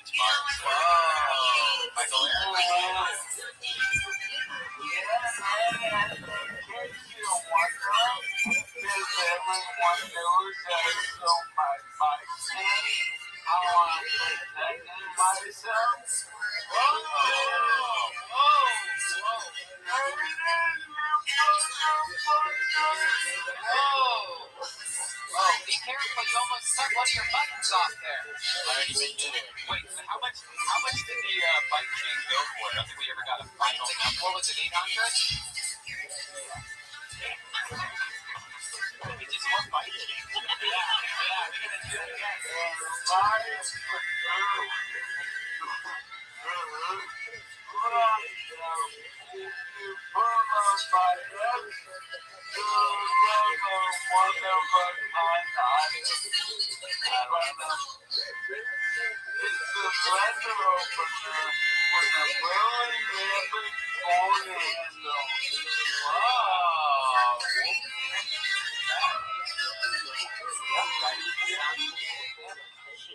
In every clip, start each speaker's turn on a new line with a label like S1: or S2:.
S1: Michael everyone knows that it's so much I want to protect myself. Be careful, you almost cut one of your buttons off there. Wait, so how much did the bike chain go for? I don't think we ever got a final number. What was it, 800? We just want bike chains. Yeah, we're gonna do it again.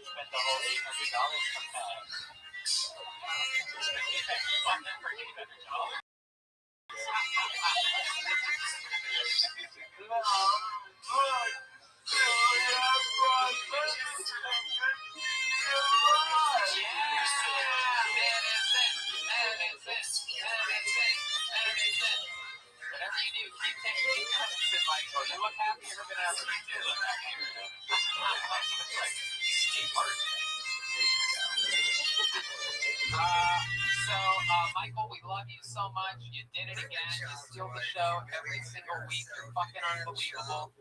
S1: Spent the whole $800 from that. Whatever you do, keep taking it, Michael. You look happier than ever. You look happier than Michael, we love you so much. You did it again. You steal the show every single week. You're fucking unbelievable.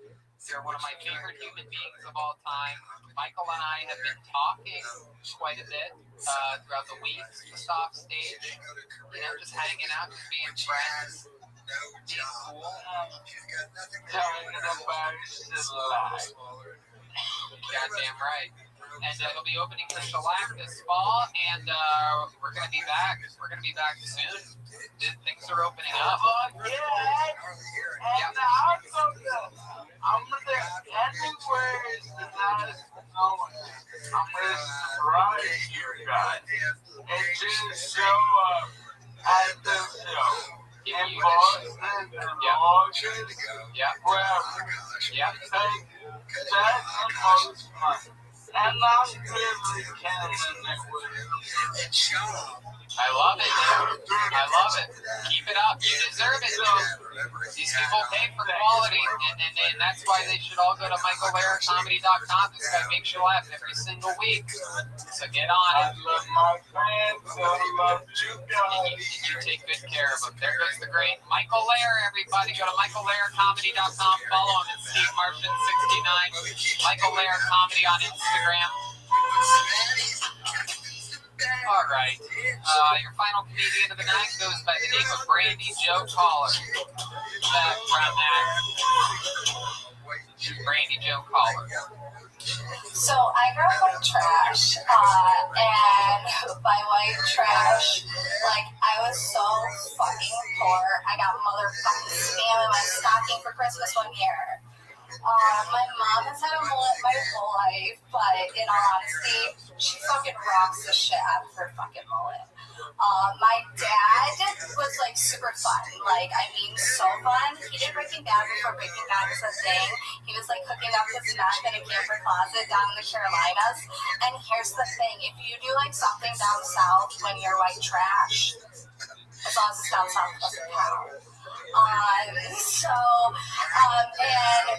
S1: You're one of my favorite human beings of all time. Michael and I have been talking quite a bit throughout the week, just off stage. Just hanging out, just being friends. Being cool. Telling it about life. Goddamn right. And it'll be opening for Shellac this fall, and we're going to be back. We're going to be back soon. Things are opening up. And also, I'm going to, anywhere is the nice going. I'm going to surprise you guys. And just show up at the show. In Boston, August, wherever. That's the most fun. And I'm really counting it with. I love it, dude. I love it. Keep it up. You deserve it, dude. These people pay for quality, and that's why they should all go to michaellahircomedy.com. This guy makes you laugh every single week. So get on it. I love my fans. I love you guys. And you take good care of them. There goes the great Michael Lair, everybody. Go to michaellahircomedy.com. Follow him at Steve Martian69. Michael Lair Comedy on Instagram. All right. Your final comedian of the night goes by the name of Brandy Jo Collar. Background actor. Brandy Jo Collar.
S2: So I grew up white trash, and by white trash, I was so fucking poor. I got motherfucking spam in my stocking for Christmas one year. My mom has had a mullet my whole life, but in all honesty, she fucking rocks the shit out of her fucking mullet. My dad was super fun, so fun. He did Breaking Bad before Breaking Bad was a thing. He was hooking up his meth in a camper closet down in the Carolinas. And here's the thing, if you do something down south when you're white trash, as long as it's down south, it doesn't count. And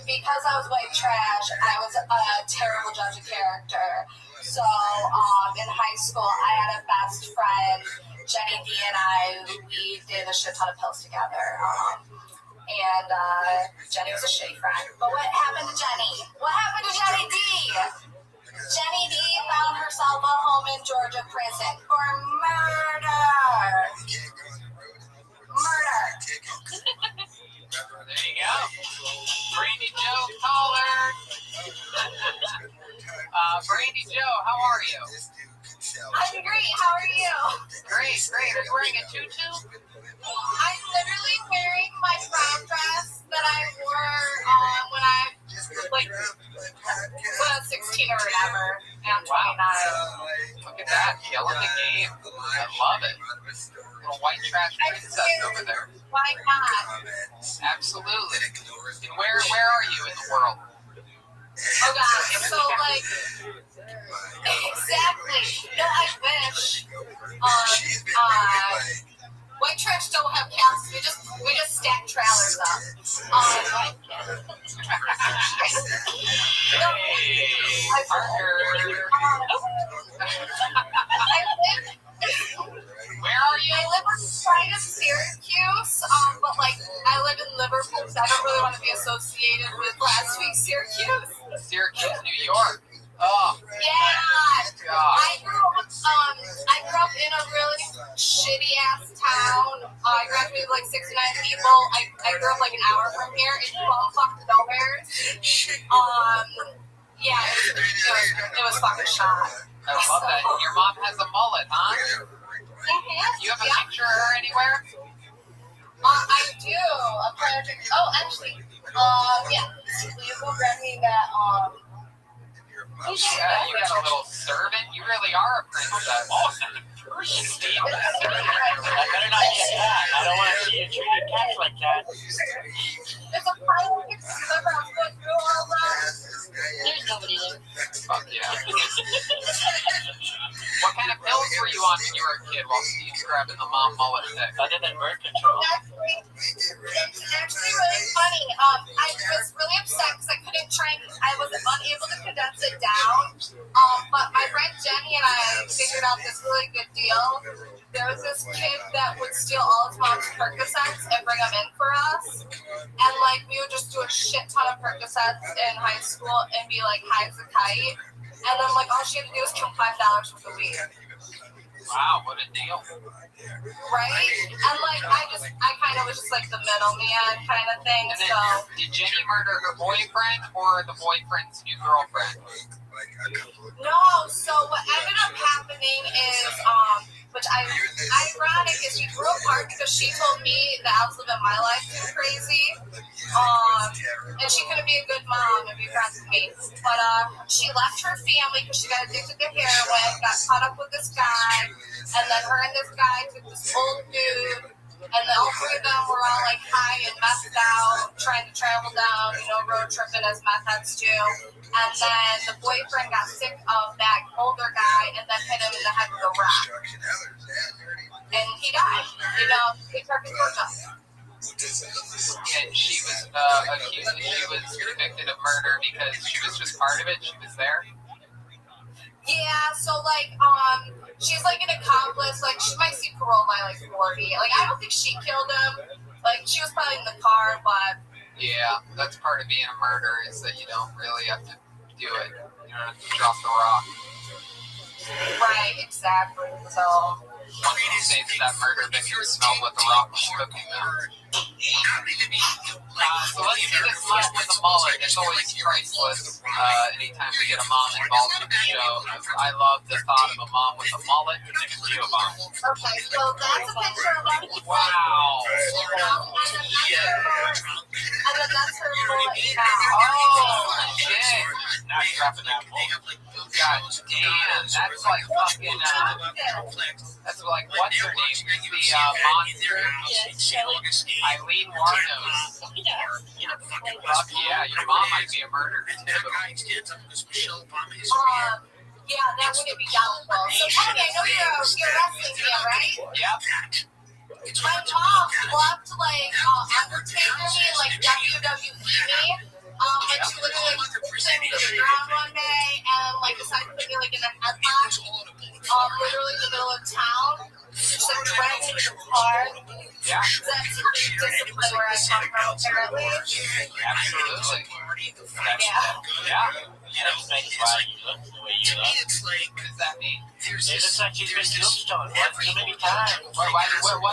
S2: because I was white trash, I was a terrible judge of character. So, in high school, I had a best friend, Jenny D, and we did a shit ton of pills together. And Jenny was a shitty friend. But what happened to Jenny? What happened to Jenny D? Jenny D found herself a home in Georgia prison for murder.
S1: There you go. Brandy Jo Collar. Brandy Jo, how are you?
S2: I'm great. How are you?
S1: Great. Are you wearing a tutu?
S2: I'm literally wearing my prom dress that I wore when I was 16 or whatever. and I'm 29.
S1: Look at that, killing the game. I love it. Little white trash princess over there.
S2: Why not?
S1: Absolutely. And where are you in the world?
S2: Oh god, so like, exactly. No, I wish. White trash don't have camps. We just stack trailers up.
S1: Hey, Parker. Where are you?
S2: I live outside of Syracuse, but like I live in Liverpool, so I don't really want to be associated with last week's Syracuse.
S1: Syracuse, New York. Oh,
S2: Yeah.
S1: God.
S2: I grew up in a really shitty ass town. I graduated with like 69 people. I grew up like an hour from here in bumfuck nowhere. Yeah, it was fucking shot.
S1: I love that. Your mom has a mullet, huh? You have a picture of her anywhere?
S2: I do. I'm trying to think. Oh, actually, yeah. Please go grab me that.
S1: Yeah, you got a little servant. You really are a princess. Steve,
S3: I better not get that. I don't want to see you treated cats like that.
S2: There's a pile of pictures of her. I'm going through all that. There's nobody there.
S1: Fuck yeah. What kind of pills were you on when you were a kid while Steve's grabbing the mom mullet pick?
S3: Other than birth control.
S2: It's actually really funny. I was really upset because I was unable to condense it down. But my friend Jenny and I figured out this really good deal. There was this kid that would steal all his mom's Percocets and bring them in for us. And like we would just do a shit ton of Percocets in high school and be like high as a kite. And then like all she had to do was kill $5 worth of weed.
S1: Wow, what a deal.
S2: Right? And like I kind of was just like the middleman kind of thing.
S1: And then,
S2: So
S1: did Jenny murder her boyfriend or the boyfriend's new girlfriend?
S2: no, so what ended up happening is which ironic is we grew apart because she told me that I was living my life too crazy. And she couldn't be a good mom and be friends with me. But she left her family because she got addicted to heroin, got caught up with this guy, and then her and this guy took this old dude, and then all three of them were all like high and messed out, trying to travel down, road tripping as meth heads do. And then the boyfriend got sick of that older guy and then hit him in the head with a rock. And he died. He took his work up.
S1: And she was accused, she was convicted of murder because she was just part of it, she was there?
S2: Yeah, so like, she's like an accomplice, like she might see parole by like 40. Like I don't think she killed him. Like she was probably in the car, but
S1: Yeah, that's part of being a murderer is that you don't really have to do it. You don't have to drop the rock.
S2: right, exactly. So
S1: One of these days that murder victim smelled what the rock was cooking now. So let's see this mom with a mullet. It's always priceless anytime we get a mom involved in the show. I love the thought of a mom with a mullet and a Geo bomb.
S2: okay, so that's a picture of her.
S1: Wow.
S2: And then that's her bullet now.
S1: Oh, shit.
S3: Now you're dropping that bull.
S1: God damn, that's like fucking, that's like, what's her name? The monster? Eileen Warnos. Fuck yeah, your mom might be a murderer too.
S2: Yeah, that wouldn't be doubtful. So Tony, I know you're a wrestling fan, right?
S1: Yep.
S2: My mom loved like Undertaker me and like WWE me. But she literally like pushed me to the ground one day and like decided to put me like in a headlock. Literally in the middle of town. Just like dragged me to the car.
S1: Yeah.
S2: That's a big discipline where I come from, apparently.
S1: Absolutely.
S2: Yeah.
S1: Yeah.
S3: That's why you look the way you look.
S1: What does that mean?
S3: It looks like she's been tombstone too many times.
S1: What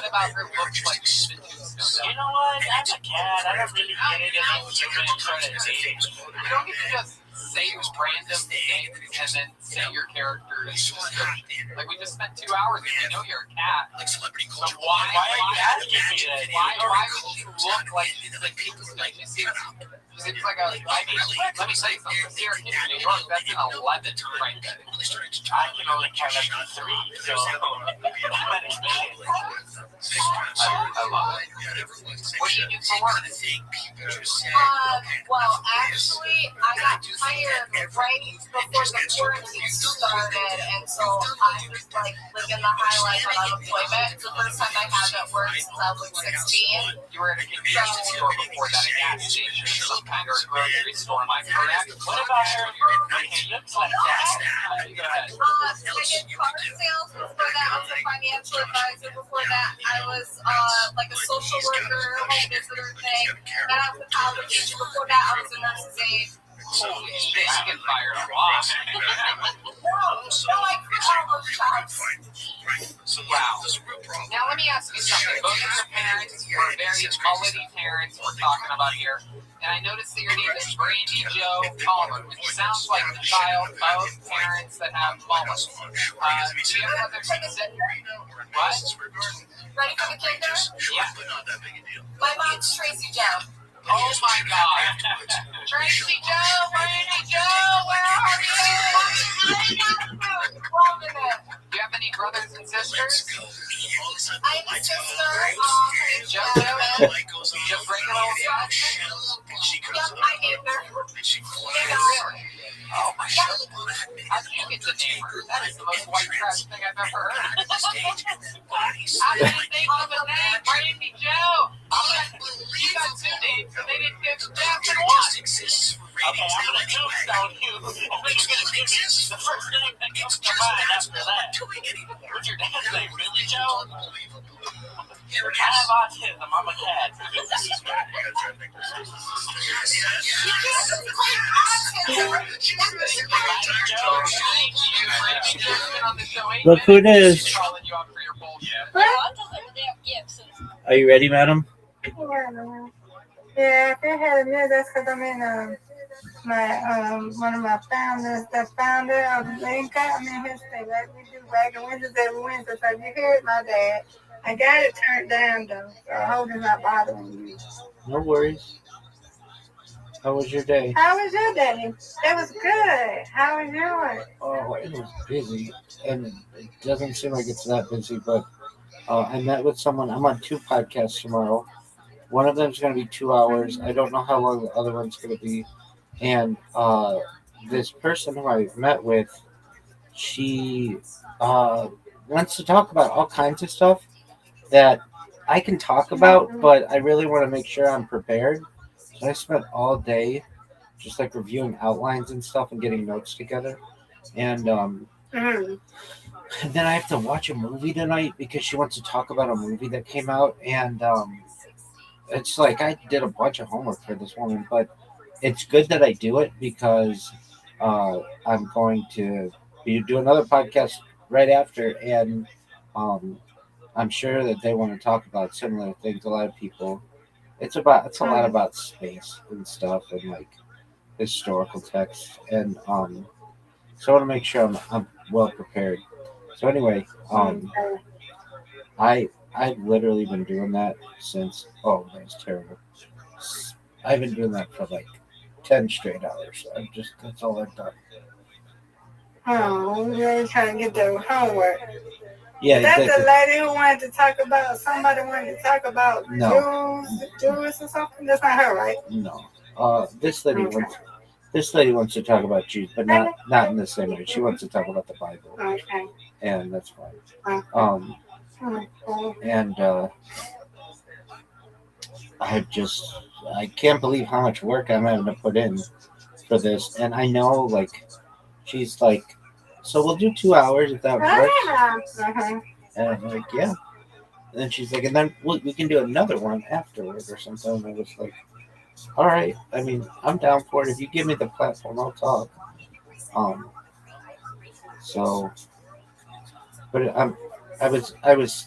S1: about her looks like she's been tombstone?
S3: You know what? I'm a cat. I don't really get it unless you're going to try to date.
S1: You don't get to just say random things and then say your character is description. Like we just spent 2 hours and we know you're a cat. So why are you asking me that?
S3: Why
S1: Why would she look like people? Like you see Seems like I mean, let me say something. Syracuse, New York, that's an 11 right there.
S3: I can only count up to 3, so
S1: I love it. What do you do for work?
S2: Well, actually, I got hired right before the quarantine started, and so I was like living the high life on unemployment. It's the first time I haven't worked since I was 16.
S1: You were at a convenience store before that, a gas station, some kind of grocery store, am I correct?
S3: what about her? It looks like that.
S1: Go ahead.
S2: I did car sales before that. I was a financial advisor before that. I was like a social worker, home visitor thing. Then I was a college teacher. Before that, I was a nurse's aide.
S1: Holy shit, you get fired a lot.
S2: No, I quit all those jobs.
S1: Wow. Now let me ask you something. Both of your parents were very mullety parents we're talking about here. And I noticed that your name is Brandy Jo Palmer, which sounds like the child of parents that have mullets. Do you ever have their consent? What?
S2: Ready for the kicker?
S1: Yeah.
S2: My mom's Tracy Joe.
S1: Oh my god. Tracy Joe, Brandy Joe, where are you?
S2: Loving it.
S1: Do you have any brothers and sisters?
S2: I have a sister.
S1: Just regular old size?
S2: Yep, I named her.
S1: Really? Oh my god. How did you get to name her? That is the most white trash thing I've ever heard. How did you think of the name Brandy Joe? You got 2 names and they didn't give Jackson one.
S3: Okay, I'm gonna tombstone you. I'm gonna give you the first name that comes to mind after that. What's your dad's name? Billy Joe? I have autism. I'm a cat.
S4: Look who it is.
S1: Calling you out for your bullshit.
S4: Are you ready, madam?
S5: Yeah, if they had a minute, that's because I'm in one of my founders, the founder of Lincoln. I'm in his thing. Like we do wagon Wednesdays every Wednesday. So if you hear it, my dad. I got it turned down though, so I hope it's not bothering you.
S4: No worries. How was your day?
S5: How was your day? It was good. How was yours?
S4: Oh, it was busy, and it doesn't seem like it's that busy, but I met with someone. I'm on 2 podcasts tomorrow. One of them is going to be 2 hours. I don't know how long the other one's going to be. And this person who I met with, she wants to talk about all kinds of stuff that I can talk about, but I really want to make sure I'm prepared. So I spent all day just like reviewing outlines and stuff and getting notes together. And then I have to watch a movie tonight because she wants to talk about a movie that came out. And it's like I did a bunch of homework for this woman, but it's good that I do it because I'm going to do another podcast right after. And I'm sure that they want to talk about similar things. A lot of people, it's a lot about space and stuff and like historical texts, and so I want to make sure I'm well prepared. So anyway, I've literally been doing that since that's terrible. I've been doing that for like 10 straight hours. That's all I've done.
S5: Oh, you're trying to get the homework.
S4: Yeah,
S5: That's
S4: exactly.
S5: the lady who wanted to talk about, somebody wanted to talk about
S4: No.
S5: Jews or something? That's not her, right?
S4: No. This lady wants to talk about Jews, but not in the same way. She wants to talk about the Bible,
S5: Okay.
S4: and that's fine.
S5: Okay.
S4: And I can't believe how much work I'm having to put in for this. And I know, like, she's like, so we'll do 2 hours if that works. And I'm like, yeah. And then she's like, and then we can do another one afterwards or something. And I was like, all right. I mean, I'm down for it. If you give me the platform, I'll talk. So, but I was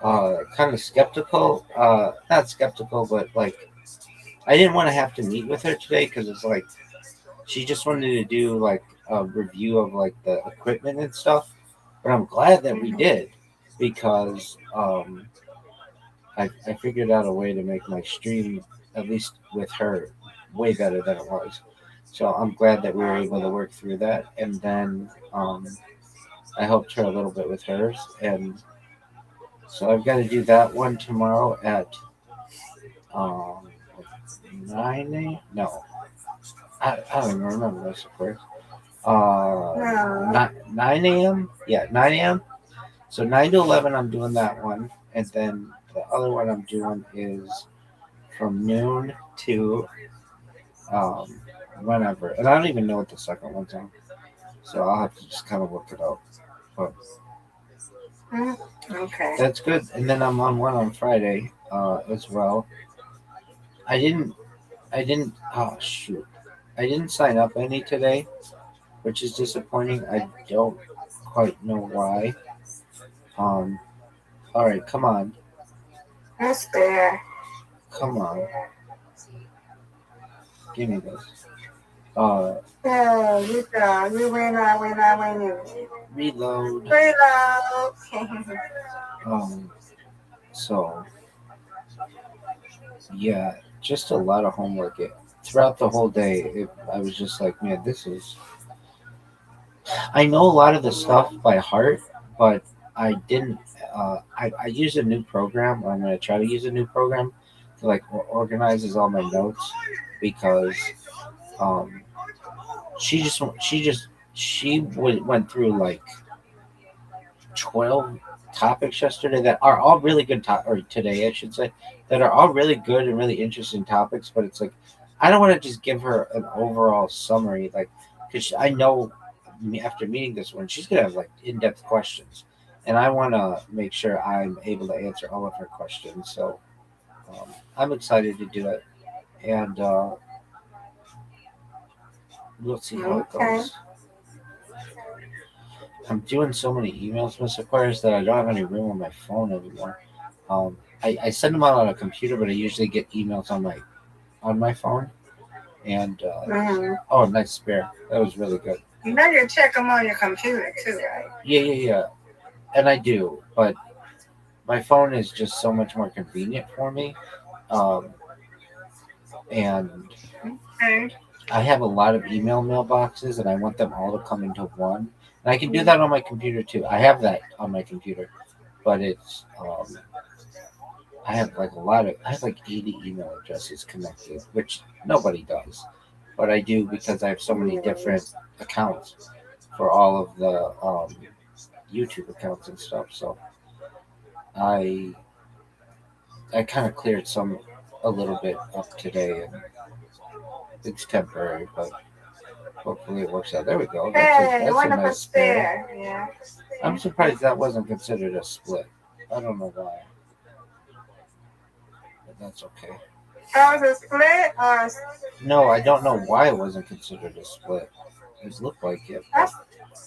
S4: kind of skeptical. Not skeptical, but like, I didn't want to have to meet with her today because it's like she just wanted to do like a review of like the equipment and stuff. But I'm glad that we did because I figured out a way to make my stream, at least with her, way better than it was. So I'm glad that we were able to work through that. And then I helped her a little bit with hers. And so I've got to do that one tomorrow at um, 9 a.m. No, I don't even remember this, of course.
S5: No.
S4: 9 a.m. Yeah, 9 a.m. So 9 to 11, I'm doing that one. And then the other one I'm doing is from noon to um, whenever. And I don't even know what the second one's on. So I'll have to just kind of look it up. But
S5: Okay.
S4: that's good. And then I'm on one on Friday as well. I didn't, oh shoot. I didn't sign up any today, which is disappointing. I don't quite know why. All right, come on.
S5: That's fair.
S4: Come on. Give me this.
S5: Yeah, you win, I win, you win.
S4: Reload.
S5: Reload.
S4: So yeah, just a lot of homework. Throughout the whole day, I was just like, man, this is. I know a lot of the stuff by heart, but I didn't. I used a new program. Or I'm going to try to use a new program to like organizes all my notes because um, went through like 12 topics yesterday that are all really good or today I should say, that are all really good and really interesting topics, but it's like I don't want to just give her an overall summary, like, because I know after meeting this one she's gonna have like in-depth questions, and I want to make sure I'm able to answer all of her questions. So I'm excited to do it, and we'll see how it
S5: Okay.
S4: goes. I'm doing so many emails, Mr. Aquarius, that I don't have any room on my phone anymore. I send them out on a computer, but I usually get emails on my phone. And oh, nice spare. That was really good.
S5: You know you check them on your computer too, right?
S4: Yeah. And I do, but my phone is just so much more convenient for me. And
S5: Okay.
S4: I have a lot of email mailboxes, and I want them all to come into one. And I can do that on my computer too. I have that on my computer, but it's I have like 80 email addresses connected, which nobody does, but I do because I have so many different accounts for all of the YouTube accounts and stuff. So I kind of cleared a little bit up today, and it's temporary, but hopefully it works out. There we go.
S5: Hey,
S4: That's a
S5: wonderful
S4: nice spare.
S5: spare. Yeah.
S4: I'm surprised that wasn't considered a split. I don't know why, but that's okay.
S5: That was a split or
S4: No, I don't know why it wasn't considered a split. It looked like it.
S5: it's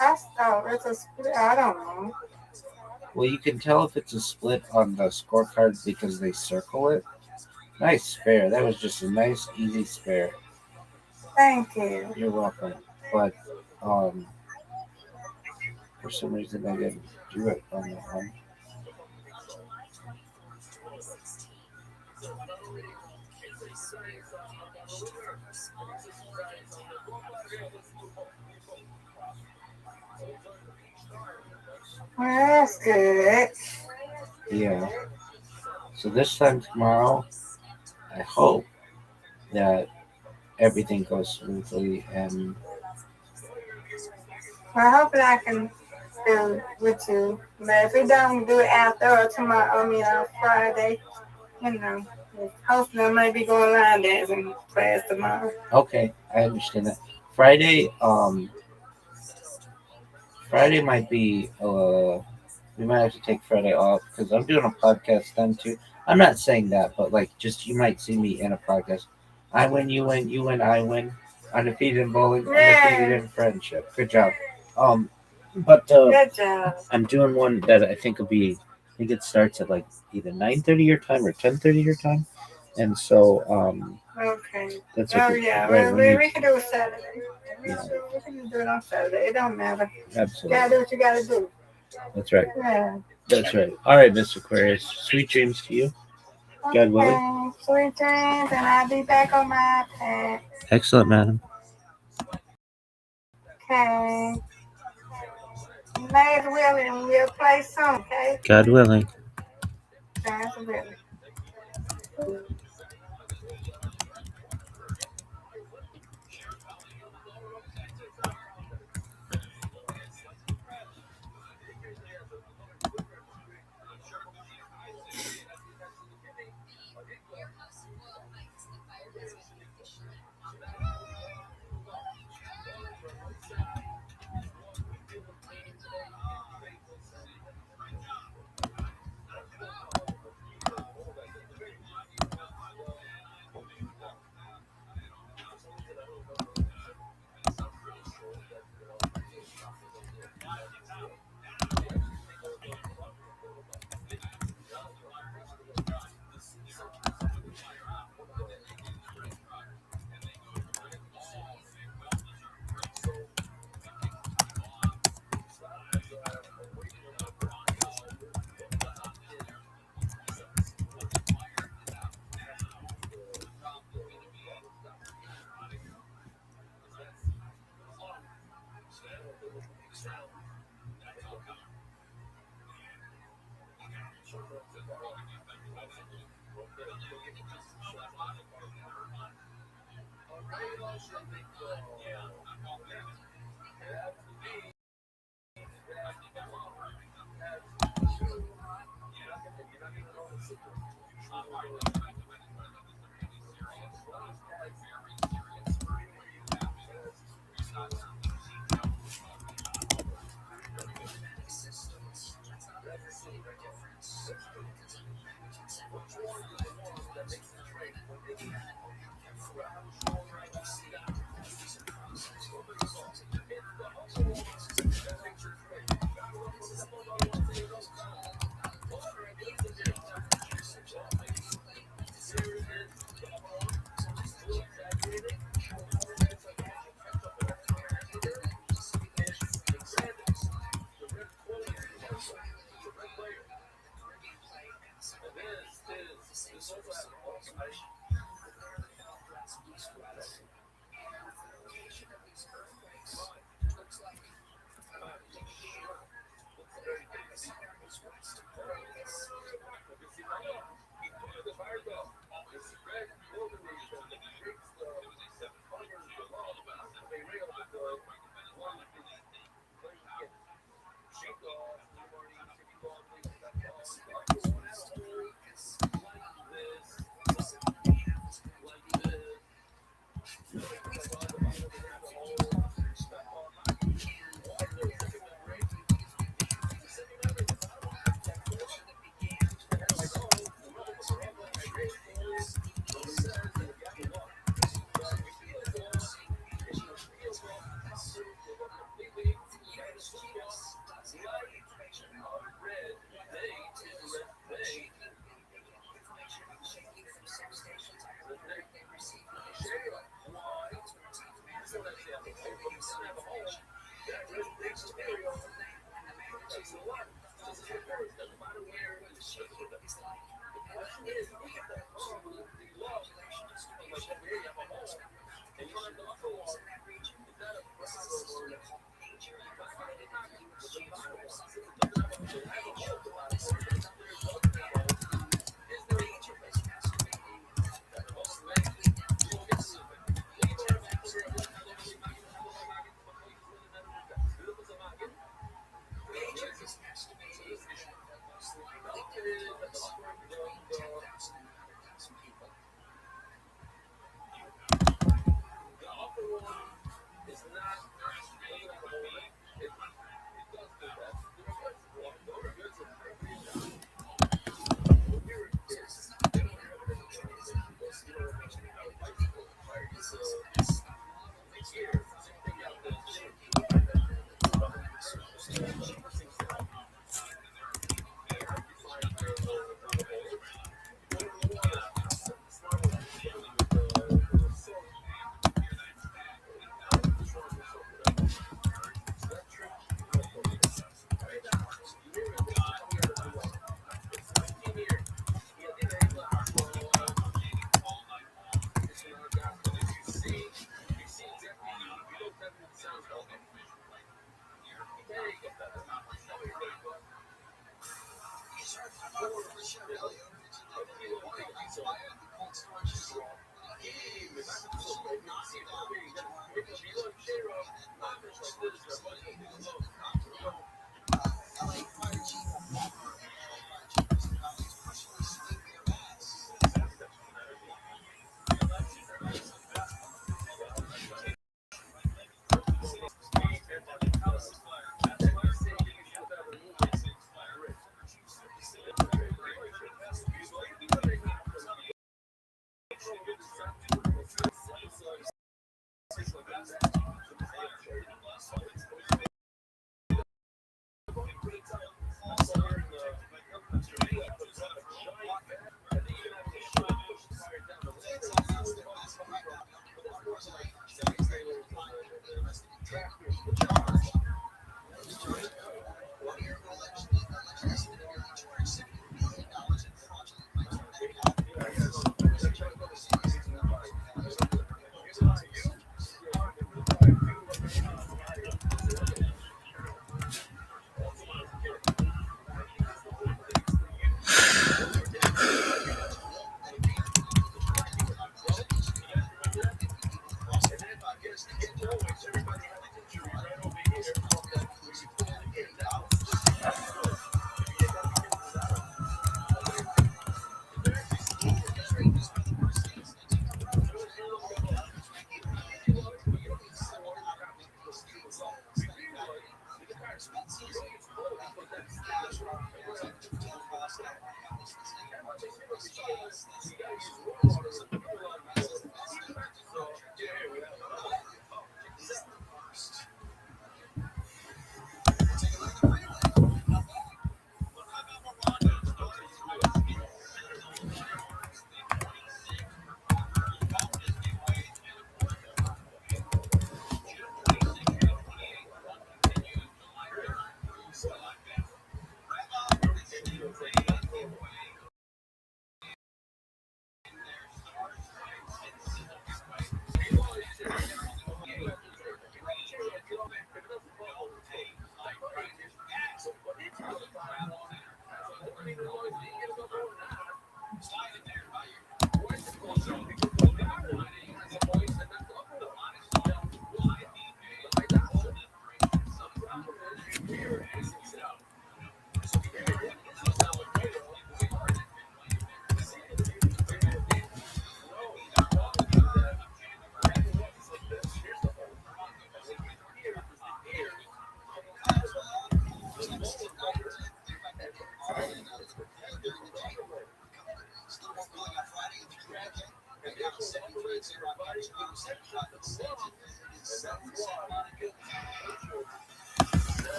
S5: a split. I don't know.
S4: Well, you can tell if it's a split on the scorecard because they circle it. Nice spare. That was just a nice, easy spare.
S5: Thank you.
S4: You're welcome. But for some reason I didn't do it on that one.
S5: Well, that's good.
S4: Yeah. So this time tomorrow, I hope that everything goes smoothly, and
S5: Well, hopefully I can do it with you. But if we don't do it after or tomorrow, on Friday, hopefully I might be going line dancing class tomorrow.
S4: okay, I understand that. Friday might be we might have to take Friday off because I'm doing a podcast then too. I'm not saying that, but like just you might see me in a podcast. I win, you win, you win, I win. Undefeated in bowling, undefeated in friendship. Good job. But
S5: Good job.
S4: I'm doing one that I think will be. I think it starts at like either 9:30 your time or 10:30 your time, and so
S5: Okay.
S4: that's
S5: Oh,
S4: what
S5: yeah.
S4: right,
S5: Well, we can do it Saturday.
S4: Yeah.
S5: We can do it on Saturday. It don't matter. You
S4: absolutely.
S5: gotta do what you gotta do.
S4: That's right.
S5: Yeah.
S4: That's right. All right, Mr. Aquarius. Sweet dreams to you. God willing.
S5: Okay, sweet dreams, and I'll be back on my iPad.
S4: Excellent, madam.
S5: Okay. Last willing, we'll play soon, okay?
S4: God willing.
S5: God's willing.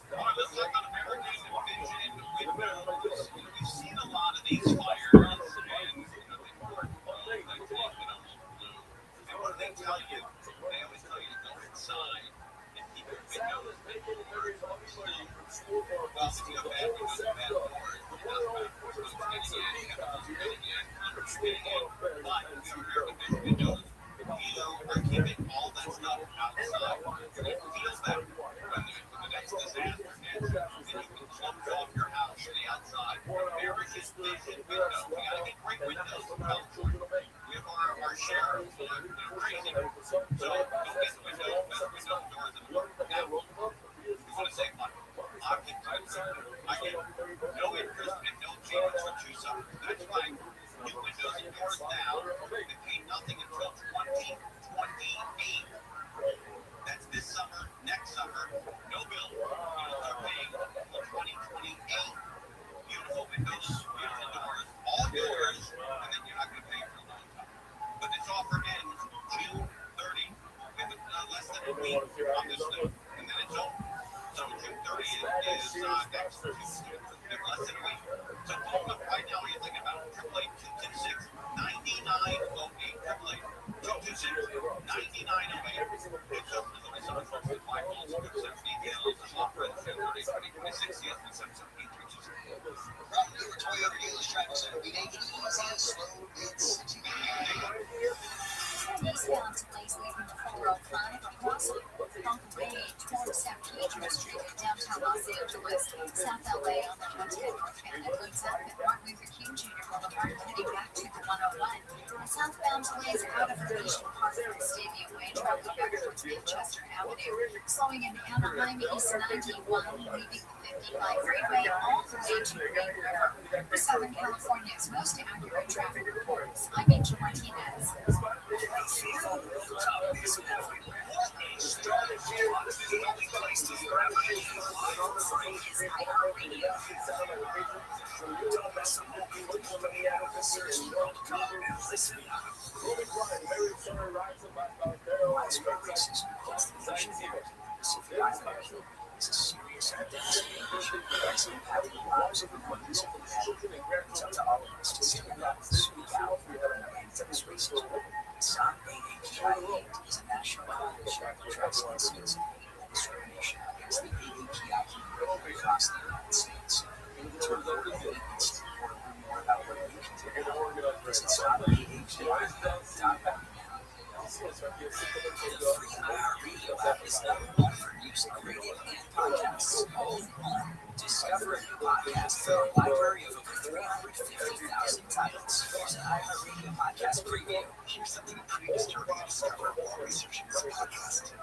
S1: One of the American division windows. We've seen a lot
S6: Eastbound delays leaving the 405 crossing Bunker Bay toward San Pedro Street in downtown Los Angeles, South LA on the 110 North Van Edwards up at Martin Luther King Jr. Boulevard, heading back to the 101. And southbound delays out of Venetian Park from Stadium Way, traveling back towards Manchester Avenue, slowing in Anaheim East 91, leaving the 55 freeway all the way to Green River. For Southern California's most accurate traffic reports, I'm Angel Martinez. Discover a new podcast from a library of over 350,000 titles. Here's an iHeartRadio podcast preview. Here's something pretty disturbing to discover while researching this podcast.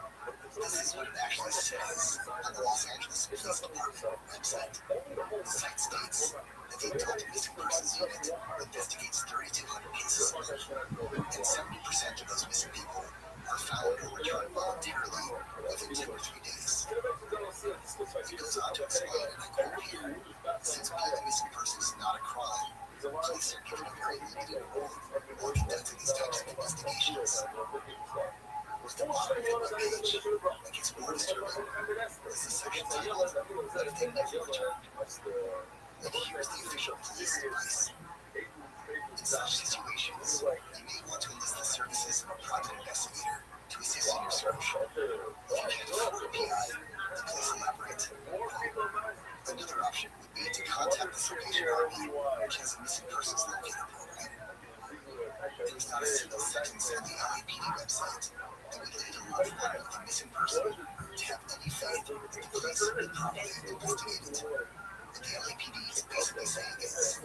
S6: This is what it actually says on the Los Angeles Police Department website. The site states that the Intelligent Missing Persons Unit investigates 3,200 cases, and 70% of those missing people are found or returned voluntarily within 2 or 3 days. It goes on to explain, and I quote here, since being a missing person is not a crime, police are given a very limited role when conducting these types of investigations. With the modern page, it gets more disturbing. This is section titled, What If They Never Returned? And here's the official police advice. In such situations, you may want to enlist the services of a private investigator to assist in your search. If you can't afford a PI, the police elaborate. Another option would be to contact the Salvation Army, which has a missing persons locator program. There is not a single sentence on the LAPD website that would lead a loved one of the missing person to have any faith that the police will properly investigate it. And the LAPD is basically saying this.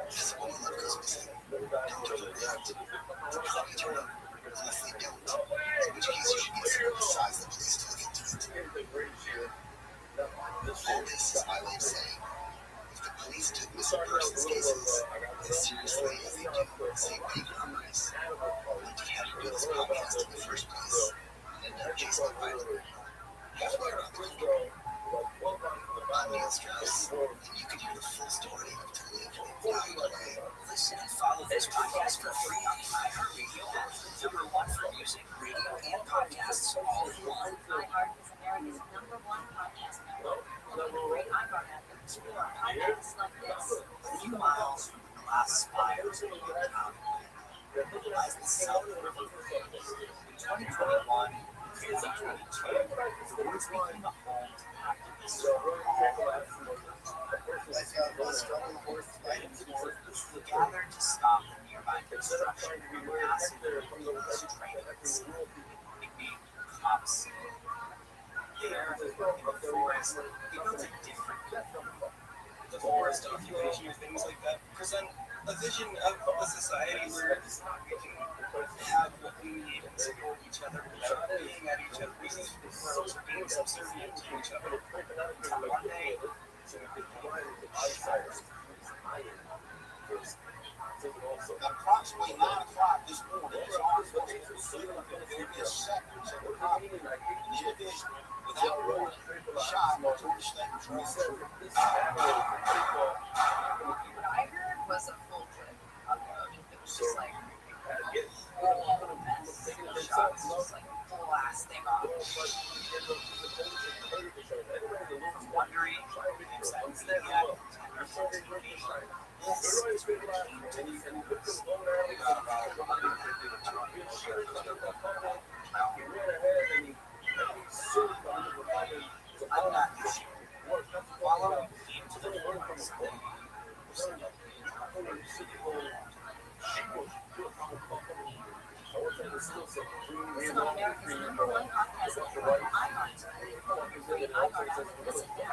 S6: If someone you love goes missing, don't overreact. They'll probably turn up, unless they don't, in which case you should get someone besides the police to look into it. All this is my way of saying, if the police took missing persons cases as seriously as they do, say, bank robberies, they would have to do this podcast in the first place, and end up chasing a violent halfway around the country. I'm Neil Strauss, and you can hear the full story of To Live and Die Today. Listen and follow this podcast for free on the iHeartRadio app. #1 for music, radio, and podcasts all in one. iHeart is America's #1 podcast network. Look at the great iHeart app and explore podcasts like this.
S3: Few miles from the glass spires of York County lies the South River Range. In 2021 and 2022, the woods became a home to activists.
S6: gathered to stop the nearby construction of massive trains. Cops there in the forest, they built a different the forest occupation and things like that present a vision of a society where we can have what we need and support each other without being at each other's throats or being subservient to each other. One day, approximately 9 o'clock this morning, as armed forces were clearing up various sectors of the property. An individual without warning shot towards that train.
S7: What I heard was a full clip of it. It was just like a mess. Shots, just like blast thing off.
S6: From wondering if that was the I'm not sure. Following into the forest,
S7: Listen on America's #1 podcast network, iHeart. Free iHeart app. Listen now.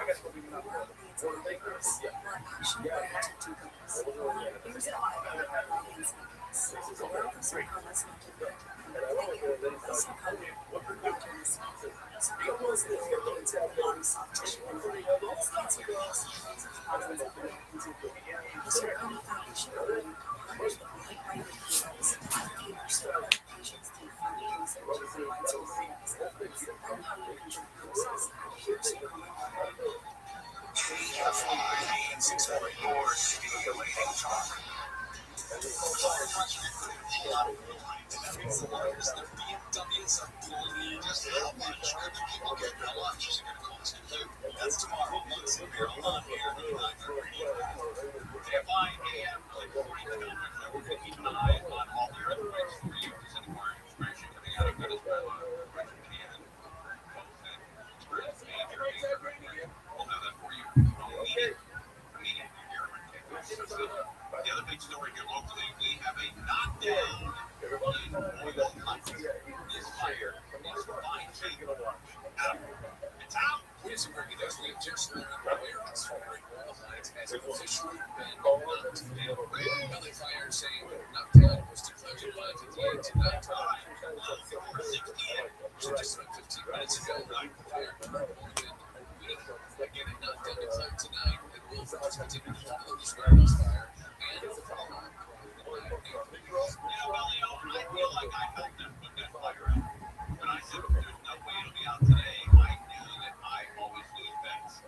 S7: Here's why.
S6: That's tomorrow. We're on here. If I am like 40 we're going to keep an eye on all your other rights for you. If there's any more information coming out of Venezuela, we'll do that for you. The other big story here locally, we have a knockdown in oil country. This fire is 5 feet out. It's out.
S8: Here's a review that's just awareness for oil lines has officially been knocked down. LA Fire saying knockdown was declared by today to nighttime. So just about 15 minutes ago, the fire reported again a knockdown declared tonight. It will continue to follow this warehouse fire and follow.
S6: I feel like I helped them put that fire out. When I said there's no way it'll be out today, I knew that I always lose bets.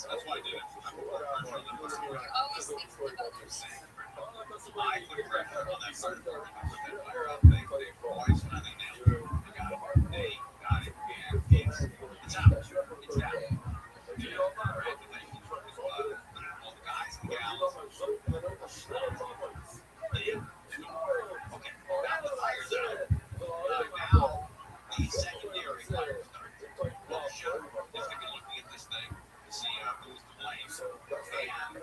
S6: That's why I did it. I'm more pressure than what's going on.
S7: Always think about yourself.
S6: I put pressure on that fire department to put that fire out. They voiced and I think now they got it. They got it. And it's out. It's out. Congratulations to all the guys and gals. Okay, now the fire's out. Now the secondary fire starts. Well, sure, is going to be looking at this thing to see who's to blame. And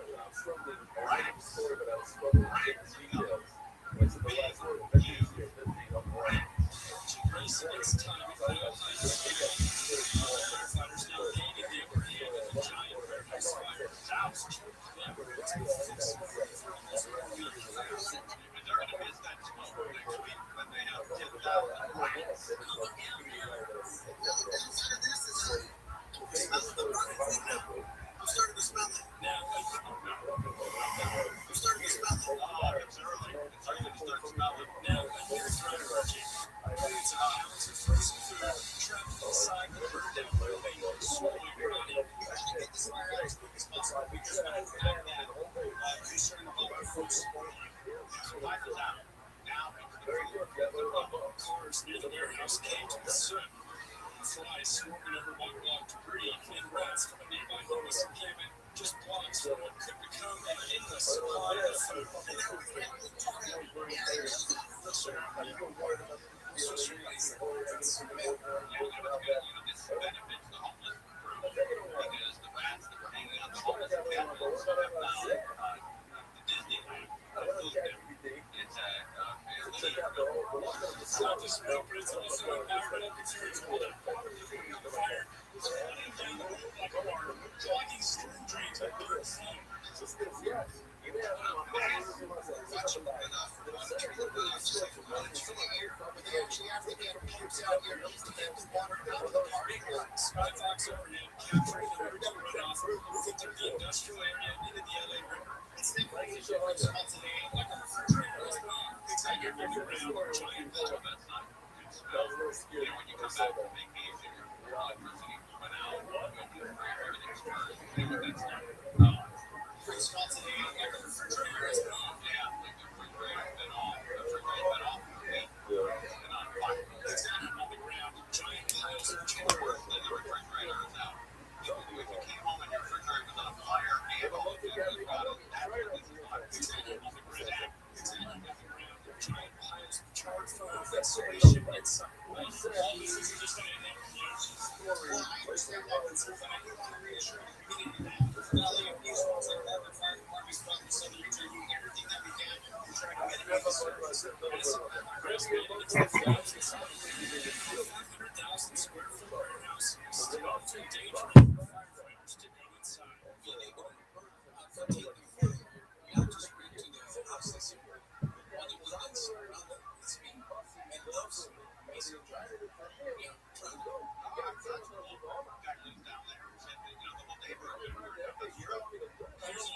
S6: rats, you know, big, huge rats.
S8: It's time for firefighters now leading the overhead of the giant warehouse fire.
S6: They're going to miss that smoke next week when they have 10,000 rats. I'm starting to smell it. Now, I'm starting to smell it. Oh, it's early. It's early to start smelling.
S8: now, here's Ryan Rogers. It's a house of frozen food trapped inside the burn down building, slowly burning. Trying to get this fire out as quick as possible. We just found that concerned local folks.
S6: Life is out. Now,
S8: Cars near the warehouse came to the sun. Flies swarming over waterlogged debris and rats from a nearby homeless encampment just blocks from what could become an endless supply of food. industrial area into the LA River. It's the responsibility like a refrigerator. Exactly. Giant bill. That's not good smell. When you come back from vacation, your electricity went out. Everything's turned. That's not. Responsibility like a refrigerator. Yeah, like the refrigerator been off. The refrigerator been off. Been on fire. Exactly. On the ground. Giant bills. Work that the refrigerator is out. If you came home and your refrigerator was on fire, and all the food you got it, this is not exactly on the ground. Exactly on the ground. Giant piles of charred food that's already shipped inside. All this is just an square foot warehouse still too dangerous for firefighters to go inside. Being able to take the food, not just bring to the houses. Other ones around them, it's me. And those basic driver, back down there, said that, the whole neighborhood of Europe. Here's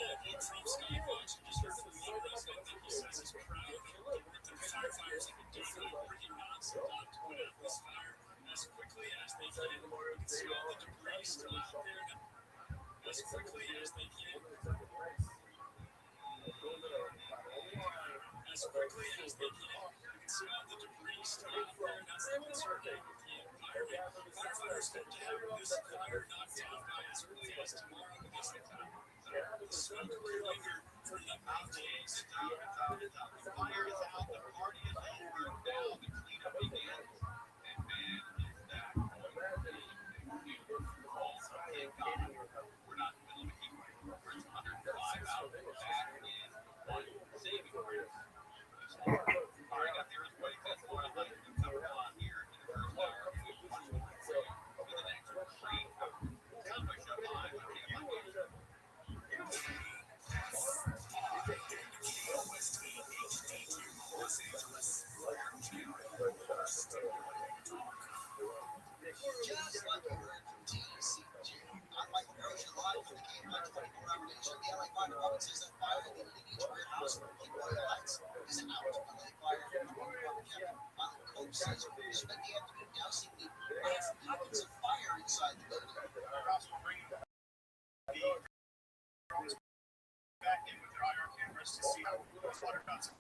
S8: Trump Skyfox, who just heard from the resident that he says is proud of the firefighters have been doing working nonstop to put out this fire as quickly as they can. You can see all the debris still out there as quickly as they can. As quickly as they can. You can see all the debris still out there, and that's the concern with the environment. Firefighters hope to have this fire knocked down by as early as tomorrow because the smoke will linger for the amount of days. The fire is out, the party is over, now the cleanup begins. And man, is that going to be beautiful. Thank God we're not in the middle of a heat wave. We're 105 out. That is one saving grace. Already got the earthquake that's going on here in the first hour. We'll watch it for the next 3 hours. Time to show live on KFI. Just like you heard from TCG, I'm Michael Grozier, live from the KFI 24-hour news show. The LA Fire Department says that fire in each warehouse for Playboy Lights is out. LA Fire Department Captain Michael Cope says we spent the afternoon dousing the pockets of fire inside the building. We're bringing the drones back in with their IR cameras to see how those water fountains.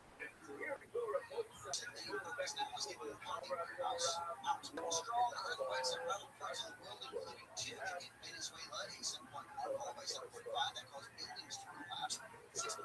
S8: Strong earthquakes in other parts of the world, including 2 in Venezuela, a 7.1 followed by 7.5 that caused buildings to collapse. 6.9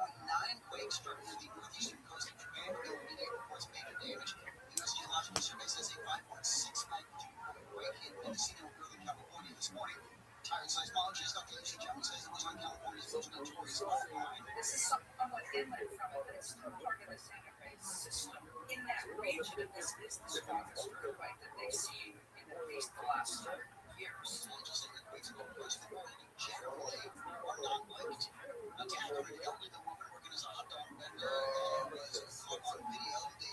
S8: quake struck near the northeastern coast of Japan. No media reports major damage. The U.S. Geological Survey says a 5.6 magnitude quake hit Mendocino, Northern California this morning. Retired seismologist Dr. Lucy Jones says it was on California's most notorious fault line. This is somewhat inland from it, but it's still part of the Santa Fe system. In that region, and this is the strongest earthquake that they've seen in at least the last 100 years. Just earthquakes in the coast of the world generally are not liked. Attacker an elderly woman working as a hot dog vendor was caught on video. The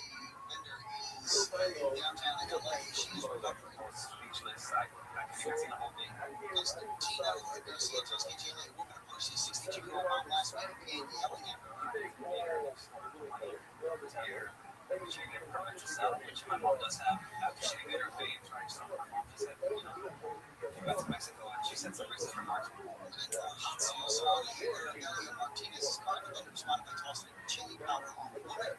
S8: vendor is in downtown LA. She is recovering. Speechless. I can't see the whole thing. Constantino Garcia tells KTLA a woman approached his 62-year-old mom last night and began yelling at her. She didn't get her permit to sell, which my mom does have. After she didn't get her fame, right? So my mom just said, she went to Mexico and she said some racist remarks. Hot sauce on the air. Amelia Martinez's car defender responded by tossing chili powder on the woman.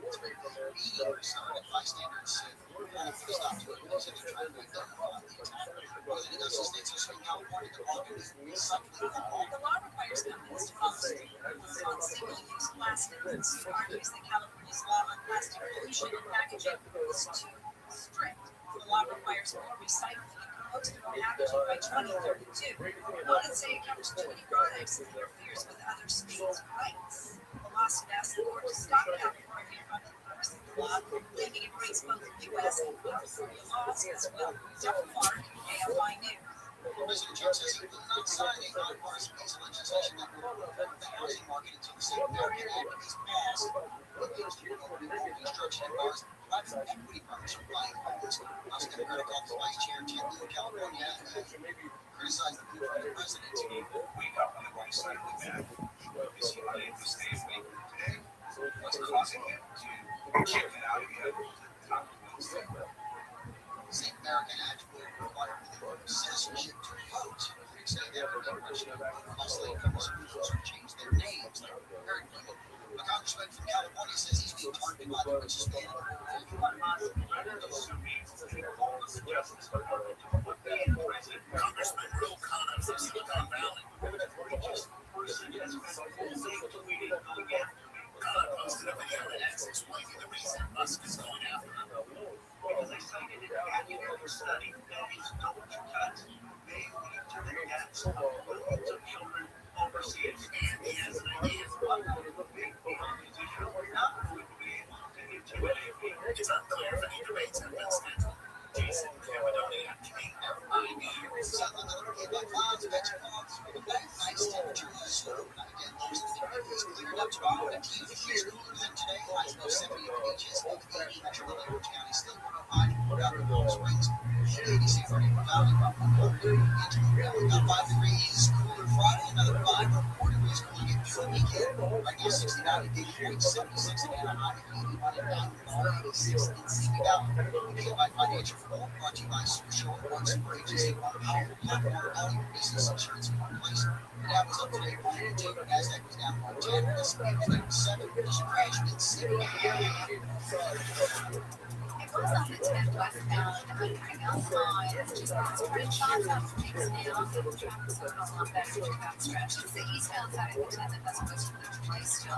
S8: It's very mean. Some bystanders put a stop to it. They said they're trying to identify the attacker. More than a dozen states in Southern California, the law is recycling alcohol. The law requires companies to follow standards on single-use plastics. Argues that California's law on plastic pollution and packaging is too strict. The law requires more recycling and compostable packaging by 2032. Audits say it covers 20 products and interferes with other states' rights. The lawsuit asks the court to stop California from enforcing the law, claiming it breaks both U.S. and California laws as well. Jeff Clark, AFI News. President Trump says he will not sign a bipartisan piece of legislation that will reform the housing market until the Safe American Act is passed. It aims to promote new construction and bars private equity firms from buying homes. House Democratic Office Vice Chair Ted Lieu of California,
S6: criticize the people and the president to wake up on the right side of the bed. Is he unable to stay awake today? What's causing him to check it out again? St. American Advocate required citizenship to vote. Say that pretty much mostly schools should change their names. They're very limited. A congressman from California says he's being targeted by the richest man in the world.
S3: Congressman Bill Connor from Silicon Valley. Connor posted a video on X explaining the reason Musk is going after him.
S6: Because I cited it, have you ever studied that his knowledge cuts may lead to the deaths of millions of children overseas?
S3: And he has an idea for what it's unclear if any debates have been scheduled. Jason Camadonian, KFIV.
S6: South Dakota came by clouds, eventually clouds, nice temperatures. Again, most of the area is cleared up tomorrow. And TV is cooler than today. Highs above 70 at the beaches. 80 Metro Orange County, still 105 out in Palm Springs. 86 for Newport Valley, about 130 into the valley. About 5 degrees cooler Friday, another 5 or 4 degrees cooler again through the weekend. Right now, 69 at Dayton Point, 76 at Anaheim, 81 at Mountain, 86 in Simi Valley. KFI Financial Flow brought to you by Super Short One Super Agency, one powerful platform, all your business insurance in one place. The Dow was up today, 102. Nasdaq was down 110. The S&P was down 7. Just crashed at 70.
S2: It goes up at 10 westbound, entering outside, just spread shots out to takes now. Traffic's going a lot better to that stretch. It's the eastbound side of the 10 that doesn't go to the place still.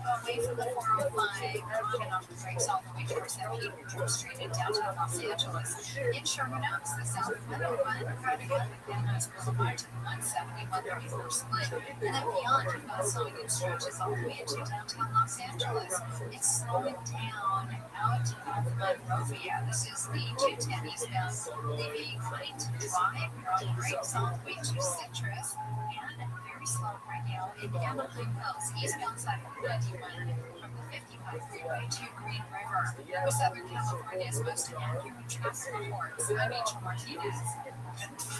S2: Away from the 405, knocking off the brakes all the way towards that Peter Street in downtown Los Angeles. In Sherman Oaks, the south of 101, crowding up at Van Nuys Boulevard to the 170, 134 split. And then beyond, slowing it stretches all the way into downtown Los Angeles. It's slowing down out of Monrovia. This is the 210 eastbound. Leaving Clayton Drive, you're on the brakes all the way to Citrus. And very slow right now in Anaheim Hills, eastbound side of 91 from the 55 freeway to Green River. With Southern California's most accurate traffic reports, I'm Rachel Martinez.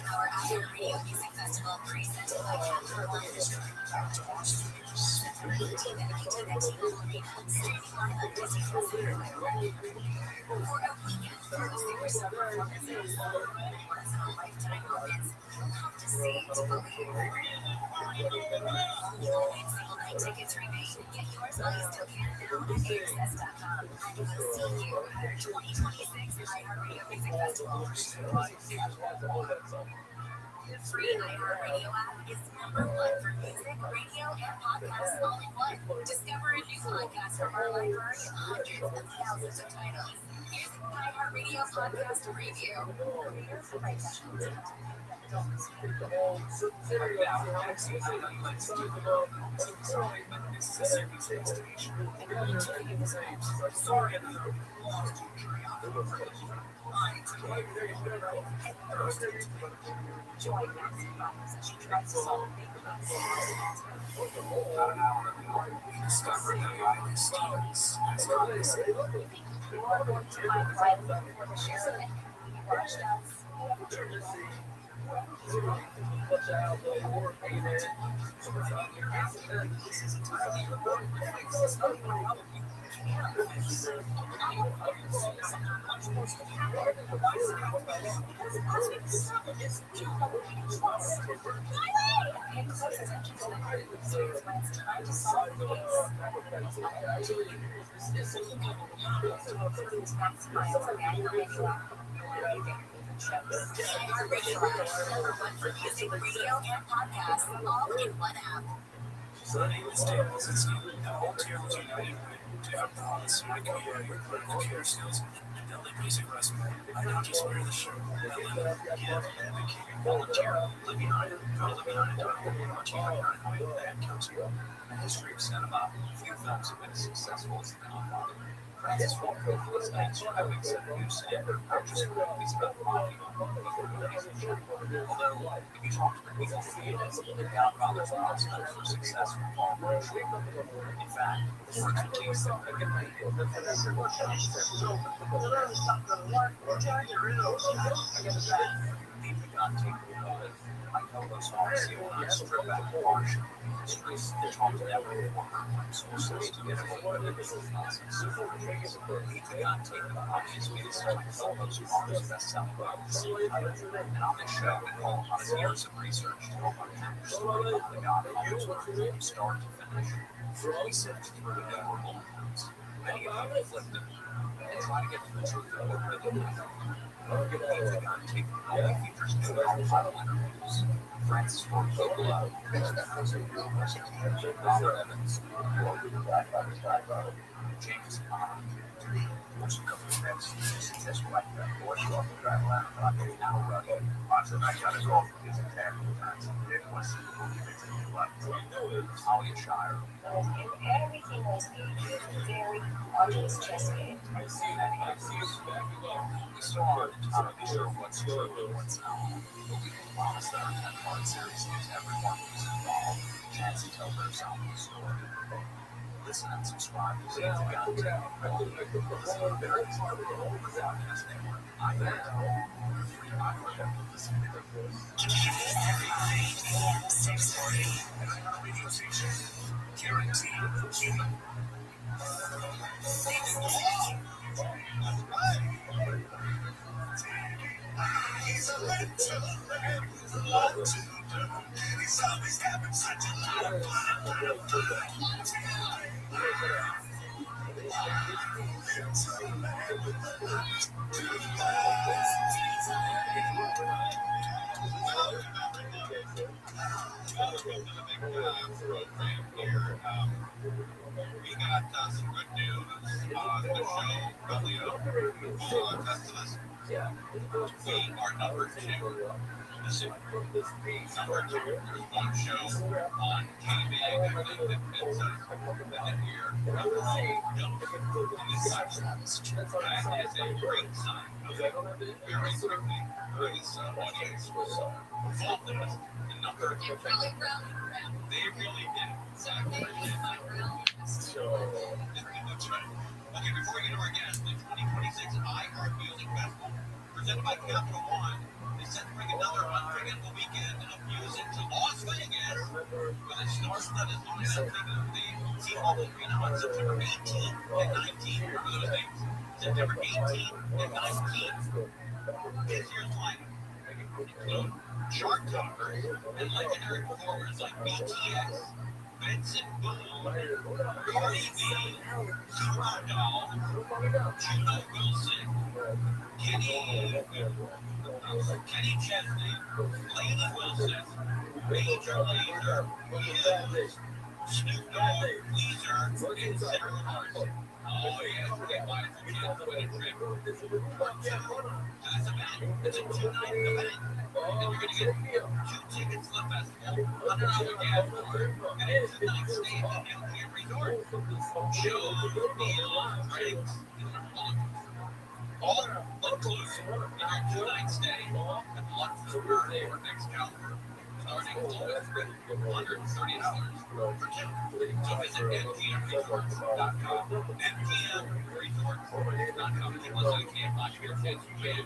S2: Our After Radio Music Festival presented by Capital One for a weekend full of super performances, once in a lifetime moments. You'll have to see to believe. Single night tickets remain. Get yours while you still can now at AXS.com. And we'll see you at our 2026 iHeartRadio Music Festival. The free iHeartRadio app is #1 for music, radio, and podcasts all in one. Discover a new podcast from our library of hundreds of thousands of titles. Here's the iHeartRadio podcast review. Joy Maxi Problems as she tries to solve
S6: About an hour ago, we discovered that Riley Stevens has gone missing.
S2: you are going to find right before the sheriff and you watched us.
S6: This is entirely important.
S2: #1 for music, radio, and podcasts, all in one app.
S6: My name is Dan Wilzinski, and Voltaire was united to have promise my career, critical care skills, and building basic resume. I don't just wear the shirt. I live, give, advocate, volunteer, live behind it. Go to livebehind.org, watching iHeartRadio with Ad Council. A history of cinema. Few films have been as successful as The Godfather. Francis Ford Coppola's 1907 New Standard purchased movies about mafia, although, if you talk to the people who made it, The Godfather's not known for success from Paul Bush. In fact, the first case that could get made people got taken away. Those pharmacy owners strip back the margin industry, which homes never sources to get Pentagon take the obvious ways to fill those farmers' best-selling books. And on this show, we call on years of research to help unpack the story behind the Godfather's work from start to finish. We sift through the memorable accounts, many of them conflicting, and try to get to the truth of what really happened. Pentagon take only features new high-level interviews. Francis Ford Coppola, Robert Evans, James Conner. What's the company next? Successful like that. Boy, you off the drive around, but I'm now running. Watson, I got his off his attack. It was Talia Shire.
S7: Everything was a very arduous chess game.
S6: I see. We still aren't entirely sure what's true and what's not. But we can promise that our 10-part series gives everyone who's involved a chance to tell their side of the story. Listen and subscribe to Pentagon TV. Listen to Barry's Podcast Network. I listen
S7: AM 640.
S6: radio station. Guaranteed human. He's a mental man with a lot to do. And he's always having such a lot of program here. We got some good news on the show. Julio will attest to this. We are number 2. Listen, number 2. There's one show on TV that it's that here. Number 2 in this section. That is a great sign. Very quickly, his audience was involved in this. The number they really did. Exactly. So, that's right. Okay, before we get to our guest, the 2026 iHeart Music Festival, presented by Capital One, is set to bring another unforgettable weekend of music to Las Vegas with a star-studded lineup taking the T-Mobile Arena on September 18th and 19th. Remember those dates? September 18th and 19th. This year's lineup include chart toppers and legendary performers like BTS, Benson Boone, Cardi B, Super Doll, Juno Wilson, Kenny Chesney, Layla Wilson, Major Lazer, Muse, Snoop Dogg, Weezer, and Sarah Larson. Oh yes, get mine if you can't win a trip to this event. It's a 2-night event, and you're going to get 2 tickets to the festival, $100 gas card, and it's a night stay at the MGM Resort. Shows, meals, drinks, all inclusive in your 2-night stay at the Luxembourg or next calendar. Starting with $130 for 2. So visit mgmresorts.com. mgmresorts.com. If you listen to Camp Live here, you can.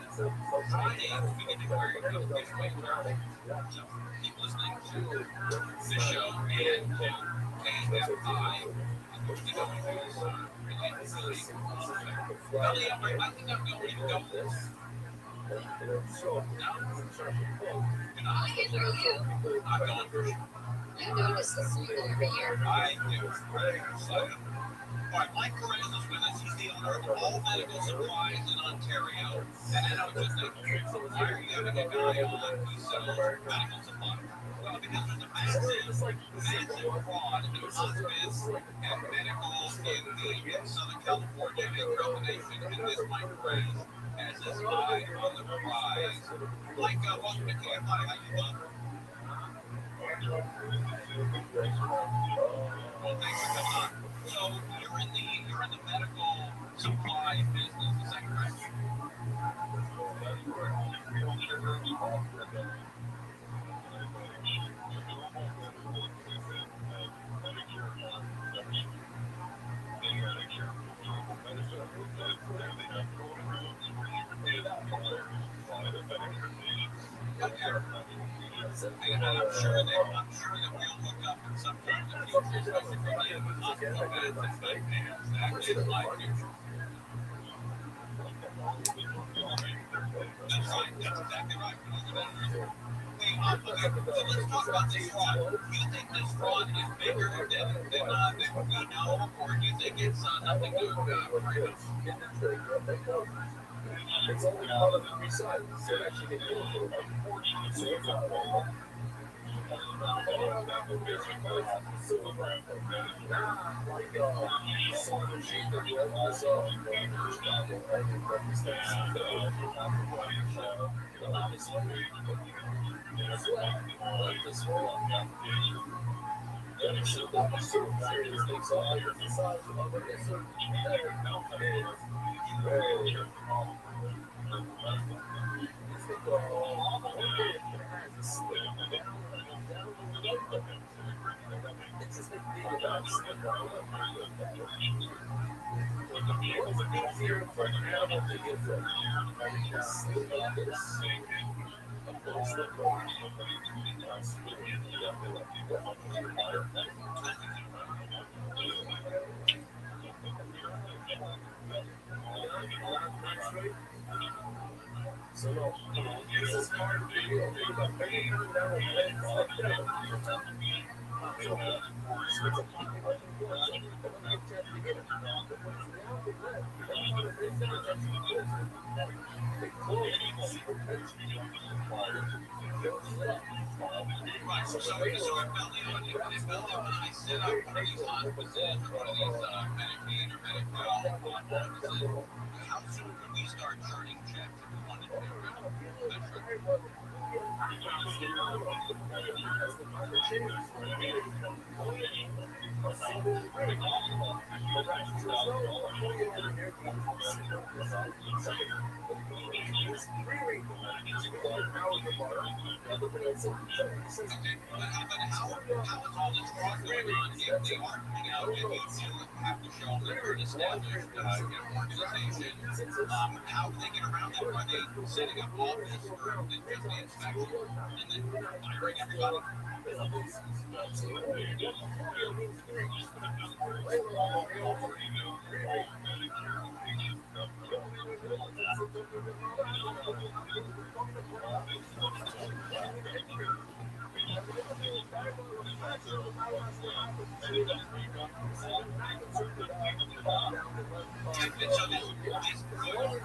S6: Friday, we get to wear your giveaway card. So keep listening to the show and to KFI. Which we don't use related facility. Really, I think I'm going to go with this.
S7: I get through you.
S6: I'm going for sure.
S7: You do this every year.
S6: I do. Very excited. All right, Mike Perez is with us. He's the owner of All Medical Supplies in Ontario. And I know just why are you having a guy on who sells medical supplies? Well, because there's a massive fraud in hospice and medical in Southern California and throughout the nation. And this Mike Perez has his eye on the prize. Mike, welcome to KFI. How you doing? Well, thanks for coming on. So you're in the medical supply business, is that correct?
S8: And I'm sure that we'll hook up at some time in the future, especially for the hospital beds and nightmares. That is my future. That's right. That's exactly right. Hey, so let's talk about this fraud. Do you think this fraud is bigger than we know, or do you think it's nothing to worry about?
S6: It's only one of the three sides. So actually,
S8: So I felt when I set up one of these hospices, one of these Medicaid or Medi-Cal offices, how soon could we start charting checks if we wanted to get rid of veterans? How is all this fraud going on if they are coming out and you do have to show that you're an established organization? How do they get around that? Are they setting up office for just the inspection and then firing everybody? And so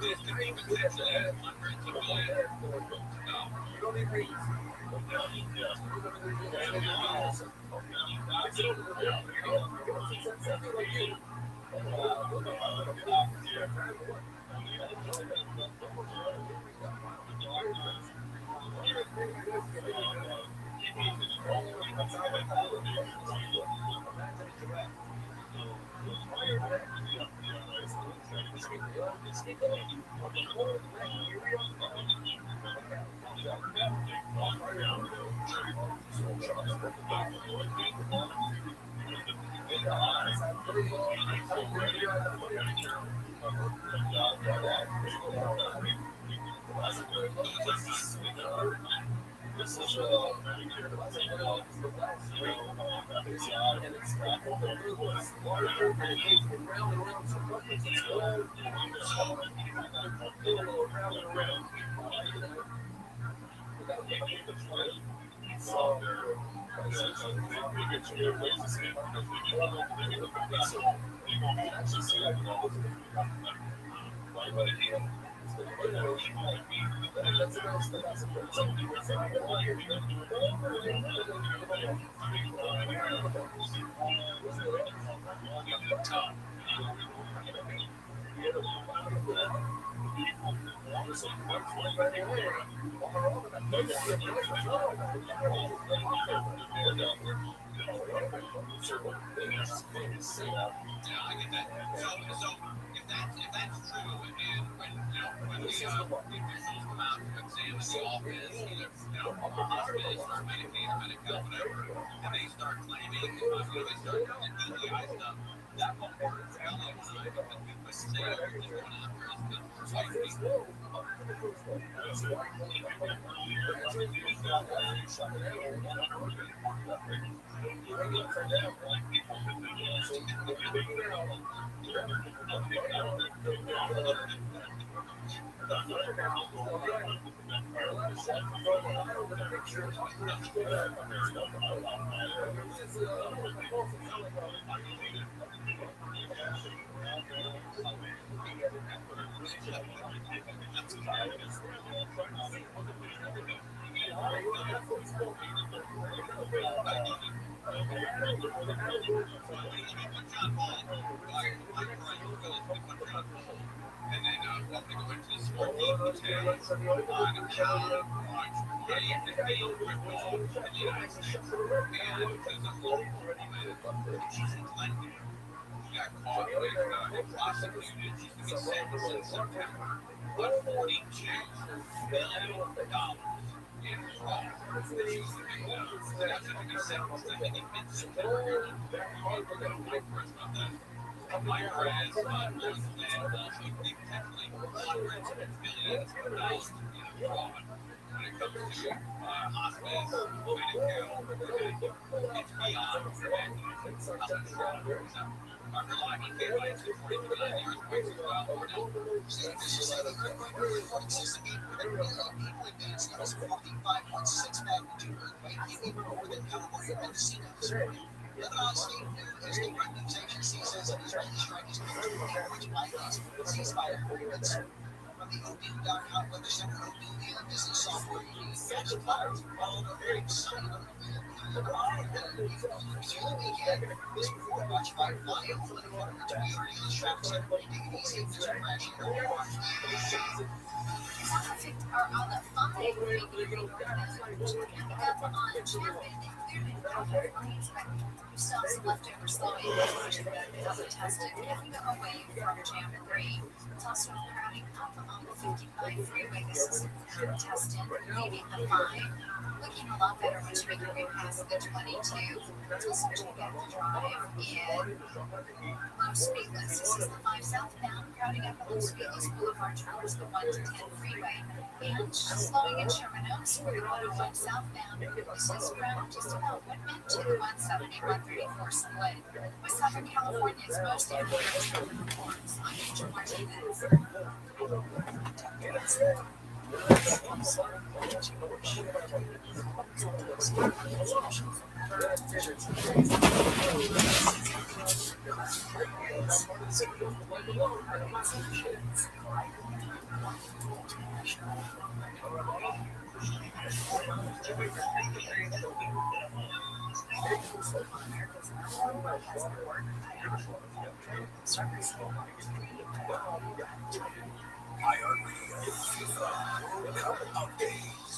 S8: this could be potentially hundreds of billions. Yeah, I get that. So if that's true, and when the officials come out to examine the office, either from a hospice or Medicaid or Medi-Cal, whatever, and they start claiming, they start doing DEI stuff, that won't work for Elliot and I because we would say everything going after us because we're white people. And then what we go into this more deep details on how gay and gay criminal in the United States. And there's a local woman, she's in Glendale. She got caught with and prosecuted. She's to be sentenced in September on $42 million in fraud that she was convicted of. So that's going to be sentenced, I think, in mid-September. Myra has also could be potentially hundreds of billions of dollars in fraud when it comes to hospice, Medi-Cal, it's beyond it's nothing fraud. Dr. Lockie came by and said 49 years wages well or no.
S6: This is like a great reporting system. People advanced was 45.6 magnitude earthquake, even more than California Mendocino. Lebanon State News, the Red News Agency, says an Israeli strike is going to occur, which might lead to a ceasefire agreement. From the OBU.com weather center, OBU daily business software, catching fires, followed a very exciting weekend. This report watched by Ryan for the Florida Community Traffic Center. Take it easy if there's a crash in your car.
S2: On the Monday, we're making we still have some leftover slowing double tested away from Jam 3. It's also crowding up on the 55 freeway. This is tested, maybe the 5. Looking a lot better once you make your way past the 22. It's also check out the drive in Los Feliz. This is the 5 southbound, crowding up on Los Feliz Boulevard towards the 1 to 10 freeway. And slowing in Sherman Oaks for the 101 southbound. This is crowded just about Whitman to the 170, 134 split. West Southern California's most ambulance reports. I'm Angel Martinez.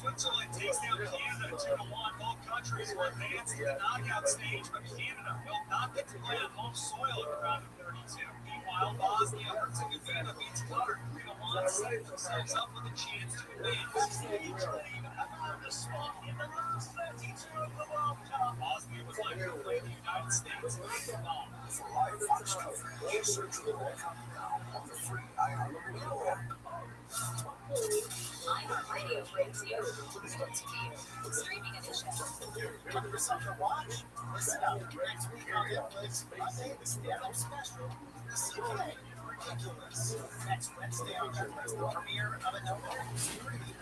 S6: Switzerland takes down Canada 2-1. Both countries will advance to the knockout stage, but Canada will not get to play on home soil at the round of 32. Meanwhile, Bosnia-Herzegovina beats Qatar 3-1, setting themselves up with a chance to advance. Each team have the spot in the last 32 of the World Cup. Bosnia would like to play the United States. For live Fox coverage, search for the World Cup now on the free iHeartRadio app.
S2: iHeartRadio brings you streaming edition.
S6: Looking for something to watch? Listen up. Next week on Netflix, Monday, the stand-up special, The CK, Ridiculous. Next Wednesday on Netflix, the premiere of a no-movie series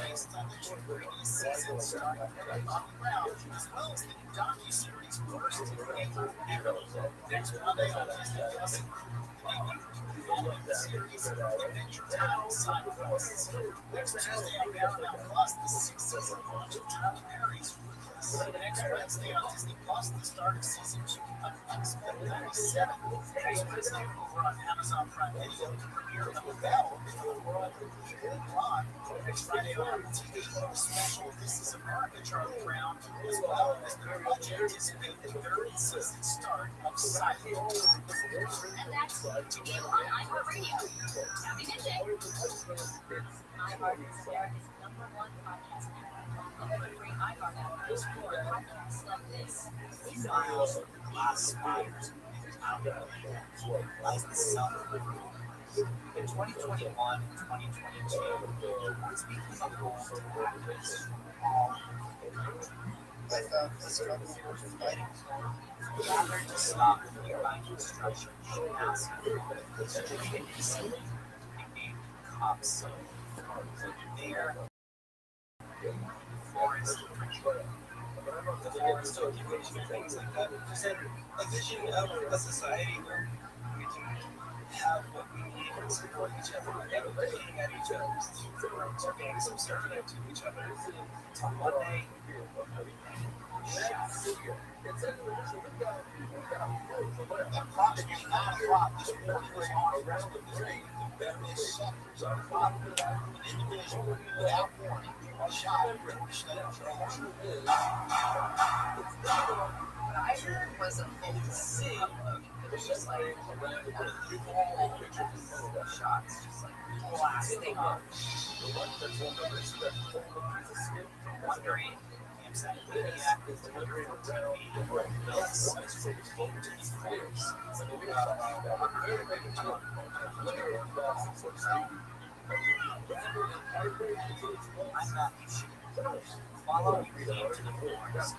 S6: based on the previous season starring Bobby Brown, as well as the new docu-series First April. Next Monday on Disney Plus, following the series Adventure Time Side Quests. Next Tuesday on Paramount Plus, the 6th season launch of Tyler Perry's Ruthless. Next Wednesday on Disney Plus, the start of season 2 of X-Men 97. Next Wednesday over on on Amazon Prime Video to premiere the Battle before the World Live next Friday on TV. Special This Is America Charlie Brown, as well as the much anticipated third season start of Silent.
S7: And that's today on iHeartRadio. Happy midday. iHeart is America's #1 podcast network. Look for the free iHeart app to explore podcasts like this.
S6: Glass spiders out like the sun. In 2021 and 2022, it's become a goal to practice all. I found the struggle for fighting. Rather to stop nearby construction, she asked to take a seat and cops there. Forest the forest occupation, things like that. She said a vision of a society where we can have what we need and support each other without looking at each other or being subservient to each other. Until one day, approximately 9 o'clock this morning was on the rest of the train. Various sectors are following an individual without warning was shot in the trash. What I heard was a full scene. It was just like shots, just like blasting off. Wondering if that maniac is delivering to be this I'm not sure. Follow me to the forest.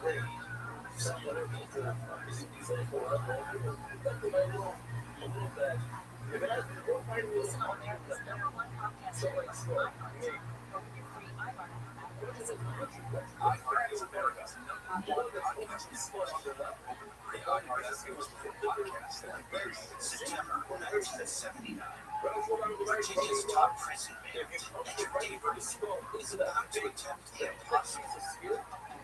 S7: Listen on America's #1 podcast network, iHeart. Look for your free iHeart app to subscribe.
S6: iHeart is America's #1 podcast September 1979. Virginia's top prison band, Entertainers, is about to attempt the impossible,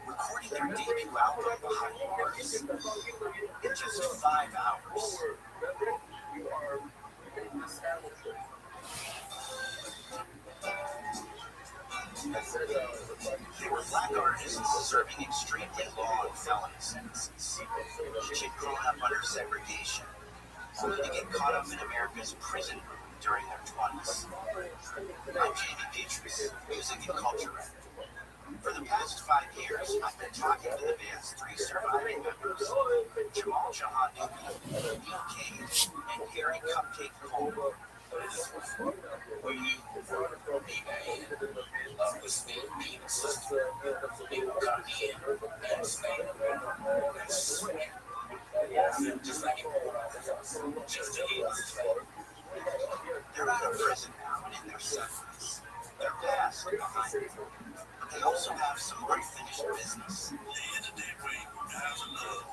S6: recording their debut album Behind Bars in just 5 hours. They were black artists serving extremely long felony sentences. She'd grown up under segregation, only to get caught up in America's prison during their 20s. I'm Jamie Beatrice, music and culture editor. For the past 5 years, I've been talking to the band's 3 surviving members, Jamal Jahan Newman, Neil Cage, and Gary Cupcake Coleman. Will you be made? Love was made means. People come in and stay and sweat. Just like just to eat. They're out of prison now and in their 70s. Their past behind them. But they also have some unfinished business. The end of the day, how's love?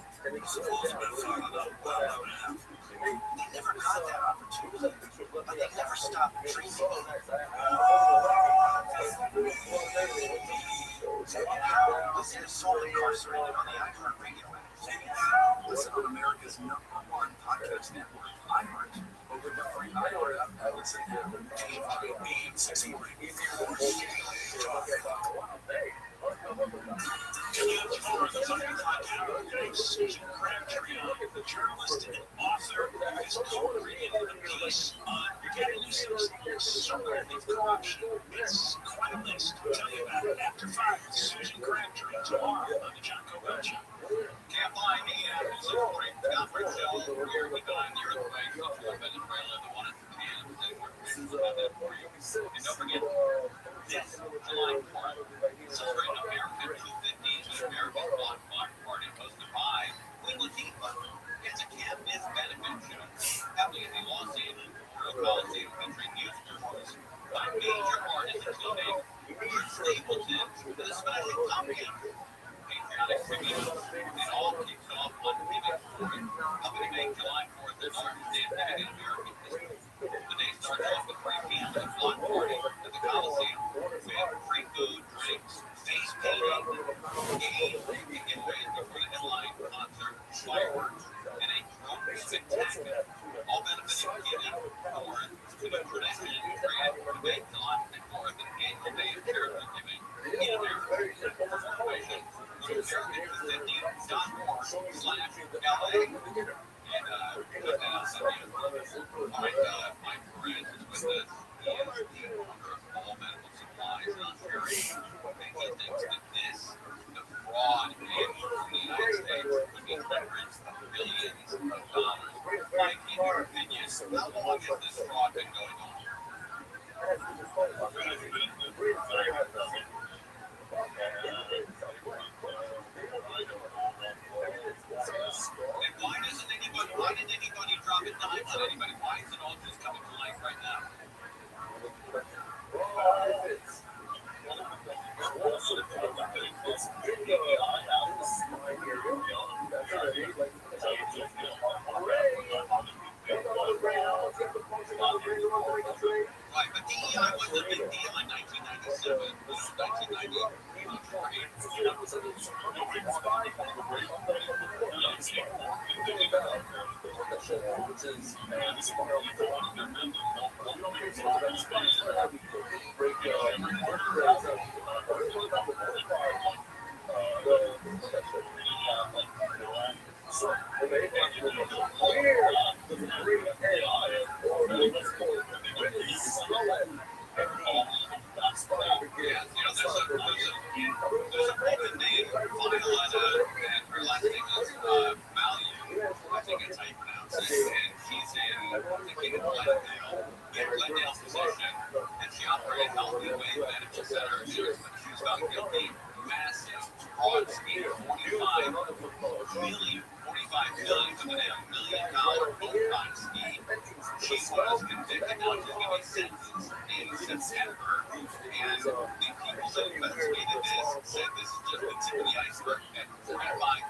S6: Supposed to be followed up well now. They never got that opportunity, but they never stopped dreaming. How was their soul incarcerated on the iHeartRadio app? Listen on America's #1 podcast network, iHeart. Over the free iHeart app, listen to Being Sexy Radio. Susan Crabtree, the journalist and author, has co-created a piece on circling corruption. It's quite a list. I'll tell you about it after 5 with Susan Crabtree tomorrow on the John Cobell Show. Can't lie, me, is a great Brickville. We're with the earthquake. Venezuela, the one at the can. We're about that for you. And don't forget, this July 4th, celebrating American 250s and American Block Party hosted by Willa Deepa. It's a campus benefit show happening in the Los Angeles Coliseum featuring music performances by major artists including Bruce Stapleton with a special pumpkin. Patriotic tribute, and all kicks off on Giving. Helping to make July 4th the largest day of giving in America.
S8: LA. And put that outside the Mike Perez is with us. He is the owner of All Medical Supplies in Ontario. And he thinks that the fraud in the United States would be hundreds of billions of dollars. Mike, in your opinion, how long has this fraud been going on? And why didn't anybody drop a dime on anybody? Why is it all just coming to light right now? Right, but DEI was a big deal in 1997, 45 million for the $1 million gold scheme. She was convicted, now she's going to be sentenced in September. And the people that investigated this said this is just the tip of the iceberg at $45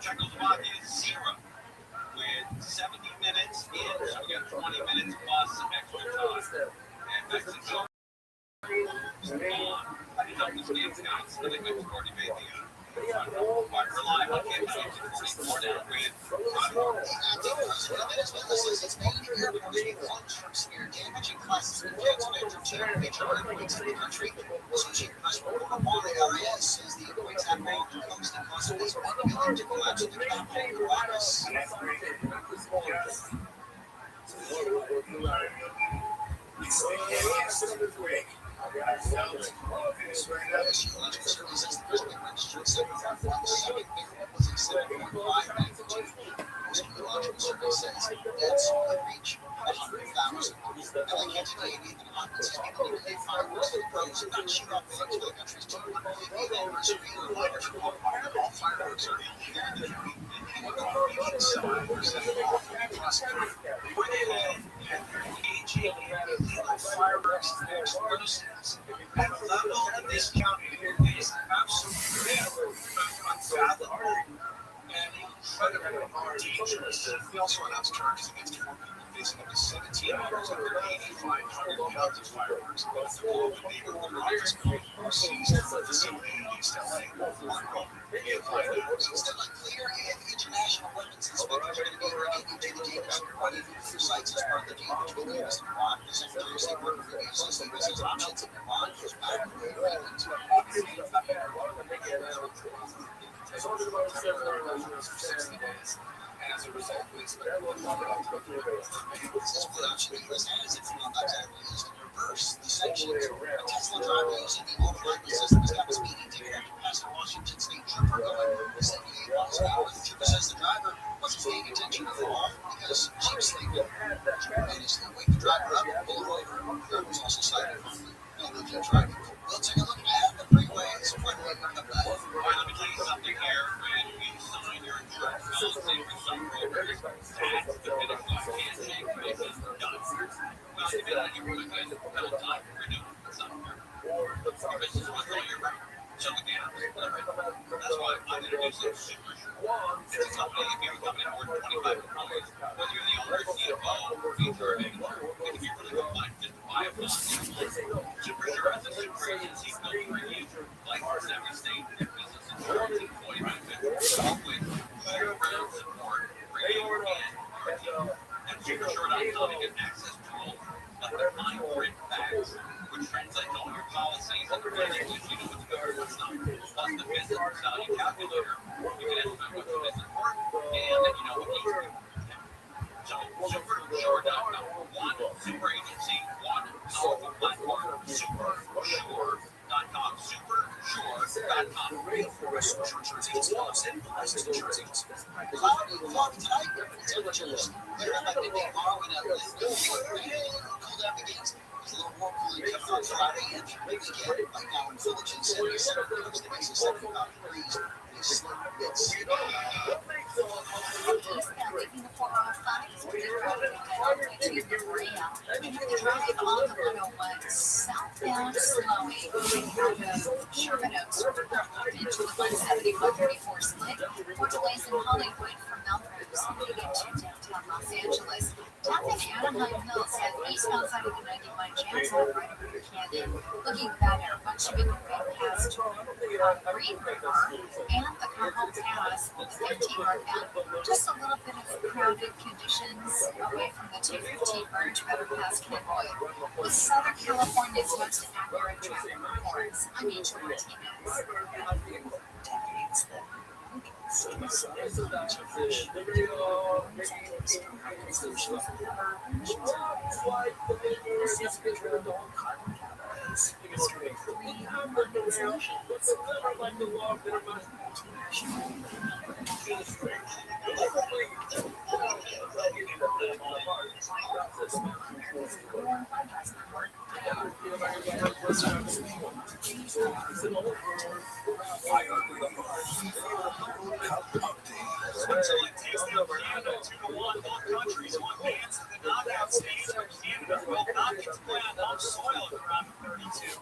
S8: Czechoslovakia is
S6: We also announced charges against 4 people facing up to 17 years under 8,500 pounds of fireworks. The global neighborhood rockets were seized at the facility in East LA. We applied that.
S9: Still unclear if international weapons inspectors are going to be looking into the Davis running through sites as part of the deal between the U.S. and Iran. The Secretary of State Marco Rubio says the U.S.'s options in Iran goes back to the agreement.
S6: As a result, we expect more
S9: This is what option the U.S. has if Iran exactly is to reverse the sanctions. A Tesla driver using the override system has got a speeding ticket after passing Washington State Trooper going 78 miles an hour. The trooper says the driver wasn't paying attention to the law because she was sleeping. The trooper managed to wake the driver up and pull her over. The driver was also cited for negligent driving. We'll take a look at the freeways. Let me tell you something here. When you sign your insurance policy with some brokers, that's the finish line. Handshake basis done. Well, if you're not here with us, it's time for renewal. It's not fair. Your business was all year round. So again, that's why I'm introducing Super Sure. It's a company, if you're a company of more than 25 employees, whether you're the owner, CFO, feature, or anyone, if you're really inclined to buy a bond, Super Sure has a super agency built for you, licensed in every state, and business insurance, employee benefits, all with year-round support for you and your team. At SuperSure.com, you get access tools like the fine print facts, which translate all your policies into language you know what's good or what's not. Plus the business value calculator, you can estimate what your business worth and let you know what needs to be protected. So SuperSure.com, one super agency, one powerful platform, SuperSure.com, SuperSure.com.
S6: Social insurance agency, licensed insurance agency.
S9: Cloudy tonight. Temperatures clear up by midday tomorrow and cool down against. There's a little more cooling coming on Friday and weekend. Right now in Village and Center, Center Coast, the mix is 75 degrees. It's
S7: Leaving the 405 will be crowded on the drive on the 101 southbound slowing out of Sherman Oaks into the 170-134 split. More delays in Hollywood from Melrose moving into downtown Los Angeles. Tap in Anaheim Hills at the eastbound side of the 91 jam zone right over the canyon. Looking better once you make your way past Green River and the Carmel Pass with the 15 northbound. Just a little bit of crowded conditions away from the 215 merge better past Kenwood. With Southern California's most accurate traffic reports, I'm Angel Martinez.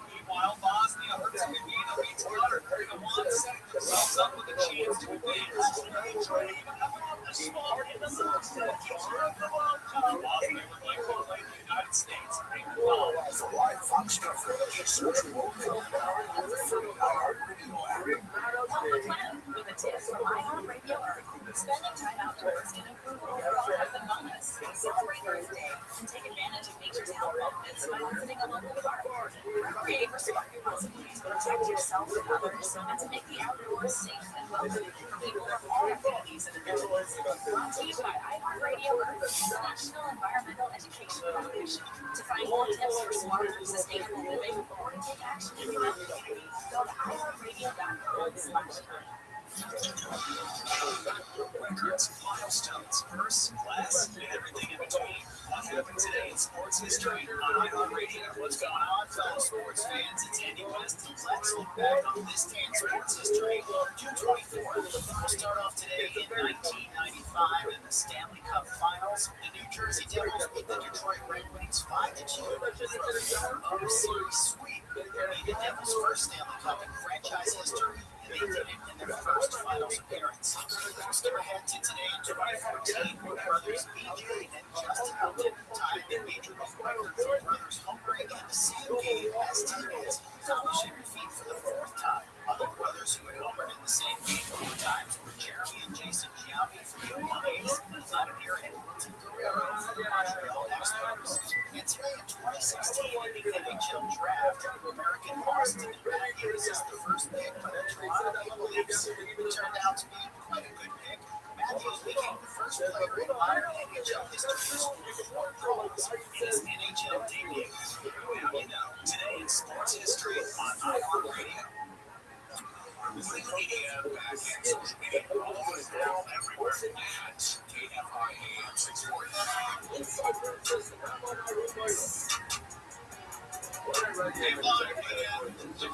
S6: Meanwhile, Bosnia Herzegovina beats Qatar 3-1, setting themselves up with a chance to advance. Bosnia would like to play the United States.
S7: With a tip from iHeartRadio, spending time outdoors can improve overall health and wellness. Celebrate Earth Day and take advantage of nature's health benefits by visiting a local park. Create respectful possibilities to protect yourself and others and to make the outdoors safe and welcoming for people of all activities and abilities. Brought to you by iHeartRadio Earth, the National Environmental Education Foundation. To find more tips for smarter, sustainable living or to take action in your own community, go to iHeartRadio.com/Earth.
S6: Records, milestones, first, last, and everything in between. What happened today in sports history on iHeartRadio? What's going on, fellow sports fans? It's Andy West, and let's look back on this day in sports history. June 24th. We'll start off today in 1995 in the Stanley Cup Finals. The New Jersey Devils beat the Detroit Red Wings 5-2 in a series sweep. The Devils' first Stanley Cup in franchise history. They did it in their first finals appearance. We'll skip ahead to today in 2014, where brothers BJ and Justin Upton tied the Major League record for brothers homering in the same game as teammates, accomplishing the feat for the fourth time. Other brothers who had homered in the same game 4 times were Jeremy and Jason Giambi from the Lions, Vladimir and Milton Guerrero from the Montreal Expos. And today in 2016, in the NHL draft, American Boston Matthews is the first pick by the Toronto Maple Leafs. It turned out to be quite a good pick. Matthews became the first player in modern NHL history to score 4 goals in his NHL debut. Now you know, today in sports history on iHeartRadio. Social media, back in social media, all over now, everywhere at KFIA 640. Hey, live again, the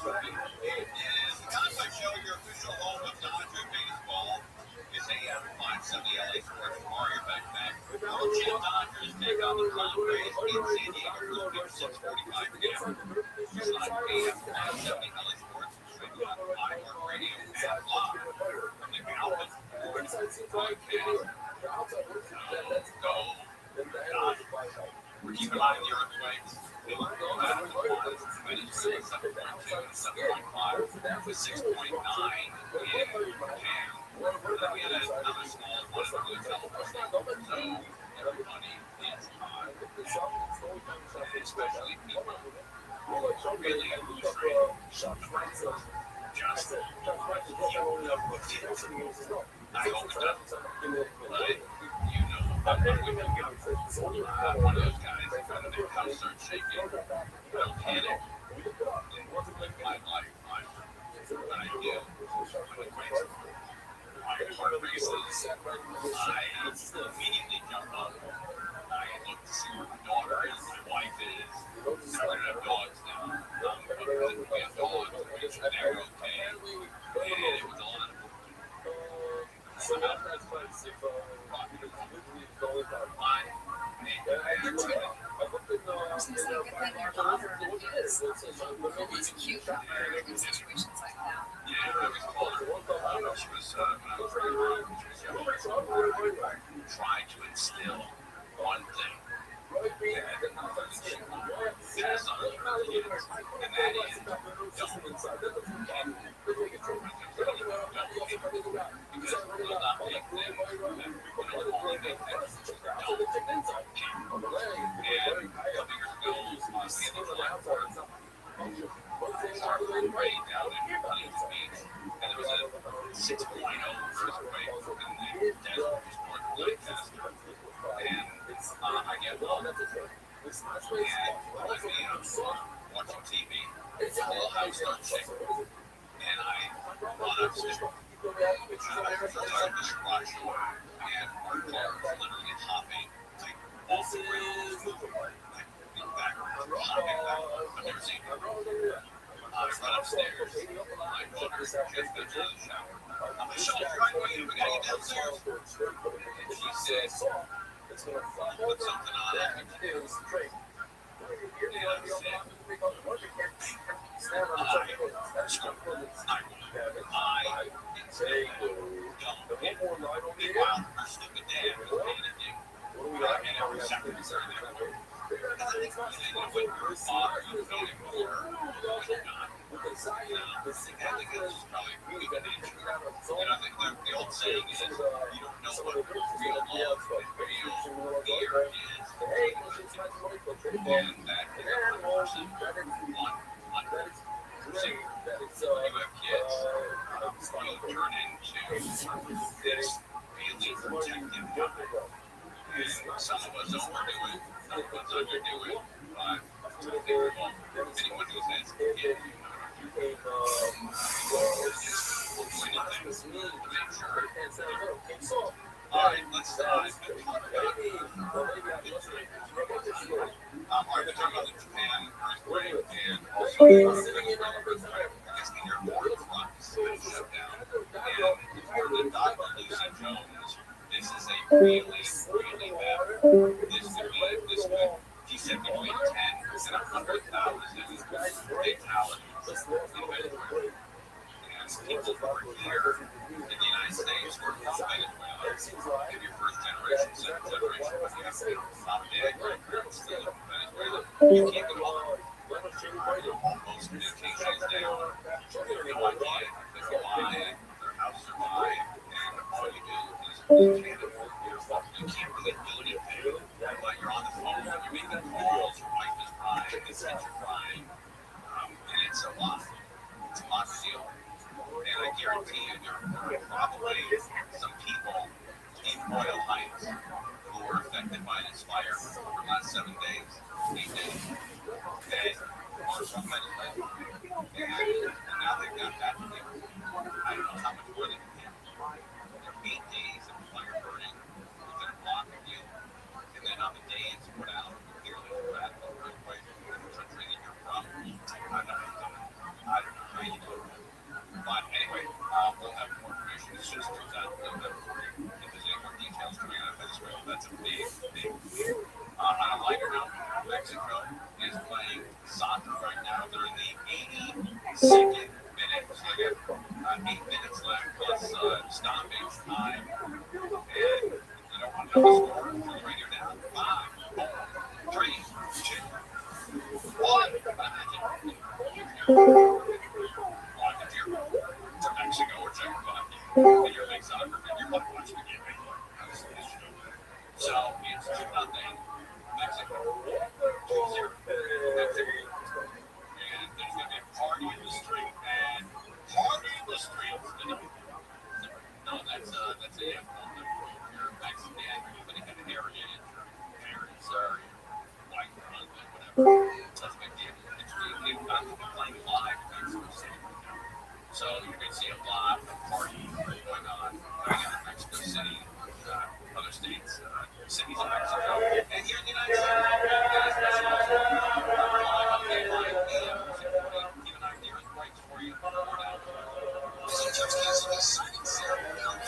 S6: Conflict Show, your official home of Dodger baseball, is AM 570 LA Sports Warrior back. Our Chief Dodgers take on the Padres in San Diego at 6:45 p.m. It's on AM 570 LA Sports. iHeartRadio and live from the Galvin Sports Podcast. Go Dodgers. We're keeping an eye on the earthquakes. They will go out of the water. Minutes 7.2 and 7.5 with 6.9 in Japan. Then we had another small one in Blue California. So everybody is on, especially people who really illustrate just I hope it doesn't. But you know, I'm not going to go. One of those guys that kind of their house starts shaking. Don't panic. In my life, when I do, when my heart races, I immediately jump up. I look to see where my daughter is, my wife is. I don't have dogs now. We have dogs. They're okay. And it was a lot of
S2: It's cute in situations like that.
S6: Yeah, I was called. She was, when I was very young, she was young. I tried to instill one thing that is on her kids, and that is don't. Because it will not make things, it will only make things don't. And a couple years ago, I was getting to that part. Right down in Plains Beach, and there was a 6.0 earthquake in the desert just north of Lancaster. And I get home, and watching TV, the whole house starts shaking. And I run upstairs, and I start to watch, and our car is literally hopping like off the rails, backwards, hopping backwards. I've never seen it. I run upstairs. My daughter just got out of the shower. I'm like, Sean, right away, we gotta get downstairs. And she said, put something on it. And I said, I didn't say, don't. Meanwhile, her stupid dad was panicking. And every second was there. Because I think when you're a father, you feel it more when you're not. I think that's just probably really good nature. And I think the old saying is, you don't know what real love and real fear is. And that is 100% So you have kids, you'll turn into this really
S9: protect him. And some of us overdo it, some of us underdo it, but I think anyone who says it, all right, let's Alright, we're talking about the Japan earthquake and also I guess the airport shut down. And for the Dr. Lucy Jones, this is a really, really bad. This could, he said between 10 and 100,000 fatalities in Venezuela. And people who are here in the United States who are from Venezuela, if you're first generation, second generation, but you have mom and dad, grandparents still in Venezuela, you keep them all. Most communication is down. You have no idea if they lie, their house survive, and all you do is you can't really do anything. But you're on the phone, you're making calls, your wife is crying, the kids are crying, and it's a lot. It's a lot to deal with. And I guarantee you, there are probably some people in Royal Heights who were affected by this fire for the last 7 days, 8 days, that are from Venezuela. And now they've got that to deal with. I don't know how much more they can handle. 8 days of fire burning within a block of you, and then on the day it's put out, clearly put out the earthquake in the country that you're from. I don't know how you do it. But anyway, we'll have more information as soon as it comes out. If there's any more details coming out of Venezuela, that's a big, big deal. On a lighter note, Mexico is playing soccer right now. They're in the 82nd minute. So they got 8 minutes left plus stoppage time. And you don't want to know the score? It's right here now. 5, 4, 3, 2, 1. To Mexico or Czechoslovakia, and you're like soccer fan, you're like watching the game anyway. So it's 2-0 Mexico, 2-0 Mexico, and there's going to be a party in the street, and party in the street. No, that's a you're Mexican, but you have an heritage, your parents are white, whatever. That's a big deal. They've got to be playing live in Mexico City. So you're going to see a lot of parties going on in Mexico City, other states, cities in Mexico, and here in the United States. Even I'm hearing rights for you. Mr. Judge Cassidy's signing ceremony on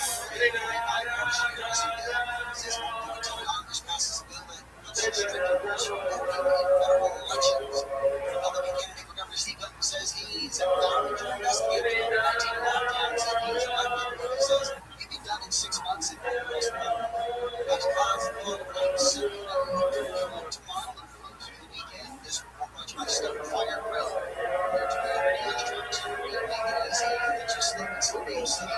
S9: Congress passes a bill that puts restricted rules for voting in federal elections. Republican candidate for Governor Steve Hilton says he's done to investigate 19 lockdowns that he was elected. He says he'd be done in 6 months if he was voted. That's possible. Tomorrow and through the weekend, this report brought you by Stone Fire Grill. Here to be restaurants and make it easy. Just think it's the name city.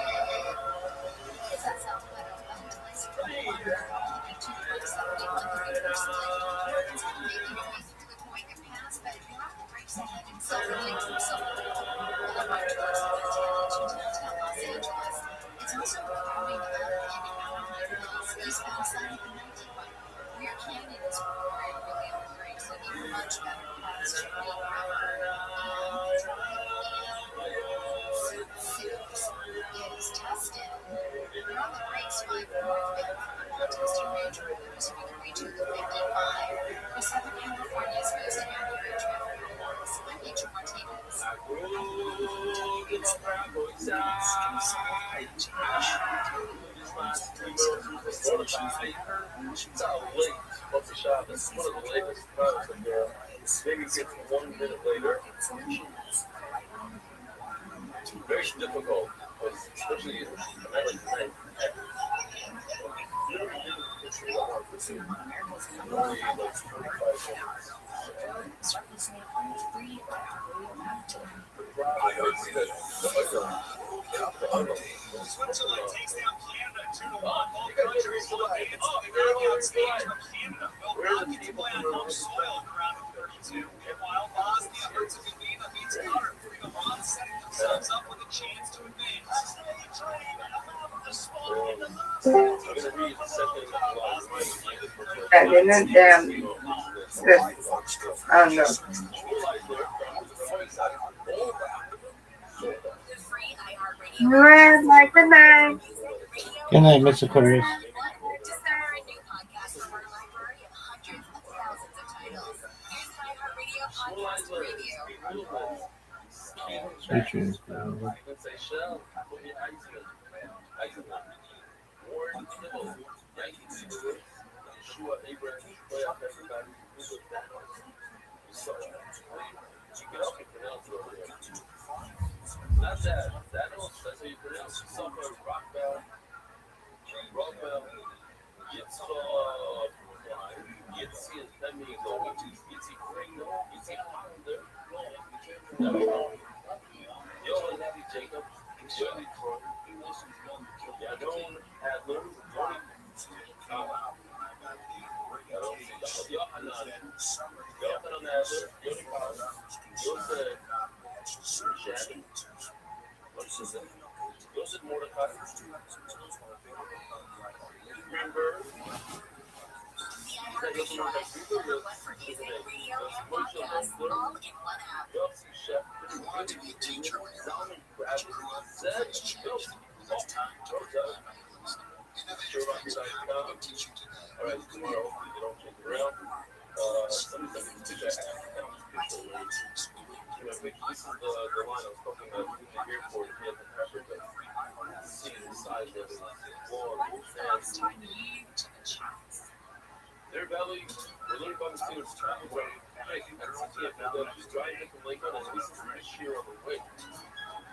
S10: Maybe gets 1 minute later. Very difficult, especially in American.
S9: Switzerland takes down Canada 2-1. All countries will advance to the knockout stage, but Canada will not get to play on home soil in the round of 32. Meanwhile, Bosnia Herzegovina beats Qatar 3-1, setting themselves up with a chance to advance.
S5: That didn't damn. I don't know. Where's my good night?
S4: Good night, Mr. Aquarius.
S7: Discover a new podcast from our library of hundreds of thousands of titles. Here's my iHeartRadio podcast preview.
S4: Sweet dreams.
S10: Not that. That's how you pronounce it. Suffer Rockbell. Rockbell. It's amigo. It's gringo. It's pounder. Yo, Larry Jacob. Shirley Crow. Yadon Adler. Yohanan Adler. Yoni Paz. Yosef. Shannon. What's his name? Joseph Mordecai. Remember?
S7: The iHeartRadio app, number one for music, radio, and podcasts, all in one app.
S10: Yossi Chef. Want to be a teacher when you're young? But you grew up with children who love time to learn. Innovation Facts will teach you today. All right, tomorrow, hopefully they don't change it around. Somebody teach us this is the line I was talking about in the airport. He had the pepper to see the size of it. Their belly, we're learning about the students travel way. Hey, that's driving from Lincoln and this is this year on the way.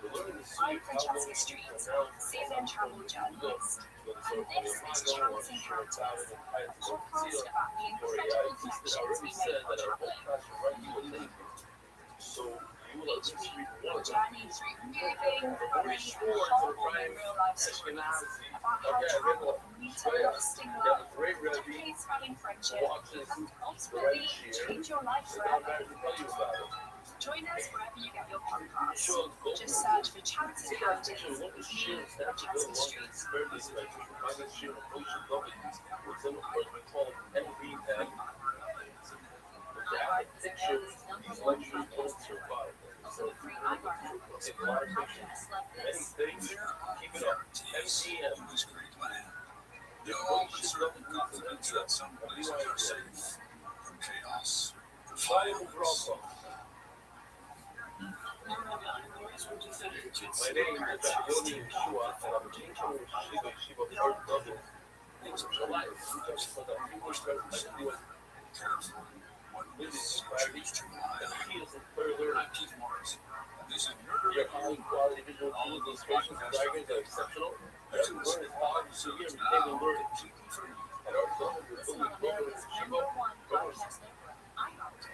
S10: We're learning to see how long
S7: Street, save and travel journeys. And this is Charles Encounters, a podcast about the incredible connections we make while traveling.
S10: so you will at least read one.
S7: Journeys removing, bringing a whole new real-life stories about how travel, retail, stigma, case-running friendship, and ultimately change your life forever. Join us wherever you get your podcasts. Just search for Chance Encounters, me, or Chance Street. Also free iHeart app for more podcasts like this.
S10: Keep it up. MCM.
S9: They all deserve the confidence that some places are safe from chaos.
S10: Bible Bravo. My name is Yoni Yeshua, and I'm teaching Shiva First Level in July. Just for the people who are this is clarity, and the key is further. Your high quality visual tools, illustrations, and diagrams are exceptional. Every word is hard, so here we take a word. And our goal is to build a program with Shiva.
S7: Podcast network, iHeart.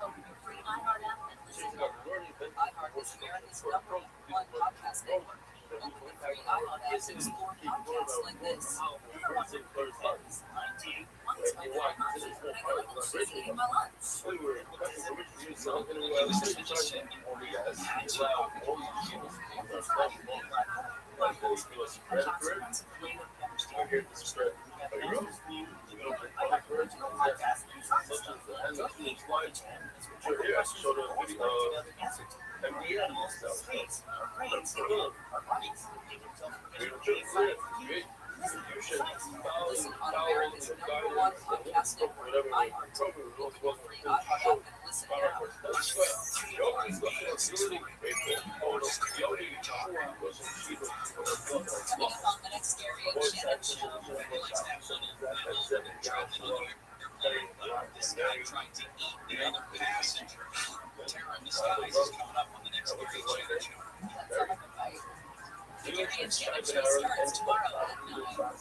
S7: Open your free iHeart app and listen now. iHeart is America's number one podcast network. Open the free iHeart app and explore podcasts like this. Number one for podcasts, 19. Once my grandma's regular cheesy melons.
S10: We were originally something we we're here to spread a road. We're here to show the video MDM stuff. You should follow
S7: Listen on America's number one podcast network, iHeart. Open your free iHeart app and listen now. Coming up on the next Gary and Shannon show.
S9: This guy trying to eat the other passenger. Terror in the skies is coming up on the next Gary and Shannon show.
S7: Let's have a fight. The Gary and Shannon show starts tomorrow at 9.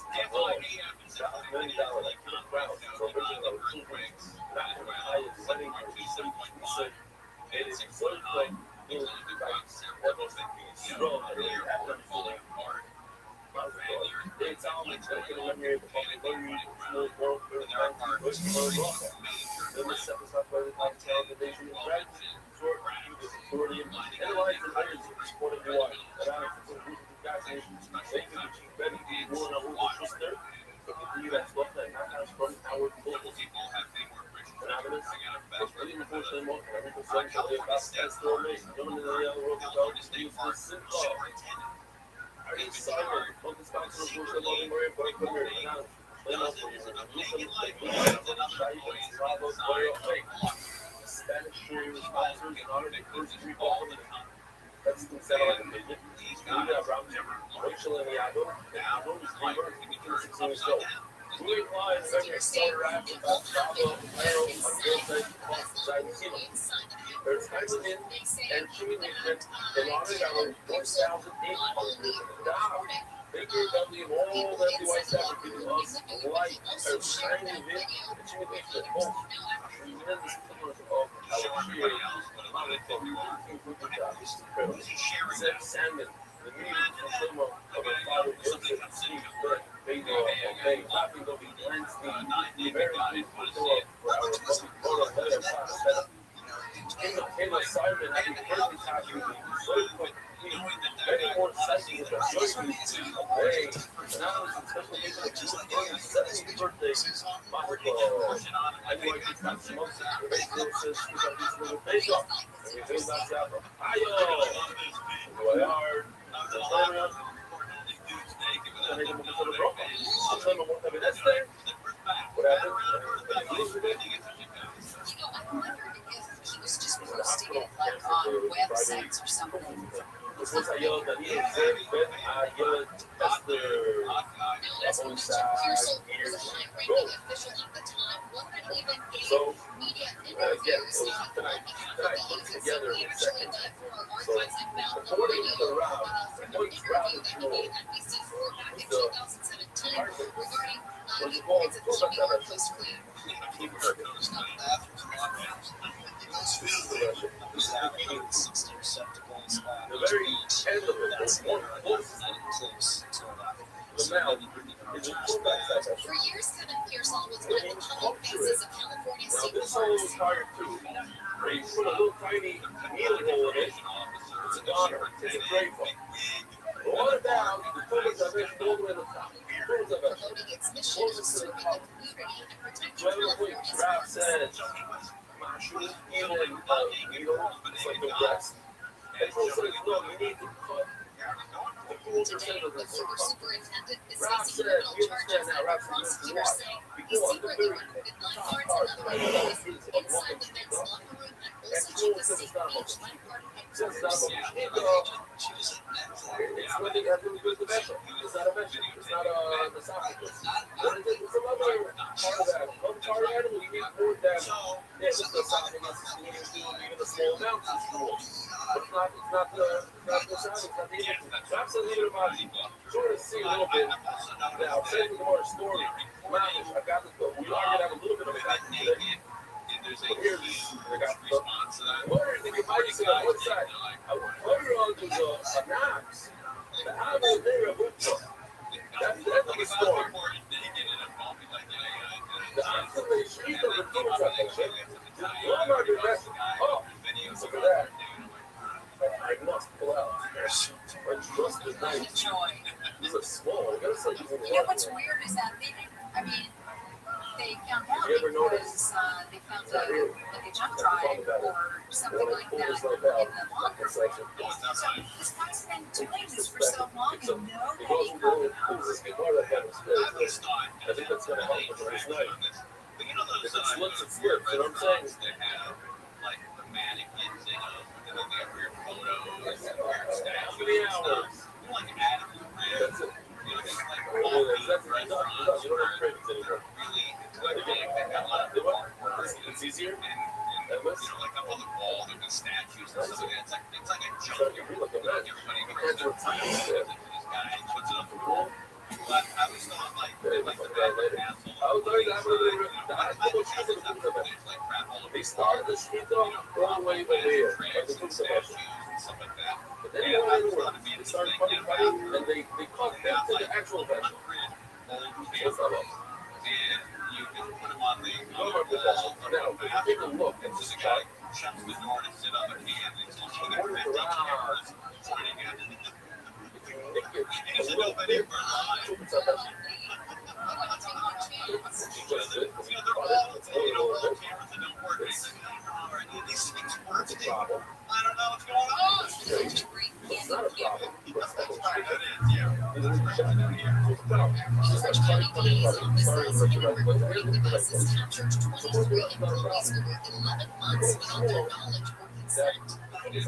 S10: Thank you. that stuff that not has from our people. Anonymous, it's really unfortunately more than 100% of the best still amazing. Women in the world about this use this SIM card. I mean, Simon, one sponsor of Bullshit Loving Maria, but I couldn't hear it now. Play enough for you. Spanish stream sponsors in honor of the first three ball. That's the satellite opinion. Rachel and Iago, and Rose Dreamer, and you can 6 years old. Moving lines, every summer after Bravo, Arrow, on Thursday, Boston, there's Mexican and Jimmy Nixon, and on it, our 1,800 dollars. Thank you, W, all WY7 giving us a light, a shiny hit, and Jimmy Nixon, both tremendous pillars of our cheer. Seth Sandman, the music from of our father, Joseph, Steve, Brett, Pedro, Obey, Rapping of the Landstein, the American people for our public photo, letter, setup. Kayla Simon, having perfect copy of the many more sessions of the joint today. Now it's a special case of the 70th birthday. I know I just got some months of the says we got this little face off. And we made that out of Ohio. Guayard, Atlanta. And they moved to the Bronx. I'll tell them what that's there. What happened?
S7: He was just posting it like on websites or something.
S10: Después a yelled that he is there, but I yelled that's the alongside here. So, tonight put together in a second. So, according to the route, points route is low. When you go to the very end of it is one close to the mouth.
S7: For years, Kevin Pearsall was one of the public faces of California
S10: Now,
S7: state
S10: this hole
S7: parks.
S10: is tired too. They put a little tiny needle hole in it. It's a goner. It's a great one. Roll it down. The pillars of it all the way to the top. Pillars of it.
S7: Promoting its mission of serving the community and protecting
S10: Whoever
S7: California's
S10: Rap
S7: forests.
S10: says, shoot needle and needle. It's like the breast. And so says, no, you need to cut the cool
S7: Today,
S10: percent of
S7: the
S10: this.
S7: former superintendent is
S10: Rap
S7: facing
S10: says,
S7: criminal
S10: you
S7: charges
S10: understand
S7: that
S10: now, Rap says,
S7: prosecutors say he
S10: because
S7: secretly recruited lifeguards and other employees inside the men's locker room and also to the St. Beach lifeguard
S10: Since
S7: headquarters.
S10: it's nothing that has to do with the vessel. It's not a vessel. It's not a esophagus. It's some other part of that. One part of animal, you need more than just the esophagus. You need to even a small amount of stool. But it's not the esophagus. It's not the intestine. So I'm saying a little bit about sort of see a little bit. Now, say the more story. I got this, but we are going to have a little bit of a back today. But here's I got the word that you might say on one side. I would put her on to a Knox. The album there of Woodchuck. That's the story. The isolation, he's the redeemer section. Walmart invested. Oh, look at that. I must pull out. I trust the night. These are small. I gotta say,
S7: You know what's weird is that they found out because they found like a jump drive or something like that in the locker. So this guy's been doing this for so long and nobody called him out.
S10: I think that's gonna help with this night. If it slips, it slips. You know what I'm saying? How many hours? That's it. You don't have credits anymore. It's easier. They started the street on Broadway over here. But then they went anywhere. They started cutting, and they cut them to the actual vessel. What's that about? Now, take a look at this guy.
S2: office says in a report the basis captured 23 employees who worked 11 months without their knowledge or consent.
S10: When you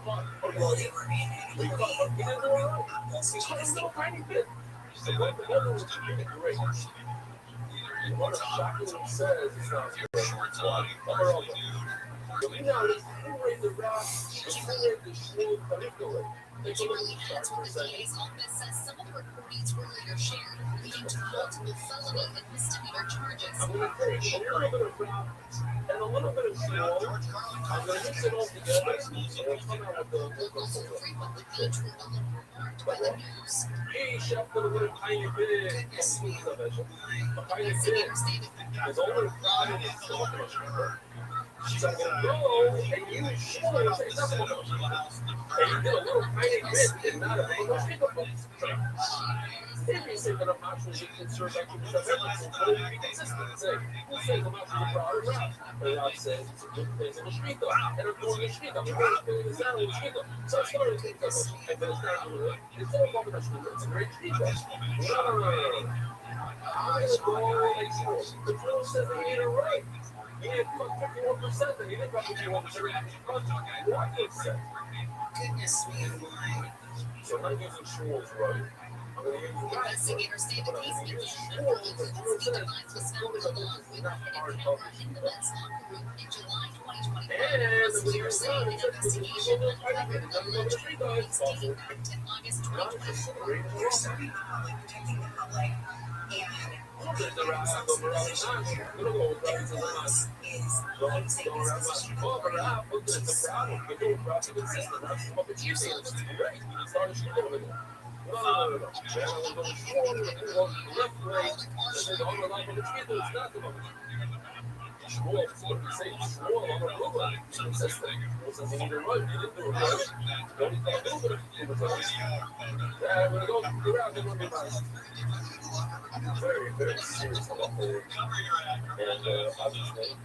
S10: caught a lawyer, we caught a kid in the world. It's no tiny bit. The weather was great. What a shockingly says is not your we noticed who raised the rock, who raised the shrew, particularly.
S2: Kimberly Hans with the DA's office says some of the recordings were later shared, leading to multiple felony and misdemeanor charges.
S10: I'm going to take a little bit of rock and a little bit of shrew. I'm going to mix it all together and we'll come out with the
S2: Also frequently featured on the remarked by the news.
S10: Hey, chef, got a little tiny bit.
S2: Goodness me.
S10: A tiny bit.
S2: Investigators stated
S10: There's only five in the store. She's like, no, and you should say something about it. And you did a little tiny bit and not a big one. If you say that I'm actually concerned about you, because everything's going to be consistent. Say, who says I'm actually proud of rap? And I says it's a good place in the street, though. And I'm going to the street, I'm going to the sound of the street, though. So I started to think that much. And then it's not good. It's all about the street, it's a great street, though. No. I'm going to go and see the drill says they get it right. He had 51%, and he didn't probably do 1%.
S2: goodness me.
S10: So I'm using tools, right?
S2: Investigators say the case began when the device was found along with a hidden camera in the men's locker room in July 2021. Prosecutors say an investigation uncovered alleged recordings dating back to August 2024.
S11: You're serving the public, protecting the public, and one of the things I'm supposed to share is one thing is this
S10: very, very serious about it. And obviously,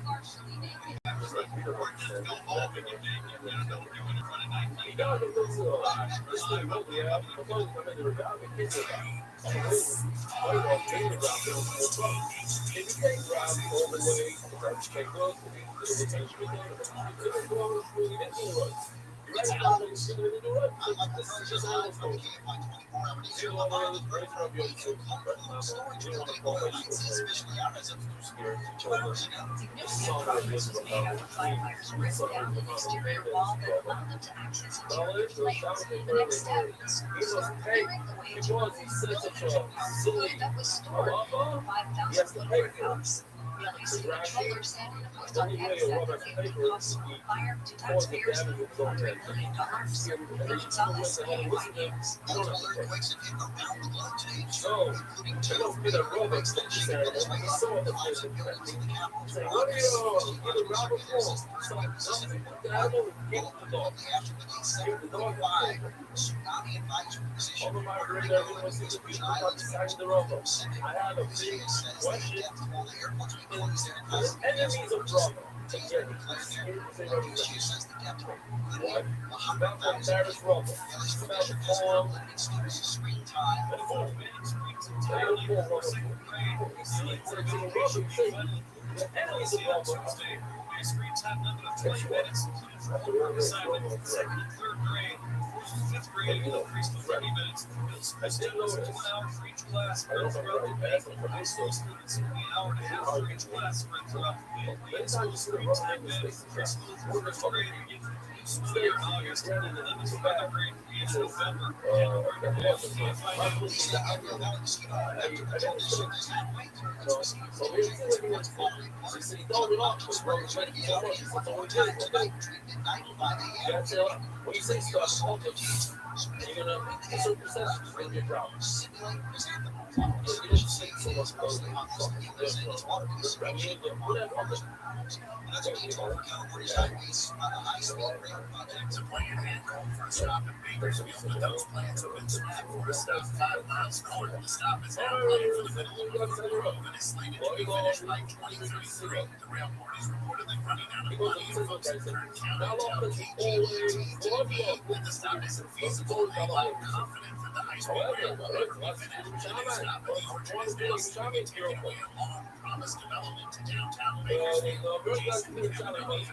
S2: Exterior wall that allowed them to access interior planes. The next step was clearing the way to remove food that was stored in 5,000 foot warehouse. Releasing the controllers and the post on X advocated the cost of the fire to taxpayers of $3 million. Region's office saying findings.
S9: Multiple earthquakes have hit around the globe today,
S10: so,
S9: including two earthquakes that shake the lives of buildings in the capital. Tsunami advisory position.
S10: enemies of drama.
S12: Screens have nothing to 20 minutes. Second and third grade. Fifth grade will increase to 30 minutes. I still know it's 1 hour for each class. Throughout the week, for high school students, only an hour and a half for each class spread throughout the week. By the time the screen time is preschool through first grade, you get stay in August, and then it's another grade in November.
S10: When you say stuff, You're gonna a certain percentage is gonna get dropped.
S9: Simulate present the
S10: You don't see so much
S9: most of the population lives in its water base.
S10: I mean, whatever.
S9: And that's what told for California's highways on the high-speed rail project.
S6: To plan and call for a stop in Bakersfield, but those plans have been snapped for a stop 5 miles north. The stop is now planned for the middle of the road and is slated to be finished by 2033. The railroad is reportedly running out of money and folks in Kern County tell KGTV that the stop isn't feasible. They lack confidence that the high-speed railroad will be finished. The new stop in the orchard is now seen to be taking away a long-promised development to downtown Bakersfield. Jason California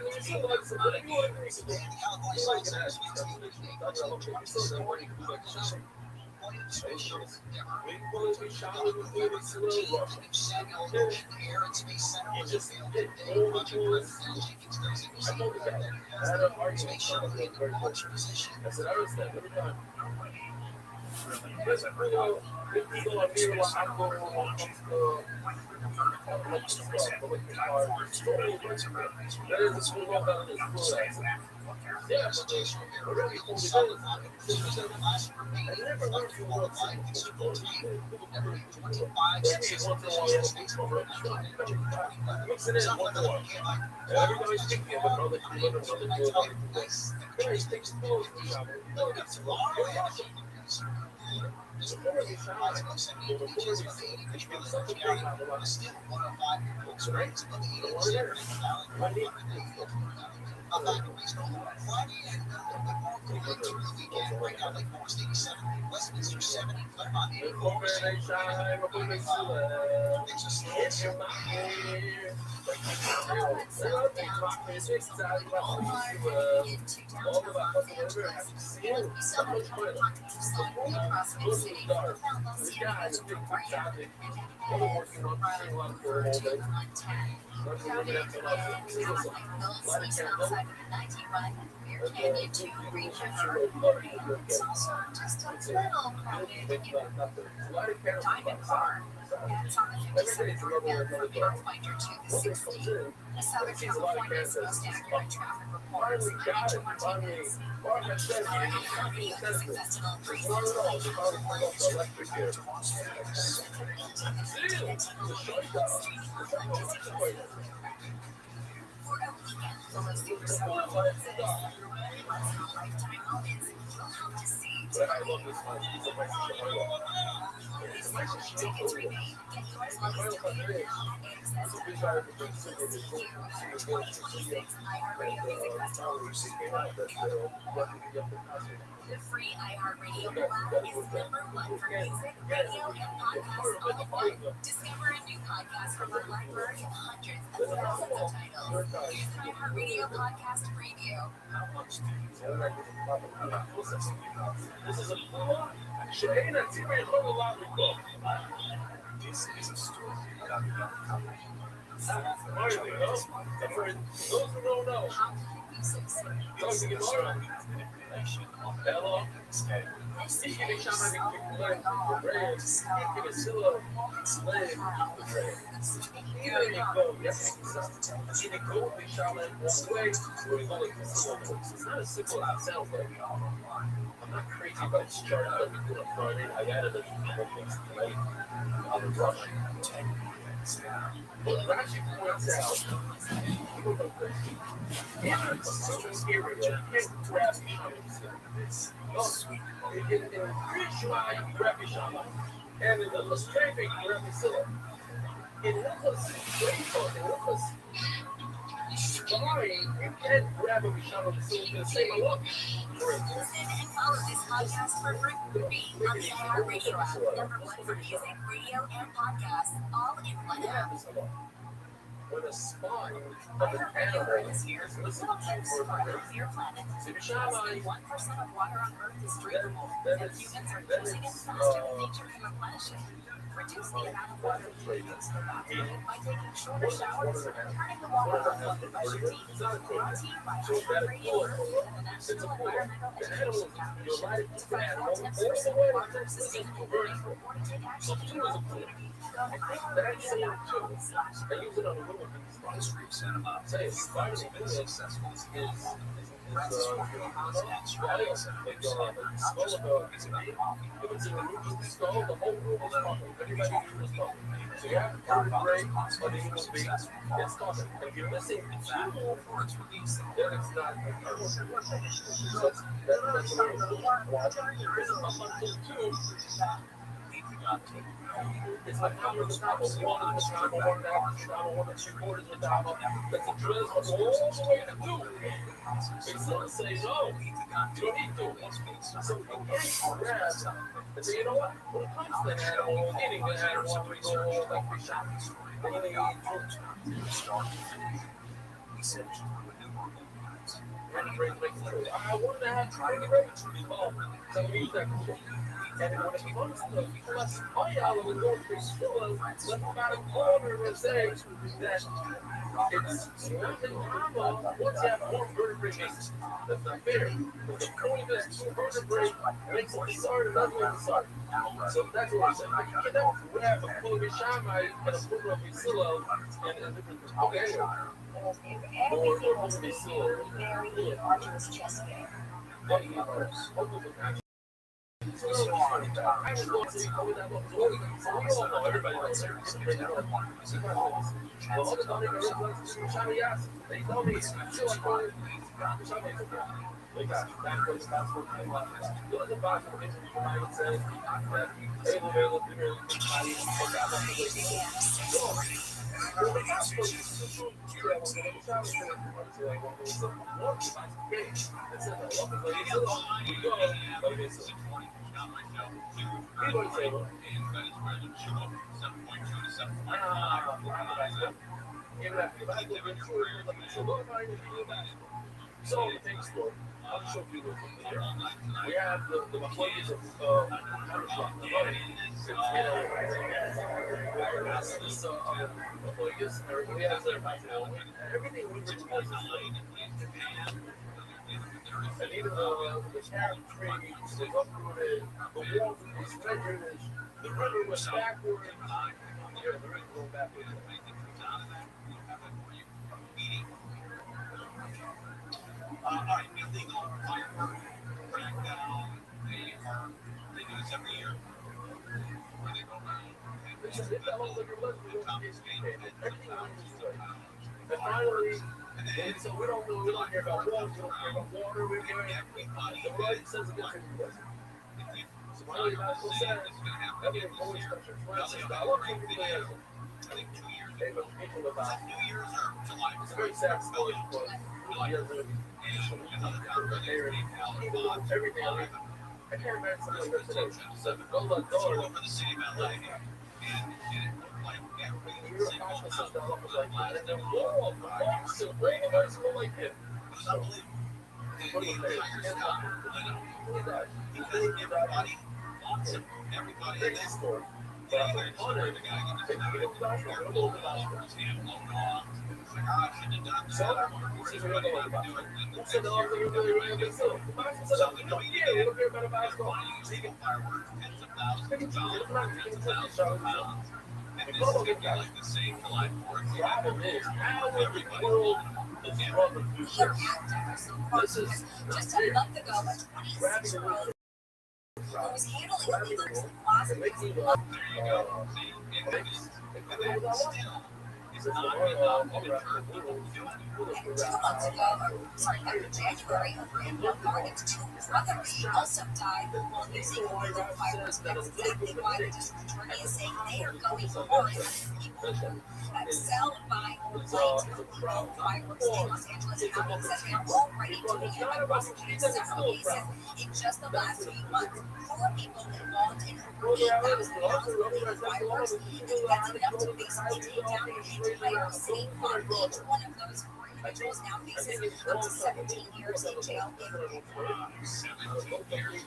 S6: Westminster 70, Claremont
S7: Canyon 2 region. It's also just a little crowded in Diamond Car. It's on the 57th road from Pathfinder to the 60. The Southern California's most accurate traffic reports, 920 minutes. For a weekend full of super performances, lifetime moments you'll have to see Tickets remain. Get yours while it's still here now at accessible. 2026 iHeartRadio Music Festival. The free iHeartRadio app is #1 for music, radio, and podcasts all in one. Discover a new podcast from our library of hundreds of thousands of titles. Use the iHeartRadio podcast preview.
S10: This is a Shane and T-Ray look a lot of book.
S6: This is a story about a young couple.
S10: Those who don't know, talking about hello. He can shine like a quick leg, red, he can still leg, here you go, yes, he can go, he shot like one way, or he go like this. It's not as simple as it sounds like. I'm not crazy about this chart. I don't be doing a Friday. I added a couple things tonight. I'm rushing 10 minutes. But it actually points out, yeah, it's such a scary. You can't grab this. Sweet. It reach you out, you can grab your shot. And in the straight thing, you grab your cylinder. It lets us grateful. It lets us sorry. You can't grab your shot on the cylinder and say, look.
S7: Listen and follow this podcast for free on the iHeartRadio app, #1 for music, radio, and podcasts, all in one app.
S10: When a spine of an animal is here, listen
S7: Little tips for a healthier planet. Less than 1% of water on Earth is drinkable, and humans are using it faster than nature can replenish it. Reduce the amount of water you use per bathroom by taking shorter showers, turning the water off when you brush your teeth. Brought to you by iHeartRadio and the National Environmental Education Foundation. To find more tips for saving water sustainably or to take action in your own community, go to iHeartRadio.com/.
S6: This reef Santa Monica is successful.
S10: it's in the room with the skull, the whole room is talking. Everybody in the room is talking. So you have to break, but the human being is talking. If you're missing two, then it's not. That's what it's like how we're the top of one, the top of one, the top of one, the three-quarters of the top of that's a drill all the way to two. It's not saying, no, you don't need to. So you can't grab and say, you know what? When it comes to animal, eating the animal, we go all like we shot. What do they eat? I wanted to have trying to break. So we use that. And when it comes to plus y'all would go through school, let's about a quarter would say that it's nothing normal once you have more vertebrae meats. That's not fair. But the point is two vertebrae makes it start and another one start. So that's what I'm saying. You cannot grab a full of Shamai and a full of Silo and different. Okay.
S7: Very arduous chest pain.
S10: I was going to see how that was going. So we all know everybody knows everything. They told me, they got that first passport. There was a box of information that said that they were able to hear so thanks for I'll show you this here. We have the employees of employees, we have their everything we replace and even though the carrot tree was uprooted, the walls was measured, the river was backwards. Yeah, the river going backwards.
S9: All right, illegal firework crackdown. They do this every year. Where they go around and they
S10: and finally, so we don't care about walls, we don't care about water, we care about everybody. The right says against everybody. So finally, that's what says. That's the police structure. I think 2 years ago. About 2 years or July. It's a very sad story, but everything. I can't imagine something like that. So the goal for the city of LA, and it looked like every single house was like that. And then whoa, so bring a bicycle like him. It's unbelievable. The entire sky lit up. Because everybody wants him. Everybody in this store. Yeah, the guy gets a little
S7: Just a month ago, a 26-year-old who was handling illegals in Plaza.
S9: There you go. It's not enough of a
S7: In January, in Walmart's two brothers also died while using illegal firearms. That's exactly why the district attorney is saying they are going hard at people that sell and buy or plant fireworks in Los Angeles County. Says they are already doing it by prosecuting several cases in just the last few months. 4 people involved in $8,000 illegal fireworks. That's enough to basically take down an entire city on each one of those individuals now faces up to 17 years in jail.
S9: 17 years.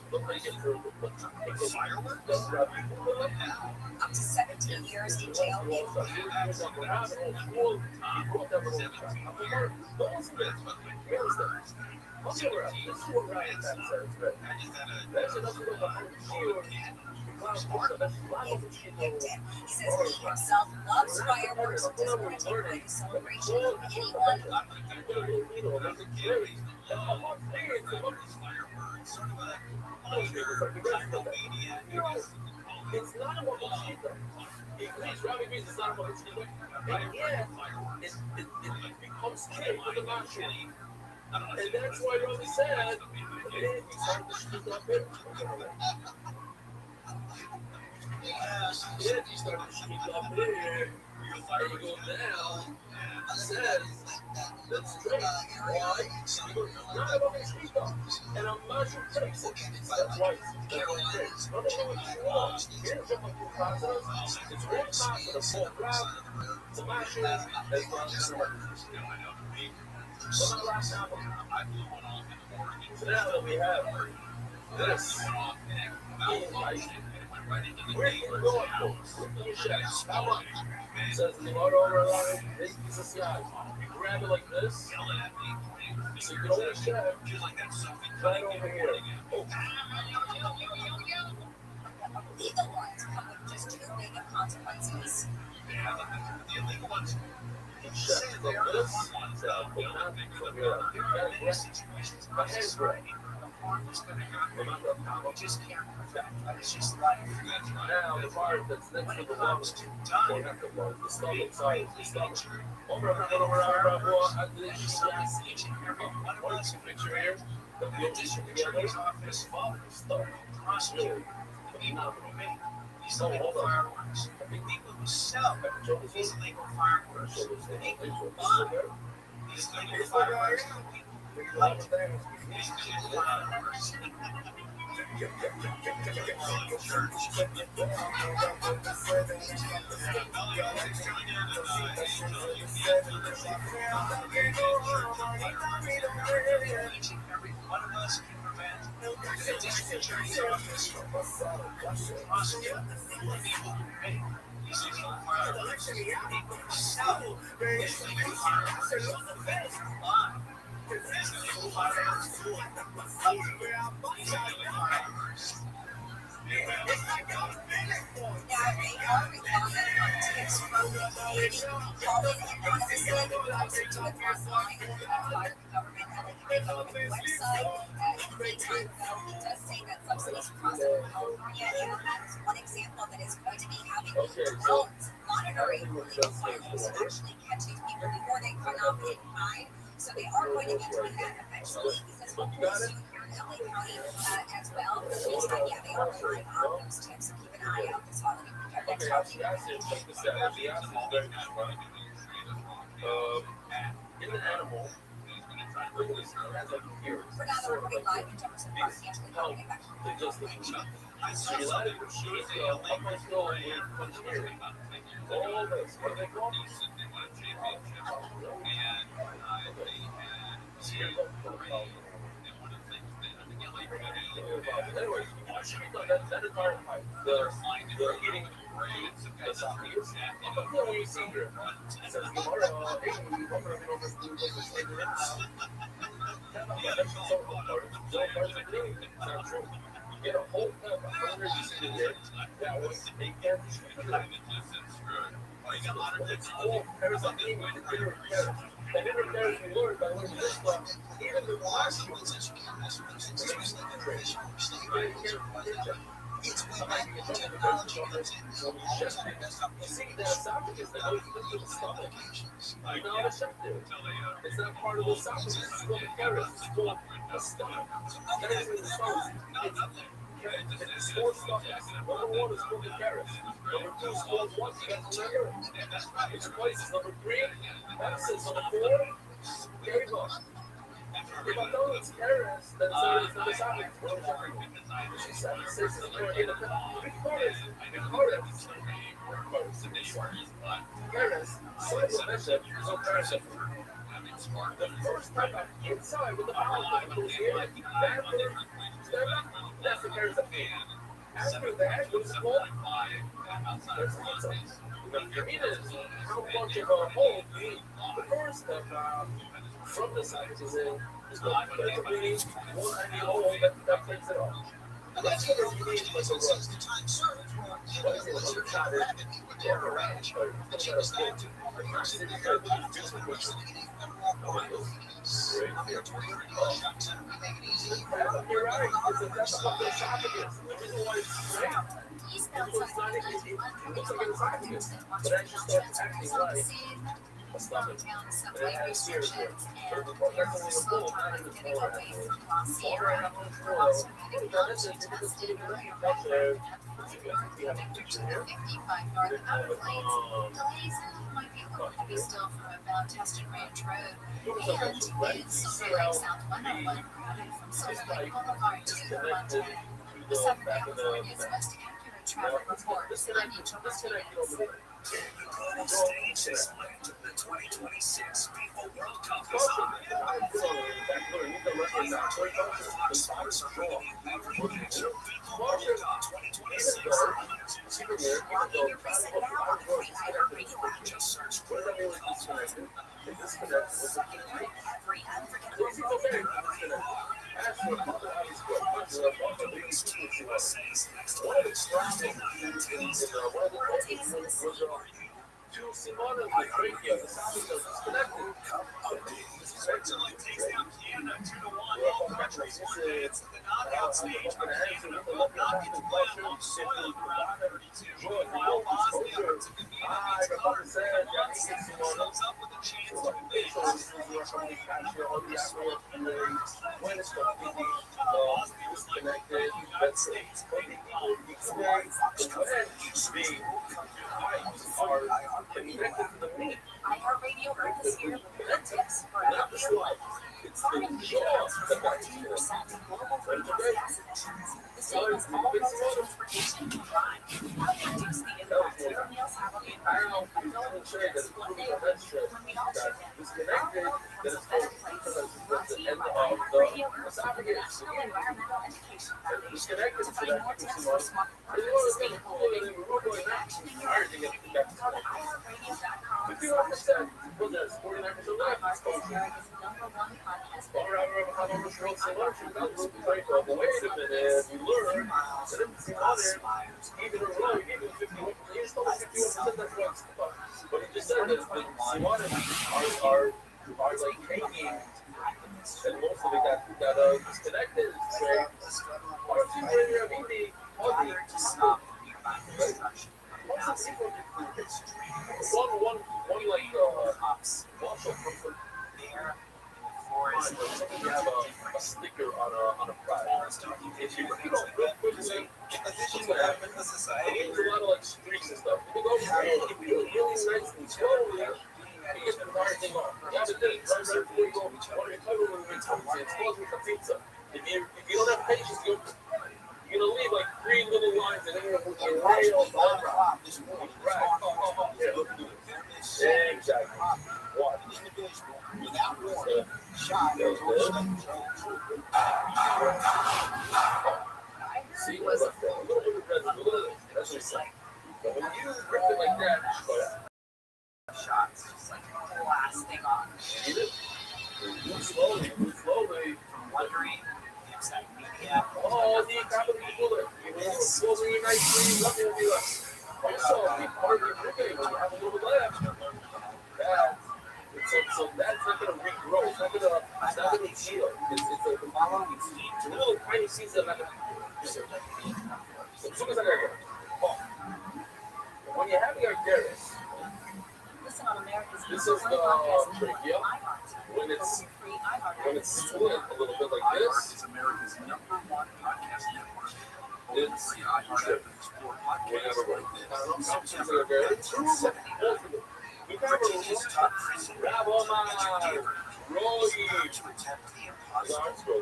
S7: Up to 17 years in jail. He says he himself loves fireworks, does
S2: doesn't want to take away the celebration of anyone.
S10: It's not about the cheetah. It's Robbie Reeves, it's not about the cheetah. And yeah, it becomes clear for the match. And that's why Robbie said, hey, he's hard to shoot up here. Yeah, he started to shoot up here. There you go now. Says, that's great. Why? Because not about the cheetah. And I'm not sure takes it. That's why it's great. I don't know what you want. Here's what you process. It's one time for the full crowd. It's a match. That's what I'm saying. So now that we have this, where you going, folks? Look at your chest. How much? It says the motor over a line, this piece of slide. You grab it like this, so you can only check right over here. Oh.
S2: Legal ones come with just two negative consequences.
S10: The illegal ones. You check like this, so put that from here. My head's right. Remember, we just can't perfect. It's just life. Now, the part that's next to the lungs, or not the lungs, the stomach, sorry, the stomach. Over, and then you slice each and every one of us. Picture here, the addition together, this father, stomach, prostate, phenomenal. These illegal fireworks, the people who sell these illegal fireworks, the people who buy these illegal fireworks, these illegal fireworks. Each and every one of us can prevent the discharge surface from prostate. These illegal fireworks, the people who sell these illegal fireworks, buy these illegal fireworks, these illegal fireworks.
S2: Now, they are relying on tips from the community, although anonymously, to address warning by the government and the website. In the meantime, though, it does say that subsidies across California, and that is one example that is going to be having drones monitoring illegal fireworks and actually catching people before they run off in time. So they are going to be doing that eventually, because hopefully soon here in LA County as well. In the meantime, yeah, they are relying on those tips, so keep an eye out this holiday weekend. Next
S10: Okay, I see. Check this out. The acid is very strong. In the animal, look at this. It has like ears.
S2: We're now recording live in Jefferson Park, Angela County.
S10: They just look cheap. So you let it shoot up my skull and punch here. All this. What do they call this? Anyways, that is our pipe. The eating the sausages. When you see here, it says tomorrow, get a whole cup of hundreds in there. That was they can't distribute it. It's all there's a thing with the dinner repairs. And dinner repairs we learned by learning this stuff. Even the last ones that you can't mess with, especially the tradition. It's way back in the technology that's in you see, the esophagus that goes into the stomach. You know how to check it. It's not part of the esophagus. It's called the carrot. It's called the stomach. That is in the stomach. It's four stomachs. Number one is called the carrot. Number two is called what? You got to remember. It's places. Number three, abscess. Number four, carry on. If I know it's carrots, then it's the esophagus. She said, says it's going to get a carrots. Carrots, so it's a bishop, so carrots. The first time I'm inside with the power goes here, that's the carrots. After that, it's called there's the pizza. The pyramid is how much of a hole you eat. The first step from the sides is in is called pyramid, one tiny hole that takes it off. And that's what you need for the run. You're right. That's what the esophagus. The reason why it's great.
S7: Eastbound
S10: It's not like it looks like an esophagus, but it actually starts acting like a stomach. And it has tears there. So that's only the full, not in the full. You have a picture here.
S7: 55 North Outer Plains. Delays might be a little heavy still from about Teston Ranch Road. And in Silver Lake South 101, crowded from Silver Lake Boulevard to 110. The Southern California's most accurate traffic reports. I'm Angel Martinez.
S6: The stage is split. The 2026 FIFA World Cup is on. Fox Sports are bringing you everything to FIFA World Cup 2026. Log in your preset now on the free iHeartRadio app. Just search World Cup 2026. Every African Switzerland takes down Canada 2-1 in countries. It's the knockout stage, but Canada will not get to play on home soil in round 32. While Bosnia and Herzegovina needs to overcome 1-6 themselves up with a chance to advance to the semi-final of the World Cup. Bosnia was like the United States playing
S7: iHeartRadio heard this year with good tips for a healthier life. Farming accounts for 14% of global greenhouse gas emissions. The same as all road transportation combined. How to reduce the impact toenails have on the environment. Going to this one day a week when we all chip in. Our world becomes a better place. Brought to you by iHeartRadio Earth, the National Environmental Education Foundation. To find more tips for smart, sustainable living, or take action in your area, go to iHeartRadio.com. iHeart's America's #1 podcast network.
S10: But he just said that Simone are like taking, and most of it got disconnected. So, why don't you bring your baby on the one like Marshall comfort there. You have a sticker on a prize. If you don't real quickly, there's a lot of like streaks and stuff. If you go really nice and slowly, you get the entire thing off. You have to do it right before you go. One of your cover when it's close with the pizza. If you don't have patience, you're gonna leave like 3 little lines and then you're right on the exactly. Watch.
S9: Without warning, shot
S10: See, what's up? That's just like, but when you rip it like that,
S1: Shots just like blasting off.
S10: move slowly.
S1: Wondering if that media.
S10: Oh, the capital bullet. You move slowly, nicely, nothing will be left. Also, the part of your ripping, when you have a little bit left, so that's not going to regrow. It's not going to heal. It's little tiny seeds that are not going to as soon as I get when you're having arteritis,
S7: Listen on America's
S10: this is
S7: #1 podcast network,
S10: trachea.
S7: iHeart.
S10: When it's
S7: Free iHeart
S10: split a little bit like this,
S6: is America's #1 podcast network.
S10: it's
S6: iHeart app and explore podcasts like this.
S10: Grab on my Roy.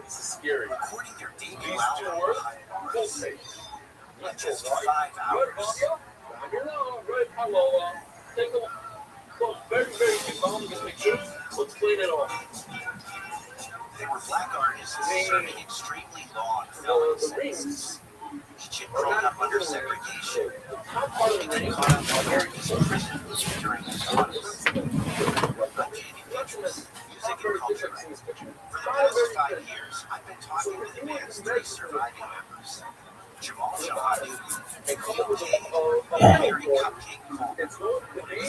S10: This is scary.
S6: Recording their debut
S10: These two
S6: album
S10: words,
S6: live
S10: full face.
S6: in just 5
S10: Red
S6: hours.
S10: Vodka, Red Palola. Take a very, very big volume of pictures. Let's clean it off.
S9: They were black artists serving extremely long
S10: The
S9: felons.
S10: rings
S9: Each had grown up under segregation.
S10: the top part of the
S9: They
S10: ring
S9: caught up with Americans in prisons during the Congress. Music and culture. For the past 5 years, I've been talking with Emma's 3 surviving members. Jamal Shaw, dude. And come up with a Mary cupcake.
S10: It's going to be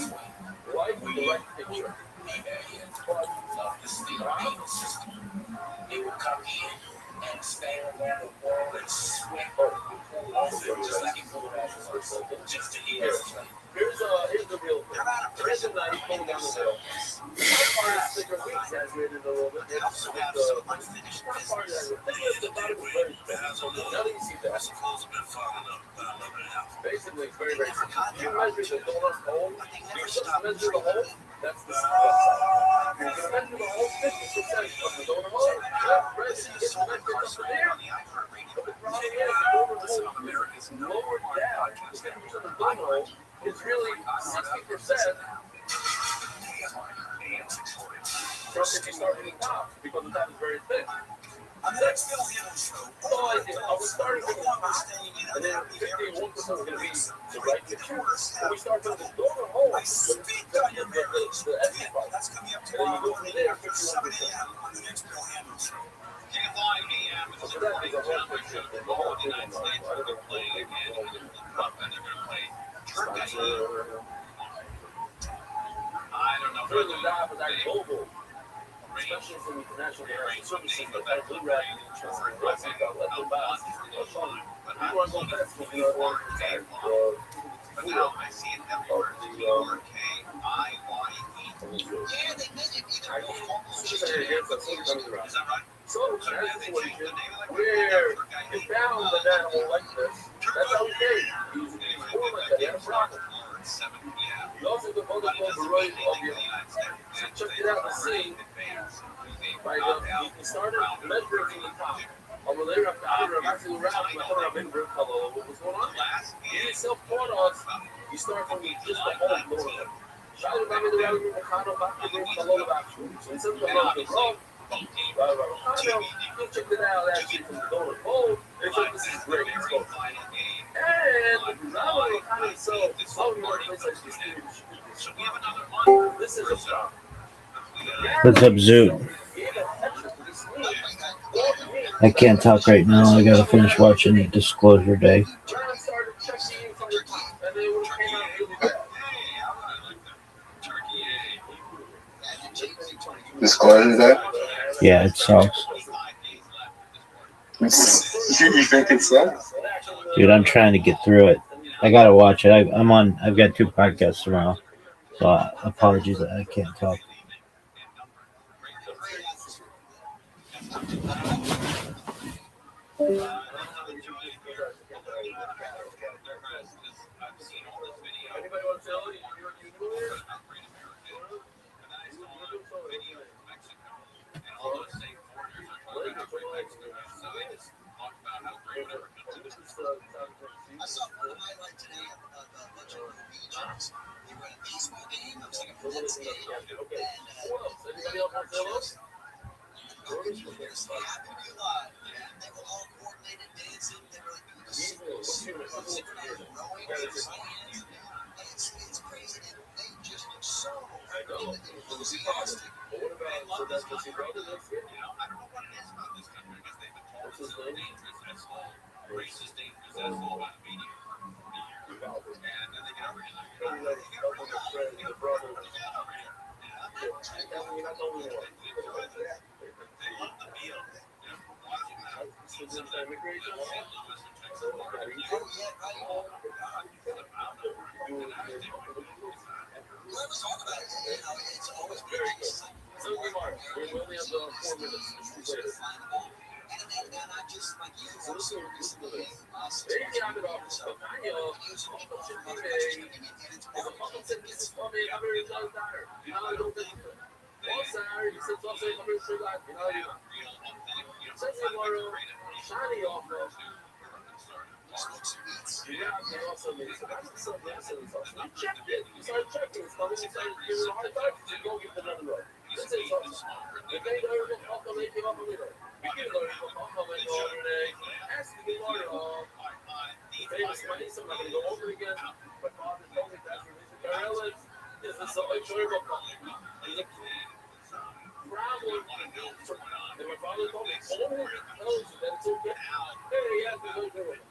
S10: like the right picture.
S9: They will come in and stand around the wall and sweat. Just like you just to hear.
S10: Here's the real thing. Here's the night going down the hill. One part is bigger. We exaggerated a little bit.
S9: They also have some unfinished business.
S10: The body was very thin. So now that you see that,
S9: Clothes have been falling up about 11.5.
S10: basically it's very, very simple. You measure the donut hole.
S9: But they
S10: You
S9: never
S10: just
S9: stop
S10: measure the hole. That's the side. You're going to measure the whole 50% of the donut hole. That's right. You get the measurement up there. But the problem is the donut hole is lower down. The 50% of the donut hole is really 60% from if you start hitting top, because the top is very thick.
S9: On the next Bill Hannah show,
S10: So I was starting from the top, and then 51% was going to be the right picture. When we start from the donut hole,
S9: I spit on your marriage.
S10: the extra part.
S9: That's coming up
S10: And then you
S9: tomorrow
S10: go from there,
S9: at 7 a.m. on the next Bill Hannah show.
S1: KFI AM is
S10: So
S1: the
S10: that is a whole picture. The whole thing
S1: United
S10: is
S1: States are going to play again in the Cup, and they're going to play Turkey. I don't know
S10: Really,
S1: whether
S10: that was our
S1: they
S10: global,
S1: arrange
S10: especially from international
S1: arrange
S10: services,
S1: something,
S10: but
S1: but
S10: that blue rag insurance, let them pass.
S1: but
S10: We want to go fast, but we don't want to
S1: But now I see it everywhere. P-R-K-I-Y-E.
S9: Yeah, they make it either
S10: I
S9: way.
S10: She's saying again, but something comes around.
S9: Is that right?
S10: So, that's a situation where you found an animal like this. That's how we carry it. He's born like that. He had a problem. He also developed a variety of the so check it out and see. Right, he started measuring the top. Over there, after actually around, hello, what's going on? He self-taught us. You start from just the home door. Try to remember the reality of the condo back to the below the actual. So instead of the low, the wrong. Condo, you check it out actually from the door to home. It's like this is great. It's going. And not only kind of so, how you want to place like this is a stop.
S4: What's up, Zoo? I can't talk right now. I gotta finish watching Disclosure Day.
S13: Disclosure Day?
S4: Yeah, it sucks.
S13: You think it sucks?
S4: Dude, I'm trying to get through it. I gotta watch it. I've got 2 podcasts tomorrow. So apologies that I can't talk.
S10: Anybody want to tell you?
S9: I saw one highlight today of a bunch of Norwegians. They were at a baseball game. It was like a Mets game.
S10: Anybody else want to tell us?
S9: They happened to be alive. They were all coordinated dancing. They were like synchronized rowing. It's crazy. And they just look so enthusiastic.
S10: What about so that's what you wrote in this year?
S1: I don't know what it is about this country because they've been told it's so dangerous and so racist, dangerous, that's all about media. And then they get over here.
S10: The brother.
S1: They love the meal.
S10: Immigration?
S9: Whoever's on about it, it's always
S10: Very good. So, Mark, we only have 4 minutes.
S9: And I just like you.
S10: So listen to this. Maybe I'm off the stuff. I know. Is a fucking sentence for me. I'm very close down. You know, I don't think. Oh, sorry. He says, also, I'm very sure that. You know, you said tomorrow, shiny off of. Yeah, they also made so that's the lesson. So you checked it. You started checking stuff. You started giving it a hard time. You go give it another road. This is something. If they learn to fuck them, they give up a little. We can learn to fuck them and go over there. Ask me more. Famous money, so I'm not going to go over again. My father told me that's religion. Carella is a so enjoyable problem. There's a problem. And my father told me, only tells you that it's okay. Hey, yeah, there's no good.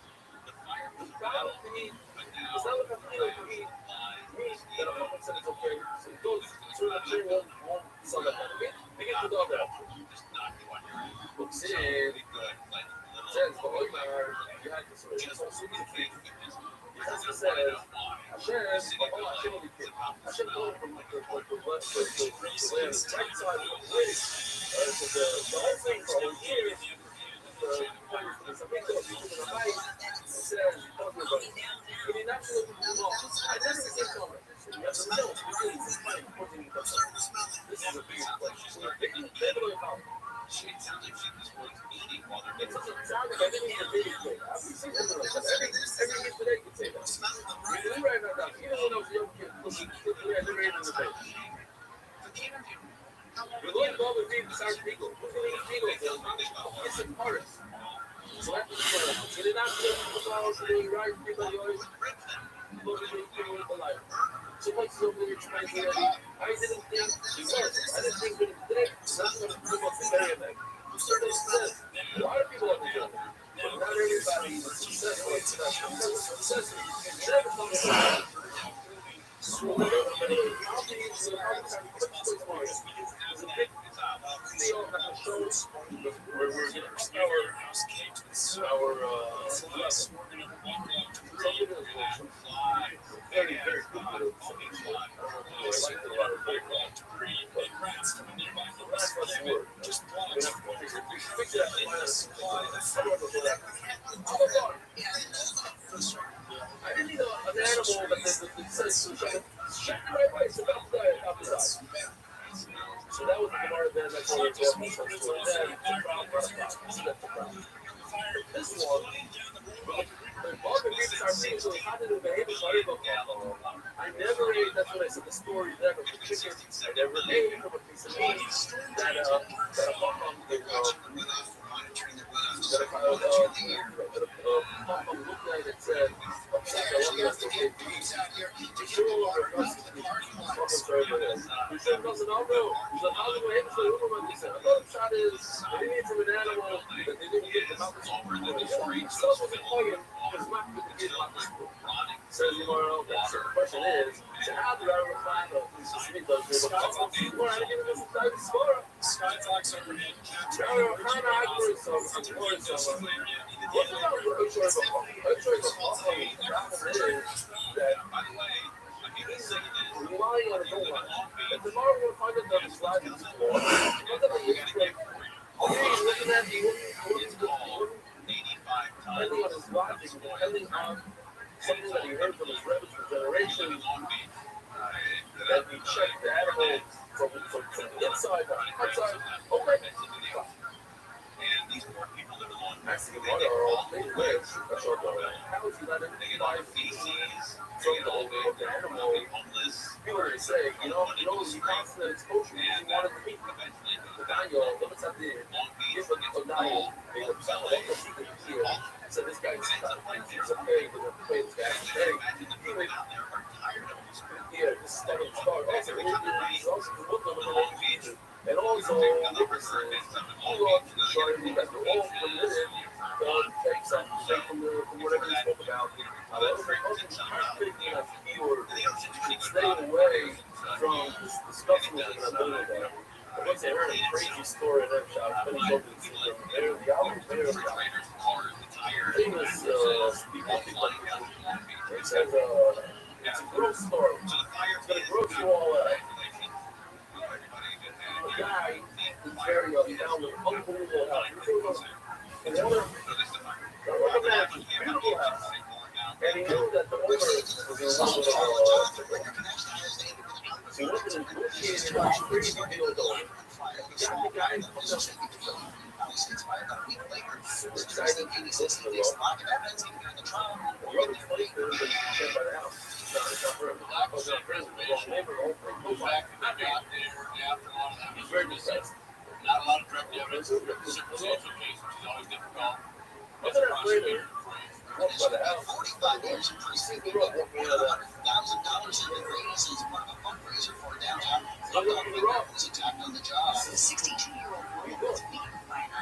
S9: The 62-year-old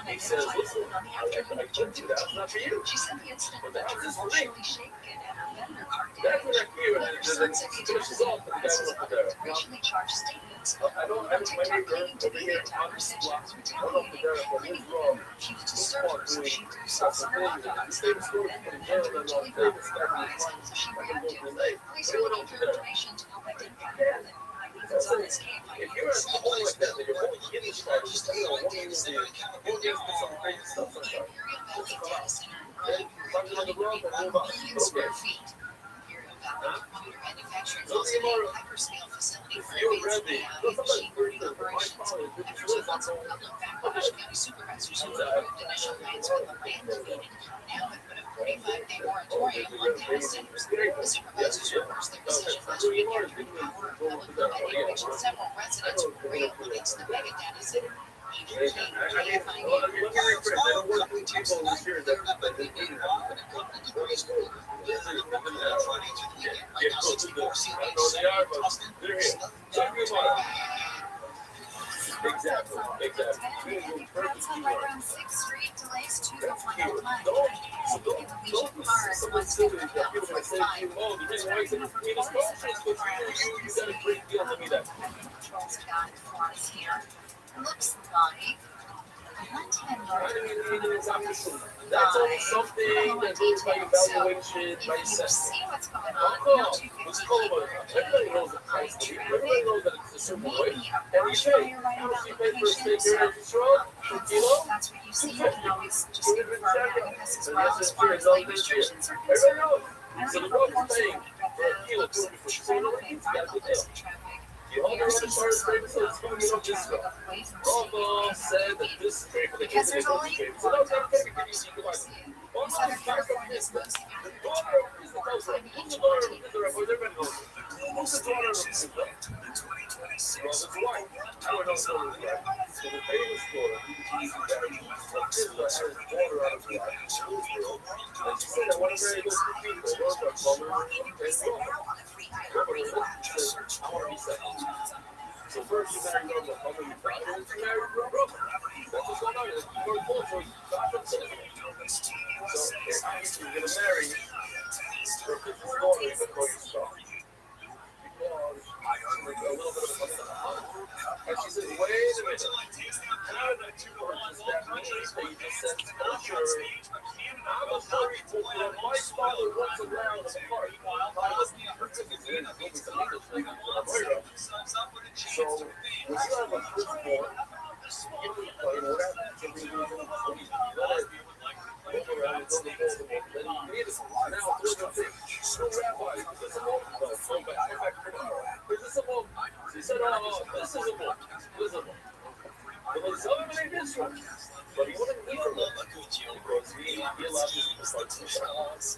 S10: He says, listen, I told you that's not for you.
S7: She said the incident
S10: But the
S7: left
S10: house
S7: her
S10: is for me.
S7: emotionally shaken and her vendor card
S10: That's when I hear it, and then
S7: son's
S10: it finishes off with the guy who up there.
S7: racially charged statements.
S10: I don't have my neighbor over here on this block. I don't know if they're from his wrong.
S7: Refused to
S10: His
S7: serve
S10: fault
S7: her, so
S10: doing
S7: she threw
S10: stuff
S7: sauce on
S10: for
S7: her
S10: me.
S7: hot dogs.
S10: The state was going to
S7: Then
S10: jail
S7: entered
S10: and
S7: chili
S10: all
S7: flowers
S10: that.
S7: in her eyes, so she
S10: I can
S7: reacted.
S10: go for late.
S7: Police are looking for information to help identify her method. It's on this case.
S10: If you're at a home like that, then you're only getting started. Just tell me what you do. You'll get some crazy stuff like that.
S7: Imperial Valley Data Center,
S10: Then fuck it on the road and move on.
S7: million square
S10: Okay.
S7: feet. Imperial Valley Computer Manufacturing
S10: So
S7: is
S10: the
S7: a
S10: more-
S7: hyperscale facility for
S10: You're
S7: advanced
S10: ready.
S7: AI
S10: So
S7: and
S10: somebody
S7: machine
S10: brings
S7: learning
S10: the
S7: operations.
S10: Wi-Fi and
S7: After
S10: it's
S7: 2
S10: really
S7: months of
S10: not
S7: public backlash, county supervisors who approved initial plans for the land needed now have put a 45-day moratorium on data centers. The supervisors reversed their decision last week after the power of public permitting, which several residents were real against the mega data center.
S10: Let me rephrase. They don't work with people this year that they need it. Yeah, close to the- I know they are, but they're here. Check them out. Exactly. We will go perfect
S7: Cuts on
S10: to
S7: right
S10: work.
S7: around 6th Street delays to the
S10: That's
S7: final
S10: cute.
S7: line.
S10: Don't
S7: Legion Cars
S10: someone
S7: wants
S10: silly
S7: to
S10: that
S7: come
S10: people
S7: for
S10: that say to you, oh, the reason why you didn't clean his car is because you got a great deal. Let me that.
S7: Controls got for us here. Looks like a 110
S10: I
S7: yard.
S10: didn't even exactly see. That's only something that goes by evaluation by
S7: If you
S10: assessment.
S7: see what's going
S10: Oh,
S7: on,
S10: no.
S7: now 250
S10: What's it called? Everybody knows the price. Everybody knows that it's a certain way. And you pay. How much you pay for a steak here at the truck? Per kilo?
S7: That's what you see. You can always just confirm that with us as
S10: And
S7: well
S10: that's
S7: as
S10: just
S7: far
S10: here.
S7: as
S10: It's all
S7: labor
S10: this
S7: restrictions are
S10: Everybody
S7: concerned.
S10: knows.
S7: I
S10: So the
S7: don't know
S10: road is paying for a kilo, 250. So you know what it means? You got the deal. You all know the cars paying, so it's coming up this way. Although said that this is great for the
S7: Because
S10: kids,
S7: there's
S10: they
S7: only
S10: don't so that's not going to be easy to watch. Well,
S7: Southern
S10: no,
S7: California is
S10: the
S7: most
S10: daughter is the most, who's the daughter of the Rizzo? Everybody knows it. Who's the daughter of the Rizzo? Well, it's wife. I don't know the wife. So the famous daughter, he's the daughter has his daughter out of the life. And she said, I want to marry those two people. Those are Plumber and Wilmer. I want to be second. So first you marry Wilmer, Plummer, you thought, and then you marry Wilmer. That's what's going on. You're both, so you got them to so if you're going to marry her business daughter, you're going to call yourself. Because a little bit of a and she says, wait a minute. How did you purchase that means that you just said culture? I'm a furry to when my father runs around the park. I listen to her tickets in, I'll give me some English language when I'm right up. So when you have a firstborn, you know what happens? So we let it move around and go to the then you create it. Now, do the thing. No rabbi, is this a moment? No, go back. Is this a moment? He said, oh, this is a moment. This is a moment. But there's other than this one. But he wouldn't leave her alone because he allowed his people to start to shout.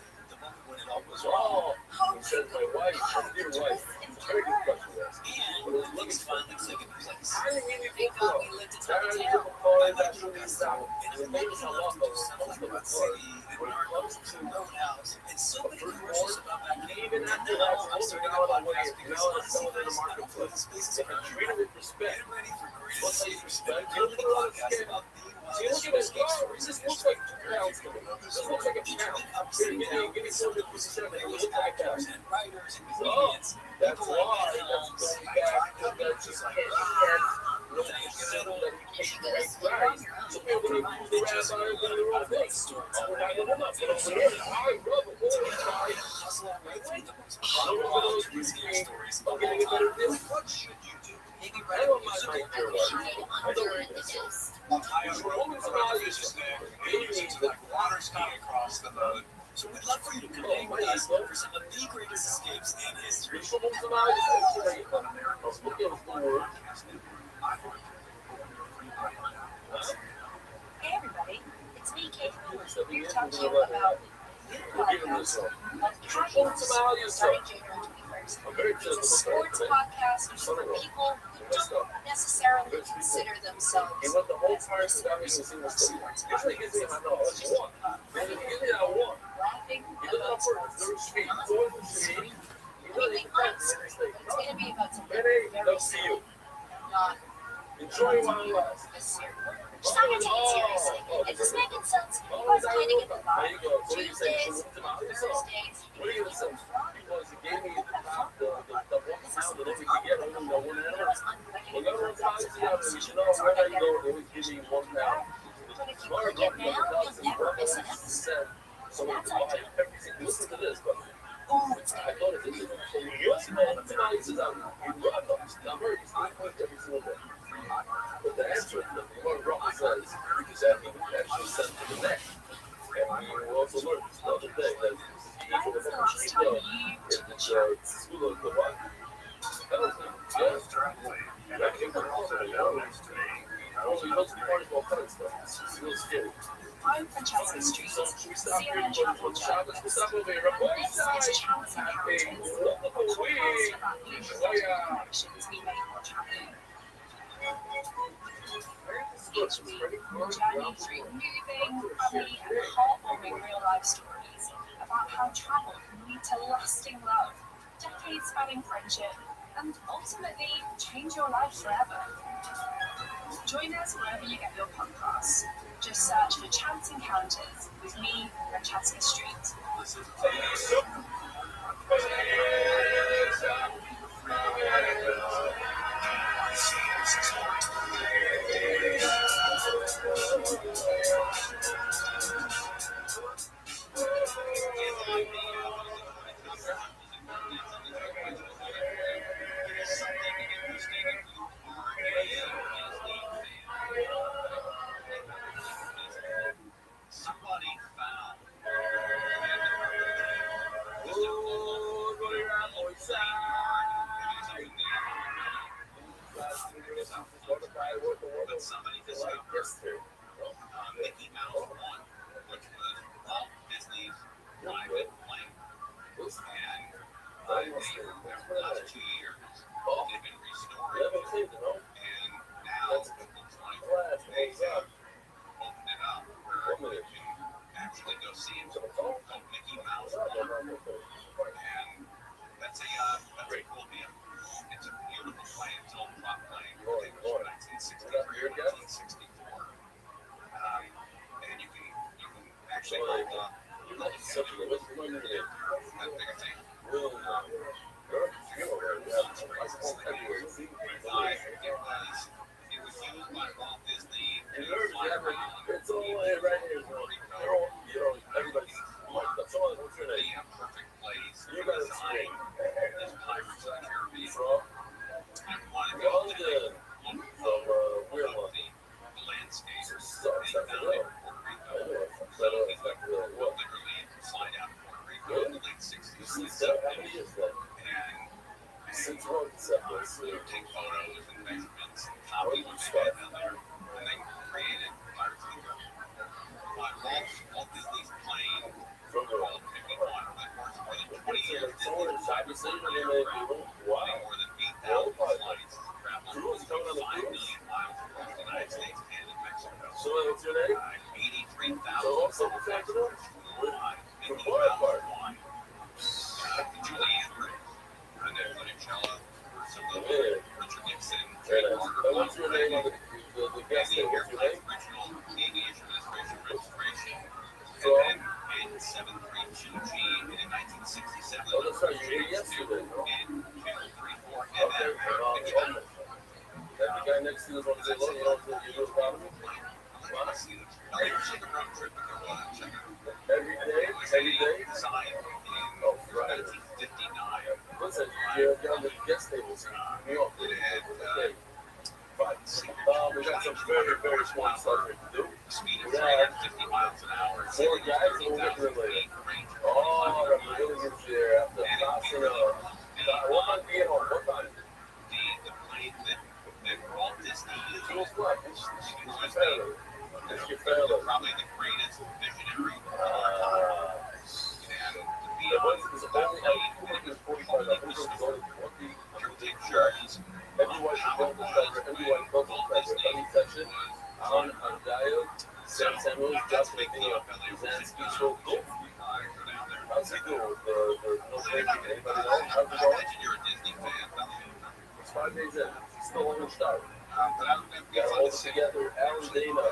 S10: Oh, he said, my wife, my dear wife, very good question. But it was let me finally second place. I didn't mean to go up. I didn't go up. That's what he's down. And maybe a lot of most of the party when it comes to the first born, even after that, most of now that way, now it's selling in the marketplace. If you treat it with respect, what's that respect? You don't put a lot of skin. So you look at his car, this looks like 2 pounds to me. This looks like a pound. Give me 457. It looks like a pound. Oh, that's why. That's going back. That's just really settle that he takes the right price. So when he moves the rabbi, he's doing the wrong thing. Oh, we're not going to look. I love a holy guy. I don't know those things. I'm getting a better deal. What should you do? I don't mind my dear wife. I don't mind this.
S6: The water's coming across the boat, so we'd love for you to connect with us for some of the greatest escapes in history.
S7: Hey everybody, it's me, Kate Miller. Here to talk to you about new podcast, Casuals, starring January 21st. It's a sports podcast for some people who don't necessarily consider themselves as listeners of sports podcasts. Laughing about sports, moving on, but it's going to be about something very simple, not
S10: Enjoy while it lasts.
S7: Just not gonna take it seriously. If it's making sense, you guys kind of get the
S10: There you
S7: vibe.
S10: go. So what are you saying?
S7: Tuesdays,
S10: So what
S7: Thursdays,
S10: are you gonna say? Because it gave me the one pound that only could get only the 1 hour. Well, go to Foxy out and you know wherever you go, they always give me 1 pound.
S7: But if you click it now, you'll never miss an episode.
S10: So that's ideal. Listen to this, but
S7: Ooh, it's
S10: I
S7: good.
S10: thought it did. So when you listen to it tonight, he says, I'm very every single day. But the answer, what Rock says, is that he actually sent to the next. And we also learned this the other day that
S7: When was the last time you took a chat?
S10: school of the what? That was yeah. I think we're also in also, he doesn't party about fun stuff. It's real scary.
S7: I'm Francesca Street,
S10: So should we stop here
S7: Zero
S10: and
S7: Travel
S10: go shop? Let's stop over here.
S7: This is Chance Encounters, a podcast about the interesting connections we make while traveling. Each week, we'll journey through moving, funny, and heartwarming real-life stories about how travel can lead to lasting love, decades-spanning friendship, and ultimately change your life forever. Join us wherever you get your podcasts. Just search for Chance Encounters with me, Francesca Street.
S9: Somebody found. But somebody discovered Mickey Mouse 1, which was Walt Disney's private plane. And over the last 2 years, they've been restoring it. And now, in 2020, they have opened it up where you can actually go see it. It's called Mickey Mouse 1. And that's a cool deal. It's a beautiful plane. It's an old prop plane. I think it was from 1963 or 1964. And you can actually hold that big thing. It was used by Walt Disney to fly around.
S10: It's all right here. Everybody's
S9: The perfect place to design this Pirates of the Caribbean. And wanted to go to the landscape in Puerto Rico. So he's like literally slide out of Puerto Rico in the late 60s, late 70s. And take photos and measurements and copy what they had down there. And they created Pirates of the Caribbean. Walt Disney's plane called Mickey 1 that worked more than 20 years. More than 8,000 flights, traveled 5 million miles across the United States and in Mexico.
S10: So what's your name?
S9: 83,000
S10: Mickey
S9: Mouse 1. Julie Andrews, Brenda Funicello, some of the Richard Nixon, Jay Carter,
S10: What's your name on the guest
S9: and the
S10: name? What's your name?
S9: Original Aviation Administration registration. And then in 732G and in 1967.
S10: Oh, that's right. You were yesterday.
S9: And 234
S10: Okay.
S9: NF.
S10: That the guy next to you is on the low, you don't think you do a problem? Every day?
S9: Signed
S10: Oh, right.
S9: in 1959.
S10: Listen, you're down to the guest tables in New York. Okay. We got some very, very small stuff here to do.
S9: Speed of 350 miles an hour.
S10: More guys, and we'll get to it later. Oh, the really gets there after passing what time do you get home? What time?
S9: The plane that Walt Disney used.
S10: 2 o'clock. It's your family. It's your family.
S9: Probably the greatest visionary of all time. And to be
S10: The
S9: on
S10: one is
S9: that
S10: only
S9: plane,
S10: 45. I think it's only 20.
S9: your pictures,
S10: Everyone goes to cover, everyone goes to cover any section. On dial, Sam Samuels, just making up Zansky show. How's he doing with the no breaking? Anybody else? How's it going?
S9: You're a Disney fan.
S10: It's 5 days in. He's still on the start.
S9: But
S10: all together. Alan Dana,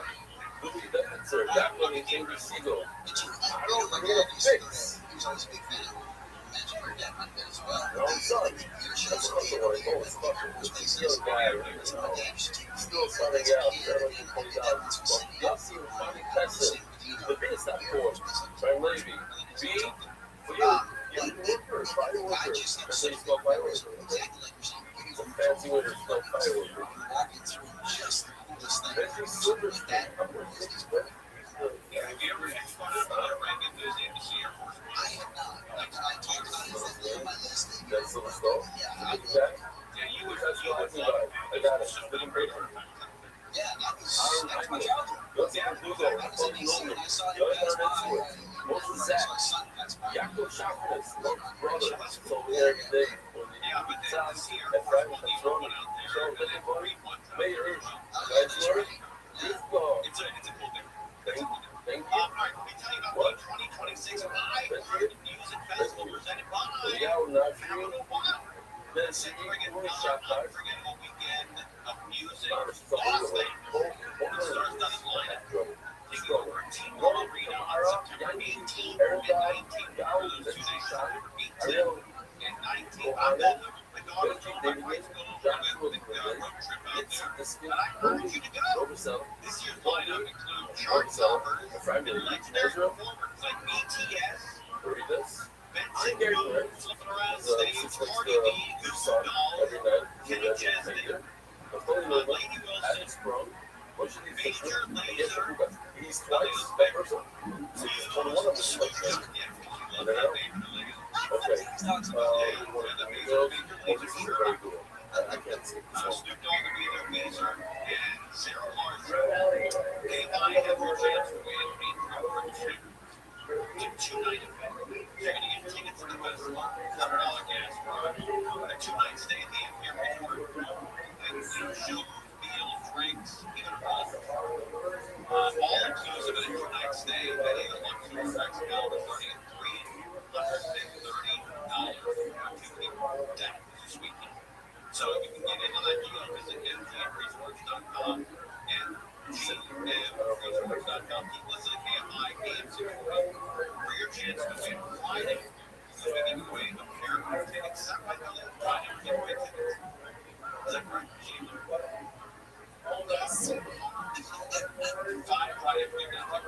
S10: Louis Becketzer, Jacqueline James Siegel. I don't know what to fix.
S9: He was always a big fan of Magic or Dead like that as well.
S10: Your own son. That's what I'm like, oh, it's fucking still guy. Still starting out, $720,000. Yossi Bonnie Tyson, the biggest that for Brian Levy. B, for you, you can work for a fireworker. That's how you spell fireworker. Some fancy way to spell fireworker. Reggie Silverstein. I'm going to take this.
S12: Have you ever had fun at Reagan Embassy Airport?
S9: I have not. I talked about it on my list.
S10: That's the stuff.
S12: Yeah, you would
S10: That's what I'm talking about. I got it. Living great.
S9: Yeah, that was my childhood.
S10: Let's get Pluto. Tony Logan. Young into it. Moses Zach. Jakob Chakras. Brother. So there today.
S12: Yeah, but then this year,
S10: At Friday,
S12: when
S10: that's
S12: you
S10: wrong.
S12: went out there,
S10: Sean
S12: and then
S10: Littleton.
S12: read one time.
S10: Mayor Irving. Guys, Lord. This ball.
S12: It's a cool thing.
S10: Thank you.
S12: All right, let me tell you about the 2026 iHeart Music Festival presented by
S10: Yeah, we're not
S12: Power
S10: free.
S12: of One.
S10: Then
S12: This
S10: see
S12: is
S10: you
S12: bringing
S10: for a
S12: another
S10: shot, guys.
S12: unforgettable weekend of music.
S10: Stars
S12: Lost Lane, the Stars-Studded lineup, taking over T-Mobile Arena on September 18th and 19th. Those 2 days, September 18th and 19th. I'm then the daughter from my high school with the road trip out there. And I urge you to go. This year's lineup includes chart-toppers and legendary performers like BTS, Benson Boone flipping around stage, Cardi B, Goose Doll, Kenny Chesney, Lady Wilson, Major Lazer,
S10: He's twice that person. He's 21 of them. Okay. I can't see.
S12: Snoop Dogg will be there, Weezer, and Sarah Larson. They and I have your chance to win a 2-night event. You're going to get tickets to the festival, $100 gas card, a 2-night stay at the Imperial, and show, meals, drinks, even a ball. All inclusive of a 2-night stay at either luxury sex hotel, starting at $330 for 2 people. That is a sweet deal. So if you can get into that deal, visit mgmresorts.com and gmresorts.com. Keep listening to KMI AM640 for your chance to win Friday. So we give away a pair of tickets. Friday, we give away tickets. Is that correct?
S7: Yes.
S12: Friday, we give out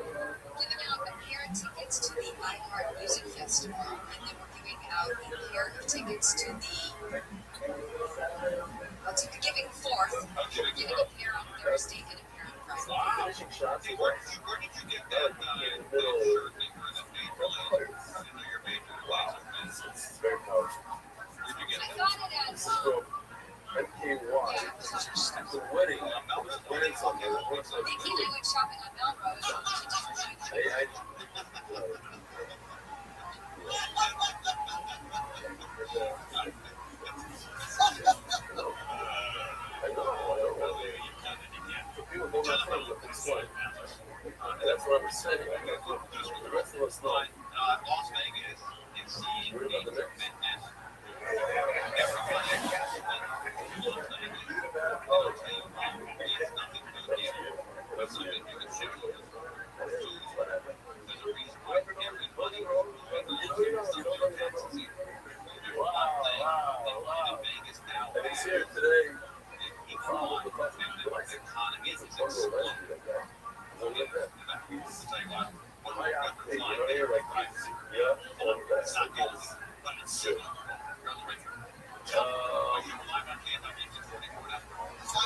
S7: Giving out a pair of tickets to the iHeart Music Festival, and then we're giving out a pair of tickets to the Giving Forth. We're giving a pair on Thursday and a pair on Friday.
S12: Hey, where did you get that shirt that you're the major laser? I didn't know you're major laser.
S10: It's very powerful.
S12: Where'd you get
S7: I
S12: that?
S7: got it at
S10: This is from MKY. At the wedding. Wedding something.
S7: Nikki and I went shopping on Melrose.
S10: People don't have fun with this one. That's what I was saying. The rest of us don't.
S12: Las Vegas is seeing a tremendous. Everybody I'll tell you what, it's nothing but but something you can shoot. There's a reason why everybody in Vegas now.
S10: And he's here today.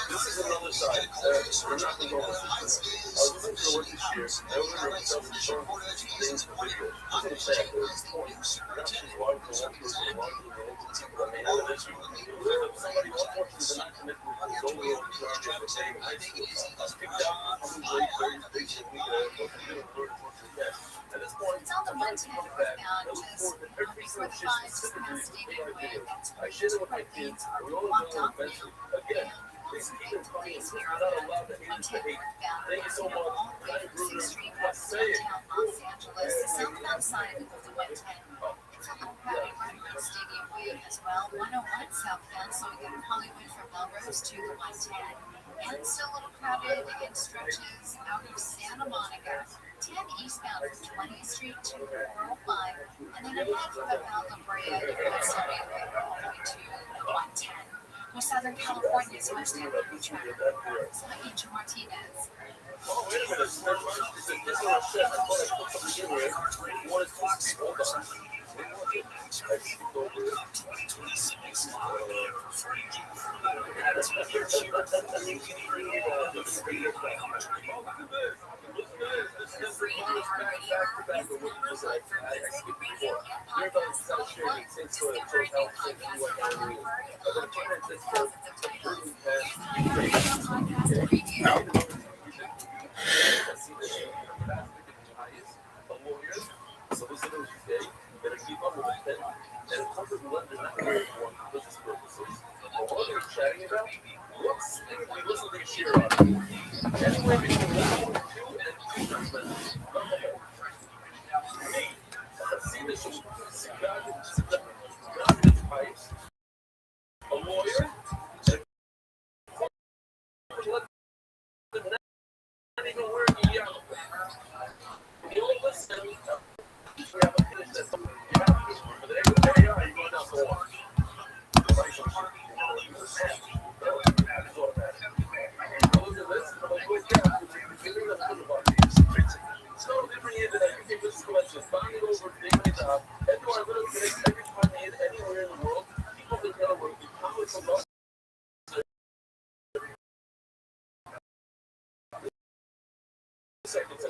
S10: This is another side. We're not going to go with this. I was listening to the work this year. I was going to tell some things for video. I'm going to say there's productions, water, I mean, have an issue. Somebody unfortunately not connected with the solo of the same high school. Picked out from very basic at this point,
S7: It's on the 110 northbound, just before the 5 Stadium Way. That's
S10: I shared it with my kids. We all know eventually. Again, it's even funny. It's not allowed to hate to hate. Thank you so much.
S7: All the way from 6th Street west downtown Los Angeles, the southbound side of the 110. It's a little crowded right around Stadium Way as well. 101 southbound, so we go to Hollywood from Melrose to the 110. and still a little crowded. It stretches out of Santa Monica, 10 eastbound from 20th Street to 405, and then ahead from about La Brea, you go starting all the way to 110. With Southern California's most heavy traffic. So Angel Martinez.
S10: Oh, wait a minute. This is what I said. I thought I put something in here. What is this? Hold on. So this is okay. Better keep up with it. And it comes with left is not very important for business purposes. But what they're chatting about, what's we listen to this year on anywhere between 2 and 2%. Me, I've seen this pipes, a lawyer, and not even wearing a yellow. You don't listen. We have a finish that something you have to do. But there you are, you go down to one. Look at this. So different here that you can just collection. Find it over big job. Everyone little things, every time anywhere in the world, people that know where the comments of us. Seconds.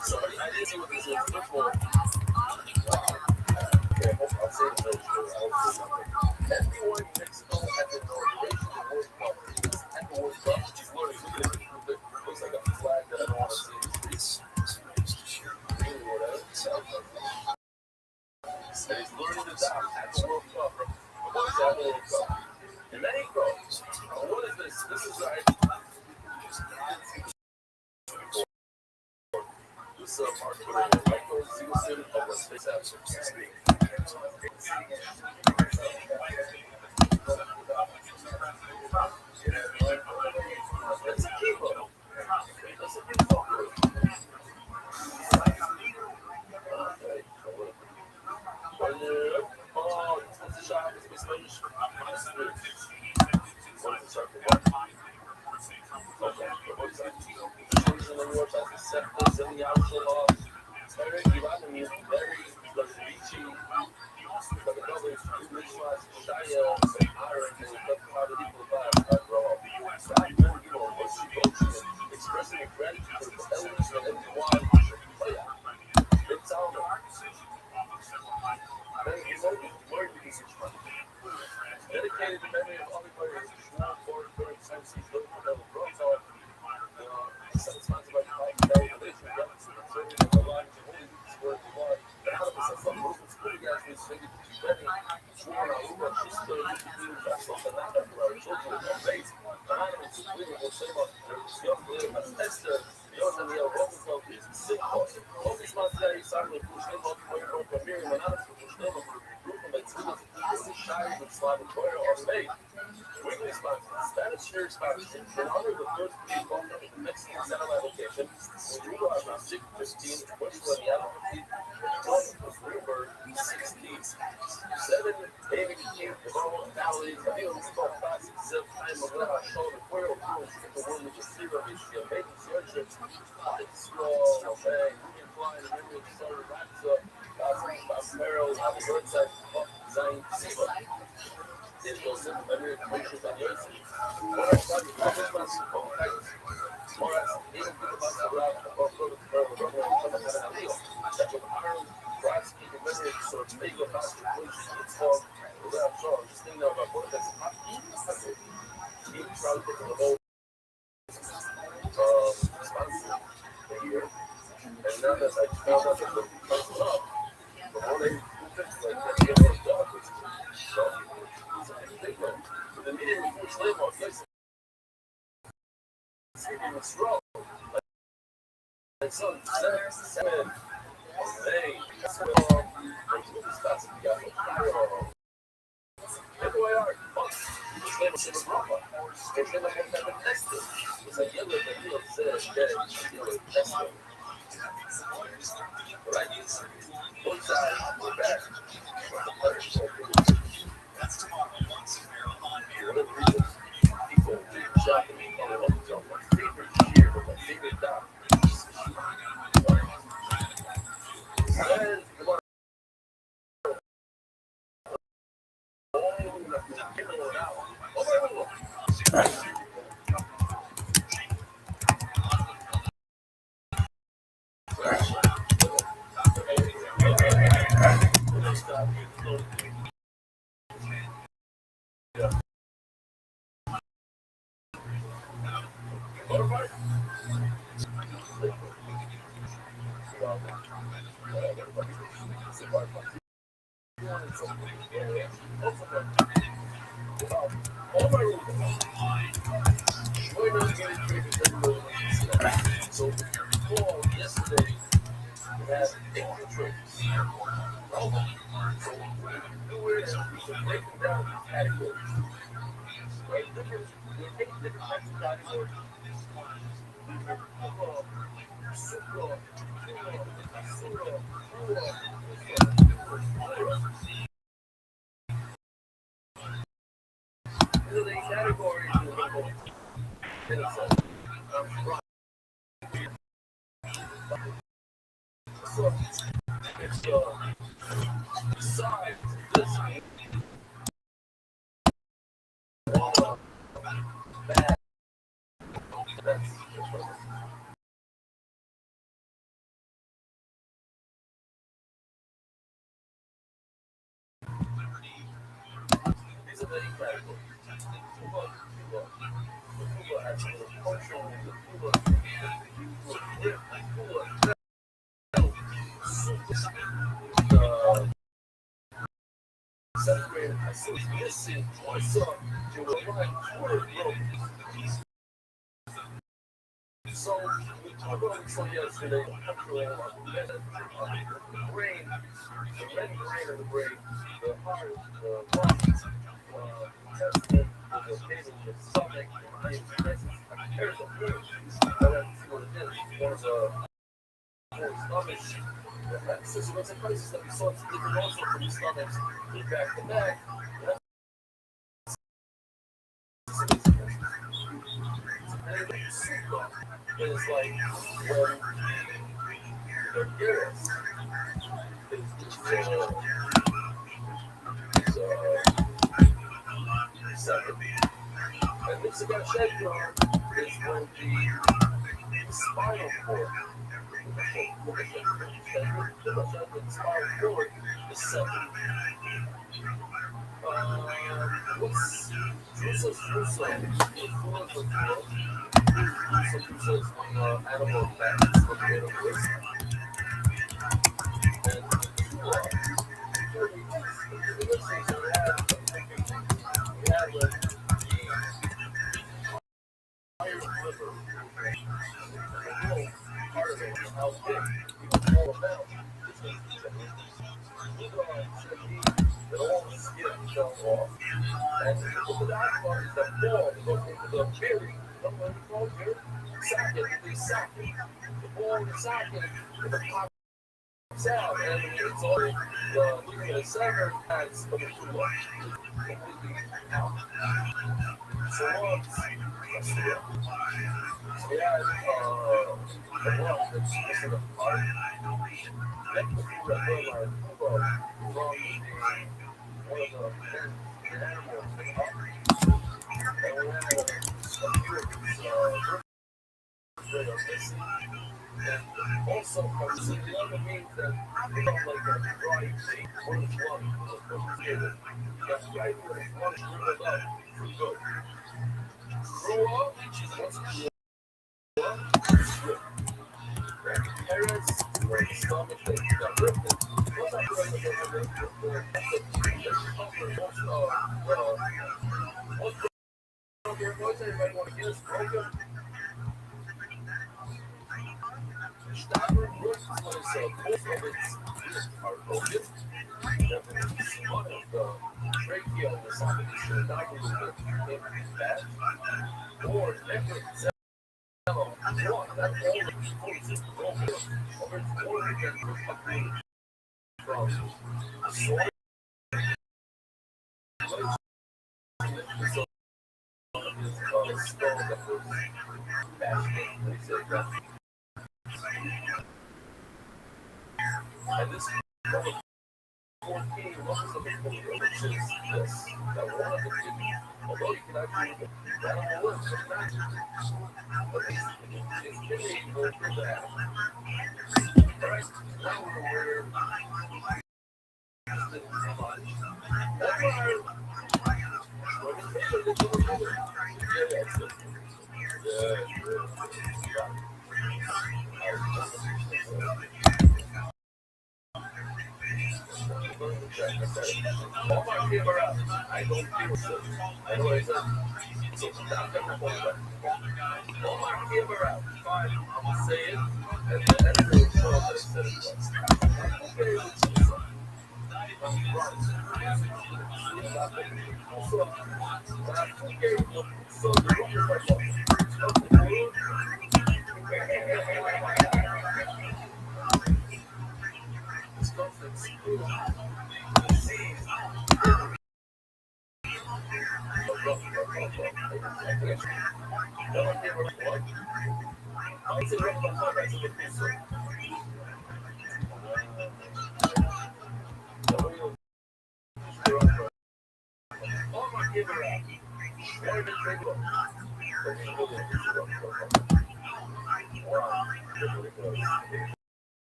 S10: Somebody, I didn't see what this is before. I'll say it everyone in Mexico had the inauguration of the World Cup. At the World Cup, she's literally looking at it. Looks like a flag that I don't want to see in the streets. And he's learning to die at the World Cup. What is that World Cup? In Mexico. What is this? This is right. This is Mark Michael Segelson of the Space Absence. That's a kilo. That's a kilo. Oh, it's a shot. It's Spanish. What is the shot? Expressing gratitude for the elders and everyone. It's all dedicated to memory of all the players. Since he's looking for another pro card, sponsored by the Foundation, serving the lives of holy square to bar. The Alabama Sun movement school guys who sing it to Benny. Sworn out, who she's still in the vessel, and not for our children in our face. The animals is bleeding, will say about their young little Esther, yours and the other Roosevelt is sick. Only sponsored by Simon, who's in the Royal Premier, and another who's in the group of the shy with Slavic Royal on May. Weekly sponsor, Spanish Series sponsorship. In honor of the first people from the Mexican satellite location, we do our 615 Westwood Avenue, Greenberg, 67, David King, Devon, Valley, Fields, 567, time of the show, the Quail, the one with the zero issue, making searches, light straw, bang, Union Flying, Union Starter, Rapsa, Barrel, Happy Birthday, Design, Siva. There's no simple memory information on the earth. More as not the comments, more as even people about the route of such as Ireland, France, even memory, so it's mega fast information. It's called the route song. Just think now about what that's not even trying to think of the whole sponsor here. And now that I found out that the price up, the more they like that, they dog, so the meeting before slave off, yes. It's wrong. And so, 7, 8,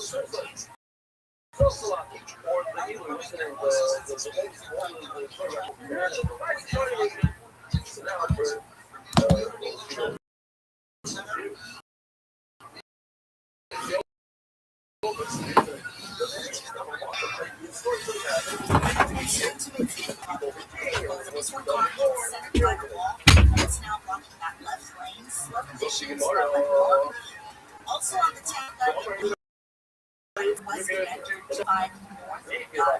S7: This one called Center Drive Wall. It's now blocking that left lane. Slow conditions for Oakland. Also on the 10th, west end, 5 north,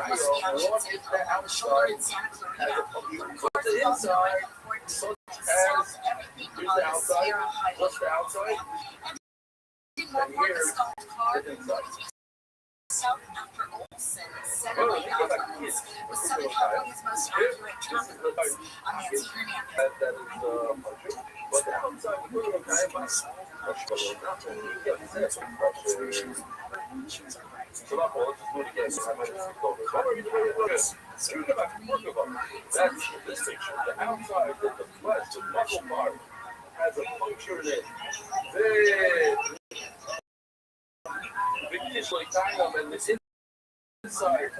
S7: West Junction, City Hall, Shoulder in Santa Clarita. Of course, it's also right before south everything on the Sierra Highway. And one more stalled car south after Olsen, center lane outlets, with Southern California's most accurate traffic routes. I'm Nancy Hernandez.
S10: Speaking about Portugal, that's this picture. The outside of the flesh, the muscle part, has a punctured in. Very fictitious kind of, and this inside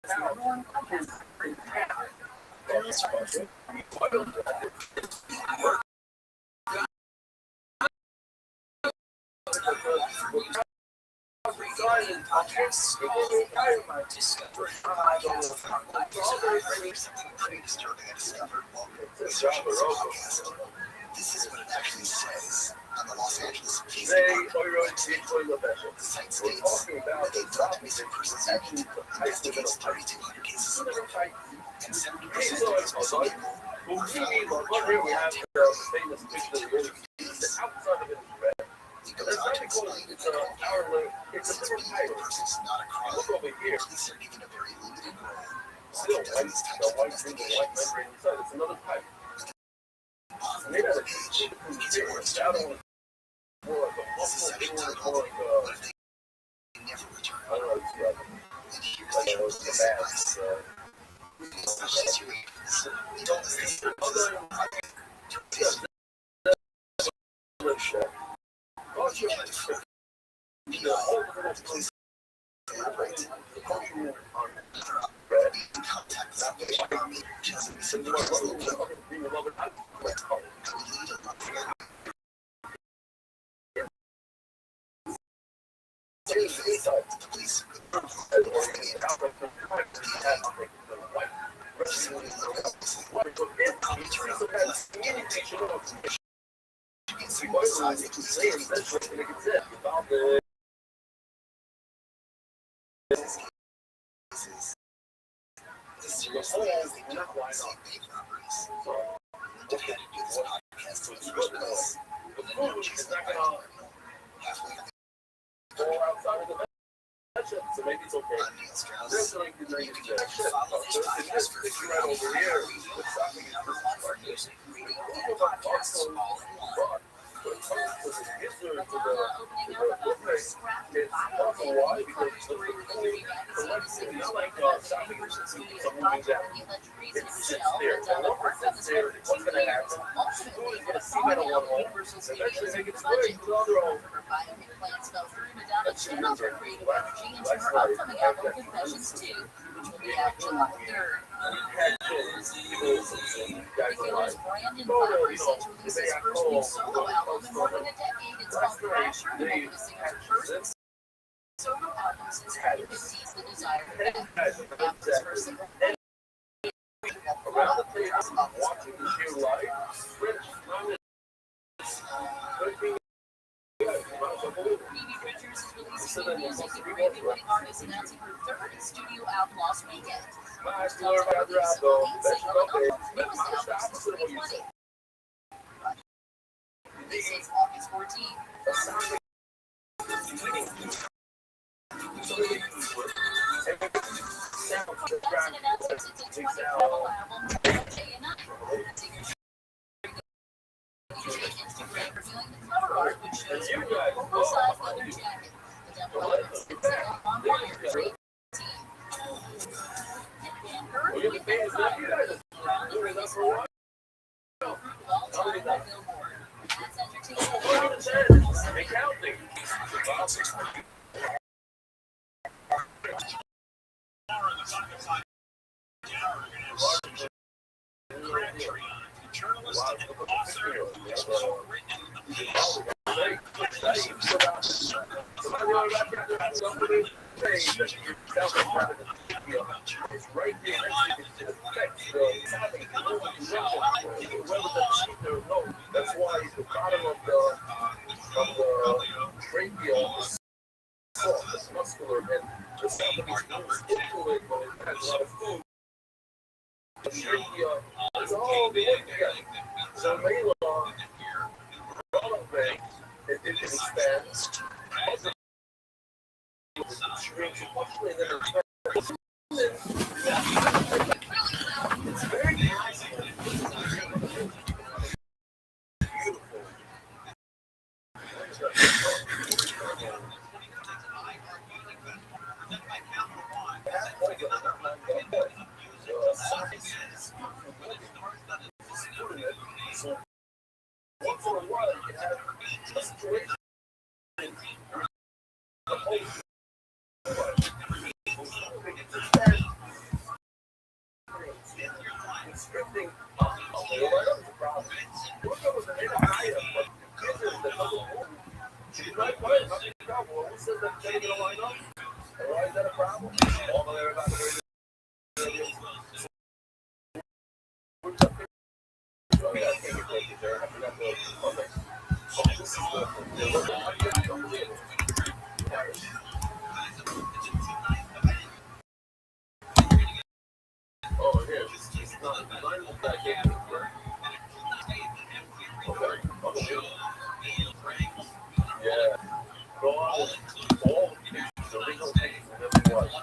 S10: town is pretty
S9: This is what it actually says on the Los Angeles Police
S10: They
S9: Department.
S10: the
S9: site states they thought to be some person's action investigates 3,200 cases of murder, and 70% of these also people who were found in
S10: we have the famous picture of the outside of it is red.
S9: It goes on to explain that the since being a person is not a crime,
S10: Look over here.
S9: police are given a very limited role
S10: Still,
S9: in these types of investigations.
S10: membrane inside. It's another type.
S9: On the web page, it's words to read. This is section titled, What if they never return?
S10: I don't know.
S9: And here's the truth of this advice. Especially as you read this, don't listen to this. You can't define the police elaborate. Contact the Salvation Army, just listen to this local. And we lead a the police seriously as they do not want to see big robberies. To do this podcast in the first place, Jason halfway
S10: So maybe it's okay.
S9: I'm Neil Strauss.
S10: Follow
S9: this podcast for free on number one for music, radio, and podcasts all in one.
S7: Brandon Flowers released his first new solo album in more than a decade. It's called Thrasher, the name of the singer's first solo album since the 50s, The Desire to Death. After his first single,
S10: Around the place, I'm watching the show live.
S7: Phoebe Bridgers is releasing new music. The Grammy-winning artist announcing her third studio album last weekend.
S10: Mas
S7: The lead single on her newest album since 2020. This is August 14th. Benson announces it's a 20-double album, Day and Night. Instagram revealing the cover art, which shows her in a full-size leather jacket. The double album is single on Warriors 18. And Earth Weekend Fire, proudly released all by Billboard. As entertainment
S10: That's why the bottom of the trachea is soft, it's muscular, and the sound of these bones into it when it has a lot of food. The trachea is all together. So Layla, it expands. It's very nice. Oh, here, it's not that game. Yeah. All the original things that never watched.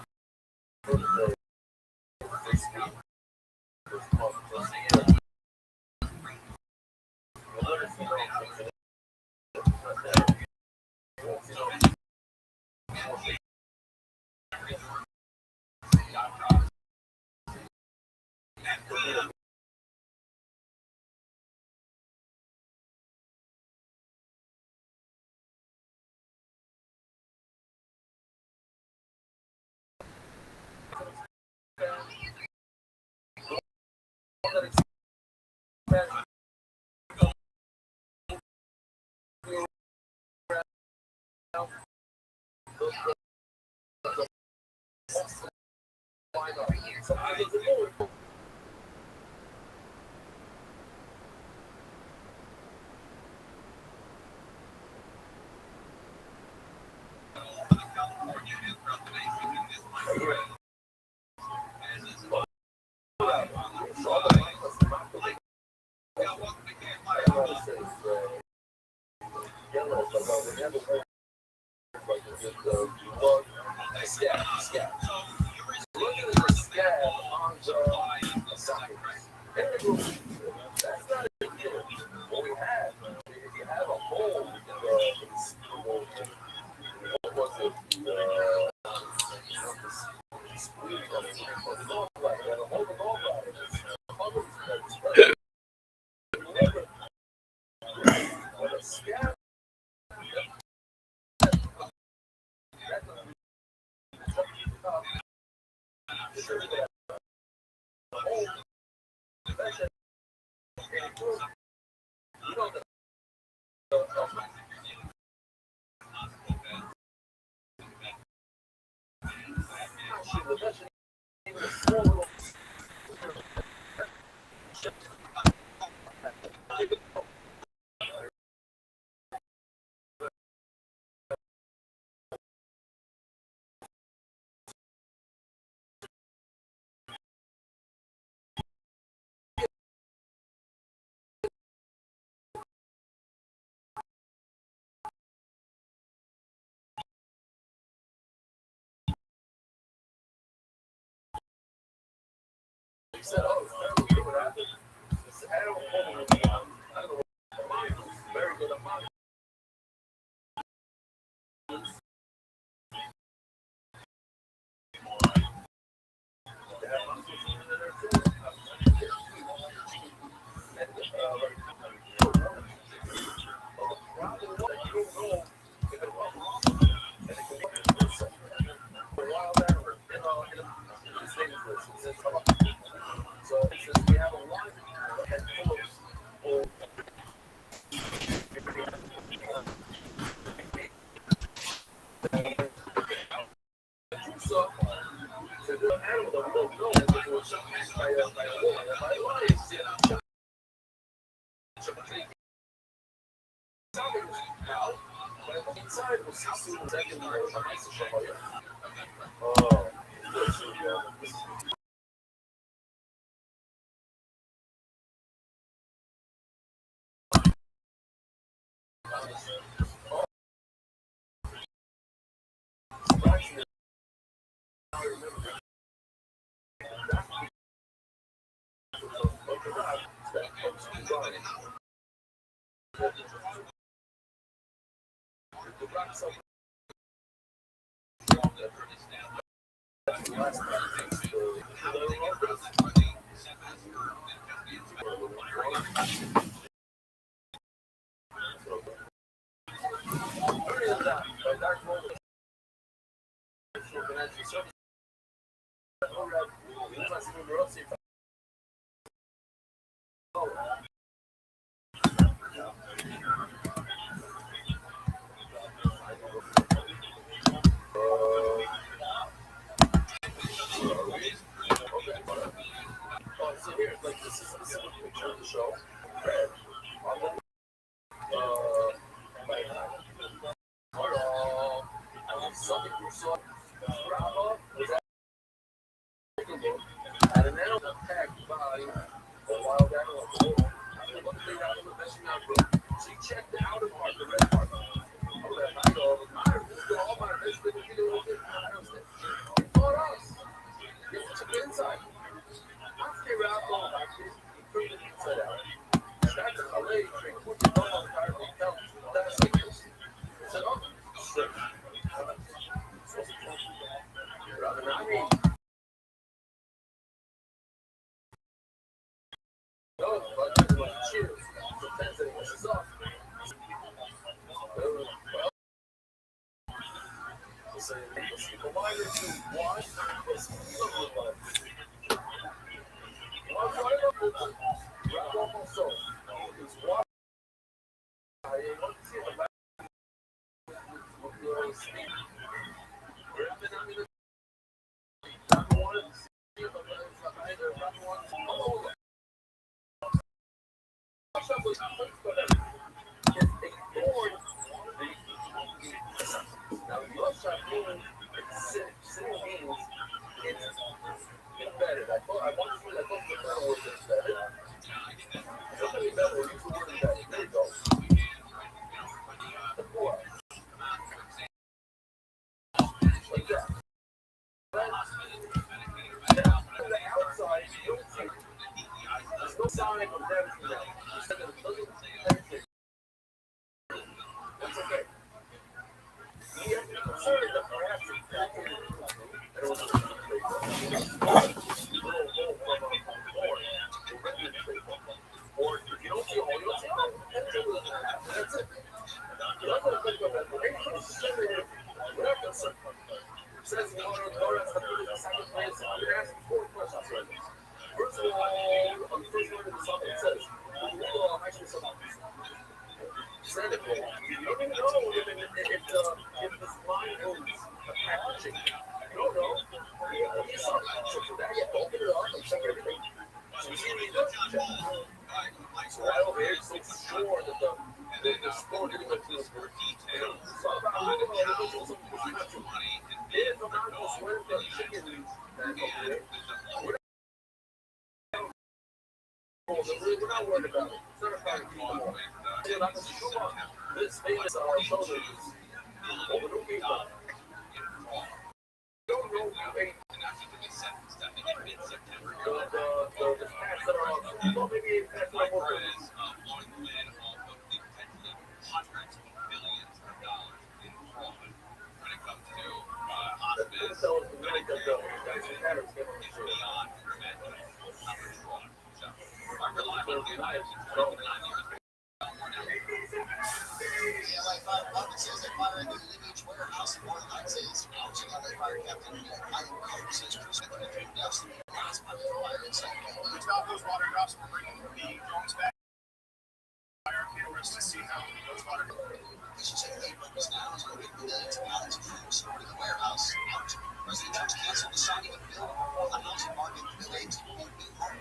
S9: President Trump's canceled the signing of a bill on the housing market related to new homeowners.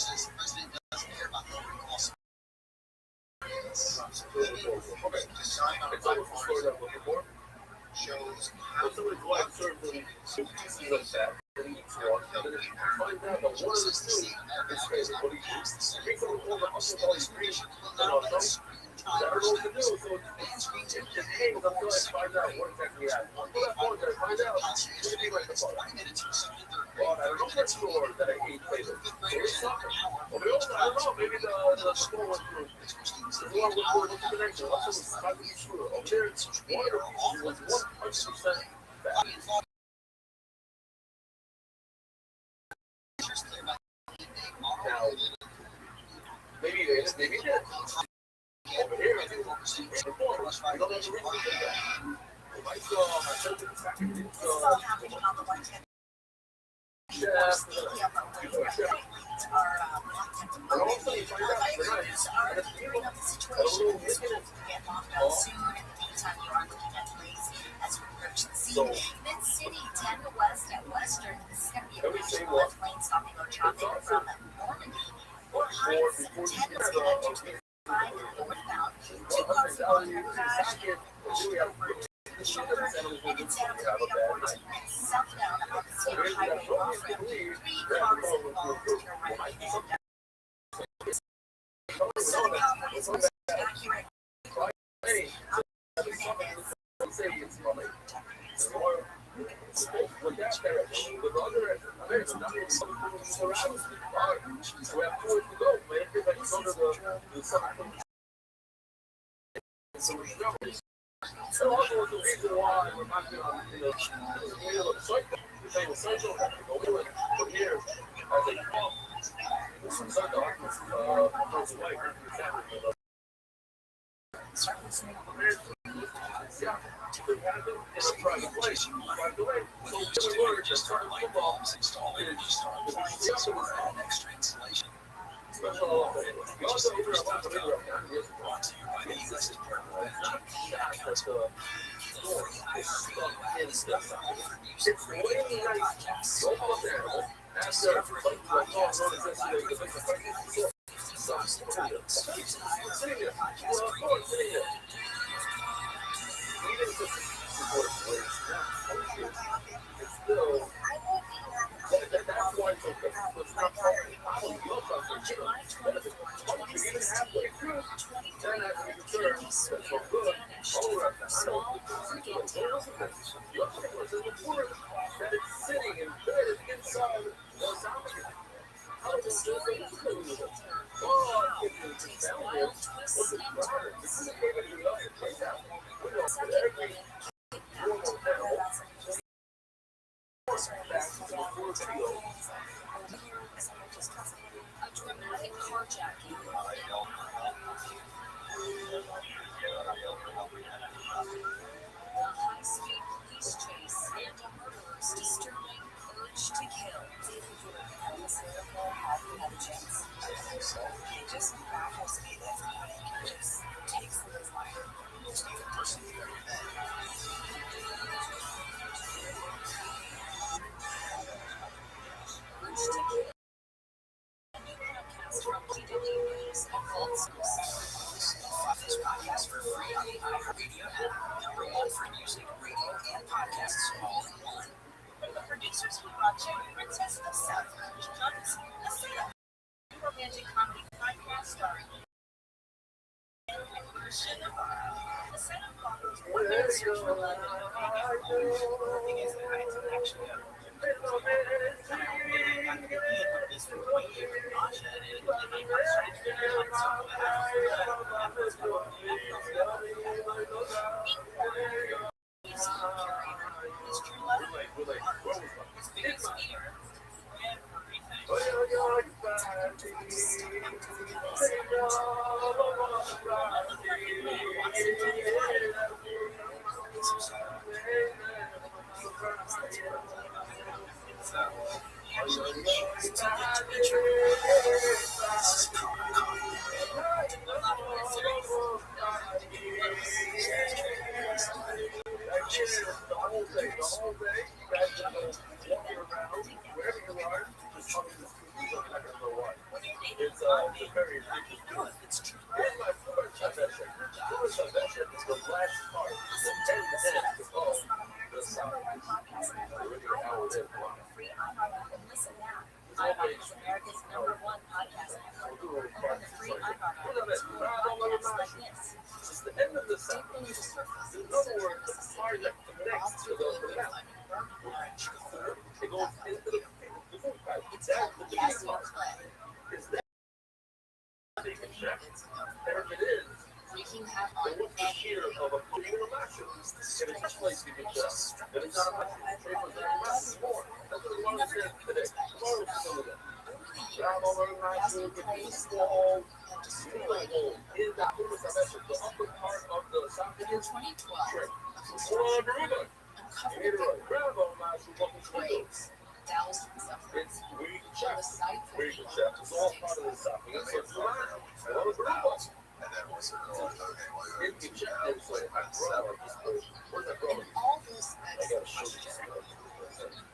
S9: says the president doesn't care about the overall
S10: Okay. It's almost the story I'm looking for.
S9: shows
S10: When somebody's wife serves them pieces like that, and eats one, and then find out that one of the two is crazy. What do you do? Take someone home and also all these screens, and all that. I don't know what to do, so it hangs until I find out what exactly happened. Until that point, I find out, it's going to be like the phone. Well, I don't know that store that I ate later. So it's something. Well, I don't know, maybe the phone went through. The one with the connection, also was not to be true. Over there, it's wonderful. It was 100% bad. Now, maybe they did. Over here, I think before, I don't know the reason they did that. I saw my cousin back in the chef. And also, you find out so,
S7: Mid-City 10 West at Western. This is going to be a
S10: every
S7: national
S10: single
S7: lane stopping go shopping from Normandy or Heights. 10 is connected to 5 northbound. 2 cars on the crash. The shoulder and in Santa Clarita 14 southbound on the state highway off-ramp. 3 cars involved to your right and Southern California's most accurate.
S10: with that direction, with the other direction, so we have 2 ways to go. But everybody's under the sun. So we're struggling. So also the reason why we're not going to, the middle of the cycle. We're saying essential, but here, I think, this is not darkness, goes away. Yeah, it's a private place. By the way, so we were just starting football. The other was extra insulation. Special. We also hear about the video. Brought to you by the U.S. It's way nice. Go out there. Ask her. It's very ridiculous. It's true. Here's my first suggestion. First suggestion is the last part. The 10 minutes is called the sound.
S7: Listen now. iHeart is America's #1 podcast network. And the free iHeart app is full of podcasts like this.
S10: It's the end of the sentence. In other words, the part that connects to the mouth. It goes into the food pipe. It's at the beginning part. Is that big a check? And if it is,
S7: We can have
S10: then what's the shear of a computer master? And it's just place you can check. Then it's not a master. Papers are a master more. That's what we want to say today. Tomorrow is some of them. Grab over the master, the piece wall, feeling hole in the upper part of the socket.
S7: In 2012,
S10: Sure. Well, Bermuda. You need to run. Grab over the master, welcome to the
S7: plagues thousands of
S10: It's weak check.
S7: the site for
S10: Weak check. It's all part of the socket. It's a flat. Well, it's Bermuda.
S9: And then what's it called?
S10: If you check this way, I grab this person. Where's that brother?
S7: all this
S10: I gotta show you
S7: extra.
S10: something.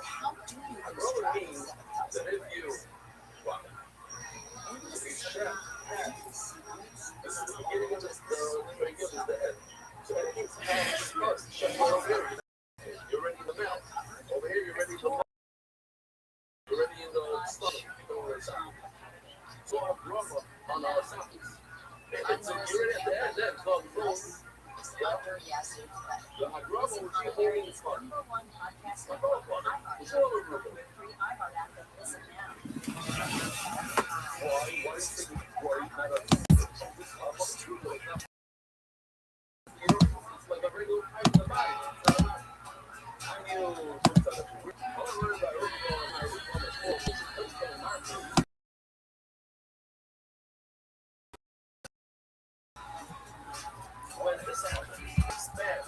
S7: How do you
S10: A brother
S7: extract
S10: means that if you, wow, if you check this is the beginning of the trachea of the head. So that means first, check over here. You're ready in the mouth. Over here, you're ready in the mouth. You're ready in the stomach. So our brother on our sockets. So you're ready at the head, then called the nose.
S7: Dr. Yasu Clay.
S10: The brother will be holding
S7: America's
S10: his heart.
S7: #1 podcast network. iHeart is the free iHeart app and listen now.
S10: Why is it worried about us? It's like a regular pipe in the body. I knew when this happens, man.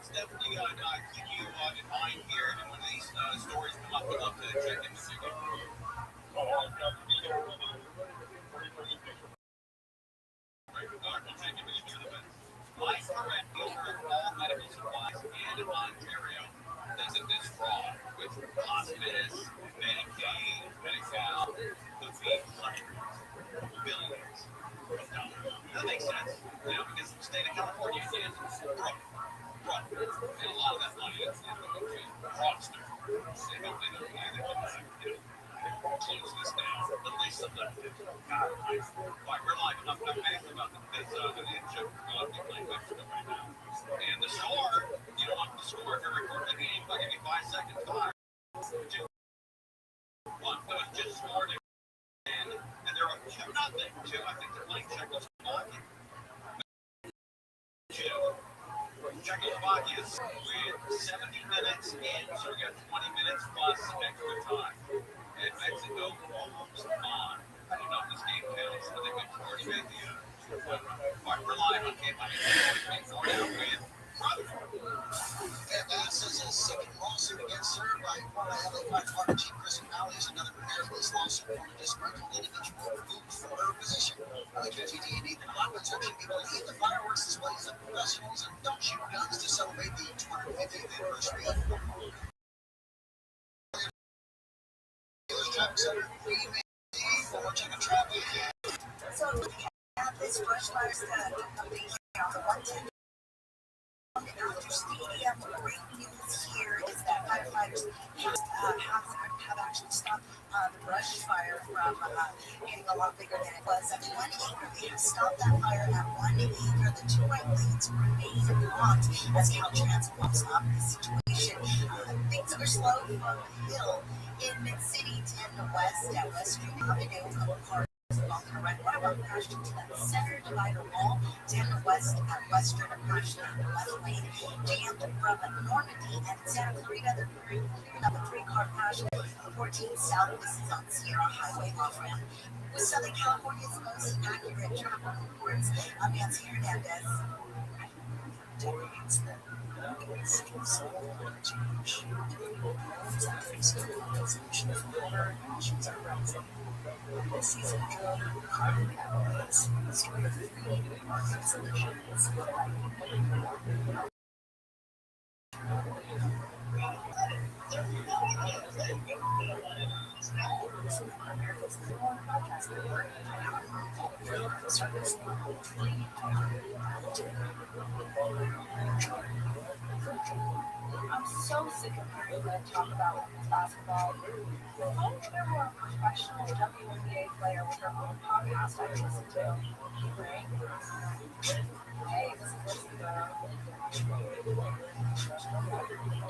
S9: Let's definitely keep you in mind here. And when these stories come up, we'd love to check in with you. My current dealer of all medical supplies and in Ontario doesn't this fraud with hospice, Medicaid, Medi-Cal, could be hundreds, billions of dollars. That makes sense, because the state of California is broke. And a lot of that money is going to fraudsters. They don't close this down, at least some of them. Like we're live enough to make about this joke playing Mexico right now. And the score, you don't want the score to record the game. I'll give you 5 seconds. 5, 2, 1. So it's just scored. And they're up 2-0 to, I think they're playing Czechoslovakia. Czechoslovakia with 70 minutes in, so we got 20 minutes plus extra time. And Mexico almost on. I don't know if this game counts, but they could already made the we're live on K-Pop. Now with That says a second lawsuit against her by former LA Fire Chief Chris O'Malley is another meritless lawsuit for a disgruntled individual removed for her position. WGT and Nathan Hopkins urging people to leave the fireworks displays of professionals and don't shoot guns to celebrate the 250th anniversary of Traffic Center. For checking traffic.
S11: So looking at this brush fire study on the 110 Dodger Stadium, great news here is that firefighters have actually stopped the brush fire from getting a lot bigger than it was. At 1 acre, they have stopped that fire at 1 acre. The 2 right lanes remain blocked as Caltrans pumps up the situation. Things are slow from the hill in Mid-City 10 West at West Street Avenue. One of them crashed into that center divider wall. 10 West at Western crashed in the left lane, jammed from Normandy and Santa Clarita. They're clearing up a 3-car crash. 14 South, this is on Sierra Highway off-ramp. With Southern California's most accurate traffic reports, I'm Nancy Hernandez. Decades that this season drove carbon catalysts, the story of 3 market solutions. I'm so sick of hearing them talk about women's basketball. If only there were a professional WNBA player with her own podcast I could listen to. Right? Hey, this is Lizzie Girl.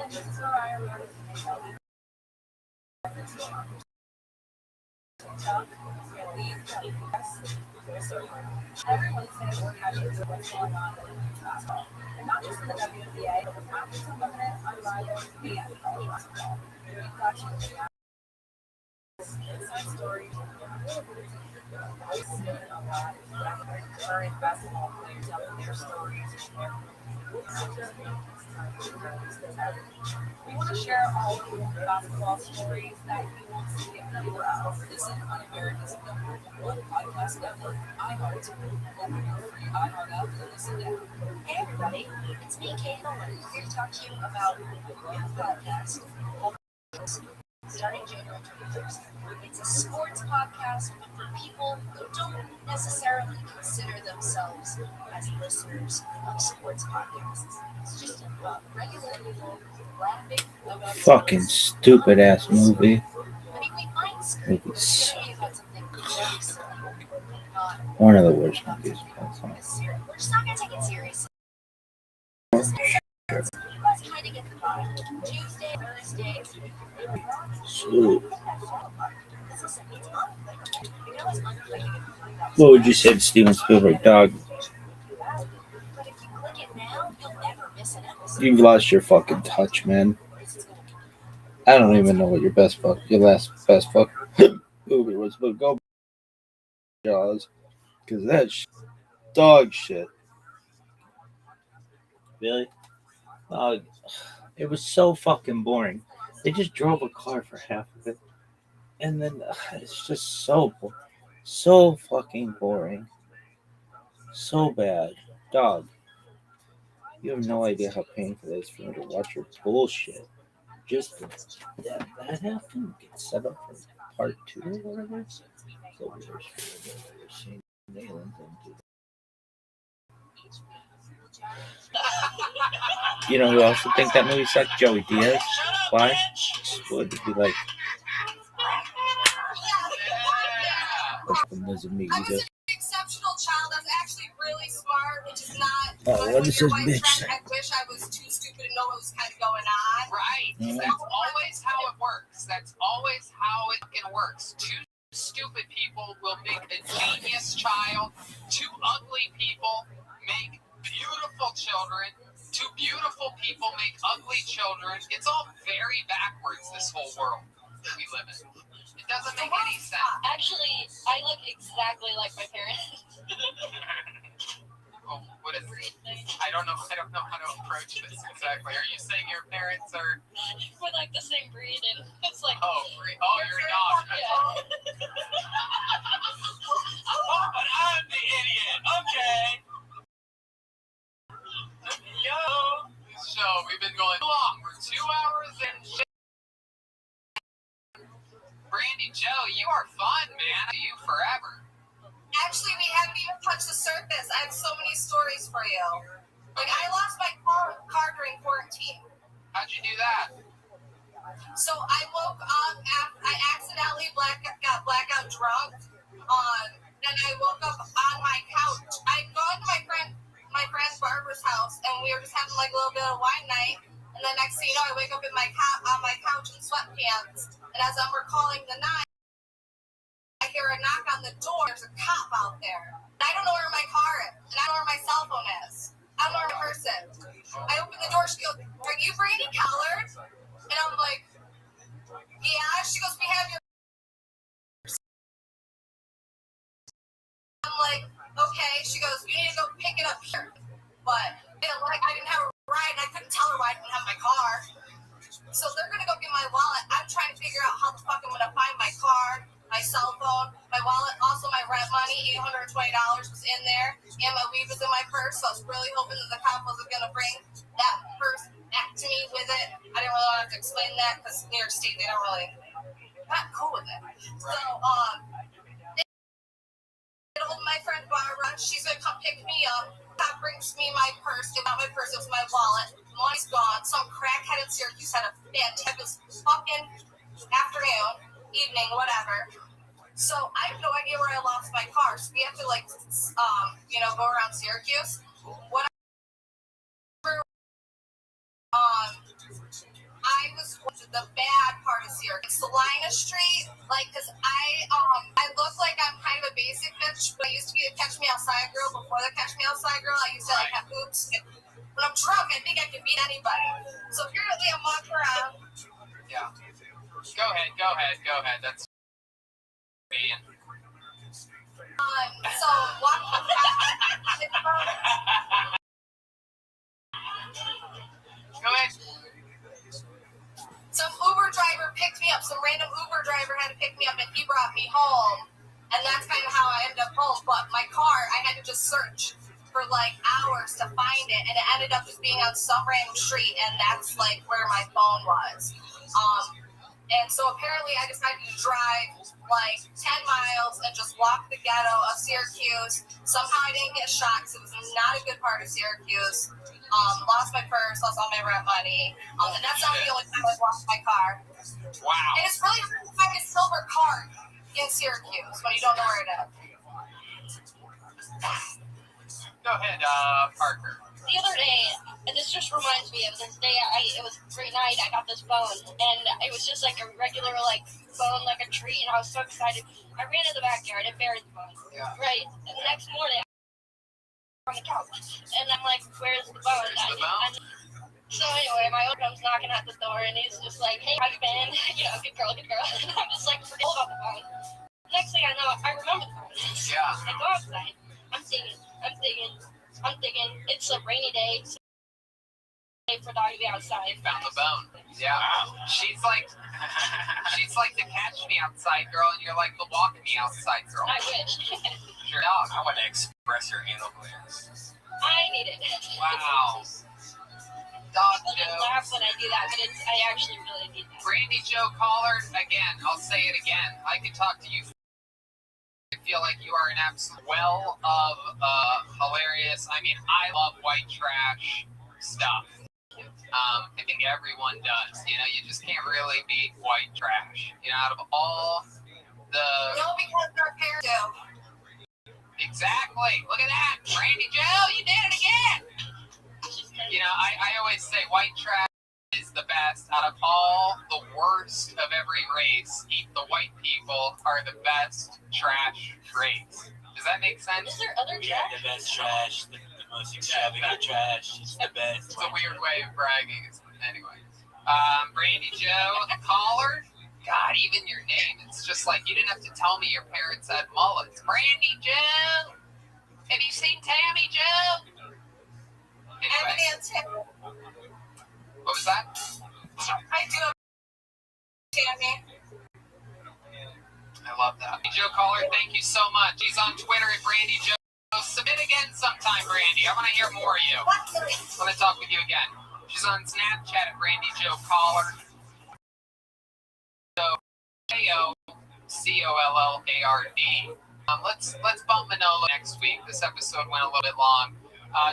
S11: And this is Mariah Murphy. Every Wednesday we're catching what's going on in women's basketball. And not just in the WNBA, but with African Unlimited, Unrivaled, and college basketball. We've got you inside stories. Current basketball players out in their stories. We want to share all of the basketball stories that you won't see anywhere else. Listen on America's #1 podcast network, iHeart. Let me know free iHeart app to listen to. Hey everybody, it's me, Kate Nolan, here to talk to you about a new podcast starting January 21st. It's a sports podcast for people who don't necessarily consider themselves as listeners of sports podcasts. It's just a regular people laughing about
S4: Fucking stupid ass movie.
S11: I mean, we might
S4: Movies.
S11: about something very silly, not
S4: One of the worst movies of all time.
S11: serious. We're just not going to take it seriously. You guys kind of get the vibe. Tuesday, Thursday.
S4: What would you say to Steven Spielberg, dog?
S11: But if you click it now, you'll never miss an episode.
S4: You've lost your fucking touch, man. I don't even know what your last best movie was, but go Jaws, because that's dog shit. Really? It was so fucking boring. They just drove a car for half of it, and then it's just so fucking boring, so bad, dog. You have no idea how painful it is for me to watch your bullshit. Just that happened. Get set up for part 2 or whatever. So we're seeing Nayland and you know who else would think that movie sucked? Joey Diaz. Why? Would be like, what's the lizard meat
S2: I
S4: you do?
S2: was an exceptional child. I was actually really smart, which is not.
S4: What is this bitch
S2: friend,
S4: saying?
S2: I wish I was too stupid to know what was kind of going on.
S1: Right. That's always how it works. That's always how it works. Two stupid people will make a genius child. Two ugly people make beautiful children. Two beautiful people make ugly children. It's all very backwards, this whole world that we live in. It doesn't make any sense.
S7: Actually, I look exactly like my parents.
S1: Oh, what is it? I don't know how to approach this exactly. Are you saying your parents are?
S7: We're like the same breed, and it's like.
S1: Oh, you're not.
S7: Yeah.
S3: Oh, but I'm the idiot. Okay. Yo.
S1: This show, we've been going long. We're 2 hours in. Brandy Joe, you are fun, man. You forever.
S2: Actually, we haven't even touched the surface. I have so many stories for you. Like, I lost my car during quarantine.
S1: How'd you do that?
S2: So I woke up after I accidentally got blackout drunk. And I woke up on my couch. I'd gone to my friend's Barbara's house, and we were just having like a little bit of wine night. And then next thing you know, I wake up on my couch in sweatpants. And as I'm recalling the night, I hear a knock on the door. There's a cop out there. And I don't know where my car is. And I don't know where my cell phone is. I don't know where the person is. I open the door. She goes, "Are you Brandy Keller?" And I'm like, "Yeah." She goes, "We have your..." I'm like, "Okay." She goes, "You need to go pick it up here." But I didn't have a ride, and I couldn't tell her why I didn't have my car. So they're gonna go get my wallet. I'm trying to figure out how the fuck I'm gonna find my card, my cell phone, my wallet, also my rent money. $820 was in there, and my weed was in my purse. So I was really hoping that the cop wasn't gonna bring that purse back to me with it. I didn't really have to explain that because New York State, they don't really, not cool with it. So get hold of my friend Barbara. She's gonna come pick me up. Cop brings me my purse. Not my purse, it was my wallet. Money's gone. Some crackhead in Syracuse had a fantastic fucking afternoon, evening, whatever. So I have no idea where I lost my car. So we have to go around Syracuse. Whatever. I was the bad part of Syracuse. Salina Street, cause I look like I'm kind of a basic bitch, but I used to be a Catch Me Outside girl. Before the Catch Me Outside girl, I used to have boobs. When I'm drunk, I think I can beat anybody. So apparently I'm walking around.
S1: Yeah. Go ahead. That's me.
S2: So walking around.
S1: Go ahead.
S2: Some Uber driver picked me up. Some random Uber driver had to pick me up, and he brought me home. And that's kind of how I ended up home. But my car, I had to just search for hours to find it, and it ended up just being on some random street, and that's where my phone was. And so apparently I decided to drive 10 miles and just walk the ghetto of Syracuse. Somehow I didn't get shot because it was not a good part of Syracuse. Lost my purse, lost all my rent money. And that's not the only time I've lost my car.
S1: Wow.
S2: And it's really hard to find a silver card in Syracuse when you don't know where it is.
S1: Go ahead, Parker.
S7: The other day, and this just reminds me of this day, it was a great night, I got this phone, and it was just a regular, phone, a treat, and I was so excited. I ran to the backyard and buried the phone.
S1: Yeah.
S7: Right, and the next morning, on the couch, and I'm like, where's the phone? So anyway, my old comes knocking at the door, and he's just like, "Hey, how you been?" Good girl. And I'm just forget about the phone. Next thing I know, I remember the phone.
S1: Yeah.
S7: I go outside, I'm digging. It's a rainy day. wait for dog to be outside.
S1: Found the bone. Yeah. She's like the catch me outside girl, and you're like the walk me outside girl.
S7: I wish.
S1: Your dog.
S3: I want to express your anal glands.
S7: I need it.
S1: Wow. Dog
S7: People just
S1: Joe.
S7: laugh when I do that, but I actually really need that.
S1: Brandy Joe Collard, again, I'll say it again. I could talk to you. I feel like you are an absolute well of hilarious. I mean, I love white trash stuff. I think everyone does. You know, you just can't really beat white trash. You know, out of all the...
S2: No, because our parents do.
S1: Exactly. Look at that. Brandy Joe, you did it again. You know, I always say white trash is the best. Out of all the worst of every race, the white people are the best trash race. Does that make sense?
S7: Is there other
S3: Yeah,
S7: trash?
S3: the best trash, the most extravagant trash. It's the best.
S1: It's a weird way of bragging. Anyway. Brandy Joe Collard. God, even your name. It's just like you didn't have to tell me your parents had mullets. Brandy Joe. Have you seen Tammy Joe? Anyway,
S2: Evidence.
S1: what was that?
S2: I do have Tammy.
S1: I love that. Joe Collard, thank you so much. She's on Twitter at Brandy Joe. Submit again sometime, Brandy. I want to hear more of you. I want to talk with you again. She's on Snapchat at Brandy Joe Collard. So, Collard. Let's bump Manolo next week. This episode went a little bit long.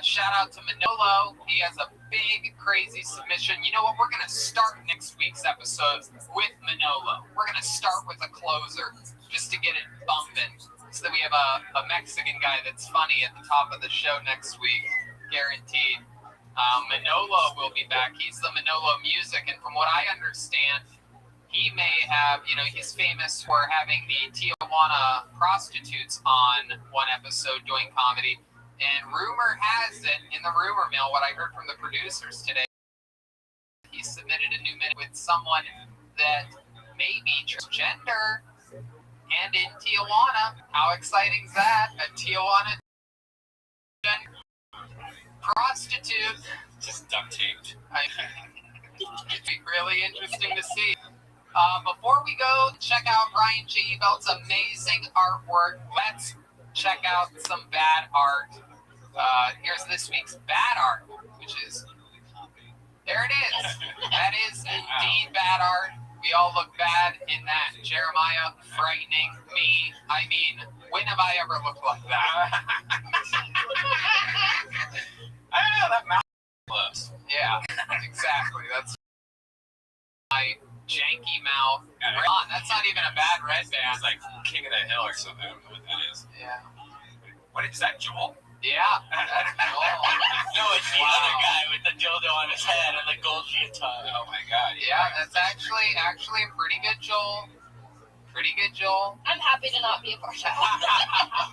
S1: Shout out to Manolo. He has a big, crazy submission. You know what? We're going to start next week's episode with Manolo. We're going to start with a closer just to get it bumping so that we have a Mexican guy that's funny at the top of the show next week, guaranteed. Manolo will be back. He's the Manolo Music, and from what I understand, he may have, you know, he's famous for having the Tijuana prostitutes on one episode doing comedy. And rumor has it, in the rumor mill, what I heard from the producers today, he submitted a new minute with someone that may be transgender and in Tijuana. How exciting is that? A Tijuana prostitute.
S3: Just duct taped.
S1: It'd be really interesting to see. Before we go, check out Ryan G. Belt's amazing artwork. Let's check out some bad art. Here's this week's bad art, which is, there it is. That is indeed bad art. We all look bad in that. Jeremiah, frightening me. I mean, when have I ever looked like that?
S3: I don't know, that mouth close.
S1: Yeah, exactly. That's my janky mouth. That's not even a bad red band.
S3: It's like King of the Hill or something. I don't know what that is.
S1: Yeah.
S3: What is that, Joel?
S1: Yeah. That's Joel.
S3: No, it's the other guy with the dildo on his head and the gold tie. Oh my god.
S1: Yeah, that's actually a pretty good Joel. Pretty good Joel.
S7: I'm happy to not be a part of it.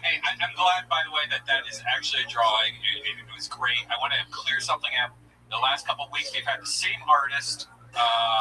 S3: Hey, I'm glad, by the way, that is actually a drawing. It was great. I want to clear something up. The last couple of weeks, we've had the same artist.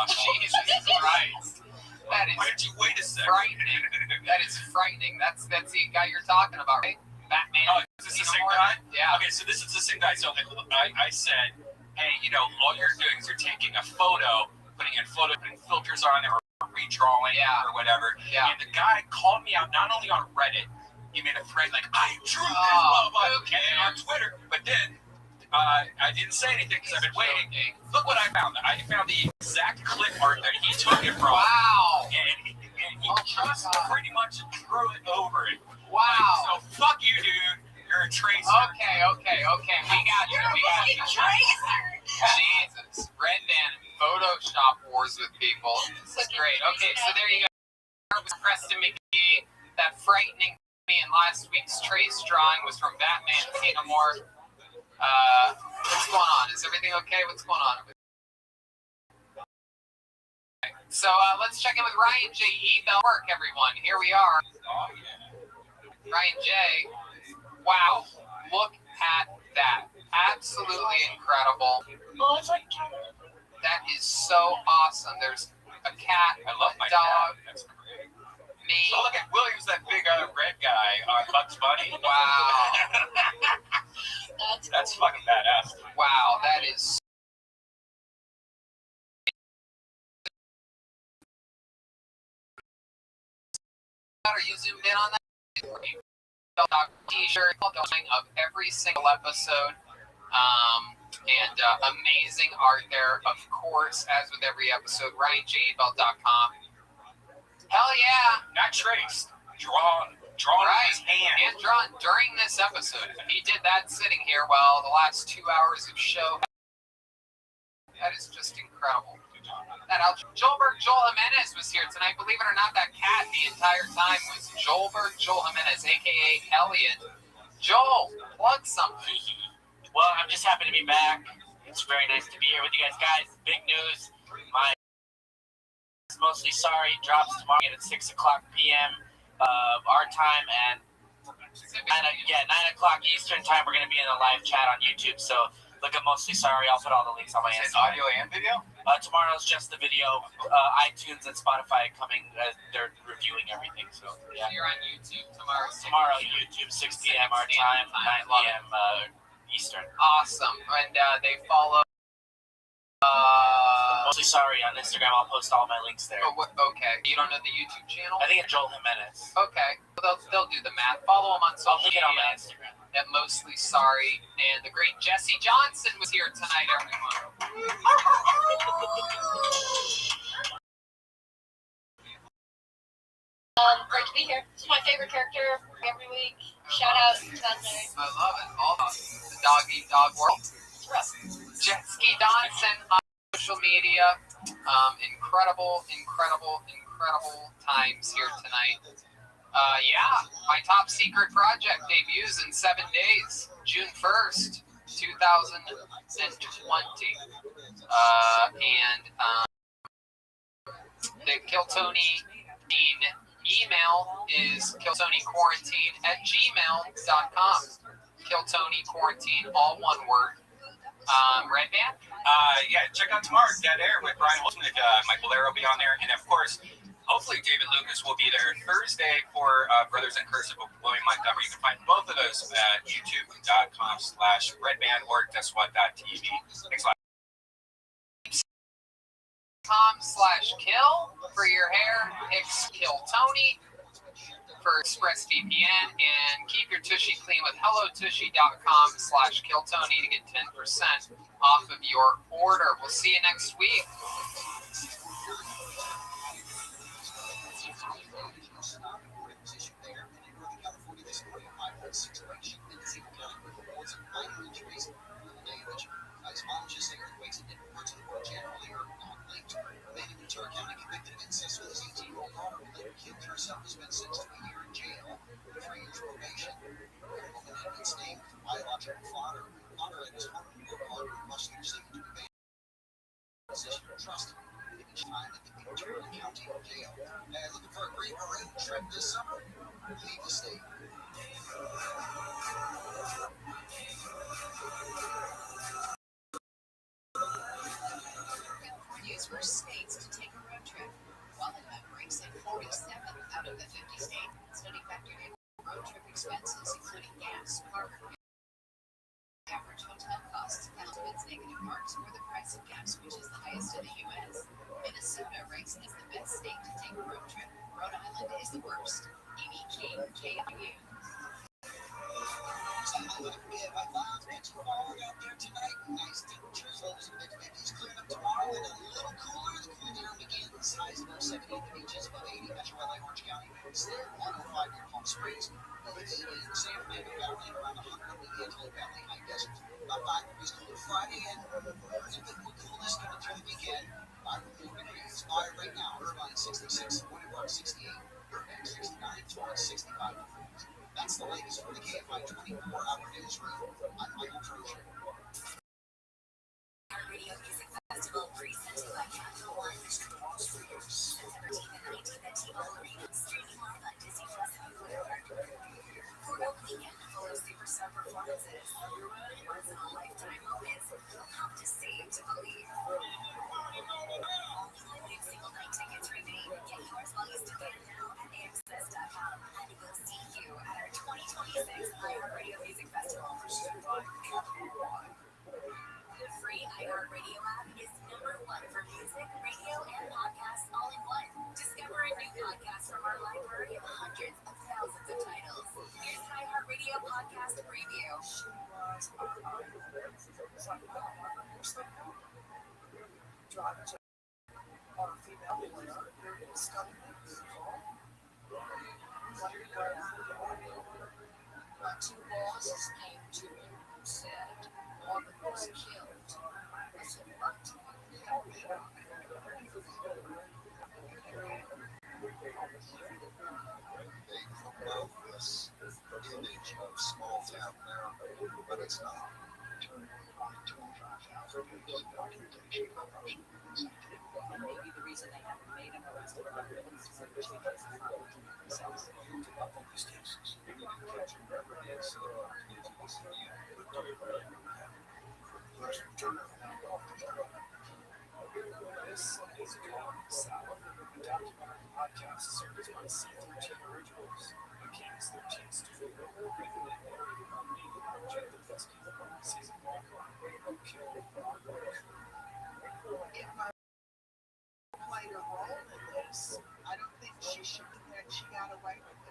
S1: Jesus Christ. That is
S3: Wait a second.
S1: frightening. That is frightening. That's the guy you're talking about, right? Batman.
S3: Oh, is this the same guy?
S1: Yeah.
S3: Okay, so this is the same guy. So I said, hey, you know, all you're doing is you're taking a photo, putting filters on it, or redrawing or whatever.
S1: Yeah.
S3: And the guy called me out not only on Reddit, he made a thread like, I drew this, blah, blah, blah, and on Twitter, but then I didn't say anything because I've been waiting. Look what I found. I found the exact clip art that he took it from.
S1: Wow.
S3: And he just pretty much drew it over it.
S1: Wow.
S3: So fuck you, dude. You're a tracer.
S1: Okay. We got you. Jesus. Red Dan Photoshop wars with people. This is great. Okay, so there you go. It was Preston McGee. That frightening me in last week's trace drawing was from Batman Xenomorph. What's going on? Is everything okay? What's going on? So let's check in with Ryan J. Bell work, everyone. Here we are.
S3: Oh, yeah.
S1: Ryan J. Wow. Look at that. Absolutely incredible.
S7: Oh, it's like
S1: That is so awesome. There's a cat,
S3: I love my
S1: dog,
S3: cat. That's great.
S1: me.
S3: So look at Williams, that big red guy on Bugs Bunny.
S1: Wow.
S3: That's fucking badass.
S1: Wow, that is Are you zoomed in on that? T-shirt of every single episode. And amazing art there, of course, as with every episode. RyanJBelt.com. Hell yeah!
S3: Not traced. Drawn
S1: Right.
S3: with his hand.
S1: And drawn during this episode. He did that sitting here while the last 2 hours of show. That is just incredible. Joel Jimenez was here tonight. Believe it or not, that cat the entire time was Joel Jimenez, a.k.a. Elliot. Joel, plug something.
S3: Well, I'm just happy to be back. It's very nice to be here with you guys. Big news. My Mostly Sorry drops tomorrow at 6 o'clock p.m. Our time, and 9 o'clock Eastern time. We're going to be in a live chat on YouTube. So look at Mostly Sorry. I'll put all the links on my Instagram.
S1: Audio and video?
S3: Tomorrow's just the video. iTunes and Spotify coming. They're reviewing everything. So yeah.
S1: You're on YouTube tomorrow.
S3: Tomorrow, YouTube, 6 p.m. our time, 9 p.m. Eastern.
S1: Awesome. And they follow.
S3: Mostly Sorry on Instagram. I'll post all my links there.
S1: Okay. You don't know the YouTube channel?
S3: I think it's Joel Jimenez.
S1: Okay. Well, they'll do the math. Follow them on social
S3: I'll link it on my
S1: media.
S3: Instagram.
S1: At Mostly Sorry. And the great Jesse Johnson was here tonight, everyone.
S7: Great to be here. This is my favorite character every week. Shout out to that day.
S1: I love it. All the dog eat dog world. Jet Ski Johnson on social media. Incredible times here tonight. Yeah, my top secret project debuts in 7 days, June 1st, 2020. The Kill Tony Dean email is killtonyquarantine@gmail.com. Kill Tony Quarantine, all one word. Red Band?
S14: Yeah, check out tomorrow, Dead Air with Brian Wilson. Michael Blair will be on there. And of course, hopefully David Lucas will be there Thursday for Brothers in Cursive with William Montgomery. You can find both of those at youtube.com/redband or guesswhat.tv. Thanks a lot.
S1: .com/kill for your hair. It's Kill Tony for ExpressVPN, and keep your tushy clean with hellotushy.com/killtony to get 10% off of your order. We'll see you next week.
S9: Ventura County convicted of incest with his 18-year-old daughter who later killed herself has been sentenced to a year in jail with 3 years probation. The woman had been named biological father. Honor and his home were hard with prosecutors seeking to evade position of trust in each time at the Ventura County Jail. Looking for a great marine trip this summer? Leave the state.
S7: California's first states to take a road trip. Wildlife ranks in 47th out of the 50 states. Study factored in road trip expenses, including gas, parking, average hotel costs, California's negative marks, or the price of gas, which is the highest in the U.S. Minnesota ranks as the best state to take a road trip. Rhode Island is the worst. Amy King, KIU.
S9: My clouds get too far out there tonight. Nice temperatures, lows in the mid-50s, clearing up tomorrow, and a little cooler. The cool down begins. Highs above 70 beaches, above 80 Metro LA, Orange County. Still 105 near Palm Springs. Above 80 in San Fernando Valley, and around 100 in the Antelope Valley High Desert. About 5 degrees cooler Friday, and a bit more coolness coming through the weekend. 5 degrees. Fire right now. Irvine 66, Morning Park 68, Burbank 69, Torrance 65 degrees. That's the latest for the KFI 24-hour newsroom. I'm Michael Trojan.
S7: Radio Music Festival presented by Capital One. September 18th and 19th at T-Mobile Arena. Streaming live on Disney Plus and Hulu. For a weekend full of superstar performances, once-in-a-lifetime moments, you'll have to save to believe.
S11: drive to our female player. Stunning.
S7: Two bosses came to him and said, Morgan was killed. I said, what?
S9: They promote this image of small town America, but it's not.
S7: Maybe the reason they haven't made him arrested is because he doesn't follow themselves.
S6: This is Calvin Salad, a documentary podcast series by C13 Originals. A King's 13 studio, written and narrated by me, Jed Lefesky, season 1, Kill Margaret.
S11: If my played a role in this, I don't think she should have said she got away with it.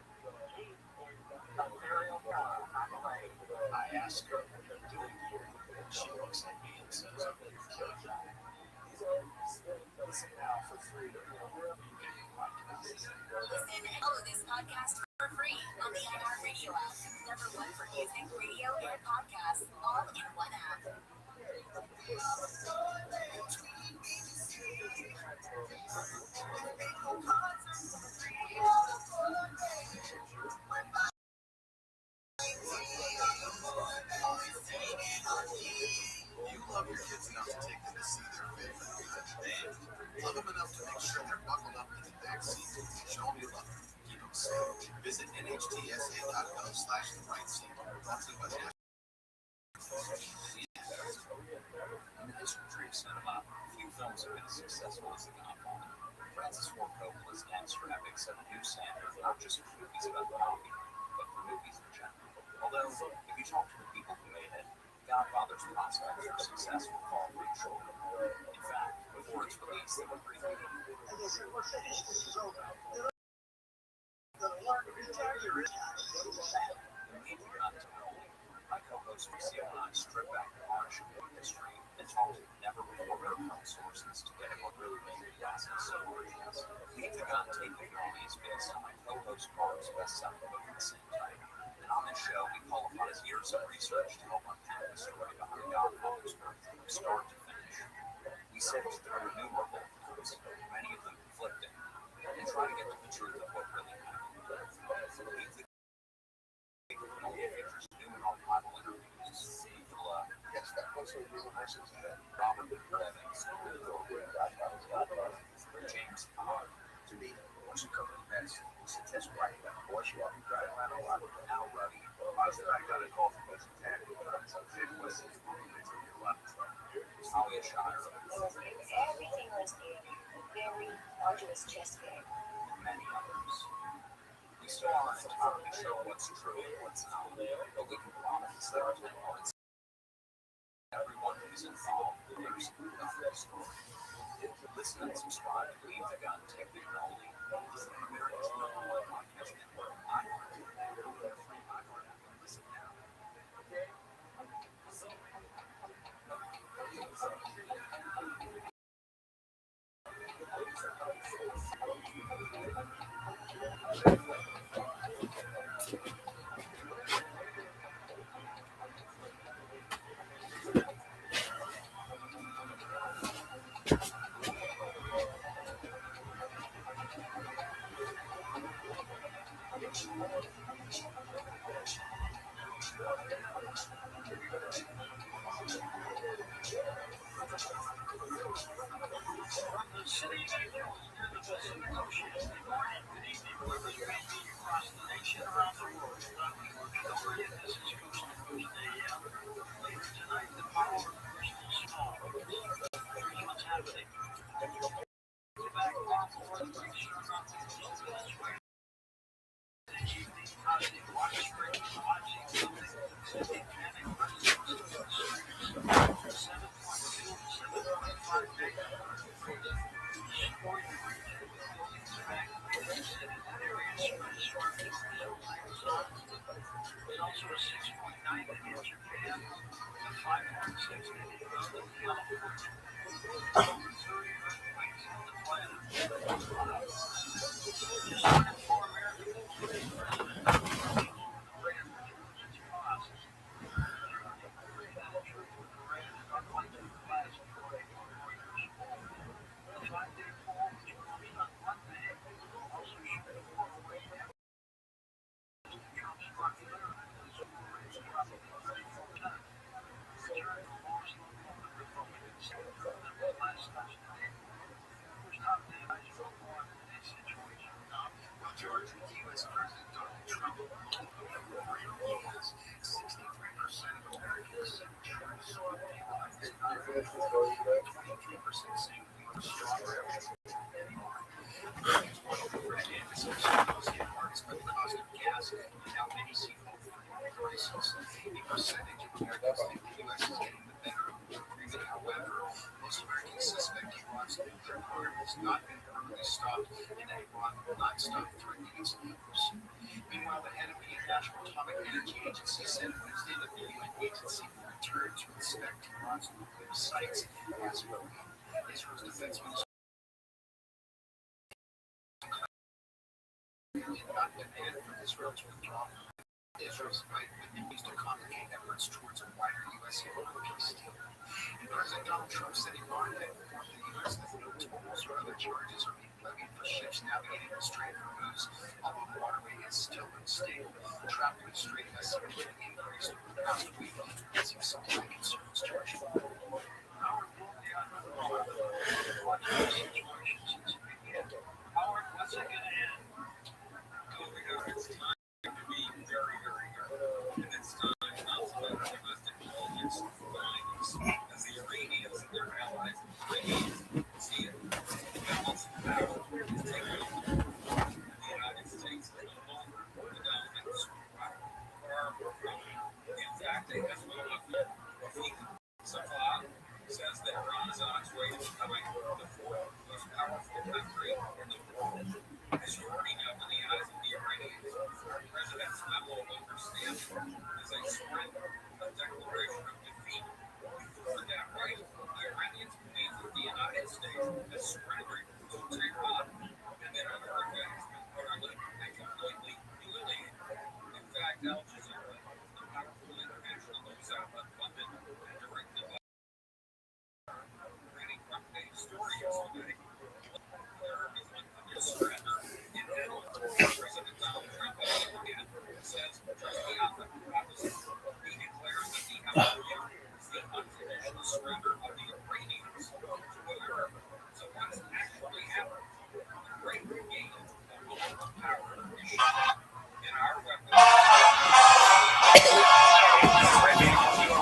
S6: I asked her what they're doing here, and she looks at me and says, I'm going to kill you. Listen now for free wherever you get your podcasts.
S7: Listen and follow this podcast for free on the iHeartRadio app. Number one for music, radio, and podcasts, all in one app.
S9: You love your kids enough to take them to see their favorite band. Love them enough to make sure they're buckled up in the back seat. Show them you love them. Keep them safe. Visit nhtsa.gov/therightseat. Brought to you by the
S15: In the history of cinema, few films have been as successful as The Godfather. Francis Ford Coppola's gangster epic set a new standard not just for movies about the mafia, but for movies in general. Although, if you talk to the people who made it, Godfather's prospects for success will fall pretty short. In fact, before its release, they were pretty good. My co-host Lucia and I strip back the varnish of movie history and talk to never-before-heard sources to get at what really made the classic so gorgeous. Leave the Gun, Take the Gun is based on my co-host Mark's best-selling book of the same title. And on this show, we call upon his years of research to help unpack the story behind Godfather's birth from start to finish. We sift through innumerable clues, many of them conflicting, and try to get to the truth of what really happened. Leave the Gun features new and archival interviews. Robert Evans, James Caan.
S9: To me, once you come to the best, it's a test right now. Once you are driving around a lot, now running. I got a call from West Attack.
S15: Talia Shire.
S7: Everything was a very arduous chess game.
S15: Many others. We still aren't entirely sure what's true and what's not, but we can promise there are 10 points. Everyone who's involved knows the story. Listen and subscribe to Leave the Gun, Take the Gun Only. It's the America's #1 podcast network. Listen now.
S9: However, most Americans suspect Iran's nuclear program has not been permanently stopped and that Iran will not stop threatening its neighbors. Meanwhile, the head of the International Atomic Energy Agency said Wednesday that the UN agency will return to inspect Iran's nuclear sites as well. Israel's defense minister did not demand for Israel to withdraw. Israel's fight continues to complicate efforts towards a wider U.S. economic peace deal. And President Donald Trump said Iran had informed the U.S. that no tolls or other charges are being levied for ships navigating the Strait of Hormuz, although the waterway is still unstable. Traffic in the Strait has significantly increased over the past week, raising supply concerns to our
S12: Howard, what's it going to end? It's time to be very, very good. And it's time not to let domestic politics define us as the Iranians and their allies see it. Balance of power is taken over. The United States is no longer the dominant superpower for our world. In fact, it has one of the Rafik Safad says that Iran is on its way to becoming the fourth most powerful country in the world. As you already know, in the eyes of the Iranians, the president's memo of understanding is a surrender, a declaration of defeat. You heard that right. The Iranians believe that the United States has surrendered to Tehran and that other events are utterly and completely humiliating. In fact, Al Jazeera, the powerful international news outlet funded and directed by reading front page story yesterday. There is a surrender. President Donald Trump says just the opposite. He declares that the MOU is the unconditional surrender of the Iranians to Europe. So what's actually happened? The great regain of global power is shot in our weapons.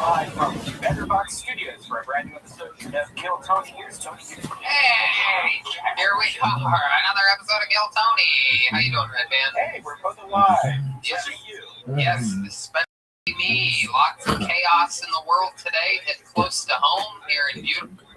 S14: Live from Betterbox Studios for a brand new episode of Kill Tony. Here's Tony.
S1: Hey, here we are, another episode of Kill Tony. How you doing, Red Band?
S14: Hey, we're both alive.
S1: Yes,
S14: you.
S1: Yes, especially me. Lots of chaos in the world today. Hit close to home here in beautiful.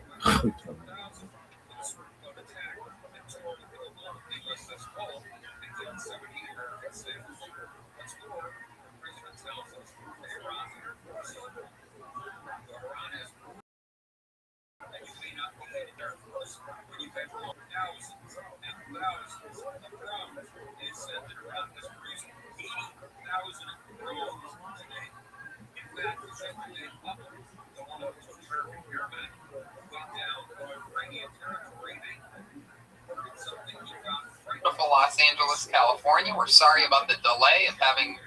S1: Beautiful Los Angeles, California. We're sorry about the delay of having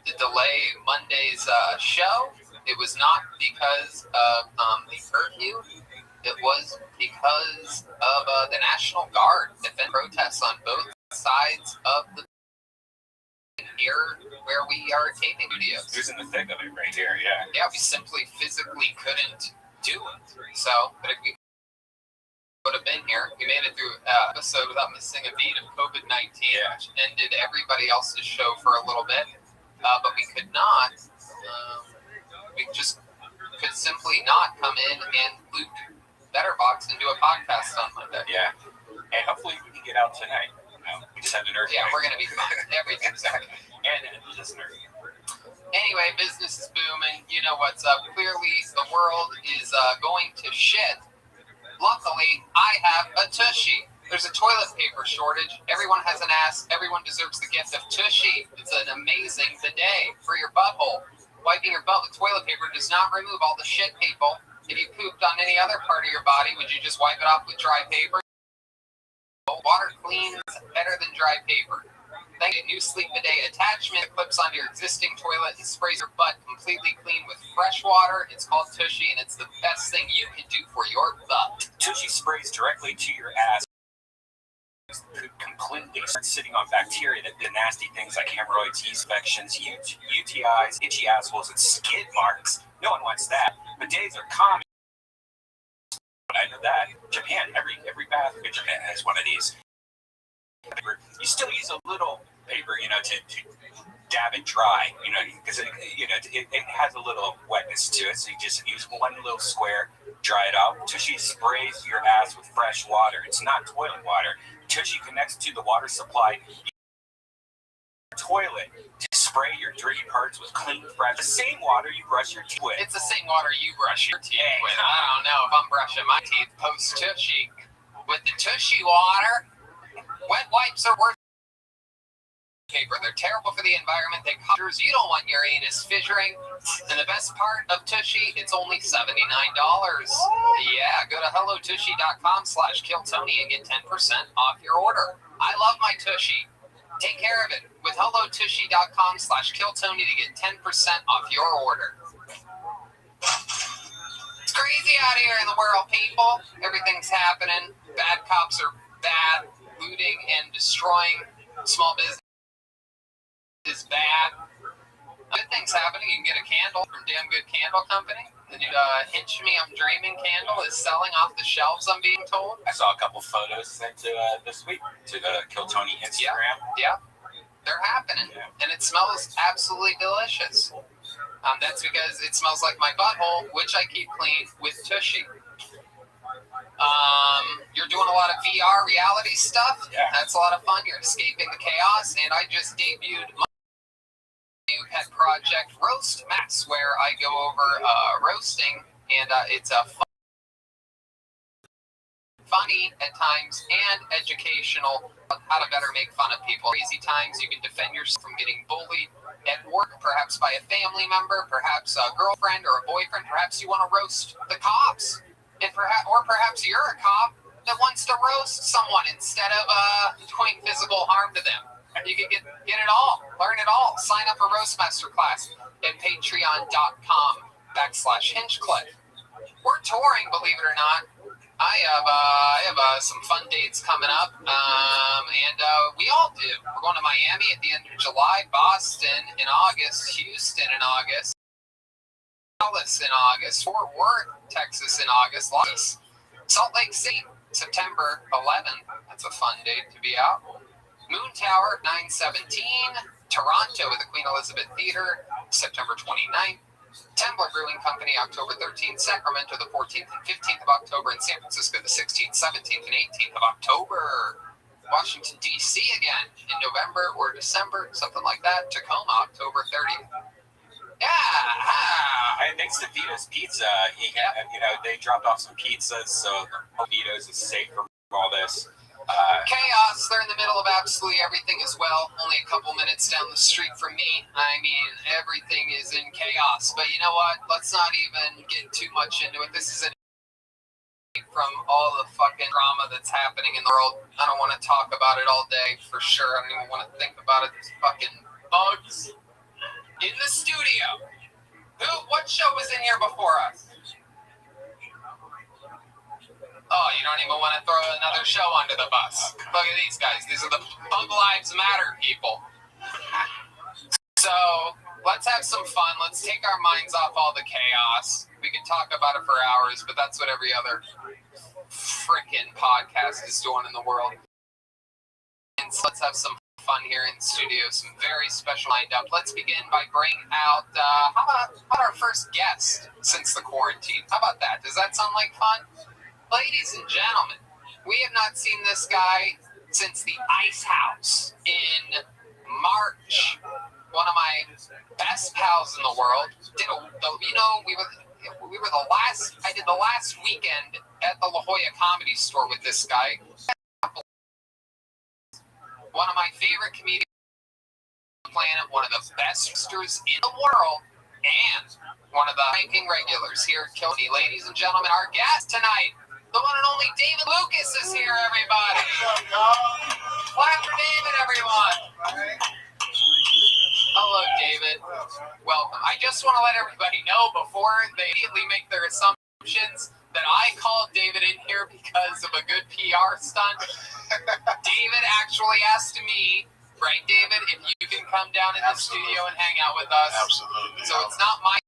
S1: to delay Monday's show. It was not because of the curfew. It was because of the National Guard defense protests on both sides of the here where we are taping studios.
S14: Who's in the thick of it right here? Yeah.
S1: Yeah, we simply physically couldn't do it. So, but if we would have been here, we made it through an episode without missing a beat of COVID-19, which ended everybody else's show for a little bit. But we could not. We just could simply not come in and loot Betterbox and do a podcast on Monday.
S14: Yeah. And hopefully we can get out tonight. We just had an earthquake.
S1: Yeah, we're going to be fine. Everything's okay.
S14: And just an earthquake.
S1: Anyway, business is booming. You know what's up. Clearly, the world is going to shit. Luckily, I have a Tushy. There's a toilet paper shortage. Everyone has an ass. Everyone deserves the gift of Tushy. It's an amazing bidet for your butthole. Wiping your butt with toilet paper does not remove all the shit, people. If you pooped on any other part of your body, would you just wipe it off with dry paper? Water cleans better than dry paper. Thank you. New Sleep Bidet attachment that clips onto your existing toilet and sprays your butt completely clean with fresh water. It's called Tushy, and it's the best thing you can do for your butt.
S14: Tushy sprays directly to your ass. Completely sitting on bacteria that do nasty things like hemorrhoids, yeast infections, UTIs, itchy assholes, and skid marks. No one wants that. Bidets are common. I know that. Japan, every bath pitcher has one of these. You still use a little paper, to dab it dry, because it has a little wetness to it. So you just use one little square, dry it out. Tushy sprays your ass with fresh water. It's not toilet water. Tushy connects to the water supply. Toilet to spray your dirty parts with clean, fresh, the same water you brush your teeth with.
S1: It's the same water you brush your teeth with. I don't know if I'm brushing my teeth post Tushy with the Tushy water. Wet wipes are worth paper. They're terrible for the environment. They cause you don't want your anus fissuring. And the best part of Tushy, it's only $79. Yeah, go to hellotushy.com/killtony and get 10% off your order. I love my Tushy. Take care of it with hellotushy.com/killtony to get 10% off your order. It's crazy out here in the world, people. Everything's happening. Bad cops are bad. Looting and destroying small business is bad. Good things happening. You can get a candle from Damn Good Candle Company. The new Hinge Me I'm Dreaming candle is selling off the shelves, I'm being told.
S14: I saw a couple photos sent to this week to the Kill Tony Instagram.
S1: Yeah. They're happening. And it smells absolutely delicious. That's because it smells like my butthole, which I keep clean with Tushy. You're doing a lot of VR reality stuff.
S14: Yeah.
S1: That's a lot of fun. You're escaping the chaos. And I just debuted my new pet project, Roast Max, where I go over roasting, and it's a funny at times and educational how to better make fun of people. Crazy times you can defend yourself from getting bullied at work, perhaps by a family member, perhaps a girlfriend or a boyfriend. Perhaps you want to roast the cops, and perhaps you're a cop that wants to roast someone instead of doing physical harm to them. You can get it all, learn it all. Sign up for Roastmaster class at patreon.com/HingeCliff. We're touring, believe it or not. I have some fun dates coming up, and we all do. We're going to Miami at the end of July, Boston in August, Houston in August, Dallas in August, Fort Worth, Texas in August, Salt Lake City, September 11th. That's a fun date to be out. Moon Tower, 9/17. Toronto at the Queen Elizabeth Theater, September 29th. Temblor Brewing Company, October 13th. Sacramento, the 14th and 15th of October. And San Francisco, the 16th, 17th, and 18th of October. Washington, D.C. again in November or December, something like that. Tacoma, October 30th. Yeah.
S14: And thanks to Vito's Pizza, they dropped off some pizzas, so Vito's is safe from all this.
S1: Chaos, they're in the middle of absolutely everything as well. Only a couple minutes down the street from me. I mean, everything is in chaos. But you know what? Let's not even get too much into it. This is from all the fucking drama that's happening in the world. I don't want to talk about it all day for sure. I don't even want to think about it. There's fucking bugs in the studio. What show was in here before us? Oh, you don't even want to throw another show under the bus. Look at these guys. These are the Bug Lives Matter people. So, let's have some fun. Let's take our minds off all the chaos. We can talk about it for hours, but that's what every other freaking podcast is doing in the world. And so let's have some fun here in the studio. Some very special lined up. Let's begin by bringing out, how about our first guest since the quarantine? How about that? Does that sound like fun? Ladies and gentlemen, we have not seen this guy since the Ice House in March. One of my best pals in the world. We were the last. I did the last weekend at the La Jolla Comedy Store with this guy. One of my favorite comedians on the planet. One of the best sisters in the world, and one of the ranking regulars here at Kill Me. Ladies and gentlemen, our guest tonight. The one and only David Lucas is here, everybody. Clap for David, everyone. Hello, David. Welcome. I just want to let everybody know before they immediately make their assumptions that I called David in here because of a good PR stunt. David actually asked me, right, David, if you can come down in the studio and hang out with us.
S10: Absolutely.
S1: So it's not my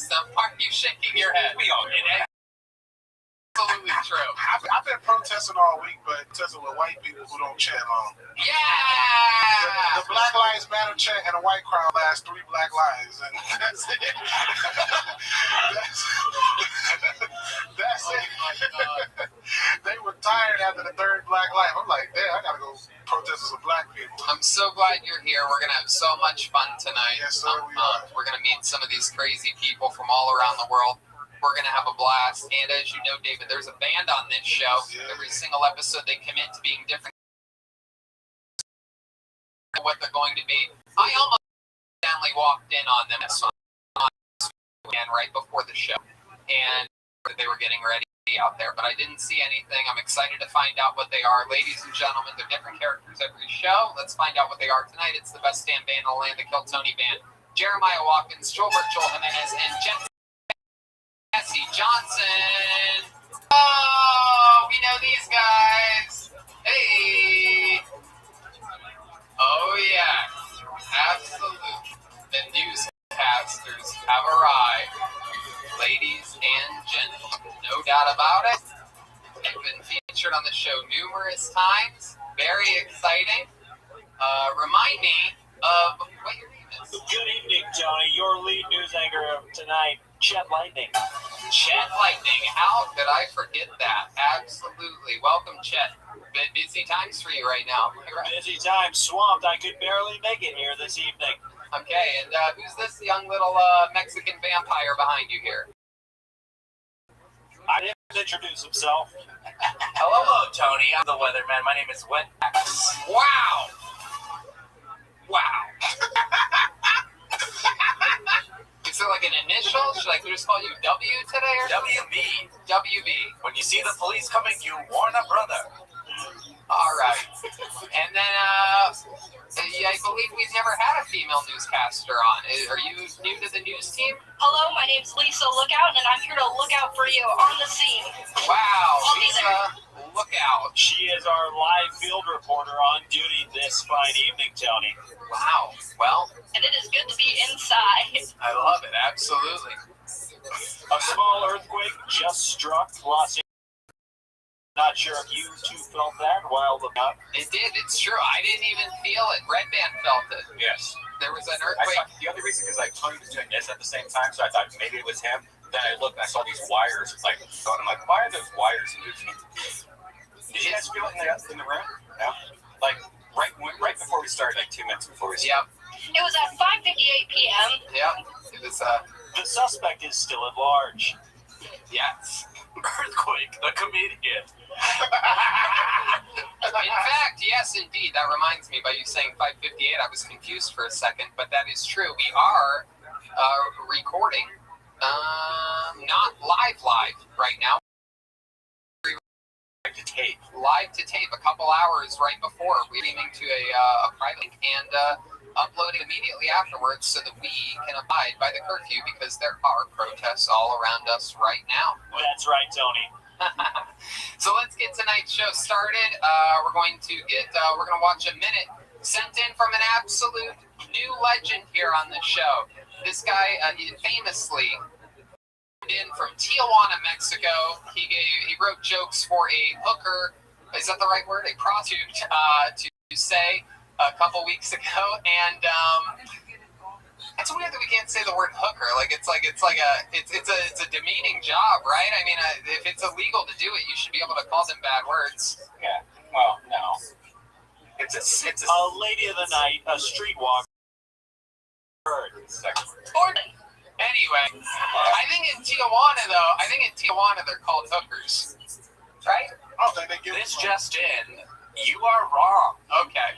S1: stuff. Are you shaking your head?
S14: We all get it.
S1: absolutely true.
S16: I've been protesting all week, but protesting with white people who don't chant long.
S1: Yeah!
S16: The Black Lives Matter chant and a white crowd lasts 3 black lives, and that's it. That's it. They were tired after the 3rd black life. I'm like, damn, I gotta go protest with some black people.
S1: I'm so glad you're here. We're gonna have so much fun tonight.
S16: Yes, sir, we are.
S1: We're gonna meet some of these crazy people from all around the world. We're going to have a blast. And as you know, David, there's a band on this show.
S16: Yeah.
S1: Every single episode, they commit to being different. What they're going to be. I almost accidentally walked in on them again right before the show. And they were getting ready out there. But I didn't see anything. I'm excited to find out what they are. Ladies and gentlemen, they're different characters every show. Let's find out what they are tonight. It's the best damn band in the land, the Kill Tony Band. Jeremiah Watkins, Joel Jimenez, and Jesse Johnson. Oh, we know these guys. Hey. Oh, yeah. Absolutely. The newscasters have arrived. Ladies and gentlemen, no doubt about it. They've been featured on the show numerous times. Very exciting. Remind me of what your name is.
S3: Good evening, Tony. Your lead news anchor of tonight, Chet Lightning.
S1: Chet Lightning, how could I forget that? Absolutely. Welcome, Chet. Been busy times for you right now.
S3: Busy time, swamped. I could barely make it here this evening.
S1: Okay, and who's this young little Mexican vampire behind you here?
S3: I didn't introduce himself.
S17: Hello, Tony. I'm the weatherman. My name is Wet X.
S1: Wow! Wow. Is it like an initial? Should I just call you W today or
S17: WB.
S1: WB.
S17: When you see the police coming, you warn a brother.
S1: All right. And then, I believe we've never had a female newscaster on. Are you new to the news team?
S2: Hello, my name's Lisa Lookout, and I'm here to look out for you on the scene.
S1: Wow,
S2: I'll be
S1: Lisa, look out.
S3: She is our live field reporter on duty this fine evening, Tony.
S1: Wow, well.
S2: And it is good to be inside.
S1: I love it, absolutely.
S3: A small earthquake just struck Los Angeles. Not sure if you two felt that while looking up.
S1: It did, it's true. I didn't even feel it. Red Band felt it.
S14: Yes.
S1: There was an earthquake.
S14: The other reason is Tony was doing this at the same time, so I thought maybe it was him. Then I looked and I saw these wires, and I'm like, why are those wires moving? Did you guys feel it in the room? No? Like, right before we started, like 2 minutes before we started.
S2: Yep. It was at 5:58 p.m.
S1: Yep. It was,
S3: The suspect is still at large.
S1: Yes.
S17: Earthquake, the comedian.
S1: In fact, yes, indeed. That reminds me, by you saying 5:58, I was confused for a second, but that is true. We are recording, not live right now. Live to tape a couple hours right before, leading to a private link and uploading immediately afterwards so that we can abide by the curfew because there are protests all around us right now.
S3: That's right, Tony.
S1: So let's get tonight's show started. We're going to watch a minute sent in from an absolute new legend here on the show. This guy famously in from Tijuana, Mexico. He wrote jokes for a hooker. Is that the right word? A prostitute to say a couple weeks ago, and it's weird that we can't say the word hooker. It's a demeaning job, right? I mean, if it's illegal to do it, you should be able to call them bad words.
S14: Yeah. Well, no. It's
S3: a lady of the night, a streetwalker.
S1: Anyway, I think in Tijuana they're called hookers, right?
S16: Oh, they give
S17: this just in. You are wrong.
S1: Okay.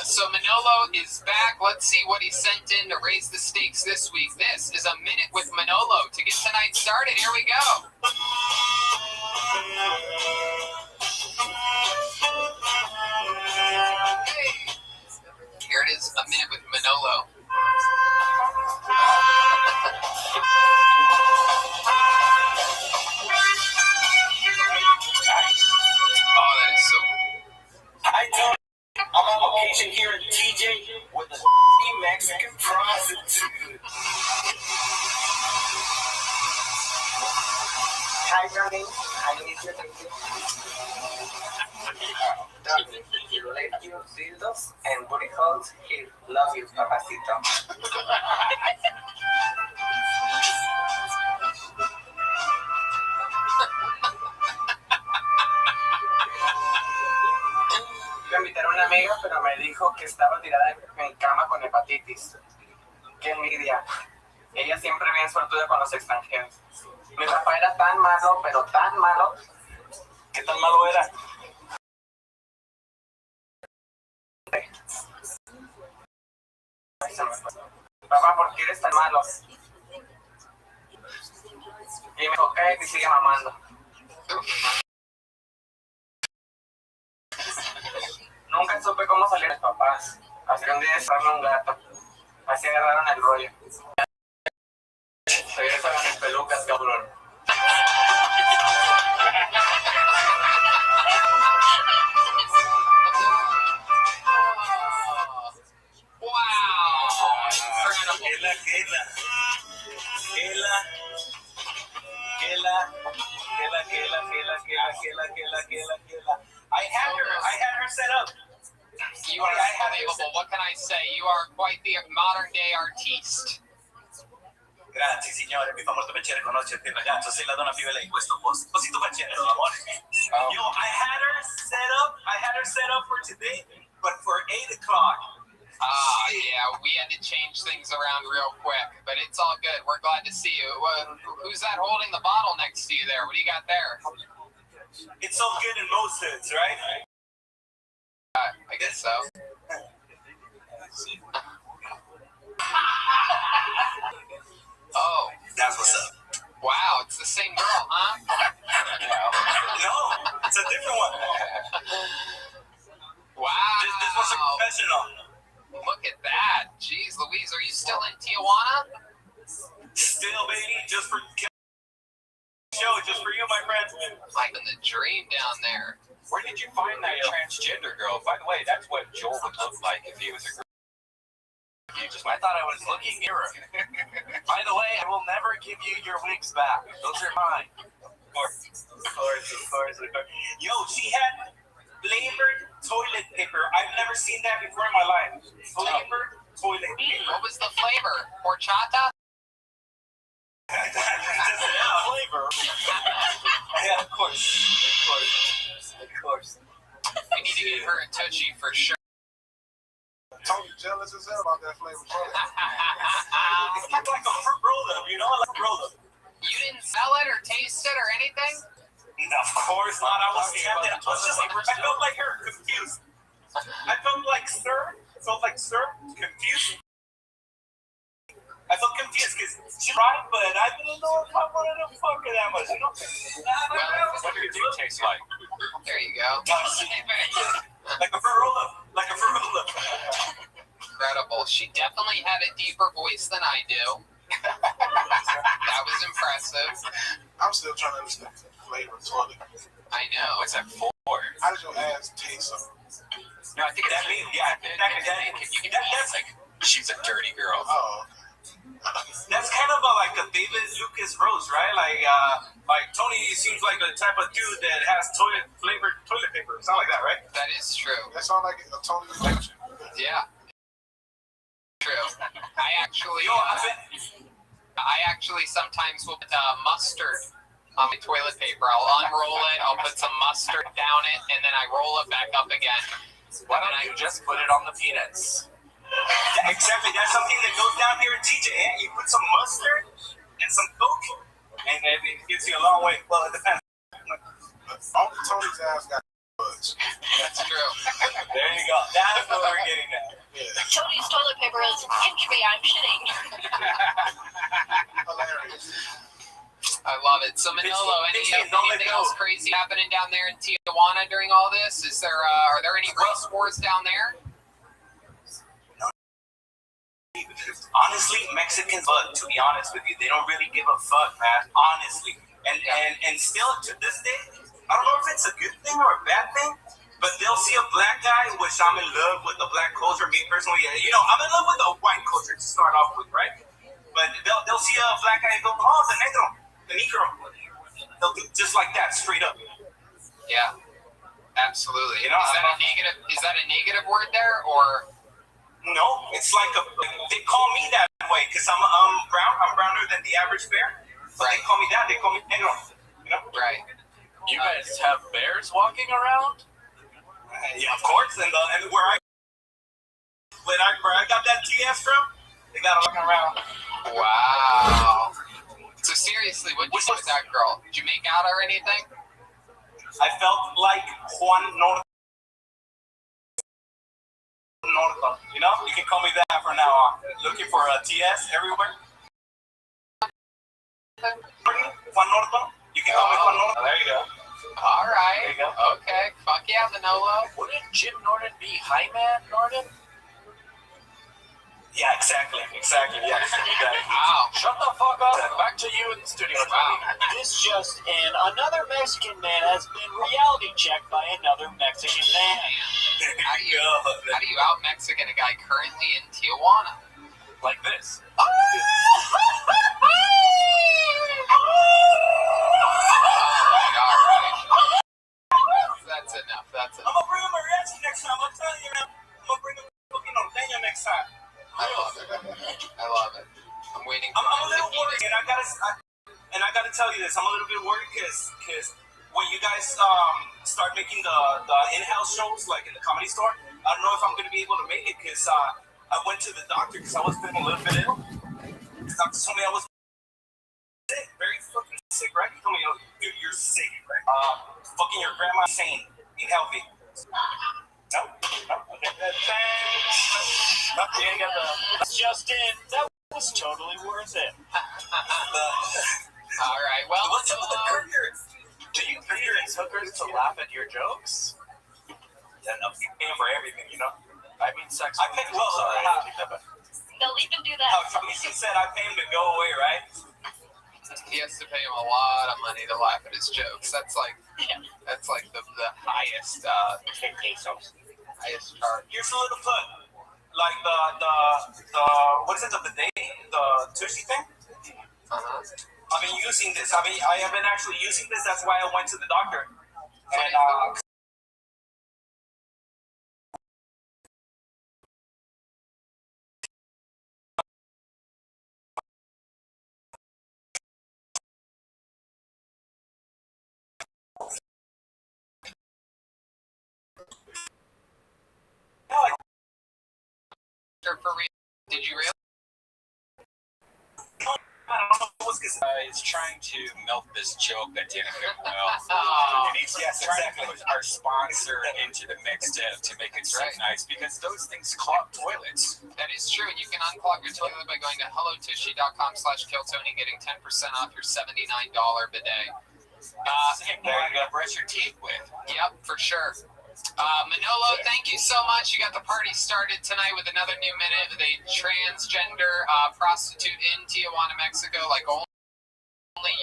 S1: So Manolo is back. Let's see what he sent in to raise the stakes this week. This is a minute with Manolo. To get tonight started, here we go. Hey. Here it is, a minute with Manolo. Oh, that is so cool.
S17: I know. I'm on location here in TJ with a Mexican prostitute. He like you, dildos and booty calls. He love you, papacito. Iba a invitar a una amiga, pero me dijo que estaba tirada en cama con hepatitis. Qué envidia. Ella siempre bien suertuda con los extranjeros. Mi papá era tan malo, pero tan malo. ¿Qué tan malo era? Papá, ¿por qué eres tan malo? Y me dijo, y sigue mamando. Nunca supe cómo salían los papás. Hasta que un día desaron un gato. Así agarraron el rollo. Regresaron mis pelucas, cabrón.
S3: I had her set up.
S1: You are unbelievable. What can I say? You are quite the modern day artiste.
S3: Grazie signore, mi fa molto piacere conoscerti ragazzo, sei la donna più bella in questo posto. Così tu piacere, amore. Yo, I had her set up for today, but for 8 o'clock.
S1: Yeah, we had to change things around real quick, but it's all good. We're glad to see you. Who's that holding the bottle next to you there? What do you got there?
S3: It's all good in most hoods, right?
S1: I guess so. Oh.
S3: That's what's up.
S1: Wow, it's the same girl, huh?
S3: No, it's a different one.
S1: Wow.
S3: This was a professional.
S1: Look at that. Jeez Louise, are you still in Tijuana?
S3: Still, baby, just for show, just for you, my friend.
S1: Living the dream down there.
S14: Where did you find that transgender girl? By the way, that's what Joel would look like if he was a girl.
S3: I thought I was looking nearer. By the way, I will never give you your wigs back. Those are mine. Of course. Yo, she had flavored toilet paper. I've never seen that before in my life. Flavored toilet paper.
S1: What was the flavor? Horchata?
S3: Flavor. Yeah, of course.
S1: We need to get her a Tootsie for sure.
S16: Tony jealous as hell about that flavor.
S3: It's like a fruit roll-up, you know? Like a roll-up.
S1: You didn't sell it or taste it or anything?
S3: No, of course not. I was tempted. I felt like her, confused. I felt like sir, confused. I felt confused because she tried, but I didn't know if I wanted to fuck her that much, you know?
S14: What do you taste like?
S1: There you go.
S3: Like a fruit roll-up.
S1: Incredible. She definitely had a deeper voice than I do. That was impressive.
S16: I'm still trying to understand the flavor of toilet.
S1: I know.
S14: What's that for?
S16: How does your ass taste so?
S14: No, I think
S3: That means,
S14: that's like she's a dirty girl.
S16: Oh,
S3: that's kind of like a David Lucas Rose, right? Like Tony seems like the type of dude that has flavored toilet paper. Sound like that, right?
S1: That is true.
S16: that sounds like a Tony Lucas.
S1: Yeah. True. I actually sometimes will put mustard on my toilet paper. I'll unroll it, I'll put some mustard down it, and then I roll it back up again.
S3: Why don't you just put it on the peanuts? Exactly. That's something that goes down here in TJ. You put some mustard and some Coke, and it gets you a long way. Well, it depends.
S16: Only Tony's ass got buds.
S1: That's true.
S3: There you go. That's what we're getting at.
S7: Tony's toilet paper is pinch me, I'm shitting.
S16: Hilarious.
S1: I love it. So Manolo, anything else crazy happening down there in Tijuana during all this? Is there are there any race wars down there?
S3: Honestly, Mexicans, but to be honest with you, they don't really give a fuck, man. Honestly, and still to this day, I don't know if it's a good thing or a bad thing, but they'll see a black guy, which I'm in love with the black culture. Me personally, you know, I'm in love with the white culture to start off with, right? But they'll see a black guy and go, oh, the negro. They'll do just like that, straight up.
S1: Yeah, absolutely.
S3: You know,
S1: is that a negative word there, or?
S3: No, it's like they call me that way because I'm brown. I'm browner than the average bear. So they call me that. They call me negro. You know?
S1: Right.
S18: You guys have bears walking around?
S3: Yeah, of course. And where I got that TS from, they got it walking around.
S1: Wow. So seriously, what did you do with that girl? Did you make out or anything?
S3: I felt like Juan Norte. You know, you can call me that from now on. Looking for a TS everywhere. Juan Norte. You can call me Juan Norte.
S18: There you go.
S1: All right.
S3: There you go.
S1: Okay. Fuck yeah, Manolo.
S18: Wouldn't Jim Norton be Hi-Man Norton?
S3: Yeah, exactly. Yeah.
S1: Wow.
S18: Shut the fuck up. Back to you in the studio.
S1: Wow.
S19: This just in, another Mexican man has been reality checked by another Mexican man.
S1: How do you out Mexican a guy currently in Tijuana?
S18: Like this.
S1: Oh my God, right? That's enough.
S3: I'm gonna bring a mariachi next time. I'm telling you, man. I'm gonna bring a fucking norteño next time.
S1: I love it. I'm waiting.
S3: I'm a little worried, and I gotta tell you this. I'm a little bit worried because when you guys start making the in-house shows, like in the Comedy Store, I don't know if I'm gonna be able to make it because I went to the doctor because I was feeling a little bit ill. The doctor told me I was sick, very fucking sick, right? He told me, dude, you're sick, right? Fucking your grandma insane, ain't healthy. No. Okay.
S19: That's just in, that was totally worth it.
S1: All right. Well,
S3: what's up with the burgers?
S18: Do you pay your hookers to laugh at your jokes?
S3: Yeah, no, you're paying for everything, you know?
S18: I mean, sex.
S3: I pay, well,
S7: They'll even do that.
S3: how Tracy said I pay him to go away, right?
S1: he has to pay him a lot of money to laugh at his jokes. That's like the highest highest charge.
S3: Here's a little foot. Like the what is it, the bidet? The Tushy thing? I've been using this. I have been actually using this. That's why I went to the doctor. And
S1: Did you really?
S14: He's trying to milk this joke that didn't go well.
S1: Oh,
S14: And he's trying to put our sponsor into the mix to make it so nice because those things clog toilets.
S1: That is true. You can unclog your toilet by going to hellotushy.com/killtony, getting 10% off your $79 bidet.
S14: There you go, brush your teeth with.
S1: Yep, for sure. Manolo, thank you so much. You got the party started tonight with another new minute with a transgender prostitute in Tijuana, Mexico, like only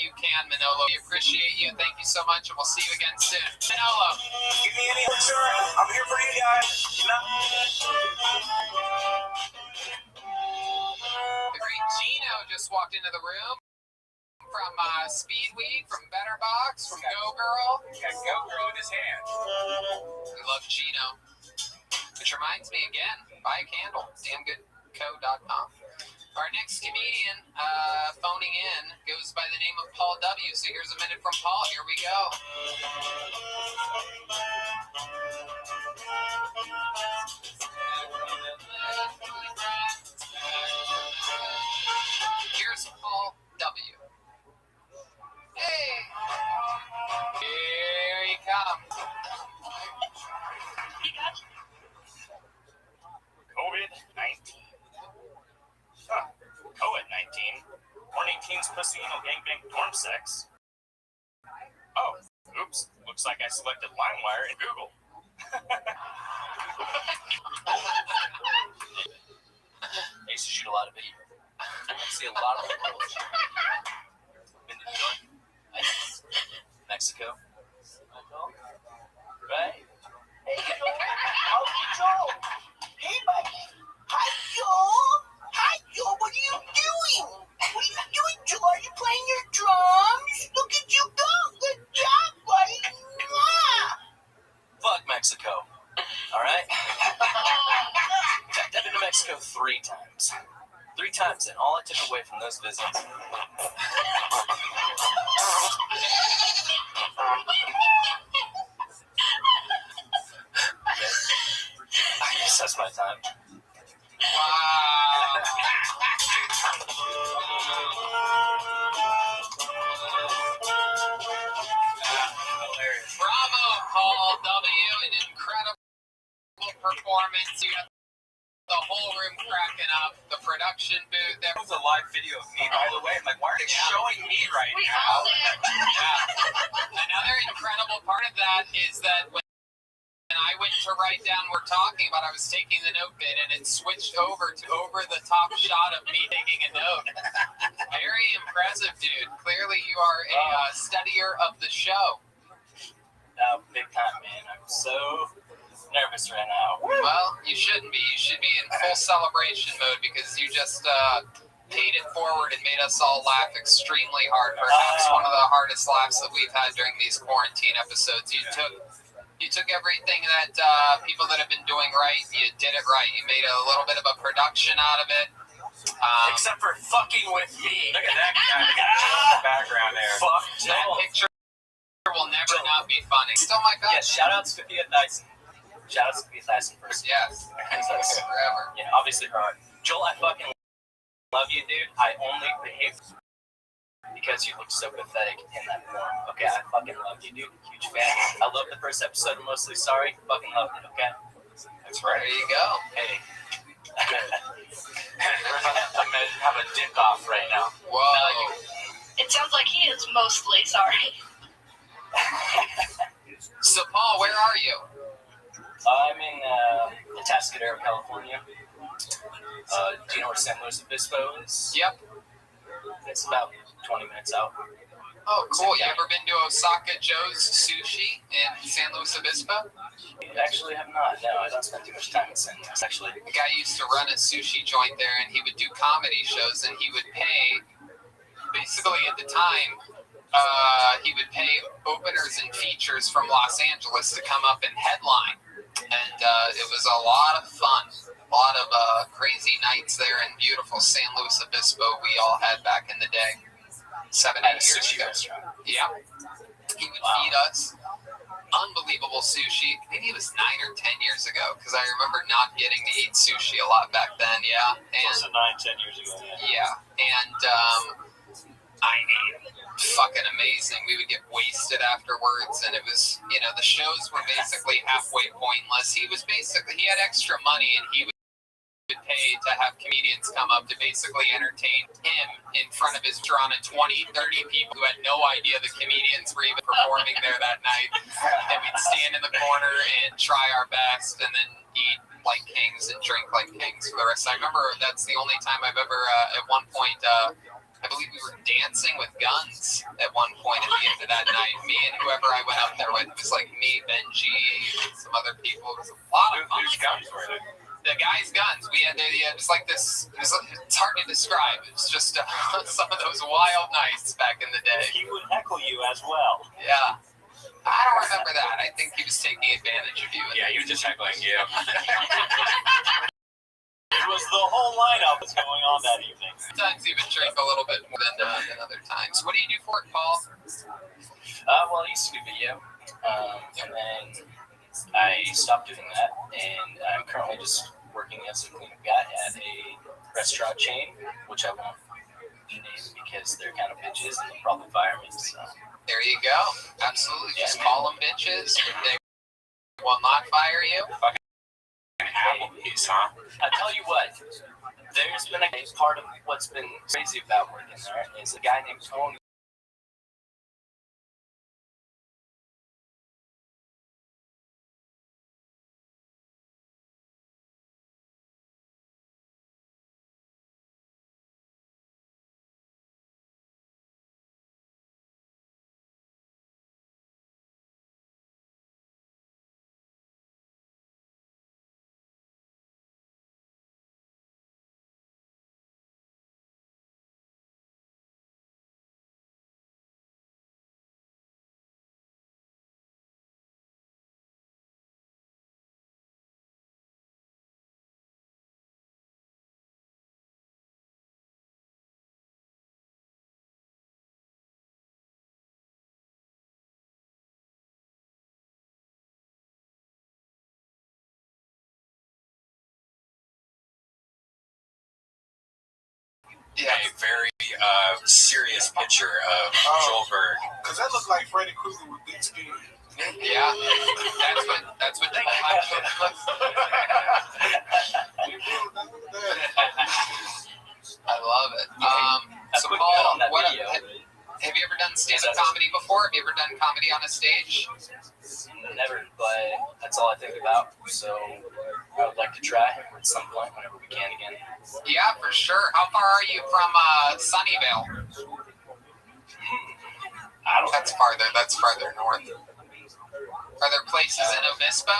S1: you can, Manolo. We appreciate you. Thank you so much, and we'll see you again soon. Manolo.
S3: give me any answer. I'm here for you guys.
S1: The great Gino just walked into the room from Speedweed, from Better Box, from Go Girl.
S14: Got Go Girl in his hand.
S1: We love Gino. Which reminds me again, buy a candle, damngoodco.com. Our next comedian phoning in goes by the name of Paul W. So here's a minute from Paul. Here we go. Here's Paul W. Hey! Here he comes.
S19: COVID-19. Huh. COVID-19. Morning teens pussy anal gangbang dorm sex. Oh, oops. Looks like I selected LimeWire in Google.
S18: I used to shoot a lot of video. I see a lot of girls. Been to New York, Mexico, right?
S11: Hey, Joel. Hey, Mikey. Hi, Joel. Hi, Joel. What are you doing? What are you doing, Joel? Are you playing your drums? Look at you go. Good job, buddy. Mwah.
S18: Mexico. All right? In fact, I've been to Mexico 3 times. 3 times, and all I took away from those visits. I guess that's my time.
S1: Wow. Bravo, Paul W. An incredible performance. You got the whole room cracking up. The production booth. There
S14: was a live video of me, by the way. I'm like, why are they showing me right now?
S1: Yeah. Another incredible part of that is that when I went to write down we're talking about, I was taking the note bit and it switched over to the top shot of me taking a note. Very impressive, dude. Clearly you are a studier of the show.
S18: Big time, man. I'm so nervous right now.
S1: Well, you shouldn't be. You should be in full celebration mode because you just paid it forward and made us all laugh extremely hard. Perhaps one of the hardest laughs that we've had during these quarantine episodes. You took everything that people that have been doing right, you did it right. You made a little bit of a production out of it.
S18: Except for fucking with me.
S14: Look at that guy. Look at Joe in the background there.
S18: Fuck
S1: that picture will never not be funny. Still my God.
S18: Yeah, shout out to Sophia Dyson. Shout out to Sophia Dyson first.
S1: Yes. Forever.
S18: Yeah, obviously her. Joel, I fucking love you, dude. I only behave because you look so pathetic in that form. Okay, I fucking love you, dude. Huge fan. I love the first episode. Mostly sorry. Fucking loved it. Okay.
S1: That's right. There you go.
S18: Hey. I'm gonna have a dick off right now.
S1: Whoa.
S2: It sounds like he is mostly sorry.
S1: So, Paul, where are you?
S18: I'm in Atascadero, California. Do you know where San Luis Obispo is?
S1: Yep.
S18: It's about 20 minutes out.
S1: Oh, cool. You ever been to Osaka Joe's Sushi in San Luis Obispo?
S18: Actually, I have not. No, I don't spend too much time in San Luis, actually.
S1: The guy used to run a sushi joint there, and he would do comedy shows, and he would pay, basically at the time, he would pay openers and features from Los Angeles to come up and headline. And it was a lot of fun. A lot of crazy nights there in beautiful San Luis Obispo we all had back in the day. 7-8 years ago. Yeah. He would feed us unbelievable sushi. Maybe it was 9 or 10 years ago, because I remember not getting to eat sushi a lot back then, yeah.
S12: Close to 9-10 years ago,
S1: yeah. And I mean, fucking amazing. We would get wasted afterwards, and it was, you know, the shows were basically halfway pointless. He had extra money, and he would pay to have comedians come up to basically entertain him in front of his restaurant of 20, 30 people who had no idea the comedians were even performing there that night. And we'd stand in the corner and try our best and then eat like kings and drink like kings for the rest. I remember that's the only time I've ever, at one point, I believe we were dancing with guns at one point at the end of that night. Me and whoever I went up there with, it was like me, Benji, and some other people. It was a lot of fun.
S14: Whose guns were they?
S1: The guys' guns. We had it was like this. It's hard to describe. It was just some of those wild nights back in the day.
S12: He would heckle you as well.
S1: Yeah. I don't remember that. I think he was taking advantage of you.
S14: Yeah, he was just heckling you.
S12: It was the whole lineup that's going on that evening.
S1: Sometimes even drink a little bit more than other times. What do you do for it, Paul?
S18: Well, I used to do video, and then I stopped doing that, and I'm currently just working as a cleanup guy at a restaurant chain, which I won't name because they're kind of bitches and they'll probably fire me. So.
S1: There you go. Absolutely. Just call them bitches. They will not fire you.
S14: Applebee's, huh?
S18: I tell you what, there's been a part of what's been crazy about working there is a guy named Tony.
S14: a very serious picture of Joel Berg.
S16: Because that looked like Freddy Krueger with big skin.
S1: Yeah, that's what Nick Cage looks like. I love it. So Paul, have you ever done stand-up comedy before? Have you ever done comedy on a stage?
S18: Never, but that's all I think about. So I would like to try at some point whenever we can again.
S1: Yeah, for sure. How far are you from Sunnyvale?
S18: I don't.
S1: That's farther north. Are there places in Obispo?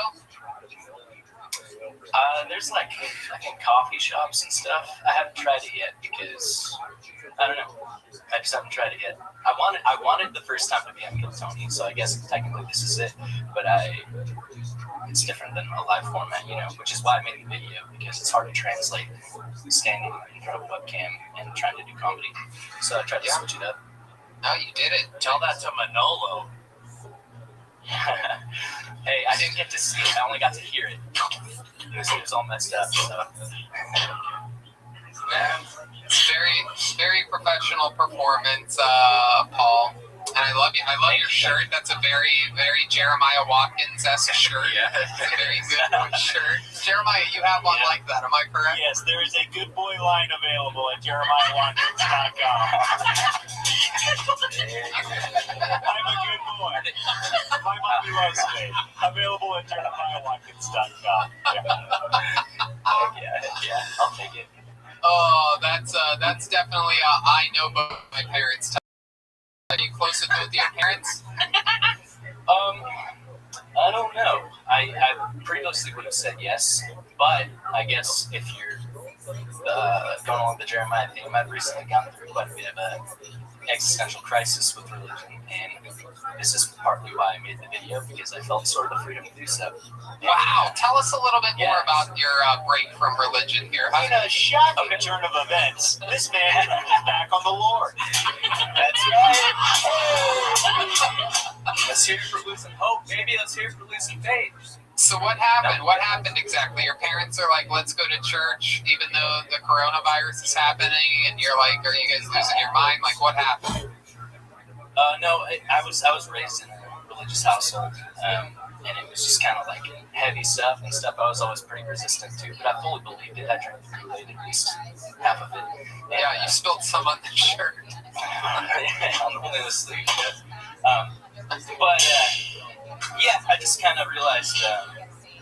S18: There's like, I think, coffee shops and stuff. I haven't tried it yet because I don't know. I just haven't tried it yet. I wanted the first time to be on Kill Tony, so I guess technically this is it. But it's different than a live format, you know, which is why I made the video, because it's hard to translate standing in front of a webcam and trying to do comedy. So I tried to switch it up.
S1: No, you did it.
S3: Tell that to Manolo.
S18: Hey, I didn't get to see it. I only got to hear it. It was all messed up. So.
S1: Man, it's very professional performance, Paul. And I love you. I love your shirt. That's a very Jeremiah Watkins-esque shirt.
S3: Yeah.
S1: It's a very good shirt. Jeremiah, you have one like that. Am I correct?
S3: Yes, there is a good boy line available at JeremiahWatkins.com. I'm a good boy. My mommy loves me. Available at JeremiahWatkins.com.
S18: Yeah, I'll take it.
S1: Oh, that's definitely I know both my parents. Are you close with both your parents?
S18: I don't know. I previously would have said yes, but I guess if you're going along the Jeremiah theme, I've recently gone through quite a bit of an existential crisis with religion, and this is partly why I made the video, because I felt sort of the freedom to do so.
S1: Wow, tell us a little bit more about your break from religion here.
S3: In a shocking turn of events, this man is back on the Lord.
S18: That's right. Let's hear it for losing hope. Maybe let's hear it for losing faith.
S1: So what happened? What happened exactly? Your parents are like, let's go to church, even though the coronavirus is happening, and you're like, are you guys losing your mind? Like, what happened?
S18: No, I was raised in a religious household, and it was just kind of like heavy stuff and stuff I was always pretty resistant to, but I fully believed it. I drank the Kool-Aid, at least half of it. And,
S1: yeah, you spilled some on the shirt.
S18: Only the sleeve, yeah, I just kind of realized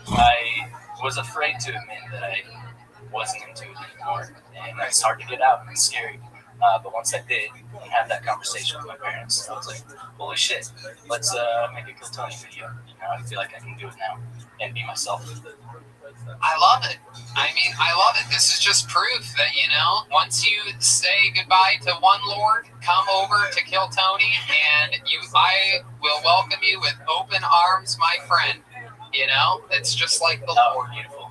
S18: I was afraid to admit that I wasn't into it anymore, and it's hard to get out and it's scary. But once I did and had that conversation with my parents, I was like, holy shit, let's make a Kill Tony video. You know, I feel like I can do it now and be myself.
S1: I love it. I mean, I love it. This is just proof that, you know, once you say goodbye to one Lord, come over to Kill Tony, and I will welcome you with open arms, my friend. You know, it's just like the Lord.
S18: Beautiful.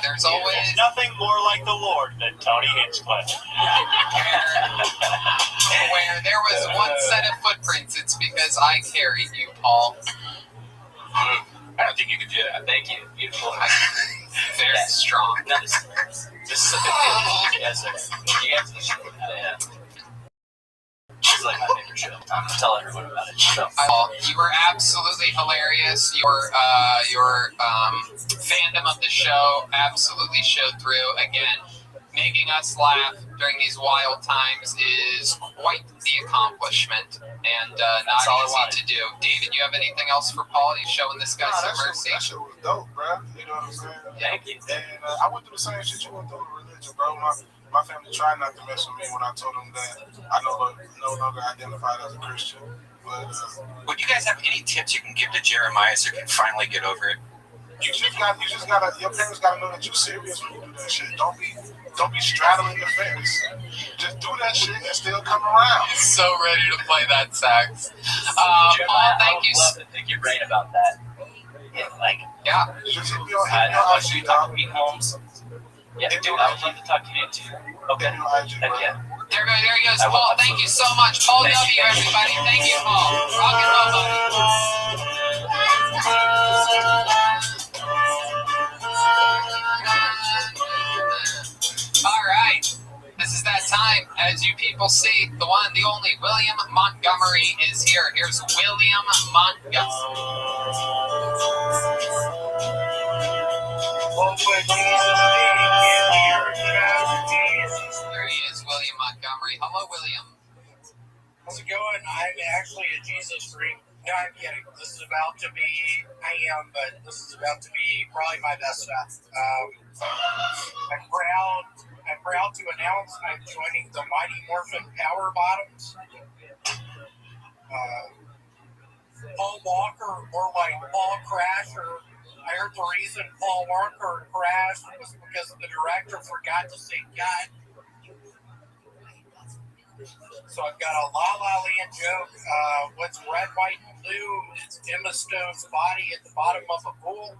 S1: There's always
S3: nothing more like the Lord than Tony Hinchcliffe.
S1: Where there was one set of footprints, it's because I carried you, Paul.
S14: I don't think you could do that.
S18: Thank you. Beautiful.
S1: Very strong.
S18: This is such a good yes, sir. You guys It's like my favorite show. I'm gonna tell everyone about it. So.
S1: You were absolutely hilarious. Your fandom of the show absolutely showed through. Again, making us laugh during these wild times is quite the accomplishment, and not easy to do. David, you have anything else for Paul? You showing this guy some mercy?
S16: That shit was dope, bro. You know what I'm saying?
S18: Thank you.
S16: And I went through the same shit you went through with religion, bro. My family tried not to mess with me when I told them that I no longer identified as a Christian. But
S14: would you guys have any tips you can give to Jeremiah so he can finally get over it?
S16: You just gotta. Your parents gotta know that you're serious when you do that shit. Don't be straddling the fence. Just do that shit and still come around.
S1: He's so ready to play that sax. Paul, thank you.
S18: I would love to pick your brain about that.
S1: Yeah.
S16: Just hit me
S18: I want you to talk to Pete Holmes. Yeah, dude, I would love to talk to you too. Okay. Heck yeah.
S1: There he goes, Paul. Thank you so much. Paul W, everybody. Thank you, Paul. Rock and roll, buddy. All right. This is that time. Triple C, the one, the only William Montgomery is here. Here's William Montgomery. There he is, William Montgomery. Hello, William.
S20: How's it going? I'm actually a Jesus freak. No, I'm kidding. This is about to be, I am, but this is about to be probably my best stuff. I'm proud to announce I'm joining the Mighty Morphin Power Bottoms. Paul Walker, or like Paul Crasher. I heard the reason Paul Walker crashed was because the director forgot to say cut. So I've got a La La Land joke. What's red, white, and blue? It's Emma Stone's body at the bottom of a pool.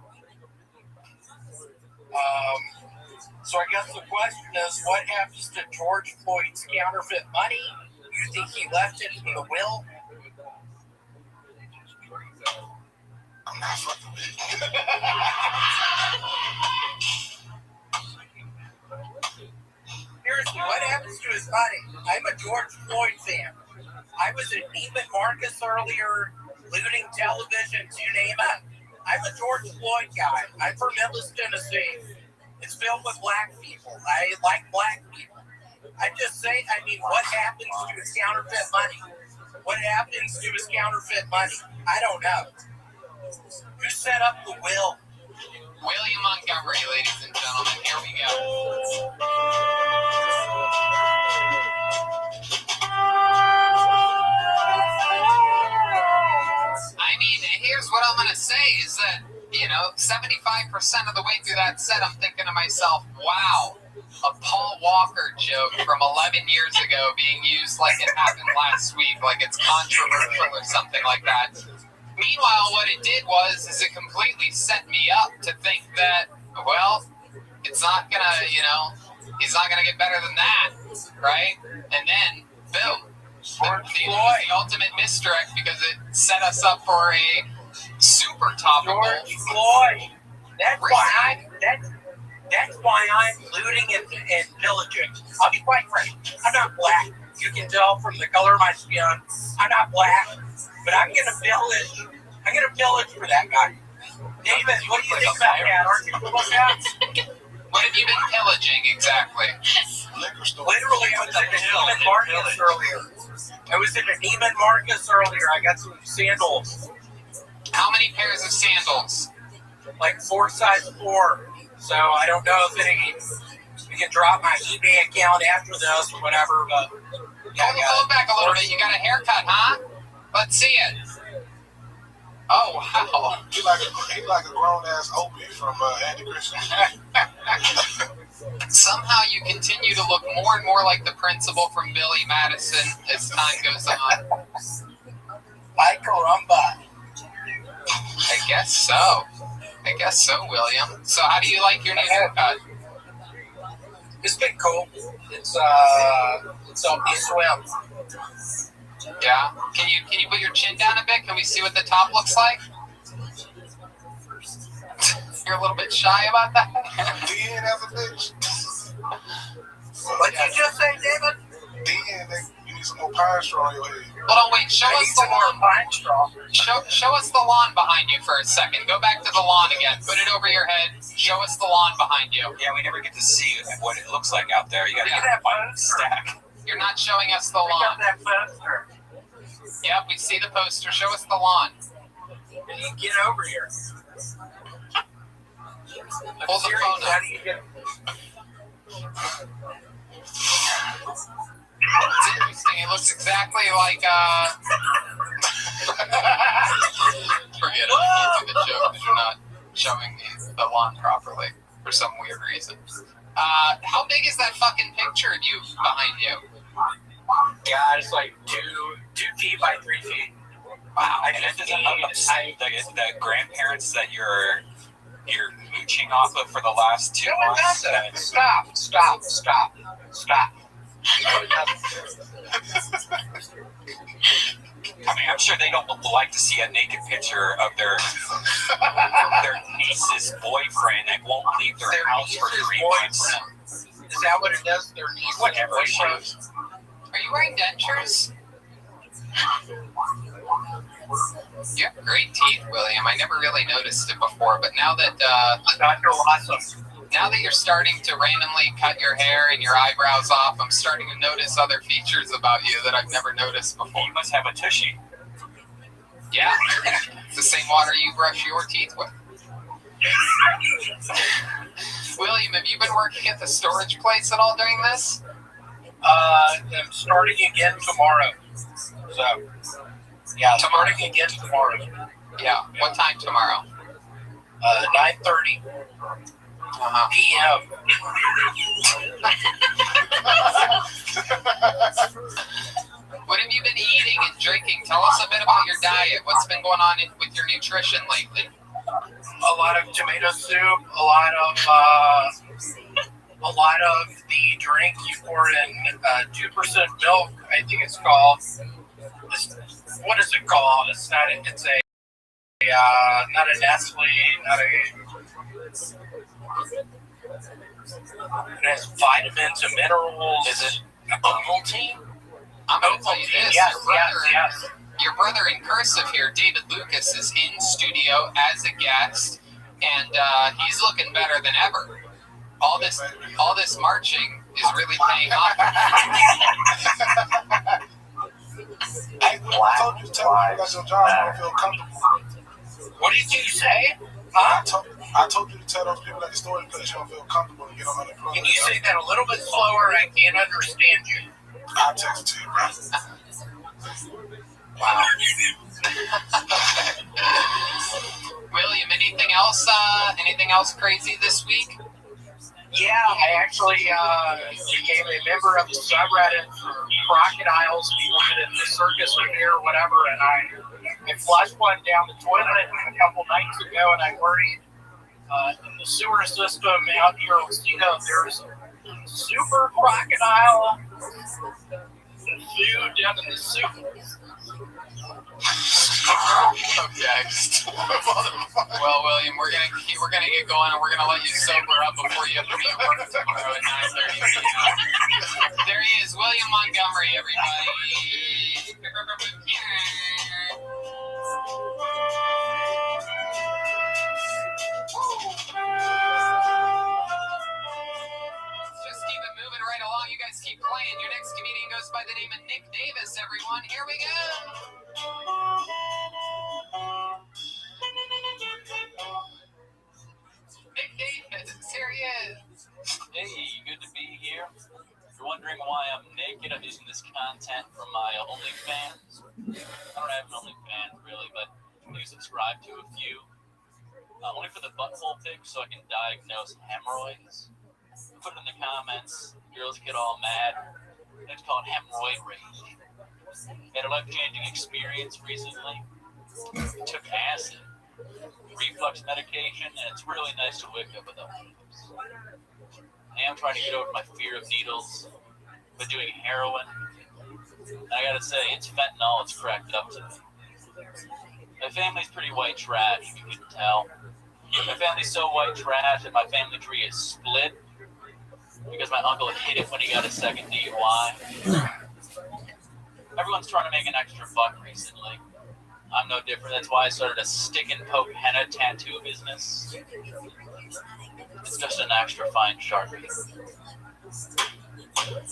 S20: So I guess the question is, what happens to George Floyd's counterfeit money? You think he left it in the will?
S16: I'm not fucking with
S20: Seriously, what happens to his money? I'm a George Floyd fan. I was at Neiman Marcus earlier, looting televisions, you name it. I'm a George Floyd guy. I'm from Memphis, Tennessee. It's filled with black people. I like black people. I just say, I mean, what happens to his counterfeit money? What happens to his counterfeit money? I don't know. Who set up the will?
S1: William Montgomery, ladies and gentlemen. Here we go. I mean, here's what I'm going to say is that, 75% of the way through that set, I'm thinking to myself, wow, a Paul Walker joke from 11 years ago being used like it happened last week, like it's controversial or something like that. Meanwhile, what it did is it completely set me up to think that, well, it's not going to, he's not going to get better than that, right? And then, boom. The ultimate misdirect because it set us up for a super topical.
S20: George Floyd. That's why I'm looting and pillaging. I'll be quite frank. I'm not black. You can tell from the color of my skin. I'm not black, but I'm gonna pillage. I'm gonna pillage for that guy. David, what do you think about that? Aren't you about that?
S1: What have you been pillaging exactly?
S20: Literally, I was in a Neiman Marcus earlier. I got some sandals.
S1: How many pairs of sandals?
S20: Like 4 size 4. So I don't know if we can drop my eBay account after this or whatever, but
S1: Hold back a little bit. You got a haircut, huh? Let's see it. Oh wow.
S16: He like a grown ass Opie from Andy Christian.
S1: Somehow you continue to look more and more like the principal from Billy Madison as time goes on.
S20: Ay caramba.
S1: I guess so, William. So how do you like your new haircut?
S20: It's been cool. It's on swim.
S1: Yeah. Can you put your chin down a bit? Can we see what the top looks like? You're a little bit shy about that.
S16: DN as a bitch.
S20: What'd you just say, David?
S16: DN, you need some more pine straw on your head.
S1: Hold on, wait. Show us the lawn. Show us the lawn behind you for a second. Go back to the lawn again. Put it over your head. Show us the lawn behind you.
S14: Yeah, we never get to see what it looks like out there. You got to get a stack.
S1: You're not showing us the lawn. Yep, we see the poster. Show us the lawn.
S20: Get over here.
S1: Hold the phone up. It's interesting. It looks exactly like forget it. I can't do the joke because you're not showing the lawn properly for some weird reason. How big is that fucking picture of you behind you?
S20: God, it's like 2 feet by 3 feet.
S14: Wow, and this is the grandparents that you're mooching off of for the last 2 months.
S20: Stop.
S14: I mean, I'm sure they don't like to see a naked picture of their niece's boyfriend that won't leave their house for 3 months.
S20: Is that what it does? Their niece's
S14: Whatever.
S20: boyfriend?
S1: Are you you wearing dentures? You have great teeth, William. I never really noticed it before, but now that
S20: Dr. Awesome.
S1: now that you're starting to randomly cut your hair and your eyebrows off, I'm starting to notice other features about you that I've never noticed before.
S3: You must have a tushy.
S1: Yeah, it's the same water you brush your teeth with. William, have you been working at the storage place at all during this?
S20: I'm starting again tomorrow. So, yeah, starting again tomorrow.
S1: Yeah, what time tomorrow?
S20: 9:30 p.m.
S1: What have you been eating and drinking? Tell us a bit about your diet. What's been going on with your nutrition lately?
S20: A lot of tomato soup, a lot of the drink you pour in 2% milk, I think it's called. What is it called? It's not. It's a not a Nestle, not a. It has vitamins and minerals.
S3: Is it Ovaltine?
S1: I'm going to tell you this.
S20: Yes,
S1: yes. Your brother in cursive here, David Lucas, is in studio as a guest, and he's looking better than ever. All this marching is really paying off.
S16: I told you to tell me you got your job, I don't feel comfortable.
S20: What did you say? Huh?
S16: I told you to tell those people at the storage place you don't feel comfortable to get on unemployment.
S20: Can you say that a little bit slower? I can't understand you.
S16: I'll text it to you, bro.
S20: Wow.
S1: William, anything else crazy this week?
S20: Yeah, I actually became a member of the subreddit for crocodiles, people that in the circus are here or whatever, and I flushed one down the toilet a couple nights ago, and I worried in the sewer system out here in Osito, there's super crocodile food down in the sewer.
S1: Okay. Well, William, we're gonna get going, and we're gonna let you sober up before you have to be at work tomorrow at 9:30 p.m. There he is, William Montgomery, everybody. Let's just keep it moving right along. You guys keep playing. Your next comedian goes by the name of Nick Davis, everyone. Here we go. Nick Davis, here he is.
S21: Hey, good to be here. If you're wondering why I'm naked, I'm using this content from my OnlyFans. I don't have an OnlyFans really, but you subscribe to a few. Only for the butthole pics so I can diagnose hemorrhoids. Put it in the comments. Girls get all mad. It's called hemorrhoid rage. Had a life-changing experience recently. Took acid, reflux medication, and it's really nice to wake up without needles. I am trying to get over my fear of needles by doing heroin. And I gotta say, it's fentanyl, it's cracked up to me. My family's pretty white trash, if you couldn't tell. My family's so white trash that my family tree is split because my uncle hit it when he got a second DUI. Everyone's trying to make an extra buck recently. I'm no different. That's why I started a stick and poke henna tattoo business. It's just an extra fine Sharpie.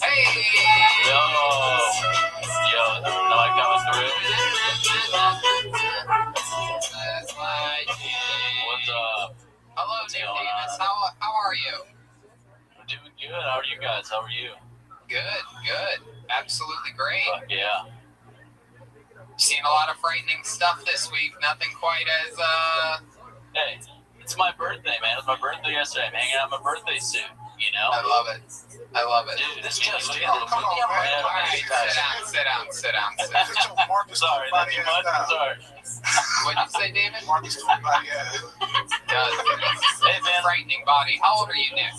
S1: Hey!
S21: Yo, am I coming through?
S1: That's my name.
S21: What's up?
S1: Hello, Nick Davis. How are you?
S21: I'm doing good. How are you guys? How are you?
S1: Good. Absolutely great.
S21: Fuck yeah.
S1: Seen a lot of frightening stuff this week. Nothing quite as
S21: Hey, it's my birthday, man. It was my birthday yesterday. I'm hanging out in my birthday suit, you know?
S1: I love it.
S21: Dude, this just
S16: Come on, man.
S1: All right, sit down.
S21: Sorry, that's too much. I'm sorry.
S1: What'd you say, David?
S16: Marcus told me,
S1: Hey, man. Frightening body. How old are you, Nick?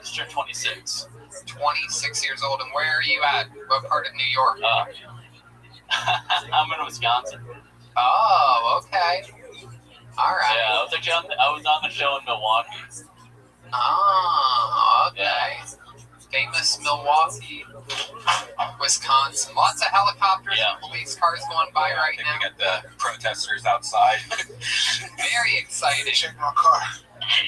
S21: Just turned 26.
S1: 26 years old. And where are you at? What part of New York?
S21: I'm in Wisconsin.
S1: Oh, okay. All right.
S21: Yeah, I was on the show in Milwaukee.
S1: Oh, okay.
S21: Yeah.
S1: famous Milwaukee, Wisconsin. Lots of helicopters and police cars going by right now.
S14: We got the protesters outside.
S1: Very exciting.
S16: Check my car.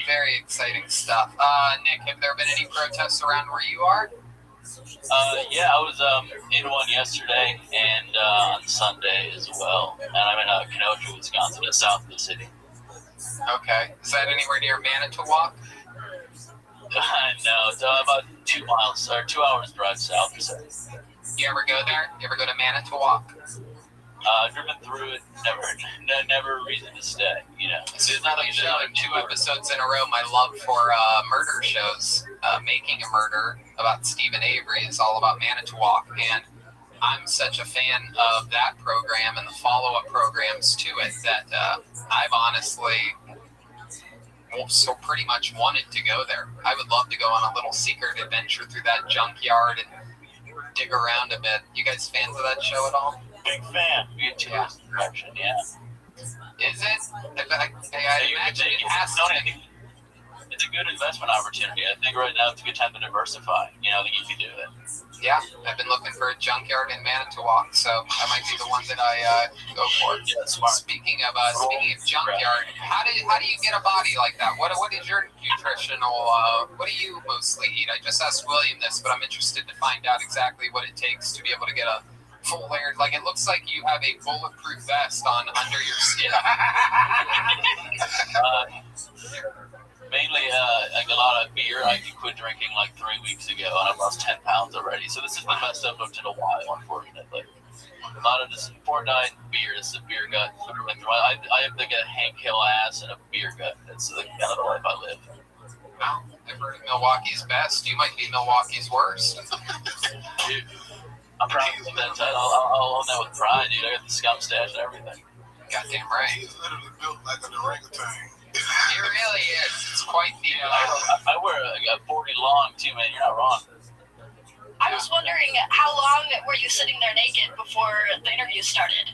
S1: Very exciting stuff. Nick, have there been any protests around where you are?
S21: Yeah, I was in one yesterday and on Sunday as well. And I'm in Kenosha, Wisconsin, just south of the city.
S1: Okay. Is that anywhere near Manitowoc?
S21: No, it's about 2 miles or 2 hours drive south.
S1: You ever go there? You ever go to Manitowoc?
S21: Driven through it, never a reason to stay. You know,
S1: It's not like showing 2 episodes in a row. My love for murder shows, Making a Murder about Stephen Avery is all about Manitowoc, and I'm such a fan of that program and the follow-up programs to it that I've honestly so pretty much wanted to go there. I would love to go on a little secret adventure through that junkyard and dig around a bit. You guys fans of that show at all?
S21: Big fan. We get tourist attraction, yeah.
S1: Is it? I imagine it has to be.
S21: It's a good investment opportunity. I think right now it's a good time to diversify. You know, I think you can do it.
S1: Yeah, I've been looking for a junkyard in Manitowoc, so that might be the one that I go for.
S21: Yeah, smart.
S1: Speaking of junkyard, how do you get a body like that? What is your nutritional? What do you mostly eat? I just asked William this, but I'm interested to find out exactly what it takes to be able to get a full layered. Like, it looks like you have a bulletproof vest on under your skin.
S21: Mainly, like a lot of beer. I quit drinking like 3 weeks ago, and I've lost 10 pounds already. So this is the best I've looked in a while, unfortunately. A lot of this poor diet beer. This is a beer gut. I have like a Hank Hill ass and a beer gut. It's the kind of the life I live.
S1: Wow, I've heard of Milwaukee's best. You might be Milwaukee's worst.
S21: Dude, I'm proud of that title. I'll own that with pride, dude. I got the scum stash and everything.
S1: Goddamn right.
S16: He's literally built like an orangutan.
S1: He really is. It's quite the.
S21: I wear a 40 long too, man. You're not wrong.
S2: I was wondering, how long were you sitting there naked before the interview started?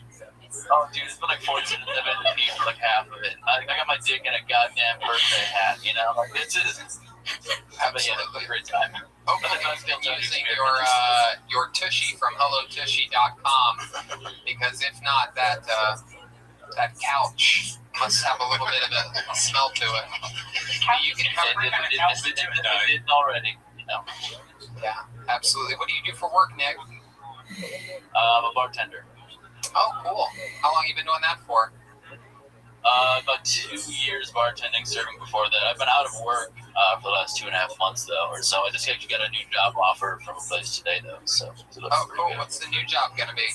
S21: Oh, dude, it's been like 14 minutes. I've been in the pee for like half of it. I got my dick in a goddamn birthday hat, you know? Like, this is. Absolutely. A great time.
S1: Hopefully you've been using your Tushy from HelloTushy.com, because if not, that couch must have a little bit of a smell to it. You can cover it
S21: already, you know.
S1: Yeah, absolutely. What do you do for work, Nick?
S21: I'm a bartender.
S1: Oh, cool. How long have you been doing that for?
S21: About 2 years bartending, serving before that. I've been out of work for the last 2.5 months, though, or so. I just actually got a new job offer from a place today, though. So
S1: oh, cool. Good. What's the new job going to be?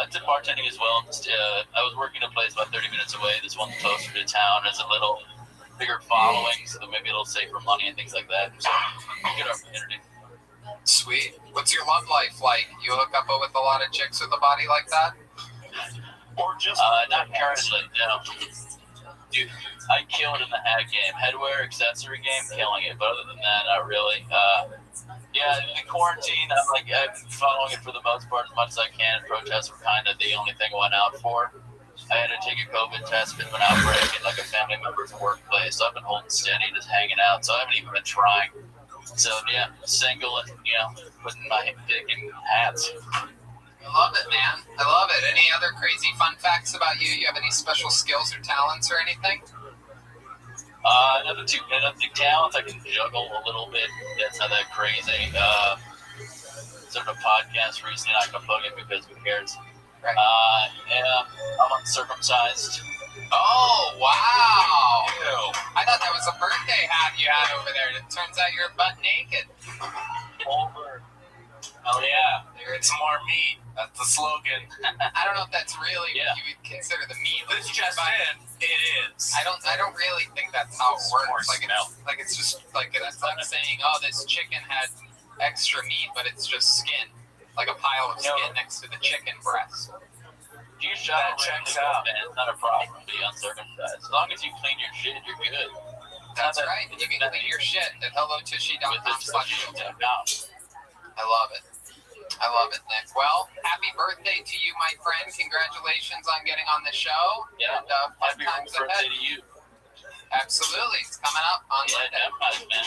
S21: It's in bartending as well. I was working a place about 30 minutes away. This one's closer to town. Has a little bigger following, so maybe a little safer money and things like that. So, good opportunity.
S1: Sweet. What's your love life like? You hook up with a lot of chicks with a body like that?
S21: Or just not currently, no. Dude, I killed in the hat game. Headwear, accessory game, killing it. But other than that, not really. Yeah, in the quarantine, I've been following it for the most part as much as I can. Protests were kind of the only thing I went out for. I had to take a COVID test, bit of an outbreak in like a family member's workplace. So I've been holding steady, just hanging out. So I haven't even been trying. So yeah, single and, you know, putting my dick in hats.
S1: I love it, man. I love it. Any other crazy fun facts about you? You have any special skills or talents or anything?
S21: Nothing talents. I can juggle a little bit. That's not that crazy. Sort of podcast recently. I can plug it because who cares?
S1: Right.
S21: Yeah, I'm uncircumcised.
S1: Oh, wow. Ew. I thought that was a birthday hat you had over there. It turns out you're butt naked.
S21: Over. Oh, yeah. It's more meat. That's the slogan.
S1: I don't know if that's really what you would consider the meat.
S21: This just in, it is.
S1: I don't really think that's how it works. Like it's just like that's like saying, oh, this chicken had extra meat, but it's just skin, like a pile of skin next to the chicken breast.
S21: You that checks out, man. It's not a problem to be uncircumcised. As long as you clean your shit, you're good.
S1: That's right. And you can clean your shit at HelloTushy.com/. I love it. I love it, Nick. Well, happy birthday to you, my friend. Congratulations on getting on the show.
S21: Yeah.
S1: And fun times ahead.
S21: To you.
S1: Absolutely. It's coming up on
S21: Yeah,
S1: Monday.
S21: Vampires, man.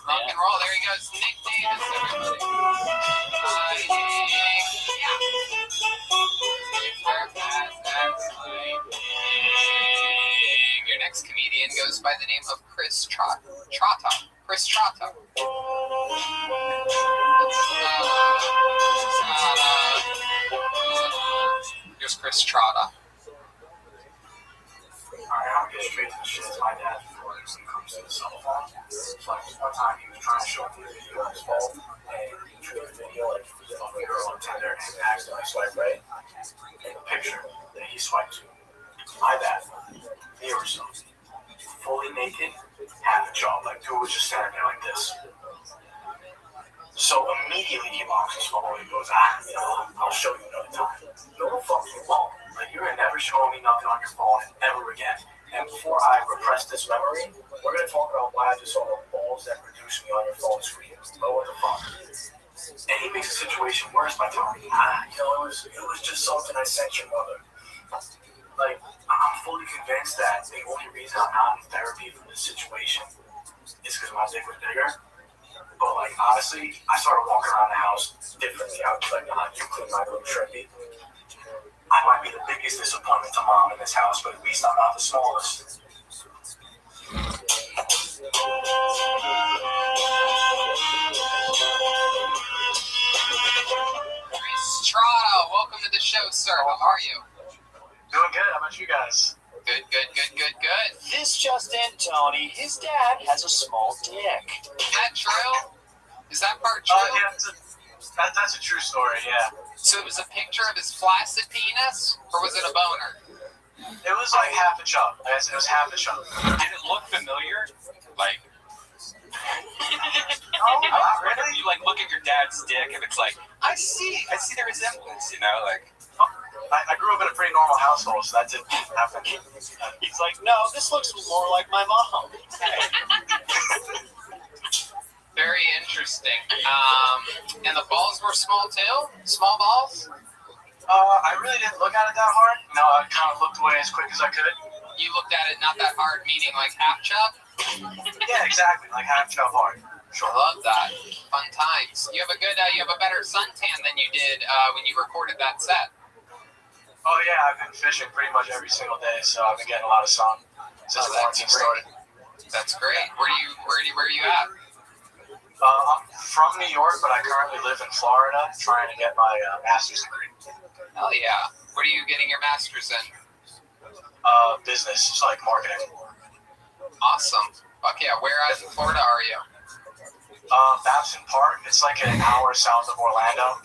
S1: Rock and roll. There he goes. Nick Davis, everybody. Your next comedian goes by the name of Chris Trotta. Chris Trotta. Here's Chris Trotta.
S8: Alright, I'll get straight to the shit. My dad works and comes to the cell phone. So like one time he was trying to show me a video on his phone, and he drew a video like of a girl on Tinder and accidentally swiped right. And the picture that he swiped to, my dad, they were so fully naked, half a jaw, like dude was just standing there like this. So immediately he locks his phone and goes, I'll show you another time. No, fuck you won't. Like, you're never showing me nothing on your phone ever again. And before I repress this memory, we're going to talk about why I just saw the balls that produce me on your phone screen. Oh, what the fuck? And he makes the situation worse by telling me, it was just something I sent your mother. Like, I'm fully convinced that the only reason I'm not in therapy for this situation is because my dick was bigger. But, like, honestly, I started walking around the house differently. I was like, you clean my room, Shrimpy. I might be the biggest disappointment to mom in this house, but at least I'm not the smallest.
S1: Chris Trotta, welcome to the show, sir. How are you?
S8: Doing good. How about you guys?
S1: Good.
S21: This just in, Tony. His dad has a small dick.
S1: Is that true? Is that part true?
S8: Yeah, that's a true story, yeah.
S1: So it was a picture of his flaccid penis, or was it a boner?
S8: It was like half a chub. It was half a chub.
S14: Did it look familiar? Like,
S8: really?
S14: You like look at your dad's dick and it's like, I see the resemblance, you know, like.
S8: I grew up in a pretty normal household, so that didn't happen.
S21: He's like, no, this looks more like my mom.
S1: Very interesting. And the balls were small too? Small balls?
S8: I really didn't look at it that hard. No, I kind of looked away as quick as I could.
S1: You looked at it not that hard, meaning like half chub?
S8: Yeah, exactly, like half chub hard.
S1: Sure. I love that. Fun times. You have a better suntan than you did when you recorded that set.
S8: Oh yeah, I've been fishing pretty much every single day, so I've been getting a lot of sun since the quarantine started.
S1: That's great. Where are you at?
S8: I'm from New York, but I currently live in Florida, trying to get my master's degree.
S1: Hell yeah. What are you getting your master's in?
S8: Business, it's like marketing.
S1: Awesome. Fuck yeah. Where in Florida are you?
S8: Babson Park. It's like an hour south of Orlando.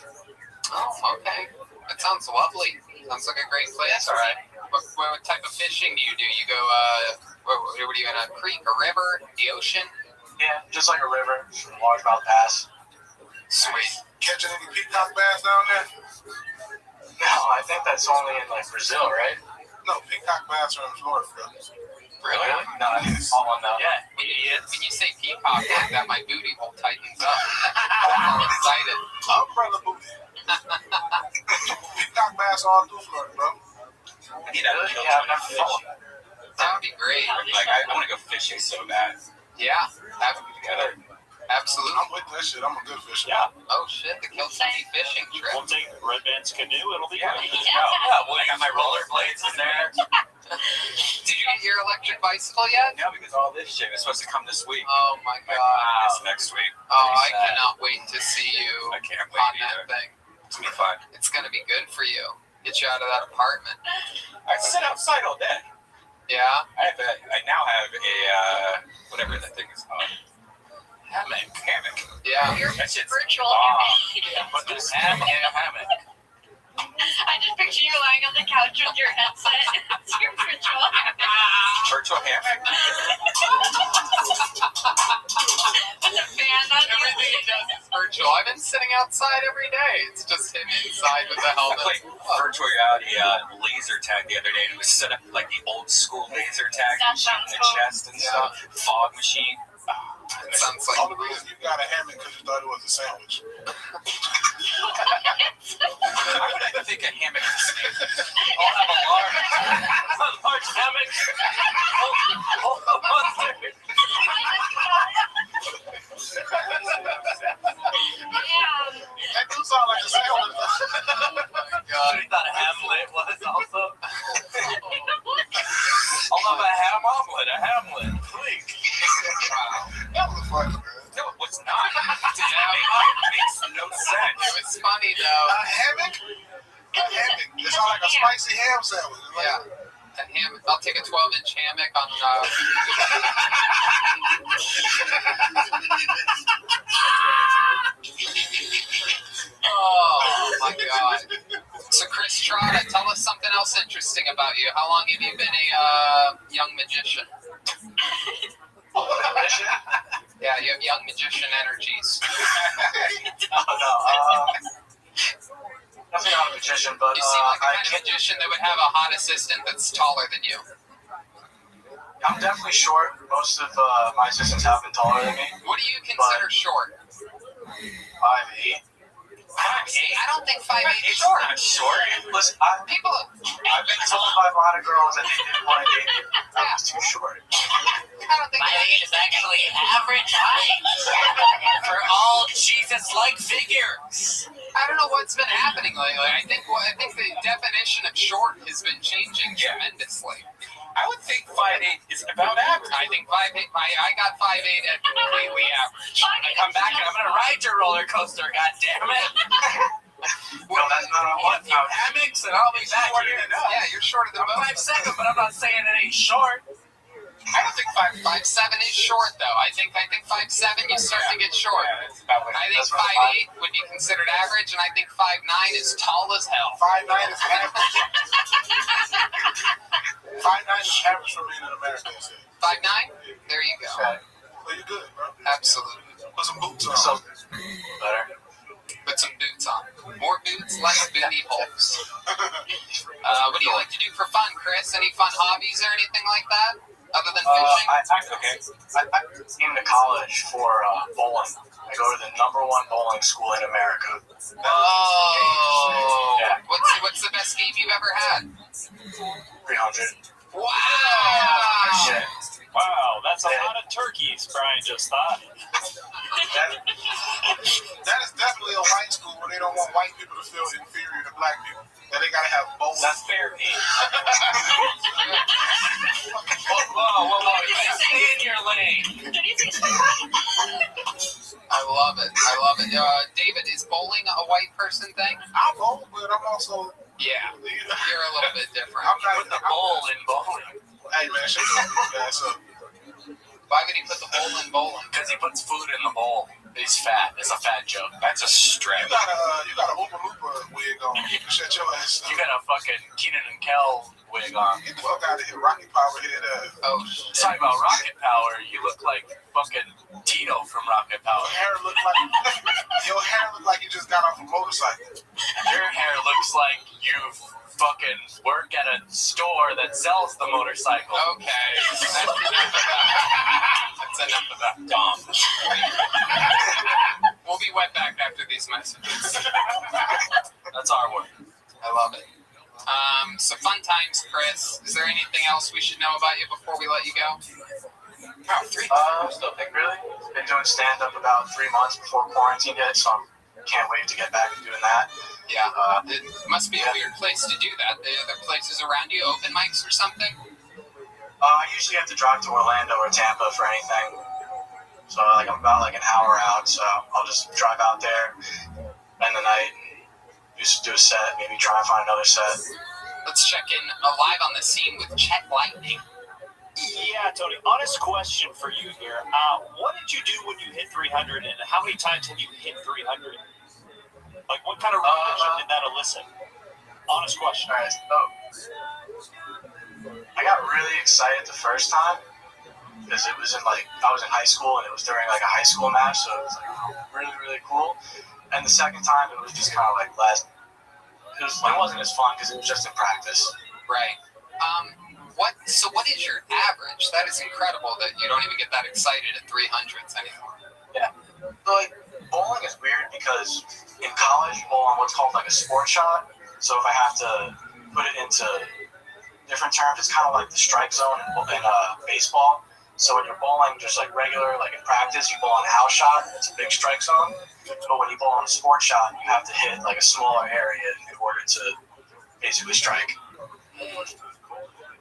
S1: Oh, okay. That sounds lovely. Sounds like a great place.
S8: That's all right.
S1: What type of fishing do you do? You go, what are you in, a creek, a river, the ocean?
S8: Yeah, just like a river, largemouth bass.
S1: Sweet.
S16: Catching any peacock bass down there?
S8: No, I think that's only in like Brazil, right?
S16: No, peacock bass are in Florida, bro.
S1: Really?
S8: No, I think it's all on that.
S1: Yeah, when you say peacock like that, my booty hole tightens up. I'm excited.
S16: Umbrella booty. Peacock bass all through Florida, bro.
S1: That would be great.
S14: Like, I want to go fishing so bad.
S1: Yeah, that would be together. Absolutely.
S16: I'm with that shit. I'm a good fisher.
S21: Yeah.
S1: Oh shit, the Kill City fishing trip.
S21: We'll take Red Band's canoe. It'll be great.
S14: Yeah, well, I got my rollerblades in there.
S1: Did you get your electric bicycle yet?
S14: No, because all this shit is supposed to come this week.
S1: Oh my god.
S14: It's next week.
S1: Oh, I cannot wait to see you
S14: I can't wait
S1: on
S14: either.
S1: that thing.
S14: It's gonna be fun.
S1: It's gonna be good for you. Get you out of that apartment.
S14: I sit outside all day.
S1: Yeah?
S14: I now have a whatever that thing is called. Hammock.
S1: Yeah.
S7: Your
S14: That shit's
S7: virtual
S14: Yeah, but this hammock.
S7: I just picture you lying on the couch with your headset. It's your virtual
S14: Virtual hammock.
S7: with a fan on you.
S1: Everything he does is virtual. I've been sitting outside every day. It's just him inside with a
S14: I
S1: helmet.
S14: played virtual reality laser tag the other day, and it was set up like the old school laser tag
S7: That
S14: machine in
S7: sounds
S14: the
S7: cool.
S14: chest and stuff. Fog machine.
S1: It sounds like
S16: All the reason you got a hammock because you thought it was a sandwich.
S14: I would like to think a hammock is
S21: I'll have a large hammock. Hold on one
S19: a ham omelet, a hamlet, please.
S16: That was funny, man.
S14: No, it was not. It makes no sense.
S1: It was funny though.
S16: A hammock? A hammock. It's not like a spicy ham sandwich. It's like,
S1: Yeah. A ham. I'll take a 12-inch hammock on. Oh my god. So Chris Trotta, tell us something else interesting about you. How long have you been a young magician? Yeah, you have young magician energies.
S8: Definitely not a magician, but
S1: You seem like the kind of magician that would have a hot assistant that's taller than you.
S8: I'm definitely short. Most of my assistants have been taller than me.
S1: What do you consider short?
S8: 5'8".
S1: 5'8"? I don't think 5'8" is short.
S14: Not short.
S8: Listen,
S1: People.
S8: I've been told by a lot of girls that they didn't want to date me. I was too short.
S1: I don't think
S3: 5'8" is actually average height for all Jesus-like figures.
S1: I don't know what's been happening lately. I think the definition of short has been changing tremendously.
S14: I would think 5'8" is about average.
S1: I think 5'8". I got 5'8" at completely average.
S3: I'm gonna come back and I'm gonna ride your roller coaster. God damn it!
S8: No, that's not what I want.
S3: A few hammocks and I'll be back here.
S1: Yeah, you're shorter than
S3: I'm
S1: most.
S3: 5'7", but I'm not saying it ain't short.
S1: I don't think 5'7" is short though. I think 5'7" you start to get short. I think 5'8" would be considered average, and I think 5'9" is tall as hell.
S16: 5'9" is average. 5'9" is average for men in America.
S1: 5'9"? There you go.
S16: Well, you good, bro.
S1: Absolutely.
S16: Put some boots on.
S8: Better.
S1: Put some boots on. More boots, less booty holes. What do you like to do for fun, Chris? Any fun hobbies or anything like that? Other than fishing?
S8: I came to college for bowling. I go to the #1 bowling school in America.
S1: Oh.
S8: Yeah.
S1: What's the best game you've ever had?
S8: 300.
S1: Wow.
S8: Yeah.
S19: Wow, that's a lot of turkeys, Brian just thought.
S16: That is definitely a white school where they don't want white people to feel inferior to black people. That they gotta have both.
S8: That's fair.
S3: Whoa! Stay in your lane.
S1: I love it. David, is bowling a white person thing?
S16: I bowl, but I'm also.
S1: Yeah. You're a little bit different.
S16: I'm not
S3: Put the bowl in bowling.
S16: Hey man, shut up.
S1: Why would he put the bowl in bowling?
S3: Because he puts food in the bowl. He's fat. It's a fat joke.
S14: That's a stretch.
S16: You got a Oompa Loompa wig on. You can shut your ass up.
S3: You got a fucking Keenan and Kel wig on.
S16: Get the fuck out of here. Rocket Power head ass.
S1: Oh, shit.
S3: Talking about Rocket Power, you look like fucking Tito from Rocket Power.
S16: Your hair look like you just got off a motorcycle.
S3: Your hair looks like you fucking work at a store that sells the motorcycle.
S1: Okay. That's enough of that, Dom. We'll be right back after these messages.
S3: That's our work.
S1: I love it. So fun times, Chris. Is there anything else we should know about you before we let you go?
S8: Nothing really. Been doing stand-up about 3 months before quarantine hit, so I can't wait to get back and doing that.
S1: Yeah, it must be a weird place to do that. The other places around you, open mics or something?
S8: I usually have to drive to Orlando or Tampa for anything. So I'm about an hour out, so I'll just drive out there, spend the night, and just do a set, maybe try and find another set.
S1: Let's check in live on the scene with Chet Lightning.
S19: Yeah, Tony, honest question for you here. What did you do when you hit 300, and how many times have you hit 300? Like, what kind of reaction did that elicit? Honest question.
S8: All right, I got really excited the first time because it was I was in high school and it was during a high school match, so it was really, really cool. And the second time it was just kind of less. It wasn't as fun because it was just in practice.
S1: Right. What is your average? That is incredible that you don't even get that excited at 300s anymore.
S8: Yeah. Bowling is weird because in college you bowl on what's called a sport shot. So if I have to put it into different terms, it's kind of like the strike zone in baseball. So when you're bowling just regular, in practice, you bowl on a house shot, it's a big strike zone. But when you bowl on a sport shot, you have to hit a smaller area in order to basically strike.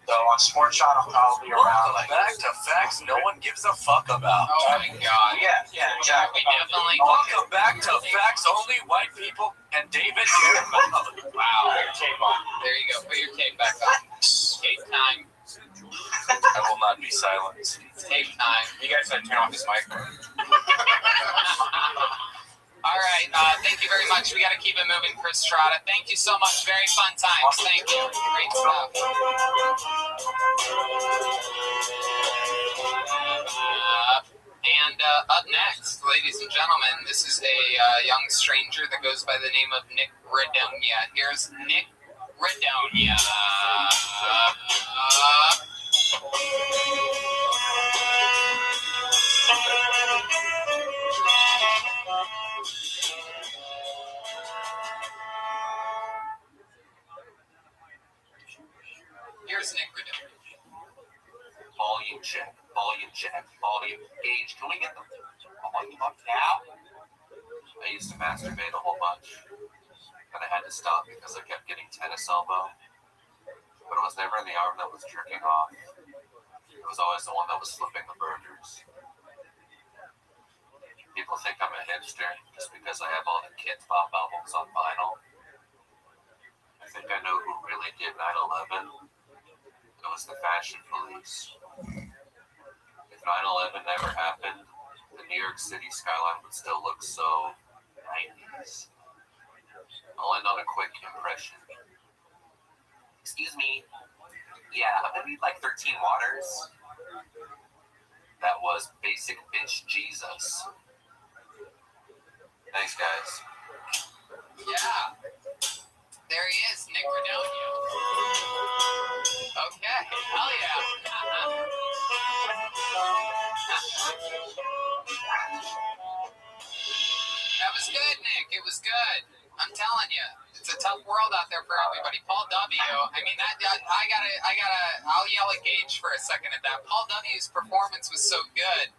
S3: Though on Sports Shot, I'll probably be around like.
S5: Back to facts no one gives a fuck about.
S1: Oh my god.
S3: Yeah, exactly.
S1: We definitely.
S5: Welcome back to Facts Only White People and David care about.
S1: Wow.
S3: Put your tape on.
S1: There you go. Put your tape back on. Tape time.
S5: I will not be silenced.
S1: Tape time.
S3: You guys gotta turn off this mic.
S1: All right. Thank you very much. We got to keep it moving, Chris Strada. Thank you so much. Very fun times. Thank you. Great stuff. And up next, ladies and gentlemen, this is a young stranger that goes by the name of Nick Redonia. Here's Nick Redonia. Here's Nick Redonia.
S5: Volume check, volume gauge. Can we get the volume up now? I used to masturbate a whole bunch, but I had to stop because I kept getting tennis elbow. But it was never in the arm that was jerking off. It was always the one that was flipping the burgers. People think I'm a hipster just because I have all the Kid Pop albums on vinyl. I think I know who really did 9/11. It was the Fashion Police. If 9/11 never happened, the New York City skyline would still look so 90s. I'll end on a quick impression. Excuse me. Yeah, I'm gonna need like 13 waters. That was basic bitch Jesus. Thanks, guys.
S1: Yeah. There he is, Nick Redonia. Okay. Hell yeah. That was good, Nick. It was good. I'm telling you, it's a tough world out there for everybody. Paul W. I mean, I'll yell at Gage for a second at that. Paul W.'s performance was so good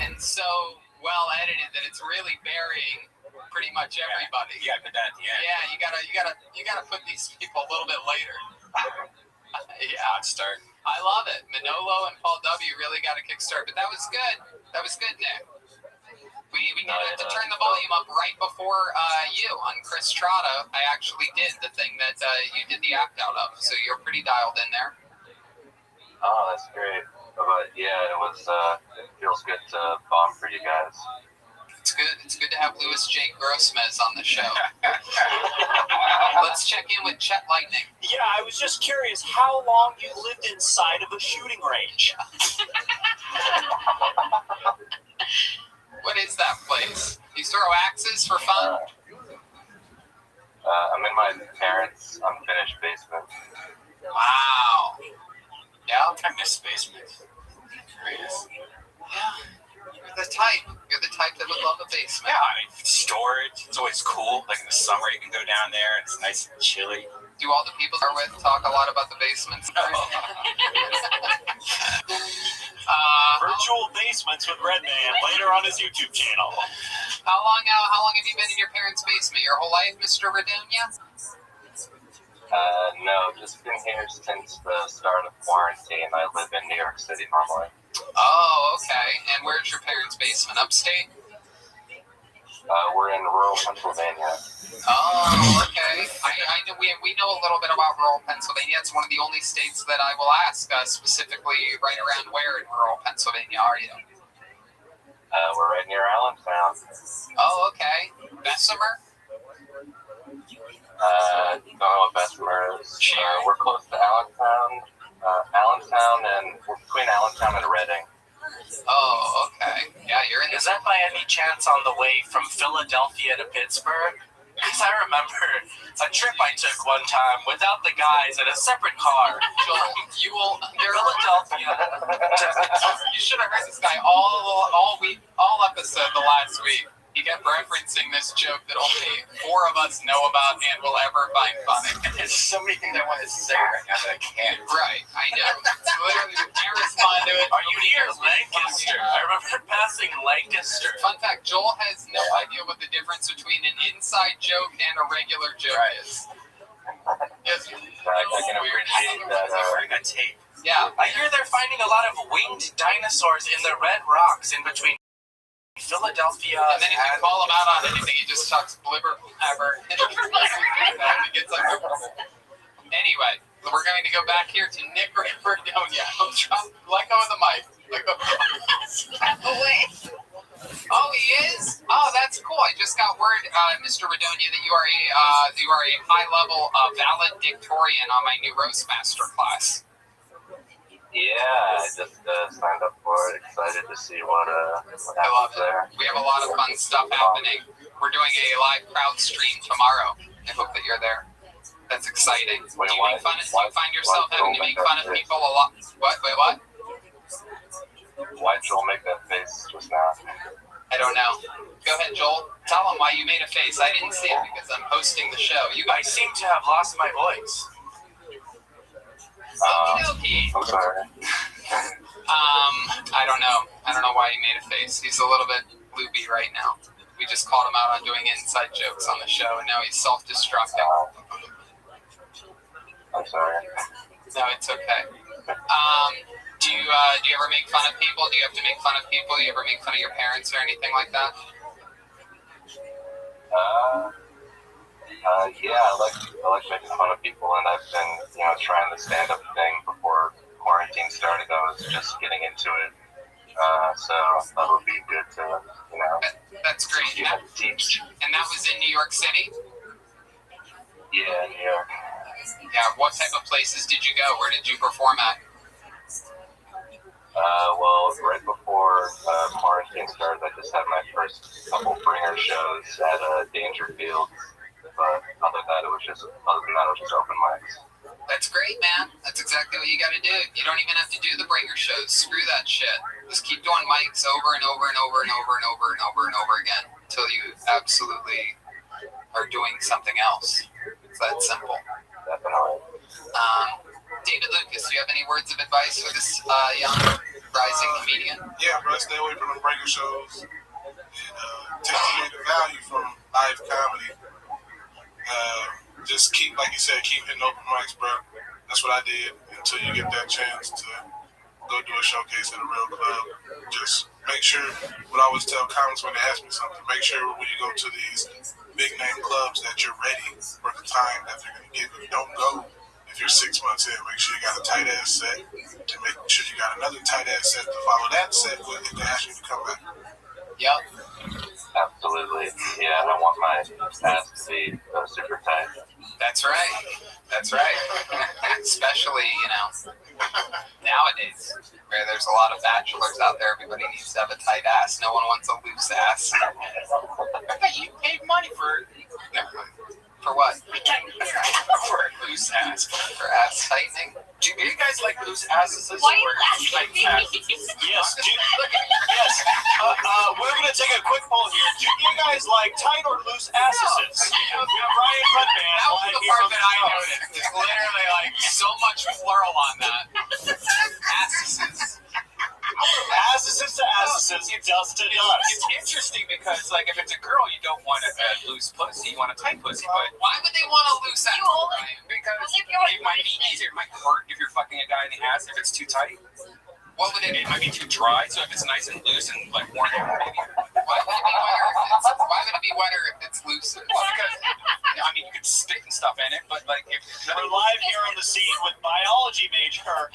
S1: and so well edited that it's really burying pretty much everybody.
S14: Yeah, but that,
S1: Yeah, you gotta put these people a little bit later. Yeah,
S14: start.
S1: I love it. Manolo and Paul W. really got a kickstart, but that was good. That was good, Nick. We needed to turn the volume up right before you on Chris Strada. I actually did the thing that you did the act out of, so you're pretty dialed in there.
S5: Oh, that's great. But yeah, it feels good to bomb for you guys.
S1: It's good. It's good to have Louis J. Grossmez on the show. Let's check in with Chet Lightning.
S3: Yeah, I was just curious how long you lived inside of a shooting range.
S1: What is that place? You throw axes for fun?
S5: I'm in my parents' unfinished basement.
S1: Wow. Yeah,
S14: I miss basement.
S1: Yeah. You're the type. You're the type that would love a basement.
S14: Yeah, I mean, storage. It's always cool. Like in the summer, you can go down there. It's nice and chilly.
S1: Do all the people you're with talk a lot about the basements?
S3: Virtual basements with Redman later on his YouTube channel.
S1: How long have you been in your parents' basement? Your whole life, Mr. Redonia?
S5: No, just been here since the start of quarantine. I live in New York City normally.
S1: Oh, okay. And where's your parents' basement? Upstate?
S5: We're in rural Pennsylvania.
S1: Oh, okay. I know we know a little bit about rural Pennsylvania. It's one of the only states that I will ask specifically right around where in rural Pennsylvania are you?
S5: We're right near Allentown.
S1: Oh, okay. Bessemer?
S5: Don't know what Bessemer is. We're close to Allentown. We're between Allentown and Reading.
S1: Oh, okay. Yeah, you're in.
S3: Is that by any chance on the way from Philadelphia to Pittsburgh? Because I remember a trip I took one time without the guys in a separate car.
S1: You will.
S3: Philadelphia.
S1: You should have heard this guy all episode the last week. He kept referencing this joke that only 4 of us know about and will ever find funny.
S3: There's so many things I want to say right now that I can't.
S1: Right, I know. It's literally, you respond to it.
S3: Are you near Lancaster? I remember passing Lancaster.
S1: Fun fact, Joel has no idea what the difference between an inside joke and a regular joke is. Yes.
S3: I can appreciate that.
S14: That tape.
S1: Yeah.
S3: I hear they're finding a lot of winged dinosaurs in the red rocks in between Philadelphia.
S1: And then if you call him out on anything, he just talks blibber blabber. Anyway, we're going to go back here to Nick Verdonia. Let go of the mic. Let go of the mic. Oh, he is? Oh, that's cool. I just got word, Mr. Redonia, that you are a high-level valedictorian on my new Roastmaster class.
S3: Yeah, I just signed up for it. Excited to see what happens there.
S1: We have a lot of fun stuff happening. We're doing a live crowd stream tomorrow. I hope that you're there. That's exciting. Do you find yourself having to make fun of people a lot? What? Wait, what?
S3: Why'd Joel make that face just now?
S1: I don't know. Go ahead, Joel. Tell him why you made a face. I didn't see it because I'm hosting the show.
S3: I seem to have lost my voice. I'm sorry.
S1: I don't know. I don't know why he made a face. He's a little bit loopy right now. We just called him out on doing inside jokes on the show, and now he's self-destructing.
S3: I'm sorry.
S1: No, it's okay. Do you ever make fun of people? Do you have to make fun of people? Do you ever make fun of your parents or anything like that?
S3: Yeah, I like making fun of people, and I've been, trying the stand-up thing before quarantine started. I was just getting into it, so that would be good to,
S1: That's great. And that was in New York City?
S3: Yeah, New York.
S1: Yeah, what type of places did you go? Where did you perform at?
S3: Well, right before quarantine started, I just had my first couple bringer shows at Dangerfield. But other than that, it was just open mics.
S1: That's great, man. That's exactly what you got to do. You don't even have to do the bringer shows. Screw that shit. Just keep doing mics over and over and over and over and over and over and over again until you absolutely are doing something else. It's that simple.
S3: Definitely.
S1: David Lucas, do you have any words of advice for this young rising comedian?
S16: Yeah, bro, stay away from the breaker shows and take away the value from live comedy. Just keep, like you said, keep hitting open mics, bro. That's what I did until you get that chance to go do a showcase at a real club. Just make sure, what I always tell comics when they ask me something, make sure when you go to these big name clubs that you're ready for the time that they're going to give you. Don't go if you're 6 months in. Make sure you got a tight ass set, and make sure you got another tight ass set to follow that set with if they ask you to come back.
S1: Yep.
S3: Absolutely. Yeah, I want my ass to be super tight.
S1: That's right. That's right. Especially, nowadays, where there's a lot of bachelors out there. Everybody needs to have a tight ass. No one wants a loose ass. You paid money for what? For a loose ass. For ass tightening. Do you guys like loose asses?
S7: Why are you laughing?
S3: Yes. Yes. We're going to take a quick poll here. Do you guys like tight or loose asses? Brian Redband.
S1: That was the part that I noticed. It's literally like so much plural on that. Asses.
S3: Asses to asses, dust to dust.
S14: It's interesting because, like, if it's a girl, you don't want a loose pussy, you want a tight pussy. But
S1: why would they want a loose ass?
S14: Because it might be easier. It might hurt if you're fucking a guy in the ass if it's too tight.
S1: What would it?
S14: It might be too dry. So if it's nice and loose and like warm, maybe.
S1: Why would it be wetter if it's loose?
S14: Well, because I mean, you could spit and stuff in it, but like if
S3: we're live here on the scene with biology major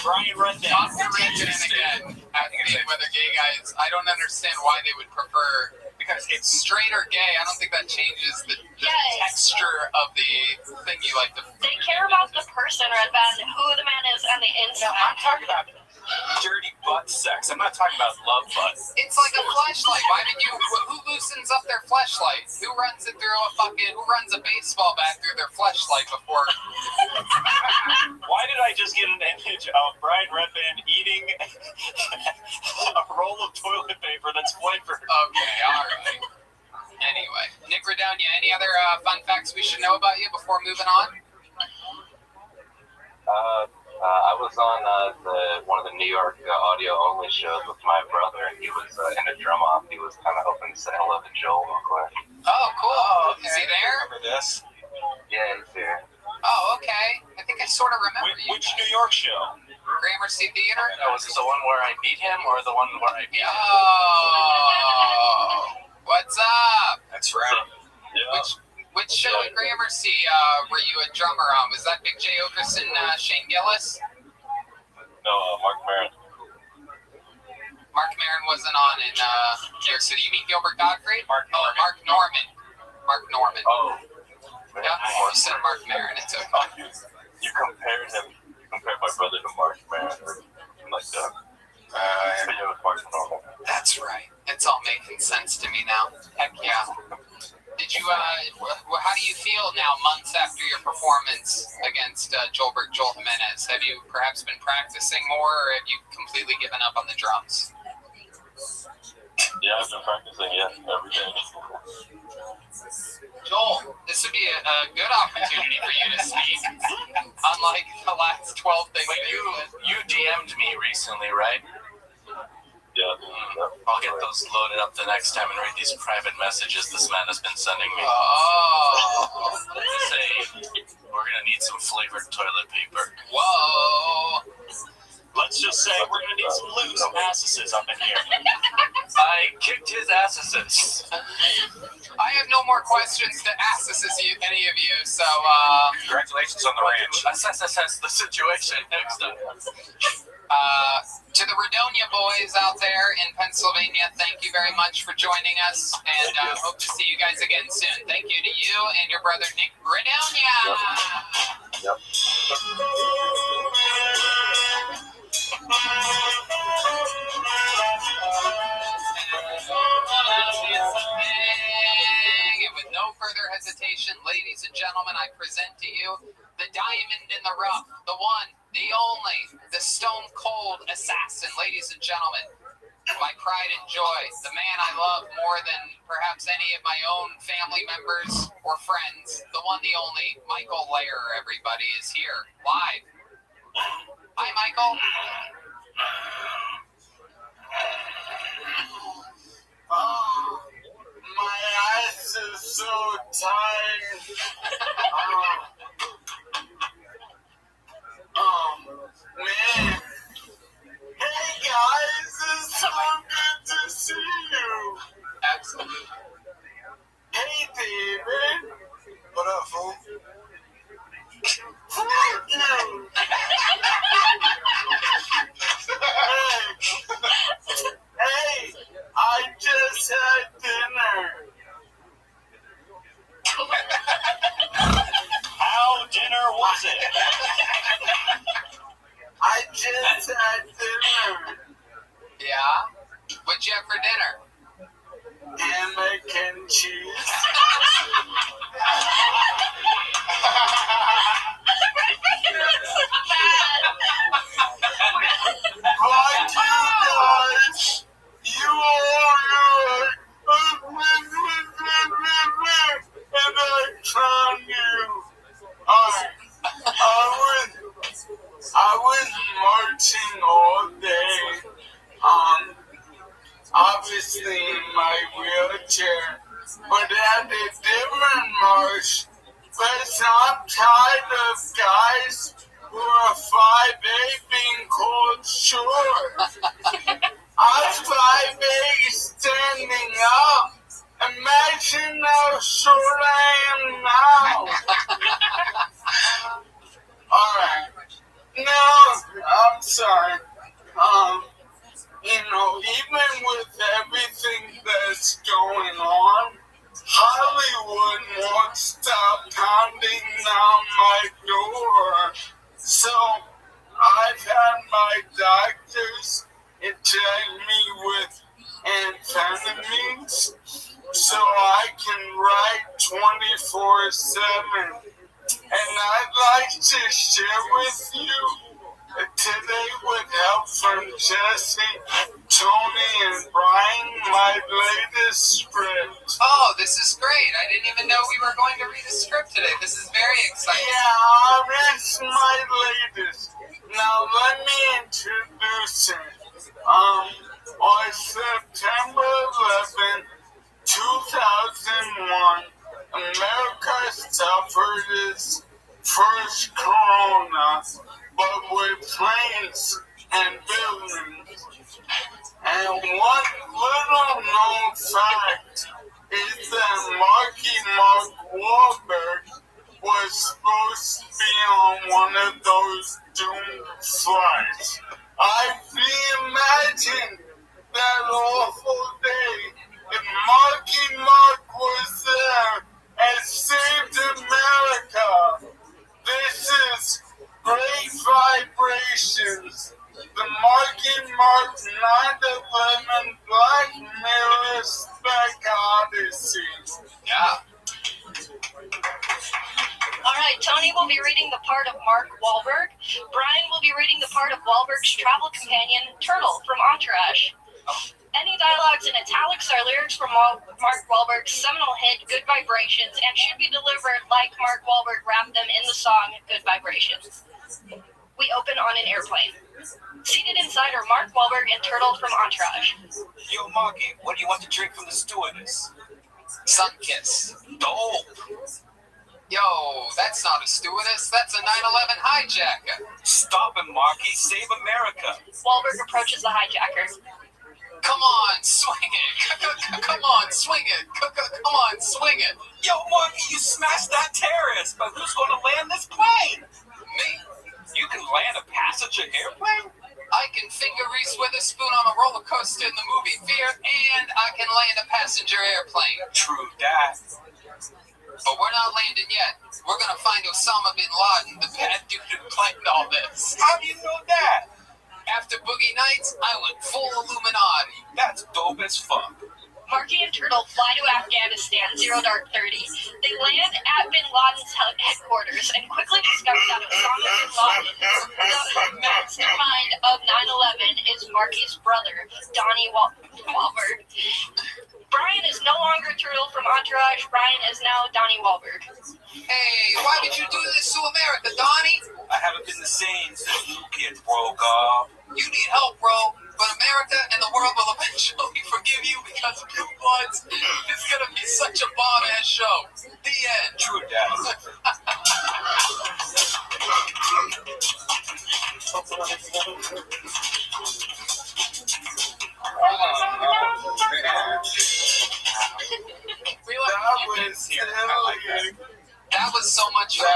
S3: Brian Redband.
S1: Dr. Redband again. Asking whether gay guys. I don't understand why they would prefer. Because it's straight or gay, I don't think that changes the texture of the thing you like to.
S7: They care about the person rather than who the man is on the inside.
S14: No, I'm talking about dirty butt sex. I'm not talking about love butt.
S1: It's like a fleshlight. Why did you? Who loosens up their fleshlight? Who runs it through who runs a baseball bat through their fleshlight before?
S3: Why did I just get an image of Brian Redband eating a roll of toilet paper that's flavored?
S1: Okay, all right. Anyway, Nick Redonia, any other fun facts we should know about you before moving on?
S3: I was on one of the New York audio-only shows with my brother, and he was in a drum-off. He was kind of hoping to say hello to Joel real quick.
S1: Oh, cool. Is he there?
S3: Remember this? Yeah, he's here.
S1: Oh, okay. I think I sort of remember you.
S19: Which New York show?
S1: Gramercy Theater?
S18: No, was it the one where I beat him or the one where I beat him?
S1: Oh, what's up?
S14: That's right.
S19: Yeah.
S1: Which show at Gramercy were you a drummer on? Was that Big J. Okerson, Shane Gillis?
S19: No, Mark Maron.
S1: Mark Maron wasn't on in New York City. You mean Gilbert Gottfried?
S19: Mark Norman.
S1: Mark Norman. Mark Norman.
S19: Oh.
S1: Yeah, you said Mark Maron. It's okay.
S19: You compared him. You compared my brother to Mark Maron or something like that. But yeah, it was Mark Norman.
S1: That's right. It's all making sense to me now. Heck yeah. Did you, how do you feel now, months after your performance against Joel Jimenez? Have you perhaps been practicing more, or have you completely given up on the drums?
S19: Yeah, I've been practicing, every day.
S1: Joel, this would be a good opportunity for you to speak, unlike the last 12 things.
S18: But you DM'd me recently, right?
S19: Yeah.
S18: I'll get those loaded up the next time and read these private messages this man has been sending me.
S1: Oh.
S18: Let's say we're gonna need some flavored toilet paper.
S1: Whoa.
S19: Let's just say we're gonna need some loose asses up in here.
S18: I kicked his asses.
S1: I have no more questions to ask any of you, so
S14: Congratulations on the ranch.
S18: Assess the situation next time.
S1: to the Redonia boys out there in Pennsylvania, thank you very much for joining us, and hope to see you guys again soon. Thank you to you and your brother Nick Redonia.
S19: Yep.
S1: And with no further hesitation, ladies and gentlemen, I present to you the diamond in the rough, the one, the only, the stone cold assassin, ladies and gentlemen, my pride and joy, the man I love more than perhaps any of my own family members or friends, the one, the only, Michael Lair, everybody, is here, live. Hi, Michael.
S13: Oh, my ass is so tired. Man. Hey, guys, it's so good to see you.
S1: Absolutely.
S13: Hey, David.
S16: What up, fool?
S13: Thank you. Hey, I just had dinner.
S19: How dinner was it?
S13: I just had dinner.
S1: Yeah? What'd you have for dinner?
S13: Mac and cheese. But you guys, you all and I found you. I was marching all day. Obviously in my wheelchair, but at a different march. But I'm tired of guys who are 5'8" being called short. I'm 5'8" standing up. Imagine how short I am now. Alright. No, I'm sorry. Even with everything that's going on, Hollywood won't stop pounding down my door. So I've had my doctors inject me with amphetamines so I can write 24/7. And I'd like to share with you today with help from Jesse, Tony, and Brian, my latest script.
S1: Oh, this is great. I didn't even know we were going to read a script today. This is very exciting.
S13: Yeah, it's my latest. Now let me introduce it. On September 11, 2001, America suffered its first And one little known fact is that Mark Wahlberg was supposed to be on one of those doomed flights. I reimagine that awful day if Mark was there and saved America. This is Great Vibrations, the Mark 9/11 Black Mirror Spec Odyssey.
S1: Yeah.
S2: Alright, Tony will be reading the part of Mark Wahlberg. Brian will be reading the part of Wahlberg's travel companion, Turtle, from Entourage. Any dialogues in italics are lyrics from Mark Wahlberg's seminal hit, Good Vibrations, and should be delivered like Mark Wahlberg rapped them in the song, Good Vibrations. We open on an airplane. Seated inside are Mark Wahlberg and Turtle from Entourage.
S14: Yo, Marky, what do you want to drink from the stewardess?
S1: Sunkiss.
S14: Dope.
S1: Yo, that's not a stewardess. That's a 9/11 hijacker.
S14: Stop him, Marky. Save America.
S2: Wahlberg approaches the hijacker.
S1: Come on, swing it. Come on, swing it. Come on, swing it.
S14: Yo, Marky, you smashed that terrorist, but who's going to land this plane?
S1: Me?
S14: You can land a passenger airplane?
S1: I can finger Reese Witherspoon on a roller coaster in the movie Fear, and I can land a passenger airplane.
S14: True that.
S1: But we're not landing yet. We're gonna find Osama bin Laden, the bad dude who planned all this.
S14: How do you know that?
S1: After Boogie Nights, I went full Illuminati.
S14: That's dope as fuck.
S2: Marky and Turtle fly to Afghanistan, 0 Dark 30. They land at bin Laden's headquarters and quickly discover that Osama bin Laden, the mastermind of 9/11, is Marky's brother, Donnie Wahlberg. Brian is no longer Turtle from Entourage. Brian is now Donnie Wahlberg.
S1: Hey, why did you do this to America, Donnie?
S14: I haven't been the same since you kid broke up.
S1: You need help, bro. But America and the world will eventually forgive you because Blue Bloods is gonna be such a bomb-ass show. The end.
S14: True that.
S1: That was so much fun.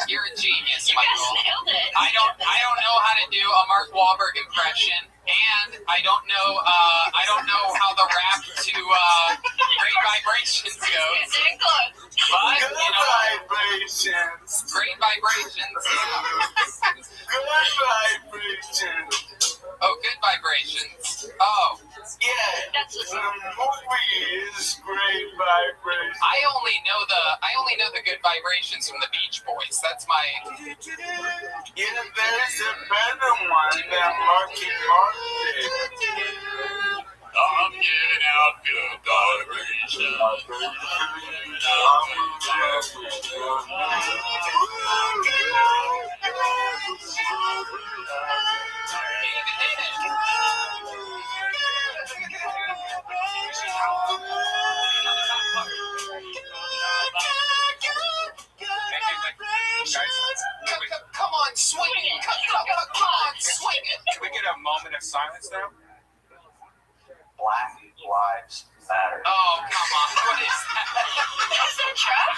S1: You're a genius, Michael.
S2: Nailed it.
S1: I don't know how to do a Mark Wahlberg impression, and I don't know how the rap to Great Vibrations goes. But
S13: Good
S1: you know,
S13: Vibrations.
S1: Great Vibrations.
S13: Good Vibrations.
S1: Oh, Good Vibrations. Oh.
S13: Yeah,
S2: That's
S13: the movie is Great Vibrations.
S1: I only know the Good Vibrations from the Beach Boys. That's my.
S13: Yeah, there's a better one that Marky Mark did.
S21: I'm getting out good vibrations.
S1: Come on, swing it. Come on, swing it.
S14: Can we get a moment of silence now?
S8: Black Lives Matter.
S1: Oh, come on. What is that?
S2: Is that Chuck?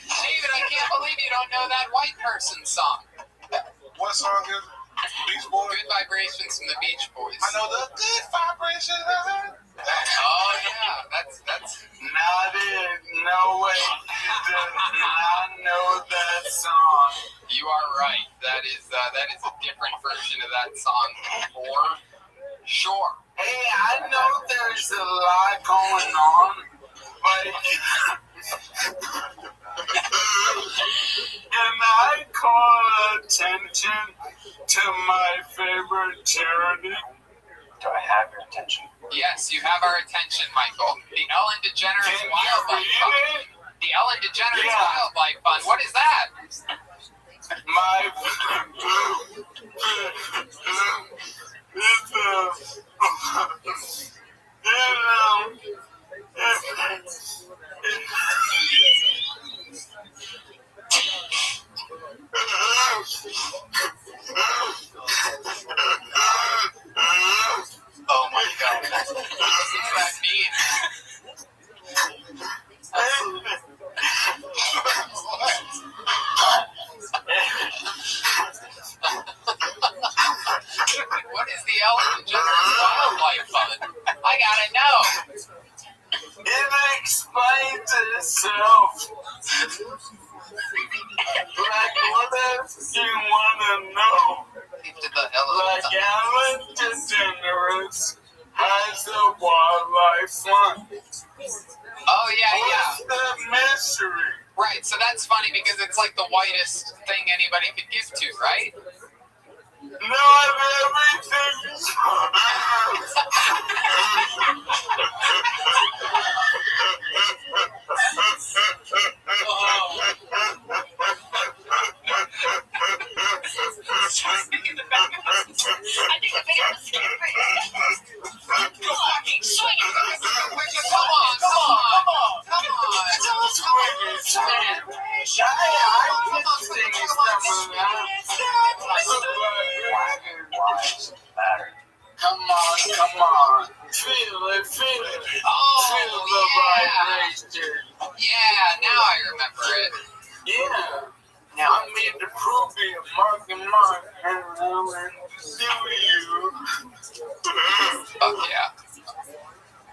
S1: David, I can't believe you don't know that white person song.
S16: What song is it? Beach Boys?
S1: Good Vibrations from the Beach Boys.
S16: I know the Good Vibrations.
S1: Oh, yeah. That's
S13: Not it. No way. You did not know that song.
S1: You are right. That is a different version of that song for sure.
S13: Hey, I know there's a lot going on, but can I call attention to my favorite charity?
S8: Do I have your attention?
S1: Yes, you have our attention, Michael. The Ellen DeGeneres Wildlife Fund. The Ellen DeGeneres Wildlife Fund. What is that?
S13: My
S1: Ellen DeGeneres Wildlife Fund? I gotta know.
S13: It explains itself. Like, what else do you want to know? Like, Ellen DeGeneres has a wildlife fund.
S1: Oh, yeah.
S13: What's the mystery?
S1: Right, so that's funny because it's like the whitest thing anybody could give to, right?
S13: Not everything's Come on. Feel it.
S1: Oh,
S13: Feel the vibration.
S1: Yeah, now I remember it.
S13: Yeah. I mean to prove it, Mark and do you.
S1: Oh, yeah.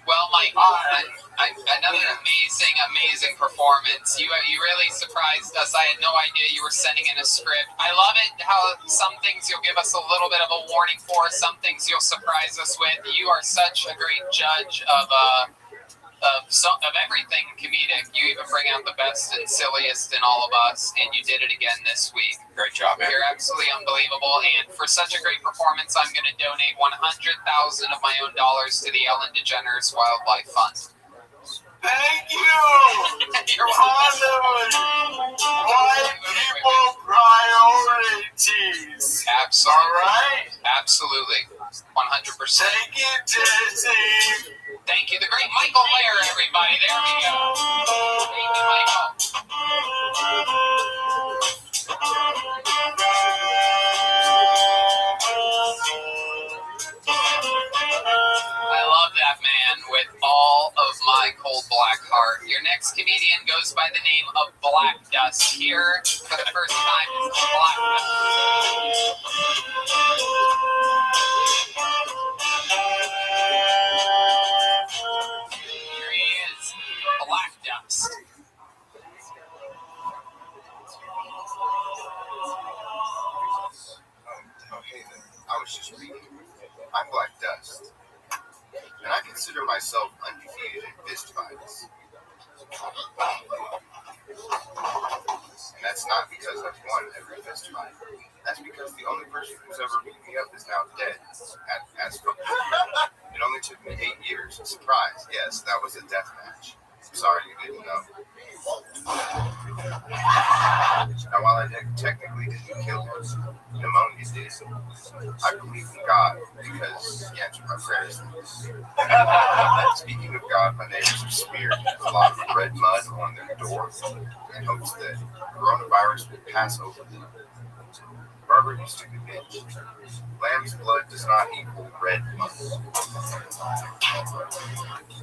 S1: Well, Mike, another amazing performance. You really surprised us. I had no idea you were sending in a script. I love it how some things you'll give us a little bit of a warning for, some things you'll surprise us with. You are such a great judge of everything comedic. You even bring out the best and silliest in all of us, and you did it again this week.
S14: Great job, man.
S1: You're absolutely unbelievable, and for such a great performance, I'm going to donate $100,000 of my own dollars to the Ellen DeGeneres Wildlife Fund.
S13: Thank you. You're wonderful. White people priorities.
S1: Absolutely.
S13: All right.
S1: Absolutely. 100%.
S13: Take it, Jesse.
S1: Thank you. The great Michael Lair, everybody. There we go. Thank you, Michael. I love that man with all of my cold black heart. Your next comedian goes by the name of Black Dust. Here for the first time is Black Dust. Here he is, Black Dust.
S4: Oh, hey there. I was just reading. I'm Black Dust, and I consider myself undefeated in fist fights. And that's not because I've won every fist fight. That's because the only person who's ever beat me up is now dead. It only took me 8 years. Surprise, yes, that was a death match. Sorry you didn't know. Now, while I technically didn't kill him, pneumonia did. I believe in God because he answered my prayers. Speaking of God, my neighbors have smeared a lot of red mud on their doors in hopes that coronavirus will pass over them. Barber used to convince lamb's blood does not equal red mud.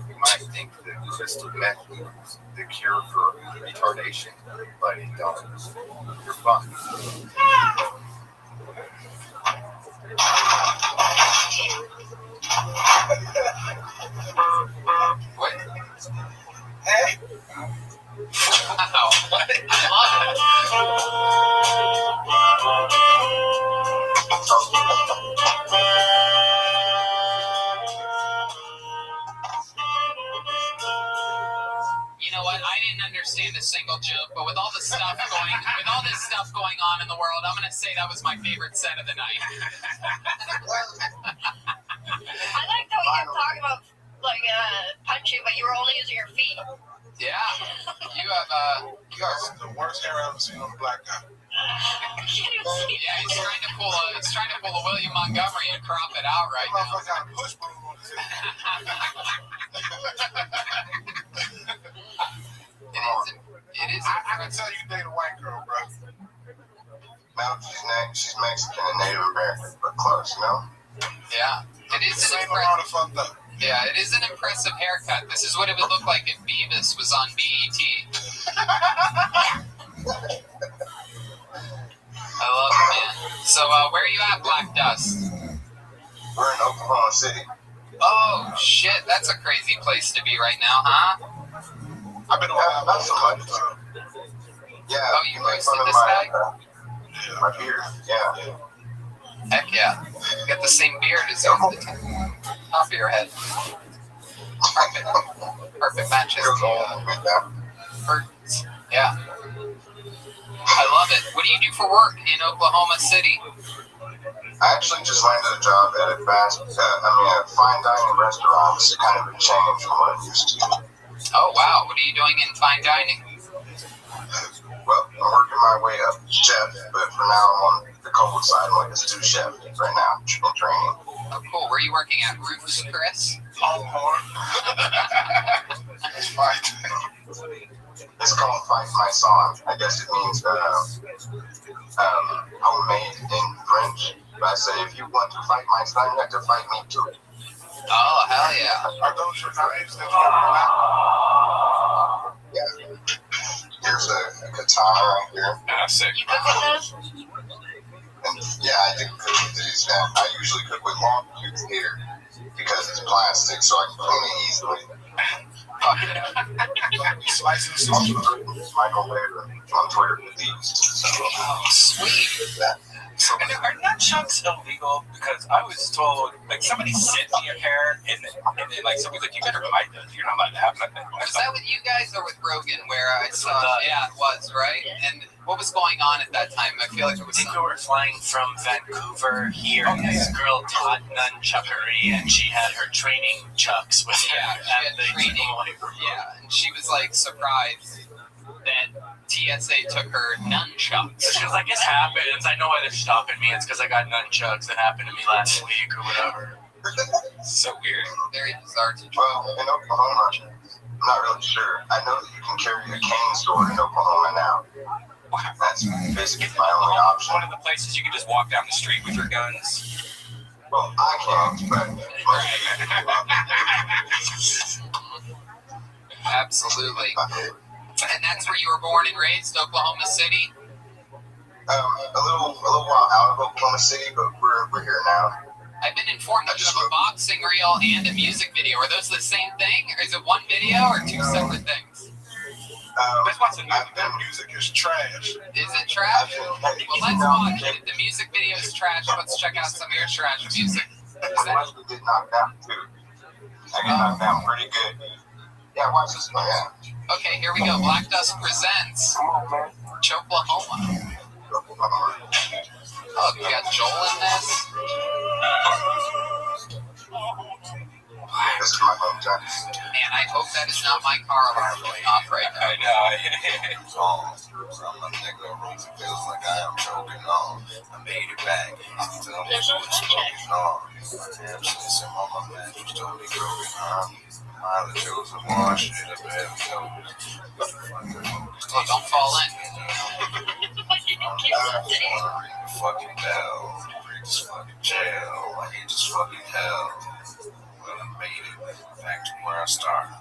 S4: You might think that crystal meth equals the cure for retardation, but it doesn't. You're fucked.
S1: What? Hey. Wow. What? I love it. You know what? I didn't understand a single joke, but with all this stuff going on in the world, I'm gonna say that was my favorite set of the night.
S2: I like how you talk about punching, but you were only using your feet.
S1: Yeah, you are
S16: the worst hair I've ever seen on a black guy.
S1: Yeah, he's trying to pull a William Montgomery and crop it out right now.
S16: Push broom on his head.
S1: It is.
S16: I can tell you date a white girl, bro.
S4: Well, she's Mexican and Native American, but close, you know?
S1: Yeah, it is an impressive. Yeah, it is an impressive haircut. This is what it would look like if Beavis was on BET. I love it, man. So, where are you at, Black Dust?
S4: We're in Oklahoma City.
S1: Oh shit, that's a crazy place to be right now, huh?
S16: I've been on
S4: Not so much. Yeah.
S1: Oh, you
S4: make
S1: roasted
S4: fun of
S1: this
S4: my,
S1: guy?
S4: my beard. Yeah.
S1: Heck yeah. You got the same beard as yours, the top of your head. Perfect. Perfect matches. Curtains. Yeah. I love it. What do you do for work in Oklahoma City?
S4: I actually just landed a job at a fine dining restaurant. It's kind of a change from what I used to.
S1: Oh wow, what are you doing in fine dining?
S4: Well, I'm working my way up to chef, but for now I'm on the cold side. I'm like a sous chef right now, in training.
S1: Oh cool, where are you working at? Roofs, Chris?
S4: Longhorn. It's fine. It's called Fight My Song. I guess it means homemade in French. But I say, if you want to fight my son, you have to fight me too.
S1: Oh, hell yeah.
S16: Are those your knives that
S4: Yeah. Here's a katana right here.
S14: Sick.
S2: You cook with those?
S4: And yeah, I do cook with these. And I usually cook with long tooth here because it's plastic, so I can clean it easily.
S16: slicing sauce?
S4: Michael Bader on Twitter with these. So,
S1: sweet.
S14: So, and are nunchucks illegal? Because I was told, like, somebody sent me a pair, and then like, somebody's like, you better hide those. You're not allowed to have them.
S1: Was that with you guys or with Rogan where I saw? Yeah, it was, right? And what was going on at that time? I feel like it was.
S18: I think we were flying from Vancouver here, and this girl taught nunchuckery, and she had her training chucks with her at the training.
S1: Yeah, and she was like surprised that TSA took her nunchucks.
S18: She was like, "It happens. I know why they're stopping me. It's because I got nunchucks. That happened to me last week or whatever."
S14: So weird.
S1: Very bizarre situation.
S4: Well, in Oklahoma, I'm not really sure. I know that you can carry a cane store in Oklahoma now. That's basically my only option.
S14: One of the places you can just walk down the street with your guns.
S4: Well, I can't, but
S1: absolutely. And that's where you were born and raised, Oklahoma City?
S4: A little while out of Oklahoma City, but we're here now.
S1: I've been informed that you have a boxing reel and a music video. Are those the same thing? Or is it one video or two separate things?
S16: Let's watch the music. That music is trash.
S1: Is it trash? Well, let's watch it. If the music video is trash, let's check out some of your trash music.
S4: I actually get knocked down, too. I get knocked down pretty good. Yeah, watch this one, yeah.
S1: Okay, here we go. Black Dust presents Choklahoma. Oh, you got Joel in this?
S4: This is my hometown.
S1: Man, I hope that is not my car alarm going off right now.
S14: I know.
S4: I'm a nigga who feels like I am choking on. I made it back. Tell me what's smoking on. My damn sis and my mattress told me broken arm. I chose the one shit I better know.
S1: Oh, don't fall in.
S4: Fucking bell. Break this fucking jail. I hate this fucking hell. Well, I made it back to where I started.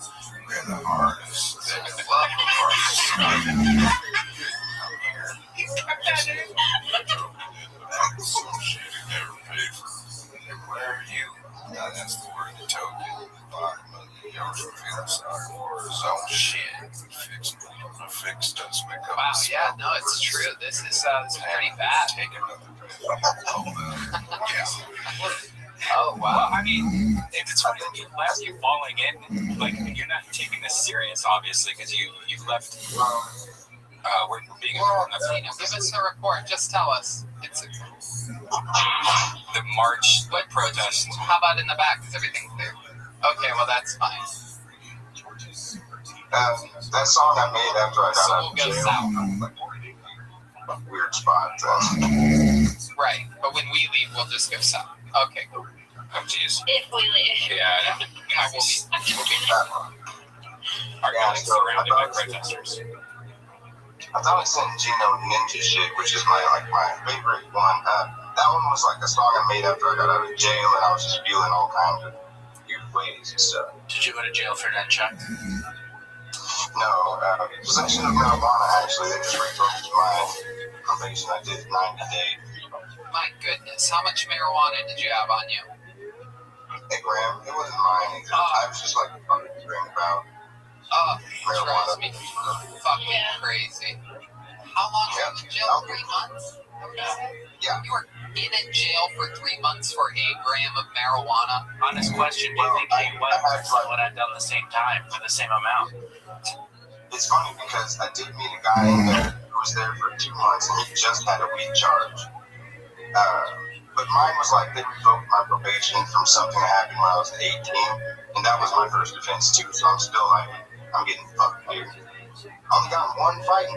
S4: Where the artist that the artist started. I'm here. Back to some shit I never paid for. And then where are you? I asked for the token. Yours feeling sorry for his own shit. Fix us, make up.
S1: Wow, yeah, no, it's true. This is pretty bad.
S4: Take another
S1: Oh, wow.
S14: Well, I mean, it's funny that you left you falling in. Like, you're not taking this serious, obviously, because you left. We're being
S1: give us a report. Just tell us. It's
S14: the march,
S1: what
S14: protest.
S1: How about in the back? Is everything clear? Okay, well, that's fine.
S4: That song I made after I got out of
S1: go
S4: jail.
S1: south.
S4: Weird spot.
S1: Right, but when we leave, we'll just go south. Okay, cool.
S14: Oh, jeez.
S2: If we leave.
S14: Yeah.
S1: We'll be
S14: Our guys surrounded by protesters.
S4: I thought I sent Gino Ninja shit, which is my favorite one. That one was like a song I made after I got out of jail, and I was just feeling all kinds of weird ways and stuff.
S18: Did you go to jail for nunchuck?
S4: No, possession of marijuana, actually, they just revoked my probation. I did 90 days.
S1: My goodness, how much marijuana did you have on you?
S4: Hey, Graham, it wasn't mine either. I was just like fucking dreaming about
S1: Drives me fucking crazy. How long were you in jail? 3 months?
S4: Yeah.
S1: You were in a jail for 3 months for a gram of marijuana.
S3: Honest question, do you think Kate West would have done the same time for the same amount?
S4: It's funny because I did meet a guy in there who was there for 2 months and he just had a weed charge. But mine was like they revoked my probation from something that happened when I was 18, and that was my first offense too. So I'm still like, I'm getting fucked here. I only got one fight,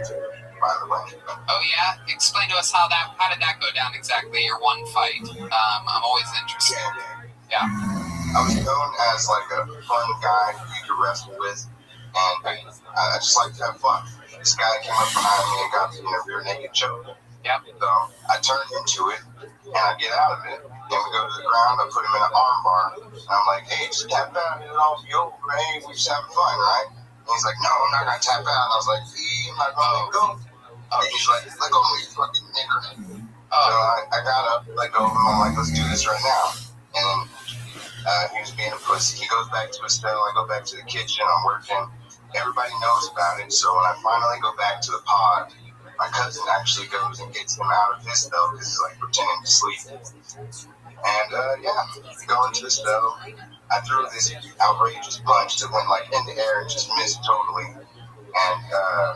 S4: by the way.
S1: Oh yeah, explain to us how did that go down exactly? Your one fight. I'm always interested. Yeah.
S4: I was known as like a fun guy who you could wrestle with, and I just like to have fun. This guy came up behind me and got me in a rear naked choke.
S1: Yep.
S4: So I turned into it, and I get out of it. Then we go to the ground, I put him in an arm bar, and I'm like, hey, just tap out and it'll all be over, hey, we're just having fun, right? And he's like, no, I'm not gonna tap out. And I was like, I'm not gonna let go. And he's like, let go of me, you fucking nigger. So I got up, let go of him, I'm like, let's do this right now. And then he was being a pussy. He goes back to his cell, I go back to the kitchen, I'm working. Everybody knows about it, so when I finally go back to the pod, my cousin actually goes and gets him out of his cell because he's like pretending to sleep. And go into the cell. I threw this outrageous punch that went like in the air and just missed totally. And I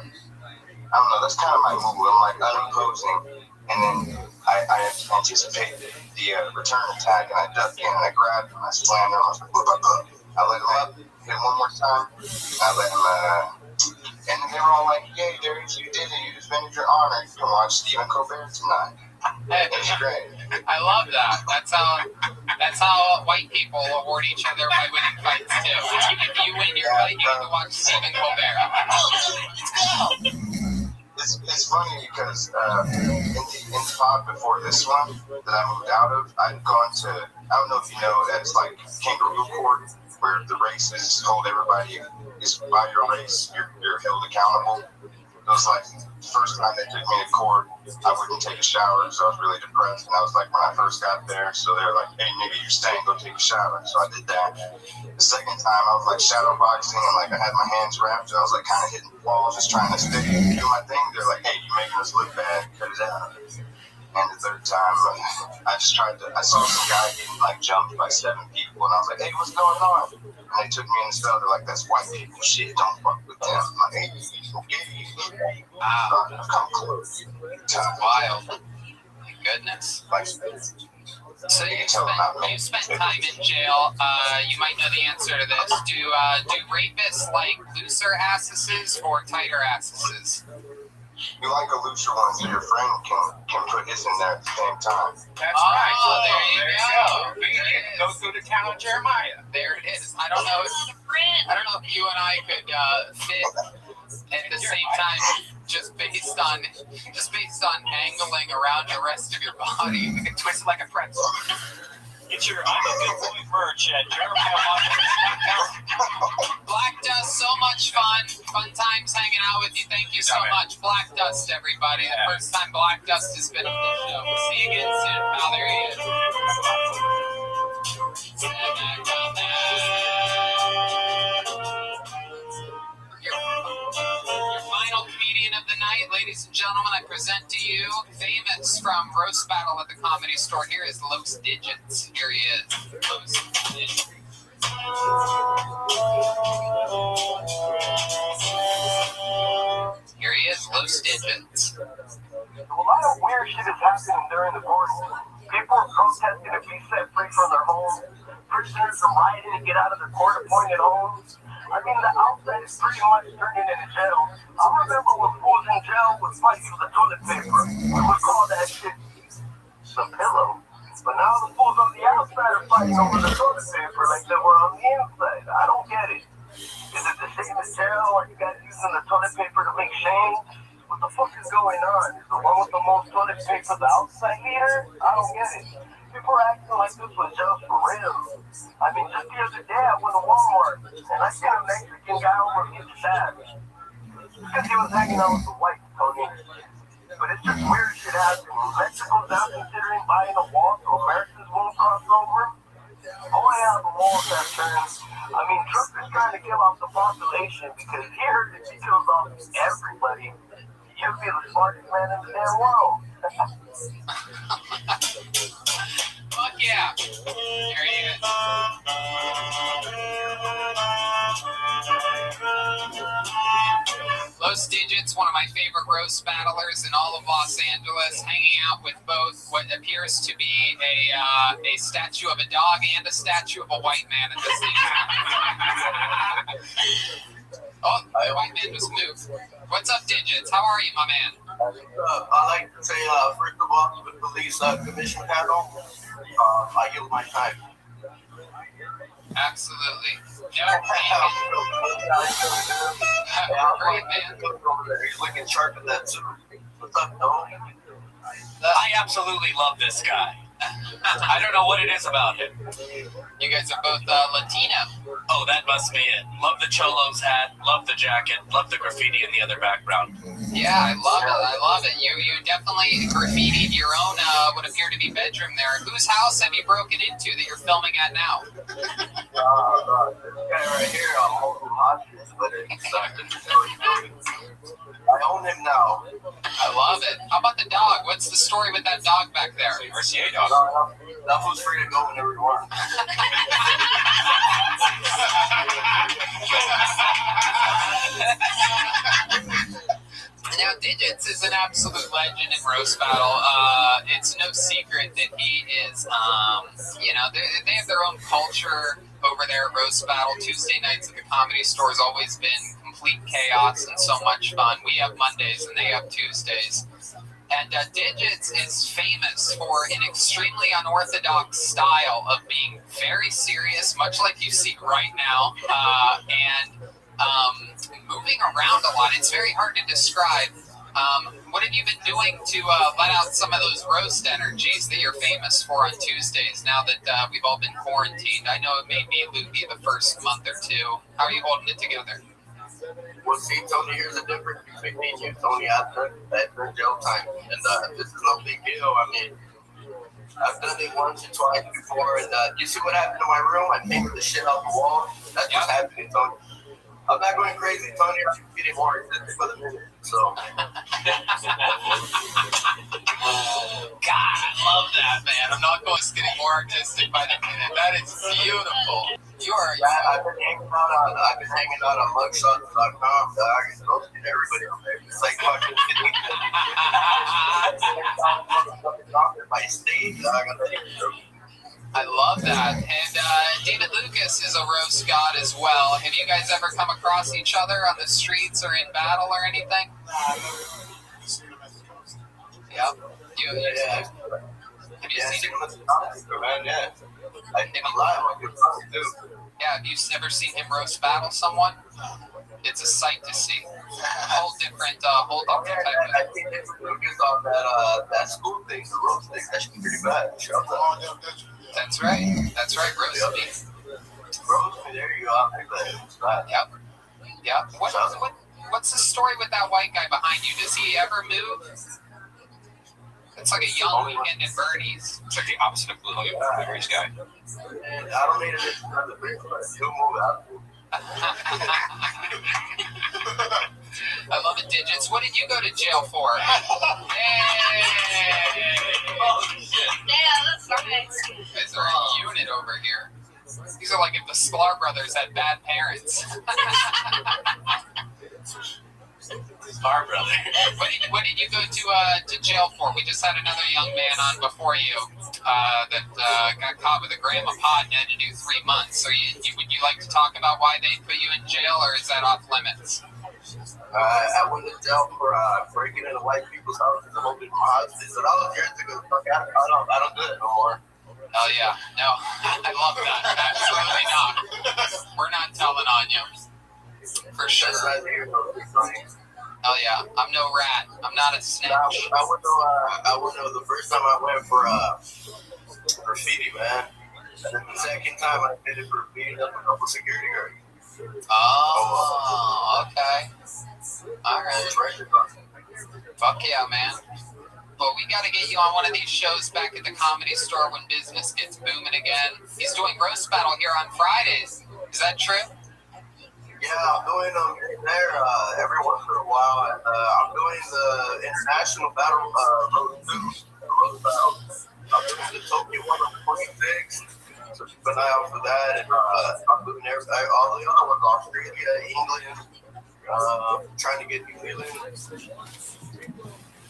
S4: don't know, that's kind of my move. I'm like unimposing. And then I anticipated the return attack and I ducked in and I grabbed him, I slammed him, I was like, blah, blah, blah. I let him up, hit him one more time. I let him and then they were all like, yay, Darius, you did it. You defended your honor. You can watch Stephen Colbert tonight. It was great.
S1: I love that. That's how white people award each other by winning fights, too. If you win your fight, you get to watch Stephen Colbert.
S4: It's funny because in the pod before this one that I moved out of, I'd gone to, I don't know if you know, it's like kangaroo court, where the races hold everybody is by your race, you're held accountable. It was like the first time they took me to court, I wouldn't take a shower, so I was really depressed. And I was like, when I first got there, so they were like, hey, nigga, you're staying, go take a shower. So I did that. The second time, I was like shadow boxing, and like I had my hands wrapped, and I was like kind of hitting the wall, just trying to stay, do my thing. They're like, hey, you're making us look bad, cut it out. And the third time, I saw some guy getting like jumped by 7 people, and I was like, hey, what's going on? And they took me in the cell, they're like, that's white people shit, don't fuck with them. I'm like, hey, okay.
S1: Wow.
S4: Come close.
S1: Wild. My goodness. So you spent time in jail. You might know the answer to this. Do rapists like looser asses or tighter asses?
S4: You like a looser one, so your friend can put his in there at the same time.
S1: That's right.
S3: Oh,
S1: There you go.
S3: Go through the town of Jeremiah.
S1: There it is. I don't know if you and I could fit at the same time, just based on angling around the rest of your body. We could twist it like a pretzel.
S3: Get your I'm a Good Boy merch at Jeremiah.
S1: Black Dust, so much fun. Fun times hanging out with you. Thank you so much. Black Dust, everybody. The first time Black Dust has been on the show. We'll see you again soon. Oh, there he is. Your final comedian of the night, ladies and gentlemen, I present to you, famous from Roast Battle at the Comedy Store. Here is Los Digits. Here he is. Los Digits. Here he is, Los Digits.
S8: A lot of weird shit is happening during the court. People are protesting to be set free from their homes. Prisoners are rioting to get out of their court-appointed homes. I mean, the outside is pretty much turning into jail. I remember when fools in jail would fight for the toilet paper. We would call that shit the pillow. But now the fools on the outside are fighting over the toilet paper like they were on the inside. I don't get it. Is it the same as jail? Are you guys using the toilet paper to make shame? What the fuck is going on? Is the one with the most toilet paper the outside leader? I don't get it. People are acting like this was just for real. I mean, just the other day I went to Walmart and I seen a Mexican guy over his stash. Because he was hanging out with the whites, Tony. But it's just weird shit happening. Mexico's now considering buying a wall so Americans won't cross over. Oh yeah, the roles have turned. I mean, Trump is trying to kill off the population because he heard that he kills off everybody. You'd be the smartest man in the damn world.
S1: Fuck yeah. There he is. Los Digits, one of my favorite roast battlers in all of Los Angeles, hanging out with both what appears to be a statue of a dog and a statue of a white man at the same time. Oh, the white man just moved. What's up, Digits? How are you, my man?
S8: I like to say, first of all, to the police commission panel, I yield my time.
S1: Absolutely. No,
S8: great, man. He's looking sharp in that suit. What's up, no?
S3: I absolutely love this guy. I don't know what it is about him.
S1: You guys are both Latino.
S3: Oh, that must be it. Love the Cholo's hat, love the jacket, love the graffiti in the other background.
S1: Yeah, I love it. I love it. You definitely graffitied your own what appeared to be bedroom there. Whose house have you broken into that you're filming at now?
S8: This guy right here, I'm holding hostage, but it's something. I own him now.
S1: I love it. How about the dog? What's the story with that dog back there? RCA dog.
S8: That was free to go whenever you want.
S1: Now, Digits is an absolute legend in roast battle. It's no secret that he is, they have their own culture over there at roast battle. Tuesday nights at the Comedy Store has always been complete chaos and so much fun. We have Mondays and they have Tuesdays. And Digits is famous for an extremely unorthodox style of being very serious, much like you see right now, and moving around a lot. It's very hard to describe. What have you been doing to let out some of those roast energies that you're famous for on Tuesdays now that we've all been quarantined? I know it made me loopy the first month or two. How are you holding it together?
S8: Well, see, Tony, here's the difference between me and you. Tony, I've done jail time, and this is no big deal. I mean, I've done it once or twice before, and you see what happened in my room? I painted the shit out the wall. That's what's happening, Tony. I'm not going crazy, Tony. I'm getting more artistic by the minute. So.
S1: God, I love that, man. I'm not going to getting more artistic by the minute. That is beautiful.
S8: I've been hanging out on mugshots.com, dog, and roasting everybody on there. It's like fucking my stage, dog.
S1: I love that. And David Lucas is a roast god as well. Have you guys ever come across each other on the streets or in battle or anything? Yep. Have you seen him?
S8: Yeah. I think I'm live on your phone, too.
S1: Yeah, have you ever seen him roast battle someone? It's a sight to see. Whole different type of...
S8: I think Lucas on that school thing, the roast thing, that should be pretty bad.
S1: That's right. That's right, roast me.
S8: Roast me, there you go.
S1: Yep. What's the story with that white guy behind you? Does he ever move? It's like a young Weekend at Bernie's.
S14: It's like the opposite of Blue Bernie's guy.
S8: And I don't need it another big one. He'll move out.
S1: I love it, Digits. What did you go to jail for? Hey!
S2: Oh, shit. Yeah, that's right.
S1: You guys are a unit over here. These are like if the Sklar brothers had bad parents.
S3: Sklar brother.
S1: What did you go to jail for? We just had another young man on before you that got caught with a gram of pot and had to do 3 months. So would you like to talk about why they put you in jail, or is that off limits?
S8: I went to jail for breaking into white people's houses and holding hostage. So that was years ago. I don't do it no more.
S1: Oh yeah, no, I love that. Absolutely not. We're not telling on you. For sure. Oh yeah, I'm no rat. I'm not a snitch.
S8: I went to the first time I went for graffiti, man. And then the second time I did it for beating up a couple security guards.
S1: Oh, okay. All right. Fuck yeah, man. But we got to get you on one of these shows back at the Comedy Store when business gets booming again. He's doing Roast Battle here on Fridays. Is that true?
S6: Yeah, I'm doing them there every once in a while, and I'm doing the international battle roast battle. I'm doing the Tokyo one on the 26th, so keep an eye out for that. And I'm doing all the other ones: Australia, England, trying to get New Zealand.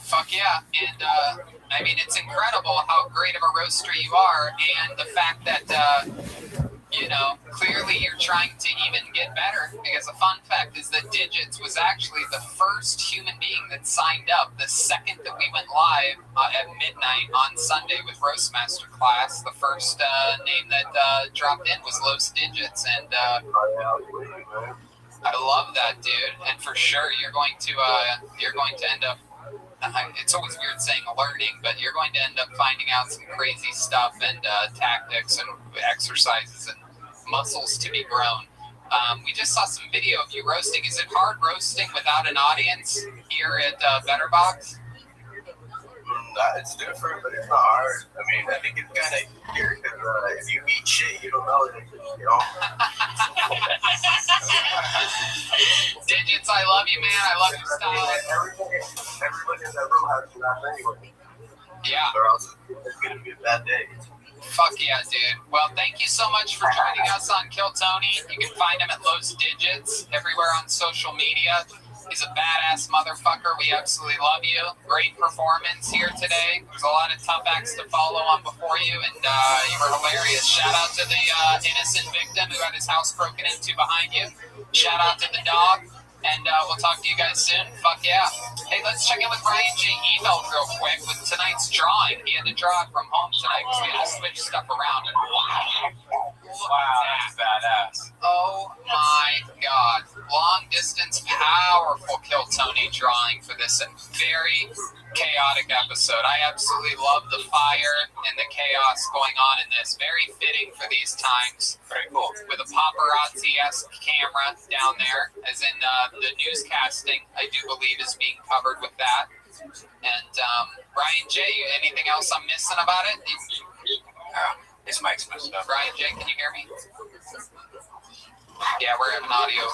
S1: Fuck yeah. And, I mean, it's incredible how great of a roaster you are, and the fact that, you know, clearly you're trying to even get better, because a fun fact is that Digits was actually the first human being that signed up the second that we went live at midnight on Sunday with Roastmaster Class. The first name that dropped in was Los Digits, and I love that, dude. And for sure, you're going to end up, it's always weird saying learning, but you're going to end up finding out some crazy stuff and tactics and exercises and muscles to be grown. We just saw some video of you roasting. Is it hard roasting without an audience here at Betterbox?
S6: It's different, but it's not hard. I mean, I think it's kind of weird because if you eat shit, you don't know it, you know?
S1: Digits, I love you, man. I love your style.
S6: Everybody in that room has to laugh anyway.
S1: Yeah.
S6: Or else it's going to be a bad day.
S1: Fuck yeah, dude. Well, thank you so much for joining us on Kill Tony. You can find him at Los Digits everywhere on social media. He's a badass motherfucker. We absolutely love you. Great performance here today. There's a lot of tough acts to follow on before you, and you were hilarious. Shout out to the innocent victim who had his house broken into behind you. Shout out to the dog, and we'll talk to you guys soon. Fuck yeah. Hey, let's check in with Ryan J. Email real quick with tonight's drawing. He had to draw it from home tonight because we had to switch stuff around. And
S14: Wow, that's badass.
S1: Oh my god. Long distance, powerful Kill Tony drawing for this very chaotic episode. I absolutely love the fire and the chaos going on in this. Very fitting for these times. Very cool. With a paparazzi-esque camera down there, as in the newscasting, I do believe, is being covered with that. And Ryan J., anything else I'm missing about it?
S14: His mic's messed up.
S1: Ryan J., can you hear me? Yeah, we're having audio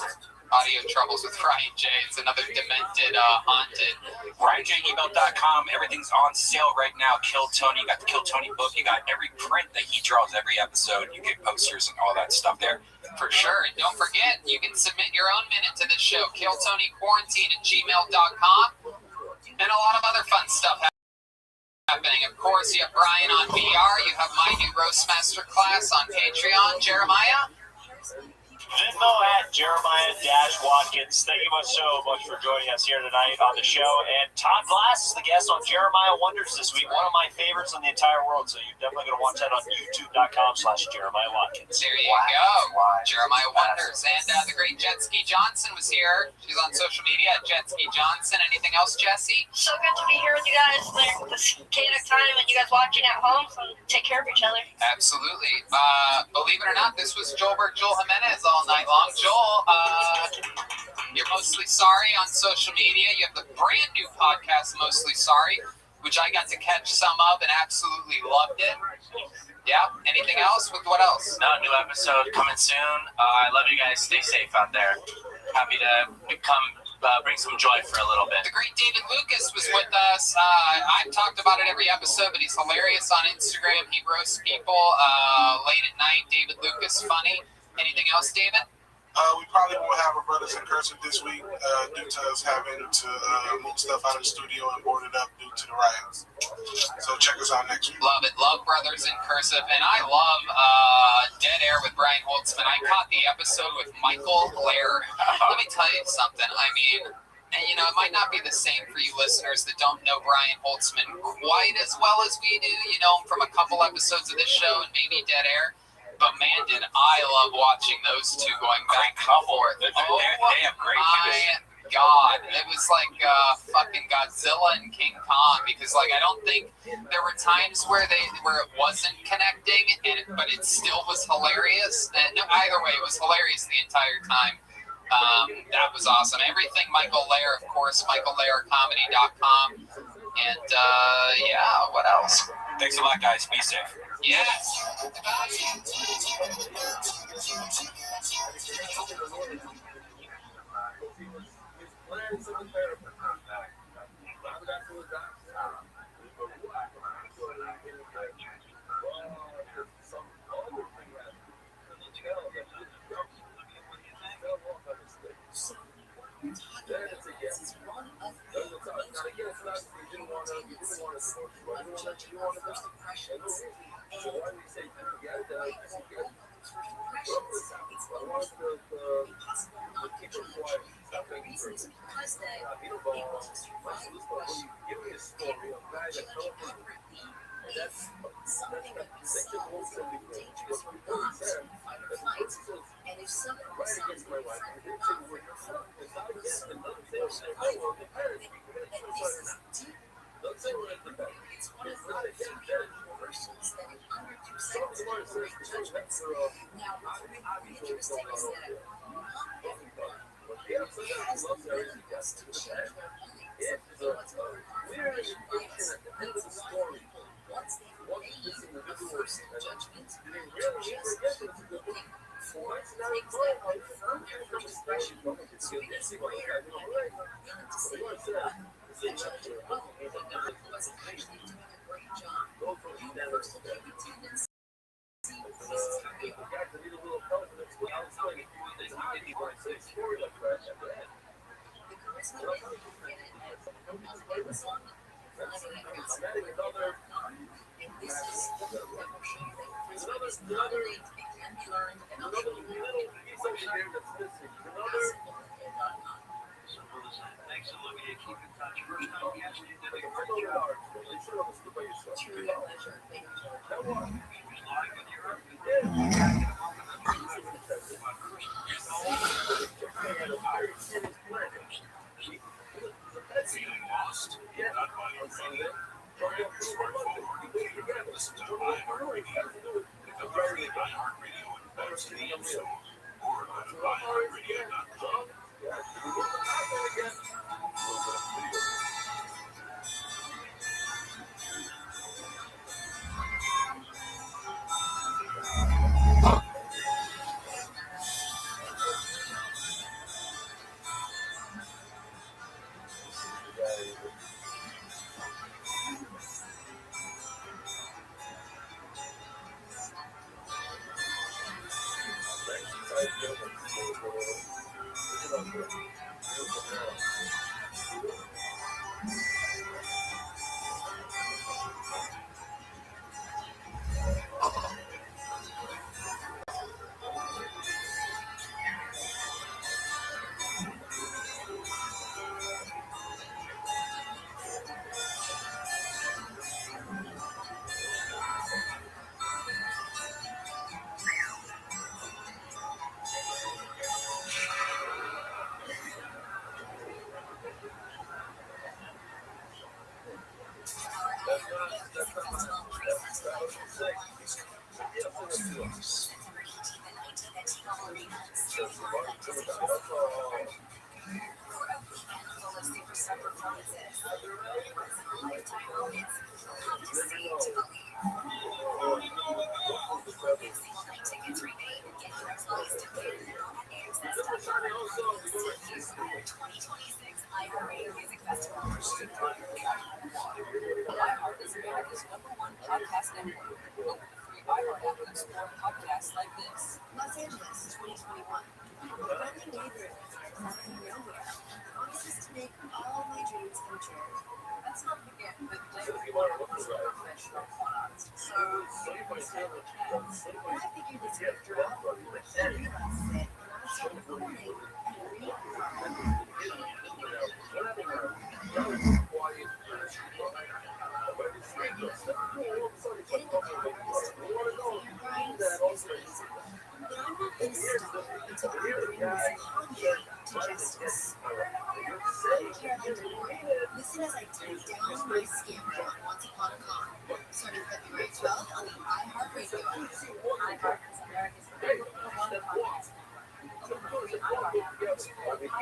S1: troubles with Ryan J. It's another demented, haunted.
S14: RyanJEmail.com. Everything's on sale right now. Kill Tony. You got the Kill Tony book. You got every print that he draws every episode. You get posters and all that stuff there.
S1: For sure. And don't forget, you can submit your own minute to this show. KillTonyQuarantine@gmail.com. And a lot of other fun stuff happening. Of course, you have Brian on VR. You have my new Roastmaster Class on Patreon. Jeremiah?
S3: Venmo at Jeremiah-Watkins. Thank you so much for joining us here tonight on the show. And Todd Glass is the guest on Jeremiah Wonders this week. One of my favorites in the entire world. So you're definitely going to watch that on YouTube.com/Jeremiah Watkins.
S1: There you go. Jeremiah Wonders. And the great Jet Ski Johnson was here. She's on social media at Jet Ski Johnson. Anything else, Jesse?
S2: So good to be here with you guys. This chaotic time and you guys watching at home. So take care of each other.
S1: Absolutely. Believe it or not, this was Joel Jimenez all night long. Joel, you're Mostly Sorry on social media. You have the brand new podcast, Mostly Sorry, which I got to catch some of and absolutely loved it. Yeah. Anything else? With what else?
S18: No, new episode coming soon. I love you guys. Stay safe out there. Happy to bring some joy for a little bit.
S1: The great David Lucas was with us. I've talked about it every episode, but he's hilarious on Instagram. He roasts people late at night. David Lucas, funny. Anything else, David?
S16: We probably won't have our Brothers in Cursive this week due to us having to move stuff out of the studio and board it up due to the riots. So check us out next week.
S1: Love it. Love Brothers in Cursive. And I love Dead Air with Brian Holtzman. I caught the episode with Michael Blair. Let me tell you something. I mean, and you know, it might not be the same for you listeners that don't know Brian Holtzman quite as well as we do. You know him from a couple episodes of this show and maybe Dead Air. But man, did I love watching those two going back and forth.
S14: They have great chemistry.
S1: God, it was like fucking Godzilla and King Kong, because like I don't think there were times where it wasn't connecting, but it still was hilarious. And either way, it was hilarious the entire time. That was awesome. Everything Michael Lair, of course, MichaelLairComedy.com. And yeah, what else?
S14: Thanks a lot, guys. Be safe.
S1: Yes.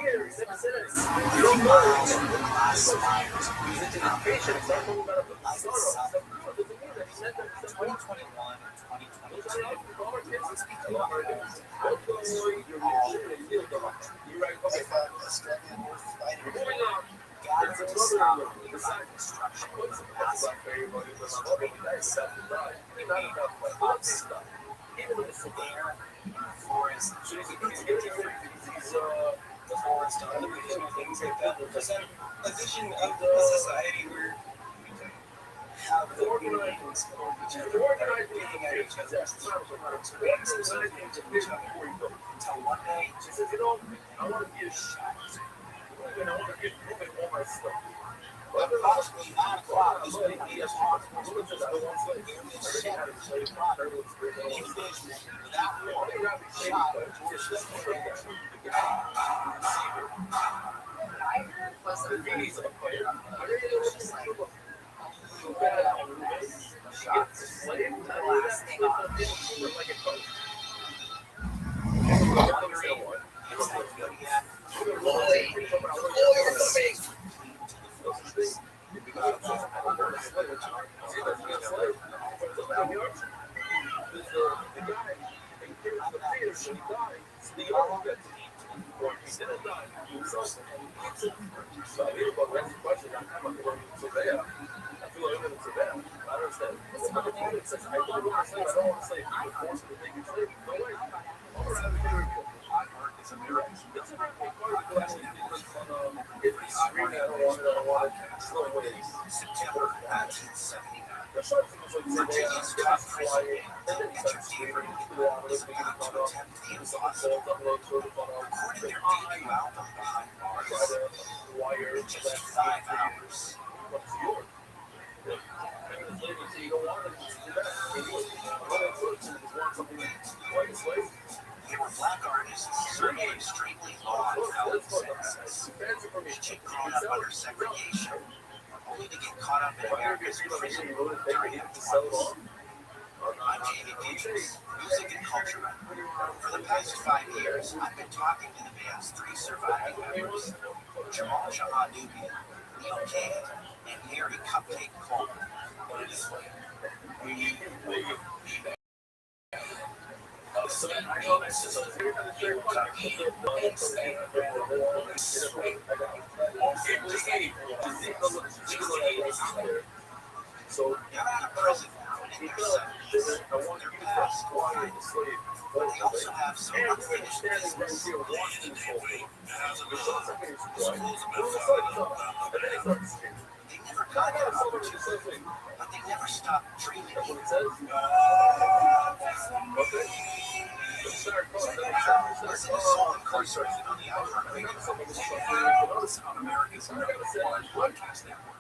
S9: A vision of the society where we can have the organized support each other, being at each other's throats, being specific to each other, until one day,
S10: I want to be a shot. I want to get moving all my stuff.
S9: approximately 9 o'clock this week, he has talked
S10: I want to
S9: individual without war, shot, or
S7: I heard was a very
S9: September 1970. Virginia's top president interfered was about to attempt the impossible. Recording their debut album behind bars in just 5 hours. They were black artists serving extremely low on felony sentences, which had grown up under segregation, only to get caught up in America's prison during employment. I'm Jamie Peters, music and culture writer. For the past 5 years, I've been talking to the band's 3 surviving members, Jamal Jahanubian, Neil Kay, and Harry Cupcake Coleman.
S10: So
S9: they're out of prison now in their 70s. Their past quiet, but they also have some unfinished business. They never got that opportunity, but they never stopped dreaming. Listen to Soul Incarcerated on the iHeartRadio. Listen on America's #1 podcast network.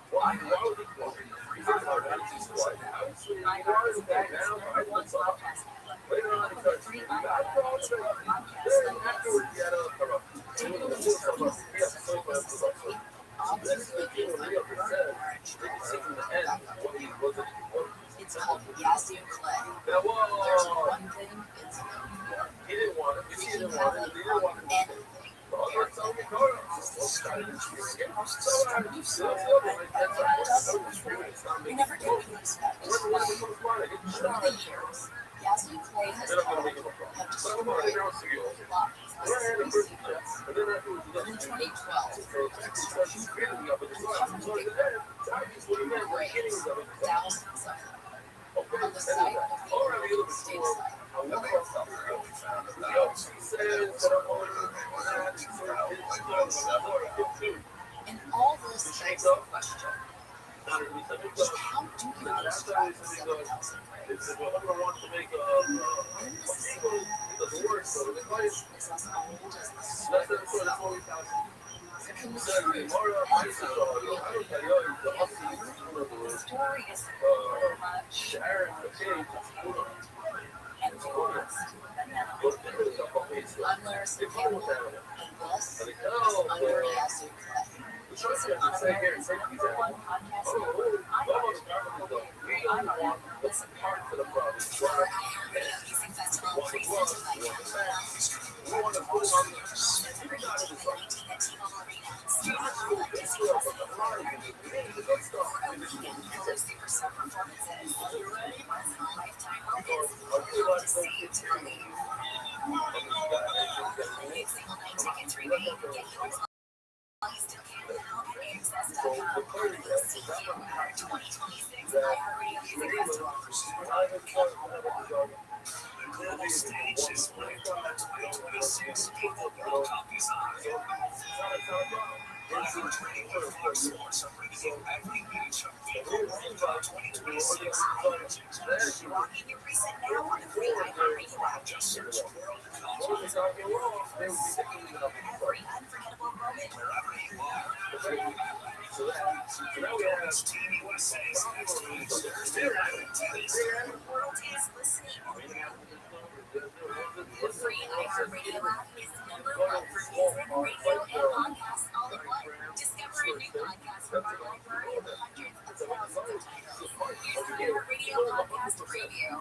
S7: It's called Yazoo Clay. There's one thing it's known for. If you have anything, we never get what you expect. Over the years, Yazoo Clay has destroyed lots of secrets. But in 2012, construction crew recovered the graves, thousands of them, on the site of the Oregon State site. And all this begs the question, how do you describe 7,000 graves? When the city is as old as the soil itself, can the truth ever be heard? The story is much and honest than I'm Larissa Campbell, and this is Under Yazoo Clay. Listen on America's #1 podcast network, iHeartRadio. Listen
S10: part of the problem.
S7: Music Festival presented by
S10: We want to go on
S7: November 18th and 19th at T-Mobile Arena. Street Harlem Disney Festival. Superstar performances. Once in a lifetime moments. Come to see, to believe. New single night tickets remain. Get yours while you still can now at AXS.com. We'll see you at our 2026 iHeartRadio Music Festival.
S12: The global stage is split. The 2026 FIFA World Cup is on. Live training with Fox Sports are bringing you every match of FIFA World Cup 2026.
S7: Log in your preset now on the free iHeartRadio app.
S12: Just search World Cup.
S7: Every unforgettable moment
S12: Wherever you are. It's Team USA's next game Thursday night.
S7: the world is listening. The free iHeartRadio app is #1 for music, radio, and podcasts all in one. Discover a new podcast from our library of hundreds of thousands of titles. Here's the iHeartRadio podcast preview.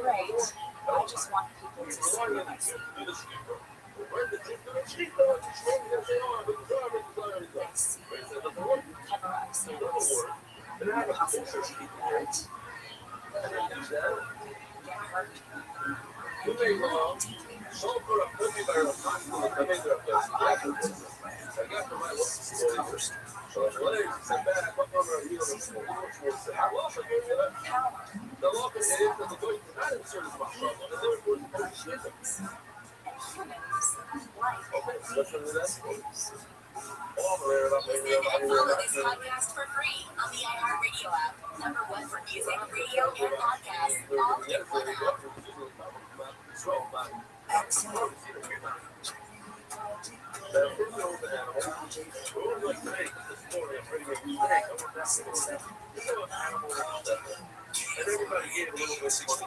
S7: Right. I just want people to see what I see. They see, cover up sins. Possibility that get hurt. Listen and follow this podcast for free on the iHeartRadio app. #1 for music, radio, and podcasts, all in one app.
S10: Everybody get a little bit 60.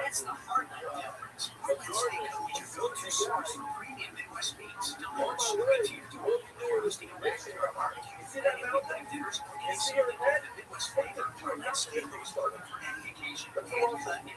S12: That's the Heartland difference. Heartland Steakhouse is your go-to source for premium Midwest meats, delivered straight to your door. Hosting a backyard barbecue, anytime dinners, and serving all the Midwest flavor. Heartland Steakhouse open for any occasion. Heartland,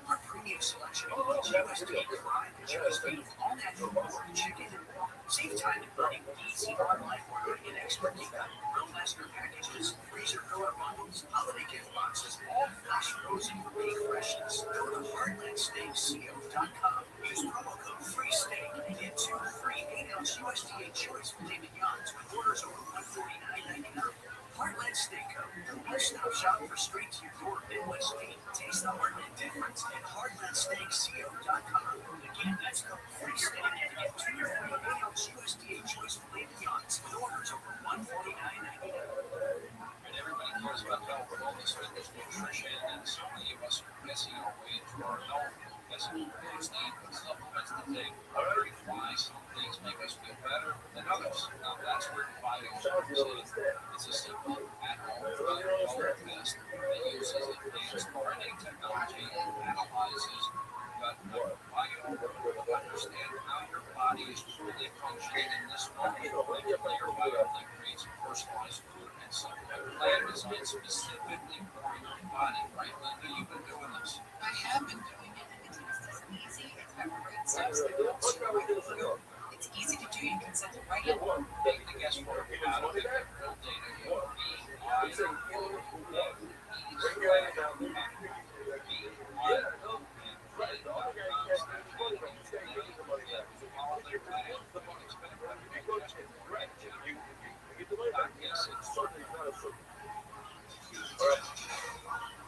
S12: our premium selection of USD fried, choice beef, all natural pork, chicken, and more. Save time and money with easy online ordering and expert pickup. Real faster packages, freezer cooler bundles, holiday gift boxes, all fresh frozen for big freshness. Go to heartlandsteakco.com. Use promo code FREESTEAK and get 2 free 8-ounce USDA choice filet mignons with orders over $149.99. Heartland Steakco, the one-stop shop for straight-to-your-door Midwest meat. Taste the Heartland difference at heartlandsteakco.com. Again, that's code FREESTEAK to get 2 free 8-ounce USDA choice filet mignons with orders over $149.99.
S9: talks about health, wellness, fitness, nutrition, and so many of us are missing our way into our health because we need supplements to take. Very why some things make us feel better than others. Now that's where Bio comes in. It's a simple at-home health test that uses advanced printing technology and analyzes gut microbiome to understand how your body is truly functioning in this moment. Like player bio that creates a personalized food and supplement plan designed specifically for your body. Right, Linda, you've been doing this.
S11: I have been doing it, and it's just easy. It's got great steps that go through. It's easy to do. You can set it right in.
S9: Take the guesswork out of it. Real data.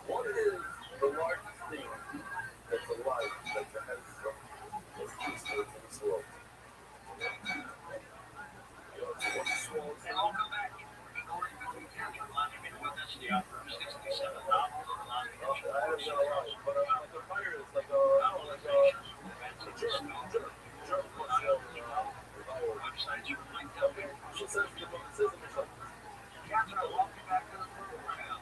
S10: What is the largest thing that's alive that's ahead of us? Let's just do it to the slow.
S12: And I'll come back. In order to be careful, I'm going to win this the offer of $67 websites you might tell me. Captain, welcome back to the program.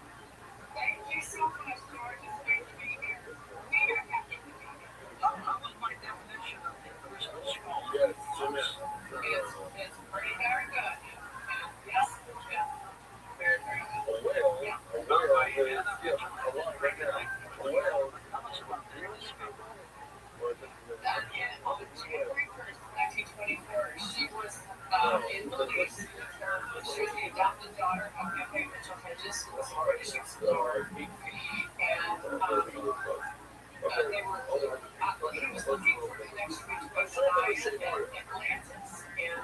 S11: Thank you so much, George. It's great to be here.
S12: How was my definition of the crystal skull?
S10: Yes,
S11: It's pretty darn good. Yes, yeah. Very, very good.
S10: A whale is, a lot right now. A whale.
S11: January 1st, 1924, she was in Belize. She was the adopted daughter of F.A. Mitchell Hedges, who was a British explorer. And they were, he was looking for the next big specialized in Atlantis. And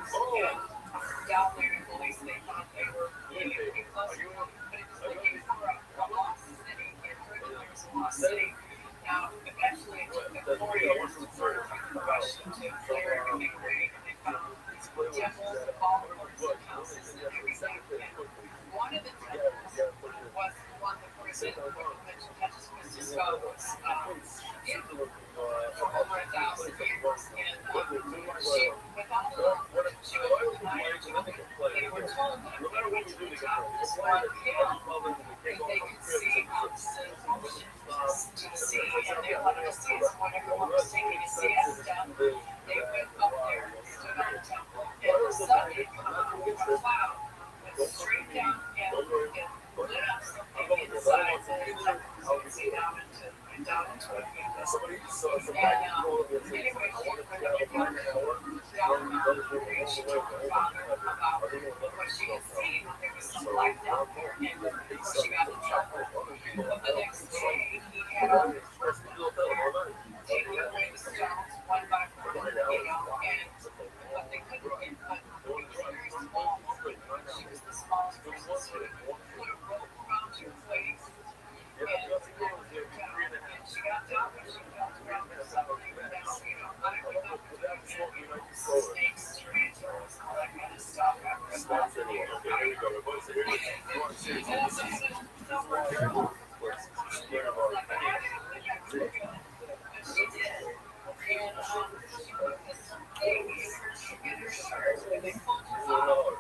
S11: down there in Belize, they thought they were getting pretty close to one, but it was looking for a lost city. And originally it was a lost city. Now, eventually it took them 4 years to sort of rush to clear everything away. And they found temples, ballrooms, and houses, and everything. And one of the temples was the one that was in Mitchell Hedges Francisco was in for over 1,000 years. And she, without the she was denied to it. They were told that if they went to the top of this one hill, that they could see opposite oceans to the sea. And they wanted to see it. So when everyone was taking a siesta, they went up there and stood on the temple. And the sun had come out of a cloud, went straight down and lit up something inside the temple. So you could see down into it. And anyway, she went down and she told her father about what she had seen. There was some light down there, and before she got in trouble. But the next day, he had her taking away the stones one by one, and but they couldn't get, but it was a very small woman. She was the smallest person, so they put a rope around her waist. And she got down and she felt around herself. That's, I would not snakes, tarantulas, all that kind of stuff. She did. And she put this thing in her shirt and they pulled her out.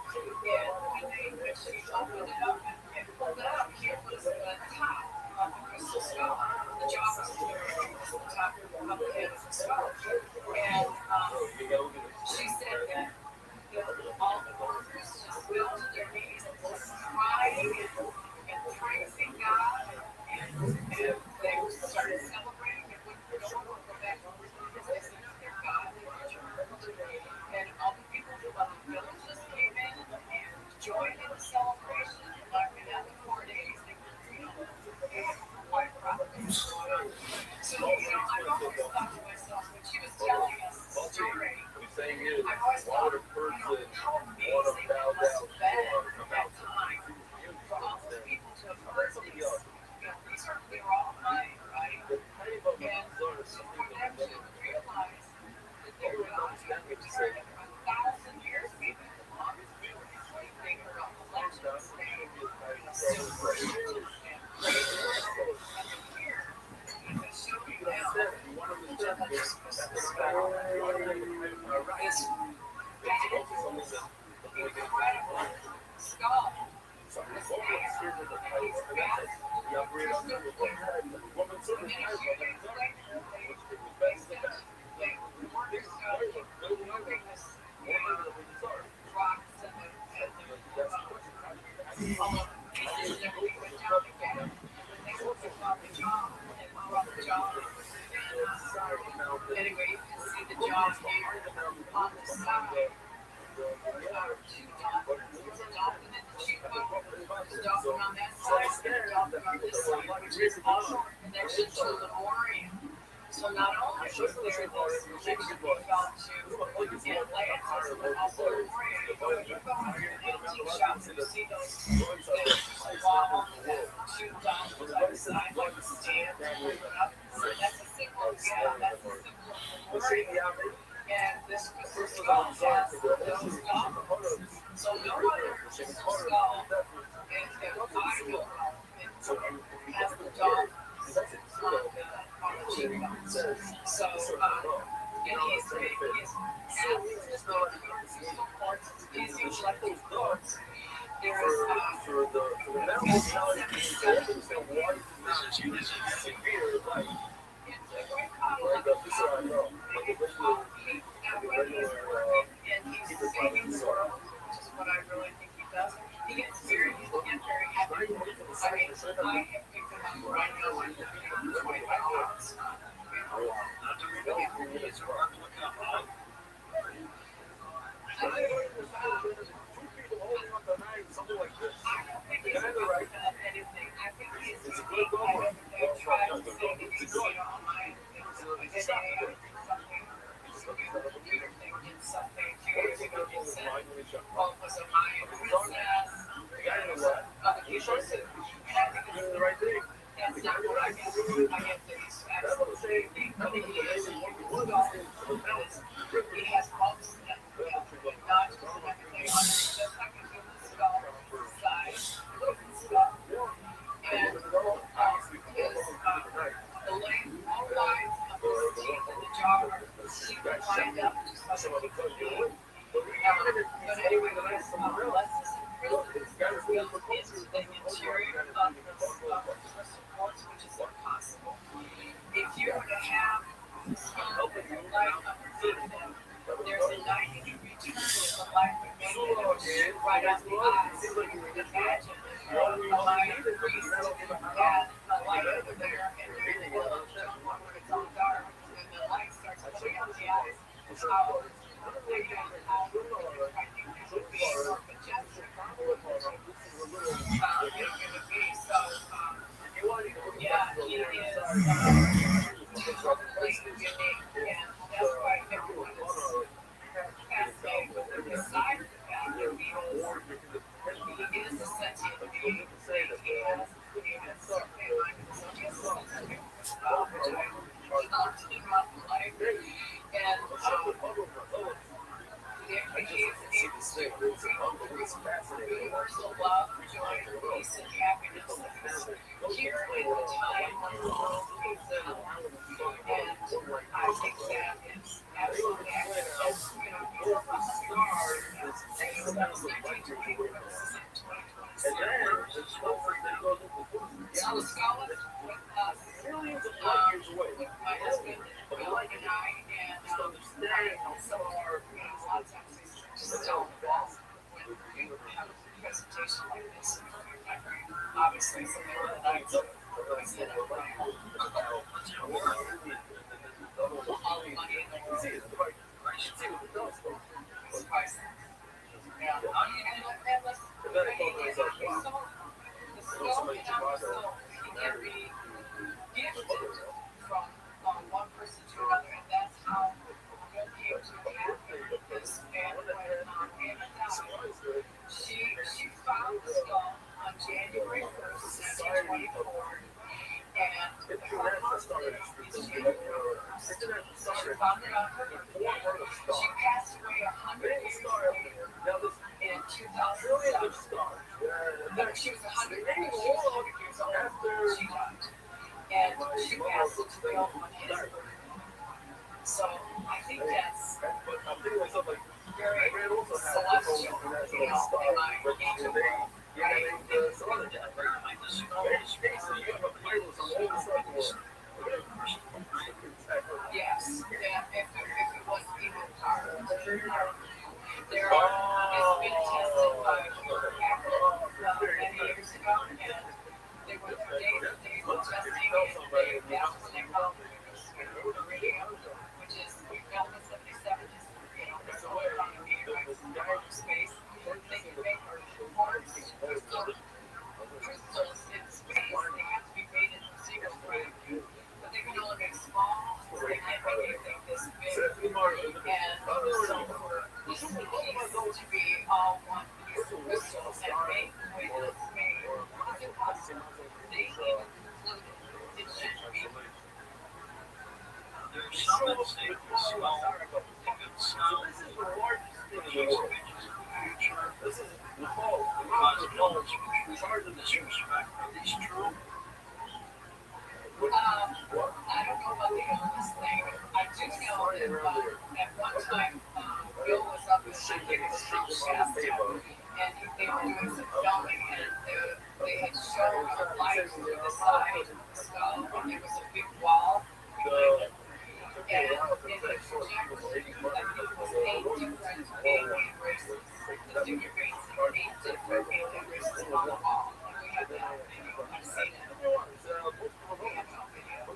S11: And when she opened it up and pulled it out, here was the top of the crystal skull. The jaw was the top of the head of the skull. And she said that all the workers just fell to their knees and was crying and praising God. And they started celebrating and wouldn't go back home because they said their God had returned. And all the people from the villages came in and joined in the celebration. And after that, the 4 days, they were quite proud. So, I've always thought to myself, when she was telling us the story, I've always thought, how amazing it must have been at that time for all those people to have heard these. They were all
S2: Anyway, you can see the jaw here on the side. There's a dolphin in the cheekbone, there's a dolphin on that side, and a dolphin on this side, which is also a connection to the memoriam. So not only was there this connection we felt to Atlantis, but also the memoriam. When you go into the antique shops and you see those wall, two dolphins on the side, like a stand, that's a symbol, that's a symbol of memoriam. And this skull has those goggles. So no other skull that I know of has the dolphins on the cheekbones. So in history, he's used like these books. There's and he's saving the world, which is what I really think he does. He gets very happy. I mean, I have picked him up right now. I'm 25 pounds. Universal love, joy, peace, and happiness. Here in the time when the world is now, and I think that is absolutely accurate. You know, from the start, since 1920, this is in 2027. So Scotland with us, with my husband, Bill, and I, and some of our, a lot of times we just don't walk when we have a presentation like this. Obviously, some of the nights we sit up right home. All the money in the world. Surprise. Yeah. How do you do that? The skull can be gifted from one person to another, and that's how we'll be able to have this family. She found the skull on January 1st, 1924, and her husband is January 1st. So she found it on her birthday. She passed away 100 years later in 2007. No, she was 100 years old. She died. And she passed it to Bill on his birthday. So I think that's very celestial, you know, in my ancient world.
S1: I don't know about the illness thing. I do know that at one time Bill was up in Shasta, and they were doing some filming, and they had shown a light through the side of the skull, and there was a big wall. And it was projected, I think it was 8 different alien races. The different races, 8 different alien races on the wall. And we had that video. I've seen it. We have no video.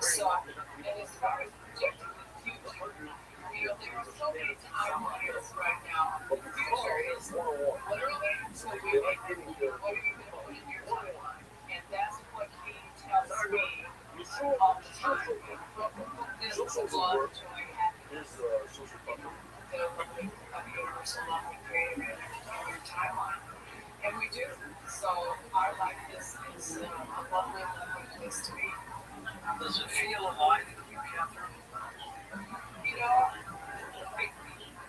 S1: So, and as far as projecting the future, there are so many timelines right now. The future is literally until we make it. What are you going to put in your timeline? And that's what he tells me all the time. This is a lot of joy and happiness. The universal love we created in your timeline. And we do. So our life is a lovely, lovely place to be.
S12: Does it feel alive to you, Catherine?
S1: You know,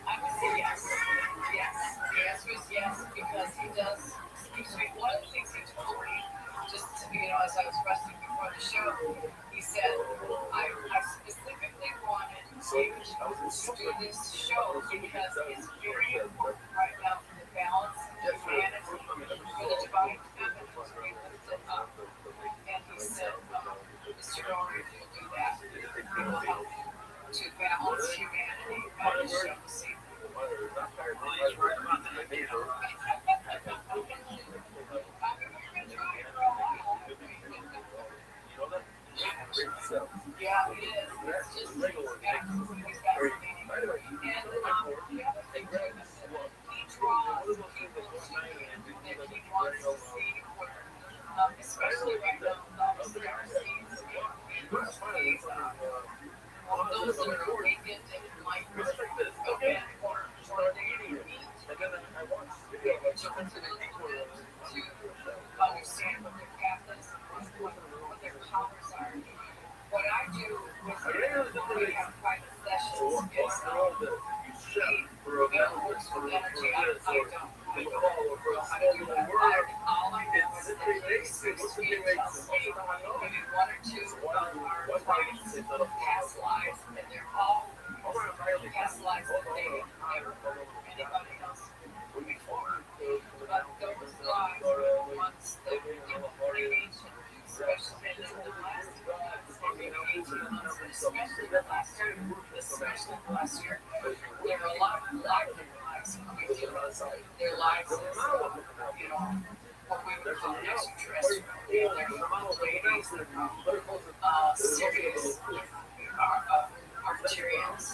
S1: I would say yes. Yes. The answer is yes, because he does speak to me. One of the things he told me, just as I was resting before the show, he said, I specifically wanted you to do this show because it's very important right now for the balance of humanity, for the divine feminine to be lifted up. And he said, Mr. Rory, if you'll do that, it will help to balance humanity on the show this evening.
S12: Well, he's right about that.
S1: Yeah, it is. It's just absolutely fascinating. And the other thing too is that he draws people to him that he wants to see where, especially right now, the star seeds, those that are awakened and enlightened, or they need to understand what their path is, what their powers are. What I do when we have private sessions is Bill works with energy. I don't. I do that. All I know is that he speaks to me and tells me maybe 1 or 2 of our clients past lives, and they're all past lives that they never heard anybody else before. But those lives are the ones that we engage in, especially in the last 18 months, especially the last year. There are a lot of lives we deal with. Their lives is, what we would call extraterrestrial. They're from ladies, they're from serious Arcturians.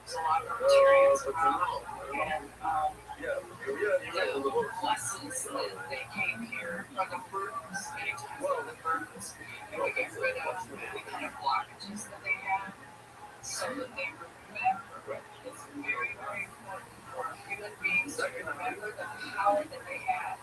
S1: There's a lot of Arcturians around, and the lessons that they came here are the burdens, many times are the burdens, and we get rid of the kind of blockages that they have so that they remember. It's very, very important for human beings to remember the power that they have.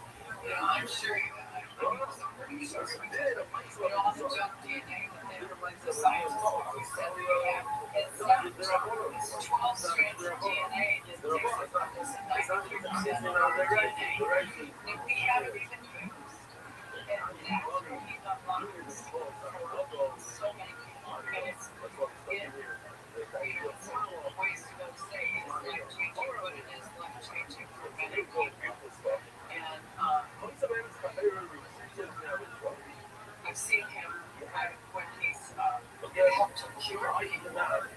S1: I'm sure you have. I'm pretty sure we did. All the junk DNA that the scientists always said we have. It's not junk. It's 12 strands of DNA that takes it from this 93% of our DNA that we haven't even used. And that's where he unlocks for so many people. And it's ways to go to say it's life changing, but it is life changing for many people. And I've seen him when he's helped to cure people. I've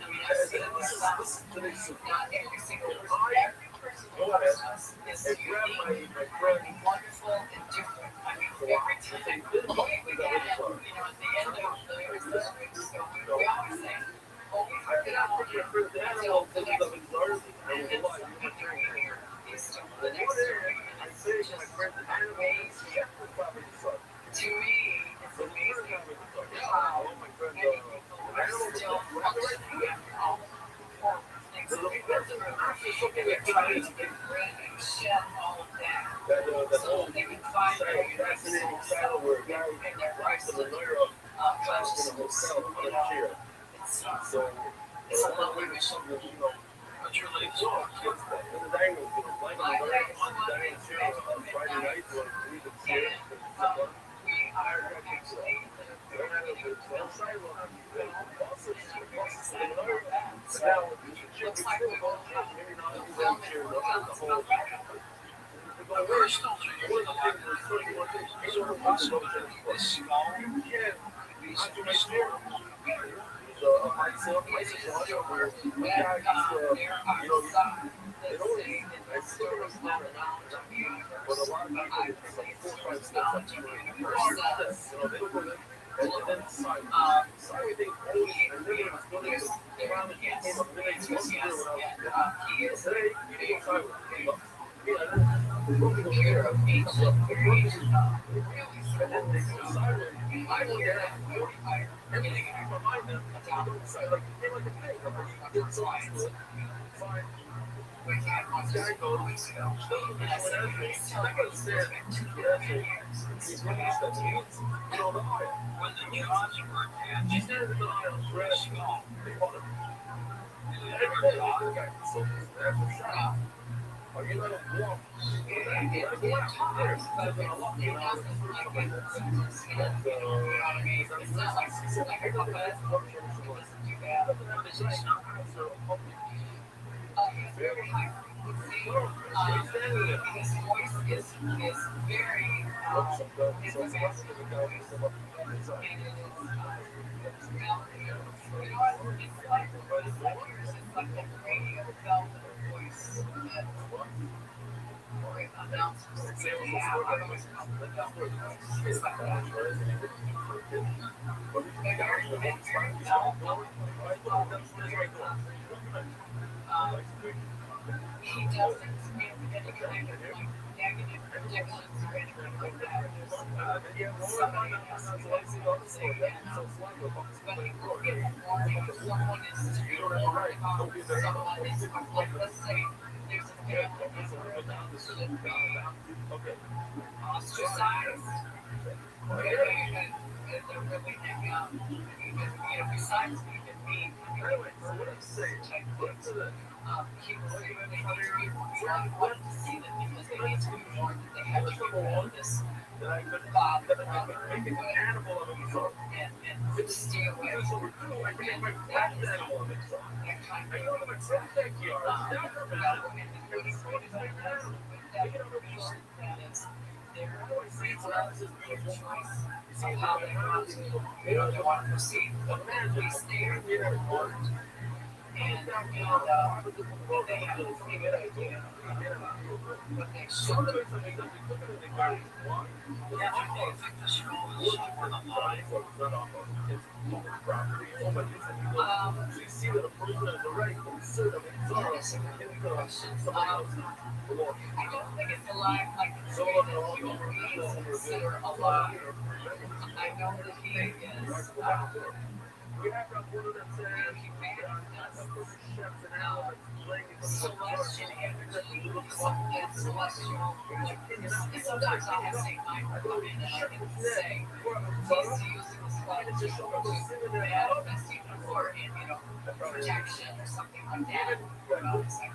S1: seen this not every single person. Every person who loves us is unique, wonderful, and different. Every time we get at the end of the research, so we always say, well, we heard it all until the next one. And then something here is to the next story. And it's just amazing. To me, it's amazing how many people are still functioning after all the horrible things that we've been through. And they're trying to get rid and shed all of that so that they can find their unique soul self and their Christ consciousness. It's
S10: So, it's a lovely something, you know, but you're like, so, kids, and the dining room, like on the dining room, on Friday night, or we would see it,
S2: he doesn't give any kind of like negative predictions or anything like that. Somebody has to say that. But he will give a warning if someone is to warn about someone is like, let's say there's a family member that should be ostracized. And they're really hanging out. Even, besides even being type things. He was saying that these people really wanted to see them because they need to be warned that they have to be around this father and stay away from that kind of information that is their choice of how they want to proceed. But at least they are warned. And they have a good idea of what they should do. Yeah, I think the show is more than live. I don't think it's alive like the way that human beings consider alive. I know that he is celestial energy and celestial. Sometimes I have seen my come in and I can say he's using this light to manifest even for protection or something like that. I would say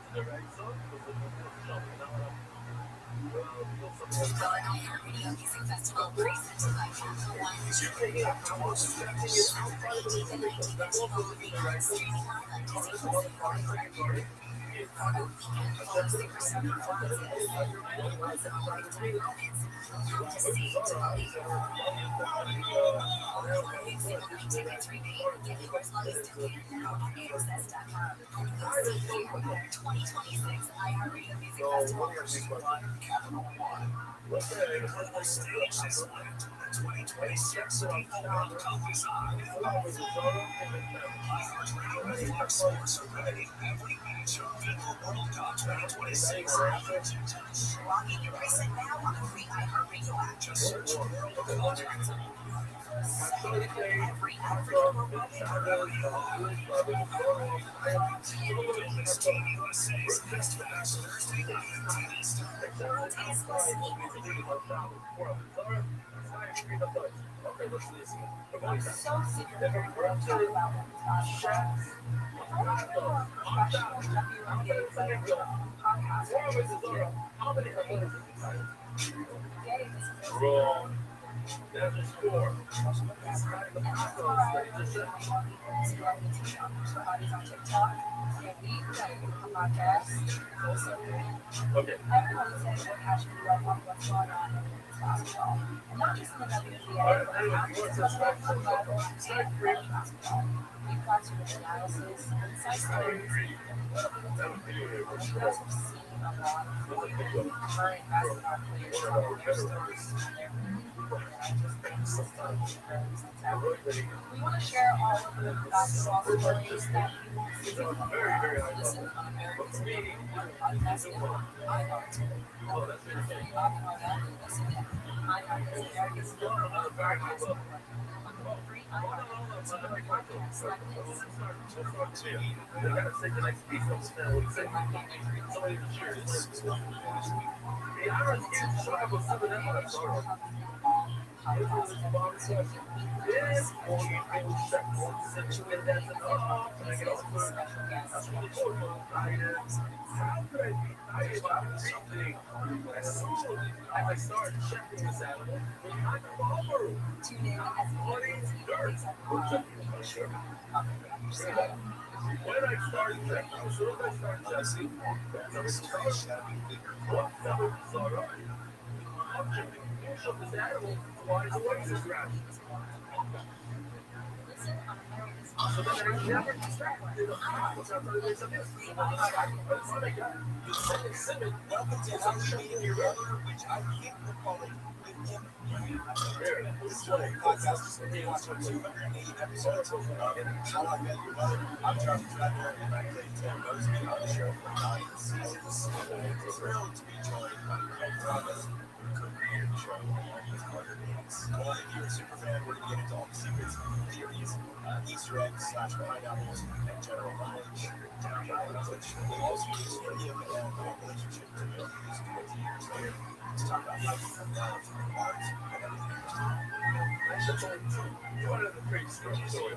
S7: iHeartRadio Music Festival presented by Capital One. Streaming live on Disney Plus and iHeartRadio. For a weekend full of superstar performances, once in a lifetime moments, come to see to believe. New single night tickets remain. Get yours while you still can now on AXS.com. And we'll see you at our 2026 iHeartRadio Music Festival.
S12: Capital One. The stage is lit. The 2026 FIFA World Cup is on. iHeartRadio Network sports are ready. Every match of FIFA World Cup 2026 on your touch.
S11: Log in your preset now on the free iHeartRadio app.
S12: Just search World Cup.
S11: Every African moment.
S12: This Team USA's best match Thursday night at 10 Eastern.
S11: World is listening.
S7: I'm so sick of hearing them talk about them podcasts. I want to know more professional stuff you want to get excited about podcasts. Gay is
S10: Wrong. There's a score.
S7: and that's why I'm somebody's on TikTok. And we got a podcast.
S10: Okay.
S7: Everyone says we're passionate about what's going on in women's basketball. And not just in the WNBA, but not just in the national level and college basketball. We've got some analysis, insight stories, and what we can do. You guys have seen a lot of current basketball players tell their stories and their we want to share all of the basketball stories that you won't see listen on America's #1 podcast network, iHeart. If you're not on that, listen in. iHeart is America's #1 podcast network. On the free iHeart, podcasts like this. Tune in as
S10: When I started that, as soon as I started that, that was all right. This animal flies away this round. So then I never distracted.
S9: Welcome to How to Be Your Brother, which I can't recall it. This podcast is going to watch 280 episodes. How I Met Your Mother. I'm Charlie Tracker, and I played Tim Mosby on the show for 9 seasons. I'm thrilled to be joined by Craig Thomas, who co-created the show along with Carter Gaines. Well, if you're a super fan, we're going to get into all the secrets, theories, Easter eggs / behind apples, and general knowledge. We'll also use trivia and our relationship to the music 20 years later to talk about life, love, art, and everything.
S10: That's only true. One of the great stories.
S11: Streaming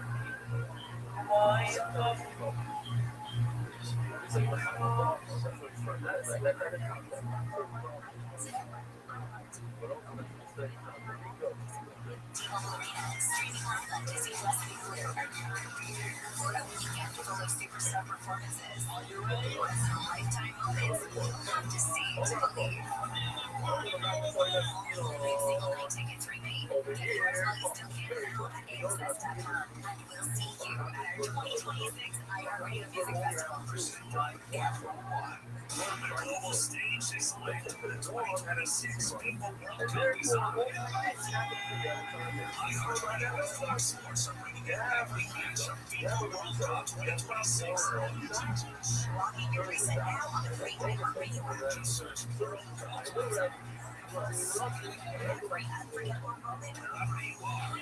S11: live on Disney Plus and Hulu. For a weekend full of superstar performances, once in a lifetime moments, come to see to believe. New single night tickets remain. Get yours while you still can now at AXS.com. And we'll see you at our 2026 iHeartRadio Music Festival.
S12: Presented by Capital One. The global stage is lit. The 2026 FIFA World Cup is on. iHeartRadio and Fox Sports are bringing you every match of FIFA World Cup 2026 on your touch.
S11: Log in your preset now on the free iHeartRadio app.
S12: Just search World Cup.
S11: Every unforgettable moment.
S12: Wherever you are.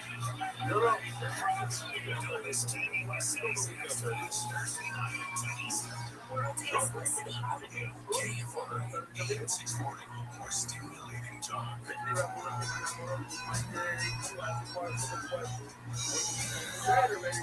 S12: This Team USA's best match Thursday night at 10 Eastern.
S11: World is listening.
S12: KFI AM 640. More stimulating talk.
S10: Saturday,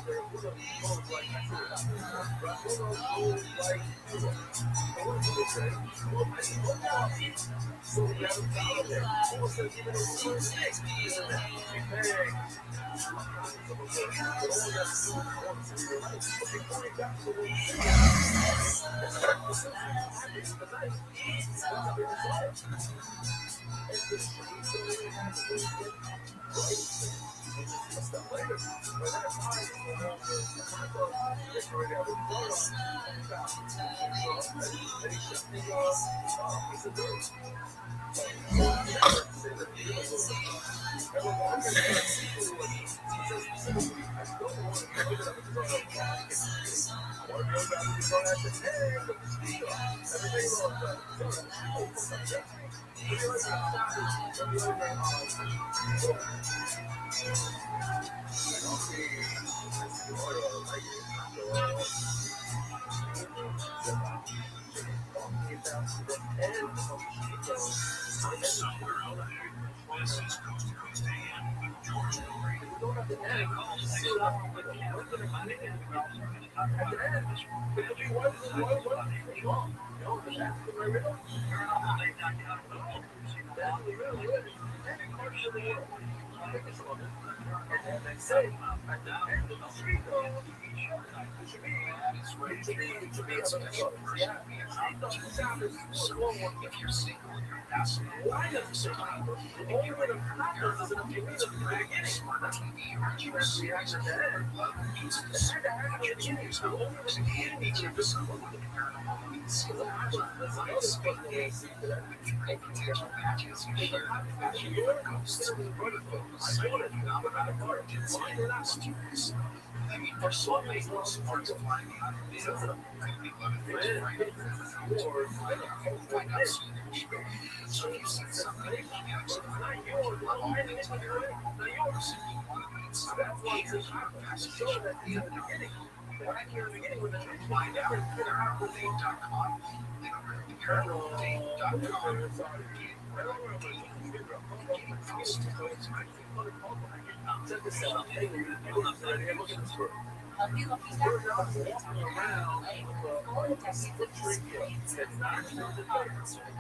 S12: This is Coast to Coast AM with George Noory. And call us if you're single and you're asking why does it if you would have your smart TV or your series of love music features and each episode with the paranormal meets live speaking and potential matches you share fashion ghosts photos and students. I mean, there's so many parts of flying out of this. Could be love and things or find out soon. So if you've seen something you can't explain, you love all things with your yours. You want to meet someone, here's your passage at the beginning. What I hear in the beginning was that you find out at paranormaldate.com. Then over at paranormaldate.com.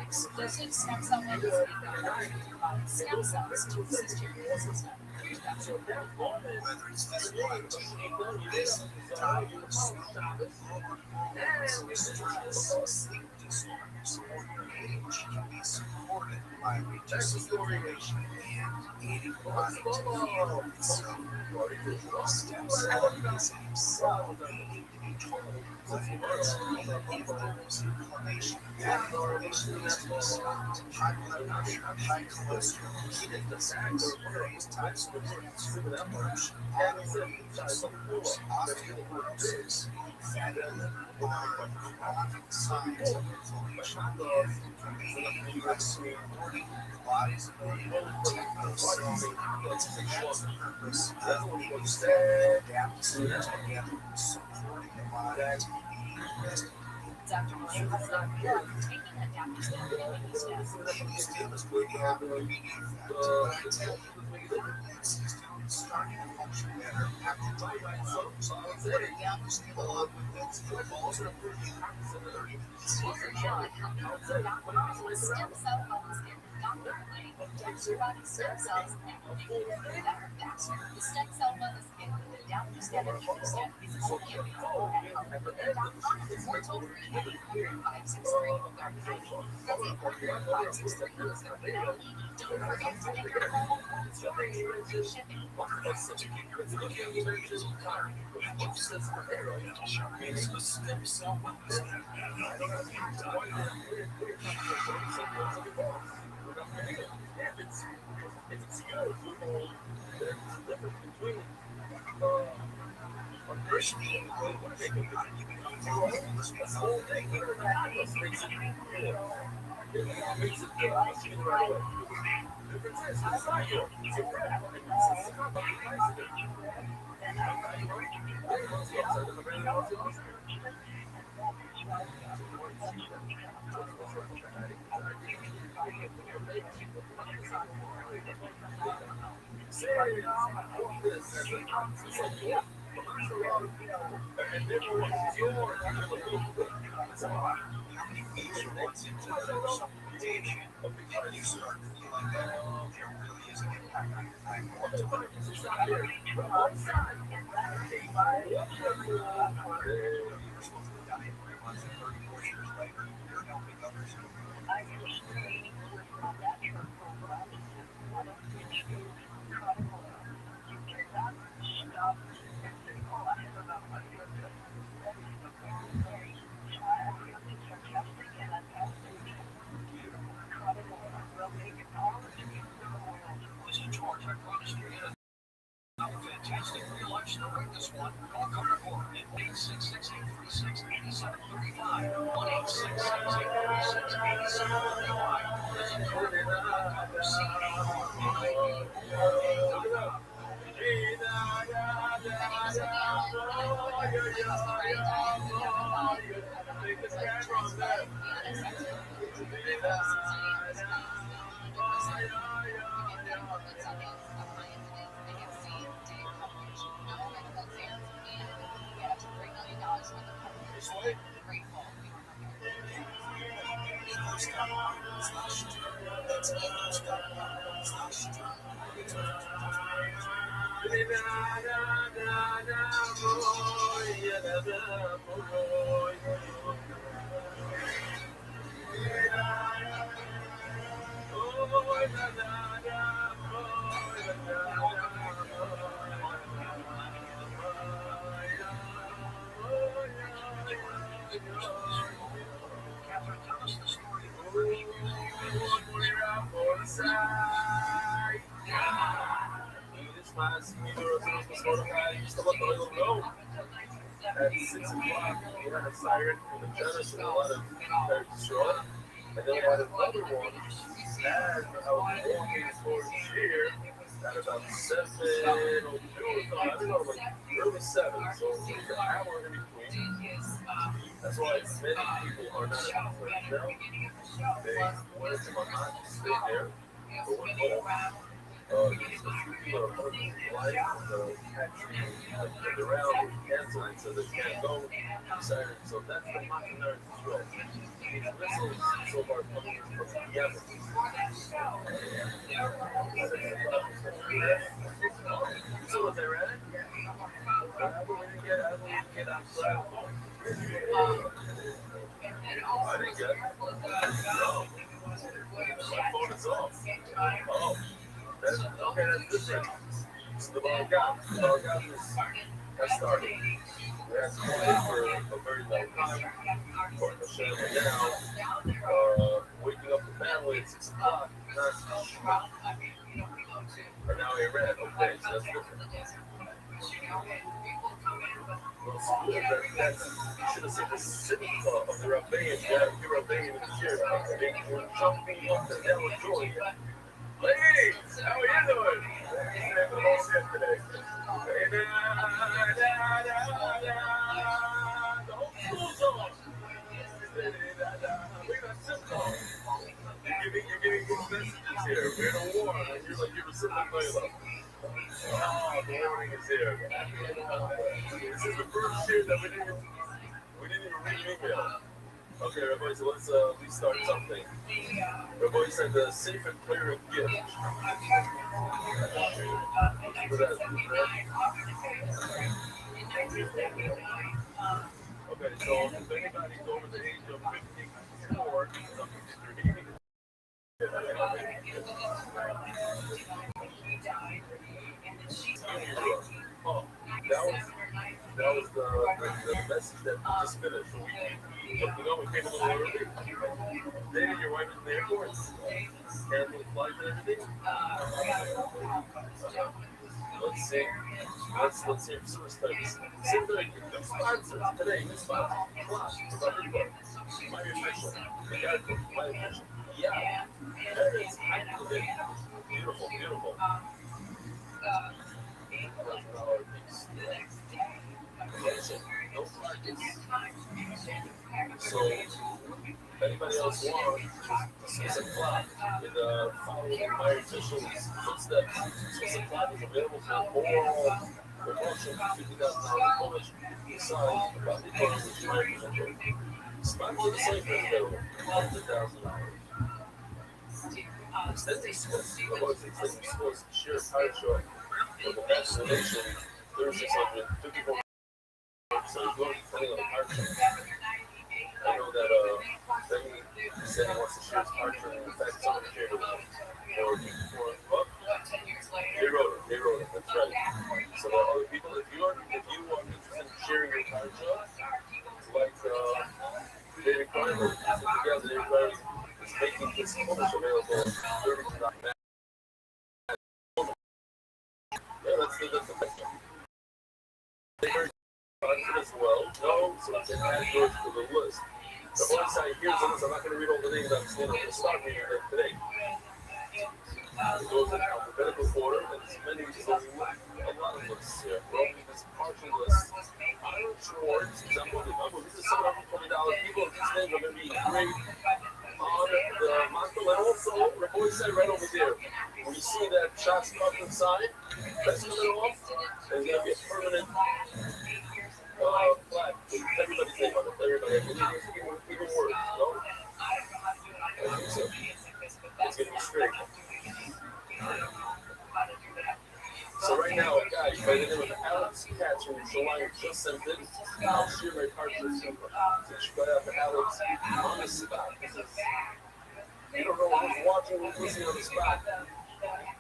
S7: Exclusive stem cell wellness stem cells to assist your immune system.
S9: Whether it's this one, this time, stress, sleep disorders, or your age can be supported by reducing inflammation and eating chronic heal itself. Stem cell is a cell-made individual if there's inflammation, that inflammation needs to be stopped. High blood pressure, high cholesterol, kidney disease, various types of cancer, depression, autoimmune disorders, osteoporosis, fatty liver, chronic signs of inflammation, and being supporting the body's ability to protect those cells. That's the purpose of these adaptogens together, supporting the body to be rested.
S7: Dr. William has not been taking adaptogenic
S9: Baby stem is going to have an immediate effect, but I tell you, your immune system is starting to function better after taking those. Before it young, still on with the balls are pretty 30 minutes.
S7: stem cell wellness care. Dr. William adapts your body's stem cells and make you better faster. The stem cell wellness care with adaptogenic thermostat is only available at HomeRemedy.com or toll free at 800-563-3090. That's 800-563-3090. Don't forget to make your home free shipping.
S10: each relates to some creation of the and you start to feel like, oh, there really is an impact on your time. What's the better position here? You're supposed to die in 3 months and 34 years later, you're helping others.
S9: This is George. I promise you a fantastic real-life story. This one, call Carter Moore at 866-836-8735. 1-866-836-8735. Visit CarterMoore.com or see
S10: At 6 o'clock, we had a siren from the Genesis and a lot of very destroyed. And then we had another one, and I was walking towards here at about 7:02 or I don't know, like early 7. So it was an hour in between. That's why many people are not at the place now. They wanted to not stay there, but we're home. People are parking light, actually turned around, canceling, so they can't go. So that's the Mockingbird control. These missiles so far coming from Yemen. So was Iran? How do we get outside? I didn't get it. No. My phone is off. Oh. Okay, that's different. It's the Balkan. The Balkan has started. We had to for a very long time. Partnership. And now, waking up the family at 6 o'clock. Or now Iran. Okay, so that's different. Well, you should have seen the city of the Rebellion. Yeah, the Rebellion is here. They were jumping up and down with joy. Ladies, how are you doing? The whole shit today. The whole school's on. Look at that symbol. You're giving good messages here. We're in a war, and you're like, you're a symbol of love. Oh, the warning is here. This is the first year that we didn't even read email. Okay, everybody, so let's at least start something. Everybody said the safe and clear of gift. Okay, so if anybody's over the age of 54, 53, oh, that was the message that we just finished. So we came a little early. Then your wife is in the airport. Canceling flights and everything. Let's see. Let's see if some studies. Same thing. New sponsors today. New sponsors. Class. My official. The guy from my official. Yeah. That is active. Beautiful, beautiful. No practice. So, if anybody else wants, 6 o'clock in the following my official's footsteps. 6 o'clock is available for oral promotion, $50,000 promotion. Besides, about the Spots are the same thing available. $1,000. Extending sports share tire shop for the best donation 3,654 growth depending on the tire shop. I know that Benny said he wants to share his tire shop. In fact, somebody shared it for they wrote it, that's right. So there are other people, if you are interested in sharing your tire shop, like David Carter, together David Carter is making this footage available on $32. Yeah, that's the best one. They're very confident as well. No, so I can add those to the list. The one side here's the list. I'm not going to read all the names. I'm just going to start reading them today. It goes in alphabetical order, and it's many, so a lot of lists here. We're only this partial list. Iron Schwartz, example, this is $720 people. These names are going to be great on the Montel, and also the boys side right over there. When you see that shots Coughlin sign, that's coming off. There's going to be a permanent flag with everybody's name on it. Everybody, I believe it's even worse, no? I think so. It's going to be straight. So right now, a guy by the name of Alex Katz from July just sent in. I'll share my card for you. So right out to Alex on the spot. You don't know who's watching, who's listening on the spot.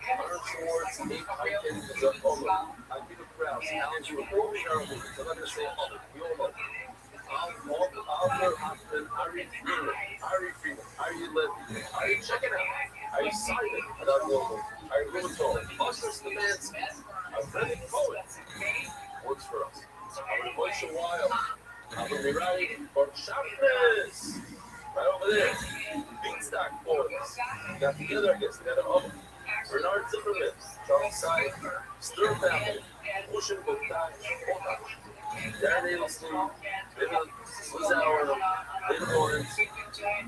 S10: Iron Schwartz, Nate Hyken, Doug Homer, I'm Peter Krause, Alan Jewett, all the Arrow movies. I'm not going to say all of it. We all know. Oliver Hoffman, Ari Freeman, Ari Levy, Ari check it out. Ari Simon, Doug Wilson, Ari Rubenthal, Buster Stefanski, a friendly poet, works for us. I'm going to Wild, I'm going to be right, or Shabbos, right over there. Beanstalk Boys, got together, I guess, they got an oven. Bernard Zimmerman, Charles Side, Stir Family, Ocean Botak, Darren Adelstein, David Lizauer, David Lawrence,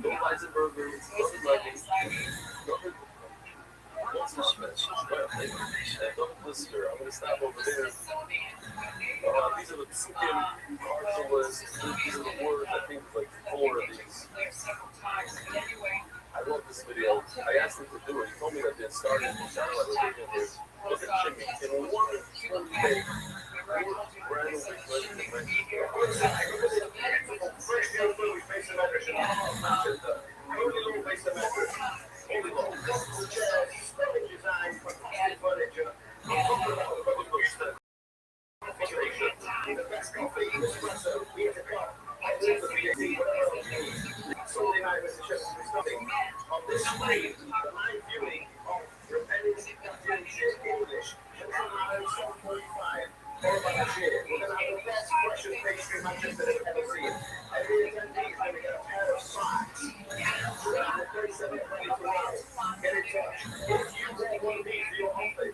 S10: Bill Eisenberger, David Levy, David Lister. I'm going to stop over there. These are the Psukim partial list. These are the words, I think, like 4 of these. I love this video. I asked him to do it. He told me that they had started. Look at Jimmy. In one day, brand new Sunday night, Mr. Chef, on this screen, the live viewing of Repetitive English, episode 45, followed by a share. We're going to have the best Russian pastry Manchester has ever seen. Every attendee is going to get a pair of socks. We're going to have 37 ready to roll. Get in touch. If you want one of these for your holiday,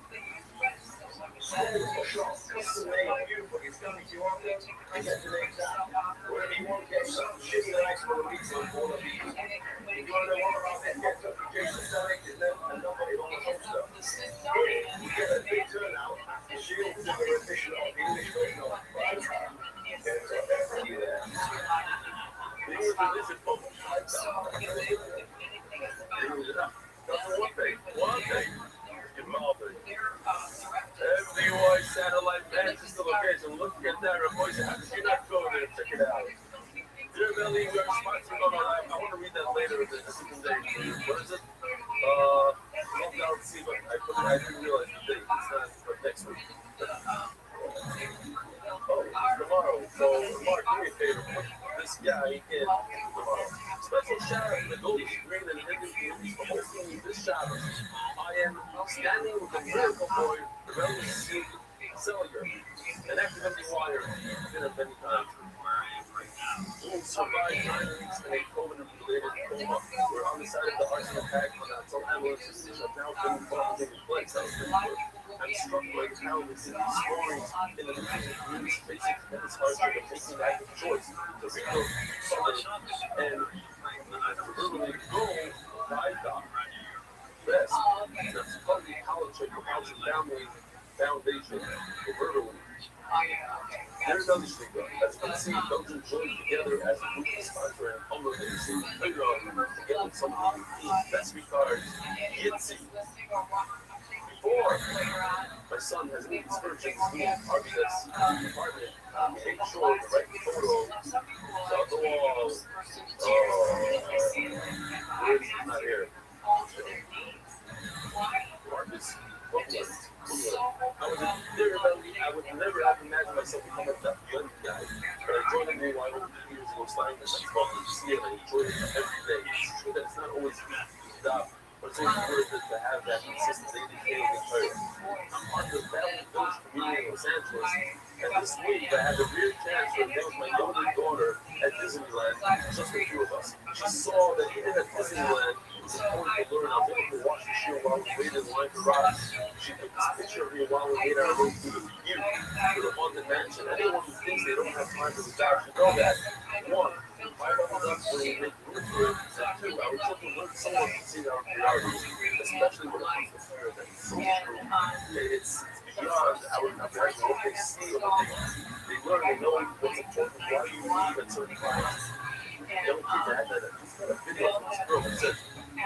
S10: this is made beautiful. It's going to be you on there. I get the names out. Wherever you want to get some shitty nice little piece of all of these. If you want to know more about that, get up to Jason Stark and nobody on the home stuff. You get a big turnout after Shield is the rendition of the English version of Prime Time. Get you there. The English edition of Prime Time. One thing. Your mouth. FDY Satellite Manchester location. Look at that, voice. How did you not go there and check it out? Dear Belly, we are sponsored on our live. I want to read that later in the second day. What is it? Lockdown C, but I didn't realize the date. It's not for next week. Tomorrow. So, Mark, do me a favor. Put this guy in tomorrow. Special shout out to the Golden Green and Indian for hosting this shout out. I am standing with the miracle boy, the Rebel Seed Cellier, an active empty wire. I've been at many times. Who survived 9 weeks in a COVID-related coma. We're on the side of the arson attack on that. Some ambulances have now been involved in place. I'm struck by how this is stories in the community facing tremendous hardship and taking that choice to rebuild something and literally go by God. Best, that's public college and Housing Family Foundation, literally. There's another speaker. As you can see, Belgium joined together as a group sponsoring Humber Racing Playground together with some of the best cards Yitzi. Before my son has any excursions in RBS department, make sure the right photos on the walls. It's not here. Marcus, I was there about I would never have imagined myself becoming that young guy. But I joined the new line over 2 years ago, starting this I see it and enjoy it every day. It's true that it's not always easy to stop, but it's always worth it to have that consistent day-to-day encouragement. I'm part of the Valley Village community in Los Angeles, and this week I had the rare chance to meet with my younger daughter at Disneyland, just a few of us. She saw that even at Disneyland, it's important to learn. I was able to watch the show while we waited in line for rides. She took this picture of me while we made our way through the view to the haunted mansion. Anyone who thinks they don't have time to retire should know that. One, my levels up when we make room for it. And two, our children learn so much to see our priorities, especially when it comes to fear that is so true. It's beyond our comprehension. What they see and what they learn, they know what's important, why you leave at certain times. The other kid that had that, he's got a video of this girl that said, it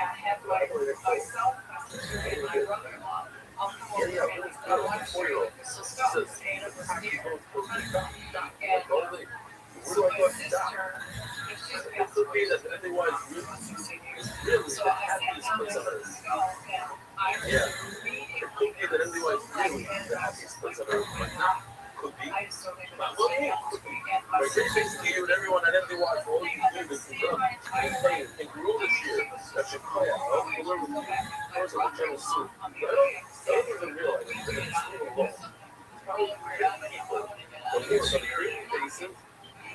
S10: could be that otherwise is really the happiest place on earth. Yeah, it could be that otherwise really the happiest place on earth. Could be. My great thanks to you and everyone at MD Watch for all you do this and play and grow this year. That should play out. I hope you learn with you. First of all, general soon. I don't even realize that it's still alone. How people will work on a daily basis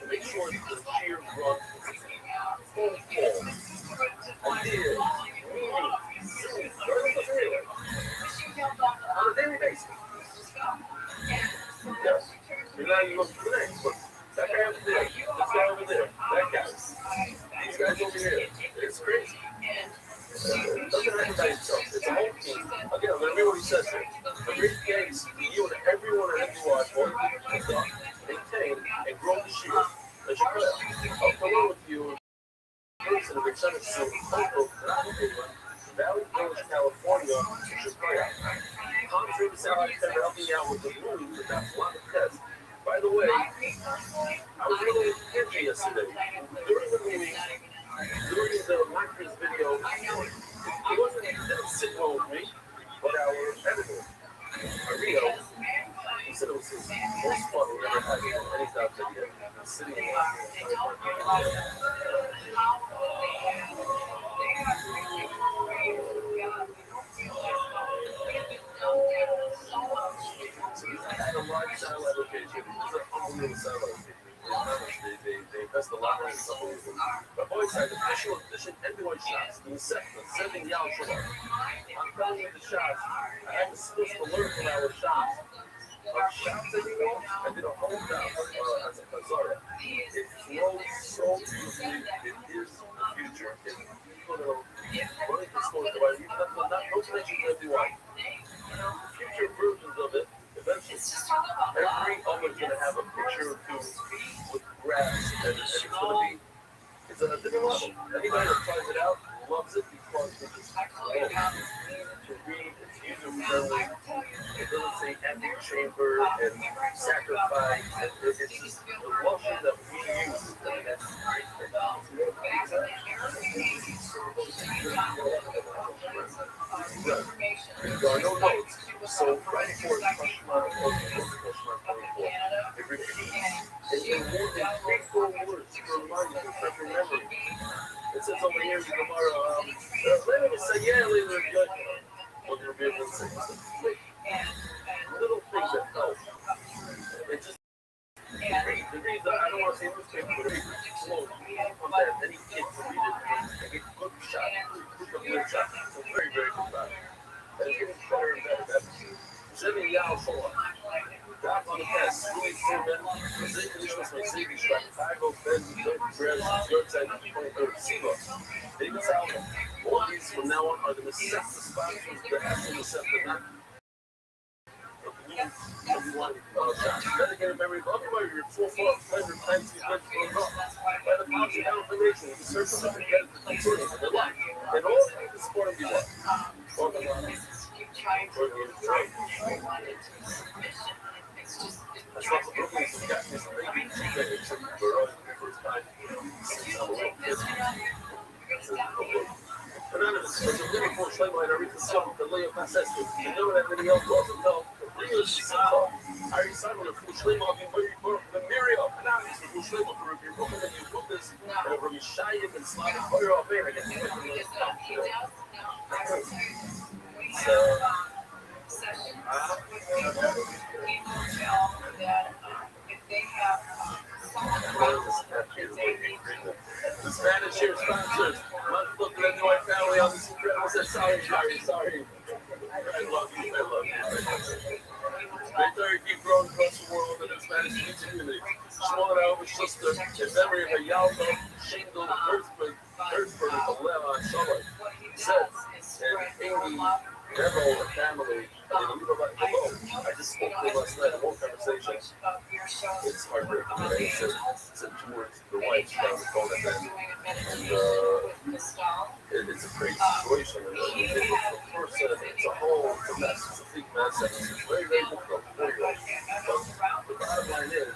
S10: to make sure that the cheer run full form. Ideas, meaning, on a daily basis. Yes. You're not even looking for the next, but that guy over there, this guy over there, that guy, these guys over here, it's crazy. It doesn't happen by itself. It's a whole team. Again, I'm going to read what he says here. A great thanks to you and everyone at MD Watch for all you do, maintain, and grow this year. Let you play. I'll come on with you in person and return to Valley Village, California, to Chicago. Tom Travis out here helping me out with the move with that one test. By the way, I was really edgy yesterday. During the meeting, during the Marcus video, he didn't sit well with me, but our editor, Mario, he said it was his most fun he ever had any time that he had been sitting in I had a large satellite location. It was an unbelievable satellite location. They invest a lot in stuff. But always had the official edition everyone shots. The sending y'all shots. I'm telling you the shots. I had to switch to learn from our shots. Our shots anymore, I did a whole job as a Hazara. It flows so easily. It is the future. If people know running this story, not mention everyone. Future versions of it. Eventually, every oven's going to have a picture or two with grass, and it's going to be, it's at a different level. Anybody that tries it out loves it because it's cool to read, it's user-friendly, it doesn't say empty chamber and sacrifice, and it's just the lotion that we use. I mean, that's great. There are no notes. So right before it question mark 24. It repeats in more than 3-4 words to remind you to remember. It says over here in Gemara, later say yeah, later good. What the Rebbe says, little things that help. It just it reads, I don't want to say newspaper, but it reads slowly. Then he gets to read it and get good shot, good shot. So very, very good shot. And it's getting better and better. That's Jimmy Yao Sola. Back on the pass, Louis Foreman, Jose Conditions for Xavier Strike, Chicago, Ben, Graham, Yorkside, 23rd, Seagull. David Salmon. All these from now on are the necessity sponsors that have to accept the Dedicated memory of everybody, your full pleasure, fancy, vegetable, by the pounds of information, the circle of the concerning of their life, and all things is going to be what? That's what the Brooklyn has got this baby for the first time since I'm a little kid. Anonymous, there's a little more slave line, I read the song, the lay of my sister. You know that video, Roosevelt, Rio Sissoko, Ari Simon, of Muslim, the Miriam, Anonymous, the Muslim, of the Republic, and you put this, and from Shayim and Slide, fire off air, and the Spanish here sponsors. Look at the White family on this incredible set. Sorry. I love you. They 30 keep growing across the world in the Spanish community. Smaller over sister in memory of a Yalta shingle earthquake of Leon Shalom. Says, and Amy, Neville, the family, I just spoke to last night, a whole conversation. It's heartbreaking. Right? Said towards the wife on the phone at them. And it's a crazy situation. And of course, it's a whole mess. It's a big mess. And it's very, very difficult for you. But the bottom line is,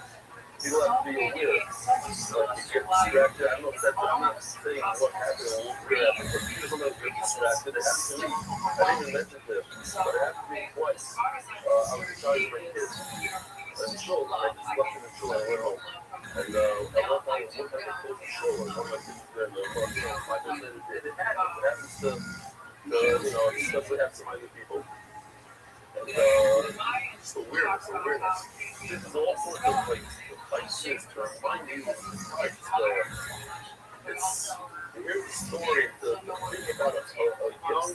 S10: people have to be aware. You get distracted. I don't know if that's, I'm not saying what happened or what really happened, but people don't get distracted. It happened to me. I didn't even mention this, but it happened to me twice. I was charging my kids. And so I just left them in school and I went home. And at one time, I was close to school, and one of my kids was there, and it happens to, stuff that happens to other people. And it's the weirdness. There's all sorts of places to remind you, it's here's the story to think about a young,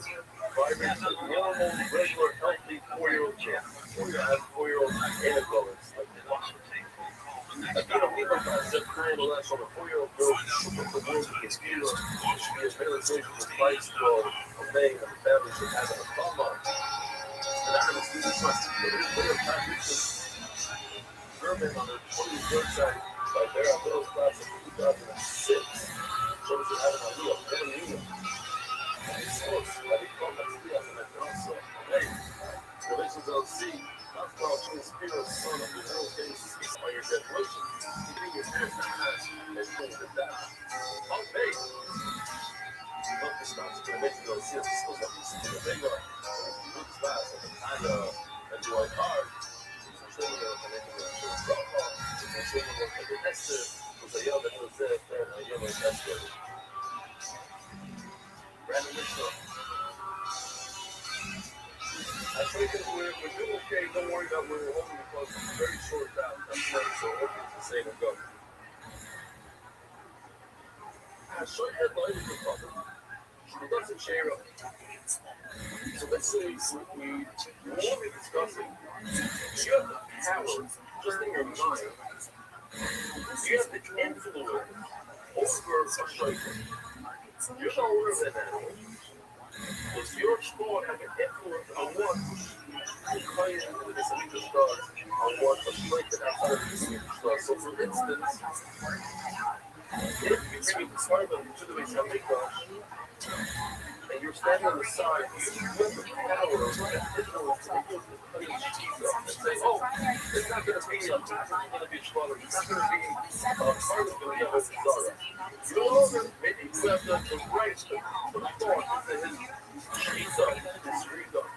S10: vibrant, normal, regular, healthy 4-year-old kid. 4-year-old Annabelle. I can't believe I got that kind of last on a 4-year-old girl shook up the world with his ears. She has realization of advice for obeying the family should have a thumb on. Anonymous, we just must have a way of practicing German on the 20th website by Vera Mills class of 2006. Shows you having a real never knew them. It's close. I think that's the estimate also. Hey, Relations LC. Not called to the spirit of the son of the world case by your declaration. Keeping his hands in the past and things like that. Okay. Look, it's not to make you go see us. It's like you see the big one. Look fast and kind of enjoy hard. So say we're going to make it a short call. So say we're going to make it next to. So say, yo, that was it. And you're like, that's good. Brandon Mitchell. I think that we're doing okay. Don't worry about where we're holding because it's very short out. That's right. So hopefully it's the same and go. Short headline is the problem. She doesn't share up. So let's say we will be discussing. You have the power just in your mind. You have the influence over a striker. You're the owner of that animal. Does your sport have an influence on what plays into this illegal stars, on what a strike that outside of this illegal star? So, for instance, if you bring the Spider-Man to the base of and you're standing on the side, you have the power and influence to use the play and say, oh, it's not going to be a Patrick's going to be a Schwaller, it's not going to be Carter's going to be a Zara. You no longer, maybe you have the right to the thought into his street zone, his street zone.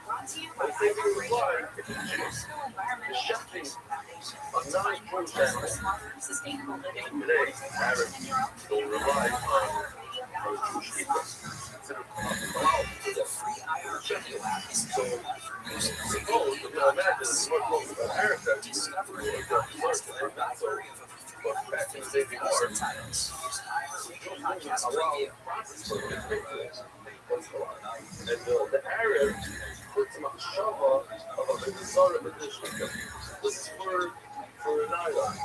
S10: But the same thing with flying, if it's just shifting a 9-point channel. Today, average will rely on the street zone. So, suppose, if you imagine, it's more close to America, but back in the day before, and the Arabs put some shava of the Zara edition. This is for an island.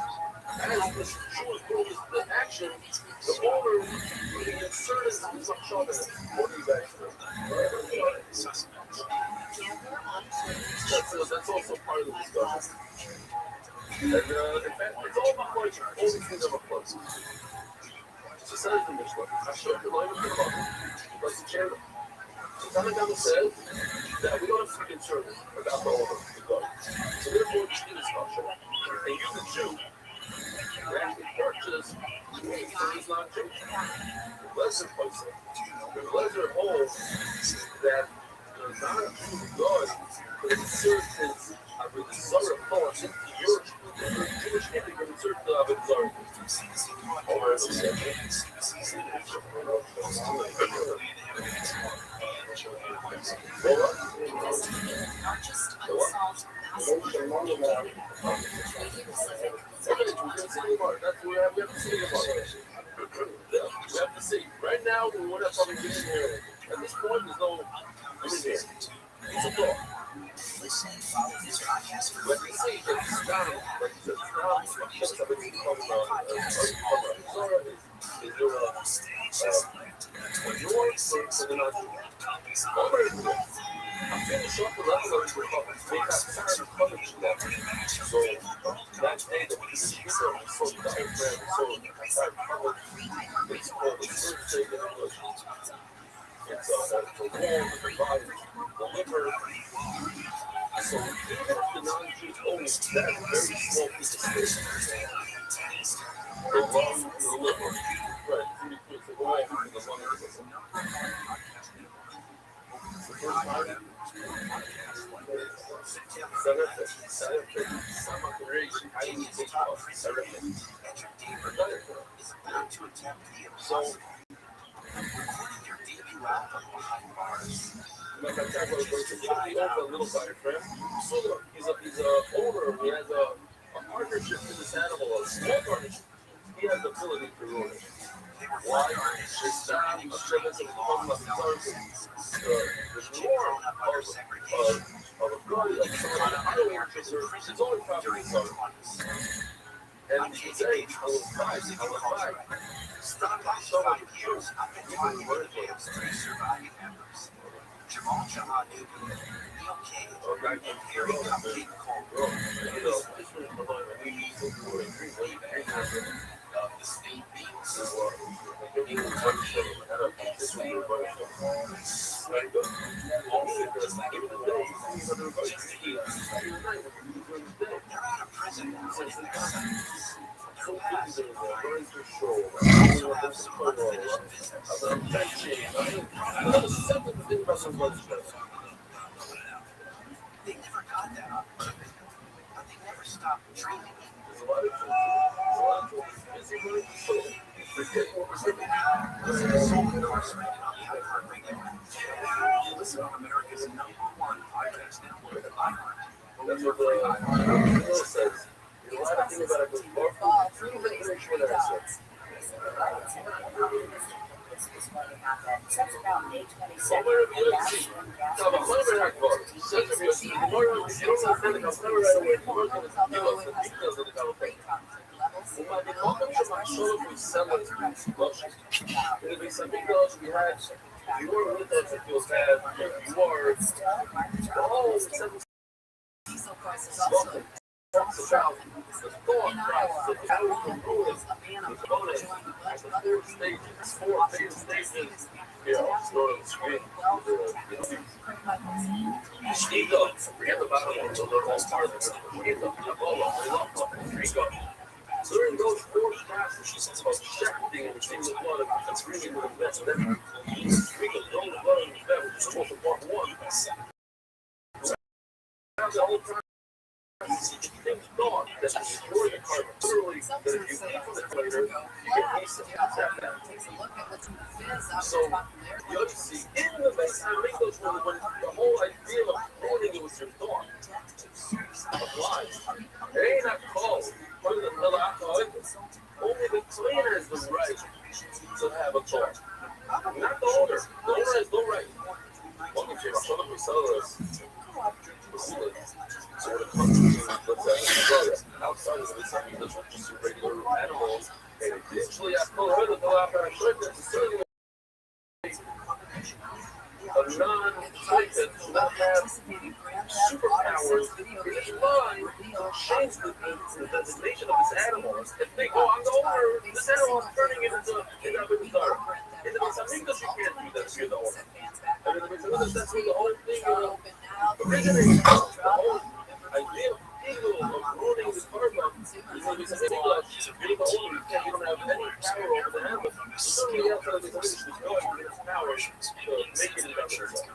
S10: As the Jewish goes the action, the owner will insert some shava. What do you guys do? that's also part of the discussion. And in fact, it's all about like all these things are close. She says in this one, I showed you live in the mother, but the channel. Tanagama says that we don't have to be concerned about the owner of the gun. So therefore, it's a discussion. And you, the Jew, actually purchase meat that is not Jewish. The Lezer puts it. The Lezer holds that the non-Jew gun could insert his Zara thoughts into your Jewish immigrant insert the Zara. Over as a we have to see. Right now, we're not probably getting here. At this point, there's no here. It's a thought. Let me see that it's down. Like it's down. Just everything comes on. Is there a yours or the not? I'm finished off the level of the public. They got tired of publishing that. So that day that we see so the diaphragm, so tired public, it's called the first thing in English. It's the wall, the body, the liver. So even if the non-Jews own that very small piece of space, the lung, the liver, right, it's the wall, the lung, the first part, so like I said, he owns a little diaphragm. So he's a owner. He has a partnership with this animal, a small partnership. He has the ability to ruin it. Why? It's not a service of the norm of a guy like someone I don't want to it's only property son. And he said, I will fight. Stop that show of the truth. Even word games. Jamal Jahadu, Neil King, and Harry Cupcake Cole. The state beats. They're out of prison now. So busy, very control. Also have some unfinished business. They never got that opportunity, but they never stopped dreaming. Listen to Soul Incarcerated on the iHeartRadio. You listen on America's #1 podcast network, iHeart. That's what the says. You know what I think about it? You were with us if you had, you are, oh, diesel prices also. Talks about the thought process of how we can rule it. The bonus, other stages, 4 big stages, sort of screen. Ego, forget about it, the little part of it. Ego, ego. During those 4 classes of shepherding and seeing the blood of bringing the best then speaking of the blood of the best, which is also part 1. The whole time. Things thought that destroy the carbon literally that if you eat from the later, you get decent so you have to see in the base I make those when the whole idea of cloning it was your thought applies. It ain't not called what is another alcohol. Only the cleaner is the right to have a thought. Not the owner. The owner has no right. Welcome to Rashona Pisalas. Sort of countries, outside of this, I mean, those are just regular animals. And eventually, I told her that the last time I showed necessarily a non-scientists that have superpowers respond to change the designation of this animal and think, oh, I'm the owner, this animal is turning into a star. And then some things you can't do that if you're the owner. And then that's where the whole thing originates. The whole idea of ego of ruining the karma is that it's a being the owner, you don't have any power over the animal. So the outside of the organization is going to its power to make it about yourself.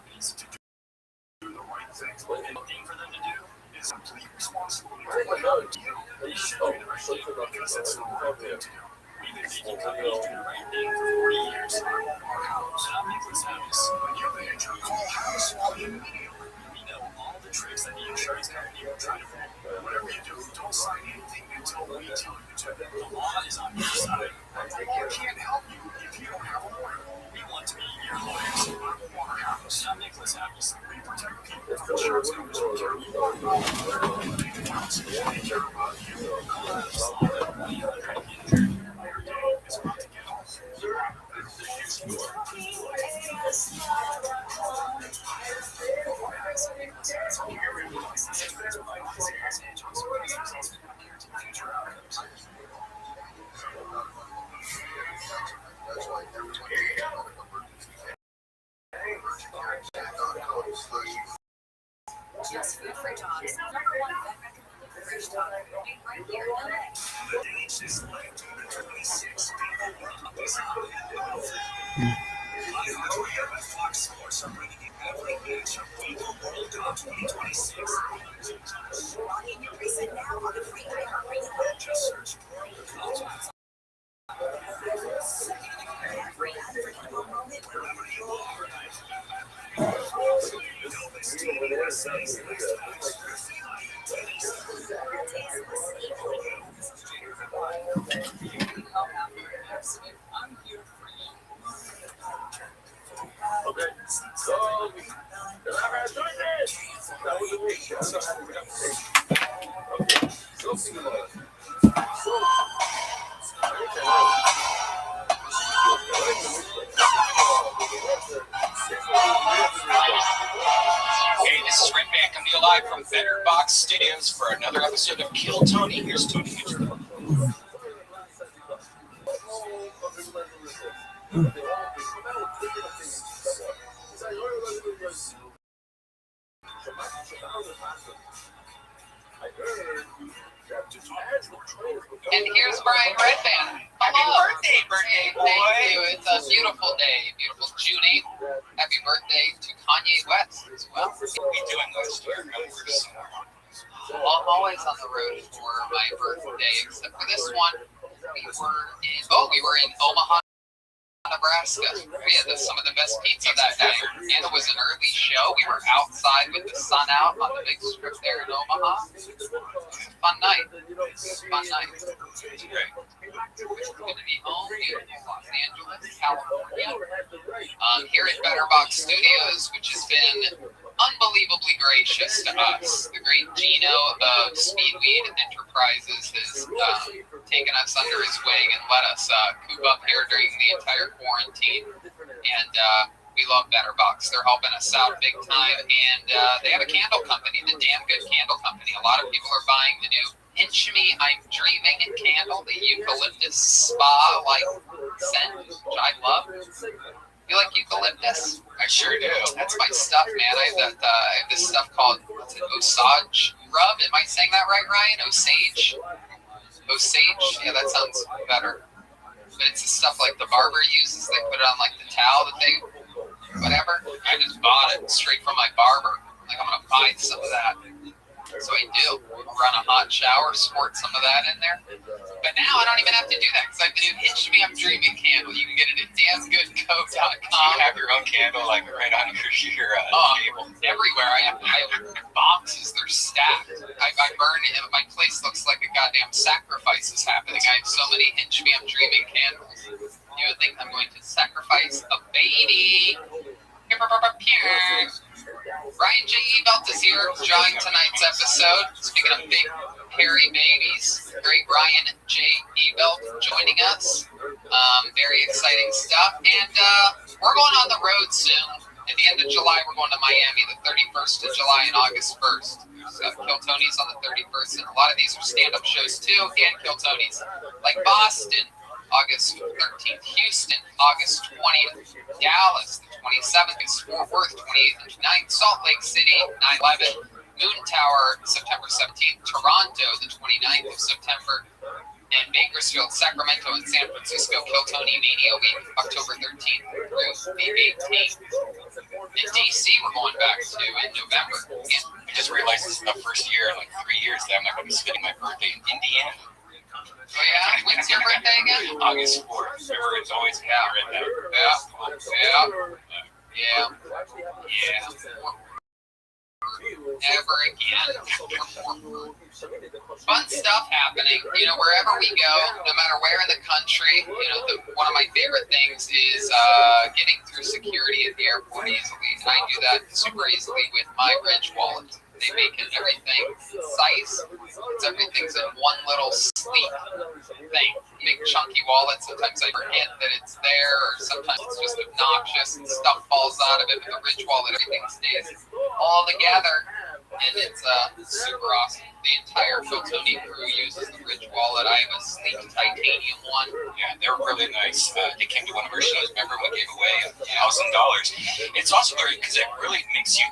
S8: Do the right thing. Looking for them to do is complete responsibility. You should do the right thing because it's the right thing to do. We've been making companies do the right thing for 40 years. Our house, I'm Nicholas House. When you're ready to call house, immediately. We know all the tricks that the insurance company will try to pull. Whatever you do, don't sign anything until we tell you to. The law is on your side. We can't help you if you don't have a lawyer. We want to be your lawyers. I'm Our House. I'm Nicholas House. We protect people from insurance companies who care about you. They care about you. Call us. We are trying to get injured. Your day is about to get off.
S7: Just food for dogs. #1 vet recommended fresh dog. Made right here in LA.
S8: The date is like 26 people around this iHeartRadio and Fox Sports are bringing you every match of FIFA World Cup 2026.
S11: Log in your reset now on the free iHeartRadio app.
S8: Just search World Cup.
S11: Every unforgettable moment wherever you are.
S8: Elvis TV USA's
S7: I'm here for you.
S10: Okay, so I doing this. That was a week. I don't know how to get up stage. Okay, so sing along.
S14: Hey, this is Red Band coming to you live from Better Box Studios for another episode of Kill Tony. Here's Tony Hitchcock.
S1: And here's Brian Redband. Happy birthday, boy. Thank you. It's a beautiful day, beautiful June 8th. Happy birthday to Kanye West as well.
S14: What are we doing last year?
S1: Well, I'm always on the road for my birthday, except for this one. We were in Omaha, Nebraska. We had some of the best pizza that day, and it was an early show. We were outside with the sun out on the big strip there in Omaha. Fun night. Fun night. We're going to be home in Los Angeles, California. Here at Better Box Studios, which has been unbelievably gracious to us. The great Gino of Speedweed Enterprises has taken us under his wing and let us coop up here during the entire quarantine. And we love Better Box. They're helping us out big time. And they have a candle company, the Damn Good Candle Company. A lot of people are buying the new Pinch Me, I'm Dreaming candle, the eucalyptus spa-like scent, which I love. You like eucalyptus?
S14: I sure do.
S1: That's my stuff, man. I have this stuff called Osage rub. Am I saying that right, Ryan? Osage? Osage? Yeah, that sounds better. But it's the stuff like the barber uses. They put it on like the towel that they, whatever. I just bought it straight from my barber. Like, I'm going to buy some of that. So I do. Run a hot shower, squirt some of that in there. But now I don't even have to do that because I have the new Pinch Me, I'm Dreaming candle. You can get it at damngoodco.com.
S14: You have your own candle like right on your table.
S1: Everywhere. I have boxes. They're stacked. I burn it. My place looks like a goddamn sacrifice is happening. I have so many Pinch Me, I'm Dreaming candles. You would think I'm going to sacrifice a baby. Ryan J. Ebelt is here drawing tonight's episode. Speaking of big, hairy babies, great Ryan J. Ebelt joining us. Very exciting stuff. And we're going on the road soon. At the end of July, we're going to Miami, the 31st of July and August 1st. So Kill Tony's on the 31st, and a lot of these are stand-up shows too, and Kill Tony's. Like Boston, August 13th, Houston, August 20th, Dallas, the 27th, Fort Worth, 28th and 29th, Salt Lake City, 9/11, Moon Tower, September 17th, Toronto, the 29th of September, and Bakersfield, Sacramento, and San Francisco, Kill Tony Mania Week, October 13th through the 18th. In DC, we're going back to in November.
S14: I just realized this is the first year in like 3 years that I'm not going to be spending my birthday in Indiana.
S1: Oh yeah? When's your birthday again?
S14: August 4th. Remember, it's always right now.
S1: Yeah. Never again. Fun stuff happening, wherever we go, no matter where in the country. One of my favorite things is getting through security at the airport easily. And I do that super easily with my Ridge wallet. They make everything concise. Everything's in one little sleek thing. Big chunky wallet. Sometimes I forget that it's there, or sometimes it's just obnoxious and stuff falls out of it. With the Ridge wallet, everything stays all together, and it's super awesome. The entire Kill Tony crew uses the Ridge wallet. I have a sleek titanium one.
S14: Yeah, they were really nice. They came to one of our shows. Remember, we gave away $1,000. It's also great because it really makes you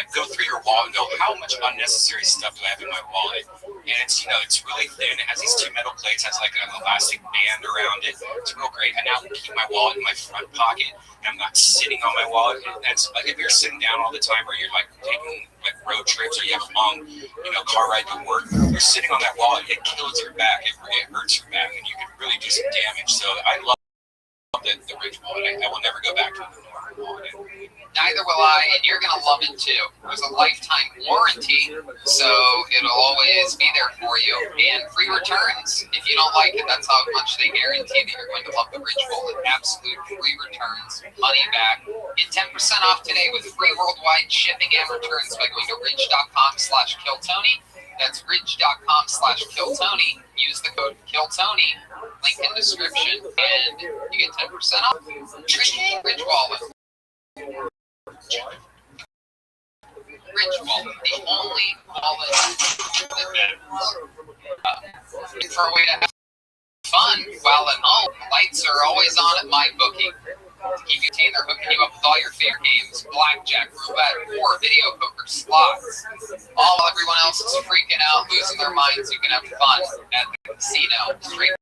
S14: go through your wallet and go, how much unnecessary stuff do I have in my wallet? And it's really thin. It has these 2 metal plates, has like an elastic band around it. It's real great. I now keep my wallet in my front pocket, and I'm not sitting on my wallet. And that's like if you're sitting down all the time, or you're taking road trips, or you have a long car ride to work, you're sitting on that wallet, it kills your back. It hurts your back, and you can really do some damage. So I love the Ridge wallet. I will never go back to the normal wallet.
S1: Neither will I, and you're going to love it too. There's a lifetime warranty, so it'll always be there for you. And free returns. If you don't like it, that's how much they guarantee that you're going to love the Ridge wallet. Absolute free returns, money back. Get 10% off today with free worldwide shipping and returns by going to ridge.com/KillTony. That's ridge.com/KillTony. Use the code KillTony, link in description, and you get 10% off. Ridge wallet. Ridge wallet, the only wallet for a way to have fun while at home. Lights are always on at MyBookie to keep you entertained. They're hooking you up with all your favorite games: blackjack, roulette, war, video poker, slots. Everyone else is freaking out, losing their minds. You can have fun at the casino straight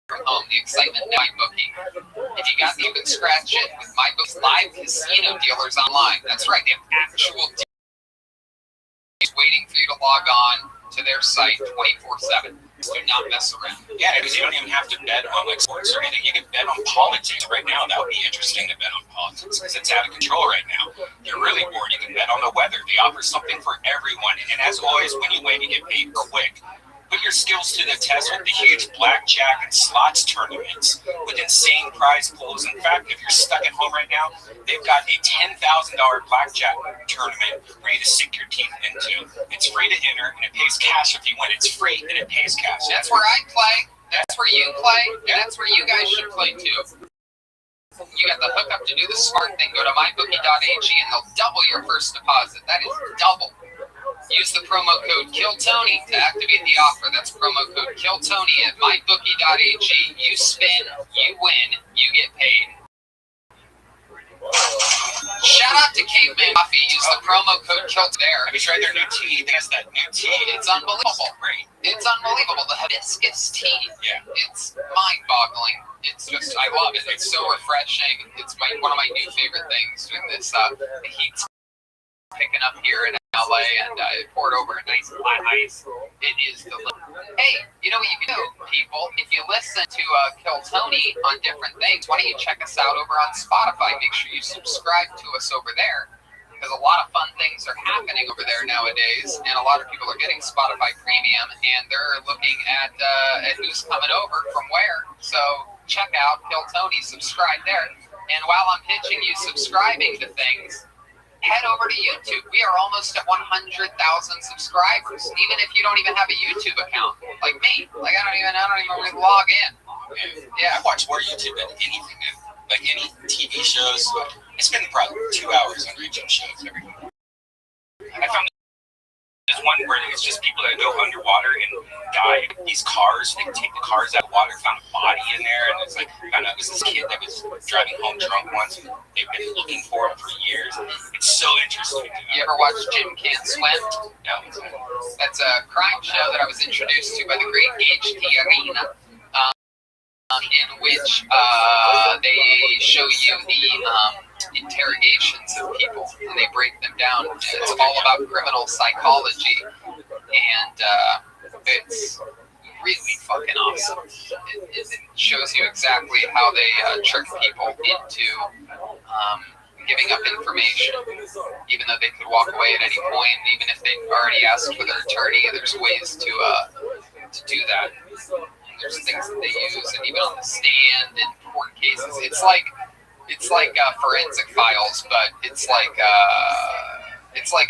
S1: from home. The excitement of MyBookie. If you got you can scratch it with MyBookie's live casino dealers online. That's right, they have actual dealers waiting for you to log on to their site 24/7. Do not mess around.
S14: Yeah, because you don't even have to bet on sports or anything. You can bet on politics right now. That would be interesting to bet on politics because it's out of control right now. If you're really bored, you can bet on the weather. They offer something for everyone. And as always, when you win, you get paid quick. Put your skills to the test with the huge blackjack and slots tournaments with insane prize pools. In fact, if you're stuck at home right now, they've got a $10,000 blackjack tournament for you to sink your teeth into. It's free to enter, and it pays cash if you win. It's free, and it pays cash.
S1: That's where I play. That's where you play. And that's where you guys should play, too. You got the hookup to do the smart thing. Go to mybookie.ag, and they'll double your first deposit. That is double. Use the promo code KillTony to activate the offer. That's promo code KillTony at mybookie.ag. You spin, you win, you get paid. Shout out to Caveman Coffee. Use the promo code KillTony there.
S14: Have you tried their new tea? They have that new tea.
S1: It's unbelievable.
S14: Great.
S1: It's unbelievable. The hibiscus tea.
S14: Yeah.
S1: It's mind-boggling. It's just, I love it. It's so refreshing. It's one of my new favorite things with this. The heat's picking up here in LA, and I poured over a nice flat ice. It is delicious. Hey, you know what you can do, people? If you listen to Kill Tony on different things, why don't you check us out over on Spotify? Make sure you subscribe to us over there, because a lot of fun things are happening over there nowadays, and a lot of people are getting Spotify Premium, and they're looking at who's coming over from where. So check out Kill Tony, subscribe there. And while I'm pitching you subscribing to things, head over to YouTube. We are almost at 100,000 subscribers. Even if you don't even have a YouTube account, like me, I don't even really log in.
S14: Yeah, I watch more YouTube than anything, like any TV shows. I spend probably 2 hours on regional shows every day. I found there's one where it's just people that go underwater and die. These cars, they take the cars out of water, found a body in there, and it's like, found out it was this kid that was driving home drunk once. They've been looking for him for years. It's so interesting.
S1: You ever watch Jim Can't Swim?
S14: No.
S1: That's a crime show that I was introduced to by the great Gage Tijerina, in which they show you the interrogations of people, and they break them down. It's all about criminal psychology, and it's really fucking awesome. It shows you exactly how they trick people into giving up information, even though they could walk away at any point. And even if they already asked for their attorney, there's ways to do that. And there's things that they use, and even on the stand in court cases, it's like Forensic Files, but it's like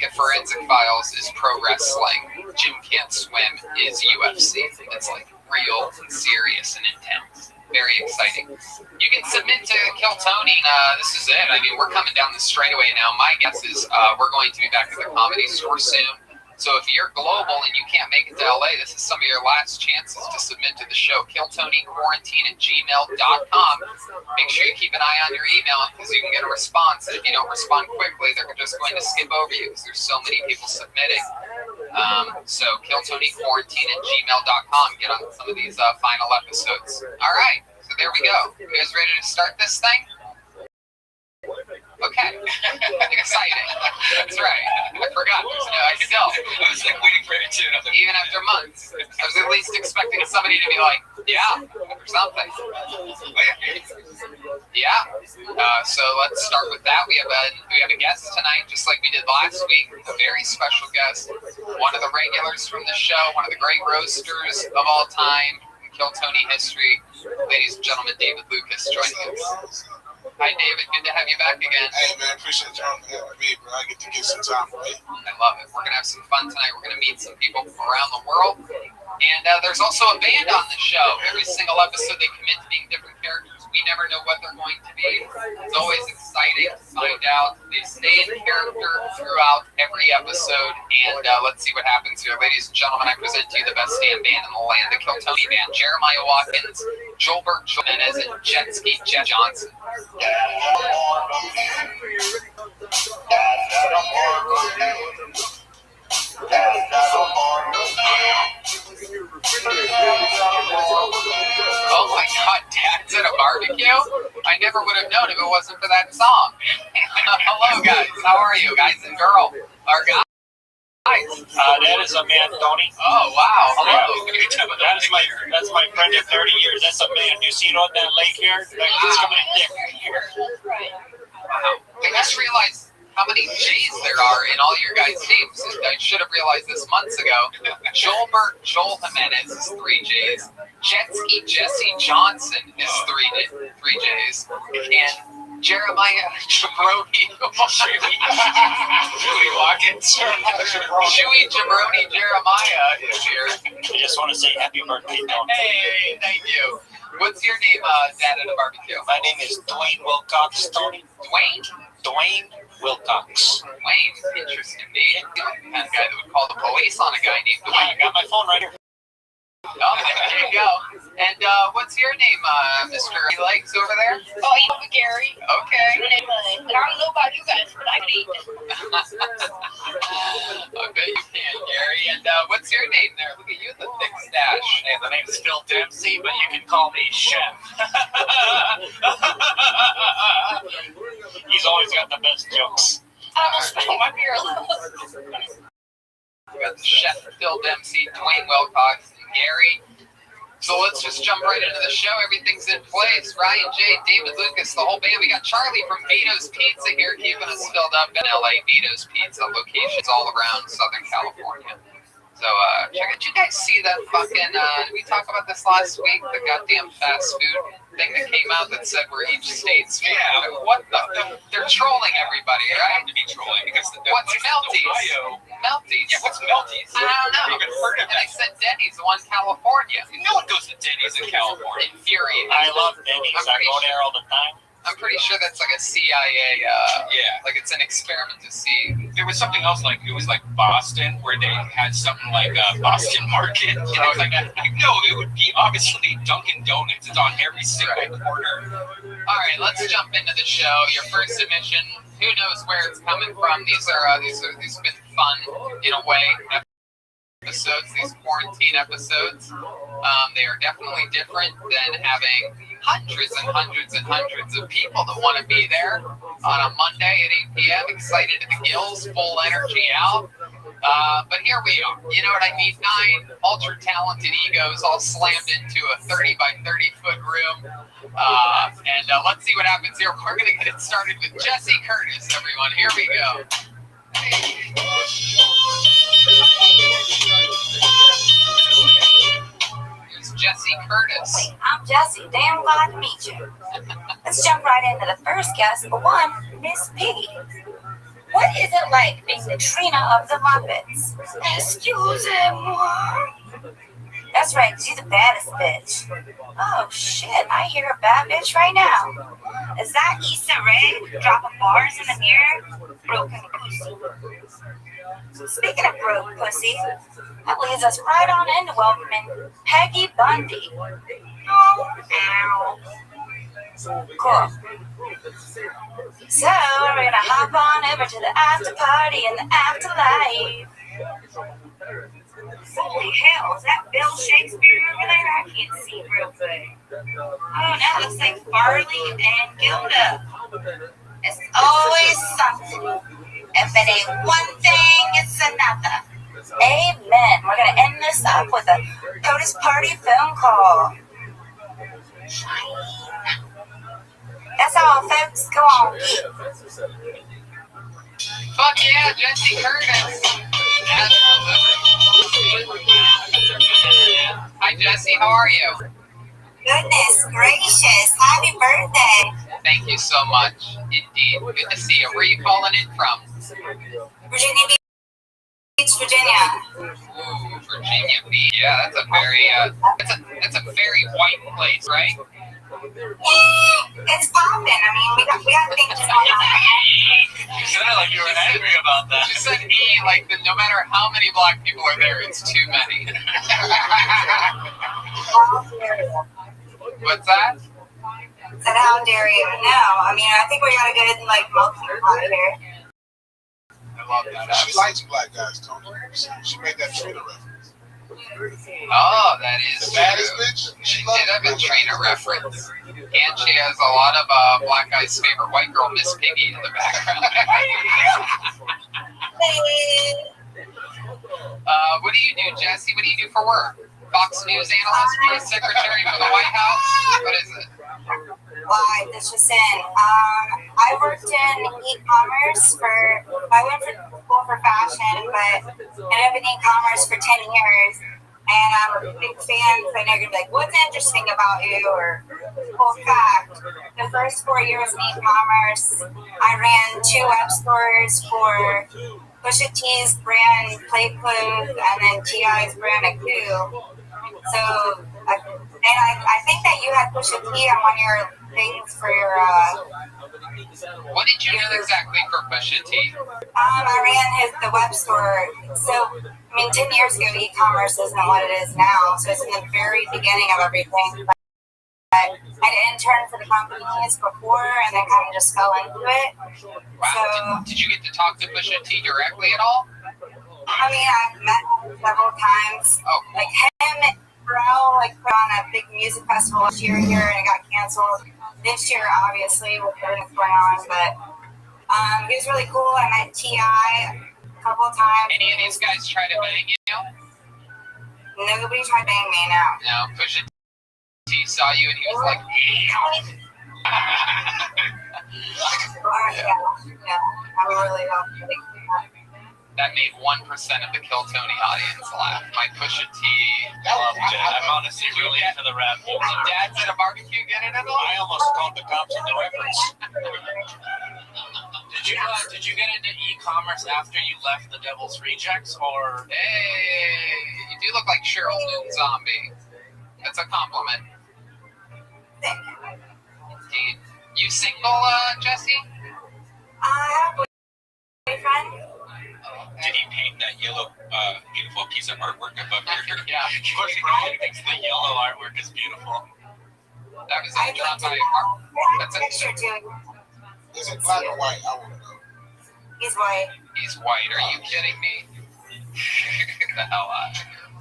S1: if Forensic Files is pro wrestling, Jim Can't Swim is UFC. It's like real and serious and intense. Very exciting. You can submit to Kill Tony. This is it. I mean, we're coming down the straightaway now. My guess is we're going to be back at the Comedy Store soon. So if you're global and you can't make it to LA, this is some of your last chances to submit to the show. KillTonyQuarantine@gmail.com. Make sure you keep an eye on your email because you can get a response. And if you don't respond quickly, they're just going to skip over you because there's so many people submitting. So KillTonyQuarantine@gmail.com. Get on some of these final episodes. All right. So there we go. You guys ready to start this thing? Okay. Exciting. That's right. I forgot. I could tell.
S14: I was like waiting for it too.
S1: Even after months, I was at least expecting somebody to be like, yeah, or something. Yeah. So let's start with that. We have a guest tonight, just like we did last week. A very special guest. One of the regulars from the show. One of the great roasters of all time in Kill Tony history. Ladies and gentlemen, David Lucas joining us. Hi, David. Good to have you back again.
S16: Hey, man. Appreciate you having me, bro. I get to get some time for me.
S1: I love it. We're going to have some fun tonight. We're going to meet some people from around the world. And there's also a band on the show. Every single episode, they commit to being different characters. We never know what they're going to be. It's always exciting to find out. They stay in character throughout every episode. And let's see what happens here. Ladies and gentlemen, I present to you the best stand band in the land, the Kill Tony Band. Jeremiah Watkins, Joelberg Jimenez, and Jetski Jet Johnson. Oh my God, Dad's at a barbecue? I never would have known if it wasn't for that song. Hello, guys. How are you, guys and girl? Our guys.
S3: That is a man, Tony.
S1: Oh wow! Hello.
S3: That's my friend of 30 years. That's a man. You see on that lake here? He's coming in thick here.
S1: Wow. I just realized how many J's there are in all your guys' names. I should have realized this months ago. Joel Jimenez is 3 J's. Jetski Jesse Johnson is 3 J's. And Jeremiah Jabroni. Chewy Watkins. Chewy Jabroni Jeremiah is here.
S3: I just want to say happy birthday, Tony.
S1: Hey, thank you. What's your name, Dad, at a barbecue?
S3: My name is Dwayne Wilcox, Tony. Dwayne Wilcox.
S1: Dwayne, interesting name. The kind of guy that would call the police on a guy named Dwayne.
S3: I got my phone right here.
S1: Oh, there you go. And what's your name, Mr. Legs over there?
S2: Oh, I'm Gary.
S1: Okay.
S2: And I don't know about you guys, but I can eat it.
S1: I bet you can, Gary. And what's your name there? Look at you, the thick stash.
S3: Hey, the name's Phil Dempsey, but you can call me Chef. He's always got the best jokes.
S2: I almost spilled my beer a little.
S1: We got the Chef Phil Dempsey, Dwayne Wilcox, and Gary. So let's just jump right into the show. Everything's in place. Ryan J, David Lucas, the whole band. We got Charlie from Vito's Pizza here keeping us filled up in LA. Vito's Pizza locations all around Southern California. So check it. Did you guys see that fucking, did we talk about this last week? The goddamn fast food thing that came out that said we're each state's food. Yeah. What the? They're trolling everybody, right?
S14: To be trolling because
S1: what's Melties? Melties?
S14: Yeah, what's Melties?
S1: I don't know.
S14: Even heard of
S1: and I said Denny's, one California.
S14: No one goes to Denny's in California.
S1: Infuriating.
S3: I love Denny's. I go there all the time.
S1: I'm pretty sure that's like a CIA. Like it's an experiment to see.
S14: There was something else like it was like Boston where they had something like Boston Market. And I was like, no, it would be obviously Dunkin' Donuts. It's on every single corner.
S1: All right, let's jump into the show. Your first submission. Who knows where it's coming from? These have been fun in a way. Episodes, these quarantine episodes, they are definitely different than having hundreds and hundreds and hundreds of people that want to be there on a Monday at 8 p.m. excited to the gills, full energy out. But here we are. You know what I mean? 9 ultra talented egos all slammed into a 30 by 30 foot room. And let's see what happens here. We're going to get it started with Jesse Curtis, everyone. Here we go. Here's Jesse Curtis.
S15: I'm Jesse. Damn glad to meet you. Let's jump right into the first guest. For one, Miss Piggy. What is it like being the Trina of the Muppets? Excuse-moi. That's right, she's the baddest bitch. Oh shit, I hear a bad bitch right now. Is that Issa Rae dropping bars in the mirror? Broken pussy. Speaking of broke pussy, that leads us right on into welcoming Peggy Bundy. Oh, ow. Cool. So we're gonna hop on over to the after party and the afterlife. Holy hell, is that Bill Shakespeare over there? I can't see real good. Oh no, it looks like Farley and Gilda. It's always something. If it ain't one thing, it's another. Amen. We're gonna end this up with a POTUS party phone call. That's all, folks. Go on,
S1: Fuck yeah, Jesse Curtis. Hi, Jesse. How are you?
S15: Goodness gracious. Happy birthday.
S1: Thank you so much. Indeed. Good to see you. Where are you calling in from?
S15: Virginia Beach, Virginia.
S1: Ooh, Virginia Beach. Yeah, that's a very that's a very white place, right?
S15: It's popping. I mean, we got things going on.
S14: You said it like you were angry about that.
S1: You said like no matter how many black people are there, it's too many. What's that?
S15: Said how dare you? No, I mean I think we got a good melting pot here.
S1: I love that.
S16: She likes black guys, Tony. She made that Trina reference.
S1: Oh, that is
S16: the baddest
S1: true.
S16: bitch.
S1: She did have a Trina reference. And she has a lot of Black Guy's favorite white girl, Miss Piggy, in the background. What do you do, Jesse? What do you do for work? Fox News analyst, press secretary for the White House? What is it?
S15: Why, this just in. I worked in e-commerce I went to school for fashion, but ended up in e-commerce for 10 years. And I'm a big fan, so I know you're going to be like, what's interesting about you? Or, cool fact, the first 4 years in e-commerce, I ran 2 web stores for Pusha T's brand Play Clothes and then T.I.'s brand Aku. So, I think that you had Pusha T on one of your things for your,
S1: What did you do exactly for Pusha T?
S15: I ran the web store. So, 10 years ago, e-commerce isn't what it is now. So it's in the very beginning of everything. But I interned for the companies before and then kind of just fell into it.
S1: Wow. So, did you get to talk to Pusha T directly at all?
S15: I mean, I've met him several times.
S1: Oh, cool.
S15: Like him and Pharrell, put on a big music festival last year here and it got canceled. This year, obviously, with everything going on. But he was really cool. I met T.I. couple times.
S1: Any of these guys try to bang you?
S15: Nobody tried to bang me now.
S1: No, Pusha T saw you and he was like,
S15: yeah, I'm really
S1: that made 1% of the Kill Tony audience laugh. My Pusha T.
S14: Loved it. I'm honestly really into the rap.
S1: Did dads at a barbecue get it at all?
S14: I almost called the cops on the reference. Did you get into e-commerce after you left the Devil's Rejects, or?
S1: Hey, you do look like Cheryl Moon Zombie. That's a compliment. Indeed. You single, Jesse?
S15: I have a boyfriend.
S14: Did he paint that yellow, beautiful piece of artwork above your
S1: Yeah.
S21: The yellow artwork is beautiful.
S1: That was
S15: I
S1: drawn by
S15: that's a picture too.
S10: Is it black or white? I want to know.
S15: He's white.
S1: He's white. Are you kidding me? The hell out.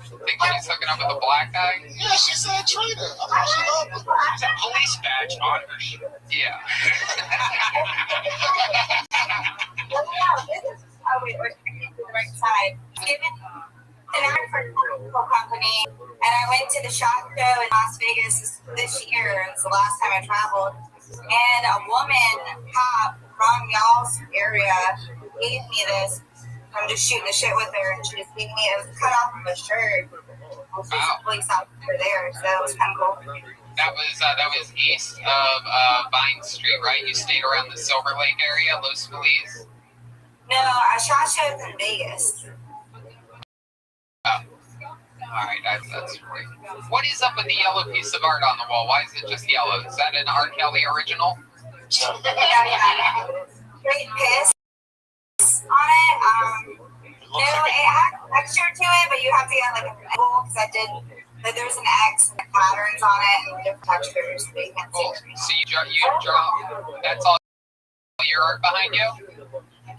S1: Think she's hooking up with a black guy?
S10: Yeah, she said traitor. I thought she loved him.
S14: There's a police badge on her shirt.
S1: Yeah.
S15: Oh wait, we're the right side. Given an ad for a chemical company, and I went to the SHOT Show in Las Vegas this year. It was the last time I traveled, and a woman cop from y'all's area gave me this. I'm just shooting the shit with her, and she just gave me it was cut off from a shirt. She's a police officer there, so it was kind of cool.
S1: That was east of Vine Street, right? You stayed around the Silver Lake area, Los Feliz.
S15: No, I shot shows in Vegas.
S1: Oh. Alright, that's great. What is up with the yellow piece of art on the wall? Why is it just yellow? Is that an R. Kelly original?
S15: Yeah. Great piss on it. No, it has texture to it, but you have to get like an X because I did. Like, there's an X and patterns on it and different textures. So you can't see.
S1: So you draw. That's all your art behind you?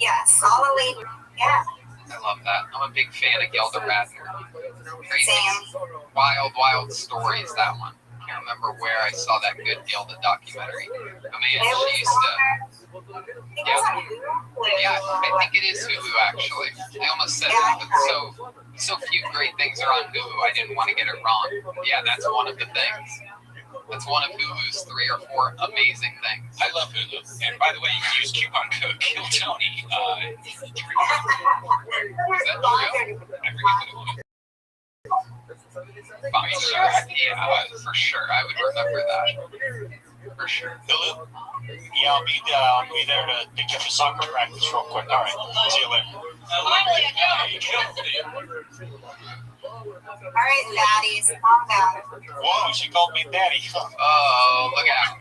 S15: Yes, solidly. Yeah.
S1: I love that. I'm a big fan of Gilda Radner. Crazy,
S15: Same.
S1: wild stories. That one. I can't remember where I saw that good Gilda documentary. I mean, she used to. Yeah, I think it is Hulu actually. I almost said that, but so few great things are on Hulu. I didn't want to get it wrong. Yeah, that's one of the things. That's one of Hulu's 3 or 4 amazing things.
S14: I love Hulu. And by the way, you can use coupon code KILLTONY.
S1: Is that true?
S14: I forget what it was.
S1: Yeah, for sure. I would remember that. For sure.
S8: Hulu? Yeah, I'll be there to pick up the soccer practice real quick. All right, see you later.
S15: All right, daddies, calm down.
S8: Whoa, she called me daddy.
S1: Oh, look out.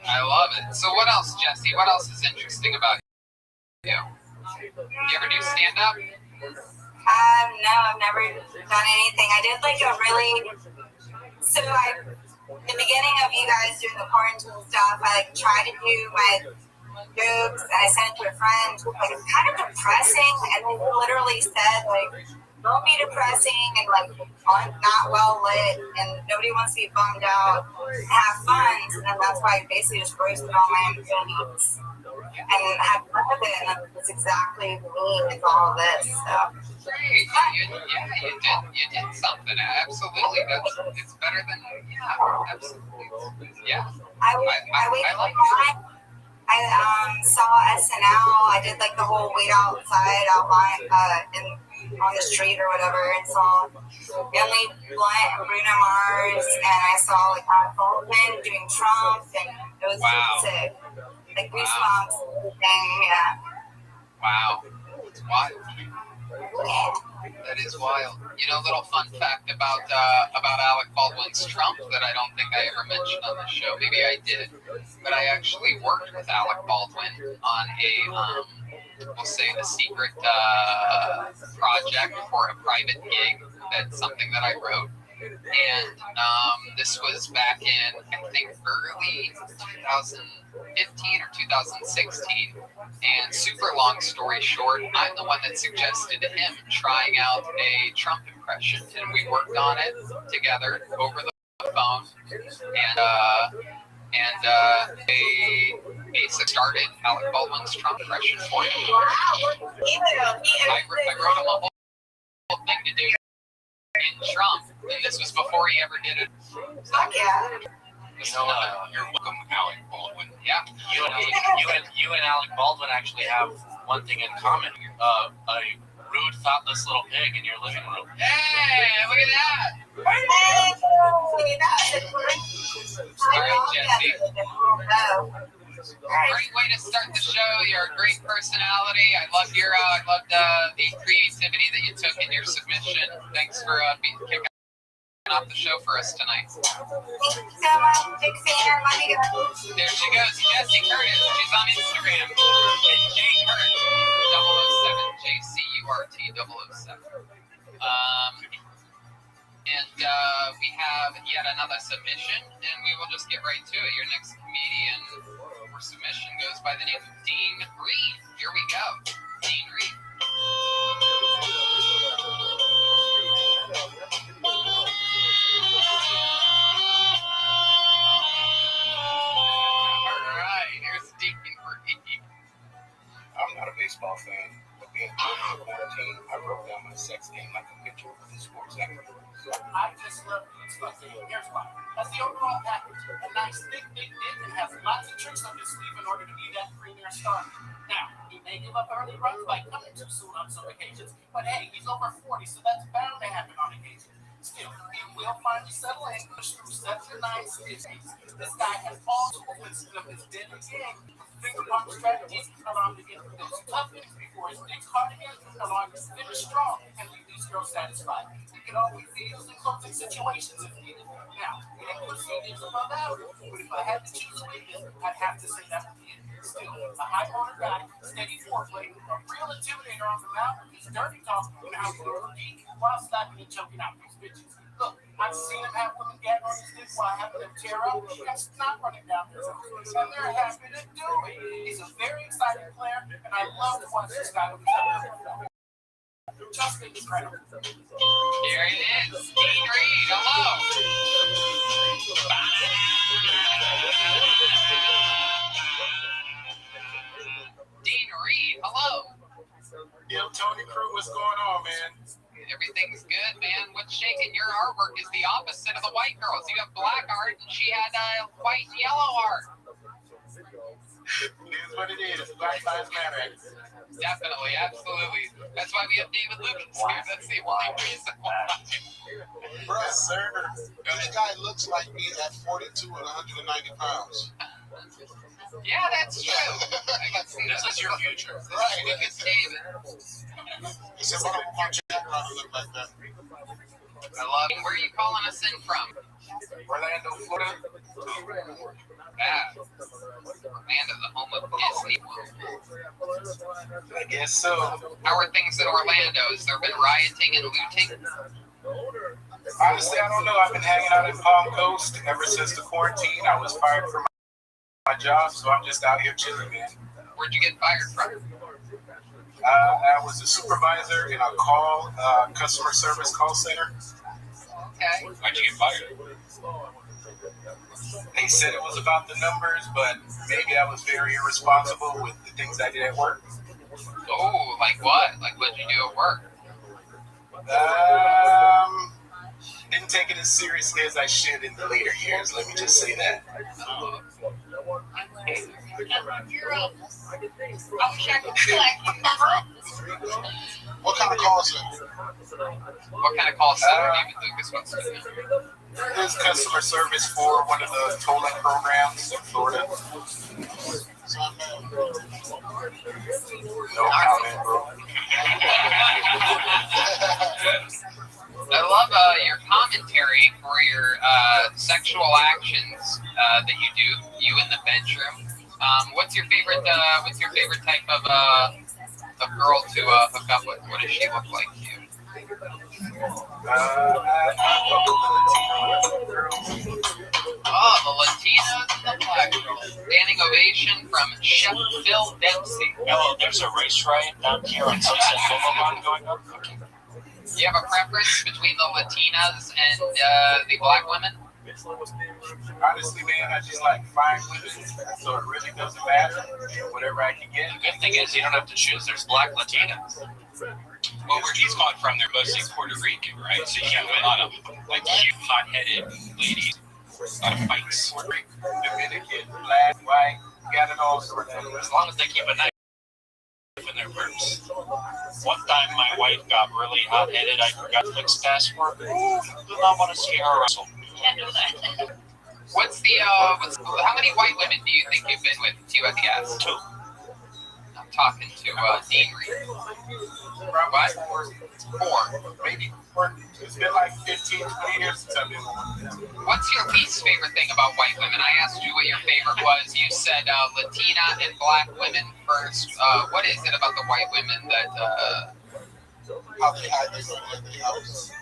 S1: I love it. So what else, Jesse? What else is interesting about you? You ever do stand-up?
S15: No, I've never done anything. I did like a really, the beginning of you guys doing the quarantine stuff, I like tried to do my jokes and I sent it to a friend. Like, it's kind of depressing, and they literally said like, don't be depressing and like not well lit, and nobody wants to be bummed out. Have fun, and that's why I basically just roasted all my employees and had fun with it. And that's exactly me with all of this. So.
S1: You did something. Absolutely. It's better than, absolutely. Yeah.
S15: I saw SNL. I did like the whole wait outside outline on the street or whatever, and saw Emily Blunt and Bruno Mars, and I saw like Alec Baldwin doing Trump, and it was sick. Like Goosebumps and everything, yeah.
S1: Wow. It's wild. That is wild. You know, little fun fact about Alec Baldwin's Trump that I don't think I ever mentioned on the show. Maybe I did, but I actually worked with Alec Baldwin on we'll say a secret project for a private gig. That's something that I wrote. And this was back in, I think, early 2015 or 2016. And super long story short, I'm the one that suggested to him trying out a Trump impression. And we worked on it together over the phone. And they basically started Alec Baldwin's Trump impression for him. I wrote him a whole thing to do in Trump, and this was before he ever did it.
S15: Fuck yeah.
S14: You're welcome, Alec Baldwin.
S1: Yeah.
S21: You and Alec Baldwin actually have one thing in common. A rude, thoughtless little pig in your living room.
S1: Hey, look at that. All right, Jesse. Great way to start the show. You're a great personality. I loved the creativity that you took in your submission. Thanks for kicking off the show for us tonight.
S15: Thank you so much. Big fan. Love you guys.
S1: There she goes, Jessie Curtis. She's on Instagram. J-Curt 007, JCURT 007. And we have yet another submission, and we will just get right to it. Your next comedian for submission goes by the name of Dean Reed. Here we go. Dean Reed. Alright, here's Dean Reed.
S8: I'm not a baseball fan, but being 14, I wrote down my sex game like a picture of the sports actor.
S3: I just love the expressive. Here's why. That's the overall package. A nice, big dick that has lots of tricks up his sleeve in order to be that premier star. Now, he may give up early runs by coming too soon on some occasions, but hey, he's over 40, so that's bound to happen on occasion. Still, he will finally settle in, push through 7 to 9 stages. This guy has all the movements of his deadly game. Finger pump strategies allow him to get those toughness before his dick's hard again, allow him to finish strong and leave these girls satisfied. He can always be used in closing situations if needed. Now, he ain't pussy is above average, but if I had to choose a weakness, I'd have to say that would be it. Still, a high motor guy, steady foreplay, a real intimidator on the mound with his dirty talk and how he will geek while slapping and choking out these bitches. Look, I've seen him have women gag on his dick while having them tear up and snot running down their nose, and they're happy to do it. He's a very exciting player, and I love to watch this guy with his other. Just incredible.
S1: Here he is, Dean Reed. Hello. Dean Reed, hello.
S16: Yo, Tony Crew, what's going on, man?
S1: Everything's good, man. What's shaking? Your artwork is the opposite of the white girls. You have black art, and she had white and yellow art.
S16: It is what it is. Black Lives Matter.
S1: Definitely, absolutely. That's why we have David Lucas here. That's the only reason why.
S16: Bro, sir, this guy looks like me at 42 and 190 pounds.
S1: Yeah, that's true. I can see
S16: This is your future.
S1: Right, look at David.
S16: It's a little more to look like that.
S1: I love it. Where are you calling us in from?
S16: Orlando, Florida.
S1: Yeah. Orlando, the home of Disney World.
S16: I guess so.
S1: How are things in Orlando? Has there been rioting and looting?
S16: Honestly, I don't know. I've been hanging out in Palm Coast ever since the quarantine. I was fired from my job, so I'm just out here chilling, man.
S1: Where'd you get fired from?
S16: I was a supervisor in a customer service call center.
S1: Okay.
S16: Why'd you get fired? They said it was about the numbers, but maybe I was very irresponsible with the things I did at work.
S1: Oh, like what? Like what did you do at work?
S16: Didn't take it as seriously as I should in the later years, let me just say that. What kind of call center?
S1: What kind of call center David Lucas wants to do?
S16: It's customer service for one of the tolling programs in Florida. No comment, bro.
S1: I love your commentary for your sexual actions that you do, you in the bedroom. What's your favorite type of girl to hook up with? What does she look like to you? Oh, the Latinos and the black girls. Standing ovation from Chef Phil Dempsey.
S3: Oh, there's a race riot down here on Sunset Boulevard going on.
S1: Do you have a preference between the Latinas and the black women?
S16: Honestly, man, I just like fine women, so it really doesn't matter. Whatever I can get.
S3: The good thing is you don't have to choose. There's black Latinas. Well, where he's caught from, they're mostly Puerto Rican, right? So you have a lot of like cute, hot-headed ladies. A lot of fights.
S16: Dominican, black, white, got it all sorts of.
S3: As long as they keep a knife in their purse. One time my wife got really hot-headed. I forgot to fix password. Did not want to see her wrestle.
S1: Can't do that. How many white women do you think you've been with? If you had to guess.
S3: 2.
S1: talking to Dean Reed?
S16: Probably 4, maybe 4. It's been like 15, 20 years since I've been one.
S1: What's your least favorite thing about white women? I asked you what your favorite was. You said Latina and black women first. What is it about the white women that...
S16: How they hide this in the house.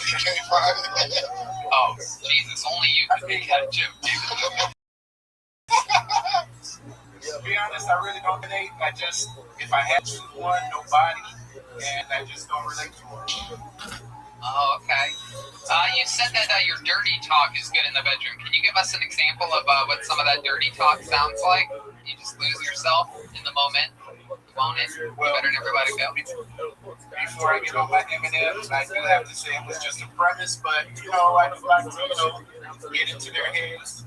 S16: You can't find it.
S1: Oh, Jesus, only you could make that joke, dude.
S16: To be honest, I really don't relate. If I had to choose one, nobody, and I just don't relate to her.
S1: Oh, okay. You said that your dirty talk is good in the bedroom. Can you give us an example of what some of that dirty talk sounds like? You just lose yourself in the moment. Won't it? Well, better never let it go.
S16: Before I get on my M&Ms, I do have to say it was just a premise, but, I just like to, get into their heads.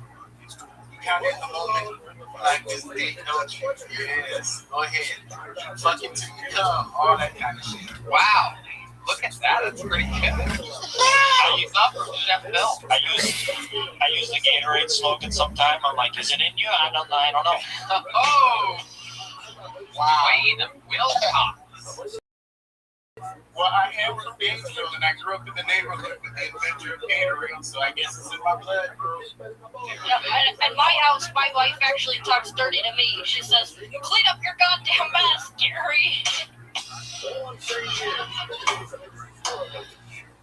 S16: You kind of in the moment, like this thing, don't you? Yes, go ahead. Fucking to come, all that kind of shit.
S1: Wow. Look at that. That's pretty good. I use up from Chef Bill.
S3: I use the Gatorade slogan sometime. I'm like, is it in you? I don't know.
S1: Oh! Wow. Wayne Wilcox.
S16: Well, I am from Gainesville, and I grew up in the neighborhood with the inventor of Gatorade, so I guess it's in my blood, bro.
S2: Yeah, at my house, my wife actually talks dirty to me. She says, "Clean up your goddamn mess, Gary."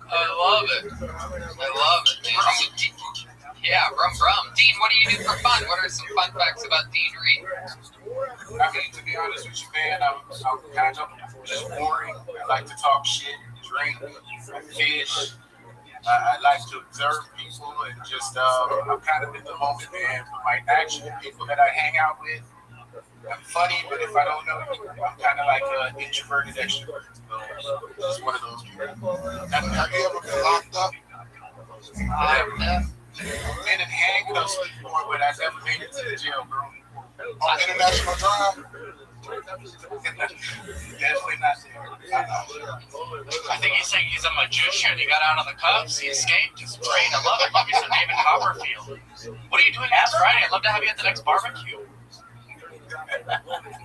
S1: I love it. Dude. Yeah, rum. Dean, what do you do for fun? What are some fun facts about Dean Reed?
S16: I mean, to be honest with you, man, I'm kind of just boring. I like to talk shit, drink, fish. I like to observe people and just, I'm kind of in the moment, man. My action, people that I hang out with, I'm funny, but if I don't know you, I'm kind of like an introverted extrovert. Just one of those people. Have you ever been locked up? I've been in handcuffs before, but I never made it to the jail, bro. On International Drive? Definitely not there.
S3: I think he's saying he's a magician. He got out of the cuffs. He escaped. It's great. I love it. Love you, Sir David Copperfield. What are you doing next Friday? I'd love to have you at the next barbecue.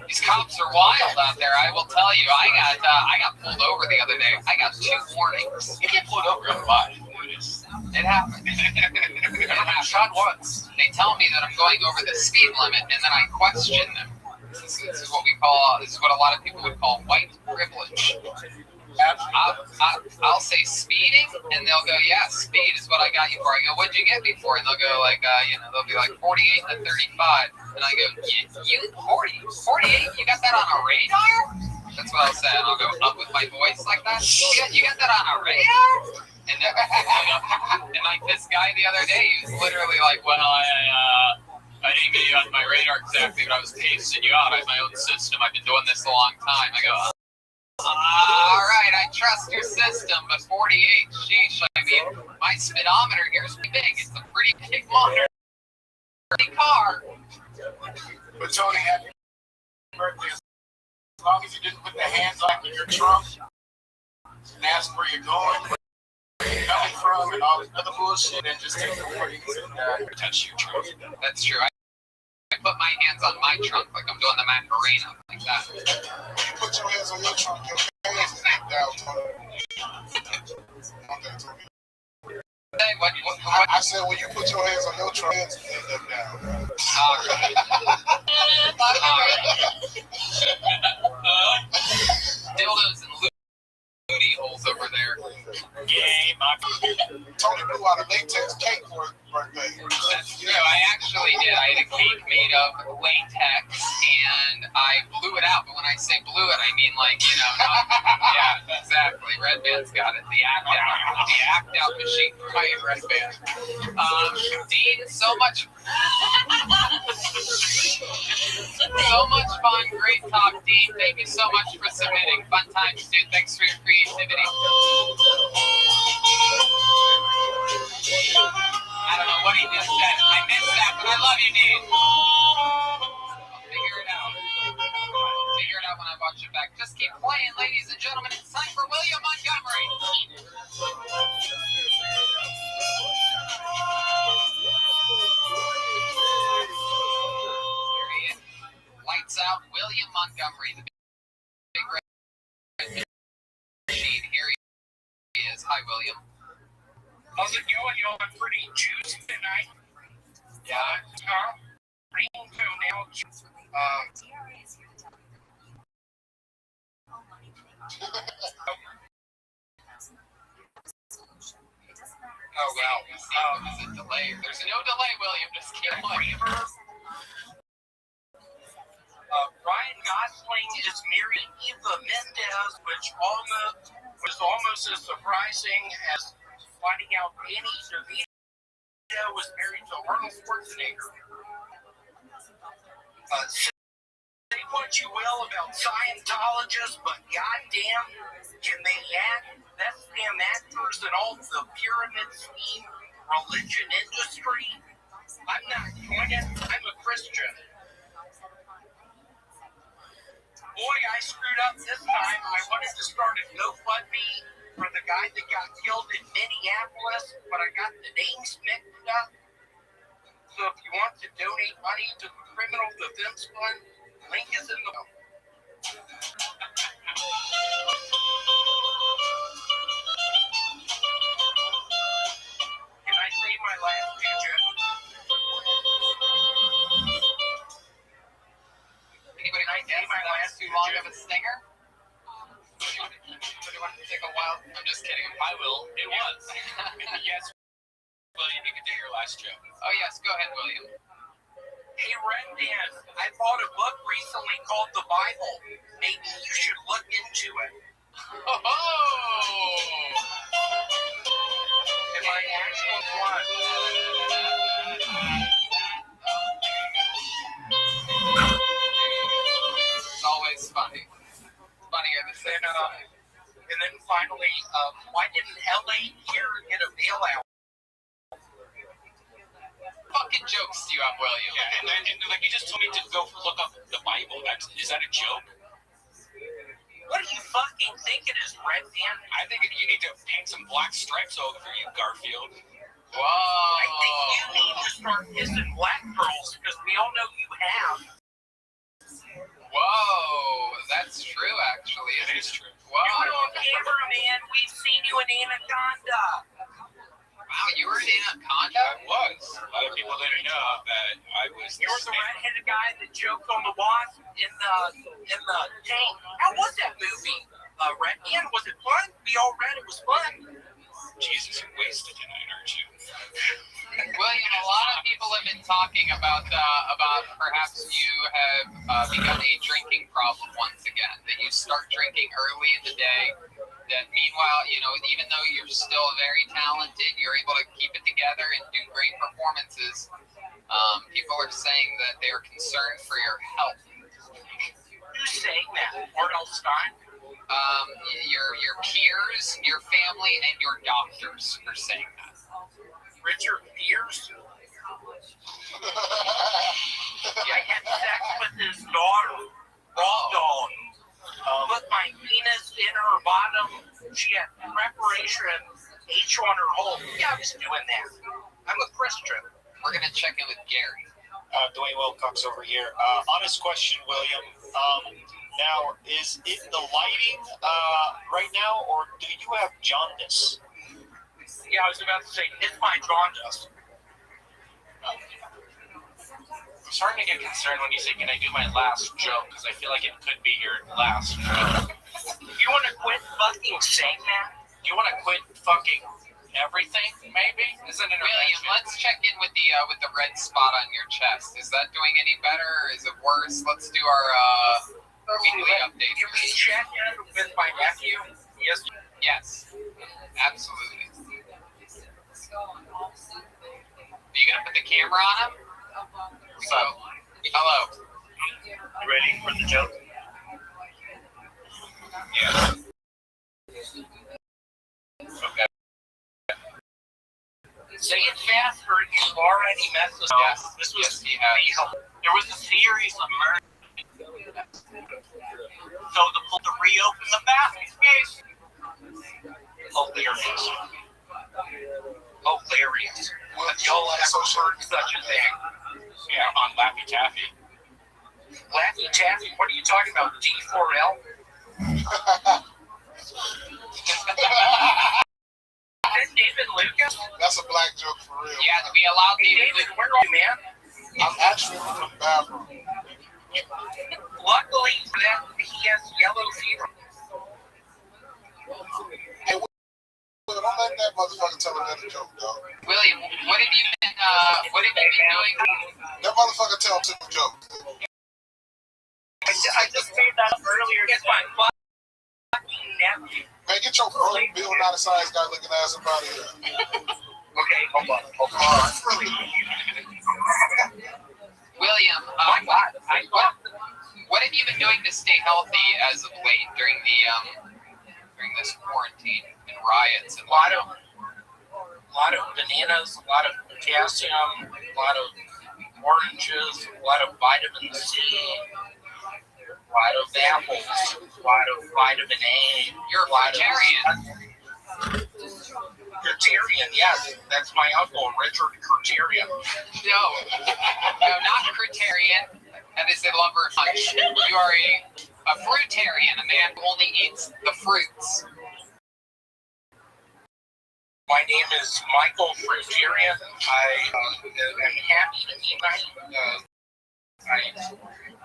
S1: These cops are wild out there. I will tell you. I got pulled over the other day. I got 2 warnings.
S3: You get pulled over in body.
S1: It happened.
S3: I shot once.
S1: They tell me that I'm going over the speed limit, and then I question them. This is what a lot of people would call white privilege. I'll say speeding, and they'll go, yeah, speed is what I got you for. I go, what'd you get me for? And they'll go like, they'll be like 48 to 35. And I go, you 48? You got that on a radar? That's what I'll say. And I'll go up with my voice like that. You got that on a radar? And then, and like this guy the other day, he was literally like, well, I didn't get you on my radar exactly, but I was tasting you out. I have my own system. I've been doing this a long time. I go, all right, I trust your system, but 48, sheesh. I mean, my speedometer here is pretty big. It's a pretty big motor. Pretty car.
S16: But Tony, happy birthday. As long as you didn't put the hands on your trunk and ask where you're going, where you're coming from, and all this other bullshit, and just take the warnings and touch your trunk.
S1: That's true. I put my hands on my trunk like I'm doing the Macarena, like that.
S16: You put your hands on your trunk, your hands down, Tony.
S1: Hey, what?
S16: I said when you put your hands on your trunk, hands down.
S1: All right. Dildos and booty holes over there.
S3: Yay,
S16: Tony blew out a latex cake for his birthday.
S1: That's true. I actually did. I had a cake made of latex, and I blew it out. But when I say blew it, I mean like, yeah, exactly. Red Band's got it. The act out machine. Right, Red Band. Dean, so much fun. Great talk, Dean. Thank you so much for submitting. Fun times, dude. Thanks for your creativity. I don't know what he just said. I missed that, but I love you, Dean. I'll figure it out. Figure it out when I watch it back. Just keep playing, ladies and gentlemen. It's time for William Montgomery. Here he is. Lights out. about William Montgomery, the big red machine. Here he is. Hi, William.
S20: How's it going? Y'all are pretty juicy tonight.
S1: Yeah.
S20: Green toenail.
S1: Oh, well. There's a delay. There's no delay, William. Just keep playing.
S20: Ryan Gosling is marrying Eva Mendes, which was almost as surprising as finding out Danny DeVito was married to Arnold Schwarzenegger. Say what you will about Scientologists, but goddamn, can they act? That's damn actors and all the pyramid scheme religion industry. I'm not doing it. I'm a Christian. Boy, I screwed up this time. I wanted to start a GoFundMe for the guy that got killed in Minneapolis, but I got the names mixed up. So if you want to donate money to the Criminal Defense Fund, link is in the... Can I say my last digit?
S1: Anybody say my last too long of a stinger? Do you want to take a while? I'm just kidding.
S14: I will. It was. Yes. William, you can do your last joke.
S1: Oh, yes. Go ahead, William.
S20: Hey, Red Dan, I bought a book recently called The Bible. Maybe you should look into it.
S1: Oh!
S20: And my actual one.
S1: It's always funny. Funnier than that.
S20: And then finally, why didn't LA here get a bailout?
S1: Fucking jokes you up, William.
S14: Yeah, and like you just told me to go look up the Bible. Is that a joke?
S20: What do you fucking think it is, Red Dan?
S14: I think you need to paint some black stripes over you, Garfield.
S1: Whoa.
S20: I think you need to start kissing black girls because we all know you have.
S1: Whoa, that's true, actually.
S14: It is true.
S1: Whoa.
S20: You're on camera, man. We've seen you in Anaconda.
S1: Wow, you were in Anaconda?
S14: I was. A lot of people didn't know that I was.
S20: You were the redheaded guy that joked on the wasp in the tank. How was that movie? Red Dan, was it fun? We all read it was fun.
S14: Jesus, you're wasted tonight, aren't you?
S1: William, a lot of people have been talking about perhaps you have begun a drinking problem once again. That you start drinking early in the day. That meanwhile, even though you're still very talented, you're able to keep it together and do great performances. People are saying that they are concerned for your health.
S20: Who's saying that? Arnold Stein?
S1: Your peers, your family, and your doctors are saying that.
S20: Richard Pierce? I had sex with his daughter. Raw dog. Put my penis in her bottom. She had preparation H on her hole. Yeah, I was doing that. I'm a Christian.
S1: We're going to check in with Gary.
S17: Dwayne Wilcox over here. Honest question, William. Now, is it the lighting right now, or do you have jaundice?
S20: Yeah, I was about to say, it's my jaundice.
S3: I'm starting to get concerned when you say, can I do my last joke? Because I feel like it could be your last joke.
S20: You want to quit fucking saying that?
S3: Do you want to quit fucking everything, maybe? Is it an
S1: William, let's check in with the red spot on your chest. Is that doing any better, or is it worse? Let's do our weekly update.
S20: Can we check in with my nephew? Yes.
S1: Yes. Absolutely. Are you gonna put the camera on him? So, hello.
S3: You ready for the joke?
S1: Yeah.
S3: Okay.
S20: Say it faster. You've already messed us up. This was there was a series of murders. So to reopen the basket case. Hilarious. Hilarious. Have y'all ever heard such a thing?
S14: Yeah, on Laffy Taffy.
S20: Laffy Taffy You talking about D4L? David Lucas?
S16: That's a black joke for real.
S1: Yeah, we allow
S20: David, where are you, man?
S16: I'm actually in the bathroom.
S20: Luckily for that, he has yellow fever.
S16: Hey, don't let that motherfucker tell another joke, dog.
S1: William, what have you been doing?
S16: That motherfucker tell two jokes.
S20: I just made that up earlier. It's my fucking nephew.
S16: Man, get your broke Bill Nye the Science Guy looking ass up out of here.
S20: Okay, hold on. That's really
S1: William, what have you been doing to stay healthy as of late during this quarantine and riots and
S20: a lot of bananas, a lot of potassium, a lot of oranges, a lot of vitamin C, a lot of apples, a lot of vitamin A.
S1: You're a fruitarian.
S20: Kurtarian, yes, that's my uncle, Richard Kurtarian.
S1: No, not Kurtarian. That is a lumber hunch. You are a fruitarian, a man who only eats the fruits.
S20: My name is Michael Fruitarian. I am happy to meet you. I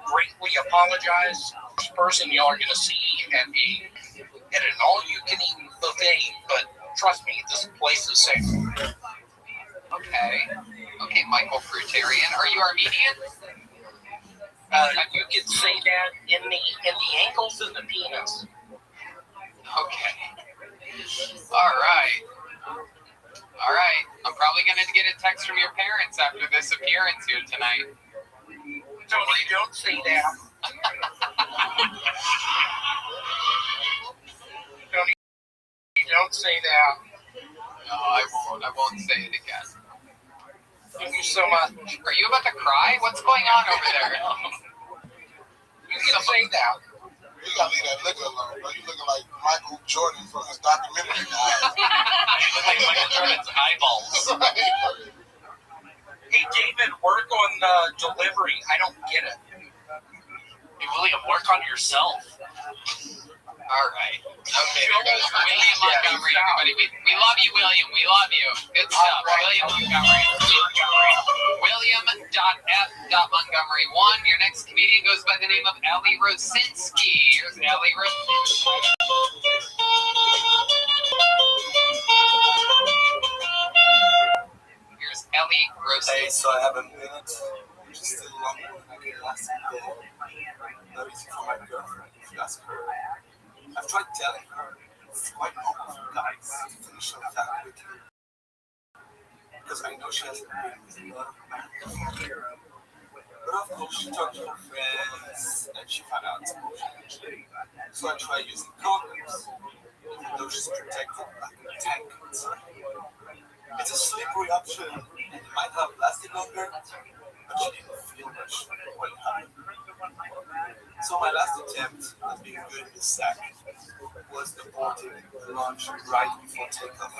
S20: greatly apologize. This person y'all are going to see at an all-you-can-eat buffet, but trust me, this place is safe.
S1: Okay, Michael Fruitarian. Are you Armenian?
S20: You could say that in the ankles and the penis.
S1: Okay. All right. I'm probably going to get a text from your parents after this appearance here tonight.
S20: Tony, don't say that. Tony, don't say that.
S1: No, I won't say it again.
S20: Thank you so much.
S1: Are you about to cry? What's going on over there?
S20: You can say that.
S16: You gotta leave that liquor alone, bro. You looking like Michael Jordan from his documentary.
S21: You look like Michael Jordan's eyeballs.
S20: Hey, David, work on delivery. I don't get it.
S21: Hey, William, work on yourself.
S1: All right. Okay. William Montgomery, everybody. We love you, William. We love you. Good stuff. William Montgomery. William.f.Montgomery1. Your next comedian goes by the name of Ellie Rosinski. Here's Ellie Rosinski. Here's Ellie Rosinski.
S5: Hey, so I have a minute, which is still longer than I can last day. No easy for my girlfriend if you ask her. I've tried telling her it's quite normal for guys to finish on that quickly. Because I know she hasn't been with a lot of men. But of course, she talked to her friends and she found out it's bullshit. So I tried using condoms, even though she's protected like a tank inside. It's a slippery option and it might have lasted longer, but she didn't feel much when it happened. So my last attempt at being good in the sack was aborting the launch right before takeoff.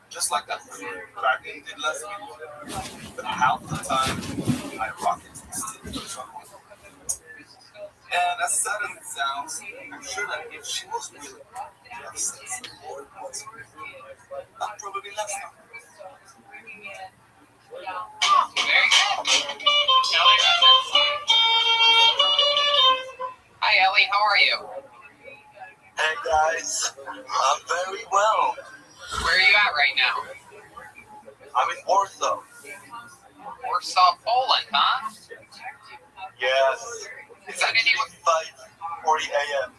S5: Just like that Kraken did last week. But half the time, my rocket still goes on. And as sad as it sounds, I'm sure that if she was willing to have sex more once, I'd probably last time.
S1: Very good. Hi, Ellie. How are you?
S5: Hey, guys. I'm very well.
S1: Where are you at right now?
S5: I'm in Warsaw.
S1: Warsaw, Poland, huh?
S5: Yes.
S1: Is that anywhere?
S5: 5:40 a.m.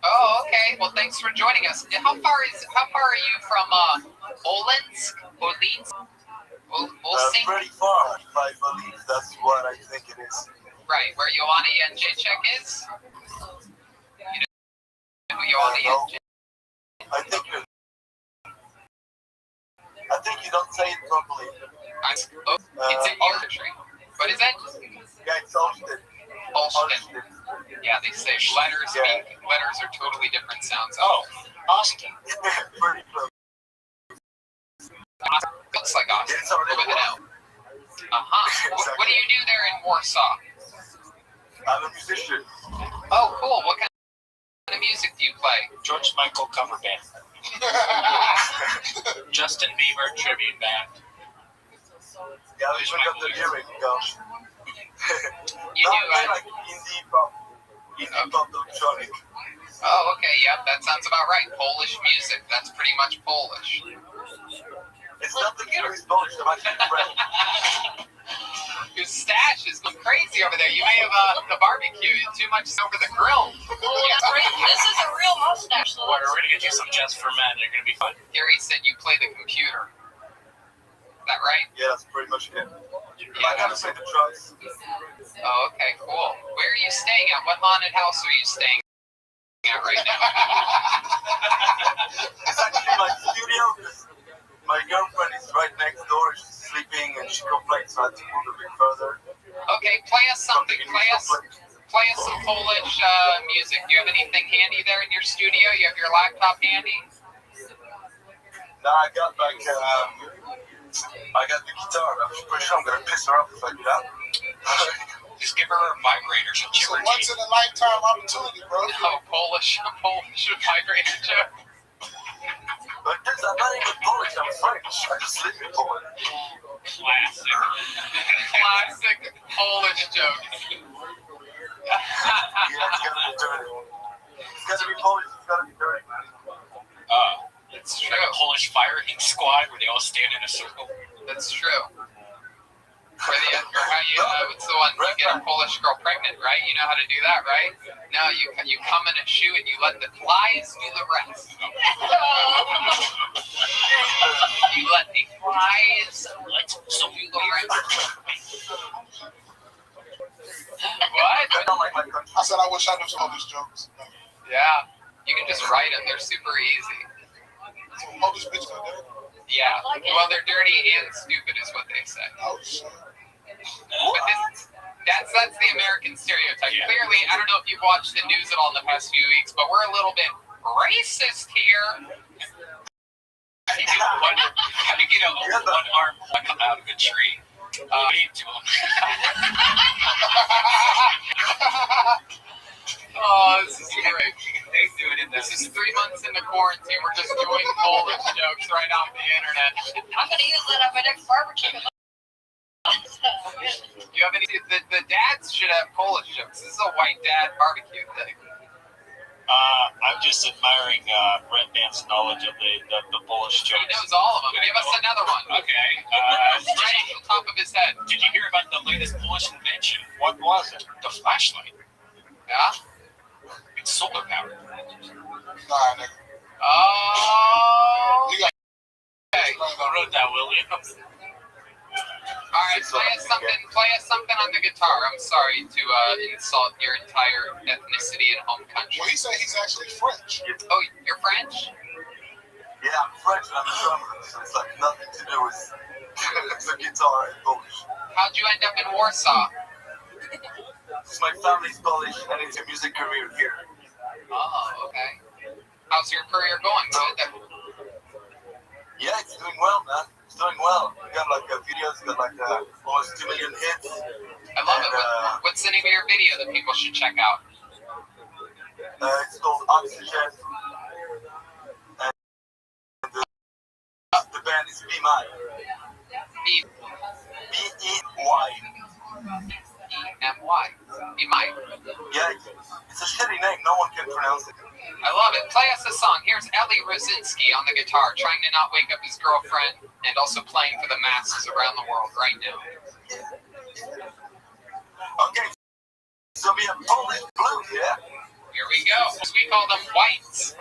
S1: Oh, okay. Well, thanks for joining us. How far are you from Olensk?
S5: Pretty far, I believe. That's what I think it is.
S1: Right, where Joanna Jędrzejczyk is? You know who Joanna Jędrzejczyk?
S5: I think you don't say it properly.
S1: It's in your country. What is it?
S5: Yeah, it's Austin.
S1: Austin. Yeah, they say letters are totally different sounds.
S20: Oh, Austin.
S5: Pretty close.
S1: Looks like Austin. With an L. What do you do there in Warsaw?
S5: I'm a musician.
S1: play?
S17: George Michael cover band. Justin Bieber tribute band.
S6: Yeah, we should got the lyric down.
S1: You do,
S6: like indie pop electronic.
S1: Oh, okay, yep, that sounds about right. Polish music, that's pretty much Polish.
S6: It's not the guitar, it's Polish, I'm actually French.
S1: Your stash is going crazy over there. You may have the barbecue too much over the grill.
S2: This is a real mustache.
S17: We're gonna get you some just for men. They're gonna be fun.
S1: Gary said you play the computer. Is that right?
S6: Yeah, that's pretty much it.
S1: Yeah,
S6: I gotta play the drums.
S1: Oh, okay, cool. Where are you staying at? What haunted house are you staying at right now?
S6: It's actually my studio because my girlfriend is right next door. She's sleeping and she complains, so I have to move a bit further.
S1: Okay, play us something. Play us some Polish music. Do you have anything handy there in your studio? You have your laptop handy?
S6: Nah, I got like I got the guitar. I'm pretty sure I'm gonna piss her off if I do that.
S14: Just give her vibrators and
S16: It's a once in a lifetime opportunity, bro.
S1: No, Polish vibrator joke.
S6: But this, I'm not even Polish, I'm French. I just live in Poland.
S1: Classic Polish joke.
S6: Yeah, it's gotta be dirty. It's gotta be Polish, it's gotta be dirty, man.
S1: It's
S14: like a Polish firing squad where they all stand in a circle.
S1: That's true. Or how you, it's the one you get a Polish girl pregnant, right? You know how to do that, right? No, you come in a shoe and you let the flies do the rest. You let the flies do the rest. What?
S16: I said I wish I knew some of these jokes.
S1: Yeah, you can just write them. They're super easy.
S16: So Polish bitch got dirty.
S1: Yeah, well, they're dirty and stupid is what they say.
S16: Oh, shit.
S1: But that's the American stereotype. Yeah. Clearly, I don't know if you've watched the news at all in the past few weeks, but we're a little bit racist here.
S14: How do you get a one-arm come out of a tree? Wave to him.
S1: Oh, this is great. They do it in this. This is 3 months into quarantine. We're just doing Polish jokes right off the internet.
S2: I'm gonna use that at my next barbecue.
S1: You have any? The dads should have Polish jokes. This is a white dad barbecue thing.
S17: I'm just admiring Red Band's knowledge of the Polish jokes.
S1: He knows all of them. Give us another one.
S14: Okay.
S1: Right on the top of his head.
S14: Did you hear about the latest Polish invention?
S17: What was it?
S14: The flashlight.
S1: Yeah?
S14: It's solar powered.
S16: Nah, nigga.
S1: Oh.
S14: Okay. Who wrote that, William?
S1: All right, play us something on the guitar. I'm sorry to insult your entire ethnicity and home country.
S16: Well, he said he's actually French.
S1: Oh, you're French?
S6: Yeah, I'm French and I'm a drummer, so it's like nothing to do with the guitar and Polish.
S1: How'd you end up in Warsaw?
S6: My family's Polish and it's a music career here.
S1: Oh, okay. How's your career going? Good.
S6: Yeah, it's doing well, man. It's doing well. We got like videos, got like almost 2 million hits.
S1: I love it. What's the name of your video that people should check out?
S6: It's called Oxygen. And the band is Be My. B-E-Y.
S1: E-M-Y. Be My?
S6: Yeah, it's a shitty name. No one can pronounce it.
S1: I love it. Play us a song. Here's Ellie Rosinski on the guitar, trying to not wake up his girlfriend and also playing for the masses around the world right now.
S6: Okay, so we have Polish blues, yeah?
S1: Here we go. We call them whites.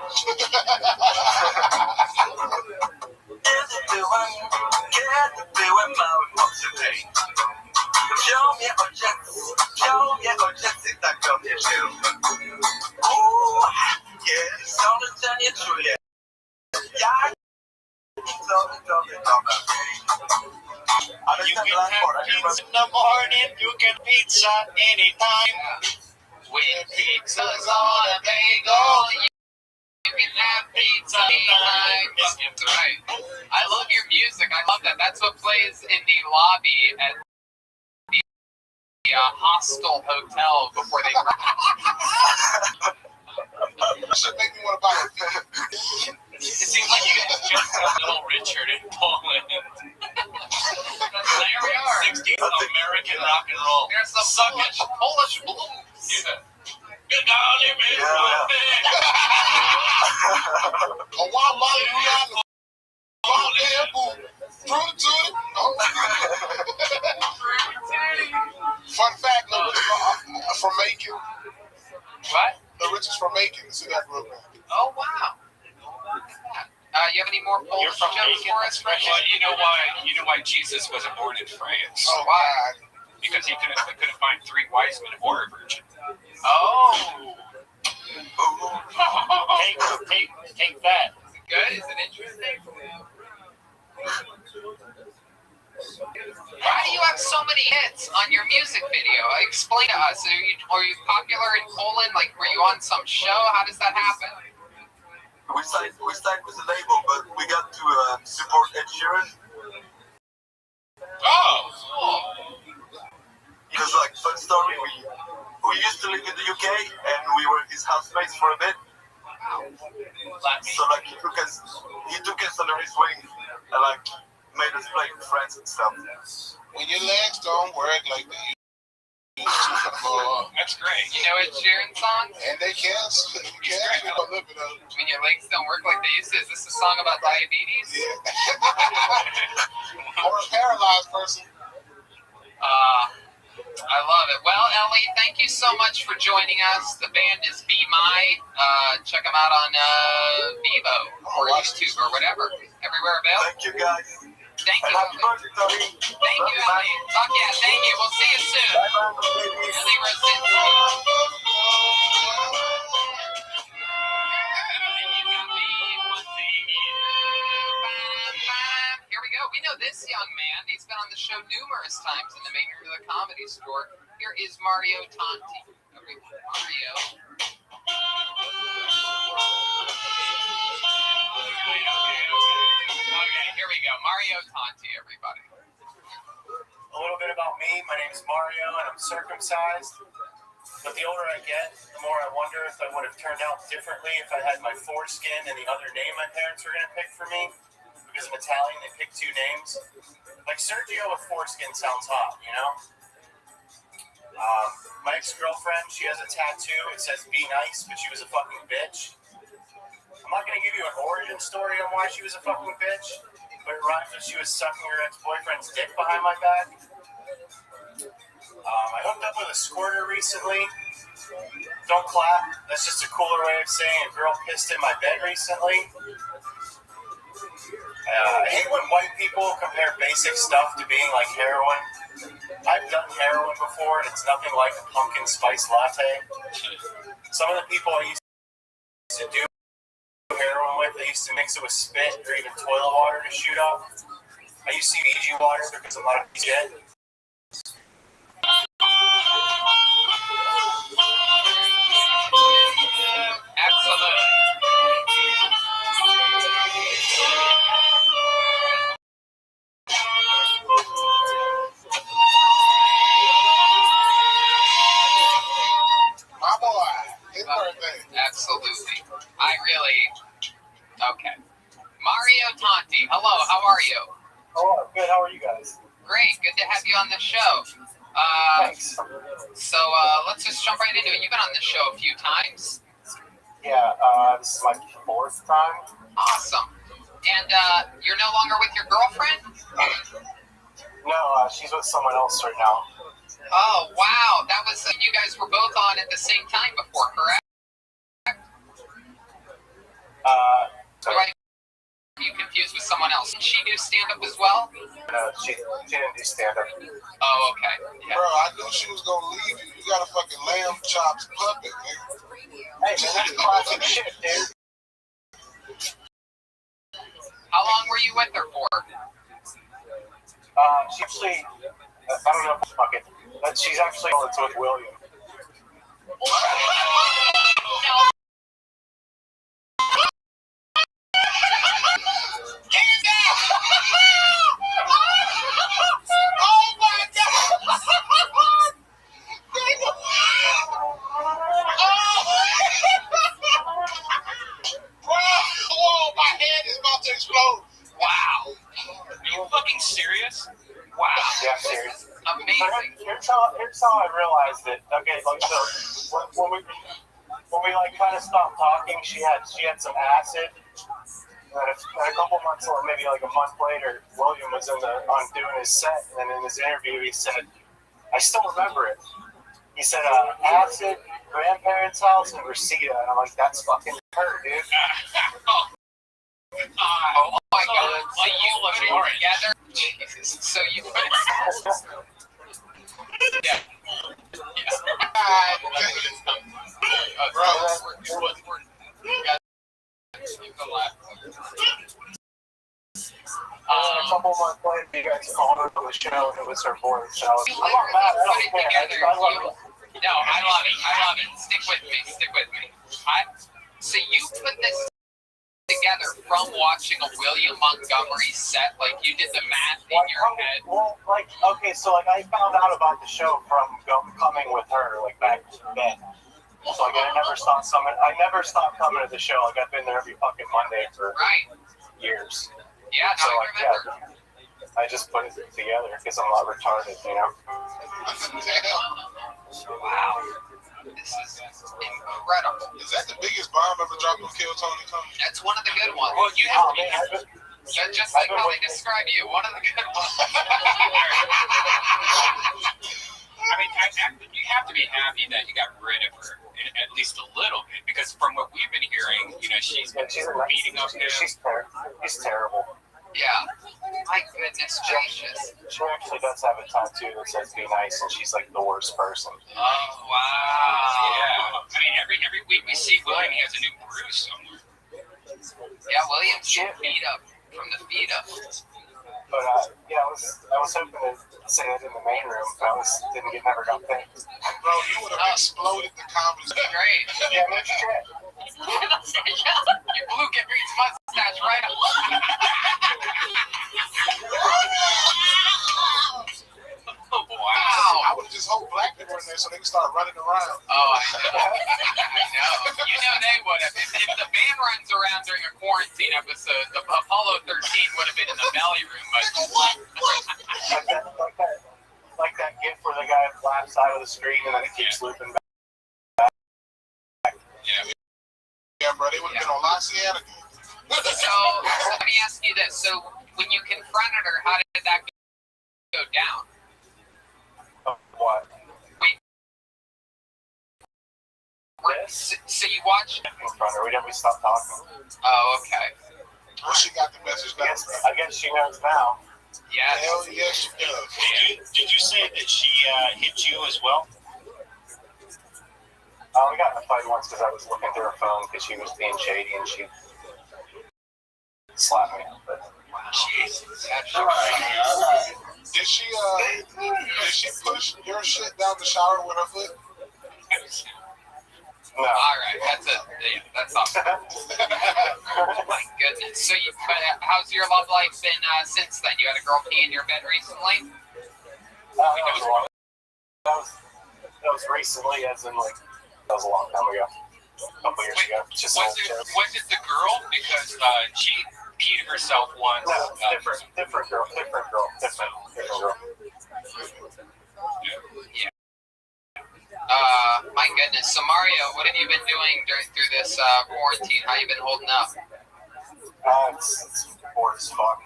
S17: You can have pizza in the morning, you can pizza anytime.
S1: With pizza's on a bagel, you can have pizza anytime. That's right. I love your music. I love that. That's what plays in the lobby at the Hostel Hotel before they...
S16: That should make me want to Fun fact, the Rich from Macon.
S1: What?
S16: The Rich is from Macon. See that group.
S1: Oh, wow. You have any more Polish jokes for us, Fresh?
S14: Well, you know why Jesus wasn't born in France?
S16: Oh, why?
S14: Because he couldn't find 3 wise men or a virgin.
S1: Oh.
S3: Take that.
S1: Is it good? Is it interesting? Why do you have so many hits on your music video? Explain to us. Are you popular in Poland? Like, were you on some show? How does that happen?
S6: We signed with the label, but we got to support Ed Sheeran.
S1: Oh, cool.
S6: Because, like, fun story, we used to live in the UK, and we were his housemates for a bit.
S1: Wow.
S6: So, like, he took us under his wing, and, like, made us play with friends and stuff.
S16: When your legs don't work like they used to,
S14: that's great.
S1: You know Ed Sheeran songs?
S16: And they can't live it up.
S1: When your legs don't work like they used to. Is this a song about diabetes?
S16: Yeah. Or a paralyzed person.
S1: I love it. Well, Ellie, thank you so much for joining us. The band is Be My. Check them out on Vivo or YouTube or whatever. Everywhere available.
S6: Thank you, guys.
S1: Thank you. Thank you, Ellie. Fuck yeah, thank you. We'll see you soon. Ellie Here we go. We know this young man. He's been on the show numerous times in the Maker of the Comedy Store. Here is Mario Tonti. Mario. Okay, here we go. Mario Tonti, everybody.
S3: A little bit about me. My name is Mario, and I'm circumcised. But the older I get, the more I wonder if I would have turned out differently if I had my foreskin and the other name my parents were going to pick for me. Because I'm Italian, they pick 2 names. Like Sergio with foreskin sounds hot, you know? My ex-girlfriend, she has a tattoo. It says "Be nice," but she was a fucking bitch. I'm not going to give you an origin story on why she was a fucking bitch, but it rhymes with she was sucking her ex-boyfriend's dick behind my back. I hooked up with a squirter recently. Don't clap. That's just a cooler way of saying a girl pissed in my bed recently. I hate when white people compare basic stuff to being like heroin. I've done heroin before, and it's nothing like a pumpkin spice latte. Some of the people I used to do heroin with, they used to mix it with spit or even toilet water to shoot up. I used to use Fiji water because I'm not a shit.
S16: My boy, his birthday.
S1: Absolutely. Okay. Mario Tonti, hello, how are you?
S3: Oh, good. How are you guys?
S1: Great, good to have you on the show.
S3: Thanks.
S1: So let's just jump right into it. You've been on the show a few times.
S3: Yeah, this is my 4th time.
S1: Awesome. And you're no longer with your girlfriend?
S3: No, she's with someone else right now.
S1: Oh, wow. That was, you guys were both on at the same time before, correct? Or are you confused with someone else? Did she do stand-up as well?
S3: No, she didn't do stand-up.
S1: Oh, okay. Yeah.
S16: Bro, I knew she was going to leave you. You got a fucking lamb chops puppet, nigga.
S3: Hey, man, that's classic shit, dude.
S1: How long were you with her for?
S3: She actually, I don't know if fuck it, but she's actually with William.
S16: Whoa, my head is about to explode.
S1: Wow.
S14: Are you fucking serious?
S1: Wow.
S3: Yeah, I'm serious.
S1: Amazing.
S3: Here's how I realized it. Okay, like so when we we like kind of stopped talking, she had some acid. And a couple months, or maybe like a month later, William was on doing his set, and then in his interview he said, "I still remember it." He said, "Acid, grandparents' house, and Reseda," and I'm like, "That's fucking her, dude."
S1: Oh my god! So you put it together? Jesus. So you put it. Yeah.
S3: A couple months later, you guys called her to the show, and it was her voice. So
S1: You literally put it together. No, I love it. Stick with me. So you put this together from watching a William Montgomery set, like you did the math in your head.
S3: Well, like, okay, so like I found out about the show from coming with her, like back then. So like I never stopped coming to the show. Like I've been there every fucking Monday for years.
S1: Yeah, no,
S3: so
S1: I
S3: like
S1: remember.
S3: yeah, I just put it together because I'm not retarded, you know.
S1: Wow. This is incredible.
S16: Is that the biggest bomb ever dropped on Kill Tony Tony?
S1: That's one of the good ones. Well, you have to be. Just like how they describe you, one of the good ones.
S14: I mean, you have to be happy that you got rid of her, at least a little bit, because from what we've been hearing, you know, she's beating up him.
S3: She's terrible.
S1: Yeah. My goodness gracious.
S3: She actually does have a tattoo that says "Be nice," and she's like the worst person.
S1: Oh wow.
S14: Yeah. I mean, every week we see William, he has a new bruise somewhere.
S1: Yeah, William's getting beat up from the feet up.
S3: But yeah, I was hoping to say that in the main room, but never got picked.
S16: Bro, you would have exploded the comedy.
S1: Great.
S3: Yeah, no shit.
S1: You blew Gary's mustache right up. Wow.
S16: I would have just hoped black people in there so they can start running around.
S1: Oh, I know. You know they would have. If the band runs around during a quarantine episode, the Apollo 13 would have been in the belly room. But
S3: like that gif where the guy flaps out of the screen and then it keeps looping back.
S16: Yeah, bro, they would have been on Louisiana.
S1: So let me ask you this: so when you confronted her, how did that go down?
S3: What?
S1: So you watched
S3: in front of her. We stopped talking.
S1: Oh, okay.
S16: Well, she got the message now.
S3: I guess she knows now.
S1: Yeah.
S16: Hell yes, she does.
S17: Did you say that she hit you as well?
S3: We got in a fight once because I was looking through her phone because she was being shady and she slapped me. But
S1: Jesus.
S16: Did she push your shit down the shower with her foot?
S3: No.
S1: All right, that's awesome. Oh my goodness. So, how's your love life been since then? You had a girl pee in your bed recently?
S3: That was recently, as in like that was a long time ago, a couple years ago. Just
S14: was it the girl? Because she peed herself once.
S3: No, different girl.
S1: Yeah. My goodness. So Mario, what have you been doing through this quarantine? How you been holding up?
S3: It's bored as fuck.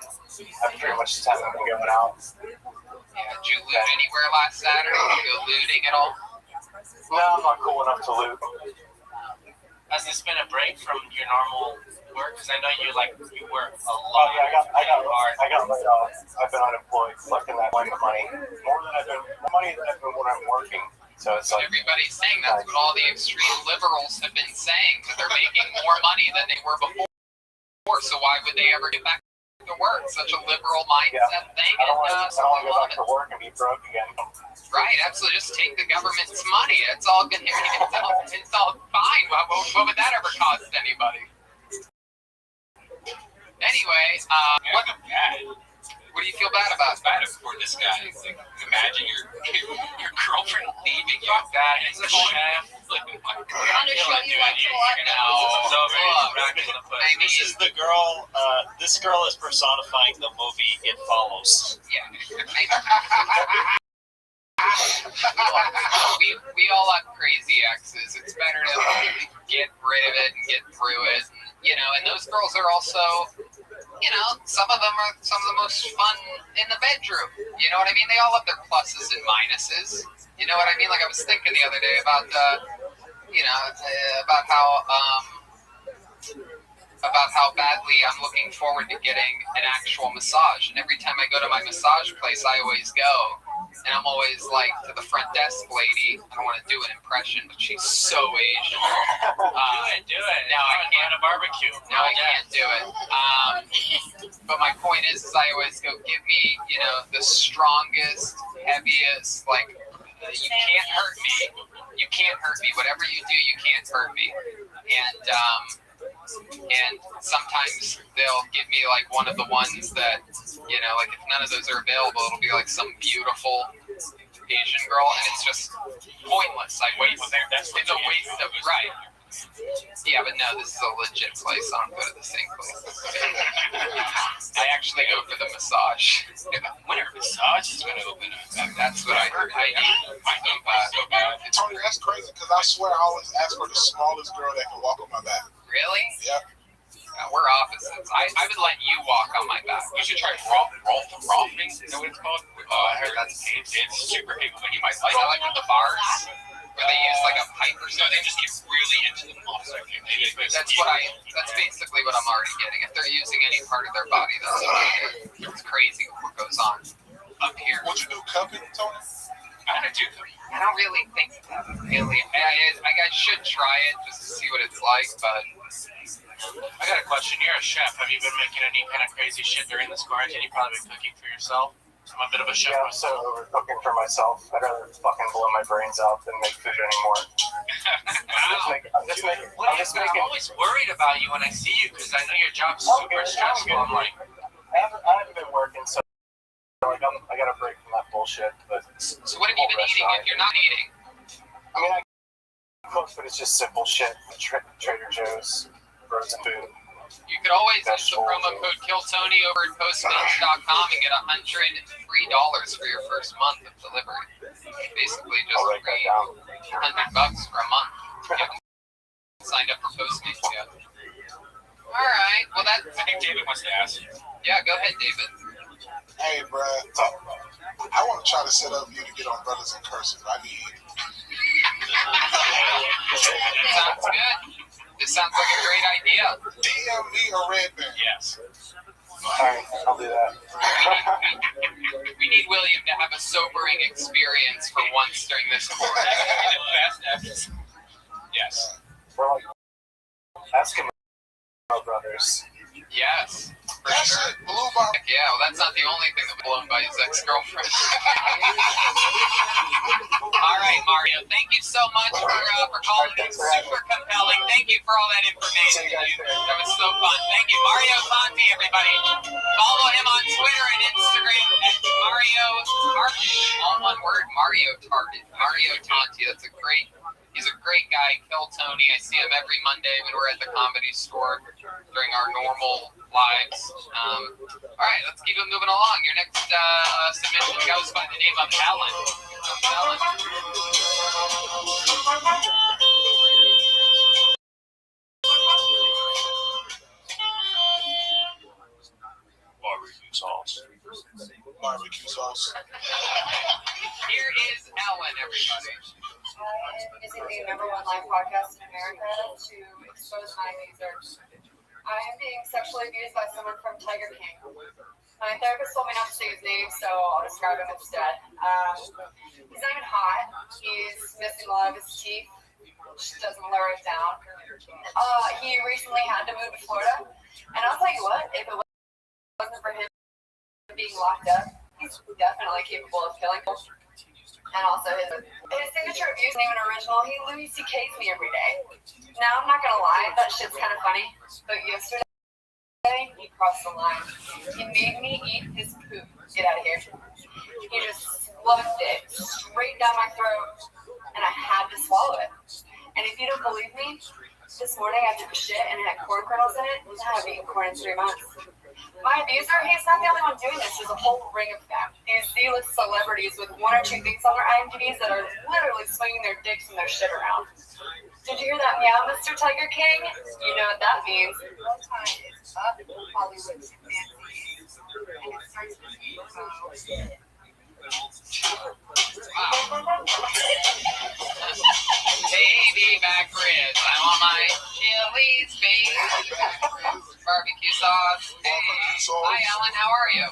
S3: I pretty much just haven't been going out.
S1: Yeah, did you loot anywhere last Saturday? Did you go looting at all?
S3: No, I'm not cool enough to loot.
S17: Has this been a break from your normal work? Because I know you work a lot.
S3: Oh yeah, I got laid off. I've been unemployed, collecting that kind of money. More money than I've been when I'm working. So it's like
S1: everybody's saying that's what all the extreme liberals have been saying, that they're making more money than they were before. So why would they ever get back to work? Such a liberal mindset thing.
S3: I don't want to go back to work and be broke again.
S1: Right, absolutely. Just take the government's money. It's all good. It's all fine. What would that ever cost anybody? Anyway, what do you feel bad about?
S14: Bad for this guy. Like, imagine your girlfriend leaving you. That is a shame.
S17: This is the girl. This girl is personifying the movie It Follows.
S1: Yeah. we all have crazy exes. It's better to get rid of it and get through it. And those girls are also, some of them are some of the most fun in the bedroom. You know what I mean? They all have their pluses and minuses. You know what I mean? Like I was thinking the other day about, about how badly I'm looking forward to getting an actual massage. And every time I go to my massage place, I always go. And I'm always like to the front desk lady. I don't want to do an impression, but she's so Asian.
S3: Do it.
S1: No, I can't.
S3: A barbecue.
S1: No, I can't do it. But my point is I always go, give me, the strongest, heaviest, like, you can't hurt me. You can't hurt me. Whatever you do, you can't hurt me. And sometimes they'll give me like one of the ones that, like if none of those are available, it'll be like some beautiful Asian girl, and it's just pointless. It's a waste of right. Yeah, but no, this is a legit place. I don't go to the same place. I actually go for the massage.
S3: When a massage is going to open up.
S1: That's what I heard.
S16: Tony, that's crazy because I swear I always ask for the smallest girl that can walk on my back.
S1: Really?
S16: Yep.
S1: We're opposites. I would let you walk on my back.
S3: You should try rolfing. Is that what it's called?
S1: I heard that's painful.
S3: It's super painful, but you might like
S1: it. Like with the bars, where they use like a pipe or something.
S3: No, they just get really into the muscle.
S1: That's basically what I'm already getting. If they're using any part of their body, that's already it's crazy what goes on up here.
S16: What you do, cupping, Tony?
S1: I don't really think really. I should try it just to see what it's like, but
S3: I got a question. You're a chef. Have you been making any kind of crazy shit during this quarantine? You've probably been cooking for yourself. I'm a bit of a chef.
S19: Yeah, I'm so over cooking for myself. I'd rather fucking blow my brains out than make food anymore. I'm just making.
S3: I'm always worried about you when I see you because I know your job's super stressful. I'm like,
S19: I haven't been working, so like I got a break from that bullshit. But
S1: so what have you been eating if you're not eating?
S19: I mean, I cook, but it's just simple shit. Trader Joe's, frozen food.
S1: You could always use the promo code KillTony over at Postmates.com and get $103 for your first month of delivery. Basically, just $100 for a month. Signed up for Postmates yet? All right. Well, I
S3: think David wants to ask.
S1: Yeah, go ahead, David.
S16: Hey, bro. I want to try to set up you to get on Brothers in Cursive. I need.
S1: Sounds good. This sounds like a great idea.
S16: DM me a red band.
S3: Yes.
S19: Alright, I'll do that.
S1: We need William to have a sobering experience for once during this quarantine.
S3: Yes.
S19: We're like Eskimo brothers.
S1: Yes. For sure. Yeah, well, that's not the only thing that was blown by his ex-girlfriend. All right, Mario, thank you so much for calling me. Super compelling. Thank you for all that information. That was so fun. Thank you. Mario Tanti, everybody. Follow him on Twitter and Instagram at Mario Tarty. All one word, Mario Tarty. Mario Tanti. He's a great guy. Kill Tony. I see him every Monday when we're at the Comedy Store during our normal lives. All right, let's keep it moving along. Your next submission goes by the name of Ellen.
S3: Barbecue sauce.
S16: Barbecue sauce.
S1: Here is Ellen, everybody.
S2: Is it the #1 live podcast in America to expose my abuser? I am being sexually abused by someone from Tiger King. My therapist told me not to say his name, so I'll describe him instead. He's not even hot. He's missing a lot of his teeth, which doesn't lower it down. He recently had to move to Florida, and I'll tell you what, if it wasn't for him being locked up, he's definitely capable of killing people. And also his signature abuse name and original, he Louis C.K's me every day. Now, I'm not gonna lie, that shit's kind of funny, but yesterday, he crossed the line. He made me eat his poop. Get out of here. He just fluffed it straight down my throat, and I had to swallow it. And if you don't believe me, This morning I took a shit and it had corn kernels in it. I haven't eaten corn in 3 months. My abuser, he's not the only one doing this. There's a whole ring of them. These D-list celebrities with 1 or 2 things on their IMDb's that are literally swinging their dicks and their shit around. Did you hear that meow, Mr. Tiger King? You know what that means.
S11: It's up Hollywood chimpanzees, and it starts with you.
S1: Baby back ribs. I'm on my Chili's, baby. Barbecue sauce. Hey. Hi, Ellen. How are you?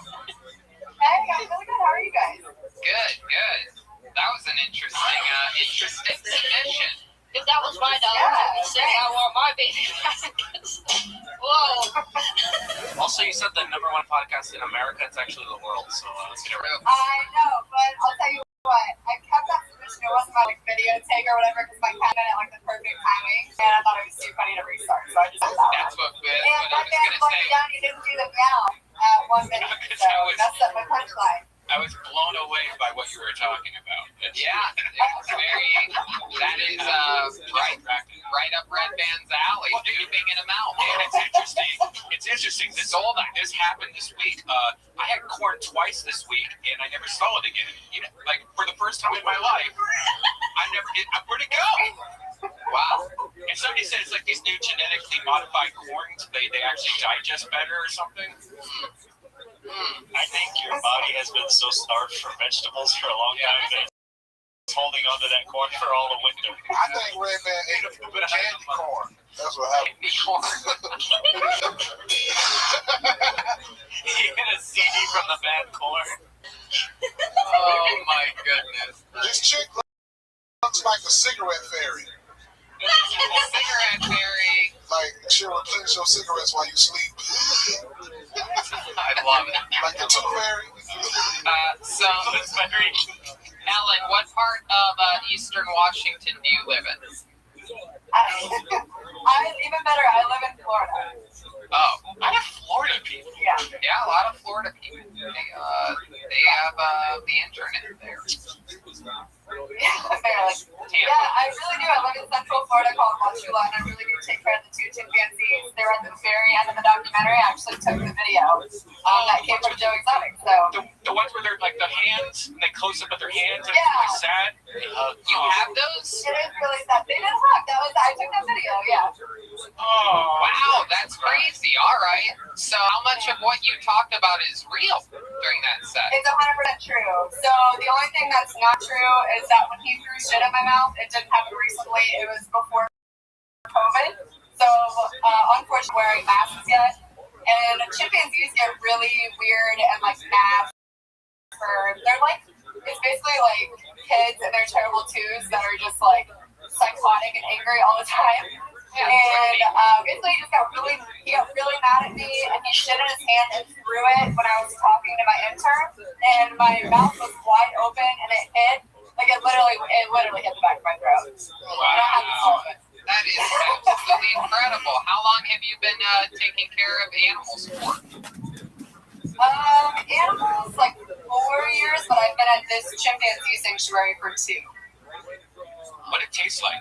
S2: Hey, I'm really good. How are you guys?
S1: Good, good. That was an interesting submission.
S7: If that was my dog, I'd be saying I want my baby back. Whoa.
S18: Also, you said the #1 podcast in America. It's actually the world, so let's get it right.
S2: I know, but I'll tell you what. I kept that submission. It wasn't my video take or whatever because my cat had like the perfect timing, and I thought it was too funny to restart, so I just did that.
S1: That's what
S2: And
S1: I
S2: that
S1: was
S2: man
S1: going to
S2: fucked
S1: say.
S2: me down. He didn't do the meow at 1 minute, so that's up my punchline.
S14: I was blown away by what you were talking about.
S1: Yeah, it's very. That is right up Red Band's alley, duping in a mouth.
S14: And it's interesting. It's interesting. This happened this week. I had corn twice this week, and I never saw it again. You know, like for the first time in my life, where'd it go? Wow. And somebody said it's like these new genetically modified corns. They actually digest better or something.
S17: I think your body has been so starved for vegetables for a long time that it's holding onto that corn for all the winter.
S16: I think Red Man ate a candy corn. That's what happened.
S17: He hit a CD from the bad corn.
S1: Oh my goodness.
S16: This chick looks like a cigarette fairy.
S1: Cigarette fairy.
S16: Like she'll replenish your cigarettes while you sleep.
S1: I love it.
S16: Like the tooth fairy.
S1: So, Ellen, what part of Eastern Washington do you live in?
S2: Even better, I live in Florida.
S1: Oh, a lot of Florida people.
S2: Yeah.
S1: Yeah, a lot of Florida people. They have the internet there.
S2: Yeah, I really do. I live in Central Florida called Wachula, and I really do take care of the 2 chimpanzees. They were at the very end of the documentary. I actually took the video that came from Joe Exotic. So
S14: The ones where they're like the hands, and they close up with their hands, and
S2: Yeah.
S14: it's really sad.
S1: You have those?
S2: it is really sad. They did hug. I took that video. Yeah.
S14: Oh,
S1: wow, that's crazy. All right. So, how much of what you talked about is real during that set?
S2: It's 100% true. So the only thing that's not true is that when he threw shit in my mouth, it didn't happen recently. It was before COVID. So unfortunately, wearing masks yet. And chimpanzees get really weird and like mad. They're like, it's basically like kids and their terrible twos that are just like psychotic and angry all the time. And basically he got really mad at me, and he shit in his hand and threw it when I was talking to my intern, and my mouth was wide open, and it hit, like it literally hit the back of my throat.
S1: Wow.
S2: And I had to solve it.
S1: That is absolutely incredible. How long have you been taking care of animals for?
S2: Animals, like 4 years, but I've been at this chimpanzee sanctuary for 2.
S14: What it tastes like?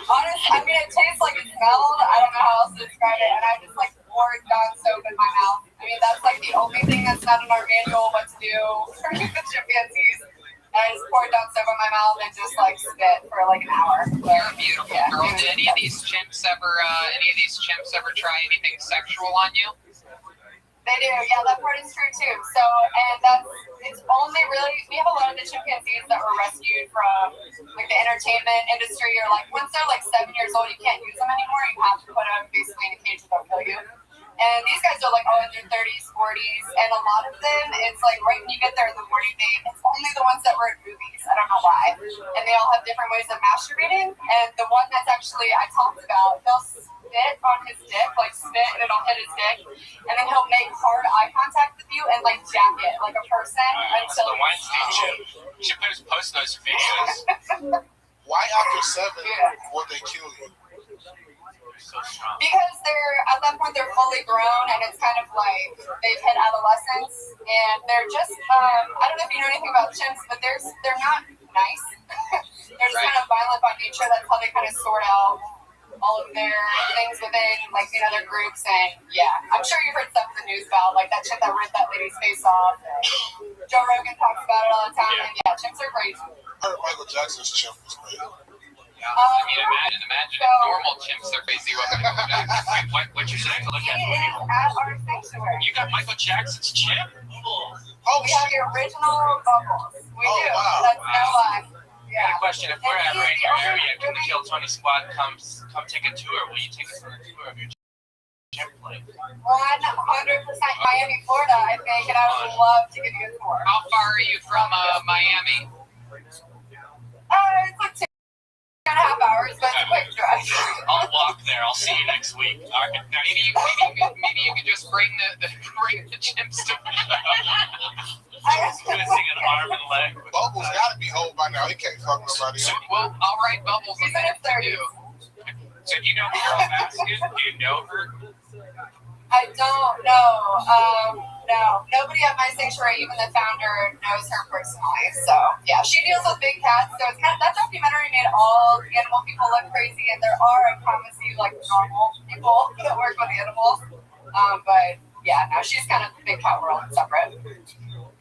S2: Honestly, I mean, it tastes like it smelled. I don't know how else to describe it. And I just like poured Dawn soap in my mouth. I mean, that's like the only thing that's not in our manual what to do for the chimpanzees. And I just poured Dawn soap in my mouth and just like spit for like an hour.
S1: You're a beautiful girl. Did any of these chimps ever try anything sexual on you?
S2: They do, yeah, that part is true too. So, and it's only really, we have a lot of the chimpanzees that were rescued from like the entertainment industry, or like once they're like 7 years old, you can't use them anymore. You have to put them basically in a cage that they'll kill you. And these guys are like all in their 30s, 40s, and a lot of them, it's like right when you get there in the morning, it's only the ones that were in movies. I don't know why. And they all have different ways of masturbating. And the one that's actually I talked about, they'll spit on his dick, like spit, and it'll hit his dick, and then he'll make hard eye contact with you and like jack it like a person until
S14: The Weinstein chip. You should post those videos.
S16: Why after 7 would they kill you?
S14: So strong.
S2: Because they're at that point they're fully grown, and it's kind of like they've hit adolescence, and they're just I don't know if you know anything about chimps, but they're not nice. they're just kind of violent by nature. That's how they kind of sort out all of their things within, like, you know, their groups. And yeah, I'm sure you heard stuff in the news about, like, that chick that ripped that lady's face off. And Joe Rogan talks about it all the time. And yeah, chimps are crazy.
S16: I heard Michael Jackson's chimp was crazy.
S1: I mean, imagine if normal chimps are crazy. What you saying? Look at
S2: it is at our sanctuary.
S14: You got Michael Jackson's chimp?
S2: We have the original Bubbles. We do.
S14: Wow.
S2: That's no lie.
S21: I got a question. If we're ever in your area, can the Kill 20 squad come take a tour? Will you take us on a tour of your chimp place?
S2: 100% Miami, Florida, I think, and I would love to give you a tour.
S1: How far are you from Miami?
S2: It's like 2.5 hours, but it's a quick drive.
S21: I'll walk there. I'll see you next week.
S1: Maybe you could just bring the chimps to the show.
S21: Missing an arm and leg.
S16: Bubbles gotta be old by now. He can't fuck nobody else.
S1: Well, I'll write Bubbles a minute to do.
S14: So do you know Carol Baskin? Do you know her?
S2: I don't know. No. Nobody at my sanctuary, even the founder, knows her personally. So, yeah, she deals with big cats. So it's kind of, that documentary made all the animal people look crazy. And there are, I promise you, like, normal people that work with animals. But, yeah, no, she's kind of the big cat world separate.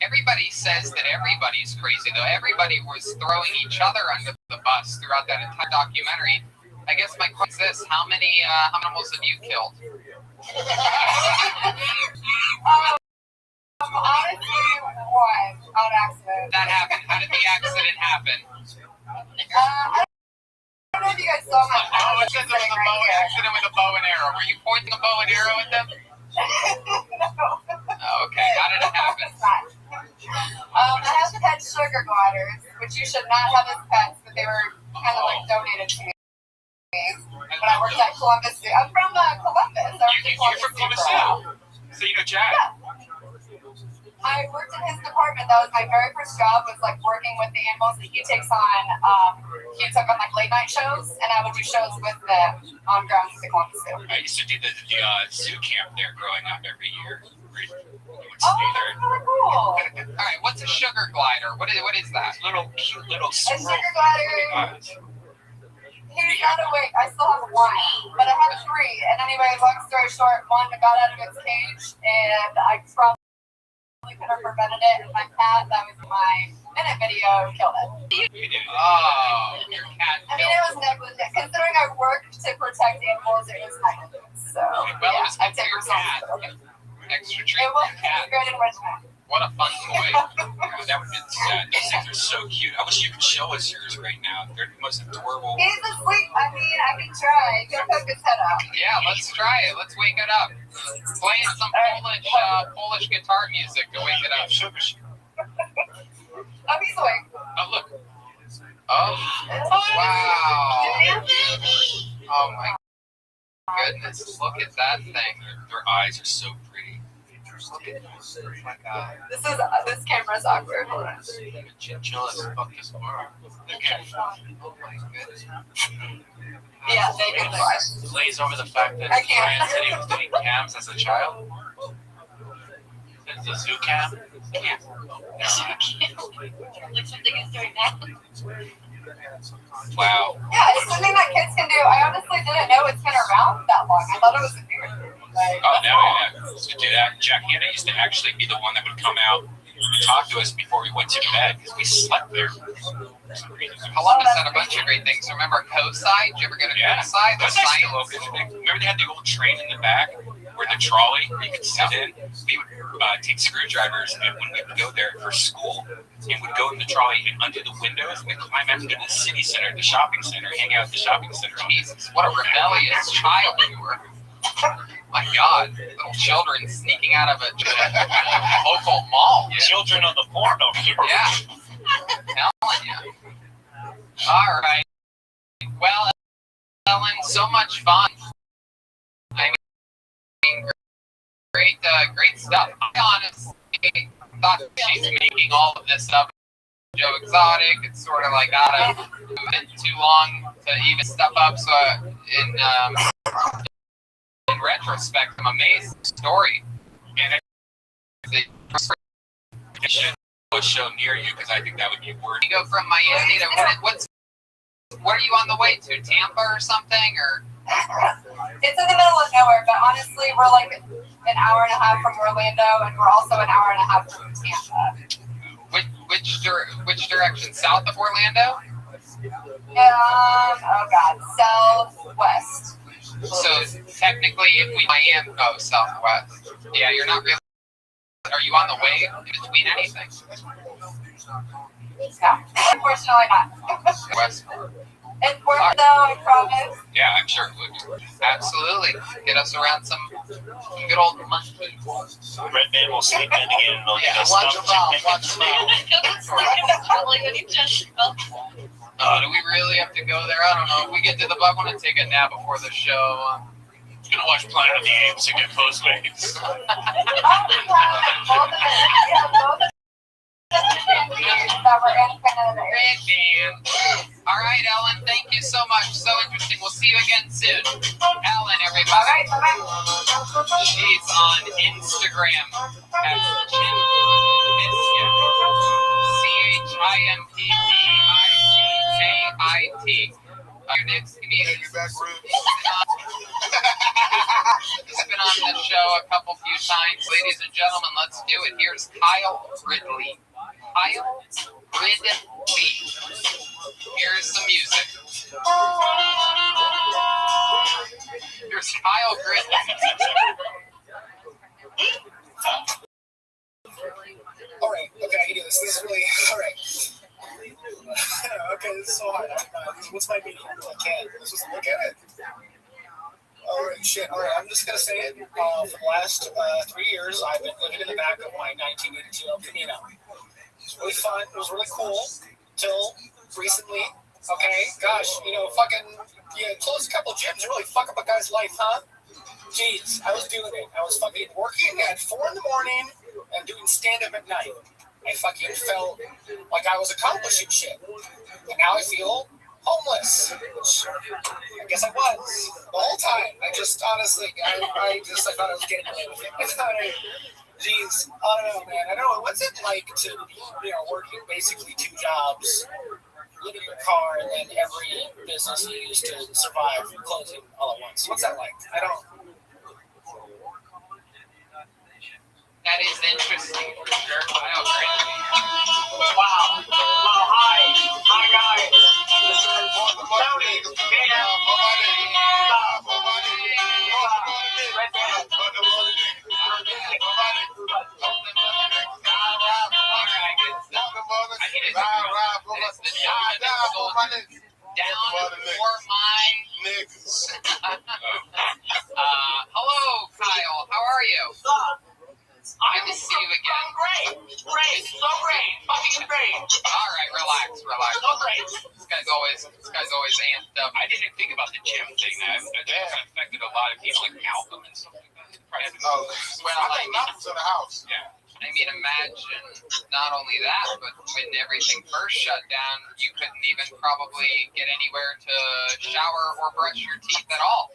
S1: Everybody says that everybody's crazy, though. Everybody was throwing each other under the bus throughout that entire documentary. I guess my question is this: how many animals have you killed?
S2: Honestly, one on accident.
S1: That happened. How did the accident happen?
S2: I don't know if you guys saw my
S1: Oh, it says it was a accident with a bow and arrow. Were you pointing a bow and arrow at them?
S2: No.
S1: Oh, okay. How did it happen?
S2: I have had sugar gliders, which you should not have as pets, but they were kind of like donated to me when I worked at Columbus Zoo. I'm from Columbus.
S14: You're from Columbus Zoo? So you know Jack?
S2: Yeah. I worked in his department. That was my very first job, was like working with the animals that he takes on. He took on like late night shows, and I would do shows with them on grounds at Columbus Zoo.
S14: I used to do the zoo camp there growing up every year.
S2: Oh, that's really cool.
S1: All right, what's a sugar glider? What is that?
S14: Cute little
S2: A sugar glider. Here's another way. I still have one, but I had three. And anyway, long story short, one got out of its cage, and I probably could have prevented it. And my cat, that was my minute video, killed it.
S1: Oh, your cat.
S2: I mean, it was negligent. Considering I worked to protect animals, it was negligent. So,
S1: well,
S2: yeah, I take
S1: responsibility. Extra treat
S2: It was
S1: for your cat.
S2: a great enrichment.
S14: What a fun toy. That would be sad. Those things are so cute. I wish you could show us yours right now. They're the most adorable.
S2: He's asleep. I mean, I can try. He'll poke his head out.
S1: Yeah, let's try it. Let's wake it up. Playing some Polish guitar music to wake it up.
S2: Oh, he's awake.
S1: Oh, look. Oh, wow. Oh, my goodness. Look at that thing.
S14: Their eyes are so pretty.
S1: Oh, my God.
S2: This camera's awkward. Hold on.
S14: Chill as fuck this world. Okay.
S1: Oh, my goodness.
S2: Yeah, they can fly.
S21: Glaze over the fact that
S2: I can't.
S21: Ryan said he was doing cams as a child. It's a zoo cam.
S2: Like something he's doing now.
S14: Wow.
S2: Yeah, it's something that kids can do. I honestly didn't know it's been around that long. I thought it was a newer thing.
S14: Oh, no, yeah. Used to do that. Jack Hanna used to actually be the one that would come out and talk to us before we went to bed because we slept there.
S1: Columbus had a bunch of great things. Remember Coastside? Did you ever go to Coastside? The science.
S14: Remember they had the old train in the back where the trolley where you could sit in? We would take screwdrivers and when we would go there for school and would go in the trolley and under the windows and we'd climb out to the city center, the shopping center, hang out at the shopping center.
S1: Jesus, what a rebellious child you were. My God, little children sneaking out of a local mall.
S21: Yeah. Children of the porno here.
S1: Yeah. Telling you. All right. Well, Ellen, so much fun. I mean, great stuff. I honestly thought she's making all of this stuff Joe Exotic. It's sort of like out of too long to even step up. So in retrospect, I'm amazed story.
S14: And I should do a show near you because I think that would be worth.
S1: You go from Miami to what's What are you on the way to? Tampa or something? Or
S2: It's in the middle of nowhere, but honestly, we're like an hour and a half from Orlando, and we're also an hour and a half from Tampa.
S1: which direction? South of Orlando?
S2: Oh God, southwest.
S1: So technically, if we Miami, southwest. Yeah, you're not really. Are you on the way in between anything?
S2: Yeah, unfortunately not.
S1: West.
S2: It's worth it though, I promise.
S1: Yeah, I'm sure it would. Absolutely. Get us around some good old monkeys.
S3: Red Man will sneak in again and they'll get us
S1: watch
S3: stuff.
S1: them out. Watch them out. Do we really have to go there? I don't know. If we get to the I want to take a nap before the show.
S3: I'm gonna watch Planet of the Apes and get Postmates.
S1: All right, Ellen. Thank you so much. So interesting. We'll see you again soon. Ellen, everybody.
S2: All right, bye-bye.
S1: She's on Instagram at CHIMPPITKIT. Your next comedian. He's been on the show a few times. Ladies and gentlemen, let's do it. Here's Kyle Ridley. Kyle Ridley. Here's some music. Here's Kyle Ridley.
S13: All right, okay, I can do this. This is really, all right. Okay, this is so hard. What's my meaning? I can't. Let's just look at it. All right, shit. All right, I'm just going to say it. For the last 3 years, I've been living in the back of my 1982 El Camino. It was really fun. It was really cool. Till recently. Okay, gosh, close a couple of gyms and really fuck up a guy's life, huh? Jeez, I was doing it. I was fucking working at 4 a.m. and doing stand-up at night. I fucking felt like I was accomplishing shit. And now I feel homeless. Which I guess I was the whole time. I just honestly, I thought I was getting away with it. I thought jeez, I don't know, man. I don't know. What's it like to be, working basically 2 jobs, living in your car, and then every business you use to survive closing all at once? What's that like? I don't.
S1: That is interesting for sure. I agree.
S3: Wow. Hi. Hi, guys. This is Tony.
S1: Hello, Kyle. How are you? Good to see you again.
S3: Great. So great. Fucking great.
S1: All right, relax.
S3: So great.
S1: This guy's always amped up.
S14: I didn't think about the gym thing. That affected a lot of people, like Malcolm and stuff like that.
S16: Malcolm's in the house.
S14: Yeah.
S1: I mean, imagine not only that, but when everything first shut down, you couldn't even probably get anywhere to shower or brush your teeth at all.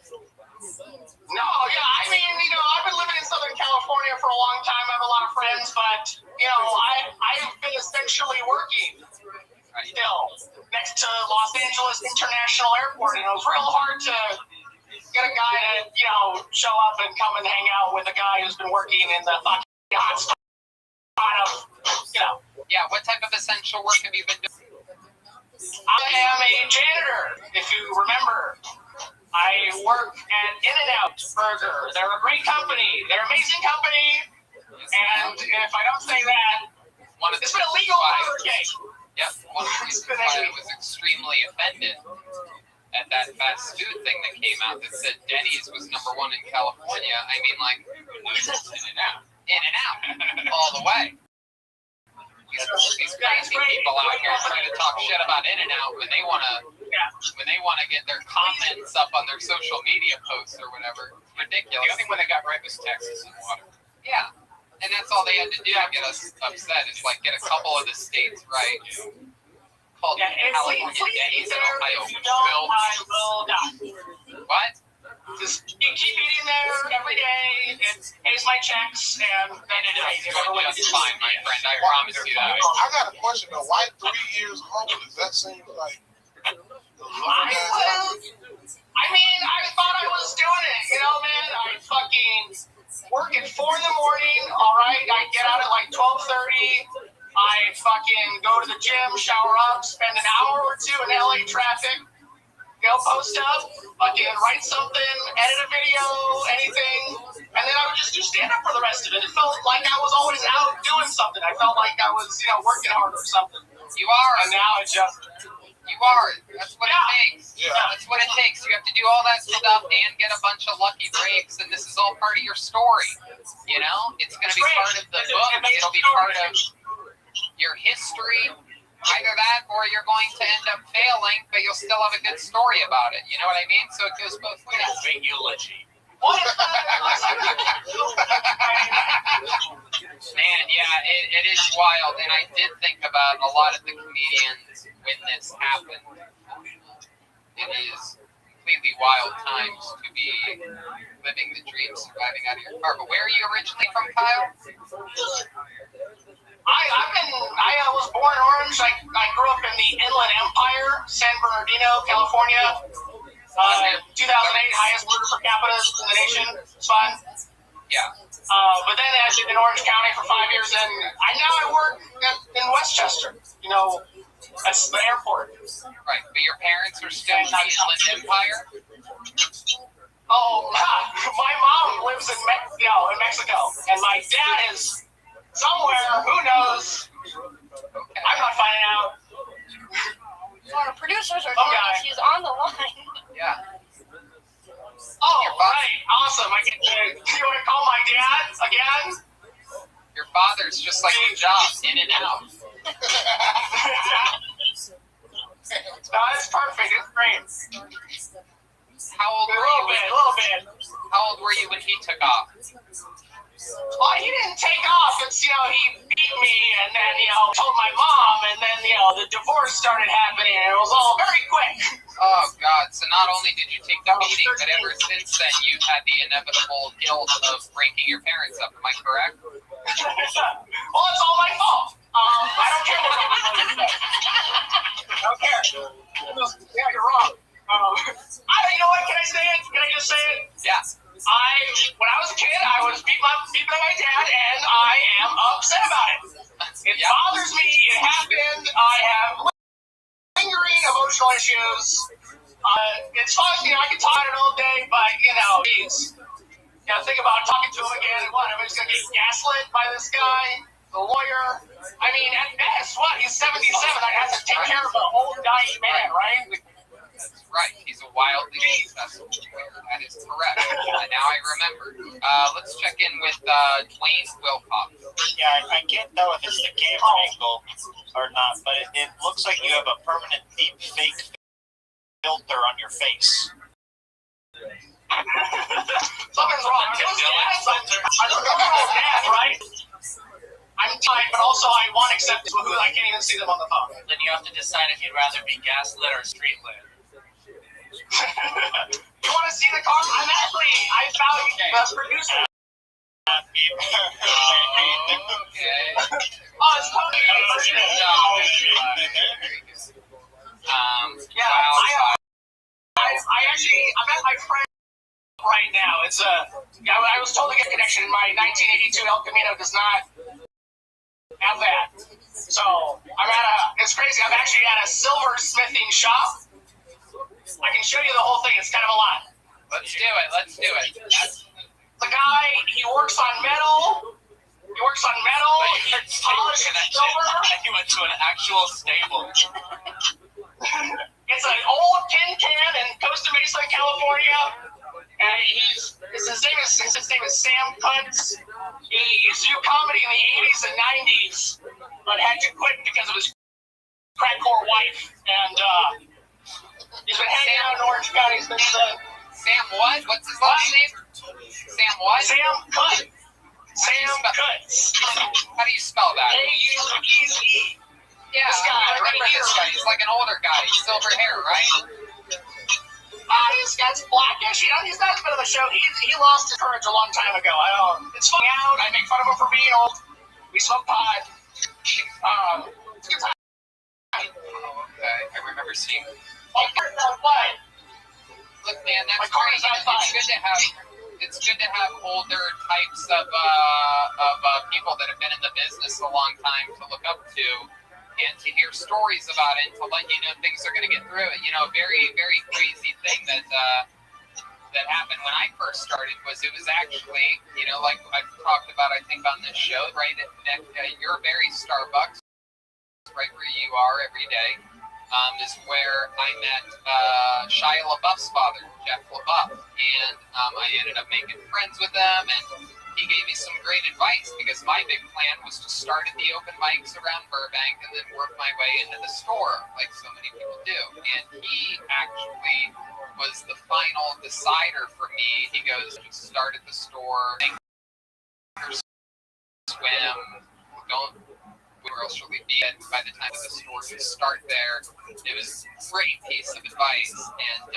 S3: No, yeah, I mean, I've been living in Southern California for a long time. I have a lot of friends, but, I've been essentially working still next to Los Angeles International Airport, and it was real hard to get a guy to, show up and come and hang out with a guy who's been working in the fucking hot spot of,
S1: Yeah, what type of essential work have you been doing?
S3: I am a janitor, if you remember. I work at In-N-Out Burger. They're a great company. They're an amazing company. And if I don't say that, it's been illegal for a day.
S1: Yep, one of the reasons why I was extremely offended at that fast food thing that came out that said Denny's was #1 in California. I mean, like, In-N-Out, all the way. These crazy people out here trying to talk shit about In-N-Out when they want to get their comments up on their social media posts or whatever. It's ridiculous.
S14: The only one that got right was Texas and water.
S1: Yeah, and that's all they had to do to get us upset. Is like get a couple of the states right. Called California Denny's and Ohio Built. What?
S3: Just keep eating there every day. It pays my checks, and then
S1: it's fine, my friend. I promise you that.
S16: I got a question though. Why 3 years homeless? That seems like
S3: I gym, shower up, spend an hour or two in LA traffic, go post up, fucking write something, edit a video, anything, and then I would just do stand-up for the rest of it. It felt like I was always out doing something. I felt like I was, working hard or something.
S1: You are.
S3: And now it's just...
S1: You are. That's what it takes. Yeah. That's what it takes. You have to do all that stuff and get a bunch of lucky breaks, and this is all part of your story. It's going to be part of the book. It'll be part of your history. Either that, or you're going to end up failing, but you'll still have a good story about it. You know what I mean? So it goes both ways.
S3: Big eulogy. Man,
S1: yeah, it is wild, and I did think about a lot of the comedians when this happened. It is completely wild times to be living the dream, surviving out of your car. But where are you originally from, Kyle?
S3: I was born in Orange. I grew up in the Inland Empire, San Bernardino, California. 2008, highest murder per capita in the nation. It's fun.
S1: Yeah.
S3: But then I lived in Orange County for 5 years, and I work in Westchester. That's the airport.
S1: Right, but your parents are still in the Inland Empire?
S3: Oh, my mom lives in Mexico, and my dad is somewhere. Who knows? Okay. I'm not finding out.
S2: Our producers are telling us he's on the line.
S1: Yeah.
S3: Oh, right. Awesome. You want to call my dad again?
S1: Your father's just like the job, in and out.
S3: No, it's perfect. It's great.
S1: How old were you?
S3: A little bit.
S1: How old were you when he took off?
S3: Well, he didn't take off. It's, he beat me and then, told my mom, and then, the divorce started happening, and it was all very quick.
S1: Oh, God. So not only did you take the beating, but ever since then, you've had the inevitable guilt of breaking your parents up. Am I correct?
S3: Well, it's all my fault. I don't care what anyone says. I don't care. Yeah, you're wrong. You know what? Can I say it? Can I just say it?
S1: Yeah.
S3: When I was a kid, I was beat by my dad, and I am upset about it. It bothers me. It happened. I have lingering emotional issues. It's fun, I can talk about it all day, but geez. Think about talking to him again, and what? I'm just gonna get gaslit by this guy, the lawyer. I mean, at best, he's 77. I have to take care of an old dying man, right?
S1: That's right. He's a wildly successful lawyer. That is correct. Now I remember. Let's check in with Dwayne Wilcox.
S17: Yeah, I can't tell if it's the camera angle or not, but it looks like you have a permanent deep fake filter on your face.
S3: Something's wrong. I'm right? I'm tired, but also I want to accept who I can't even see them on the phone.
S18: Then you have to decide if you'd rather be gaslit or street lit.
S3: You want to see the car? I found the producer. Oh, it's Tony. I'm at my friend right now. I was told to get a connection. My 1982 El Camino does not have that. So it's crazy. I'm actually at a silversmithing shop. I can show you the whole thing. It's kind of a lot.
S1: Let's do it.
S3: The guy, he works on metal. Polishing silver.
S18: He went to an actual stable.
S3: It's an old tin can in Costa Mesa, California. And his name is Sam Kuntz. He used to do comedy in the 80s and 90s, but had to quit because of his crackcore wife. And he's been hanging out in Orange County since then.
S1: Sam what? What's his last name? Sam what?
S3: Sam Kuntz. Sam Kuntz.
S1: How do you spell that?
S3: K-U-T-Z.
S1: Yeah, I remember this guy. He's like an older guy. Silver hair, right?
S3: He's got blackish. He's not as bit of a show. He lost his courage a long time ago. It's fun out. I make fun of him for being old. We smoke pot. It's a good time.
S1: Okay, I remember seeing.
S3: Look,
S1: man, that's great. It's good to have older types of people that have been in the business a long time to look up to. and to hear stories about it and to let you know things are going to get through it. You know, a very, very crazy thing that happened when I first started was it was actually, you know, like I've talked about, I think, on this show, right at your very Starbucks, right where you are every day, is where I met Shia LaBeouf's father, Jeff LaBeouf, and I ended up making friends with them, and he gave me some great advice because my big plan was to start at the open mics around Burbank and then work my way into the store, like so many people do. And he actually was the final decider for me. He goes, start at the store, swim, don't. Where else should we be at by the time of the store to start there? It was a great piece of advice, and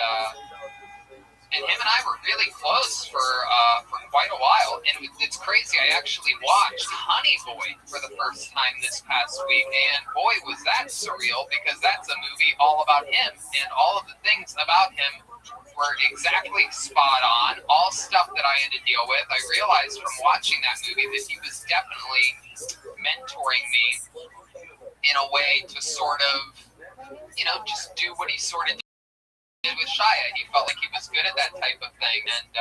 S1: him and I were really close for quite a while. And it's crazy. I actually watched Honey Boy for the first time this past week, and boy, was that surreal because that's a movie all about him, and all of the things about him were exactly spot on. All stuff that I had to deal with. I realized from watching that movie that he was definitely mentoring me in a way to sort of, you know, just do what he sort of did with Shia. He felt like he was good at that type of thing. And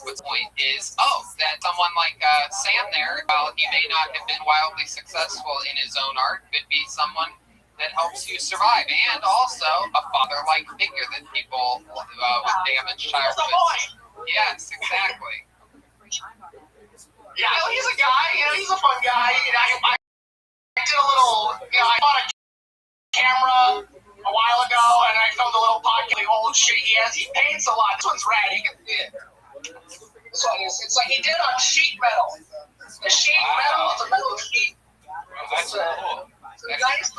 S1: the point is, that someone like Sam there, while he may not have been wildly successful in his own art, could be someone that helps you survive, and also a father-like figure that people with damaged childhoods. Yes, exactly.
S13: Yeah, he's a guy, you know, he's a fun guy. You know, I did a little, you know, I bought a camera a while ago, and I filmed a little podcast, the old shit he has. He paints a lot. This one's rad. You can see it. This one is, it's like he did on sheet metal. The sheet metal, it's a metal sheet.
S1: That's cool.
S13: Nice.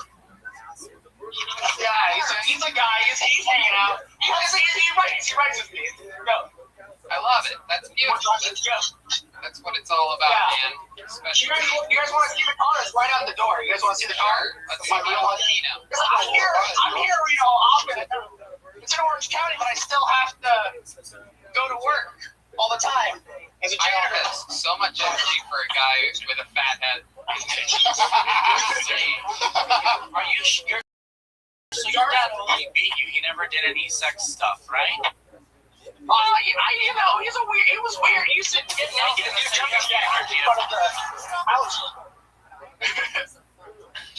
S13: Yeah, he's a guy. He's hanging out. He writes his piece. Go.
S1: I love it. That's beautiful. That's what it's all about, man. Especially
S13: you guys want to see the car? It's right out the door. You guys want to see the car?
S1: Let's see the Latino.
S13: I'm here, you know, often. It's in Orange County, but I still have to go to work all the time as a janitor.
S1: I have so much energy for a guy with a fat head.
S3: Are you sure? So your dad only beat you. He never did any sex stuff, right?
S13: You know, he was weird. He used to get naked and do jumping jacks in front of the house.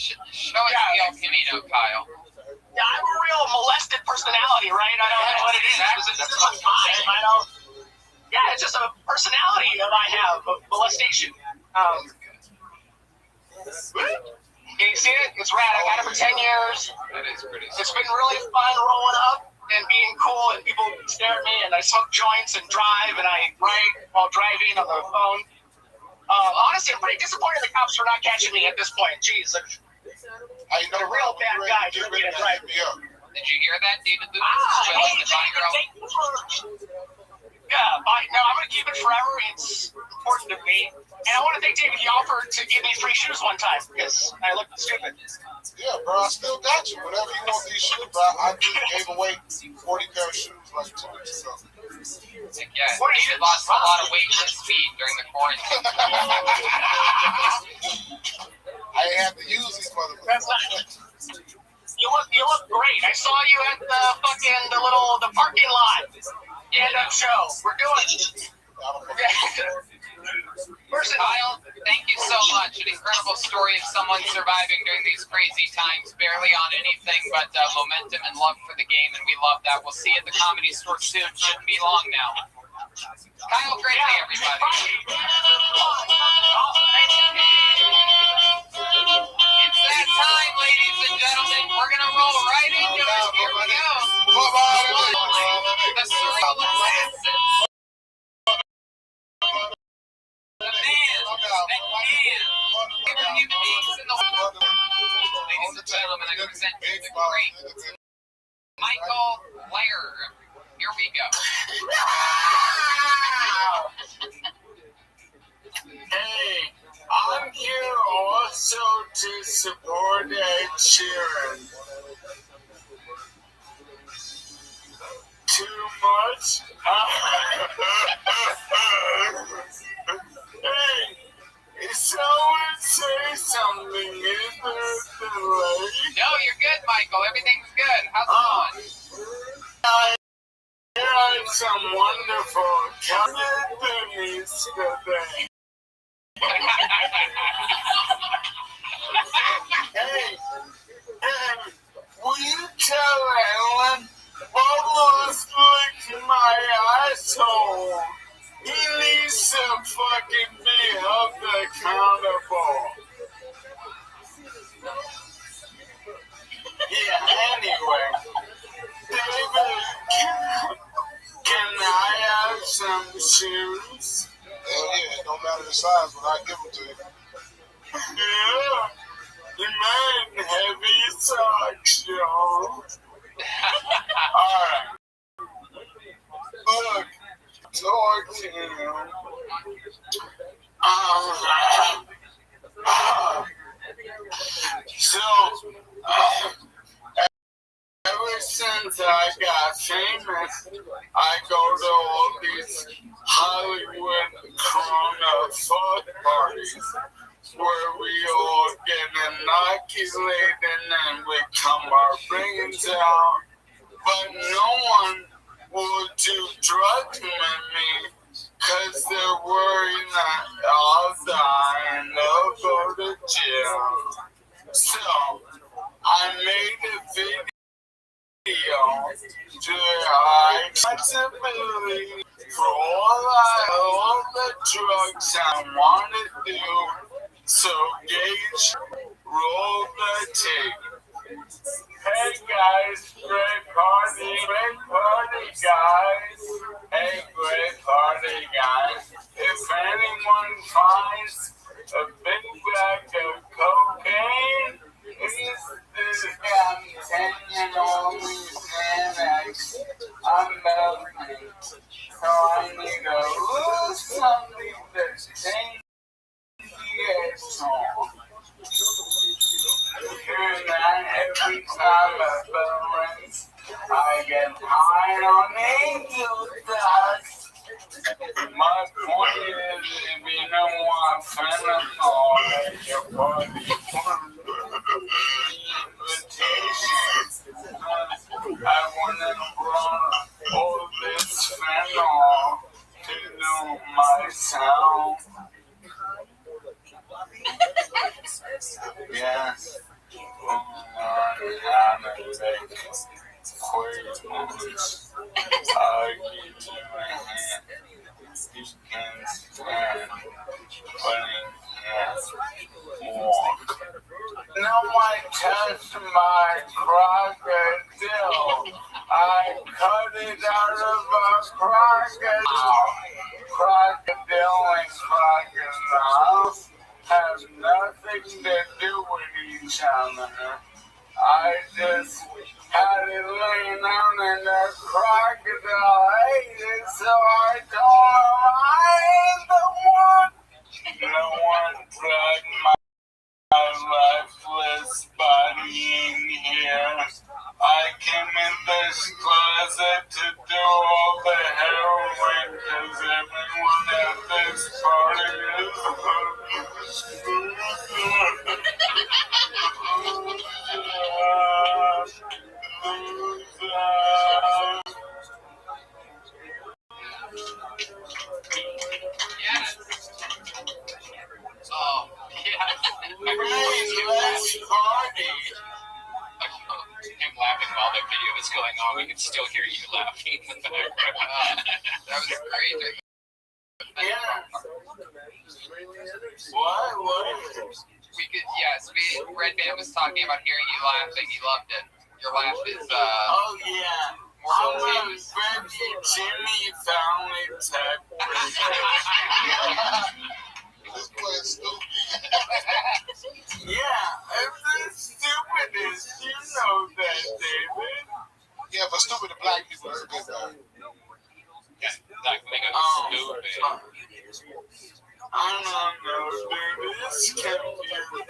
S1: Show us the El Camino, Kyle.
S13: Yeah, I'm a real molested personality, right? I don't know what it is. It's a time, I don't. Yeah, it's just a personality that I have of molestation. Can you see it? It's rad. I've had it for 10 years.
S1: That is pretty sweet.
S13: It's been really fun rolling up and being cool, and people stare at me, and I smoke joints and drive, and I write while driving on the phone. Honestly, I'm pretty disappointed the cops are not catching me at this point. Jeez, I'm a real bad guy for me to drive me up.
S1: Did you hear that, David Lucas?
S13: Yeah, no, I'm going to keep it forever. It's important to me. And I want to thank David. He offered to give me free shoes one time because I looked stupid.
S5: Yeah, bro, I still got you. Whatever you want these shoes, bro. I gave away 40 pair of shoes like 2 weeks ago.
S1: Yeah, David lost a lot of weight and speed during the quarantine.
S5: I had to use these motherfuckers.
S13: You look great. I saw you at the parking lot. Stand-up show. We're doing it.
S1: Kyle, thank you so much. An incredible story of someone surviving during these crazy times, barely on anything but momentum and love for the game, and we love that. We'll see you at the Comedy Store soon. Shouldn't be long now. Kyle Grantley, everybody. It's that time, ladies and gentlemen. We're going to roll right into it. Here we go. The surreal assassin. The man that can. Favorite human beings in the world. Ladies and gentlemen, I present you the great Michael Laird. Here we go.
S4: Hey, I'm here also to support Ed Sheeran. Too much? Hey, someone say something. Is there the
S1: Michael. Everything's good. How's it going?
S4: I had some wonderful candidates today. Hey, will you tell Alan Bubbles licked my asshole? He needs to fucking be held accountable. Yeah, anyway. David, can I have some shoes?
S16: Hell yeah, it don't matter the size, but I give them to you.
S4: Yeah, you made heavy socks, y'all. Alright. Look, talk to you. So, ever since I got famous, I go to all these Hollywood Corona fuck parties where we all get inoculated and we come our brains out, but no one will do drugs with me because they're worried that I'll die and they'll go to jail. So, I made a video to accessibility for all the drugs I want to do. So Gage, roll the tape. Hey guys, great party, guys. Hey, great party, guys. If anyone finds a big bag of cocaine, this I'm 10 only Xanax. I'm melting, so I need to lose something that's 10 years old. Hearing that every time I balance, I get high on angel dust. My point is, if you don't want fentanyl, your body invitation. I wouldn't have brought all this fentanyl to do my sound. Yes. I make quick moves. I give you a hand. You can stand, but you can't walk. No one touched my crocodile. I cut it out of a crocodile. Crocodile and crocodile have nothing to do with each other. I just had it laying down in the crocodile ate it, so I told him I ain't the one. No one dragged my lifeless body in here. I came in this closet to do all the heroin, cause everyone at this party is
S1: Oh, yeah.
S4: let's party.
S1: Him laughing while the video is going on. We can still hear you laughing in the background. That was great.
S4: Yeah. What?
S1: We could, yes. Red Band was talking about hearing you laughing. He loved it. Your laugh is,
S4: oh, yeah. I'm a Reggie Jimmy family type person.
S16: This boy is stupid.
S4: Yeah, I'm stupidest. You know that, David.
S16: Yeah, but stupid to black people is a good thing.
S1: Yeah, not make it stupid.
S4: I don't know, dude. It's confusing.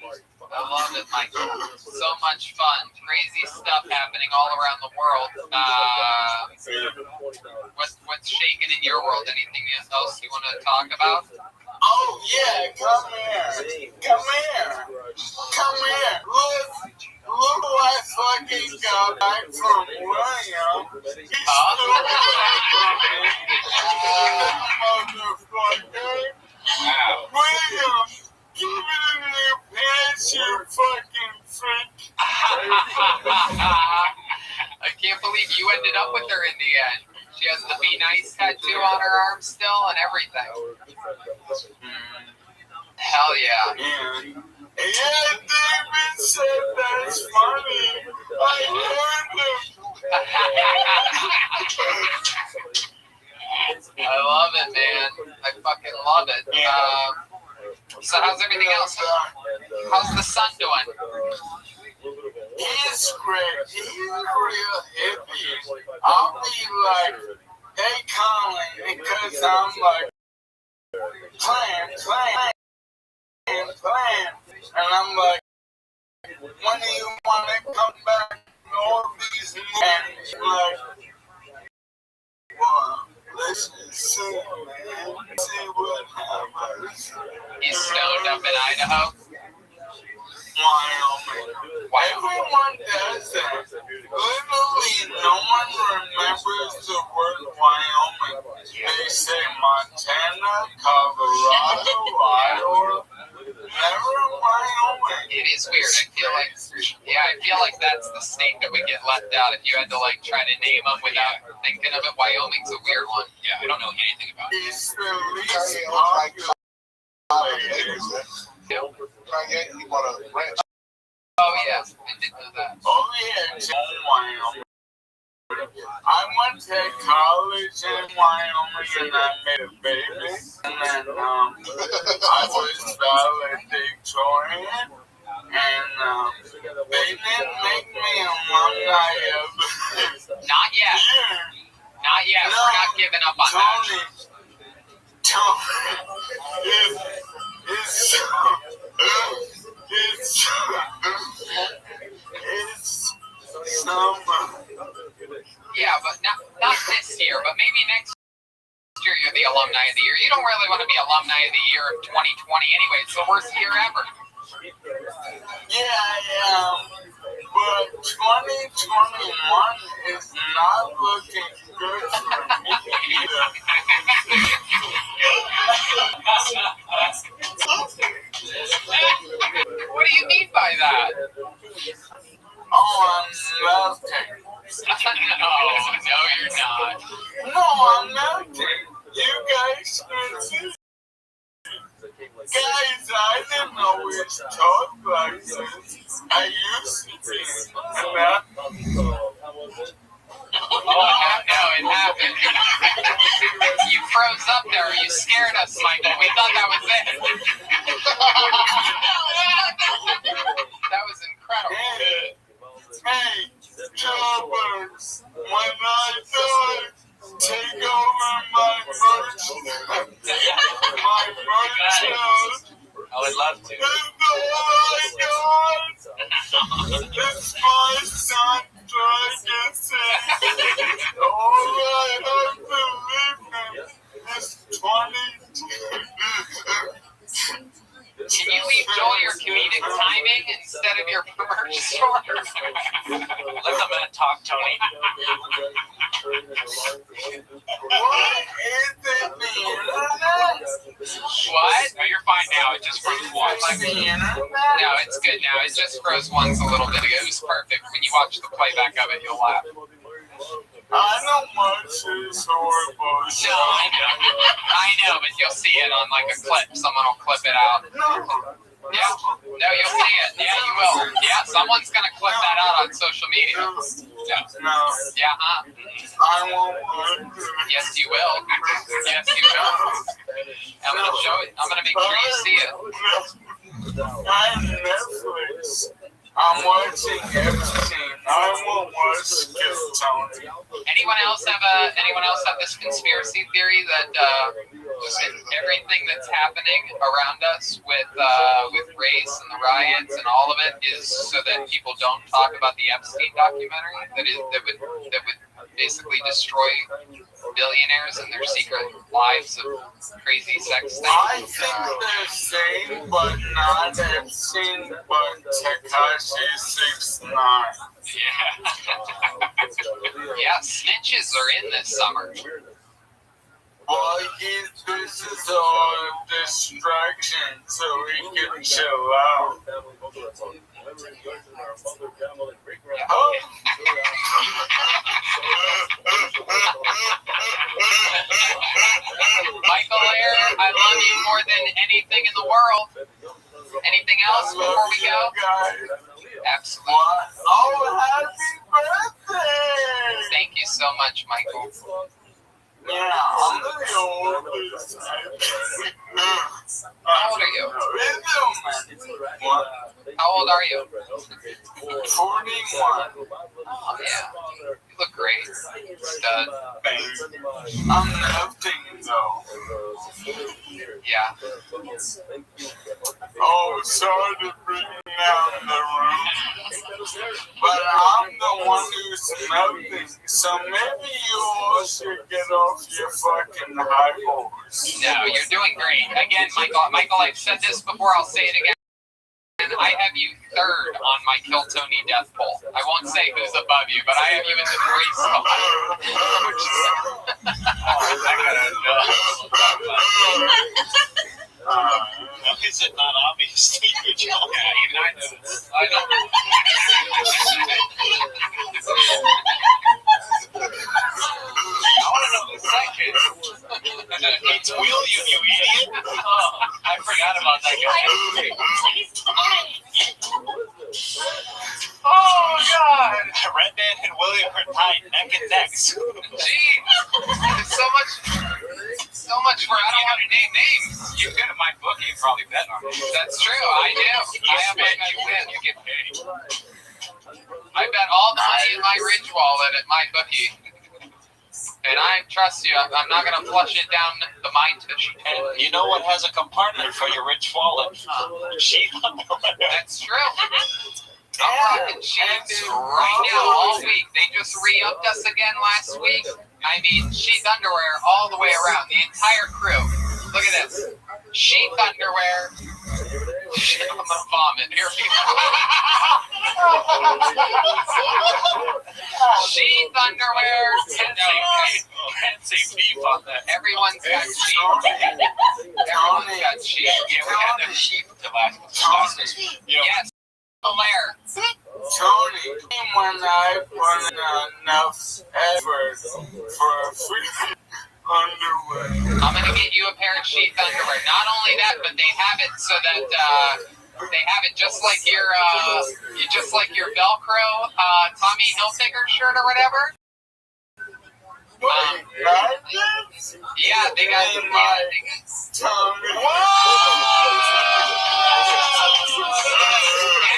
S1: I love it, Michael. So much fun. Crazy stuff happening all around the world. What's shaking in your world? Anything else you want to talk about?
S4: Oh yeah, come here. Come here. Come here. Look who I fucking got back from William. He's motherfucker. William, give me the new pants, you fucking freak.
S1: I can't believe you ended up with her in the end. She has the Be Nice tattoo on her arm still and everything. Hell yeah.
S4: Yeah, David said that's funny. I heard him.
S1: I love it, man. I fucking love it. So how's everything else? How's the son doing?
S4: He's great. He's real hippie. I'll be like, hey, Colin, because I'm like, playing. And I'm like, when do you want to come back? All these movies, like, well, let's see, man. See what happens.
S1: He's stoned up in Idaho.
S4: Wyoming. Everyone does that. Literally, no one remembers the word Wyoming. They say Montana, Colorado, Iowa. Never Wyoming.
S1: It is weird. I feel like that's the state that would get left out if you had to like try to name them without thinking of it. Wyoming's a weird one. Yeah, I don't know anything about it.
S4: It's the least popular.
S16: Kanye, he bought a ranch.
S1: Oh yeah, I did know that.
S4: Oh yeah, it's in Wyoming. I went to college in Wyoming and I made a baby. And then I was valedictorian. And they didn't make me alumni of
S1: Not yet. Not yet.
S4: No,
S1: we're not giving up on that. It's yeah, but not this year, but maybe next year you're the alumni of the year. You don't really want to be alumni of the year of 2020 anyway. It's the worst year ever.
S4: Yeah, but 2021 is not looking good for me either.
S1: What do you mean by that?
S4: Oh, I'm melting.
S1: No, you're not.
S4: No, I'm melting. You guys can see. Guys, I didn't always talk like this. I used to be.
S1: It happened. You froze up there. You scared us, Michael. We thought that was it. That was incredible.
S4: Hey, Jobbers, when I die, take over my merch. My merch.
S18: I would love to.
S4: Oh my God! It's my son, Dragon. All I have to live in is 22.
S1: Can you leave Joel your comedic timing instead of your merch store?
S3: Let the man talk, Tony.
S4: What is it, the internet?
S1: What? No, you're fine now. It just froze once. No, it's good now. It just froze once a little bit ago. It was perfect. When you watch the playback of it, you'll laugh.
S4: I know much is horrible.
S1: No, I know, but you'll see it on like a clip. Someone will clip it out. Yeah. No, you'll see it. Yeah, you will. Yeah, someone's gonna clip that out on social media.
S4: No.
S1: Yeah,
S4: I won't.
S1: Yes, you will. Yes, you will. I'm gonna show it. I'm gonna make sure you see it.
S4: I have Netflix. I'm watching Epstein. I won't watch Tony.
S1: Anyone else have this conspiracy theory that everything that's happening around us with race and the riots and all of it is so that people don't talk about the Epstein documentary that would basically destroy billionaires and their secret lives of crazy sex things?
S4: I think they're same, but not Epstein, but Tekashi 6ix9ine.
S1: Yeah, snitches are in this summer.
S4: Well, this is all a distraction, so he can chill out.
S1: Michael Ayer, I love you more than anything in the world. Anything else before we go? Absolutely.
S4: Oh, happy birthday!
S1: Thank you so much, Michael.
S4: Yeah, I'm the oldest.
S1: How old are you?
S4: What?
S1: How old are you?
S4: 41.
S1: Oh, yeah. You look great. Stud.
S4: I'm nothing, though.
S1: Yeah.
S4: Oh, sorry to bring down the room, but I'm the one who's nothing, so maybe you all should get off your fucking high horse.
S1: No, you're doing great. Again, Michael, I've said this before, I'll say it again. And I have you third on my Kill Tony death poll. I won't say who's above you, but I have you in the 3 spot.
S17: Is it not obvious to you, Joe?
S1: Yeah, even I know this. I know. I want to know the second.
S17: It's William, you idiot.
S1: Oh, I forgot about that guy. Oh, God.
S17: Red Man and William are tied neck and neck.
S1: Gee, there's so much for I don't want to name names. You could have my bookie and probably bet on it. That's true. I do. I have my win. You get paid. I bet all the money in my Ridge wallet at my bookie. And I trust you. I'm not going to flush it down the mind tissue.
S17: And you know what has a compartment for your rich wallet? Sheath underwear.
S1: That's true. I'm rocking sheets right now all week. They just re-upped us again last week. I mean, sheath underwear all the way around. The entire crew. Look at this. Sheath underwear. Shit, I'm gonna vomit. Here we go. Sheath underwear. Can't say beef on that. Everyone's got sheath. Everyone's got sheath. Yeah, we had the sheath to last. Yes. Blair.
S4: Tony, when I put enough effort for free underwear.
S1: I'm gonna get you a pair of sheath underwear. Not only that, but they have it so that they have it just like your Velcro Tommy Hilfiger shirt or whatever. Yeah, they got
S4: Tommy.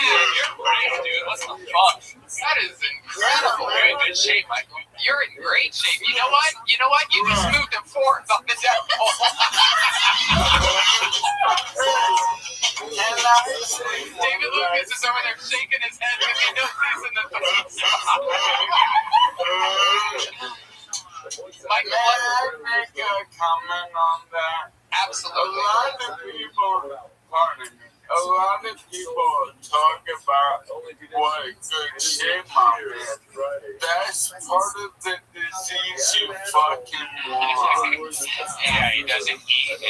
S1: Yeah, you're great, dude. What the fuck? That is incredible. You're in good shape, Michael. You're in great shape. You know what? You just moved to 4th on the death poll. David Lucas is over there shaking his head because he knows he's in the 3rd spot. Michael,
S4: may I make a comment on that?
S1: Absolutely.
S4: A lot of people talk about what good shape I'm in. That's part of the disease you fucking want.
S1: Yeah, he doesn't eat and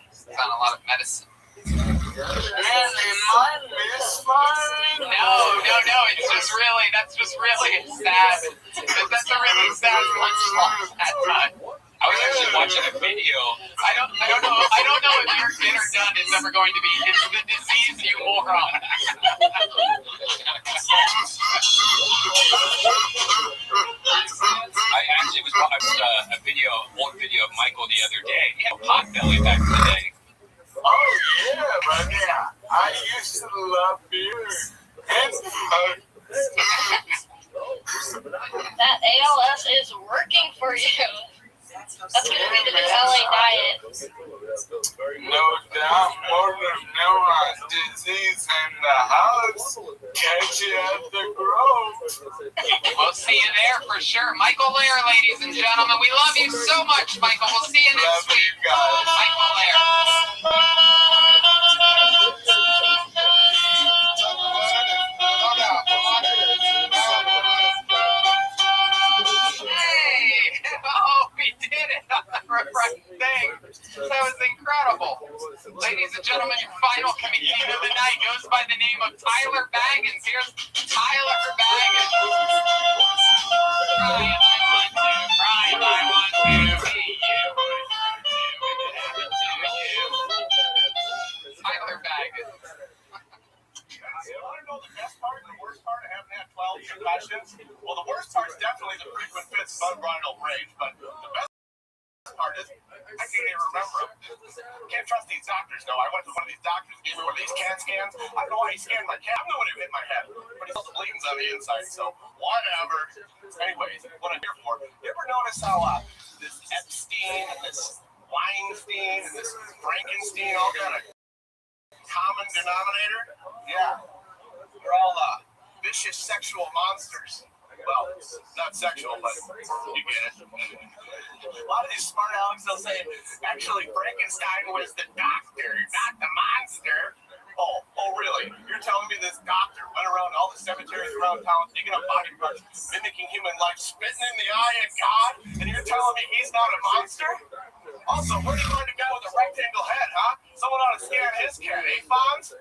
S1: he's on a lot of medicine.
S4: Man, am I misfiring?
S1: No, that's just really sad. That's a really sad punchline that time.
S14: I was actually watching a video.
S1: I don't know if your dinner done is ever going to be it's the disease, you moron.
S14: I actually was watching one video of Michael the other day. He had a pot belly back in the day.
S4: Oh yeah, but yeah, I used to love beer.
S12: for you. That's gonna be the new LA diet.
S4: No doubt, more than neuron disease in the house. Catch you at the Grove.
S1: We'll see you there for sure. Michael Lair, ladies and gentlemen. We love you so much, Michael. We'll see you next week. Michael Lair. Hey! Oh, we did it on the right thing. That was incredible. Ladies and gentlemen, your final comedian of the night goes by the name of Tyler Baggins. Here's Tyler Baggins. Brian, I want to be you. Tyler Baggins.
S8: You want to know the best part and the worst part of having had 12 concussions? Well, the worst part is definitely the frequent fits of unbridled rage, but the best part is I can't even remember them. Can't trust these doctors, though. I went to one of these doctors, gave me one of these CAT scans. I don't know why he scanned my cat. I'm the one who hit my head, but he still bleeding on the inside, so whatever. Anyways, what I'm here for. You ever notice how this Epstein and this Weinstein and this Frankenstein all got a common denominator? Yeah. They're all vicious sexual monsters. Well, not sexual, but you get it. A lot of these smart alecks, they'll say, actually, Frankenstein was the doctor, not the monster. Oh, really? You're telling me this doctor went around all the cemeteries around town, digging up body parts, mimicking human life, spitting in the eye of God, and you're telling me he's not a monster? Also, where do you find a guy with a rectangle head, huh? Someone ought to scan his cat, eh, Fonz?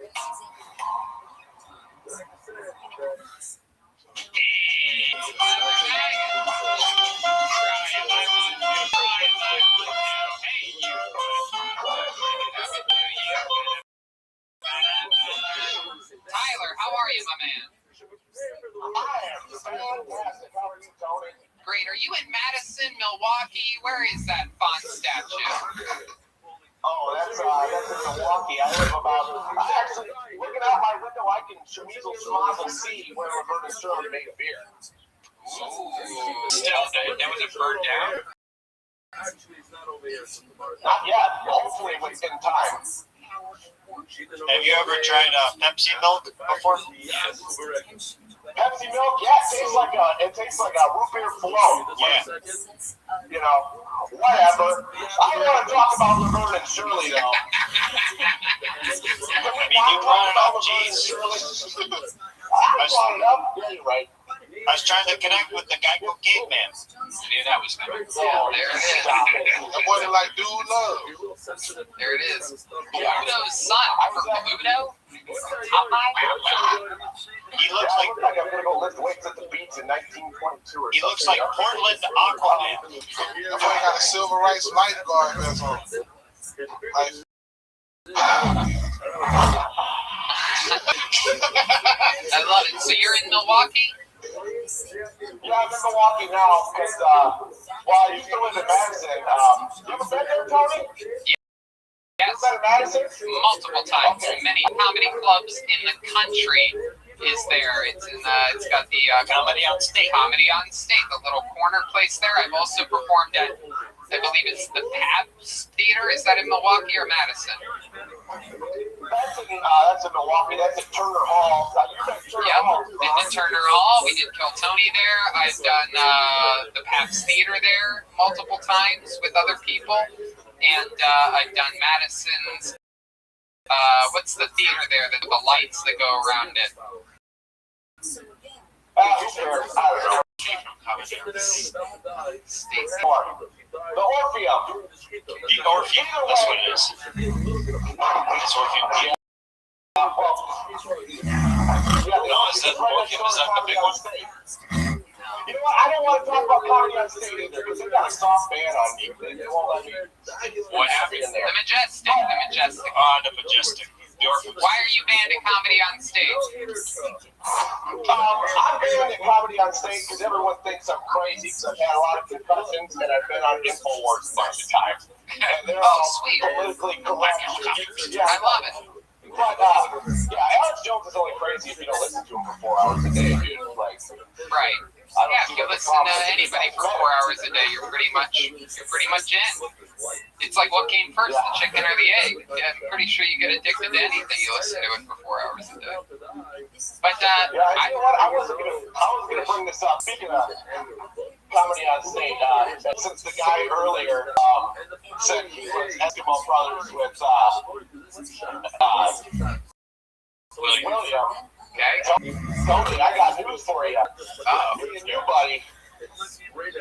S1: Tyler, how are you, my man?
S8: I am fantastic. How are you, Tony?
S1: Great. Are you in Madison, Milwaukee? Where is that font statue?
S8: Oh, that's in Milwaukee. I live actually, looking out my window, I can schmozzle see where Roberta Sterling made a beer.
S14: Still, that was a bird down?
S8: Not yet. Hopefully within time.
S17: Have you ever tried Pepsi milk before?
S14: Yes.
S8: Pepsi milk, yeah, it tastes like a root beer float.
S17: Yeah.
S8: You know, whatever. I don't want to talk about Laverne and Shirley, though.
S17: You brought it up, jeez.
S8: I brought it up. Yeah, you're right.
S17: I was trying to connect with the Geico caveman.
S14: Yeah, that was coming.
S1: Oh, there it is.
S4: That boy like dude love.
S1: There it is. Bluto's son. Remember Bluto?
S17: He looks like
S8: I'm gonna go lift weights at the beach in 1922 or
S17: he looks like Portland Aquaman.
S4: That boy got a civil rights lifeguard vest on.
S1: I love it. So you're in Milwaukee?
S8: Yeah, I'm in Milwaukee now because, I used to live in Madison. You ever been there, Tony?
S1: Yes.
S8: You ever been in Madison?
S1: Multiple times. Okay. Many comedy clubs in the country is there. It's got the
S17: Comedy on State.
S1: Comedy on State, the little corner place there. I've also performed at, I believe it's the Pabst Theater. Is that in Milwaukee or Madison?
S8: That's in Milwaukee. That's at Turner Hall.
S1: Been to Turner Hall. We did Kill Tony there. I've done the Pabst Theater there multiple times with other people. And I've done Madison's, what's the theater there, the lights that go around it?
S8: The Orpheum.
S17: The Orpheum, that's what it is. It's Orpheum. No, is that Orpheum? Is that the big one?
S8: You know what? I don't want to talk about Comedy on State either because they got a soft ban on me. They won't let me.
S17: What happened in there?
S1: The Majestic.
S17: The Majestic.
S1: Why are you banned in Comedy on Stage?
S8: I'm banned in Comedy on Stage because everyone thinks I'm crazy because I've had a lot of concussions and I've been on InfoWars a bunch of times. And they're all
S1: sweet.
S8: politically correct. Yeah,
S1: I love it.
S8: But, Alex Jones is only crazy if you don't listen to him for 4 hours a day, dude. Like,
S1: right. Yeah, if you listen to anybody for 4 hours a day, you're pretty much in. It's like what came first, the chicken or the egg? Yeah, I'm pretty sure you get addicted to anything you listen to it for 4 hours a day. But
S8: you know what? I was gonna bring this up. Speaking of comedy on stage, since the guy earlier said he was Eskimo Brothers with William.
S1: Okay.
S8: Tony, I got news for you. Me and you, buddy, we're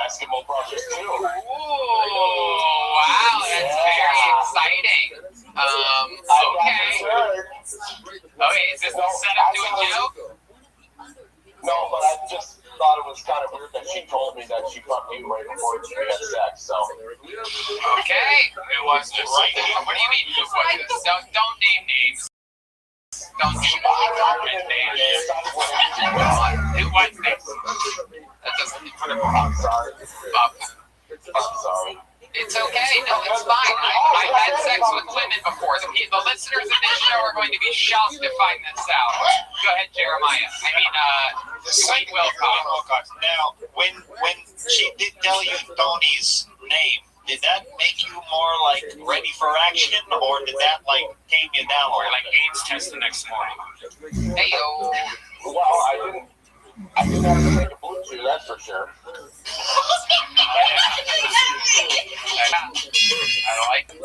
S8: Eskimo Brothers too.
S1: Ooh, wow, that's very exciting. Okay. Okay, is this the setup to a joke?
S8: No, but I just thought it was kind of weird that she told me that she fucked you right before we had sex. So.
S1: Okay. It was just right. What do you mean? Who was this? Don't name names. Don't name names. Who was this? That doesn't.
S8: I'm sorry. I'm sorry.
S1: It's okay. No, it's fine. I've had sex with women before. The listeners of this show are going to be shocked to find this out. Go ahead, Jeremiah. I mean, Dwayne Wilcox.
S17: Now, when she did tell you Tony's name, did that make you more like ready for action, or did that like tame you down, or like AIDS test the next morning?
S1: Hey yo.
S8: Well, I didn't have to take a blue chew, that's for sure.
S1: I like it.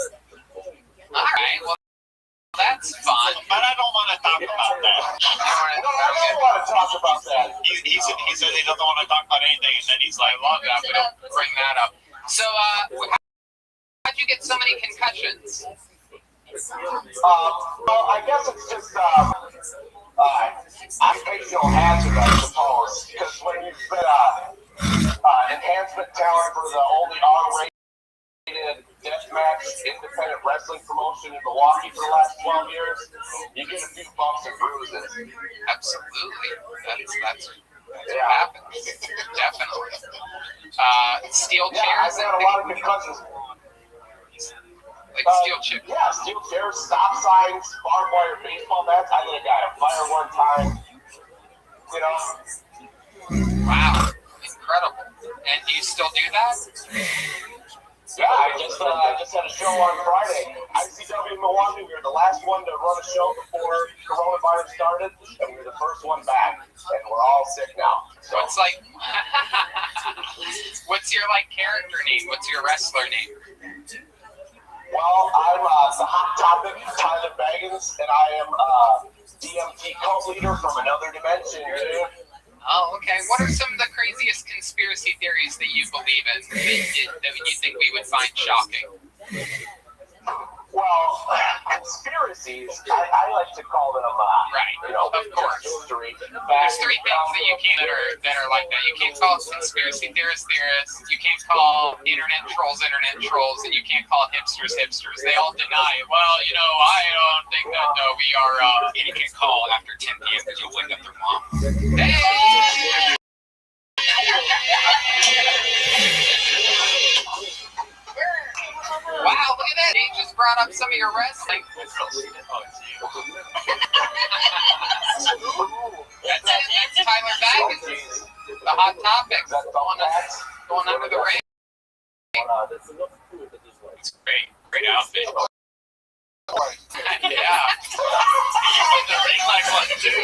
S1: Alright, well, that's fun.
S17: But I don't want to talk about that.
S8: I don't want to talk about that.
S17: He said he doesn't want to talk about anything, and then he's like,
S1: I love that, but don't bring that up. So, how'd you get so many concussions?
S8: Well, I guess it's just, occupational hazard, I suppose, because when you've been enhancement talent for the only R-rated deathmatch independent wrestling promotion in Milwaukee for the last 12 years, you get a few bumps and bruises.
S1: Absolutely. That's what happens. Definitely. Steel chairs.
S8: I've had a lot of concussions.
S1: Like steel chairs.
S8: Yeah, steel chairs, stop signs, barbed wire baseball bats. I lit a guy on fire one time. You know?
S1: Wow. Incredible. And do you still do that?
S8: Yeah, I just had a show on Friday. ICW Milwaukee, we were the last one to run a show before coronavirus started, and we were the first one back, and we're all sick now. So
S1: it's like, what's your character name? What's your wrestler name?
S8: Well, I'm the Hot Topic, Tyler Baggins, and I am DMT cult leader from another dimension, dude.
S1: Oh, okay. What are some of the craziest conspiracy theories that you believe in that you think we would find shocking?
S8: Well, conspiracies, I like to call them,
S1: right.
S8: Of course. History.
S1: There's three things that you can't that are like that. You can't call conspiracy theorists. You can't call internet trolls, and you can't call hipsters. They all deny it. Well, I don't think that. No, we are.
S14: And you can't call after 10 p.m. because you'll wake up their mom.
S1: Hey! Wow, look at that. He just brought up some of your wrestling. That's Tyler Baggins, the Hot Topic, going under the ring.
S14: It's great outfit.
S1: Yeah. The ring like one too.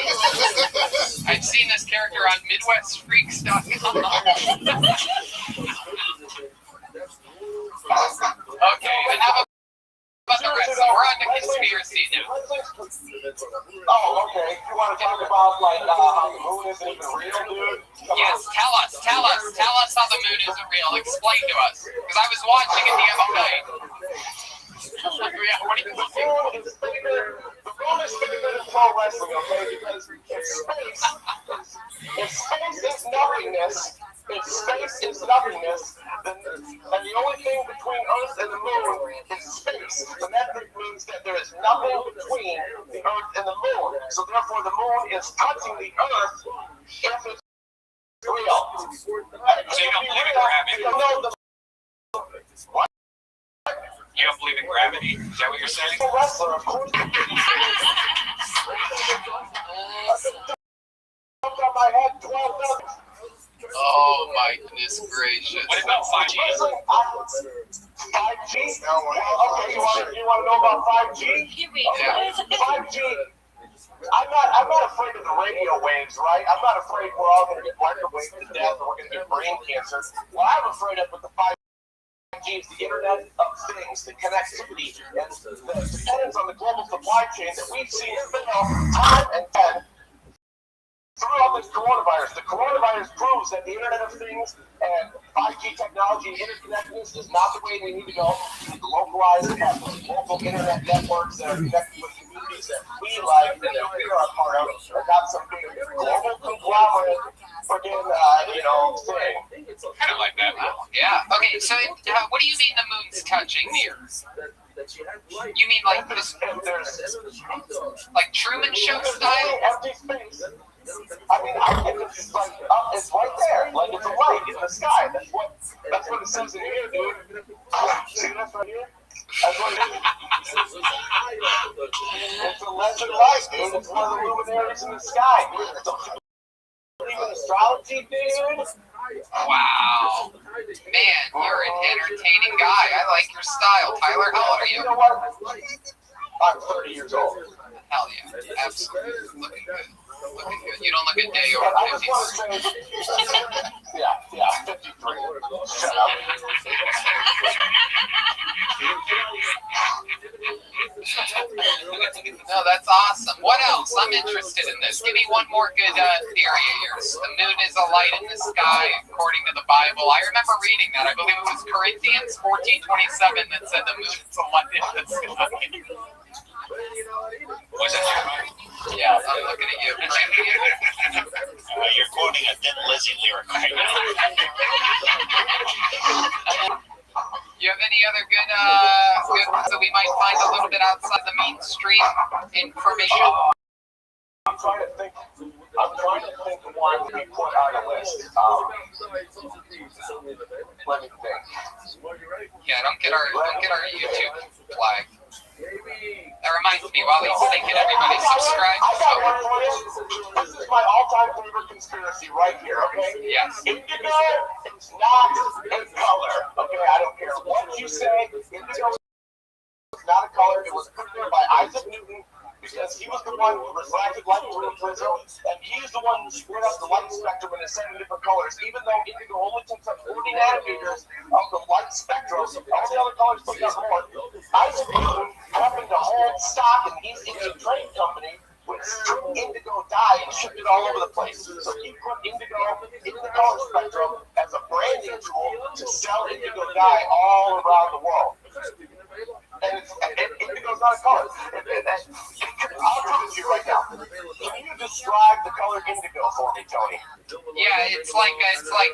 S1: I've seen this character on MidwestFreaks.com. Okay, enough about the rest. So we're on to conspiracy now.
S8: Oh, okay. You want to talk about how the moon isn't even real, dude?
S1: Yes, tell us how the moon isn't real. Explain to us, because I was watching it the other night. Yeah, what do you think?
S8: The moon is bigger than pro wrestling, okay? Because if space is nothingness, then the only thing between us and the moon is space. And that means that there is nothing between the Earth and the moon. So therefore, the moon is touching the Earth if it's real.
S14: So you don't believe in gravity?
S8: What?
S14: You don't believe in gravity? Is that what you're saying?
S8: A wrestler, of course. Jumped on my head 12 times.
S1: Goodness gracious.
S14: What about 5G?
S6: 5G? Okay, you want to know about 5G?
S1: Yeah.
S6: 5G. I'm not afraid of the radio waves, right? I'm not afraid we're all going to get microwaved to death or we're going to get brain cancer. What I'm afraid of with the 5G is the Internet of Things, the connectivity, and the dependence on the global supply chain that we've seen fail time and again throughout this coronavirus. The coronavirus proves that the Internet of Things and 5G technology and interconnectedness is not the way we need to go. We need to localize and have local internet networks that are connected with communities that we like and that we are a part of, and not some big global conglomerate freaking, thing.
S14: Kind of like that.
S1: Yeah. Okay, so what do you mean the moon's touching the Earth? You mean like this, like Truman Show style?
S6: Empty space. I mean, it's like it's right there, like it's a light in the sky. That's what it says in here, dude. See this right here? That's what it is. It's a legend light, dude. It's one of the luminaries in the sky, dude. Even astrology, dude.
S1: Wow. Man, you're an entertaining guy. I like your style. Tyler, how old are you?
S6: You know what? I'm 30 years old.
S1: Hell yeah. Absolutely. Looking good. Looking good. You don't look a day over
S6: I just
S1: 50.
S6: want to say, yeah, 53. Shut up.
S1: No, that's awesome. What else? I'm interested in this. Give me one more good theory of yours. The moon is a light in the sky, according to the Bible. I remember reading that. I believe it was Corinthians 14:27 that said the moon is a light in the sky.
S14: Was it right?
S1: Yeah, I'm looking at you.
S17: You're quoting a Thin Lizzy lyric right now.
S1: You have any other good ones that we might find a little bit outside the mainstream information?
S6: I'm trying to think one we put on the list. Let me think.
S1: Yeah, don't get our YouTube flag. That reminds me, while he's thinking, everybody subscribe.
S6: I got one for you. This is my all-time favorite conspiracy right here, okay?
S1: Yes.
S6: Indigo is not a color, okay? I don't care what you say. Indigo is not a color. It was put there by Isaac Newton because he was the one who refracted light through a prism, and he's the one who split up the light spectrum into 7 different colors. Even though indigo only takes up 40 nanometers of the light spectrum, all the other colors take up more. Isaac Newton happened to hold stock in East India Trade Company, which took indigo dye and shipped it all over the place. So he put indigo in the color spectrum as a branding tool to sell indigo dye all around the world. And indigo's not a color. I'll prove it to you right now. Can you describe the color indigo for me, Tony?
S1: Yeah, it's like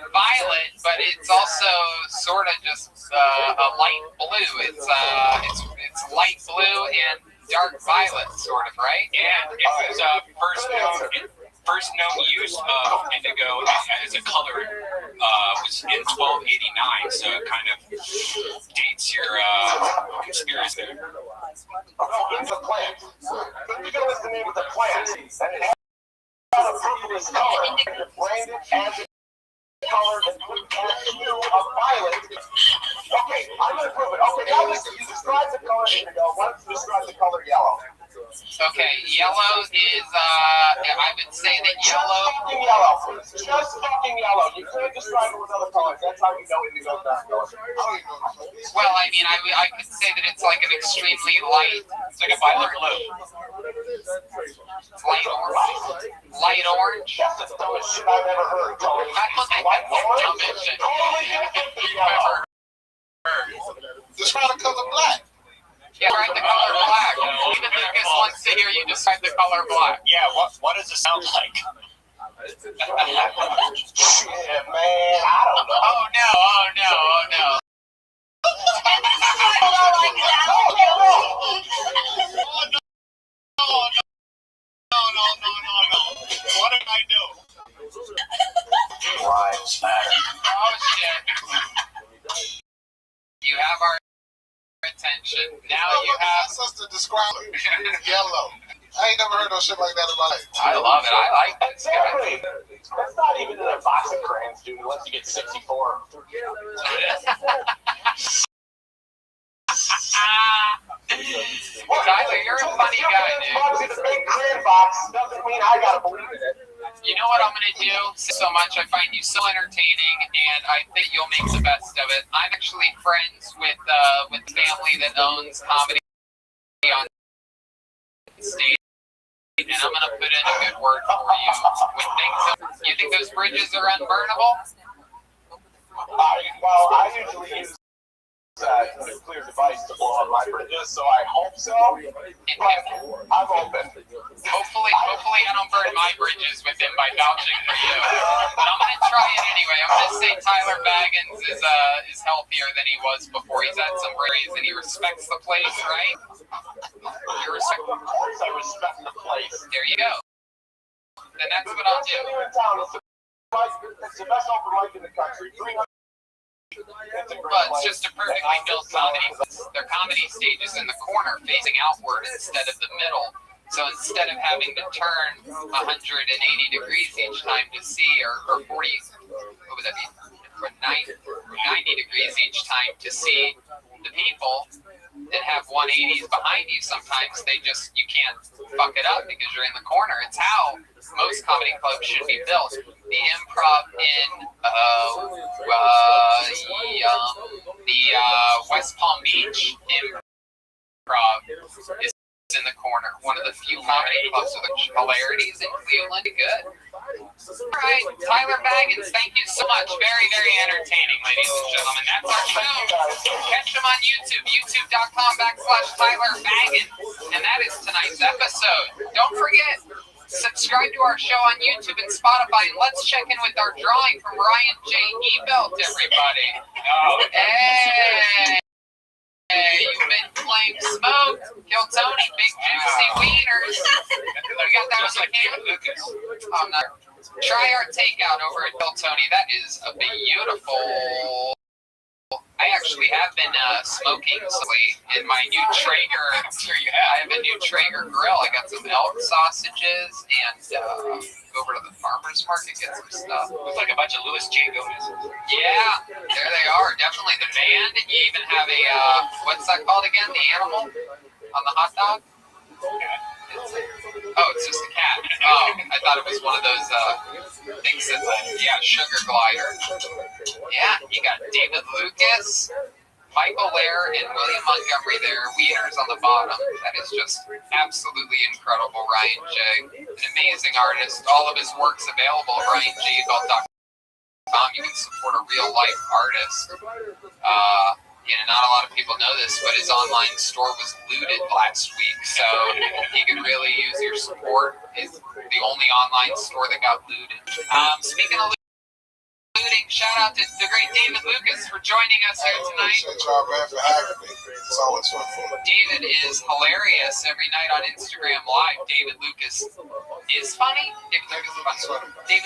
S1: violet, but it's also sort of just a light blue. It's light blue and dark violet, sort of, right?
S14: And it was first known use of indigo as a color was in 1289, so it kind of dates your conspiracy.
S6: It's a plant. Indigo is the name of the plant, and it has a purplish color. It's branded as a color that would have hue of violet. Okay, I'm going to prove it. Okay, now listen, you describe the color indigo. Why don't you describe the color yellow?
S1: Okay, yellow is, I would say that yellow...
S6: Just fucking yellow. You can't describe it with other colors. That's how you know indigo's not a color.
S1: Well, I mean, I could say that it's like an extremely light...
S14: It's like a violet blue.
S1: Light orange. Light orange.
S6: That's the dumbest shit I've ever heard, Tony.
S1: Light orange?
S6: Totally different than yellow.
S16: Describe the color black.
S1: Yeah, describe the color black. Even Lucas wants to hear you describe the color black.
S17: Yeah, what does it sound like?
S6: Shit, man, I don't know.
S1: Oh no.
S17: No. What did I do?
S6: Lives matter.
S1: Oh shit. You have our attention. Now you have...
S16: Ask us to describe it. Yellow. I ain't never heard no shit like that in my life.
S1: I love it. I like that.
S19: Exactly. That's not even in their boxing crayons, dude, unless you get 64.
S1: Tyler, you're a funny guy, dude.
S19: It's a big crayon box doesn't mean I gotta believe it.
S1: You know what I'm gonna do? So much. I find you so entertaining, and I think you'll make the best of it. I'm actually friends with family that owns comedy on stage, and I'm gonna put in a good word for you when things. You think those bridges are unburnable?
S19: Well, I usually use that nuclear device to blow up my bridges, so I hope so. But I'm open.
S1: Hopefully I don't burn my bridges with him by vouching for you. But I'm gonna try it anyway. I'm gonna say Tyler Baggins is healthier than he was before. He's had some berries and he respects the place, right?
S19: Of course I respect the place.
S1: There you go. Then that's what I'll do.
S19: It's the best open mic in the country.
S1: But it's just a perfectly built comedy. Their comedy stage is in the corner, facing outward instead of the middle. So instead of having to turn 180 degrees each time to see, or 40, what would that be? 90 degrees each time to see the people that have 180s behind you, sometimes you can't fuck it up because you're in the corner. It's how most comedy clubs should be built. The Improv in West Palm Beach Improv is in the corner. One of the few comedy clubs with hilarities in Cleveland. Good. All right, Tyler Baggins, thank you so much. Very, very entertaining, ladies and gentlemen. That's our show. Catch him on YouTube, youtube.com/Tyler Baggins. And that is tonight's episode. Don't forget, subscribe to our show on YouTube and Spotify, and let's check in with our drawing from Ryan J. Ebelt, everybody. Oh, hey. Hey, you've been playing Smoke, Kill Tony, Big Juicy Wieners. We got that on the can. Try our takeout over at Kill Tony. That is a beautiful. I actually have been smoking in my new Traeger. I'm sure you have. I have a new Traeger grill. I got some elk sausages and go over to the farmer's market, get some stuff. Looks like a bunch of Louis J. Gomez. Yeah, there they are. Definitely the band. You even have a, what's that called again? The animal on the hot dog? It's just a cat. Oh, I thought it was one of those things that, sugar glider. Yeah, you got David Lucas, Michael Lair, and William Montgomery there, Wieners on the bottom. That is just absolutely incredible, Ryan J. An amazing artist. All of his work's available at RyanJEbelt.com. You can support a real-life artist. Not a lot of people know this, but his online store was looted last week, so he could really use your support. It's the only online store that got looted. Speaking of looting, shout out to the great David Lucas for joining us here tonight.
S16: Thank y'all, man, for having me. It's always fun for me.
S1: David is hilarious every night on Instagram Live. David Lucas is funny. David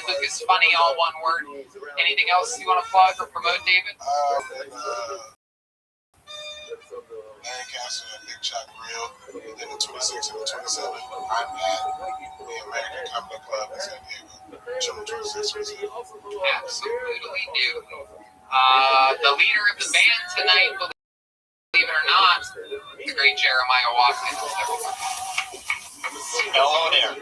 S1: Lucas funny, all one word. Anything else you want to plug or promote, David?
S16: Lancaster and Big Shot Grill, then the 26 and the 27. I'm at the American Comedy Club in San Diego. June 26th.
S1: Absolutely do. The leader of the band tonight, believe it or not, the great Jeremiah Watkins.
S17: Hello there.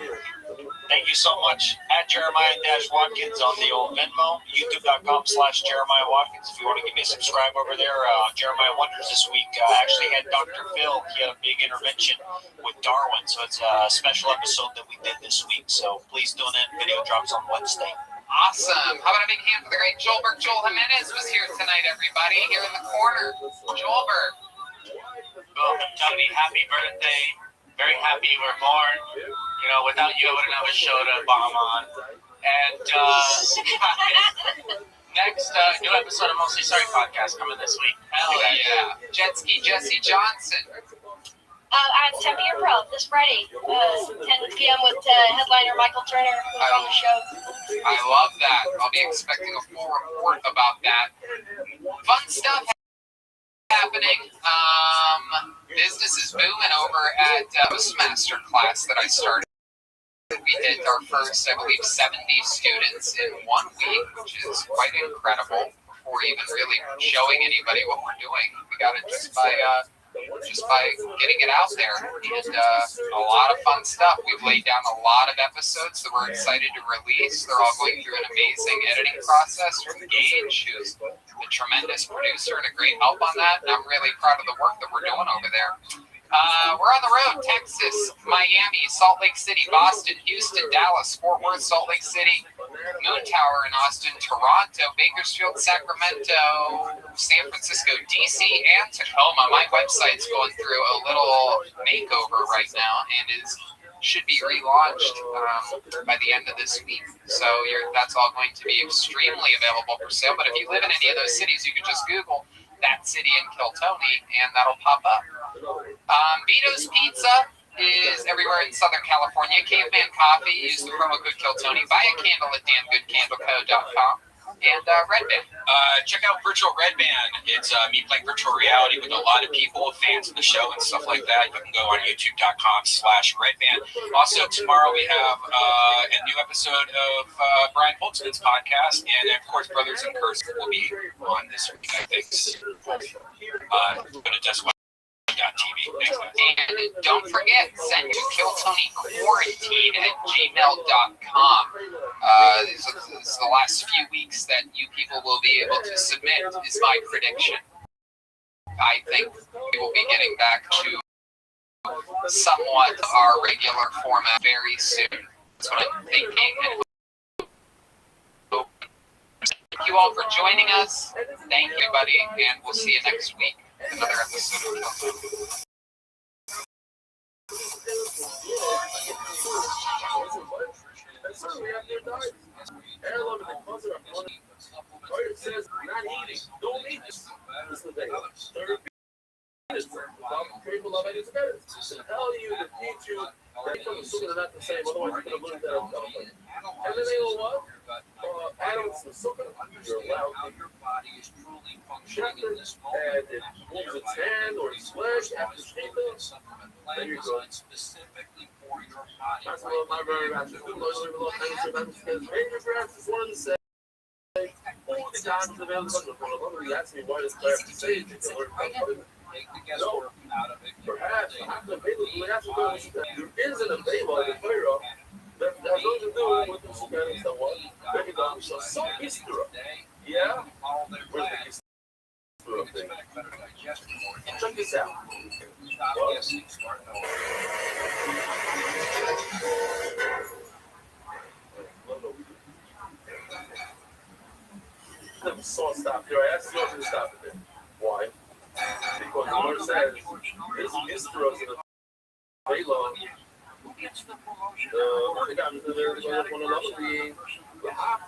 S17: Thank you so much. At Jeremiah-Watkins on the old Venmo, youtube.com/Jeremiah Watkins. If you want to give me a subscribe over there, Jeremiah Wonders this week actually had Dr. Phil. He had a big intervention with Darwin, so it's a special episode that we did this week. So please tune in. Video drops on Wednesday.
S1: Awesome. How about a big hand for the great Joelberg? Joel Jimenez was here tonight, everybody. Here in the corner. Joelberg.
S3: Well, Tony, happy birthday. Very happy you were born. Without you, I wouldn't have a show to bomb on. And next, new episode of Mostly Sorry podcast coming this week.
S1: Hell yeah. Jet Ski Jesse Johnson.
S12: At Tempe Pro this Friday, 10 p.m. with headliner Michael Turner, who's on the show.
S1: I love that. I'll be expecting a full report about that. Fun stuff happening. Business is booming over at Toastmaster class that I started. We did our first, I believe, 70 students in 1 week, which is quite incredible. Before even really showing anybody what we're doing, we got it just by getting it out there, and a lot of fun stuff. We've laid down a lot of episodes that we're excited to release. They're all going through an amazing editing process from Gage, who's a tremendous producer and a great help on that, and I'm really proud of the work that we're doing over there. We're on the road: Texas, Miami, Salt Lake City, Boston, Houston, Dallas, Fort Worth, Salt Lake City, Moon Tower in Austin, Toronto, Bakersfield, Sacramento, San Francisco, DC, and Tacoma. My website's going through a little makeover right now and should be relaunched by the end of this week. So that's all going to be extremely available for sale. But if you live in any of those cities, you can just Google that city in Kiltony, and that'll pop up. Vito's Pizza is everywhere in Southern California. Caveman Coffee, use the promo code Kiltony. Buy a candle at dangoodcandleco.com. And Red Band.
S14: Check out Virtual Red Band. It's me playing virtual reality with a lot of people, fans of the show and stuff like that. You can go on youtube.com/redband. Also, tomorrow we have a new episode of Brian Holtzman's podcast. And, of course, Brothers in Curse will be on this week, I think. Go to DeskWeb.tv.
S1: And don't forget, send to killtonyquarantine@gmail.com. This is the last few weeks that you people will be able to submit, is my prediction. I think we will be getting back to somewhat our regular format very soon. That's what I'm thinking. And thank you all for joining us. Thank you, everybody, and we'll see you next week. Another episode of Killtony.
S10: It says not eating. Don't eat this. This is the thing. Tell you to teach you that some sugar are not the same. Otherwise, you're going to lose that on telephone. And then they go, what? Adults with sugar, you're allowed to check it, and it moves its hand or its leg after shaking. There you go. That's what my very much is. Ranger grass is one of the same. All the times available. He asked me why this class is saved. No, perhaps there is an available in the player that has nothing to do with the Sudan someone. Maybe some history. Yeah? Where's the history thing? Check this out. The song stopped here. I asked you to stop it there. Why? Because the Lord says this history is in the Balaam.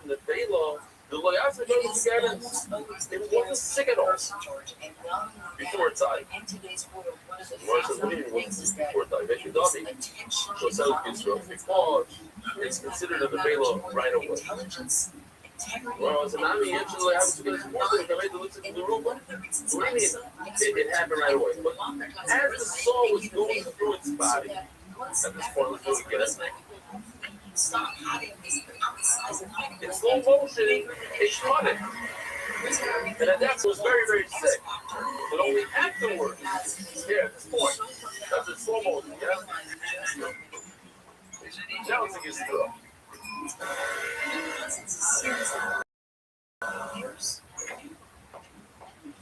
S10: The Balaam. The Loyal together, it wasn't sick at all before it's time. Before time. They should not be. So self construct because it's considered a Balaam right away. Well, it's an army actually has to get to listen to the room. What do you mean? It happened right away. But as the soul was going through its body, at this point, let's do it again. In slow motion, it shot it. And at that point, was very, very sick. But only afterwards, here at this point, that's in slow motion, yeah? Now it's against the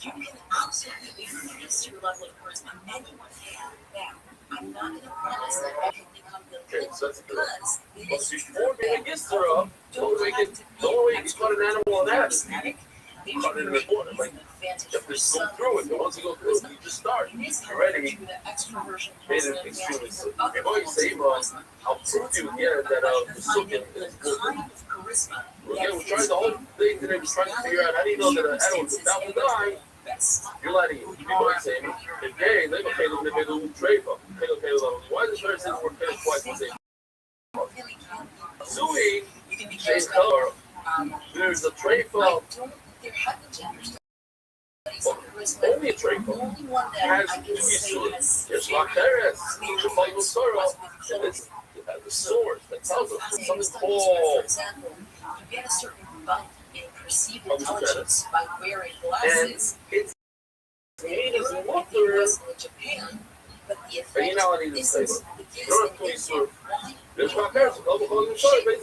S11: you can absolutely increase your level of charisma. Anyone can. Now, I'm not going to promise that I can become the because
S10: before being against the rough, the only way you can cut an animal on that is cut it in the corner. Like, you have to go through it. But once you go through it, you just start. You're ready. Made it extremely simple. Before you say, I'll prove to you again that the silken is good. Again, we tried the whole thing today. We're trying to figure out how do you know that an animal is about to die. You're letting it. People are saying, if they go pay them, they pay the little trade for. Why is the person work twice the same? Sui, same color. There's a tray for. only a trade has to be sure. There's La Perez, Chapalmo Soro, and it's the source that tells us something called
S7: you get a certain bump in perceived intelligence by wearing glasses.
S10: It's means
S7: in
S10: water.
S7: Japan, but the
S10: But you know what I need to say? North Police Tour. There's my parents. I'm going to show you. You're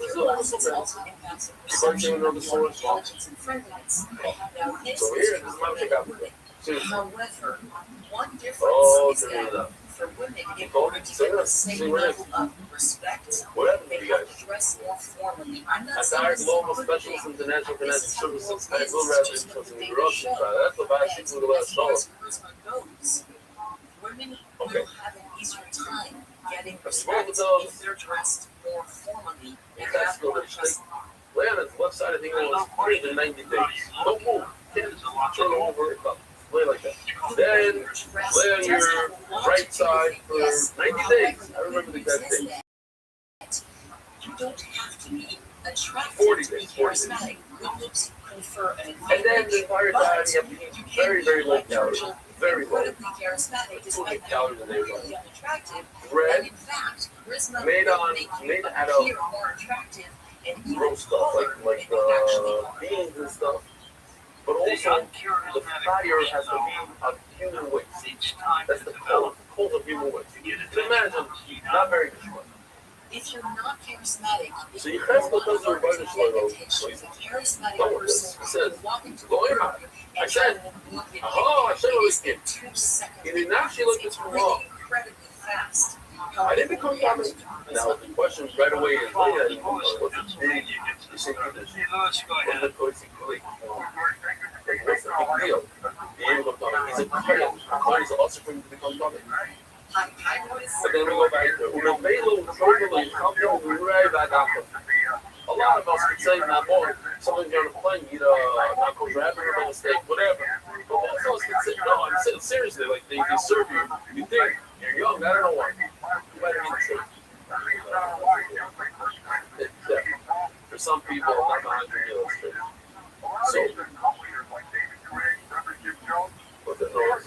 S10: going to know the source. So here, this is my check out.
S7: However, one difference is that for women, in order to get the same level of respect, they have to dress more formally. I'm not saying
S10: Entire global specialist international financial services. I will rather interest in the Russian side. That's the bad shit to the last dollar.
S7: Women will have an easier time getting respect if they're dressed more formally and have more trust.
S10: Lay on its left side of the England was 190 days. Don't move. Turn over. Lay like that. Then lay on your right side for 90 days. I remember the exact date.
S7: You don't have to be attractive
S10: 40
S7: to be
S10: days. 40 days.
S7: charismatic. Good looks confer an
S10: And then the entire time you have to eat very, very low calories. Very low.
S7: incredibly charismatic despite being
S10: calories a day.
S7: really unattractive.
S10: Bread
S7: And in fact, charisma
S10: made
S7: will
S10: on
S7: make you
S10: made out
S7: appear
S10: of
S7: more attractive and even
S10: gross stuff like beans and stuff. But also the fire has to be of human weight. That's the cold of human weight. You can imagine not very much.
S7: if you're not charismatic,
S10: So you have to go to a writer's level.
S7: a charismatic
S10: Go with
S7: person
S10: this. It says,
S7: will walk into
S10: go
S7: the
S10: in.
S7: room
S10: I said, oh, I said it was good.
S7: 2 seconds.
S10: He did not actually look this wrong.
S7: Incredibly fast.
S10: I didn't become common. Now the question right away is, what's the big? You say this. What's the cozy clique? What's the big deal? Be able to come. He's a player. He's also going to become common. But then we go back to una velo trouble in company right back after. A lot of us would say not more. Someone going to play, not go rapping or mistake, whatever. But most of us can say, no, I'm saying seriously, like they serve you. You think you're young, I don't know why. You might have been tricked. For some people, I'm not 100 years straight. So, what the hell?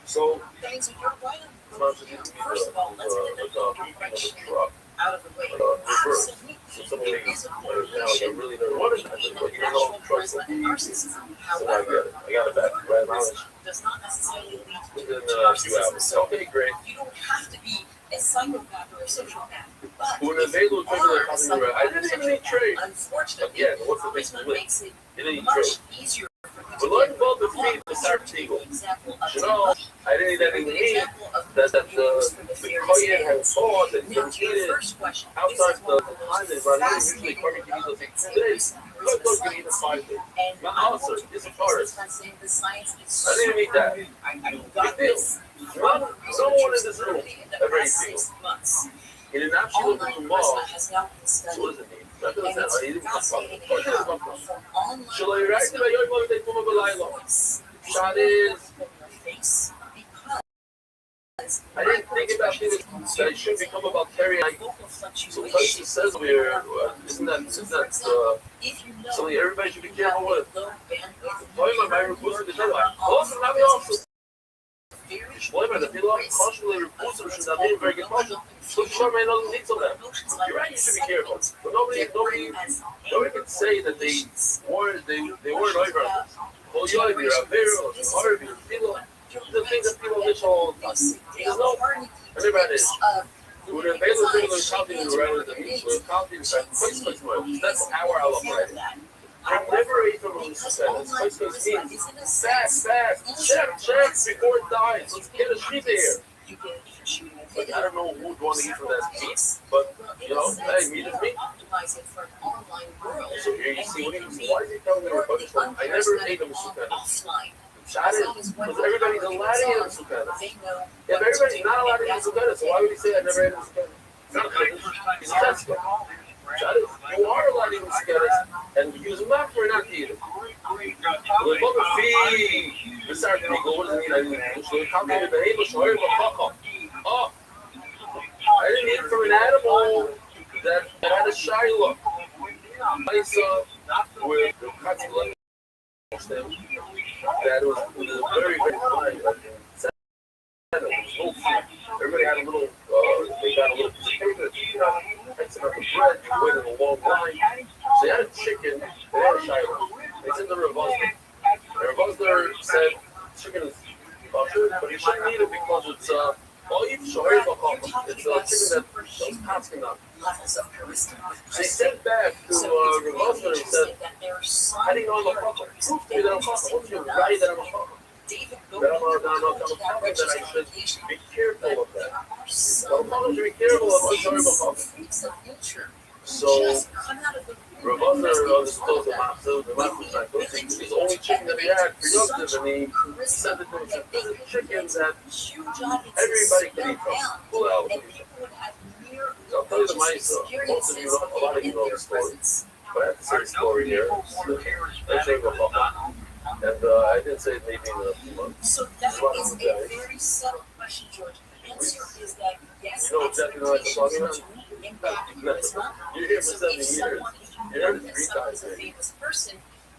S10: So,
S7: First of all, let's get the direction out of the way. Absolutely. It is important charisma and narcissism. However,
S10: I got it back right now.
S7: does not necessarily lead
S10: Within
S7: to
S10: a few
S7: narcissism.
S10: hours.
S7: So
S10: Okay, great.
S7: you don't have to be a psychopath or a sociopath. But
S10: When
S7: if
S10: available
S7: you
S10: to
S7: are
S10: the
S7: a
S10: customer, I didn't even need trade.
S7: unfortunately,
S10: Yeah, what's the big
S7: charisma
S10: split?
S7: makes it
S10: You didn't need
S7: much
S10: trade.
S7: easier for you
S10: But
S7: to
S10: Lord
S7: get
S10: involved with me, the Sartre Eagle.
S7: example of
S10: You know, I didn't need that in me. That the Korean had thought that
S7: Now,
S10: the
S7: to your
S10: kid
S7: first question,
S10: outside
S7: this is one
S10: the
S7: of the
S10: time
S7: most
S10: is running, usually
S7: fascinating
S10: Korean can eat
S7: things
S10: those 2 days. But those can eat in 5 days.
S7: and
S10: My
S7: I
S10: answer
S7: want to
S10: is a
S7: put
S10: forest.
S7: this by saying the science is
S10: I didn't need that.
S7: I got this.
S10: No one in this room ever ate
S7: Six months.
S10: He did not show up
S7: Online
S10: tomorrow.
S7: charisma has now been
S10: So
S7: studied.
S10: what does it mean? That doesn't
S7: And
S10: sound
S7: it's
S10: like he didn't come from.
S7: fascinating
S10: Where did it
S7: how
S10: come from?
S7: from online
S10: Shall I write
S7: charisma,
S10: about your mother they come up with Lila?
S7: voice
S10: Shot is.
S7: from your face because
S10: I didn't think about things that it should become about carrying.
S7: vocal
S10: So
S7: fluctuation.
S10: Tyson says we're, isn't that
S7: If you know
S10: something everybody should be careful with?
S7: low bandwidth,
S10: Talking about my reclusive is otherwise. Also, not be also. Lembra da pila constantly reclusive should not be very good function. So sure man doesn't need some of that. You're right, you should be careful. But nobody can say that they weren't over. Well, you're a very hard people. The things that people miss all the time. There's no, everybody is. When a bailiff is counting around the beach, we're counting that's how I love writing. I never ate from the suspense. Spice means fast, chef, before it dies. Let's get a sheep here. Like, I don't know who would want to eat from that meat, but, hey, meat is meat. So here you see, why is he telling me we're focused on? I never ate them with suspense. Shot it, because everybody's allowed to eat them with suspense. If everybody's not allowed to eat suspense, so why would he say I never ate them with suspense? It's not good. He's a test guy. Shot it, you are allowed to eat them with suspense, and use them back for not to eat them. We're going to feed the Sartre Eagle. What does it mean? I didn't know. So, how can you behave? So, I didn't an animal that had a shy look. Nice with cuts of that was very, very fine. Everybody had a little, they got a little piece of paper, had some of the bread, waited a long line. So they had a chicken, they had a shy look. They sent the Ravazler. The Ravazler said, chicken is kosher, but you shouldn't eat it because it's, all you shower it's a chicken that those pots cannot. They sent back to Ravazler and said, I didn't know I'm a kosher. Prove to me that I'm kosher. What's your right that I'm a kosher? That I should be careful of that. So I'm going to be careful of unshower. So Ravazler understood the matzah. The matzah was the only chicken that he had productive, and he sent it to him. This is chicken that everybody can eat from. Pull out. So I'll tell you the mice. Most of you know, a lot of you know the story, but I have to say the story here. And I didn't say it maybe in a few months.
S11: So that is a very subtle question, George. The answer is that yes,
S10: you know exactly what I'm talking about? You're here for 7 years. You're here 3 times.
S11: A famous person.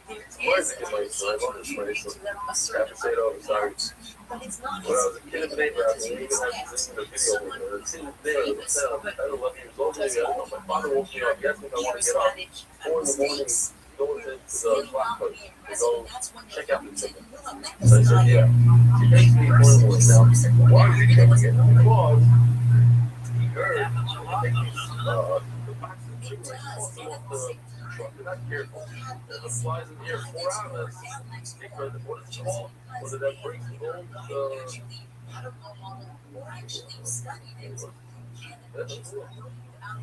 S10: Why is it my son? I'm on this place. I have to say it over. Sorry.
S11: But it's not
S10: when I was a kid in the neighborhood, I didn't even have to listen to the video. It's in there. I was 11 years old. Maybe I don't know. My father woke me up. He asked me if I want to get up 4 in the morning. Go into the clock to go check out the chicken. So I said, yeah. She takes me 4 in the morning. Now, why did he check it? Because he heard the box of chicken off the truck. They're not careful. And the flies in the air 4 hours. Because what is it called? Was it that brings the gold?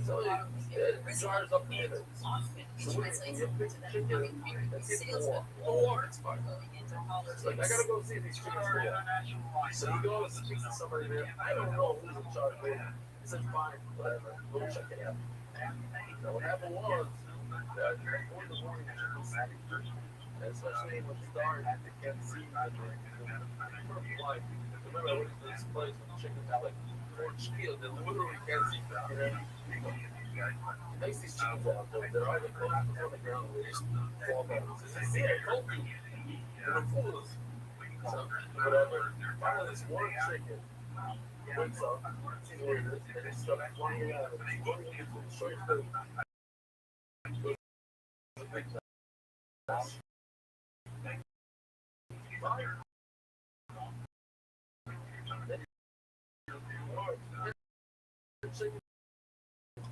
S10: So it dries up the minutes. So when you pick chicken, it's more. It's fine. It's like, I gotta go see these chickens there. So he goes and speaks to somebody there. I don't know who's in charge of it. He said, fine, whatever. Go check it out. Now what happened was that 4 in the morning, and especially when it's dark, they can't see the perfect light. Remember, I went to this place with the chickens have like 4 shields. They literally can't see that. It makes these chickens out there. They're either close on the ground or they just fall back. They see it, cold. They're fools. So, whatever. Finally, this one chicken wakes up, sees where it is, and they start flying around. It's going into the short food.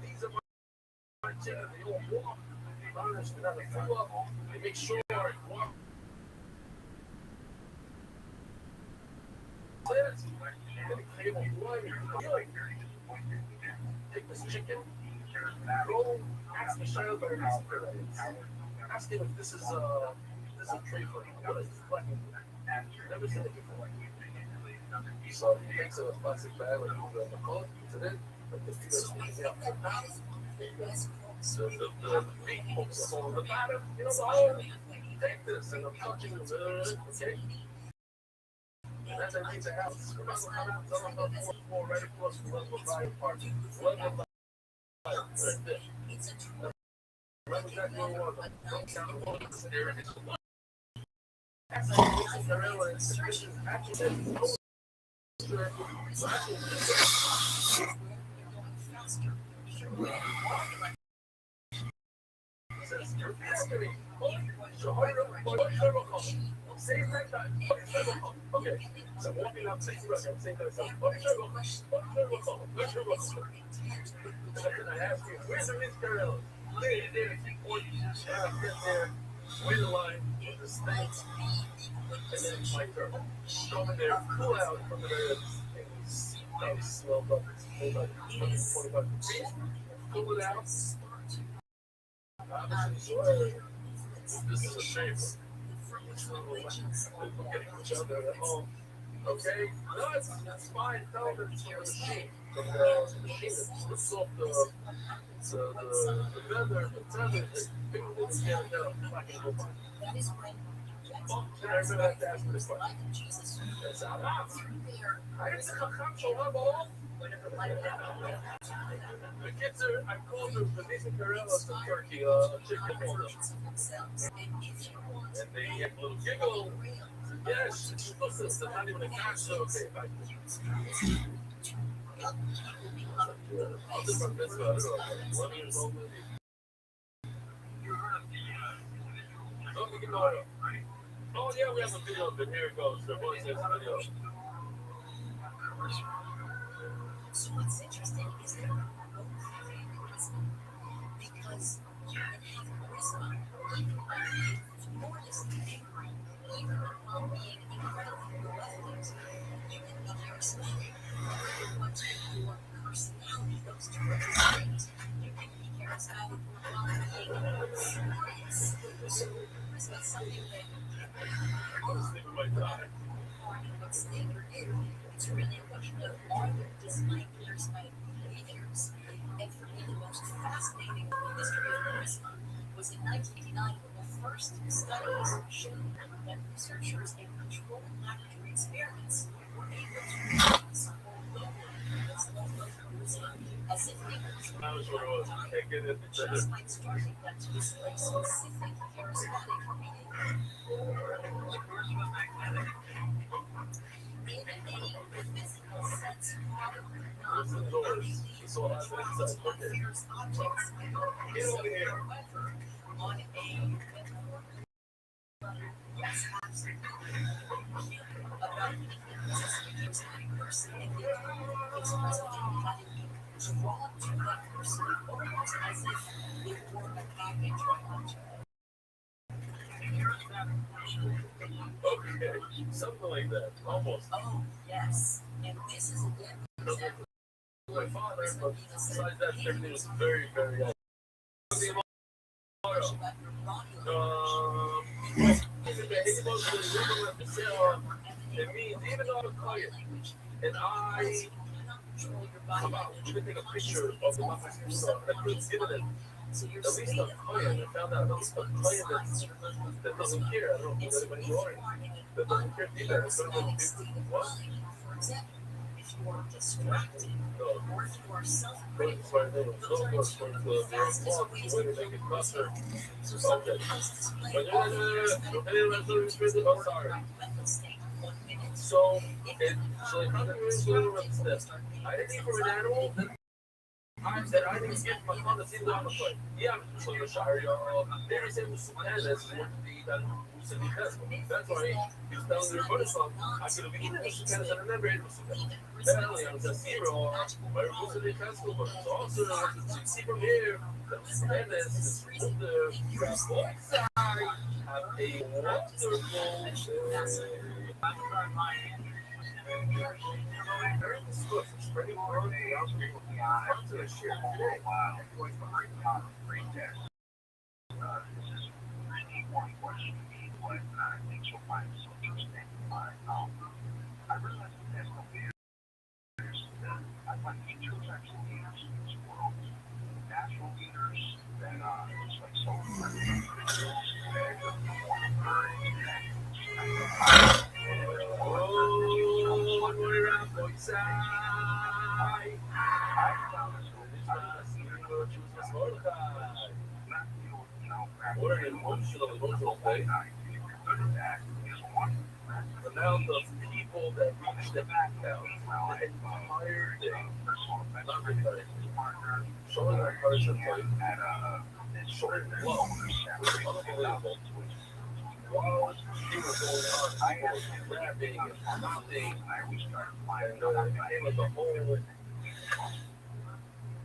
S10: These are my chickens. They all walk. They make sure it walks. Take this chicken, go ask the child ask him if this is a tray for him. What is this black? Never seen it before. So he takes a plastic bag with a coat, puts it in, but the feet are out. So the meat pokes a hole in the bottom. You know, the whole take this and I'm touching the okay. And as I leave the house, remember how I'm telling about the floor right across from the fire park. Right there. Remember that one? Don't count the one that's there. It's the one. Okay, so walking up, saying to myself, and I ask you, where's the Miss Carol? There, there, wait in line with the snake, and then my girl. Go over there, pull out from the very things, smell buckets, hold like 25 degrees, pull it out. This is a shame. People getting each other at home. Okay? No, it's fine. Tell them it's from the machine. From the machine that slips off the feather, the tether, people didn't get it down.
S11: That is when
S10: The kids are, I called them the Nathan Carellas of Turkey, chicken nuggets. And they had a little giggle. Yes, it's listen, it's not even a cash, so okay, fine. I'll do my best, I don't know, 1 years old maybe. Okay, get going. Oh yeah, we have a video of it. Here it goes. The voice has a video.
S7: So what's interesting is that both have charisma because you can have charisma even more distinct, even while being incredibly malevolent. You can be charismatic, but your personality goes to represent. You can be charismatic while being serious. So charisma is something that it's really a question of are there disliked charismatic behaviors? And for me, the most fascinating in the history of charisma was in 1989 when the first studies showed that researchers in controlled laboratory experiments were able to reduce or lower this level of charisma as if they were trying just by starting them to display specific charismatic behavior. In a physical sense, probably not. So affairs objects, however, on a yes, absolutely. About the charismatic person, and it's present having been drawn to that person almost as if it were a magnet object.
S10: Okay, something like that, almost.
S7: Oh, yes. And this is again example.
S10: My father, but besides that, everything was very, very it means even though I'm quiet, and I come out to take a picture of the Mafia son, I couldn't get it. At least I'm quiet. I found out at least I'm quiet that doesn't care. I don't know if anybody ignoring that doesn't care either. So what?
S7: If you are distracted or if you are self-critical, those are the fastest ways to build charisma. So something else displayed
S10: So, how do you do this? I didn't eat from an animal that I didn't get my mother to do on the foot. Yeah, so you're sorry, there is a Sucanas that's why he was telling your brother song. I could have eaten the Sucanas and I never ate the Sucanas. Then I was a zero, but it was a castle, but it's also you see from here, the Sucanas is the have a wonderful spreading around to the share today. This is really one question what I think you'll find so interesting. I realize that there's I find two types of leaders in this world. Natural leaders that it's like so one way around the side. I found this what an emotional thing. The amount of people that reach the back down, the entire thing, everybody, showing their person like short and low, unbelievable. While he was going on, I was rapping and nothing, and it became like a whole.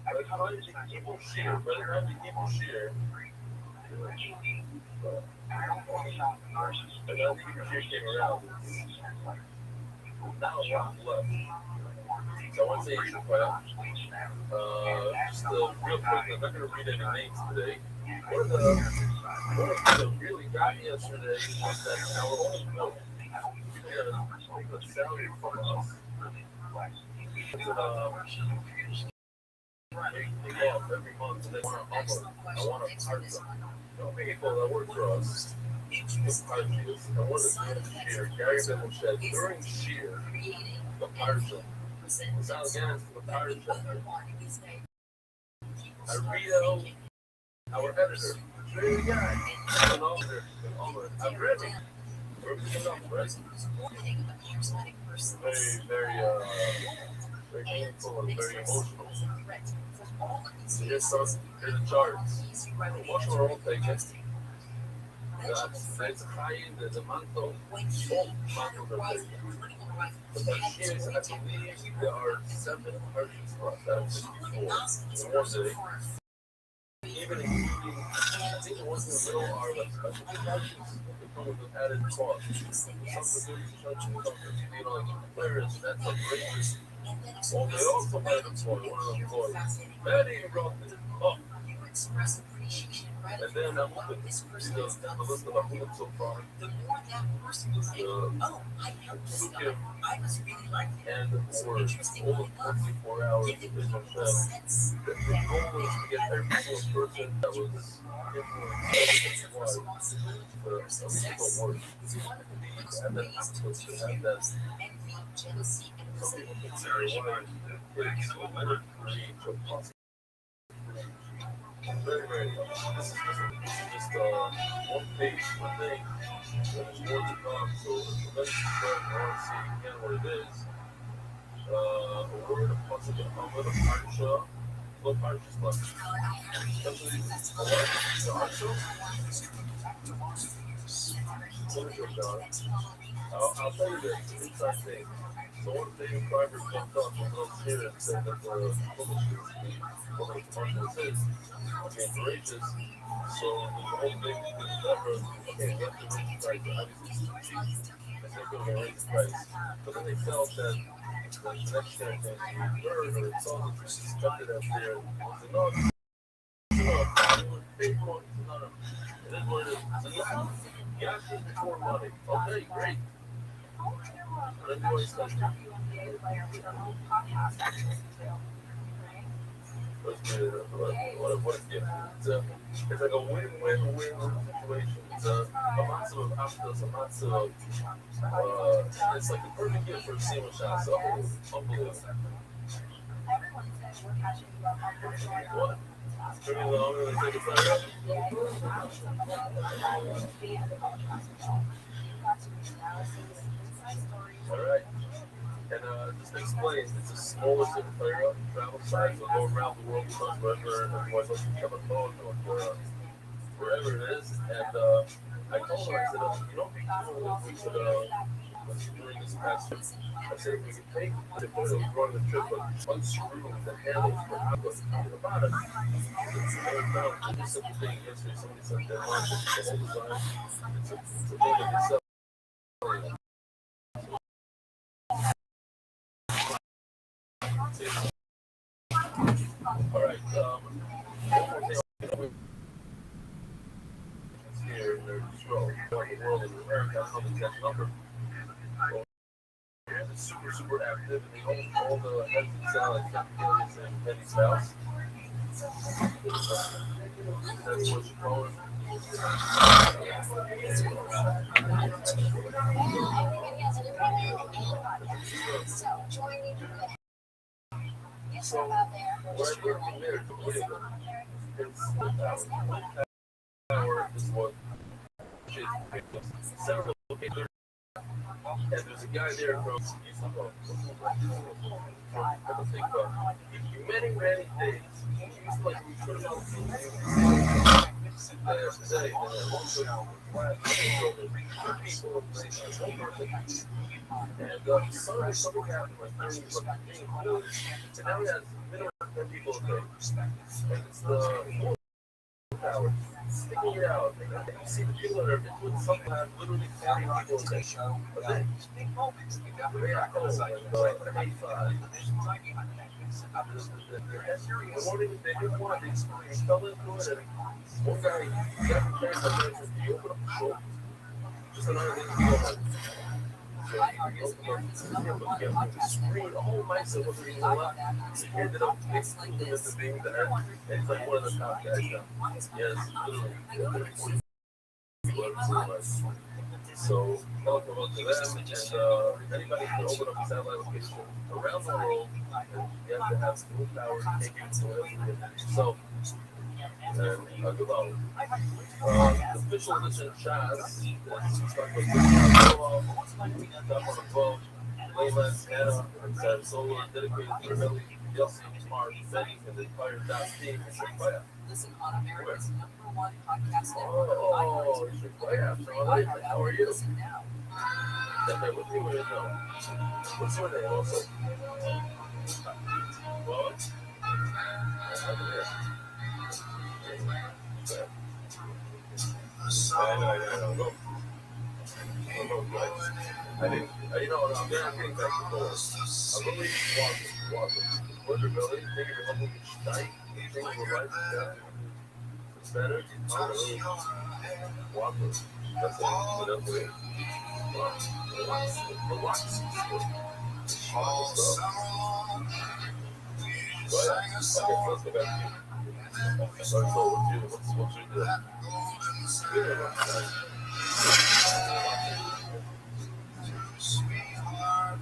S10: I was trying to people share, but I had to people share. And then the people came around. Not a lot left. So I want to say Asian crap. Just real quick, I'm not going to read any names today. One of the really got me yesterday was that our own milk. The salary from us. They go up every month. They want to I want to part of them. People that work for us Parshas. I wanted to do the shear. Gary Bevel said during shear, the parsha. It's not again for the parsha. I read out our editor, very guy, an author, I've read it. We're picking up, right? Very meaningful and very emotional. So here's the charts. What's our own take? That's high in the mantle, both mantles are taken. But the shears, I believe there are 7 parshes for us. That's 54 in one day. Even including, I think the ones in the middle are like specialty parshes. They come with an added cost. Some producers, some like players, that's like racers. Well, they also had them for one of them boys. Maddie brought it up. And then I'm looking at the list of our hookups so far. Sukim and for over 24 hours, they just said that the goal was to get every single person that was influenced by the musical work. And then to have that. Some people consider one of the very much. This is just one page per thing. There's more to come, so let's start and see again what it is. A word of possible Hamad of Parsha, what Parsha's like. Especially a lot of the Parsha. I'll tell you this, it's our thing. So one day Driver jumped up and looked here and said that the publisher what the commercial is gracious. So the whole thing is never okay, that's the raise price. I think it was a raise price. But then they felt that the next thing they heard or saw that this is cut it up there. They said, no, it was big one. It is what it is. So yeah, you actually before money. Okay, great. Let me always touch you. It's like a win-win-win situation. It's a massive after, a massive, it's like the perfect gift for a single shot. So unbelievable. What? Pretty long and take a fire All right. And just to explain, it's a smaller city player travel size, will go around the world because wherever everyone's looking to have a phone or wherever it is. And I told her, I said, you know, be cool if we could, during this past week, I said, if we could take the photo of running the trip, but unscrew the handles for output about it. It's a simple thing yesterday, somebody sent that on, it's a whole design. It's a thing that they sell. All right. One more thing. Here, they're slow. The world of America, I don't know the exact number. It's super active, and they own all the heads and salads, capabilities, and Penny's house. That's what you call it. So, right here from there to Cleveland, it's power is what several locations. And there's a guy there from I think many days. He's like we put him out today, and also people and something happened like 30 and now he has minimum 10 people a day. And it's the power sticking it out. And you see the people that are doing something that literally 40 people a day. But then they are close, like 85. They didn't want to, they fell into it, and one guy got the place and he opened up the shoulder. Just another thing to go on. So he opened up the screen, the whole mindset was reading a lot. He ended up excluding him as being the end. And he's like one of the top guys now. Yes, literally. So, welcome to them, and anybody can open up a satellite location around the world, and you have to have full power to take it to everything yourself. And talk about the official edition shots. Talk about the 12, Layland, Hannah, and Solar, dedicated to Billy, Yelsey, Smart, Benny, and the entire DOT team.
S9: Listen on America's #1 podcast network.
S10: Oh, how are you?
S9: Listen now.
S10: What's your name also? What? I know. I didn't. You know, I'm getting back to the. I believe walking. Wonder Billy, think you're humble tonight. Think you're right. It's better. Walking. That's it. Relax. Let's go back to you. So what's your deal?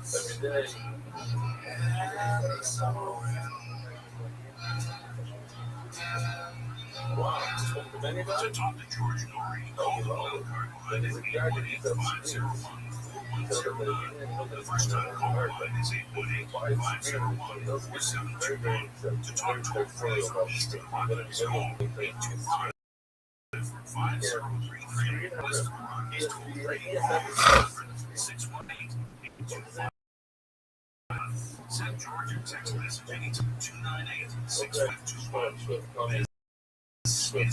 S10: Every day. Wow. From anybody? Talk to George Norrie. That is a guy that he's up to do. The first time caller is 818-550-4724 to talk to a friend about the Rockets call 823-533-618. Send George your text message anytime 298-6524. As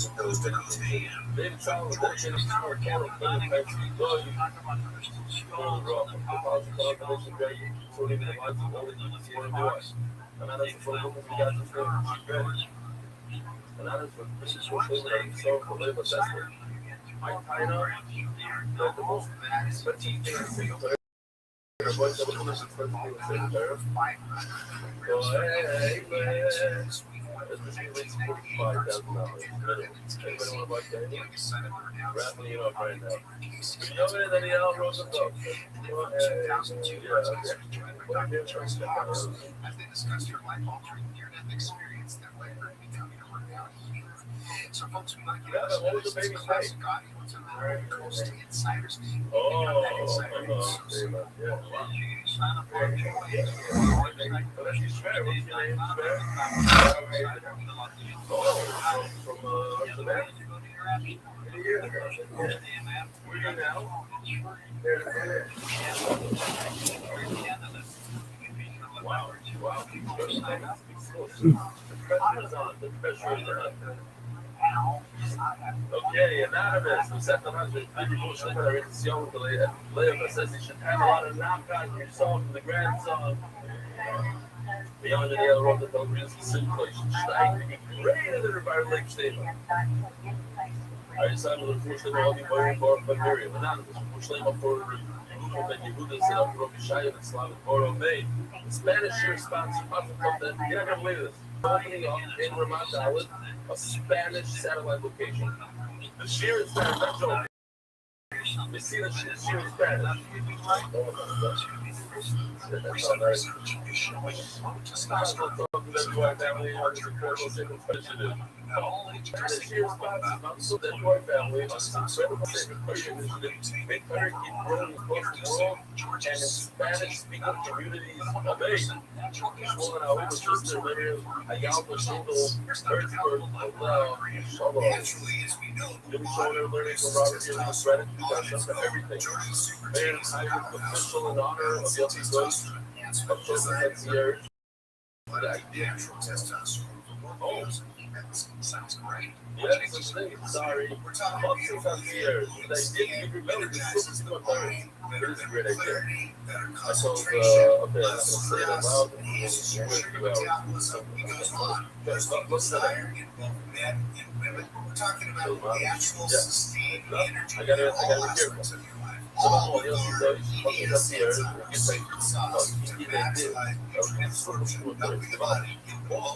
S10: they discussed your life-altering near-death experience that led her to becoming a renowned healer. So folks, we like to this is classic audio. It's on the Coast Insiders. Sign up for Ok, Anonymous, o Satanás debutou para a edição do Leva, says he should have a lot of knock-on your song from the grand song. Beyond the Yellow Road, the Belgrade Simulation, Stein, greater than our Lake Statement. I decided to push them all before we go from Miriam. Anonymous, push them up for Yehuda set up from Shia and Slavic Oro made. The Spanish response to you're not going to believe this. Opening up in Ramat Dalit, a Spanish satellite location. The sheer is Spanish, not joking. You see the sheer is Spanish. That's all right. I'm going to talk to them, my family, I'm going to support those things, what you do. The sheer response to the Joy family, incredible sacred initiative, make better keep growing across the world, and in Spanish-speaking communities, amazing. Shmuel and Ahu, sister Miriam, Ayalba, Shindle, Hertzberg, Allow, Shalom. Jimmy Shoulder, learning from Robert here, with gratitude, that's up to everything. Mayor and Tiger, official in honor of Yossi Ghost, of Joseph Hetsier. Oh.
S20: Sounds great.
S10: Yes, sorry. Boxing concierge. They didn't remember this is my third. It is a great idea. I told, okay, I'm going to say it out loud. What's that?
S20: We're talking about the actual sustained energy.
S10: I got to be careful. Oh, Deus me deu isso, porque da pior, isso aí,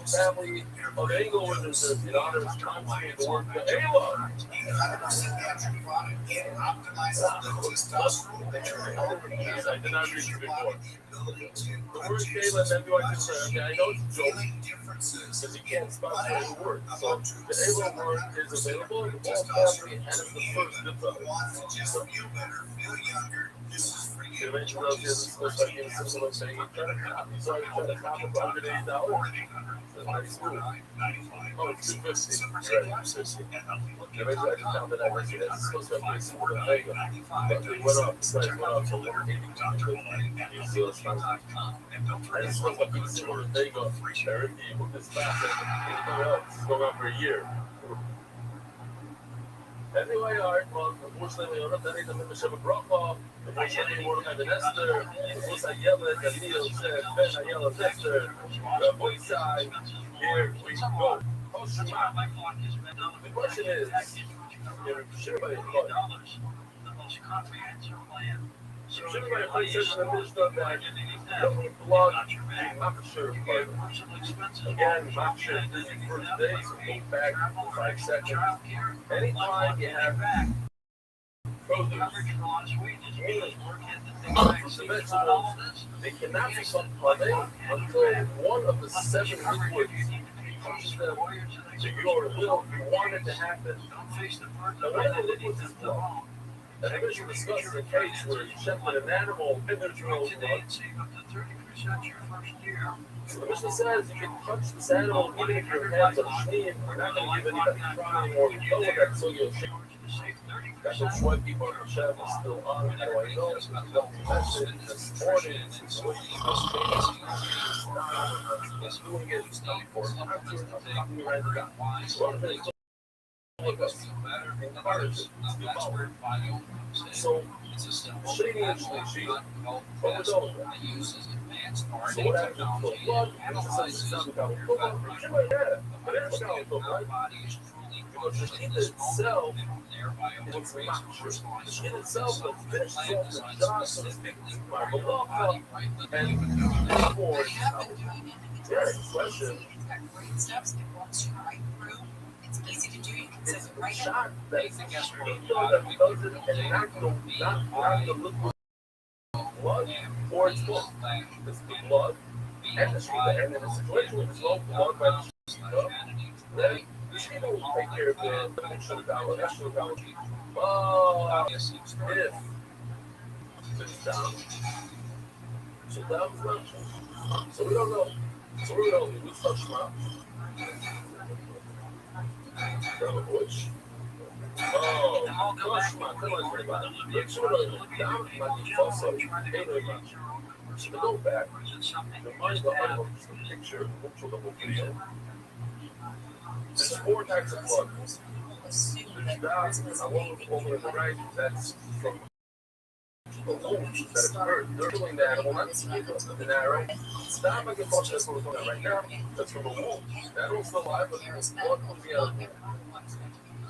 S10: family of Angle is an honor of constantly the work that Ayla. I did not read your before. The word Ayla and everyone can say, I know it's a joke, because you can't sponsor the word. So the Ayla word is available in all family and it's the first good stuff. The eventual is supposed to be simple and saying, sorry, trying to cop it for $180. That's nice food. Oh, it's $250. Right, $250. Eventually I just found that I was supposed to be simple and Vega. But they went up, the price went up to $180. So it's not. I just supposed to be simple and Vega. Eric, you booked this fast. Anything else? It's going on for a year. Anyway, all right, well, unfortunately, we don't have any membership of Brockhoff. Unfortunately, we're going to Esther. Once I yell at the Neil said, Ben, I yell at Esther. The point side, here we go. The question is, should everybody plug? Should everybody play such an administrative that you don't need plug? I'm sure. Again, I'm sure this is the first day, so go back 5 seconds. Anytime you have produce, meat, the vegetables, they cannot be supplemented until one of the 7 liquids comes them to your will. You want it to happen. Now, one of the liquids is blood. And I guess you discussed the case where you check with an animal individual blood. The mission says you can touch this animal even if your hands are clean. You're not going to give anybody crying or go with that, so you'll shake. That's what Troy people on the chat is still on. How do I know? Don't mention it this morning. It's what you just doing it for so, shady and she overdosed. So what happens to the blood? Because the skin itself is noxious. The skin itself is finished off the job, so to speak, by the law. And therefore, question.
S11: It's easy to do. You can set it right
S10: Shot
S11: up.
S10: that does it and not the liquid blood or it's blood. It's the blood and the sugar, and then the situation with slow blood by the sugar, then the sugar will take care of the sugar power, that sugar power. Oh, if it's down. So that was not. So we don't know. So we don't know. We touch them out. Which? Oh, gosh, my God. It's sort of down by the fossil. So to go back, the mind behind the picture, which will double video. There's 4 types of blood. There's down, I won't over the right, that's from the wounds that occurred during the animal, not the narrow. Stop, I can watch this one right now. That's from a wound. The animal's still alive, but there's blood from the other wound.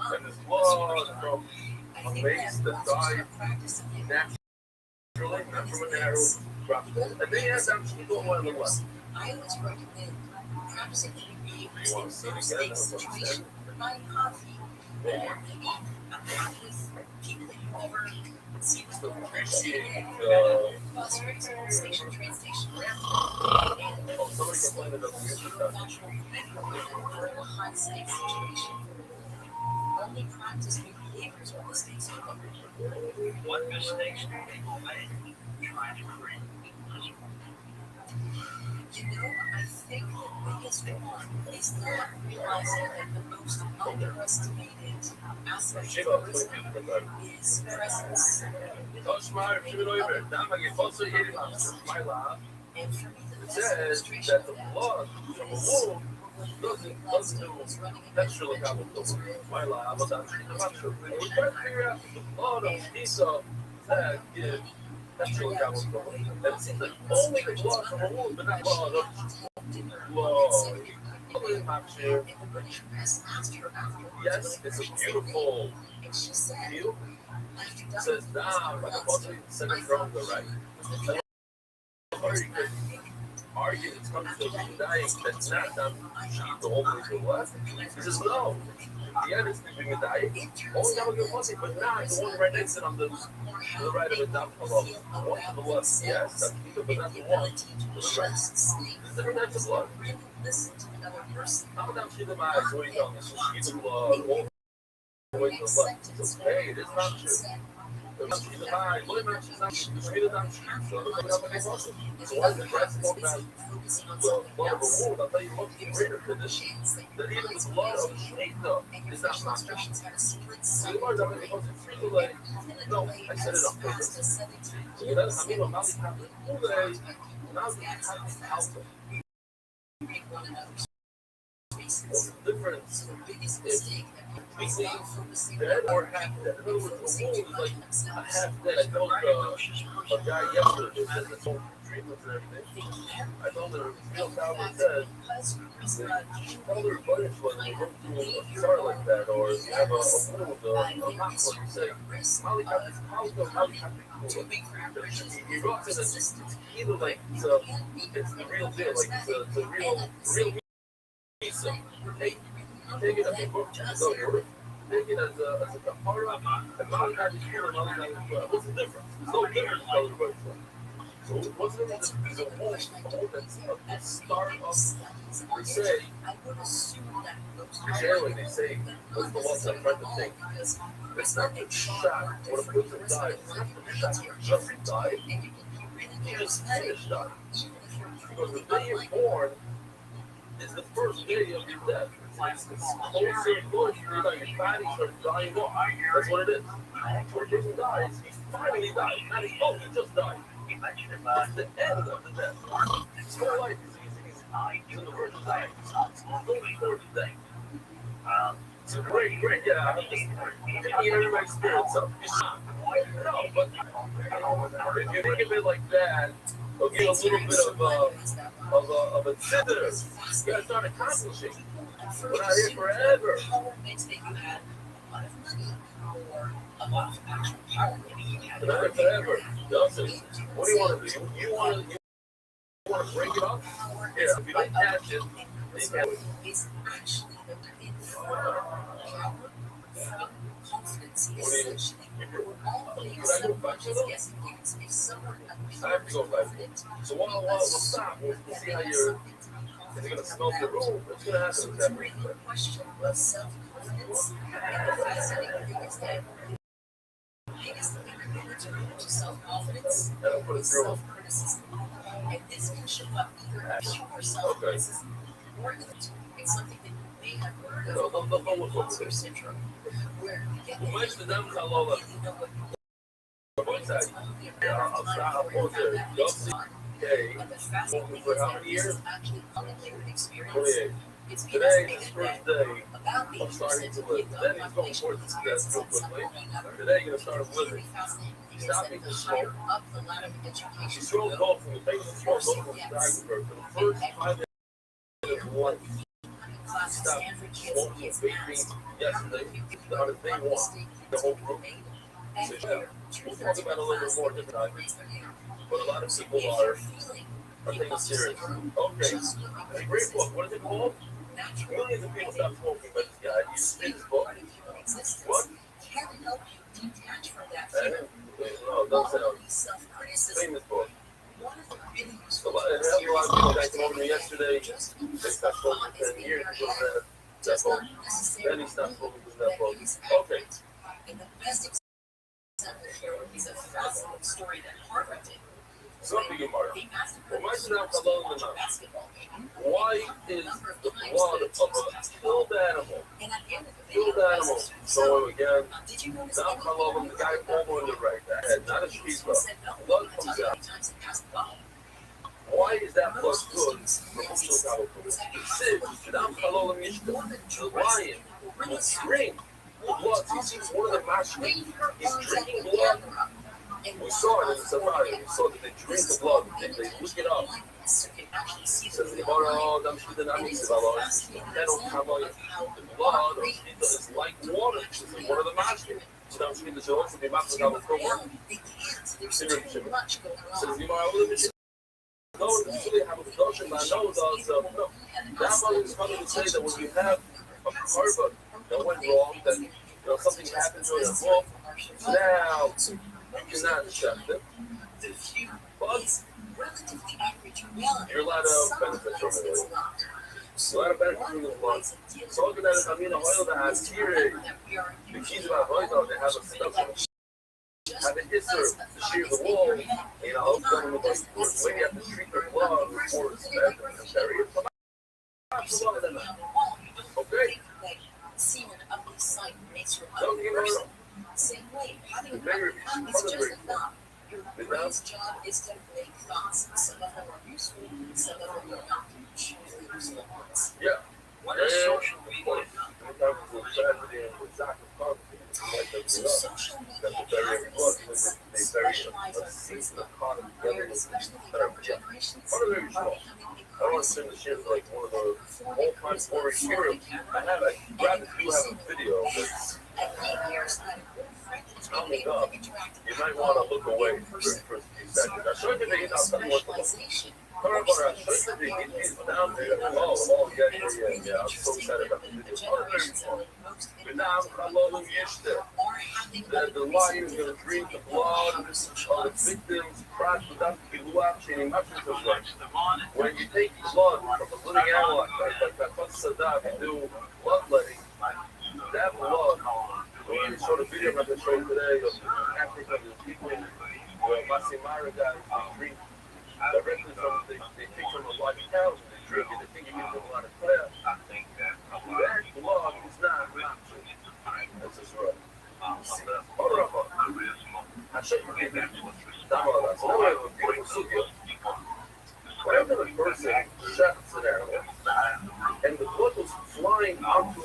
S10: And there's blood from a base that died naturally, not from a narrow drop. And then you have to actually go on the left.
S11: I always recommend practicing EB in first aid situation, buying coffee, or maybe a bath with people that you never see before. Bus station, train station, and somebody in a high stakes situation. Only practice new behaviors when the stakes are low.
S3: What mistakes do people make trying to create invisible?
S11: You know, I think the biggest one is not realizing that the most underestimated aspect of personality is presence. And
S10: It says that the blood from a wound doesn't do textural accountability. My lab, I'm not sure. We're trying to figure out the blood of Esau that gives textual accountability. That seems like only the blood from a wound, but not blood of blood. Yes, it's a beautiful view. It says now, like a bottle, second from the right. Arguments come to dying that's not done the whole way to the left. He says, no, the other is sleeping with dying. Only have a good pussy, but not the one right next to it on the right of it, not below. The one to the left, yes, that's good, but not the one to the right. There's different types of love. How about she the eyes? What are you telling me? So she the love, all the way to the left. He says, hey, it is not true. She's a mind. What about she's not true? She is not true. So look at how many muscles. So why is the dress talking about the blood of a wound? I'll tell you what's greater than this. That even the blood of a snake, though, is not nothing. So the word that was really like, no, I said it on purpose. So that's, I mean, Mali Kaplan, Mali Kaplan, what's the difference between dead or half dead? In other words, a wound is like a half dead. I told a guy yesterday who said this whole treatments and everything. I told her Bill Calvin said, tell her buddies when they go through a scar like that, or if you have a wound, a knock, you say, Mali Kaplan, how's the Mali Kaplan? He wrote it as it's either like it's the real deal, like it's a real. So, hey, take it as a book, take it as a kapara, and Mali had to hear another thing as well. What's the difference? There's no difference in other words. So, what's the difference? There's a whole that's at the start of, they say, generally they say, what's the ones that try to think? It's not the shot. When a person dies, it's not the shot just died. He just finished dying. Because the day you're born, it's the first day of your death. It's closer and closer. Your body starts dying off. That's what it is. When a person dies, he finally died. Not he just died. It's the end of the death. His whole life he's on the verge of dying. It's only for the day. It's great, yeah. I'm just giving everybody's spirits up. No, but if you think of it like that, it'll give a little bit of a incentive. You gotta start accomplishing. We're not here forever. We're not here forever. Justin, what do you want to do? You want to break it up? Yeah, if you don't catch it, then catch it. What do you I go back to them? I have to go back. So we'll stop. We'll see how you're. Is it going to smell the room? What's going to happen with that break? That'll put it through.
S9: And this can show up either as pure self-criticism or it's something that you may have heard of imposter syndrome, where you get
S10: for how many years? 28. Today is the first day of starting to live. Then he's going towards success real quickly. Today you're going to start living. Stop eating smoke. He scrolled off from the face of smoke over the driving for the first 5 minutes of life. Stop smoking, vaping yesterday. Started day one. The whole group. So, yeah, we'll talk about it a little bit more different times. But a lot of people are taking it serious. Okay, it's a great book. What is it called? Millions of people stop smoking, but this guy used this book. What? No, don't sound. Famous book. A lot of people that came over to me yesterday, they stopped smoking for 10 years because of that book. Then he stopped smoking because of that book. Okay.
S9: He's a fascinating story that Harvard did.
S10: Something in Mark. Imagine how alone in the why is the blood of a killed animal so again, now Kalom, the guy over on the right, that had not a street blood comes out. Why is that blood good for Mushal Kalom? Now Kalom is the lion will drink the blood. He sees one of the masters. He's drinking blood. We saw it in the safari. We saw that they drink the blood. They look it up.
S9: actually see
S10: Przez
S9: the
S10: niewolę dam się dynamicy walorz. Ten odkawaj blood is like water. It's one of the magic. Czy tam się wydarzy, sobie mapy na około. Przez niewolę będzie no, usually have a production, but I know also, no, grandmother is coming to say that when you have a carbon that went wrong, that something happened to it, well, now you cannot accept it, but you're allowed to benefit from it. You're allowed to benefit from this one. So look at that, I mean, the oil that has here, the keys about oil, they have a stuff. Have an isser to shear the wool, when you have to treat their blood before it's fed and bury it. Okay.
S9: Semen of this site makes her unreversible. Same way, having a partner is just a thought. Your brain's job is to make thoughts. Some of them are useful, some of them are not. Choose the useful ones.
S10: Yeah.
S9: What is social media? So social media has specialized on Facebook, where especially the younger generations are becoming
S10: I want to send the shit like one of the all-time story heroes. I rather do have a video that's oh my god. You might want to look away for the first few seconds. I showed you the I'll tell you what to look. I showed you the he's down there. Oh, yeah. I'm so excited about the video. But now I'm loving the lion is going to drink the blood of the victims, Christ without the Biluach, and when you take blood from a living animal like that, you do bloodletting, that blood, we showed a video I'm going to show you today of Africa, the people where Masimara guys, they drink directly from, they take from a live cow, they drink it, they think it gives them a lot of prayer. That blood is not an option. That's just right. Whenever the person shots an animal and the blood was flying onto a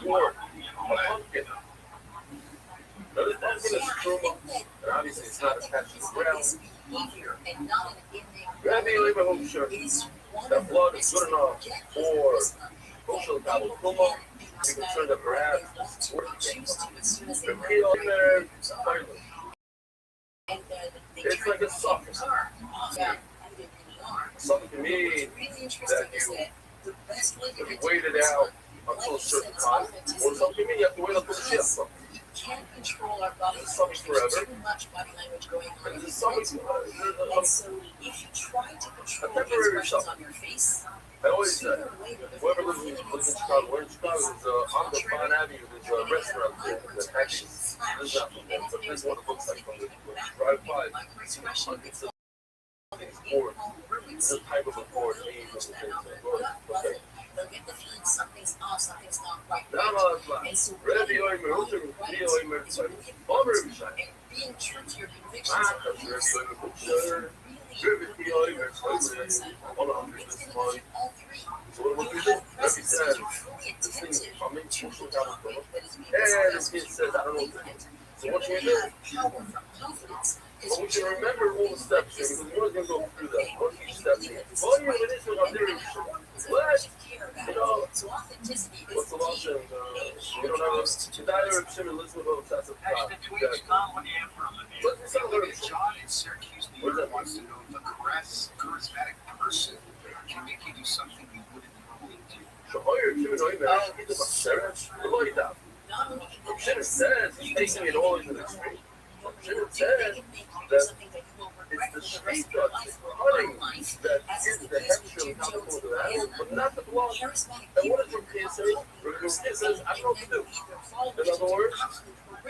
S10: gourd, a pumpkin. Now this pumpkin is truma, and obviously it's not attached to the ground. Grab the labor home shirt. That blood is good enough for social travel truma. You can turn the perhaps it's worth it. The peel in there, it's like a sucker. Something to me that you wait it out until a certain time, or something to me you have to wait until the shift.
S9: Can't control our bodies.
S10: Something forever.
S9: Too much body language going on.
S10: And something,
S9: and so if you try to control the expressions on your face,
S10: I always say, whoever lives in Chicago, we're in Chicago, there's on the Fine Avenue, there's a restaurant there that actually, this is not from there, but this is what it looks like from the drive by. It's a board. This type of a board. Okay.
S9: they'll get the feeling something's off, something's not right. And so
S10: being
S9: true to your convictions
S10: So what you do? But we can remember all the steps here because we're going to go through that. What are you steps here? All you have is what I'm doing. What? You know, what's the law saying? We don't have a diary of Shimon, listen to what that's a top. Let's not learn
S15: John in Syracuse, New York wants to know if a charismatic person can make you do something you wouldn't normally do.
S10: Shimon says he's taking it all into the extreme. Shimon says that it's the street that's hunting that is the hextra comical to the animal, but not the blood. And what does Rukia say? Rukia says, I don't know what to do. In other words, the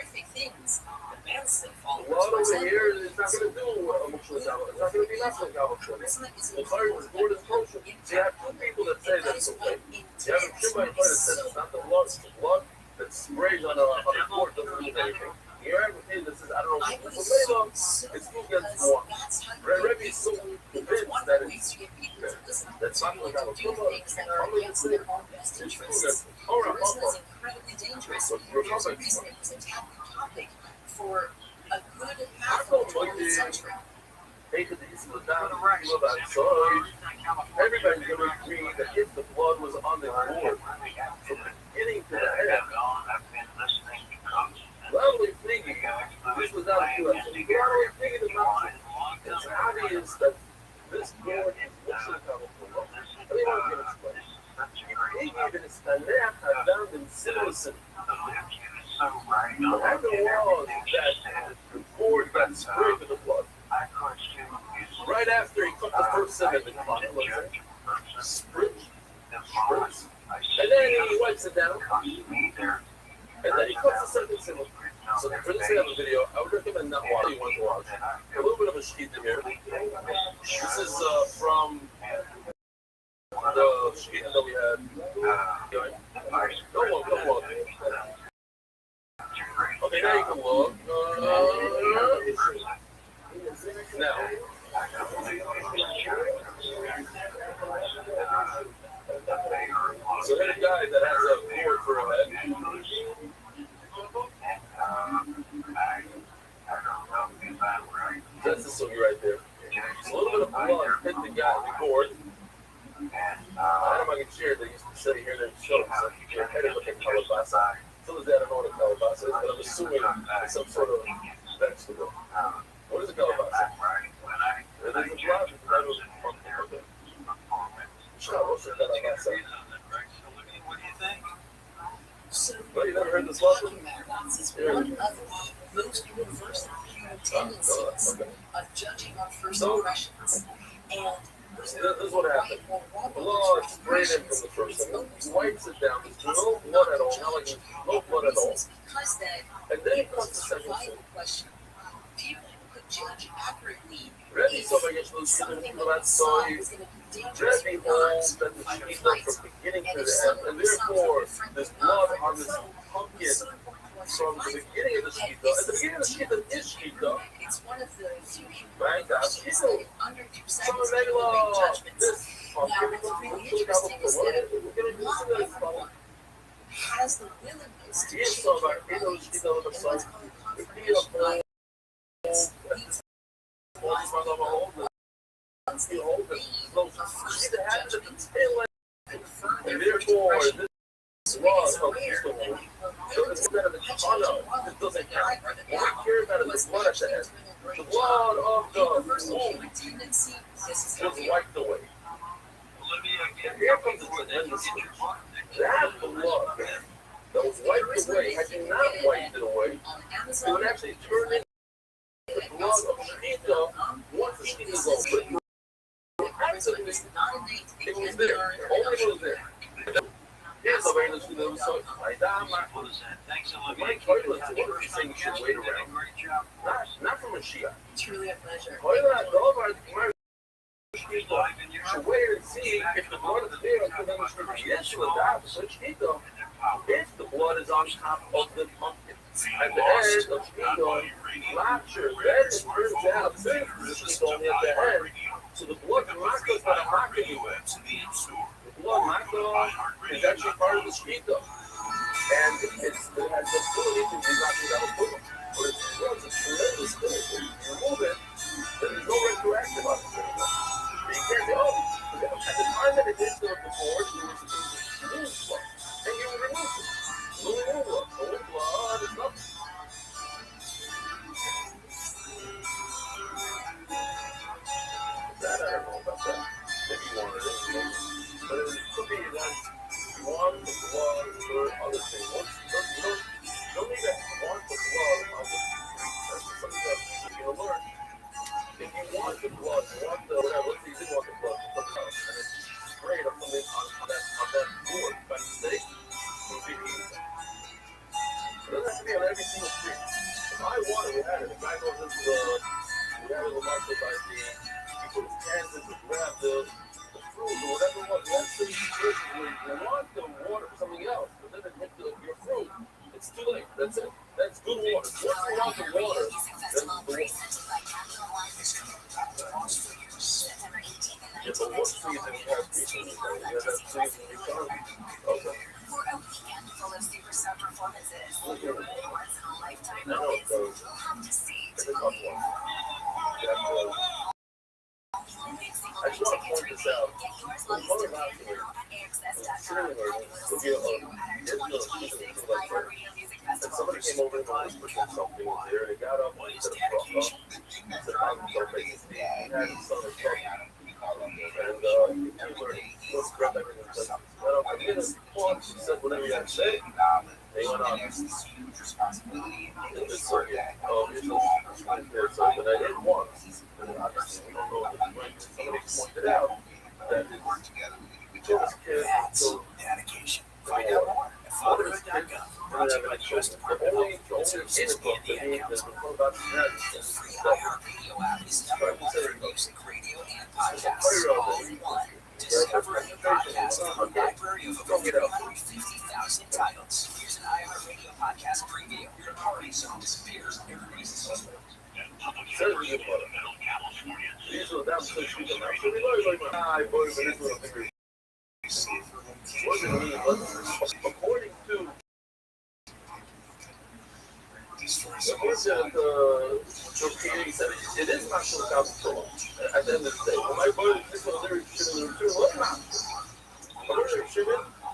S10: blood over here is not going to do emotional travel. It's not going to be natural travel for me. The fire was bored as kosher. So you have two people that say that's okay. You have a Shimon that says it's not the blood, it's the blood that sprays on a board, doesn't mean anything. You're right with him that says, I don't know, but later, it's still against one. Rebbe is so convinced that it's that's not going to have a problem. I'm going to say, it's still against
S9: for a good half of the 20th century.
S10: Because this was down the right of outside. Everybody's going to agree that if the blood was on the board from the beginning to the end, lovely thinking, this was not a good idea. Lovely thinking about it. It's obvious that this board is missing cover for love. Let me want to explain. Maybe even it's a nap I found in citizen. But after a while, that the board got sprayed with the blood. Right after he took the first sip of the clock, spritz, and then he wipes it down, and then he cuts the second sip. So for this kind of a video, I would recommend not watching one to watch. A little bit of a shkita here. This is from the shkita that we had. Come on. Okay, now you can look. Now. So here's a guy that has a board for a head. That's the story right there. It's a little bit of blood hit the guy on the board. I don't know if I can share that he's sitting here and show him something. Your head is looking calabasa. So does that, I don't know what a calabasa is, but I'm assuming it's some sort of vegetable. What is a calabasa? It is a blood.
S9: What do you think? So,
S10: well, you never heard this last one?
S9: This is one of the most universal human tendencies of judging on first impressions. And
S10: this is what happened. Blood sprayed in from the first one. He wipes it down. There's no blood at all. Not like there's no blood at all. And then he cuts the second one.
S9: People could judge accurately.
S10: Ready, so I guess those people that saw you. Ready holds that the shkita from beginning to the end. And therefore, there's blood on this pumpkin from the beginning of the shkita. At the beginning of the shkita is shkita.
S9: It's one of the few
S10: right? That's shkita. Some of them this pumpkin is going to be
S9: has the willingness to
S10: change and what's called and therefore, this law is called peaceful. So instead of the it doesn't count. What we care about is the blood at the end. The blood of the womb was wiped away. Here comes the tremendous thing. That blood that was wiped away, had you not wiped it away, it would actually turn into the blood of shkita once the shkita is over. Accidentally, it was there. Only it was there. Here's the way that she lives. So, my toilets, what are you saying you should wait around? Not from a Shia.
S9: Truly a pleasure.
S10: Should wait and see if the blood is there, because then yes, you adopt such shkita. If the blood is on top of the pumpkin, at the end of shkita, rapture, then it turns out this is only at the end. So the blood makkah is not a makkah anyway. The blood makkah is actually part of the shkita. And it has the ability to be makkah without a book. But it's a tremendous thing. If you remove it, then there's no retroactive on it anymore. You can't say, oh, at the time that it hit the board, it was blood. And you remove it. No blood. No blood is nothing. That I don't know about that. Maybe you wanted it. But it could be that you want the blood for other things. You don't need to want the blood on the street. That's something that you're going to learn. If you want the blood, you want the whatever, let's say you did want the blood, you put it out, and it's sprayed or something on that board by mistake, it would be easy. It doesn't have to be on every single street. If I wanted, we had it. The guy goes into we had a market by the, he put his hands in to grab the fruit or whatever it was. That's the situation where you want the water for something else, but then it hit your fruit. It's too late. That's it. That's good water. Once you want the water, that's the water. Yeah, but what season you have recently? You have that season you found. Okay.
S11: For a weekend full of superstar performances, once in a lifetime
S10: I know,
S11: moments, you'll have to see to believe.
S10: And somebody came over and was pushing something there, and they got up and said, fuck up. Said, I'm so basically, he had his son or something. And let's grab everything. Said, well, at the end of the point, she said, whatever you had to say. They went on in this circuit of intellectual circuit, and I did once. And obviously, we don't know if it's right. Somebody pointed out that we told this kid, so dedication. Find out more at fatherhood.gov. The only Facebook that he has been told about the free iHeartRadio app is number one for music, radio, and podcasts all in one. Discover a new podcast from a library of over 350,000 titles. Here's an iHeartRadio podcast preview. Your party zone disappears. Everybody's asleep. According to it is national council at the end of the day. When my boy is this was there,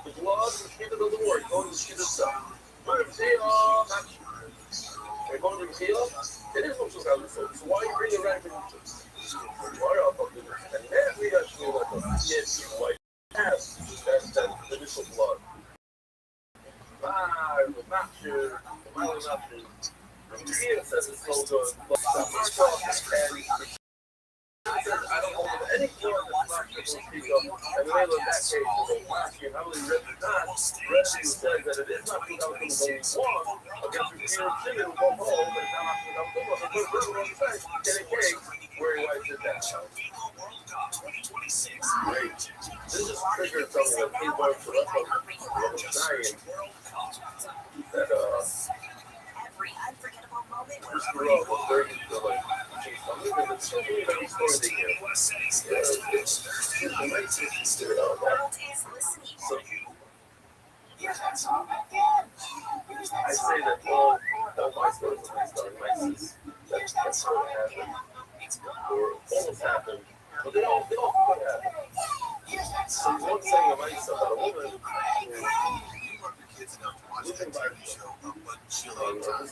S10: the blood, the shit doesn't work. Going to the shit itself. But if they are not going to the jail, it is national council. So why you bring a random interest? Why are you? And then we actually like a yes, white has that initial blood. I'm not sure. I'm not sure. Ian says it's so good. I don't know any blood that's not going to speak up. And when I look at that case, I believe Red says that it is not 2001 against Regina Simmons who go home and now get a case where he writes it down. Great. This just triggered something that people are for us dying. That every unforgettable moment was very like I say that all my stories are based on ISIS. That's what happened. Or almost happened. But they all could happen. So one thing of ISIS about a woman losing by show of what she loved them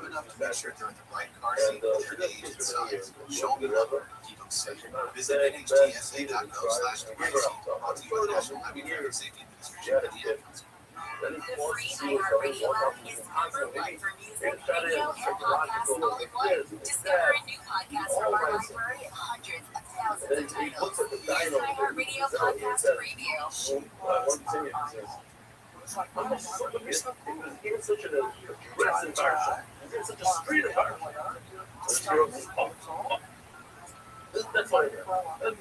S10: enough to make sure they're in the right car seat, their age and size, show them love, keep them safe. Visit NHTSA.gov/emergency on the National Highway Traffic Safety Administration. The free iHeartRadio app is number one for music, radio, and podcasts all in one. Discover a new podcast from our library of hundreds of thousands of titles. Here's an iHeartRadio podcast preview. It was even such an aggressive environment. It was such a street environment. That's why when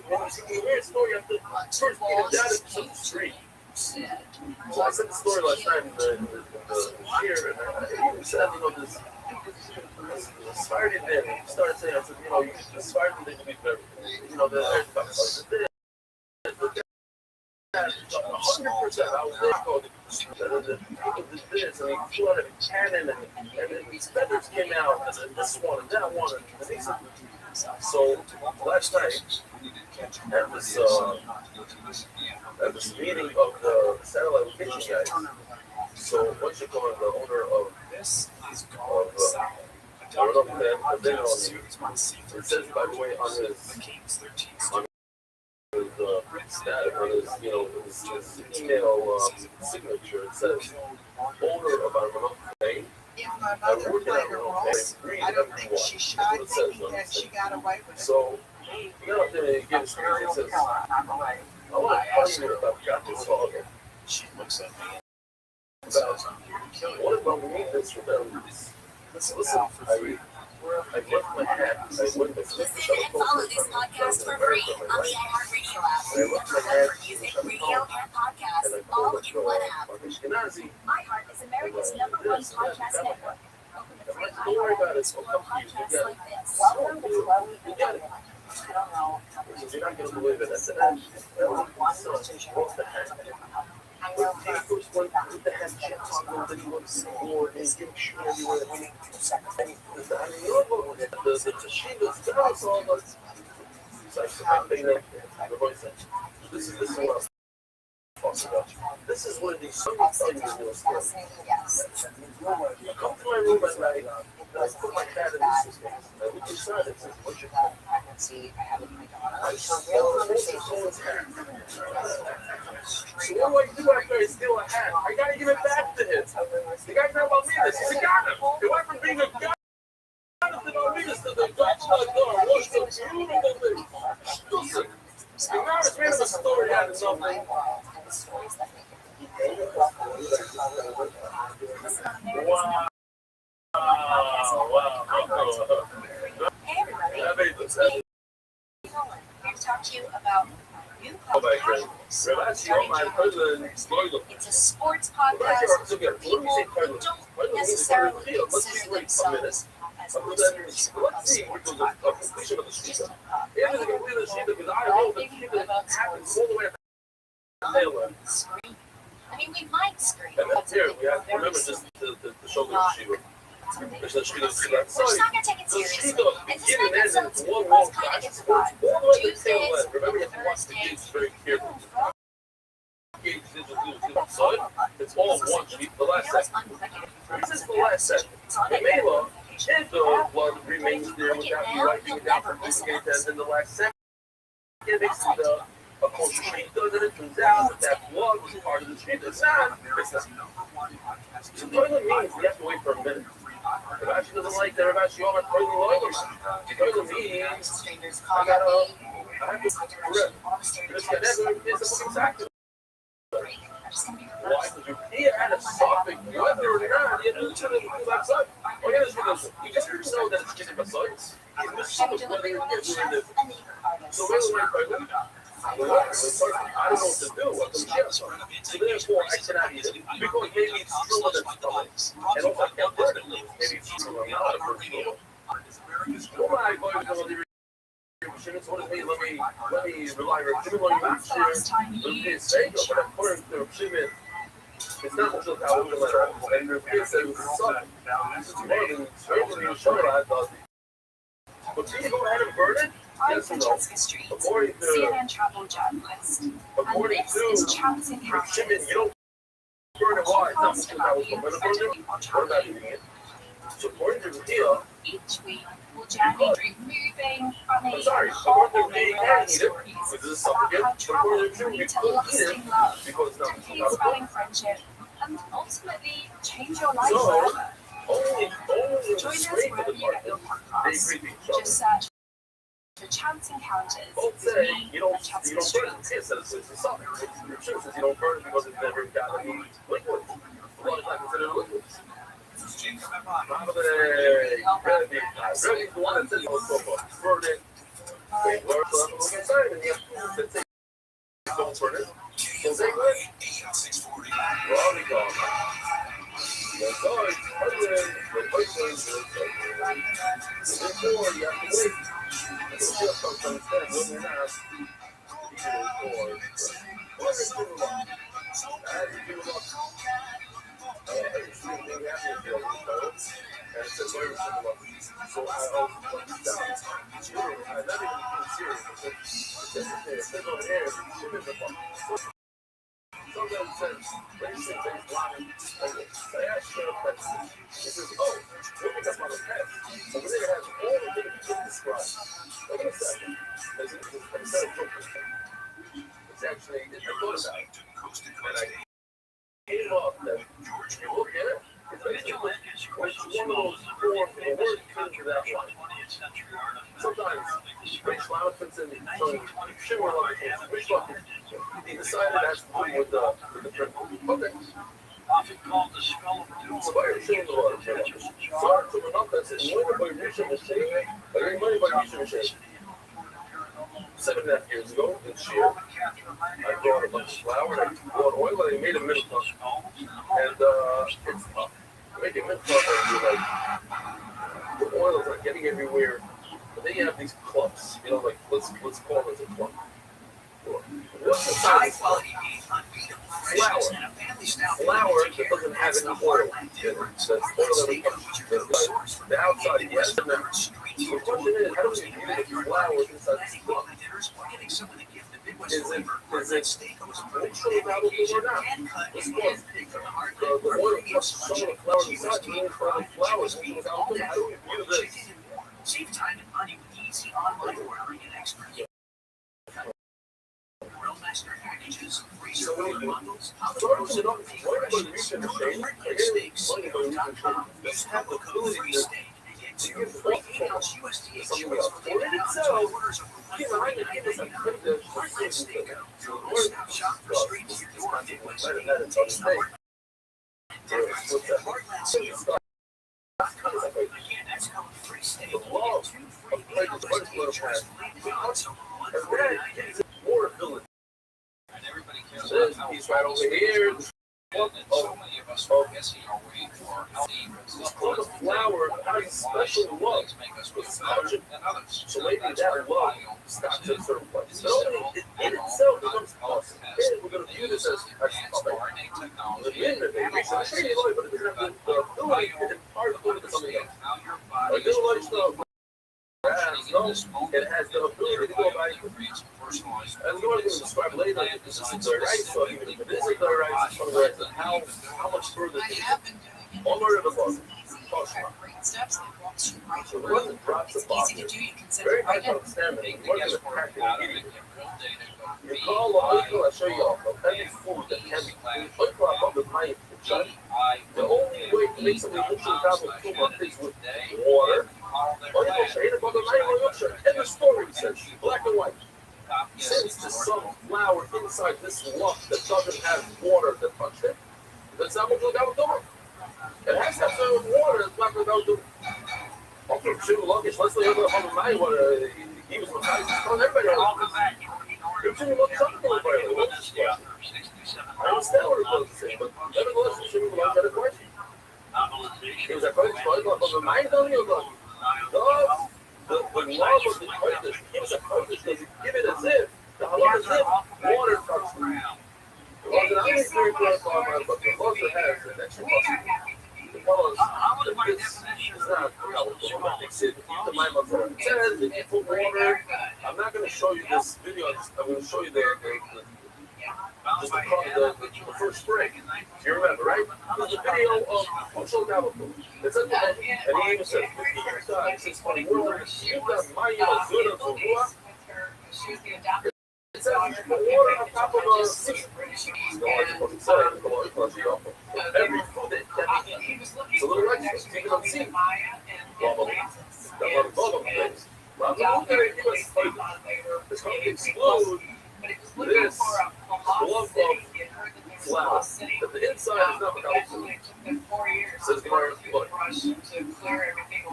S10: you hear a story, you have to first get it down into the street. So I said the story last night in the cheer, and he said, this inspired him then. He started saying, I said, you inspired him to be better. There's 100%. I was there going, the people did this, and he flew out a cannon, and then these feathers came out, and then this one, and that one, and he said, so last night, at this meeting of the satellite location guys, so what's it called, the owner of I don't know if they know him. It says, by the way, on his his email signature, it says owner of Armando Fame. I'm working on Armando Fame. I don't think she shot thinking that she got away with it. So he got up there and he gave his speech and says, I want to tell you about got this all again. She looks at me. What about we need this for them? Listen, I left my hat.
S12: Listen and follow this podcast for free on the iHeartRadio app. For music, radio, and podcasts, all in one app. iHeart is America's #1 podcast network. Open the free iHeart app to explore podcasts like this. Welcome to Chloe. I don't know.
S10: You're not going to believe it. I said, I know the this is what months ago. This is one of these so
S2: Yes.
S10: I come to my room at night, and I put my cat in the system. I look inside and say, what's your cat? I smell the most of someone's hat. So what do I do after I steal a hat? I gotta give it back to him. The guy's not about me this. He's a got him. He went from being a guy to the door. What's the beautiful thing? Listen, the guy is made of a story out of something. Wow.
S12: Hey everybody. Here to talk to you about new podcast. It's a sports podcast for people who don't necessarily consider themselves as listeners of sports podcasts. Just bragging about sports. Scream. I mean, we might scream. That's a bit very not. We're just not gonna take it seriously. And to make it so it's let's kind of get the vibe. Tuesdays, Thursdays,
S10: it's all one sheet. The last second. This is the last second. The Mela, if the blood remains there without you wiping it down from losing it, then the last second, of course, the sheet does it. It turns out that blood was part of the sheet. It's not. So toilet means we have to wait for a minute. If Ashley doesn't like that, if Ashley all my toilet lawyers, toilet means I have to correct. Just get that, it's a exactly. Why? Because you pee at a sopping, you have to already know, you have to do that side. Oh, yeah, you just know that it's just a science. It's so much whether you're doing it. So, I don't know what to do. So therefore, I cannot eat it because maybe it's still in the stomach. And also, I can't burn it. Maybe it's still in the stomach. Well, I go to the let me rely on Jimmy Master. But according to Jimmy, it's not just how we let her. And the kids said it was a son. This is more than certainly sure I thought. But can you go ahead and burn it?
S12: I'm Francesca Street, CNN travel journalist, and this is Chats Encounters.
S10: You don't burn it why? Not because I was going to burn it. What about eating it? So according to here,
S12: each week we'll journey through moving, funny, and
S10: heartwarming
S12: stories about how travel can lead to lasting love, decades spanning friendship, and ultimately change your life forever. Join us wherever you get your podcasts. Just search for Chance Encounters.
S10: You don't burn it. It's a salt. Your sugar says you don't burn it because it's never got any liquid. A lot of times considered liquids. Really, the one that says it's burn it. Wait, so I'm going to get started. And you have to say, don't burn it. So they go. Well, we go. Therefore, you have to wait. It's just sometimes that when you're not, sometimes it says, when you say things lying, I ask you a question. It says, oh, what is that about a pet? So when it has all the things you describe, wait a second. It's actually, I thought about it. And I came up that you look at it, it's basically one of those four words into that one. Sometimes race flower fits in, so you should wear like a he decided that's the thing with the print. Okay.
S3: Often called the skull of doom.
S10: Sorry, shame the water. Sorry, to run up that says, money by reaching the shade, I got money by reaching the shade. 7.5 years ago, this year, I brought a bunch of flour, and I bought oil, and I made a mint puff. And it's tough. Making mint puff, and the oil is like getting everywhere. But then you have these clumps, you know, like let's call it a clump. What's the size? Flour that doesn't have any oil. That's oil that comes the outside, yes. The question is, how do we get flour inside this clump? Is it actually valuable or not? It's good. The oil plus some of the flour inside, the oil for the flowers, without them, how do we view this?
S8: Save time and money with easy online ordering and express. Grill Master packages, freezer bundles,
S10: Starts it up, what are the reason to say?
S8: steaks.com. Use promo code FREESTEAK and get 2 free in-house USDA chickens for orders of $199. Heartland Steakhouse, your one-stop shop for straight to your door Midwest meat. Taste the difference at Heartland Steakhouse. Again, that's code FREESTEAK. Get 2 free in-house USDA chickens for
S10: more ability. He's right over here. So many of us are guessing our way for healthy. The flour, how special love was touching others. So maybe that love stops at certain points. But only in itself becomes awesome. And we're going to view this as technology. The minute they use it, I'm sure you know it, but it doesn't have the ability to impart to something else. Like this lifestyle. It has the ability to go by. As we're going to describe later, this is the right side. This is the right side. How much further? All over the bottom.
S9: Steps that walks you right
S10: So
S9: through.
S10: it wasn't drops the
S9: It's
S10: bottom.
S9: easy to do. You can set
S10: Very
S9: it right
S10: hard to
S9: in.
S10: understand. It wasn't a practical eating. You call the uncle, I'll show you all. Any food that can be clean. Uncle, I'm with my son. The only way to make something literally travel too much is with water. And the story says, black and white. Since there's some flour inside this lump that doesn't have water that touched it, that's not what we're going to do. It has to have some water that's not what we're going to do. Okay, shoot, luggage, let's look at the mind what he was with everybody. You're shooting luggage up for everybody. I understand what it was to say, but nevertheless, you're shooting luggage at a question. It was a question, but the mind on you, the law was the question. It was a question, give it as if, the halal as if, water touched the ground. It wasn't only very close to our but the culture has an extra question. Because it's not, it's in the mind of it says, if you put water, I'm not going to show you this video, I'm going to show you the first spring. You remember, right? There's a video of Ocho Gabako. It's at the end, and he even said, 50 years time, since my world, you've got Maya Zura Zura. It says you put water on top of a sea. Every food that can be eaten. It's a little extra. Take it on sea. Bubble. Things. Well, I'm going to give us it's going to explode this lump of flour. But the inside is not what I was doing. Says the word, look. Oh,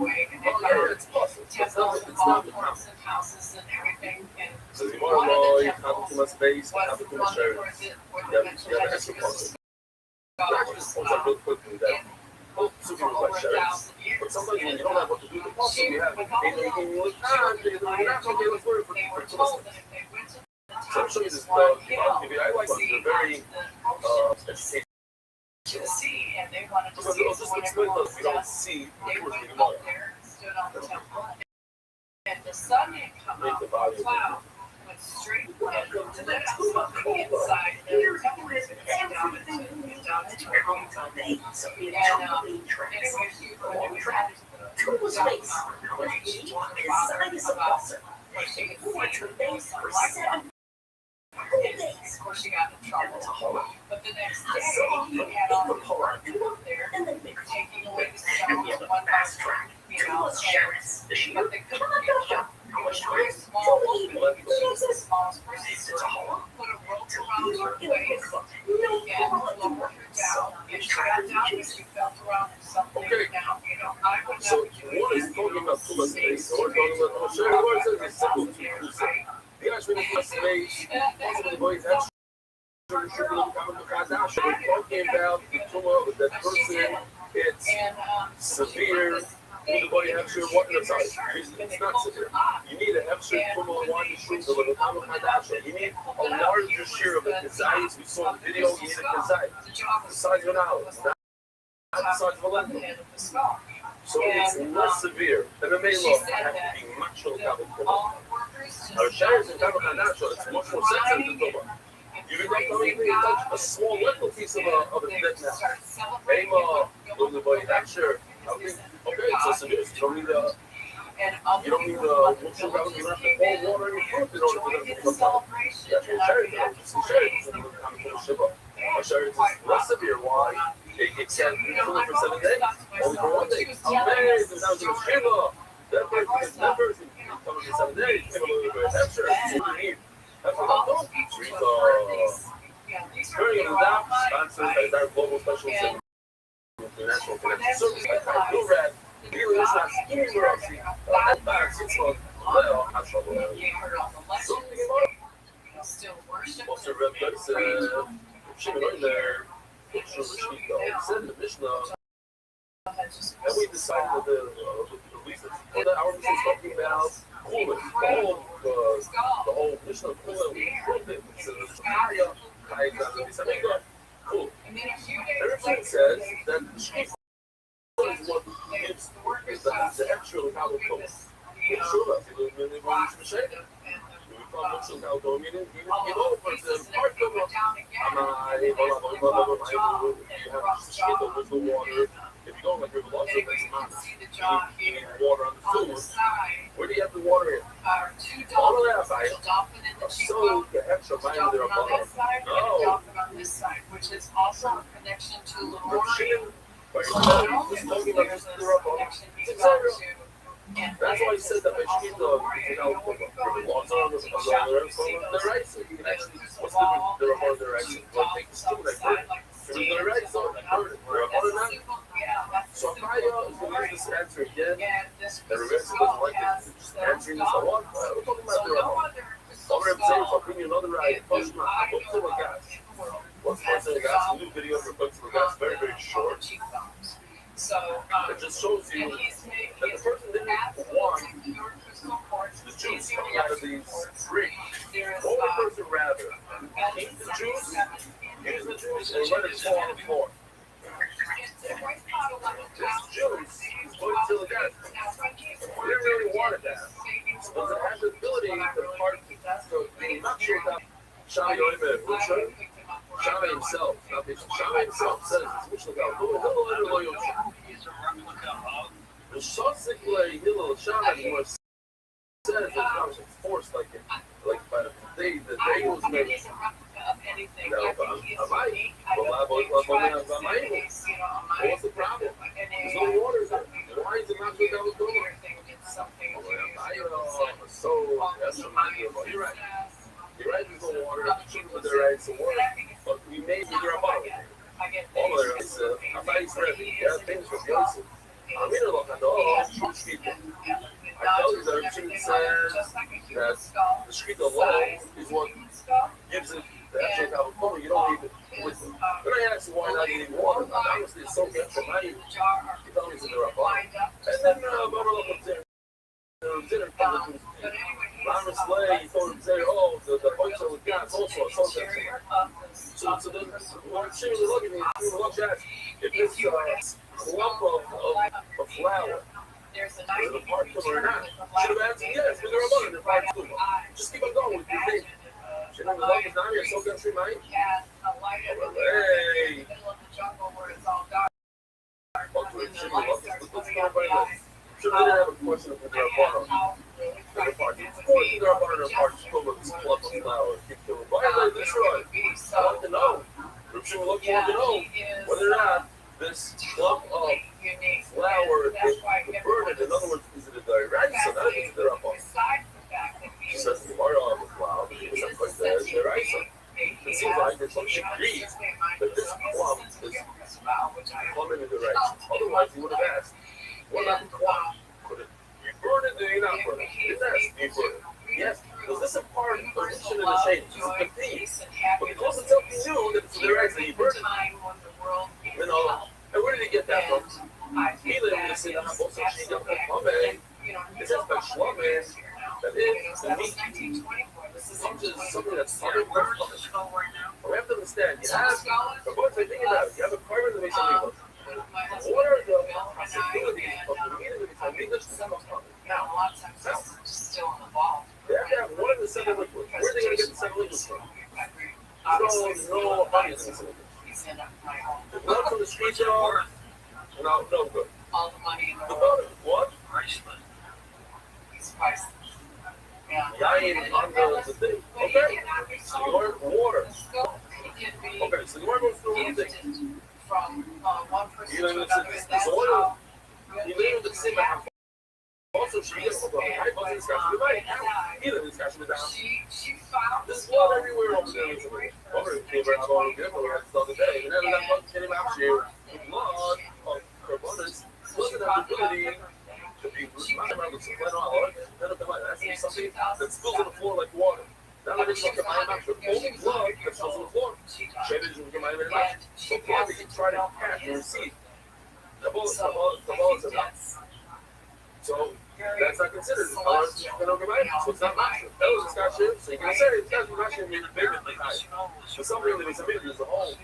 S10: yeah, it's possible. It's not the problem. Says the word, well, you have too much space, you have too much sharing. You have extra process. Actually, it's like real quickly that super like sharing. But sometimes when you don't have what to do, the process you have, you look, okay, let's work for too much. So I'm showing you this blog. I like it. They're very educational. Because it'll just explain to us we don't see the tours we want.
S2: And the sun had come out, the cloud went straight into the inside. And of course, she got in trouble. But the next day, he had all the work there, taking away the shovel one by one, but they couldn't get him. It was very small, she was the smallest person, put a rope around her waist and lowered her down. And she got down and she felt around for something. Now, I would
S10: So one is talking about too much space. So we're talking about simple. You guys really have space. Also, the boys have we're talking about the tumor with that person. It's severe. The body has your water inside. It's not severe. You need an extra tumor one shoes of the You need a larger share of the desires. We saw in the video. You need a desire. The size of an owl. Not the size of a lemon. So it's less severe. And the main law has to be much more common. Shares in Tabernacle, it's much more sensitive to Toba. You can definitely touch a small little piece of a dead now. Hey, look at the lecture. Okay, so some news. You don't need the. You don't need the. You don't have to pour water in your fruit in order for them to become part. That's what Shares are. Shares is Shares is less severe. Why? It can be fully for 7 days. Only for 1 day. Amazing. Now to the Shiva. That person coming for 7 days. Give a little bit of extra. That's what you need. That's what I'm doing. Turning it down, sponsored by our global special international financial service. I feel that really is not skiing for us. I'm back 6 months. Well, I'm trouble. Something about what's the red blood said? She went in there. Said the Mishnah. And we decided to release it. And then our Mishnah is talking about cooling. The whole Mishnah of cooling. We killed it. Cool. Everything says that the street is what gives the actual how it goes. Sure, if you go like river lots of things, you need water on the food. Where do you have the water in? All of that outside. So the extra money there above. No.
S9: Which is also a connection to Leroy.
S10: That's why he said that I should the lots on the right. So you can actually, what's the report of the right? Well, take the school like that. The right, so I heard it. So Maya is going to use this answer again. The reverse doesn't like it. Just answering this a lot. We're talking about the report. All I'm saying is I'll bring you another right. What's the gas? What's the gas? A new video for Books of the Gas. Very, very short. It just shows you that the person didn't want the juice coming out of these three. What would the person rather? Eat the juice, use the juice, and let it fall on the floor? This juice is going to the gas. We didn't really want that. So does it have the ability to part I'm not sure about Shami Oimer, Shami himself, Shami himself says it's the Shosik Hillel Shami was says that it was forced like by the day was made. What's the problem? There's no water there. Why is it not good that was going on? So that's what you're right. You're right, there's no water. But they're right, some water. But we made the bottle. All of it is I'm not ready. Yeah, things were good. I'm in a look at all people. I tell you that everything says that the street alone is what gives it the actual California. You don't need it with it. But I asked you why not need water. Honestly, it's so good for money. You tell me it's in the right bottle. And then Barbara comes in. Dinner comes in. Lama Slay, he told him, the points are with gas also. So then, when she was looking at me, she was looking at if this clump of flour is a part of or not. Should have answered yes, but they're above it, they're part of it. Just keep on going with your thing. She never loved us down here, so country, mate. Hey! Sure, they didn't have a question of their bottom. Of course, their bottom parts full of this clump of flour. Why are they destroyed? I want to know. She would look to know whether or not this clump of flour is converted. In other words, is it a direct? So that means they're up on. She says the water on the flour, because that's like the direct. It seems like there's some degrees that this clump is plumbing in the right. Otherwise, you would have asked, what about the clump? Could it be burned? Do you not burn it? It's asked, do you burn it? Yes. Was this a part of the position in the shade? This is the theme. But because it's something new, that it's the right that you burn it. You know, and where did he get that from? He lived in the city. Also, she got the plumbing. It says by Shlomen that is the meat. Something that's very important. We have to understand. You have, but once I think about it, you have a carbon that makes something look. What are the possibilities of the meat that makes something English to come up? Now, a lot of times it's still involved. They have to have second liquid? Where are they going to get the second liquid from? No money in the second liquid. The blood from the streets at all? No good.
S20: All the money in the
S10: The
S20: world.
S10: butter, what?
S20: Priceless. It's priceless. Yeah.
S10: I ain't on the thing. Okay. So you learn water. Okay, so you learn what's going on.
S20: From one person
S10: You
S20: to
S10: know,
S20: another.
S10: it's
S20: That's
S10: oil.
S20: how
S10: You live in the same house. Also, she gets from the high bus discussion. Either discussion down.
S20: she found
S10: There's blood everywhere over there. Over in Cleveland, I'm all different the other day. And then that blood came out here. Blood of her brothers wasn't an ability to be reminded of the supply oil. None of them like that. Something that spills on the floor like water. Now that it's like a mind mouth, the only blood that spills on the floor. Maybe it's going to get my mouth. So blood that you try to catch and receive. The ball is enough. So that's not considered as hard as so it's not massive. That was a Scotch chip. So you can say it's Scotch chip means bigger than high. For some reason, it's amazing. There's a whole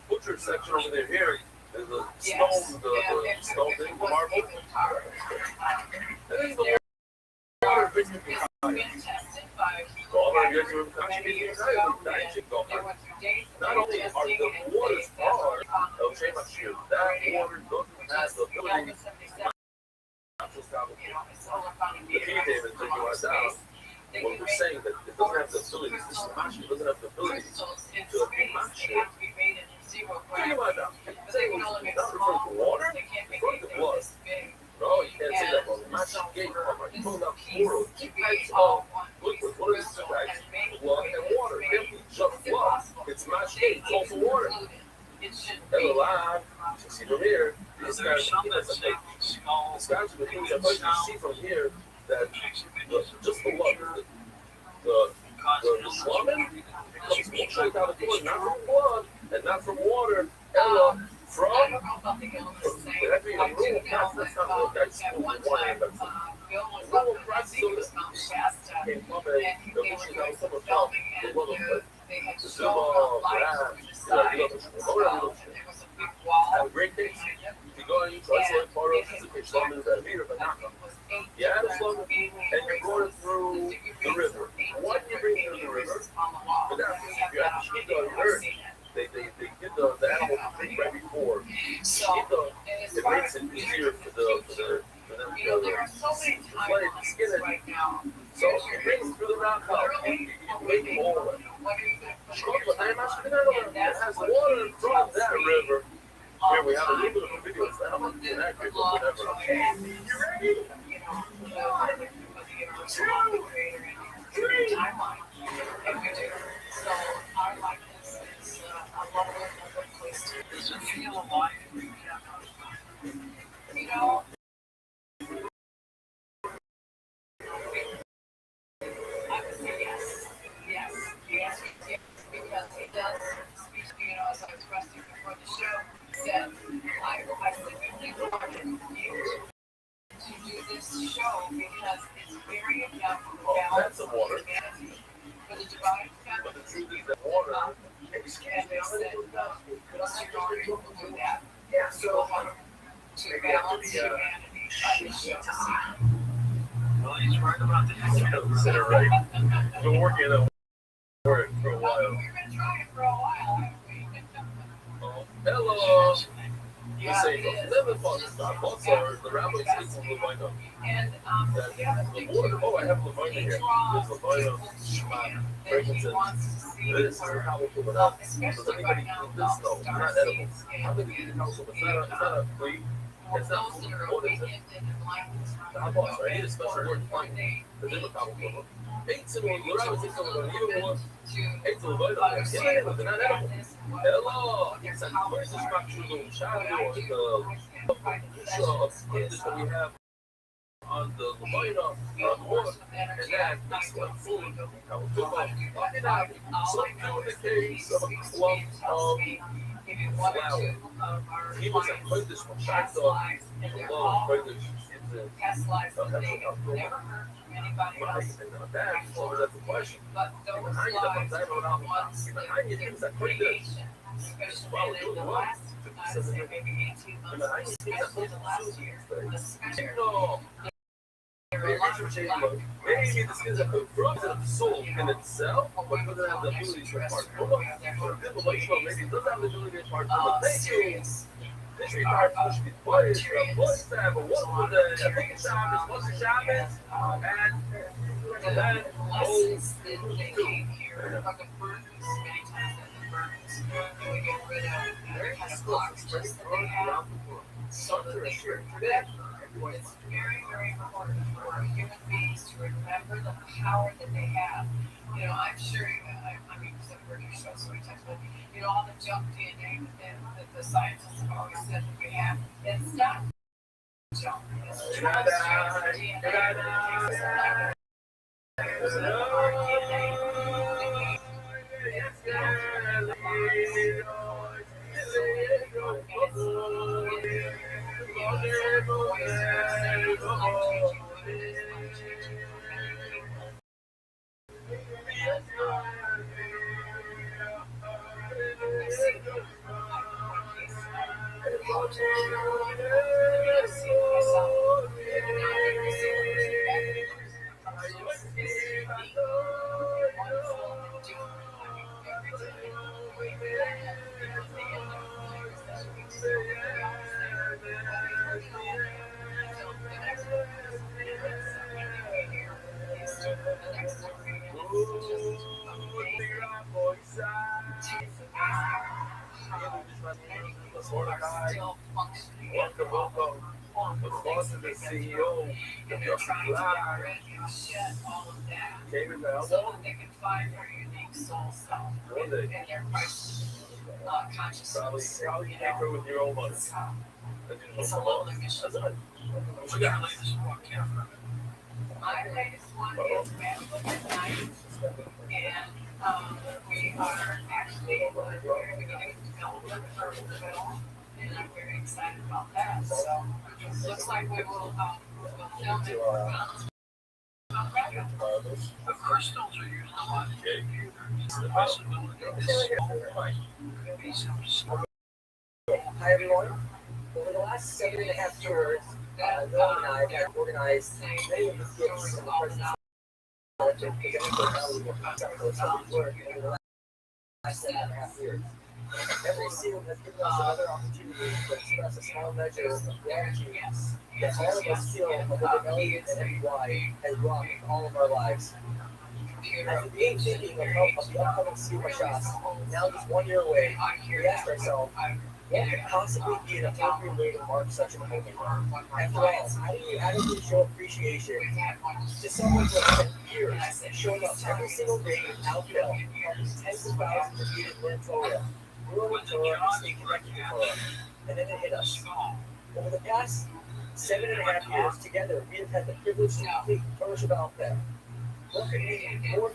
S10: butcher section over there here. There's a stone, the stone thing, the marble. And then the water brings me behind. All our guys are contributing not only are the waters hard, they'll change my shoe. That water doesn't have the ability. The key David taking us out. When we're saying that it doesn't have the ability to smash, it doesn't have the ability to match it. Think about that. Saying not referring to water, referring to blood. No, you can't say that. Well, match the gate cover. You pull out plural. Two types of liquid. What are these two types? Blood and water. It can't be just blood. It's match gate. It's also water. Hello, live. You see from here. These guys, this guy's the things that you see from here that just the blood, the slumming comes straight out of the blood, not from blood and not from water, and from that being a rule of practice. That's not real guys school one that's a rule of practice came from a evolution that was some of the love of the Zuma, have a great day. If you go and you try to like part of the slumming is at a meter, but not. You add a slumming and you brought it through the river. Why do you bring it through the river? But that's if you have to sheep on the earth. They get the animal to drink right before. It makes it easier for them to play the skin it. So it brings through the rock out. You make them all. It has water from that river. Here we have a little bit of a video. It's not much inaccurate, but whatever. You ready?
S20: Does it feel alive? You know, I would say yes. Yes, because it does speak, you know, as I expressed to you before the show, that I specifically wanted you to do this show because it's very enough for the balance of humanity, for the divine feminine.
S10: But the truth is that water,
S20: And they said, once you're going to do that, so to balance humanity, I wish you to see.
S10: well, he's right about this. Said it right. We've been working on it for a while.
S20: We've been trying for a while, haven't we?
S10: Hello. You say the rabbits is the Levina.
S20: And
S10: The water. Oh, I have Levina here. There's Levina, frankincense. This is how we pull it out. Does anybody eat this? No, it's not edible. How did you eat it? It's not a free. It's not food. What is it? The boss, right? It's a special word for it. The different kind of food. Eight to one. The rabbits is going to even one. 8 to Levina. Yeah, but they're not edible. Hello. It's a structural shadow. This that we have on the Levina water, and that makes one food. So, in the case of a clump of flour, he was a Kurdish from Shaitan, along Kurdish into
S20: past lives that they have never heard from anybody else.
S10: So that's the question.
S20: But those lives were once their creation, especially in the last, I would say maybe 18 months, especially the last year, especially their lives
S10: structure change mode. Maybe the skills that confront the soul in itself, but doesn't have the ability to impart. Maybe it doesn't have the ability to impart. Thank you. This requires push me. What is the what's that? But what was the Shabbos? What's the Shabbos? And then
S1: Lessons that they came here, fucking burdens, many times the burdens, and we get rid of the kind of blocks just that they have, so that they can prevent. It's very, very important for human beings to remember the power that they have. You know, I'm sure, I mean, because I've heard your show so many times, but, you know, all the junk DNA that the scientists have always said that we have, it's not junk. It's transgender DNA that takes us
S10: Welcome. The boss of the CEO.
S1: And they're trying to get rid of shit, all of that, so that they can find their unique soul self and their consciousness.
S10: Probably anchor with your own money.
S1: It's a lonely mission.
S10: What's your latest one, Catherine?
S1: My latest one is Magical Midnight, and we are actually at the very beginning of development for the film, and I'm very excited about that. So it looks like we will film it around
S10: the crystals are usually on cake. The possibility of this could be some.
S21: Hi everyone. Over the last 7.5 years, Will and I have organized many of these gifts in the presence of the last 7.5 years. Every seal has given us another opportunity to express a small measure of gratitude that all of us feel of the rebellion and MUI has brought in all of our lives. After being thinking of the upcoming Seal shots, now just 1 year away, we asked ourselves, what could possibly be an appropriate way to mark such a moment? After all, how do you adequately show appreciation to someone who has spent years showing up every single day without fail, helping tens of thousands of students learn Torah, growing Torah, and stay connected to Torah? And then it hit us. Over the past 7.5 years, together, we have had the privilege to complete Torah Shabbat Peh. What could be more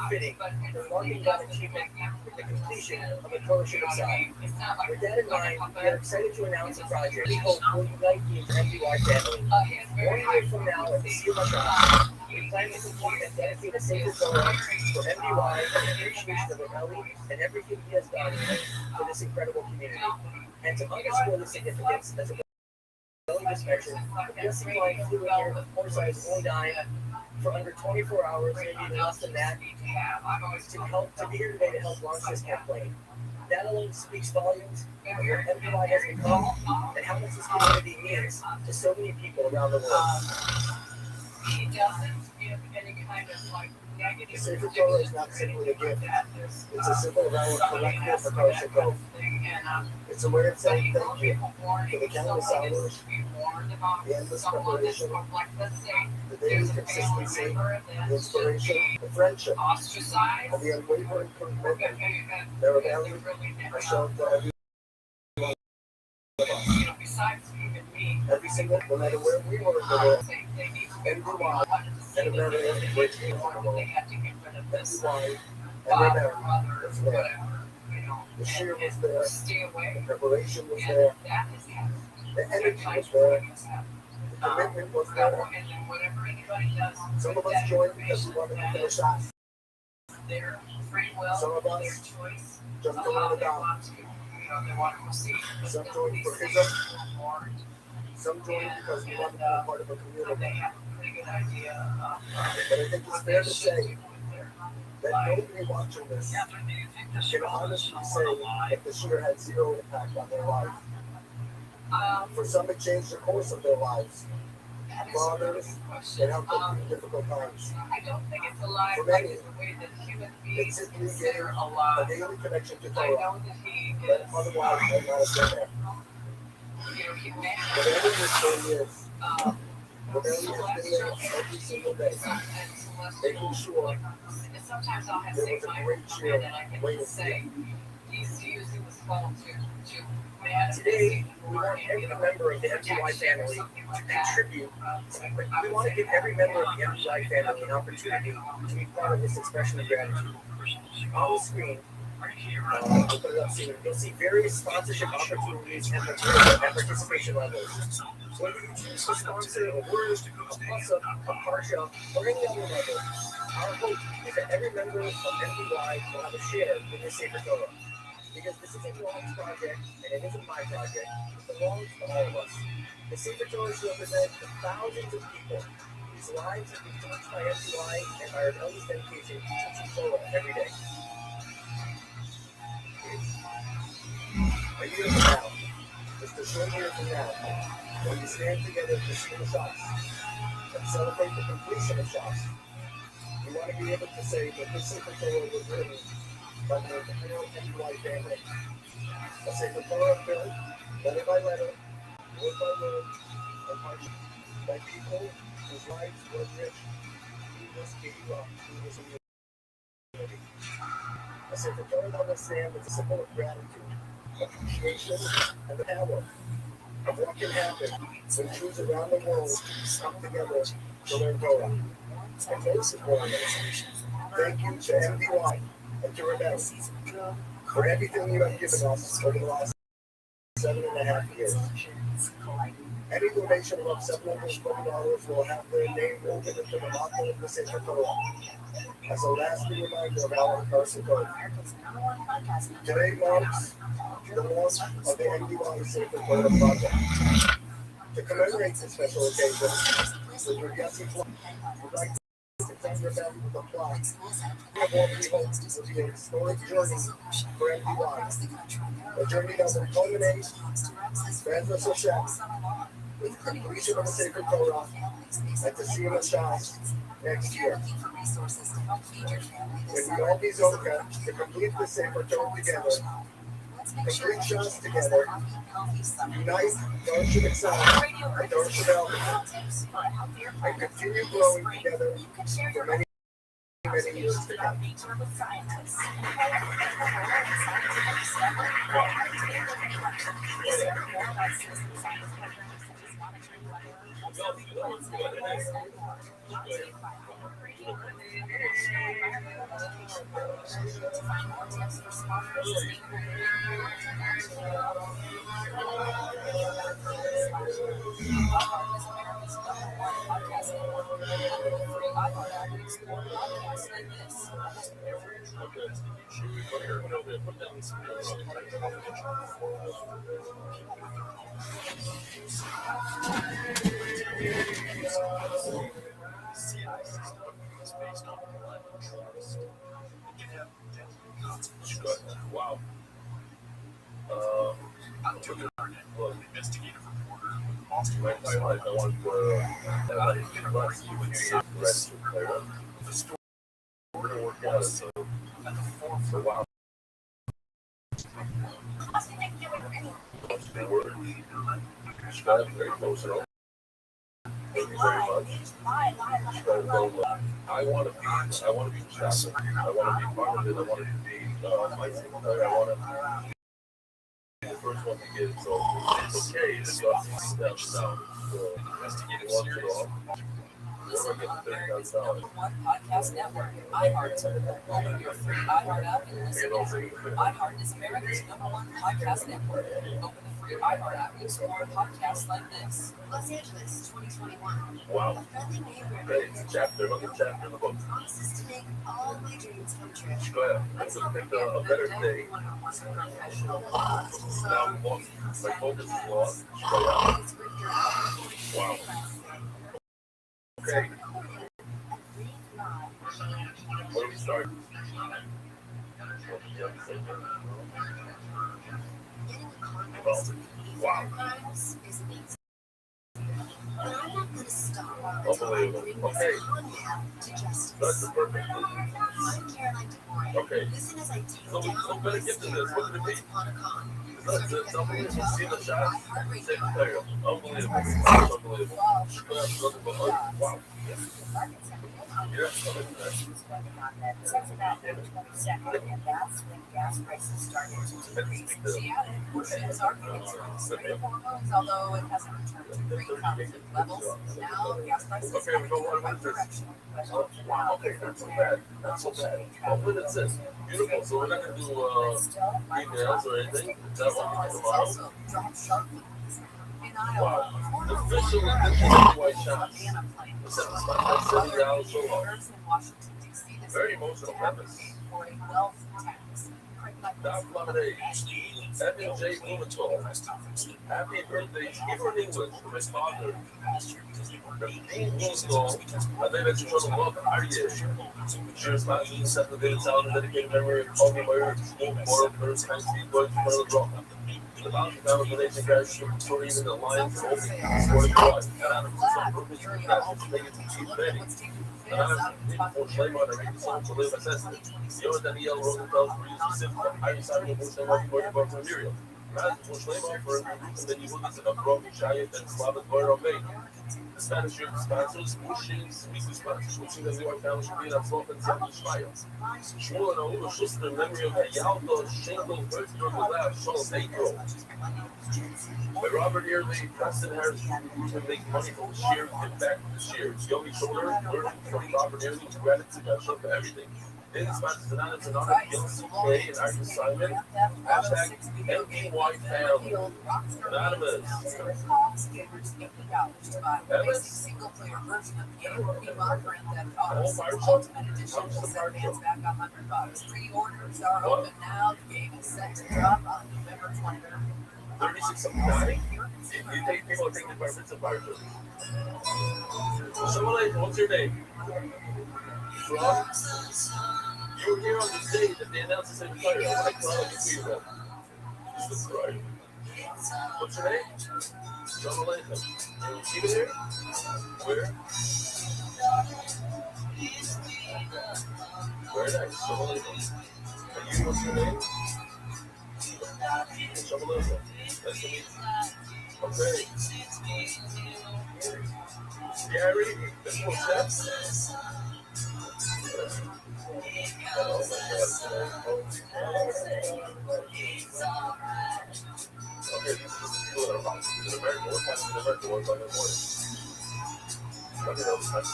S21: fitting than marking that achievement with the completion of the Torah Shabbat? With that in mind, we are excited to announce a project we hope will unite the MDY family. 1 year from now, at the Seal Shabbat, we plan to complete and dedicate a sacred Torah for MDY in appreciation of Raveli and everything he has done for this incredible community. And to underscore the significance, as Raveli just mentioned, the blessing line flew in here with Forsyth's only dying for under 24 hours, maybe even less than that, to be here today to help launch this campaign. That alone speaks volumes of what MDY has become and how much this community means to so many people around the world.
S1: He doesn't give any kind of negative.
S21: Sacred Torah is not simply a gift. It's a simple vow of collective for Torah. It's a way of saying thank you for the countless hours, the endless preparation, the daily consistency, the inspiration, the friendship, and the unwavering commitment that Raveli has shown to everyone of us. Every single, no matter where we were in the world, MDY and Raveli were in the world. MDY and Raveli was there. The cheer was there, the preparation was there, the energy was there, the commitment was there. Some of us joined because we wanted to finish shots. Some of us just don't want to die. Some joined for Ism. Some joined because we wanted to be part of a community. But I think it's fair to say that nobody watching this can honestly say that the shooter had zero impact on their life. For some, it changed the course of their lives. For others, it helped them through difficult times. For many, it simply gave a daily connection to Torah that otherwise might not have been there. Whatever your story is, whatever has been there every single day, making sure there was a great cheer waiting for you. Today, we want every member of the MTY family to contribute. We want to give every member of the MTY family an opportunity to be part of this expression of gratitude. On the screen, we'll put it up soon, you'll see various sponsorship opportunities and participation levels. Whether you choose to sponsor a word, a plus-up, a partial, or any other level, our hope is that every member of MTY will have a share in this Sefer Torah. Because this isn't Ron's project, and it isn't my project, it belongs to all of us. The Sefer Torah should represent the thousands of people whose lives have been touched by MTY and by our elders' dedication to teaching Torah every day. A year from now, just a short year from now, when we stand together to sing the Shas and celebrate the completion of Shas, we want to be able to say that this Sefer Torah was written by the entire MTY family. A Sefer Torah built, letter by letter, word by word, and partially by people whose lives were enriched through this Kehillah, through this community. A Sefer Torah that will stand as a symbol of gratitude, appreciation, and the power of what can happen when Jews around the world come together to learn Torah. And most importantly, thank you to MTY and to Rebecca for everything you have given us over the last 7.5 years. Any donation above $720 will have their name moved into the Makel of the Sefer Torah as a lasting reminder of our Carson Code. Today marks the launch of the MTY Sefer Torah project. To commemorate this special occasion, with your Yossi Club, we'd like to thank Rebecca with a plot of what we hope will be a historic journey for MTY. A journey that will culminate, Bezras Hashem, with completion of the Sefer Torah at the Siyum Shas next year. If we all be Zoka to complete the Sefer Torah together, complete Shas together, unite Darshan Excel and Darshan Elvin, and continue growing together for many, many years to come.
S10: Wow. I took an investigative reporter. I want the story we're going to work out at the forefront. Wow. Good word. Subscribe, very close at all. Thank you very much. I want to be Chapel. I want to be part of it. I want to be I want to be the first one to get it. So it's okay. It's not steps down. So investigative series.
S9: Podcast Network, iHeart. Open your free iHeart app and listen in. iHeart is America's #1 podcast network. Open the free iHeart app and explore podcasts like this.
S12: Los Angeles, 2021.
S10: Wow.
S12: A friendly neighborhood.
S10: Okay, it's a chapter. Look at the chapter in the book.
S12: Promises to make all my dreams come true.
S10: Go ahead. Let's pick a better day. Now, my focus is lost. Wow. Okay. Where we start? Wow. Unbelievable. Okay. That's the perfect. Okay. So we better get to this. What could it be? Something to see the shot. Say the player. Unbelievable. Unbelievable. Wow. Yeah.
S9: Although it hasn't returned to pre-conflict levels, now gas prices
S10: Okay, we go one direction. Wow, okay, not so bad. Not so bad. Well, when it's this? Beautiful. So we're not going to do emails or anything. Is that what we do tomorrow? Wow. Officially, this is white shots. $7 so long. Very emotional premise. Doc Lemonade. Happy J. Blumenthal. Happy birthday, Hebrew English for my father. Dean Blumenthal. I think that's your son, welcome. How are you? Cheers, man. You set the day sound and dedicated memory of Tony Meyer, Moral, First, High Speed, Boys, Colonel Drop. The mountain down the nation guys for even the Lions for opening for the drive. And I'm some purpose for that to make it to Chief Benny. And I'm for Schleiman and reading someone to live assessment. Yo, Daniel Rosenfeld for using Simple. I decided to push them up for the Muriel. Rather for Schleiman for and then you look at the Broken Giant and Slavic Boyer Bay. The Spanish year sponsors, Pushing, weekly sponsors, Pushing the New York Town should be in Slope and Seven Schmeier. Shmuel and Aula Schuster in memory of Yalda Shingle, Würzburg, Lab, Charles April. By Robert Early, Preston Harris, to make money from the shear, get back to the shear. Yogi Shoulder, learning from Robert Early, gratitude, special for everything. Then sponsors Anonymous and Honor, YLCK, and Arthur Simon. Hashtag NPY family. Anonymous.
S9: Single-player version of the game will be on Grand Theft Auto. Ultimate Edition will set fans back $100. Pre-orders are open now. The game is set to drop on November 23rd.
S10: 3679. You take people take the preference of fire service. Someone, what's your name? Rob? You were here on the stage and they announced the same fire. I'm like, well, you see that. That's right. What's your name? John Latham. You even here? Where? Very nice. John Latham. And you, what's your name? John Latham. Nice to meet you. Okay. Gary, this one steps. Oh my God. Okay, this is people that are about in America. What kind of America was on the morning? Let me know the time.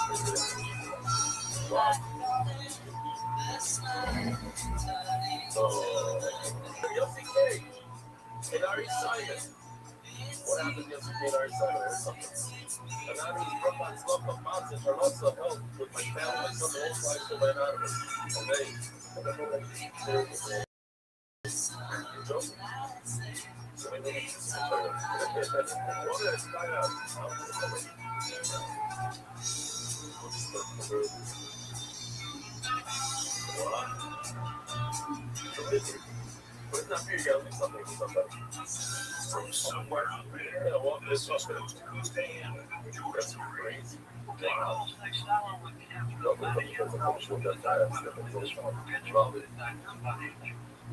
S10: Wow. LCK and Ari Simon. What happened yesterday in Ari Simon? Or something. Anonymous Brooklyn's love of mountains are lots of help with my family, my son, the whole life, so my anonymous. Okay. But it's not fair, you gotta do something for somebody. From somewhere. Yeah, well, this was going to that's crazy. Wow.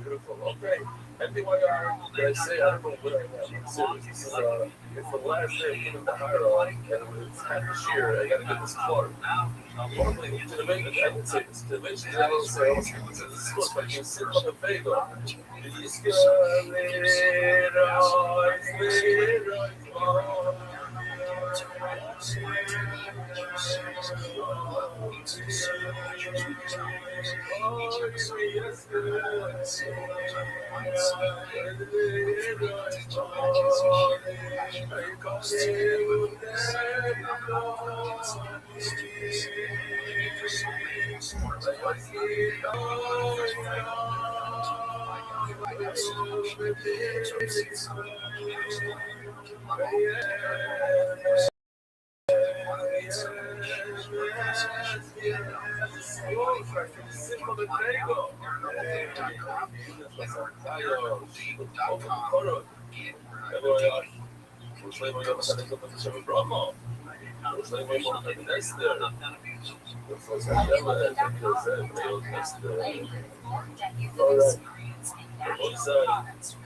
S10: Beautiful. Okay. NPYR, did I say? I don't know what I am. Serious. It's the last day of giving the hire on, and it's half this year. I got to get this floor. Normally, to the main, I can say this. To the main, I don't say, I was going to say this floor, but you sit on the bagel.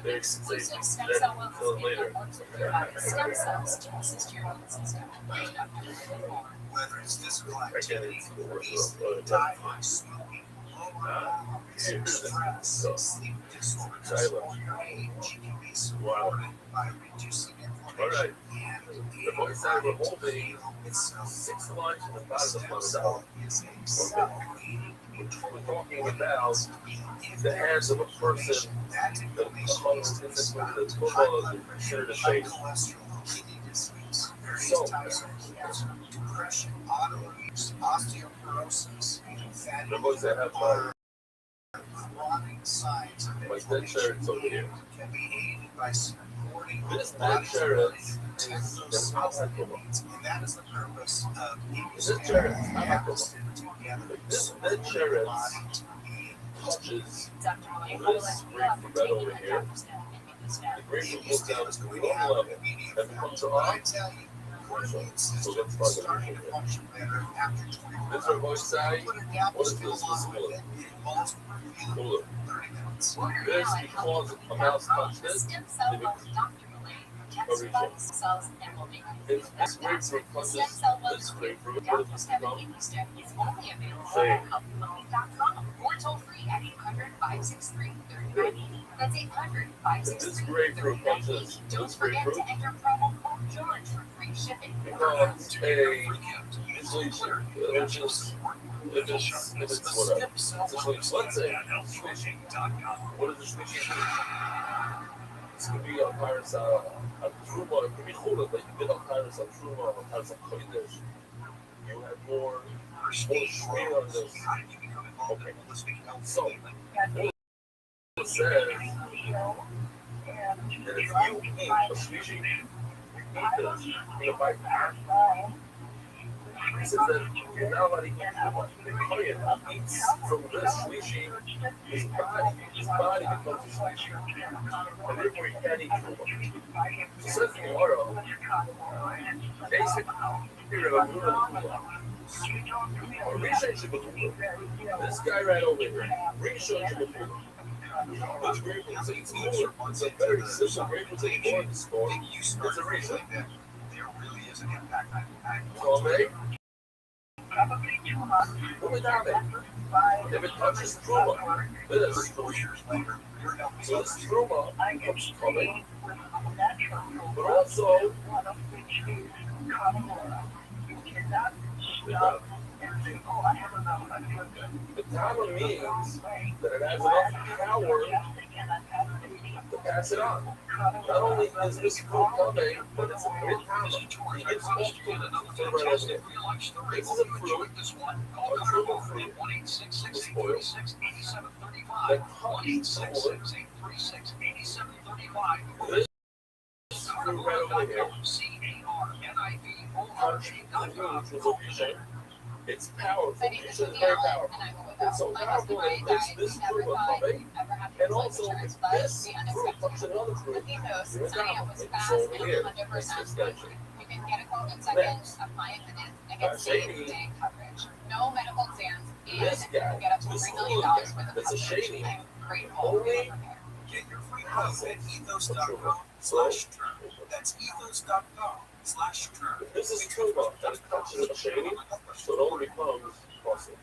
S7: Exclusive stem cell wellness later. Stem cells to assist your immune system.
S15: Whether it's physical activity, obesity, diet, smoking, low stress, sleep disorders, or your age, you can be supported by reducing inflammation and the body to heal itself. 6 lines in the bottom of the cell is a cell-eating
S10: We're talking about the hands of a person that amongst in this movie that's considered a faith. So,
S15: depression, autoimmune, osteoporosis, fatty
S10: boys that have
S15: chronic signs of
S10: my dead shirts over here.
S15: can be aided by supporting
S10: This dead shirt is
S15: impossible, and that is the purpose of
S10: this shirt is
S15: together.
S10: this dead shirt touches this grapefruit right over here. The grapefruit goes down to the normal level and becomes on. So let's talk about it. This is one side. What is this? Hold up. This, because a mouse touched it, this grapefruit punches this grapefruit. What does this become? Say.
S12: Or toll free at 800-563-3980. That's 800-563-3980.
S10: This grapefruit punches
S12: Don't
S10: this
S12: forget
S10: grapefruit.
S12: to enter promo code George for free shipping.
S10: Because if it's whatever. Let's say, what is this switching? This could be a virus on Truma, it could be Hula, but you get a virus on Truma, or a virus on Kodesh. You have more strain on this. Okay. So, it says that if you eat a sushi, you eat this, you bite it says that you're not allowed to eat Truma. The Kohen eats from this sushi, his body becomes a sushi. And therefore he can't eat Truma. So it says in the Gemara, basically, you're going to do a relationship with Truma. This guy right over here, relationship with Truma. This grapefruit is a cooler. It's a very simple grapefruit that you go in the store. It's a reason.
S15: There really is an impact on
S10: Tomei. If it touches Truma, this Truma. So this Truma becomes Tomei. But also, the Tama means that it has enough power to pass it on. Not only is this fruit Tomei, but it's a great Tama. He gives both to the right over here. This is a fruit, a triple fruit, this oil, that comes from this fruit right over here. It's powerful. It's very powerful. It's so powerful that it makes this fruit a Tomei, and also this fruit comes another fruit. You're in Tama. It's over here. It's extension.
S12: You can get a quote in seconds, apply it today, and get same-day coverage. No medical exams, and
S10: This guy,
S12: get up to
S10: this
S12: $3 million
S10: little guy,
S12: worth of
S10: it's a
S12: coverage.
S10: shady.
S12: I'm grateful.
S10: Only
S15: Get your free quote at ethos.com/term. That's ethos.com/term.
S10: this is Truma, that is touches a shady, so it only becomes muscle.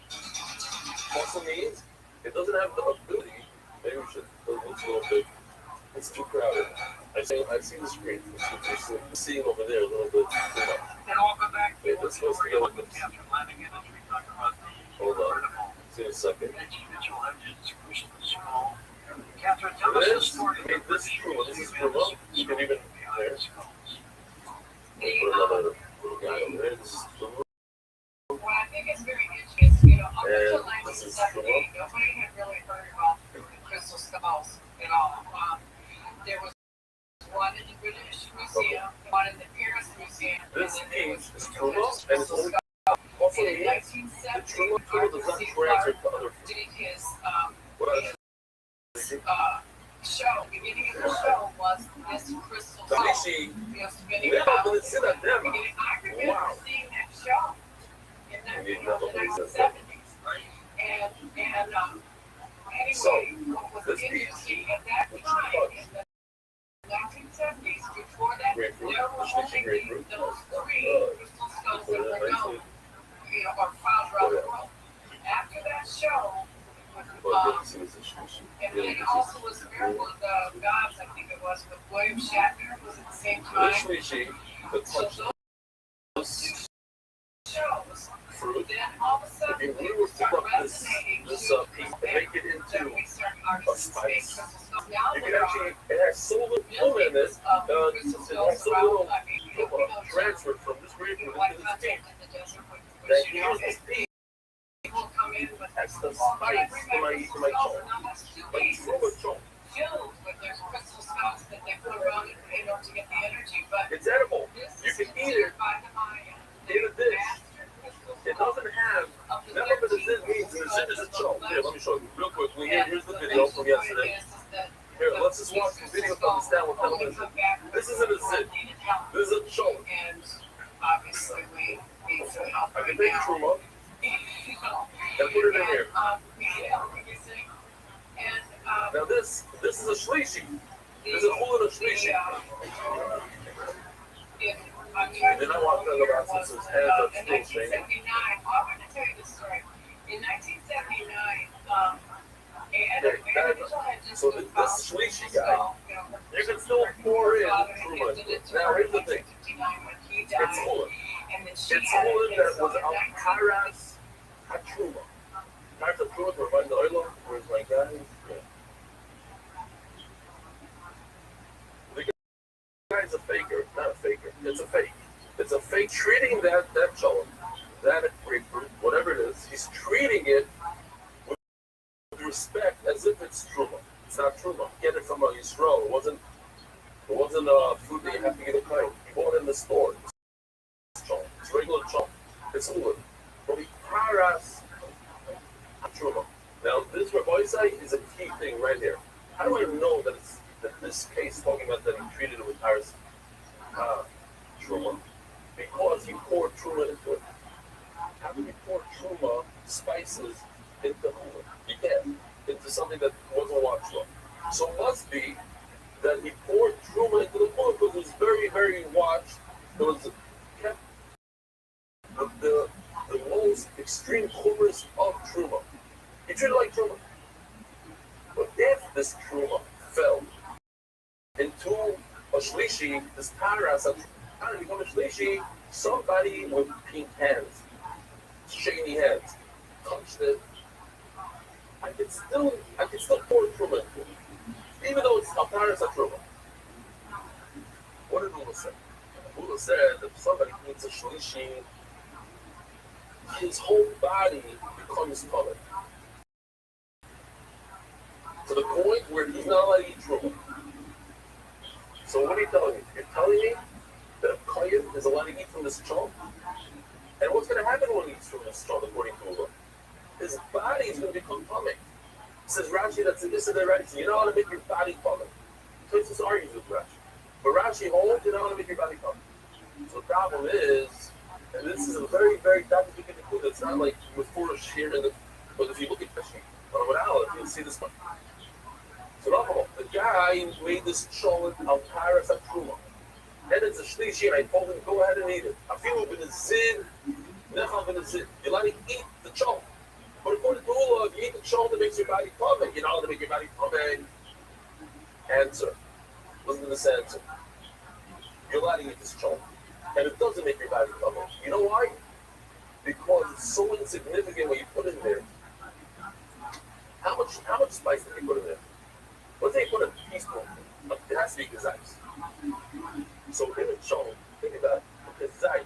S10: Muscle means it doesn't have the ability. Maybe we should. It's a little bit. It's too crowded. I see the screen. It's seeing over there a little bit too much. Wait, this supposed to go with this. Hold on. See in a second. This Truma. This is Truma. You can even there. Put another little guy over there. This is Truma.
S12: Well, I think it's very interesting. You know, up until
S10: And this is
S12: 1978, nobody had really heard about crystal skulls at all. There was one in the British Museum, one in the Paris Museum.
S10: This piece is Truma, and it's only Also,
S7: And in
S10: yes, the
S7: 1970,
S10: truma does not
S7: Arthur C.
S10: transfer
S7: Clarke
S10: to other
S7: did his show. Beginning of the show was this crystal ball.
S10: Tanishi,
S7: You know, spinning
S10: never
S7: about.
S10: been seen at them.
S7: I remember
S10: Wow.
S7: seeing that show in the 1970s. And anyway, what was interesting at that time in the 1970s, before that, there were only those three crystal skulls that were known, you know, or found around the world. After that show, and then also was Miracle of the Gods, I think it was, with William Shatner, was at the same time. So those shows, then all of a sudden, they would start resonating
S10: this
S7: to
S10: piece to make it into
S7: we started
S10: a spice.
S7: now
S10: You
S7: there
S10: can
S7: are
S10: actually, it has so little foam in it, it has so little transferred from this region into this piece. That here's this piece has the spice to my chunk. Like truma chunk.
S7: filled with those crystal skulls that they put around it in order to get the energy, but
S10: It's edible. You can eat it in a dish. It doesn't have, never but the zit means, the zit is a chunk. Here, let me show you real quickly. Here's the video from yesterday. Here, let's just watch the video to understand what that is. This isn't a zit. This is a chunk.
S7: And obviously we need some help
S10: I
S7: right
S10: can take
S7: now.
S10: truma and put it in here. Now this is a shlishi. This is a whole other shlishi. And then I walked out about since his hands are
S7: In
S10: still
S7: 1979,
S10: shaking.
S7: I'm going to tell you this story. In 1979,
S10: So this shlishi guy, you can still pour in truma. Now here's the thing. It's Hulun. It's Hulun that was out Kairas HaTruma. Kairas HaTruma, we're running the oil. Where's my guy? Yeah. The guy's a faker, not a faker. It's a fake. It's a fake treating that cholent, that grapefruit, whatever it is. He's treating it with respect as if it's truma. It's not truma. Get it from a Yisrael. It wasn't a food that you have to get a kind. You bought it in the store. It's regular chunk. It's Hulun. But we paras truma. Now this Rabbi is a key thing right here. How do I know that this case talking about that he treated it with paras truma? Because he poured truma into it. How do you pour truma spices into Hulun? You can't. Into something that wasn't washed up. So it must be that he poured truma into the Hulun because it was very, very washed. It was kept the most extreme chumras of truma. He treated it like truma. But if this truma fell into a shlishi, this paras, how did it become a shlishi? Somebody with pink hands, shiny hands, touched it. I can still pour truma into it, even though it's a paras truma. What did Ula say? Ula said that if somebody eats a shlishi, his whole body becomes colored. To the point where he's not allowed to eat truma. So what are you telling me? You're telling me that a kohen is allowed to eat from this chunk? And what's going to happen when he eats from this chunk, according to Ula? His body is going to become tummy. Says Rashi, that's in this and that Rashi. You're not allowed to make your body tummy. So this argues with Rashi. But Rashi holds you're not allowed to make your body tummy. So the problem is, and this is a very, very documented clue. It's not like with Furish here, but if you look at Rashi, or with Aleph, you'll see this one. So the guy made this cholent al paras truma. And it's a shlishi, and I told him, go ahead and eat it. I feel it in a zin, nechal in a zin. You're allowed to eat the cholent. But according to Ula, if you eat the cholent, it makes your body tummy. You're not allowed to make your body tummy. Answer. Listen to this answer. You're allowed to eat this cholent. And it doesn't make your body tummy. You know why? Because it's so insignificant what you put in there. How much spice did you put in there? Let's say you put a teaspoon. It has to be gazais. So in a chunk, think about a gazais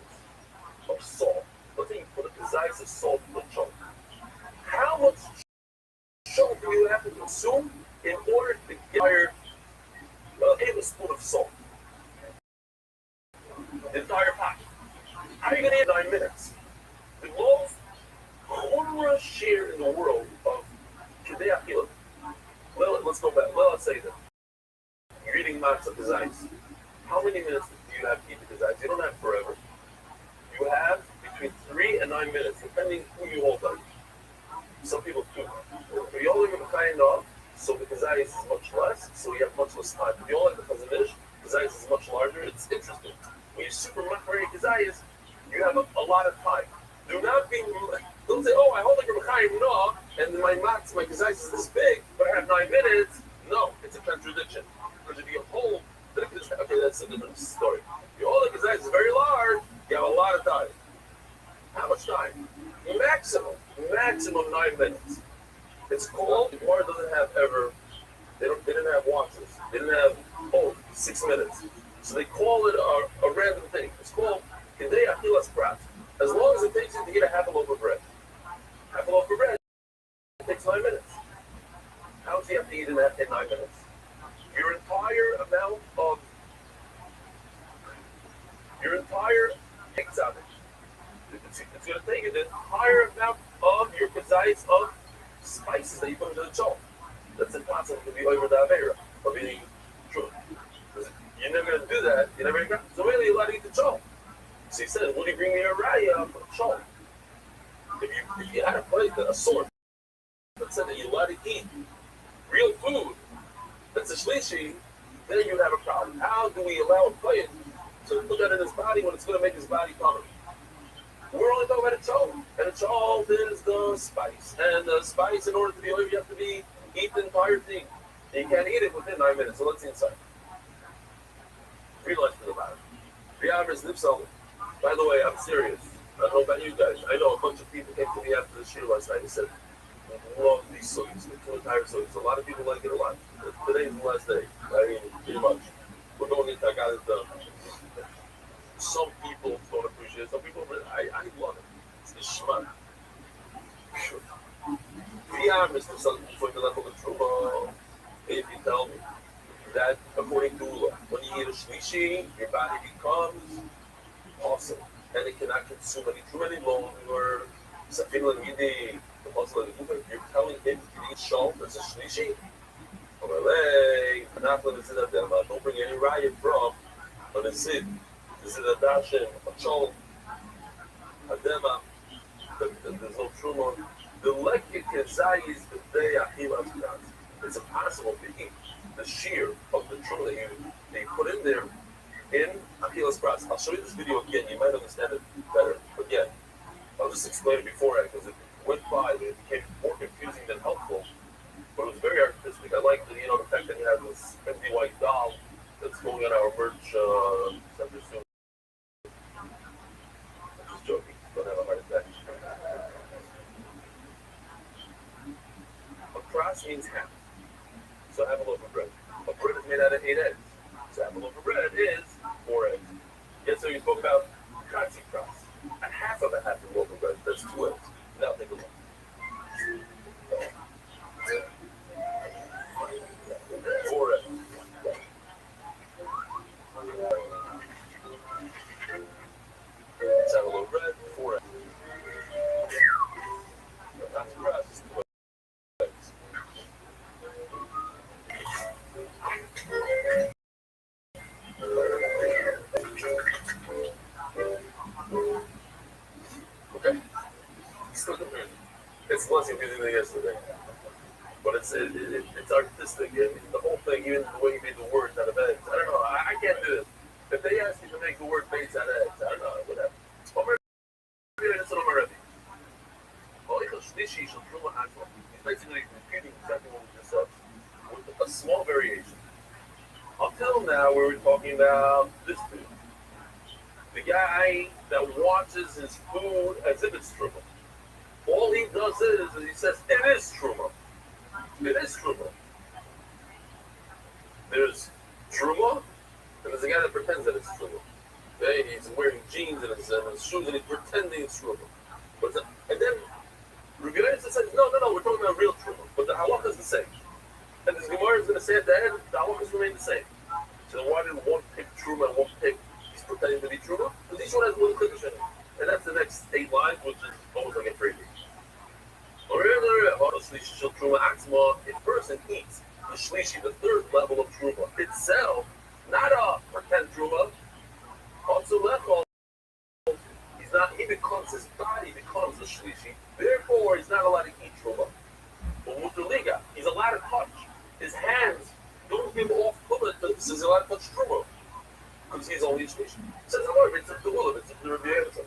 S10: of salt. Let's say you put a gazais of salt in the chunk. How much chunk do you have to consume in order to get a tablespoon of salt? The entire pot. How are you going to eat 9 minutes? The lower pure share in the world of Kedei Achila. Well, let's go back. Well, let's say that you're eating matzah kazais. How many minutes do you have to eat the kazais? You don't have forever. You have between 3 and 9 minutes, depending who you hold on. Some people do. If you only have a kind of, so the kazais is much less, so you have much less time. If you only have the chazanish, kazais is much larger. It's interesting. When you're super machmir kazais, you have a lot of time. Do not be. Don't say, oh, I hold like a Mechayim, no, and my kazais is this big, but I have 9 minutes. No, it's a contradiction. Because if you hold, okay, that's a different story. If you hold the kazais is very large, you have a lot of time. How much time? Maximum 9 minutes. It's called, the Gemara doesn't have ever, they didn't have watches. They didn't have, 6 minutes. So they call it a random thing. It's called Kedei Achilas Prat. As long as it takes you to get a half a loaf of bread. Half a loaf of bread, it takes 9 minutes. How much do you have to eat in 9 minutes? Your entire amount of, it's going to take you the entire amount of your kazais of spices that you put into the chol. That's impossible to be over the Aveira of eating true. You're never going to do that. You're never going to. So really, you're allowed to eat the chol. So he said, will you bring me a raya for the chol? If you had a plate, a sword that said that you're allowed to eat real food, that's a shlishi, then you'd have a problem. How do we allow a plate to put that in his body when it's going to make his body common? We're only talking about a chol, and a chol is the spice. And the spice, in order to be over, you have to eat the entire thing. And you can't eat it within 9 minutes, so let's see inside. Realize for the matter. Riyav is so. By the way, I'm serious. I don't know about you guys. I know a bunch of people came to me after the shir last night and said, I love these songs, the entire songs. A lot of people like it a lot. Today's the last day. I mean, pretty much. We're going into Tagada. Some people don't appreciate it. Some people, I love it. It's the shman. Riyav is something for the level of Truma. If you tell me that according to Ula, when you eat a shlishi, your body becomes awesome. And it cannot consume any too many longer. You're telling him to eat shal, that's a shlishi. Don't bring any riot from on the sid. This is a dashin, a shal, a dema. There's no truma. The lekik kezai is the day achilas prat. It's impossible to eat the shear of the truma that you put in there in achilas prat. I'll show you this video again. You might understand it better. But yeah, I'll just explain it beforehand because it went by. It became more confusing than helpful. But it was very artistic. I like the fact that you have this empty white doll that's going on our merch center soon. I'm just joking. Don't have a heart attack. A cross means half. So half a loaf of bread. A bread is made out of 8 eggs. So half a loaf of bread is 4 eggs. Yeah, so you spoke about kratzi cross. A half of a half a loaf of bread, that's 2 eggs. Now take a look. 4 eggs. Let's have a little bread, 4 eggs. Kratzi cross is 2 eggs. Okay. Still confusing. It's less confusing than yesterday. But it's artistic, and the whole thing, even the way you made the words out of eggs. I don't know, I can't do this. If they ask you to make the word base out of eggs, I don't know, whatever. He's basically repeating exactly what we just said, with a small variation. Until now, we were talking about this dude. The guy that watches his food as if it's truma. All he does is he says, it is truma. It is truma. There's truma, and there's a guy that pretends that it's truma. Okay? He's wearing jeans and his shoes, and he's pretending it's truma. And then Rabbi Yosef says, no, we're talking about real truma. But the halacha is the same. And this Gemara is going to say at the end, the halachas remain the same. So why did one pick truma and one pick he's pretending to be truma? Because each one has one condition. And that's the next 8 lines, which is almost like a freebie. his body becomes a shlishi. Therefore, he's not allowed to eat truma. But mutar liga, he's allowed to touch. His hands don't give off truma. He's allowed to touch truma because he's only a shlishi. Says the Lord, it's a dulul, it's a derivation.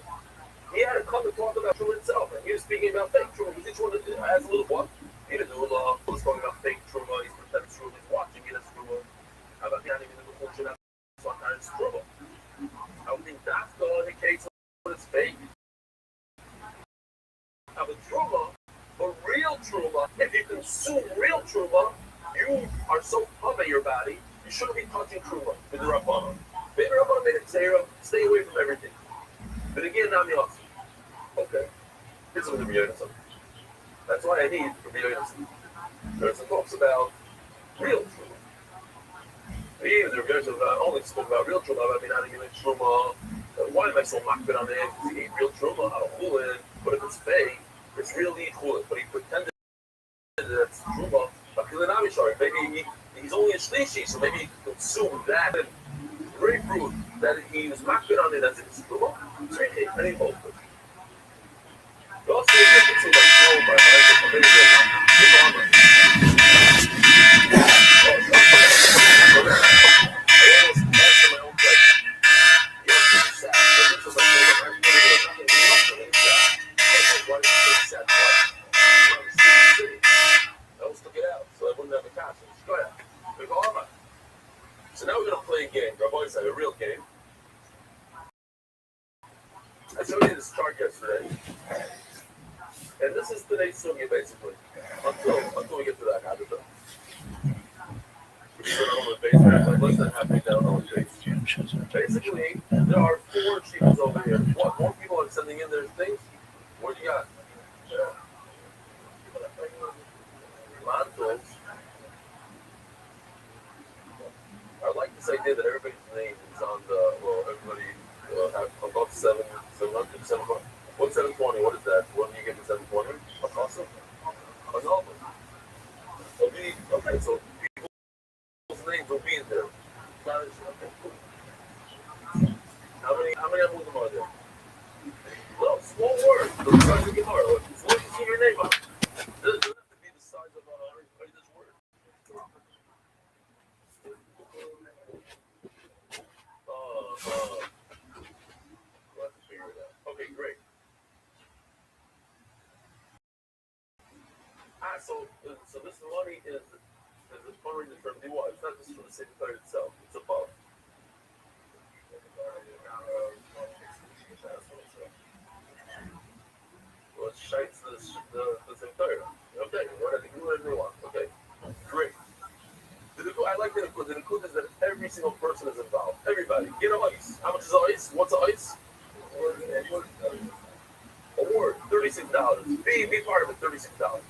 S10: He had to come and talk about truma itself, and he was speaking about fake truma. Because each one has a little what? He didn't do a was talking about fake truma. He's pretending truma. He's watching it as truma. How about not even in the culture that sometimes truma? I would think that's the only case when it's fake. Now the truma, but real truma, if you consume real truma, you are so pumped at your body, you shouldn't be touching truma with the Rabbanon. Maybe Rabbanon made it zero, stay away from everything. But again, I'm the opposite. Okay. This is the B'yonism. That's why I need for B'yonism. There's some talks about real truma. Even the B'yonism only spoke about real truma. I mean, not even truma. Why am I so makbid on it? Because he ate real truma. I don't fool it. But if it's fake, it's really chulin. But he pretended that it's truma. Maybe he's only a shlishi, so maybe he consumed that and grapefruit that he was makbid on it as it's truma. And he both. Also, it's like no, but so now we're going to play a game. Rabbi said a real game. I showed you this chart yesterday. And this is today's sugya, basically. Until we get to that habit. Less than halfway down on the page. Basically, there are 4 sheets over here. What? More people are sending in their things? What do you got? Mantles. I'd like to say here that everybody's name is on the, well, everybody have above 700, 700. What's 720? What is that? What do you get for 720? A custom? A novel. Okay, so people's names will be in there. Okay, cool. How many Amudim are there? Well, small words. The size of your heart. As long as you see your name up. It doesn't have to be the size of everybody's word. Let's figure it out. Okay, great. So this money is foreign determined what? It's not just for the secretary itself. It's above. Well, it shines the secretary. Okay, whatever they want. Okay, great. I like the Nikud. The Nikud is that every single person is involved. Everybody. Get an ice. How much is ice? What's an ice? Award. $36. Be part of it. $36.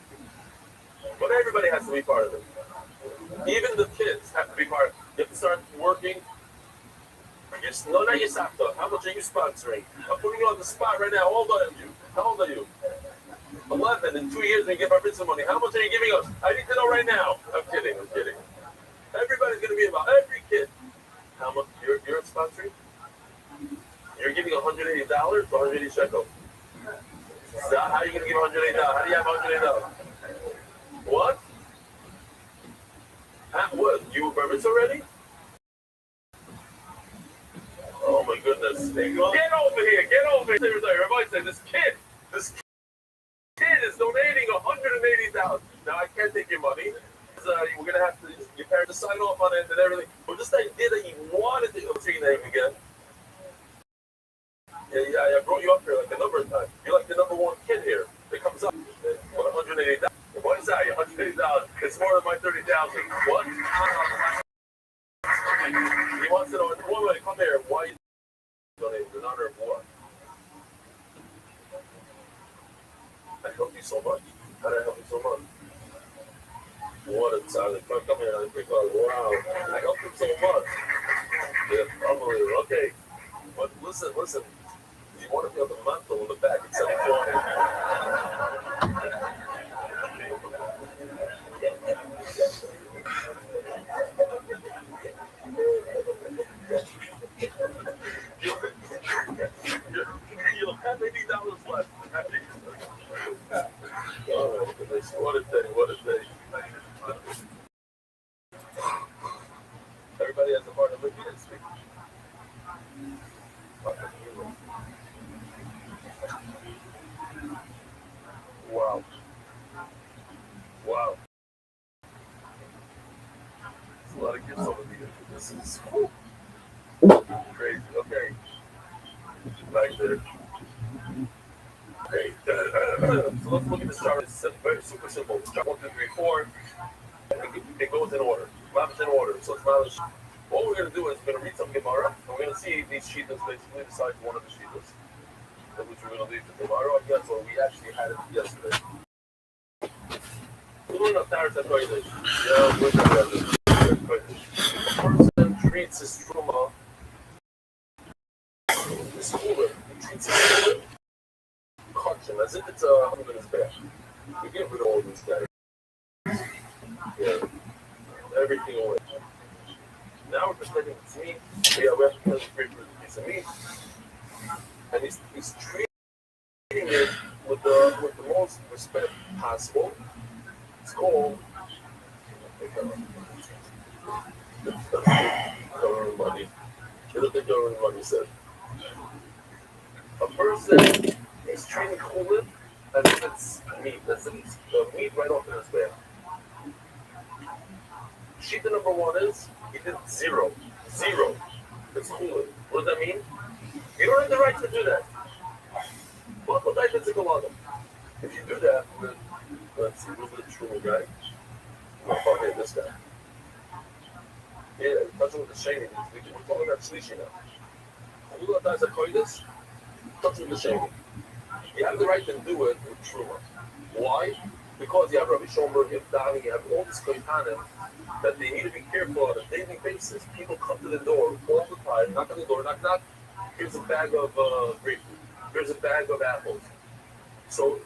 S10: But everybody has to be part of it. Even the kids have to be part of it. You have to start working. No, not Yisafta. How much are you sponsoring? I'm putting you on the spot right now. How old are you? How old are you? 11. In 2 years, we give our business money. How much are you giving us? I need to know right now. I'm kidding. Everybody's going to be involved. Every kid. How much? You're sponsoring? You're giving $180 or 180 shekels? So how are you going to give $180? How do you have $180? What? What? You were purpose already? Oh my goodness. Get over here. Everybody said this kid is donating $180,000. Now I can't take your money. We're going to have to, your parents to sign off on it and everything. But this idea that you wanted to go to your name again. Yeah, I brought you up here like a number of times. You're like the number 1 kid here that comes up with $180,000. What is that? $180,000. It's more than my $30,000. What? He wants to know, woman, come here. Why you donating in honor of what? I help you so much. How did I help you so much? What a time. Come here. Wow. I helped him so much. Yeah, unbelievable. Okay. But listen. You want to be on the mantle in the back at 720. You don't have $80. back there. Okay, so let's look at this chart. It's very super simple. Chart 1, 2, 3, 4. It goes in order. Map's in order. So it's not. What we're going to do is we're going to read some Gemara, and we're going to see if these sheetas basically besides one of the sheetas, which we're going to leave to tomorrow. Again, so we actually had it yesterday. We're not tired of Kodesh. Yeah, we're not tired of Kodesh. A person treats his truma, his cooler. He treats his cooler, caution, as if it's a hundred in his back. We get rid of all these guys. Yeah, everything away. Now we're just letting it's meat. Yeah, we have to put a piece of meat. And he's treating it with the most respect possible. It's called government money. Look at the government money said. A person is treating chulin as if it's meat. As if it's the meat right off in his back. Sheet number 1 is he did zero. Zero. It's chulin. What does that mean? You don't have the right to do that. What would I physical on them? If you do that, then let's see, who's the true guy? Oh, hey, this guy. Yeah, touching with the shady. We're talking about Shlishi now. Who does a koides? Touching with the shady. You have the right to do it with truma. Why? Because you have Rabbi Shomer, Yevdani, you have all these koitanim that they need to be careful on a daily basis. People come to the door all the time, knock on the door, knock, knock. Here's a bag of grapefruit. Here's a bag of apples. So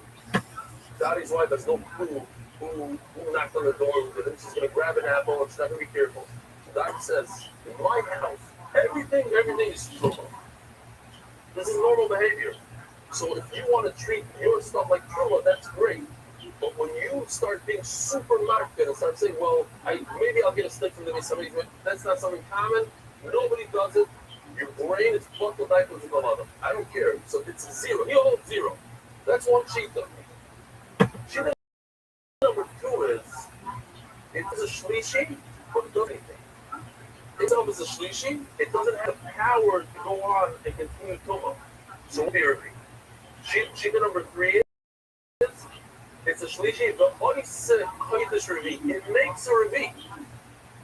S10: Daddy's wife has no clue who knocked on the door. She's going to grab an apple and she's not going to be careful. So Daddy says, in my house, everything is truma. This is normal behavior. So if you want to treat your stuff like truma, that's great. But when you start being super market and start saying, well, maybe I'll get a stick from the somebody, that's not something common. Nobody does it. Your brain is fucked with diapers and all of them. I don't care. So it's zero. You hold zero. That's one cheetah. Cheetah number 2 is it's a shlishi, but it does anything. Itself is a shlishi. It doesn't have the power to go on and continue tuma. So we'll be repeat. Cheetah number 3 is it's a shlishi, but only said kodesh revi. It makes a revi.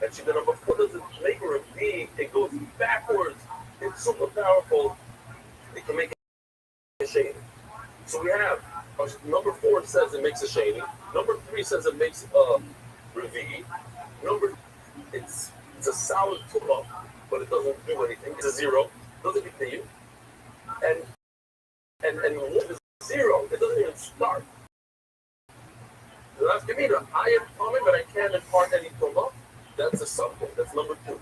S10: And cheetah number 4 doesn't make a revi. It goes backwards. It's super powerful. It can make a shady. So we have number 4 says it makes a shady. Number 3 says it makes a revi. It's a solid tuba, but it doesn't do anything. It's a zero. It doesn't continue. And what is 0? It doesn't even start. So that's Gemina. I am common, but I can't impart any tuba. That's a something. That's number 2.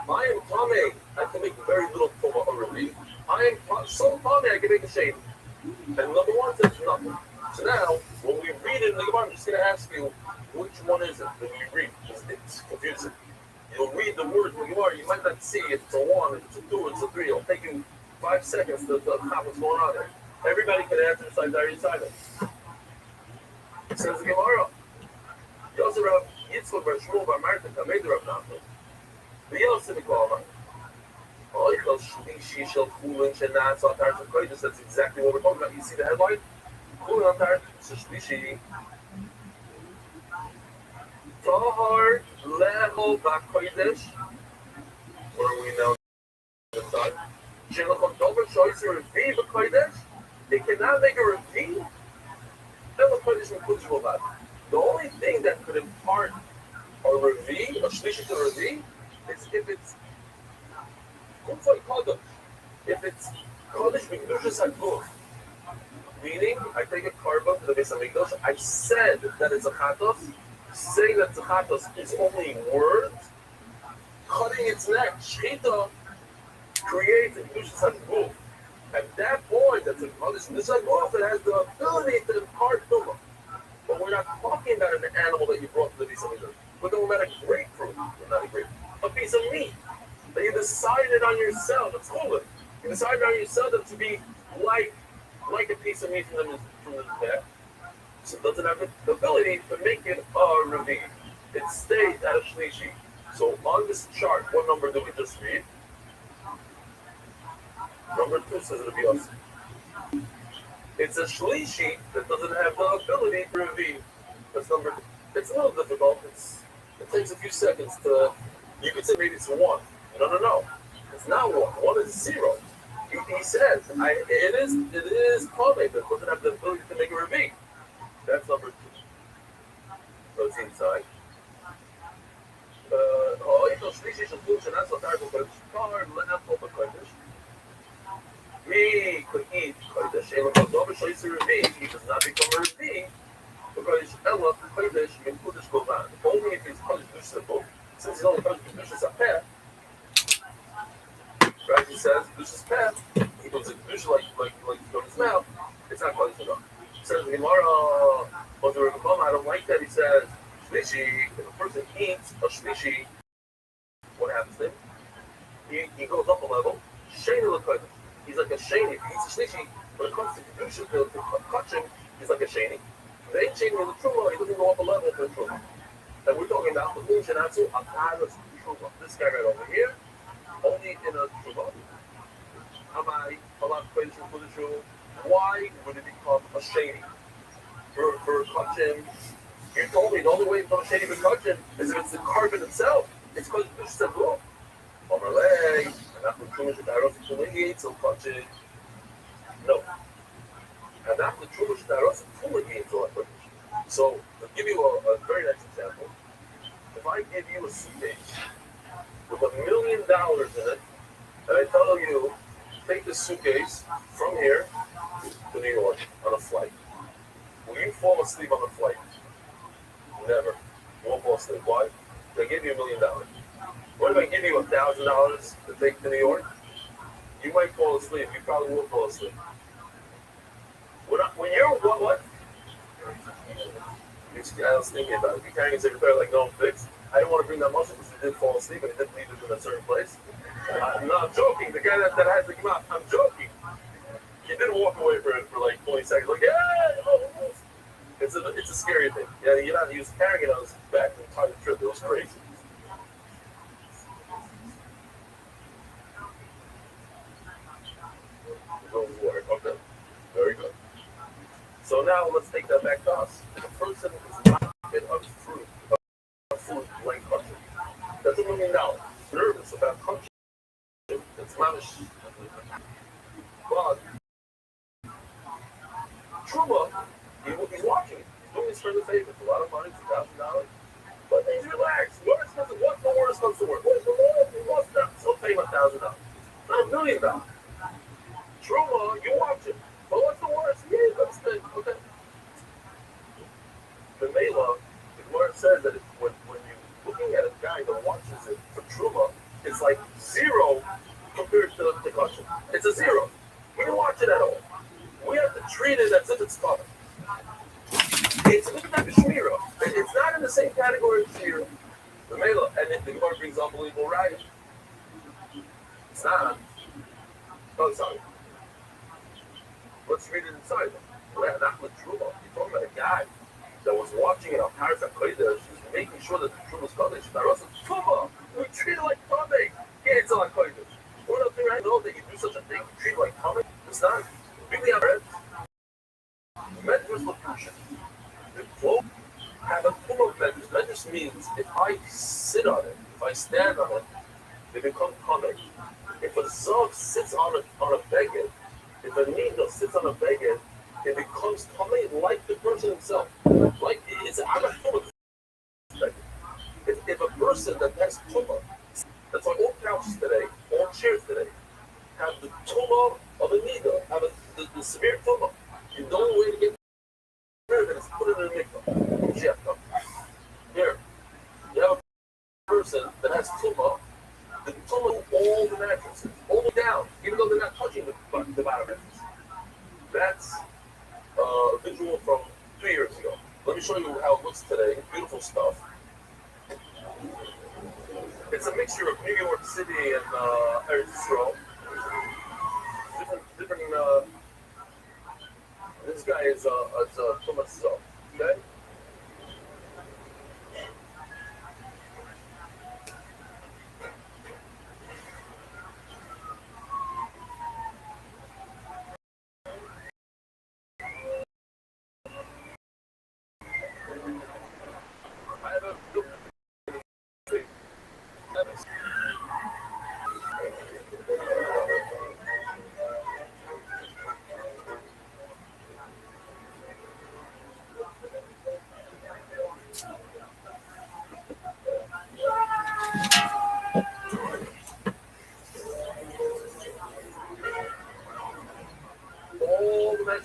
S10: I am Tame, I can make very little tuma or relief. I am so Tame, I can make a shade. And number 1 says nothing. So now, when we read it in the Gemara, I'm just going to ask you, which one is it that we read? It's confusing. You'll read the word in the Gemara, you might not see if it's a 1, if it's a 2, it's a 3. It'll take you 5 seconds to top what's going on there. Everybody can answer inside there, inside it. It says the Gemara, Yosef Rav Yitzchak Bar Shmuel Bar Martin Kamed Rav Nachman. The Yosef Nikolai. That's exactly what we're talking about. You see the headline? Tahar leho b'kodesh. What are we now? They cannot make a revi. The only thing that could impart a revi, a shlishi to a revi, is if it's kodesh mikdushas haguf, meaning I take a carbon to the Beis Hamikdash. I said that it's a chatos. Saying that the chatos is only words. Cutting its neck, shchita, creates a mikdushas haguf. At that point, that's a kodesh mikdushas haguf that has the ability to impart tumah. But we're not talking about an animal that you brought to the Beis Hamikdash. We're talking about a grapefruit, not a grapefruit, a piece of meat. That you decided on yourself, it's cool. You decided on yourself that to be like a piece of meat from the neck. So it doesn't have the ability to make it a revi. It stays at a shlishi. So on this chart, what number do we just read? number 2 says it'll be us. It's a shlishi that doesn't have the ability to reveal. That's number 2. It's a little difficult. It takes a few seconds to. You could say maybe it's 1. No. It's not 1. 1 is 0. He says it is Kwame that doesn't have the ability to make a reveal. That's number 2. Let's see inside. איתו שלישי של חוש שנעשה אותה בקודש קורן לנפו בקודש. Me could eat kodesh, and if a choice to reveal, he does not become a reveal, because Ella kodesh and kodesh go on. Only if he's kodesh simple, since he's only kodesh is a pet. Right? He says kodesh is pet. He goes to kodesh like from his mouth. It's not kodesh enough. He says Gemara, I don't like that. He says shlishi. If a person eats a shlishi, what happens then? He goes up a level. Sheni l'kodesh. He's like a sheni. He's a shlishi. When it comes to kedusha, to kachim, he's like a sheni. The ain't sheni in the truma. He doesn't go up a level for the truma. And we're talking about the shenatsu akaras truma. This guy right over here, only in a truma. Amai halak kodesh for the truma. Why would it become a sheni for kachim? You told me the only way to become a sheni for kachim is if it's the carbon itself. It's because kedusha said Omerlei, and after Trumash Shadaros Tumagi, so Kachin. No. And after Trumash Shadaros Tumagi, so Kachin. So, to give you a very nice example, if I give you a suitcase with $1 million in it, and I tell you, take this suitcase from here to New York on a flight, will you fall asleep on the flight? Never. You won't fall asleep. Why? They give you $1 million. What if I give you $1,000 to take to New York? You might fall asleep. You probably will fall asleep. When you're what? I was thinking about it. You're carrying a secretary like no fixed. I didn't want to bring that much because he did fall asleep and he didn't leave it in a certain place. No, I'm joking. The guy that had to come out, I'm joking. He didn't walk away for like 20 seconds. Like, yeah, it's a scary thing. Yeah, he was carrying it on his back the entire trip. It was crazy. Okay, very good. So now let's take that back to us. If a person is not of fruit like country, that's $1 million. Nervous about country. It's not but Truma, he's watching. He's doing his friend a favor. It's a lot of money, $2,000. But he's relaxed. What's the worst comes to worst? What's the worst? He wants that. So pay him $1,000. Not $1 million. Truma, you watch it. But what's the worst? Yeah, that's the okay. The Mela, the Gemara says that when you're looking at a guy that watches it for Truma, it's like 0 compared to the caution. It's a 0. We don't watch it at all. We have to treat it as if it's coming. It's a different type of Shmira. It's not in the same category as Shmira. The Mela, and then the Gemara brings unbelievable right. It's not. Oh, sorry. Let's read it inside. Not with Truma. You're talking about a guy that was watching it on Paris at Kodesh. He's making sure that the Truma's Kodesh. Now, Russell, Truma, we treat it like Tomei. Yeah, it's like Kodesh. What else do I know that you do such a thing? You treat it like Tomei? It's not. Really, I'm read. Medrash location. The quote have a full of medrash. Medrash means if I sit on it, if I stand on it, they become Tomei. If a Zog sits on a beged, if a needle sits on a beged, it becomes Tomei like the person himself. Like it's I'm a Tumah. If a person that has Tumah, that's why all couches today, all chairs today, have the Tumah of a needle, have the severe Tumah. The only way to get rid of it is put it in a mikvah. Here, you have a person that has Tumah. The Tumah all the mattresses, all the way down, even though they're not touching the bottom mattress. That's a visual from 2 years ago. Let me show you how it looks today. Beautiful stuff. It's a mixture of New York City and Eretz Yisrael. Different. This guy is Tumah Zog. Okay.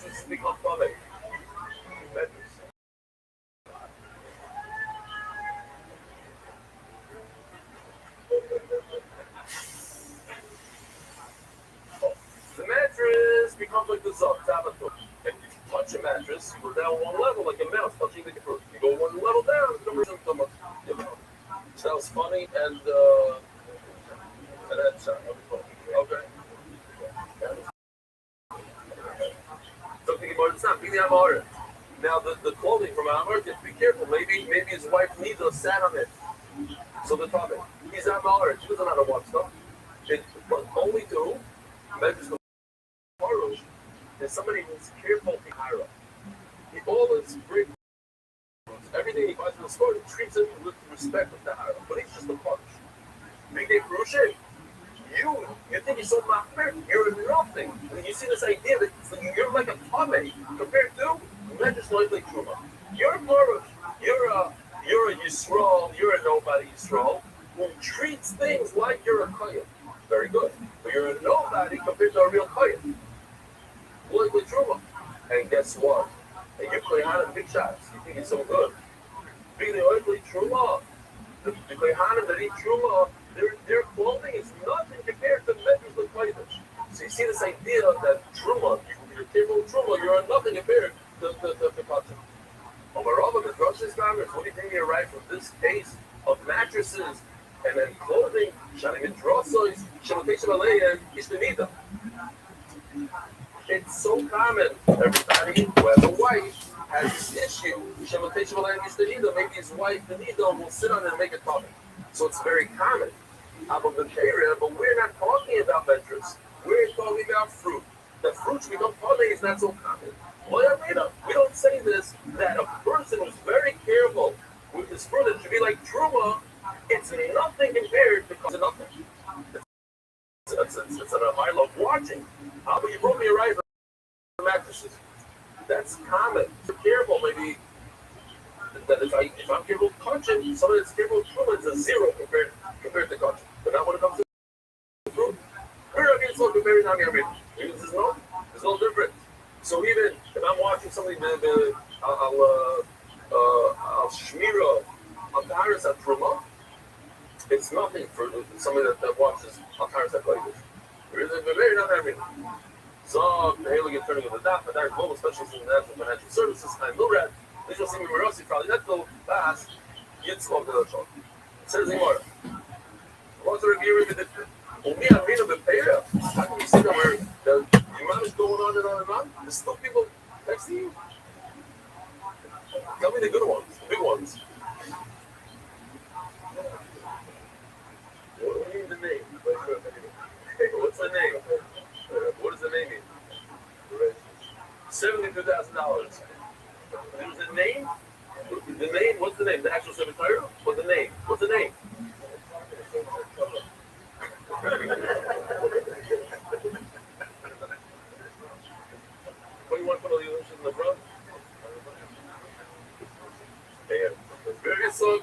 S10: mattresses become funny. Mattress. The mattress becomes like the Tabletop. And if you touch a mattress, you go down one level like a mouse touching the fruit. You go one level down, sounds funny and that's okay. Something about it's not being Amar. Now the clothing from Amar, you have to be careful. Maybe his wife neither sat on it. So the topic. He's Amar, she doesn't know how to watch stuff. But only to measures the Marush is somebody who's careful to hire. He always brings everything he buys in the store, he treats it with respect with the hire. But he's just a punch. Big day Crochet. You think you're so machmer, you're nothing. And you see this idea that you're like a tummy compared to legislatively Truma. You're Marush. You're a Yisrael, you're a nobody Yisrael who treats things like you're a Kohen. Very good. But you're a nobody compared to a real Kohen. Likely Truma. And guess what? And you play hard in big shots. You think it's so good. Being the likely Truma. The Kohanim that eat Truma, their clothing is nothing compared to measures of Kodesh. So you see this idea that Truma, you're careful with Truma, you're nothing compared to Kachim. Omarova, the grocery stores, what do you think you arrive from this case of mattresses and then clothing, Shanim and Drossos, Shalotation Alea, Ishtanida? It's so common. Everybody who has a wife has this issue. Shalotation Alea, Ishtanida, maybe his wife, Benida, will sit on it and make it topic. So it's very common. But we're not talking about mattress. We're talking about fruit. The fruits become funny is not so common. We don't say this, that a person who's very careful with his fruit, it should be like Truma, it's nothing compared to nothing. It's a high love watching. But you brought me a ride for mattresses. That's common. If you're careful, maybe that if I'm careful with Kachin, somebody that's careful with Truma, it's a zero compared to Kachin. But not when it comes to fruit. We're not getting so compared to everything. There's no difference. So even if I'm watching something, I'll shmira, I'll taharis at Truma. It's nothing for somebody that watches I'll taharis at Kodesh. Very not everything. So the Haley get turning on the daf, but there's global specialists in national financial services. I'm Lurad. They just see me where else you probably not go fast. Yitzchok to the show. Says the Gemara. What's the review of the only I read of the pair? How can you see that where the amount is going on and on and on? There's still people texting you. Tell me the good ones, the big ones. What do you mean the name? What's the name? What does the name mean? $72,000. There's the name? The name? What's the name? The actual cemetery? What's the name? What's the name? What do you want to put all the illusions in the front? Very soon.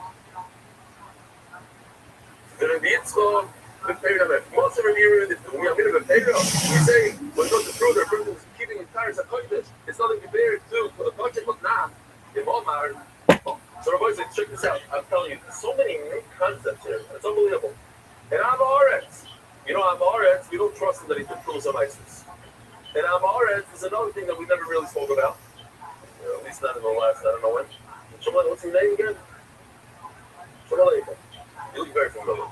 S10: There be it so. Most of the year, we are going to pay off. We say, when not the truth, the person is keeping his tires at Kodesh. It's nothing compared to the budget, but not. So the boys like, check this out. I'm telling you, there's so many new concepts here. It's unbelievable. And Amoretz. Amoretz, we don't trust him that he did pull some ISIS. And Amoretz is another thing that we never really spoke about. At least not in the last, I don't know when. Shmuel, what's your name again? Shmuel, you look very familiar.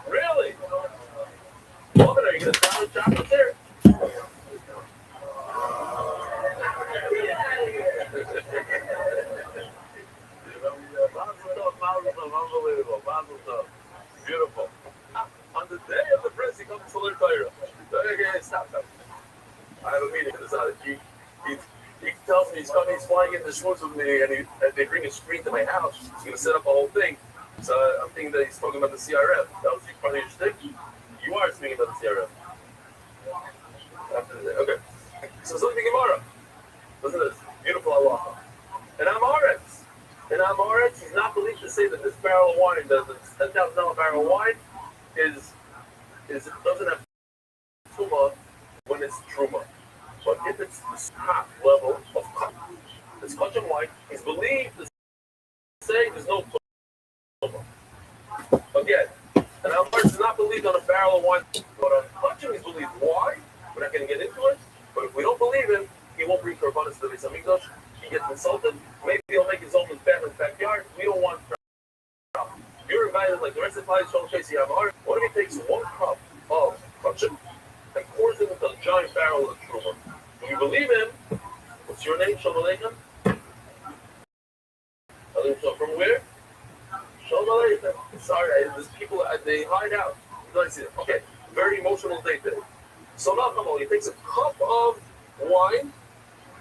S10: Really? Woman, are you going to try the chocolate there? Unbelievable. Beautiful. On the day of the prince, he comes to learn Torah. Okay, stop. I have a meeting with this other. He tells me he's coming, he's flying into Schwartz with me, and they bring a screen to my house. He's going to set up a whole thing. So I'm thinking that he's talking about the CRF. That was part of your shtick. You are speaking about the CRF. Okay. So it's like the Gemara. Listen to this. Beautiful halacha. And Amoretz. And Amoretz is not believed to say that this barrel of wine, the $10,000 barrel of wine, doesn't have Truma when it's Truma. But if it's the top level of cut, it's cut and white, he's believed to say there's no Truma. Again, and our person is not believed on a barrel of wine, but on touching he's believed. Why? We're not going to get into it. But if we don't believe him, he won't bring korbanos to the Beis Hamikdash. He gets insulted. Maybe he'll make his own family's backyard. We don't want problem. You're invited like the rest of the clients don't face you have a heart. What if he takes 1 cup of kachim and pours it into a giant barrel of truma? Do you believe him? What's your name? Shalom Aleichem? From where? Shalom Aleichem. Sorry, there's people, they hide out. You don't see it. Okay, very emotional day today. So now, come on, he takes a cup of wine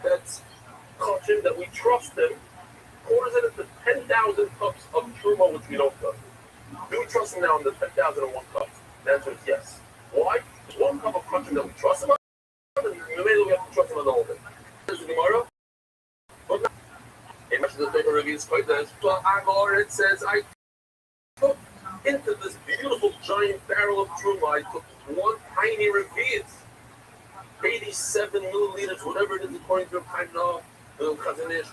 S10: that's kachim, that we trust him, pours it into 10,000 cups of truma, which we don't trust. Do we trust him now in the 10,001 cups? The answer is yes. Why? There's 1 cup of kachim that we trust him on, and maybe we have to trust him on the whole thing. There's the Gemara. But now, in the paper reviews, it says, I took into this beautiful giant barrel of truma, I took 1 tiny revius, 87 milliliters, whatever it is, according to a kind of Chazanish.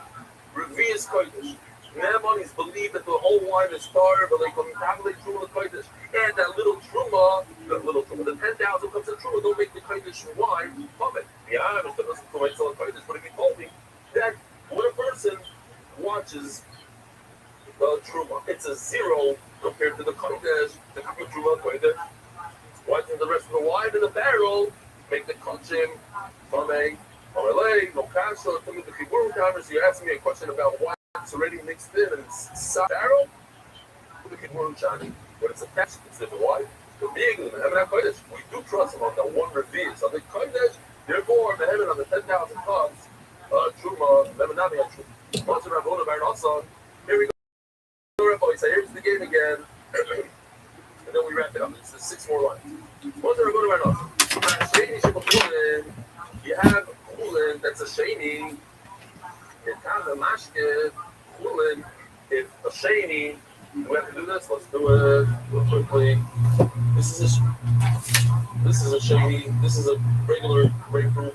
S10: Revius Kodesh. Naaman is believed that the whole wine is starved, but like when Tablet Truma Kodesh, and that little Truma, the 10,000 cups of Truma don't make the Kodesh wine puppet. Yeah, I understand this to myself Kodesh, but if you told me that when a person watches Truma, it's a 0 compared to the Kodesh, the cup of Truma Kodesh. Watching the rest of the wine in the barrel, make the kachim from a no kasha, some of the Chibur timers. You asked me a question about why it's already mixed in and it's barrel. The Chibur chani, but it's attached to the wine. The big in the heaven and kodesh, we do trust him on that 1 revius. On the kodesh, therefore, the heaven on the 10,000 cups, truma, lemonami and truma. Once Rabbi Oda also, here we go. Rabbi, he said, here's the game again, and then we wrap it up. It's the 6 more lines. Once Rabbi Oda also, you have Chulin, that's a sheni. It has a mashke. Chulin, it's a sheni. Do we have to do this? Let's do it real quickly. This is a sheni. This is a regular grapefruit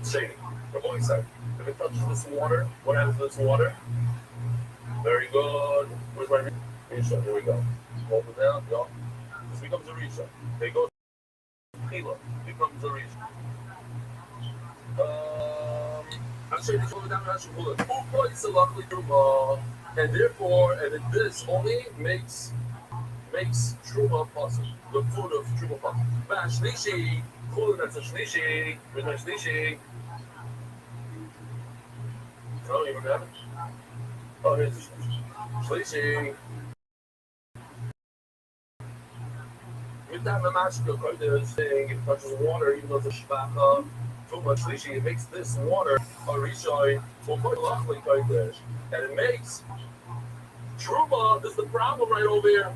S10: sheni. From one side. If it touches this water, what happens to this water? Very good. Where's my Risha? Here we go. Hold it down. Go. This becomes a Risha. They go. Chila becomes a Risha. I'm sure this one down to luckily truma, and therefore, and this only makes truma possible. The food of truma possible. But shlishi, cool, that's a shlishi. Where's my shlishi? Oh, you remember that? Oh, here's the shlishi. With that, the mashka kodesh thing, it touches water, even though it's a shvacha. Too much lishi, it makes this water a rishai for quite luckily kodesh, and it makes truma. There's the problem right over here.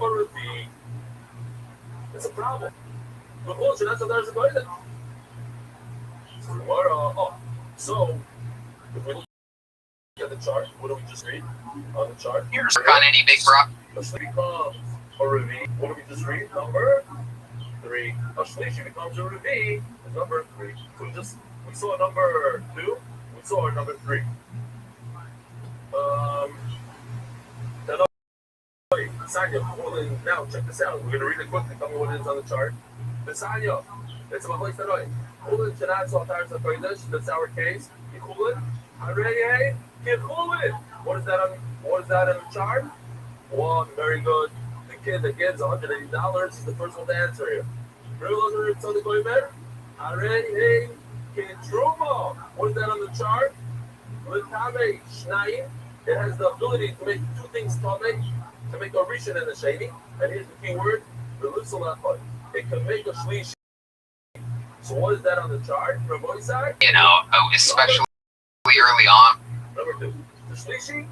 S10: It's a problem. But also, that's what there's a kodesh. So if we look at the chart, what do we just read on the chart?
S1: Here's on any big bro.
S10: Becomes a revi. What do we just read? Number 3. A shlishi becomes a revi. Number 3. We saw number 2. We saw our number 3. Now check this out. We're gonna read it quickly. Tell me what it is on the chart. Besanya. It's my place today. Kulin Shanat Saltars Kodesh. That's our case. Kulin. Areye. Kulin. What is that on the chart? 1. Very good. The kid that gets $180 is the first one to answer here. Realize it's on the going better. Areye. Truma. What is that on the chart? L'tame Shnayim. It has the ability to make 2 things tame, to make a rishon and a sheni. And here's the key word: it can make a shlishi. So what is that on the chart? From what side?
S1: You know, especially early on.
S10: Number 2, the shlishi.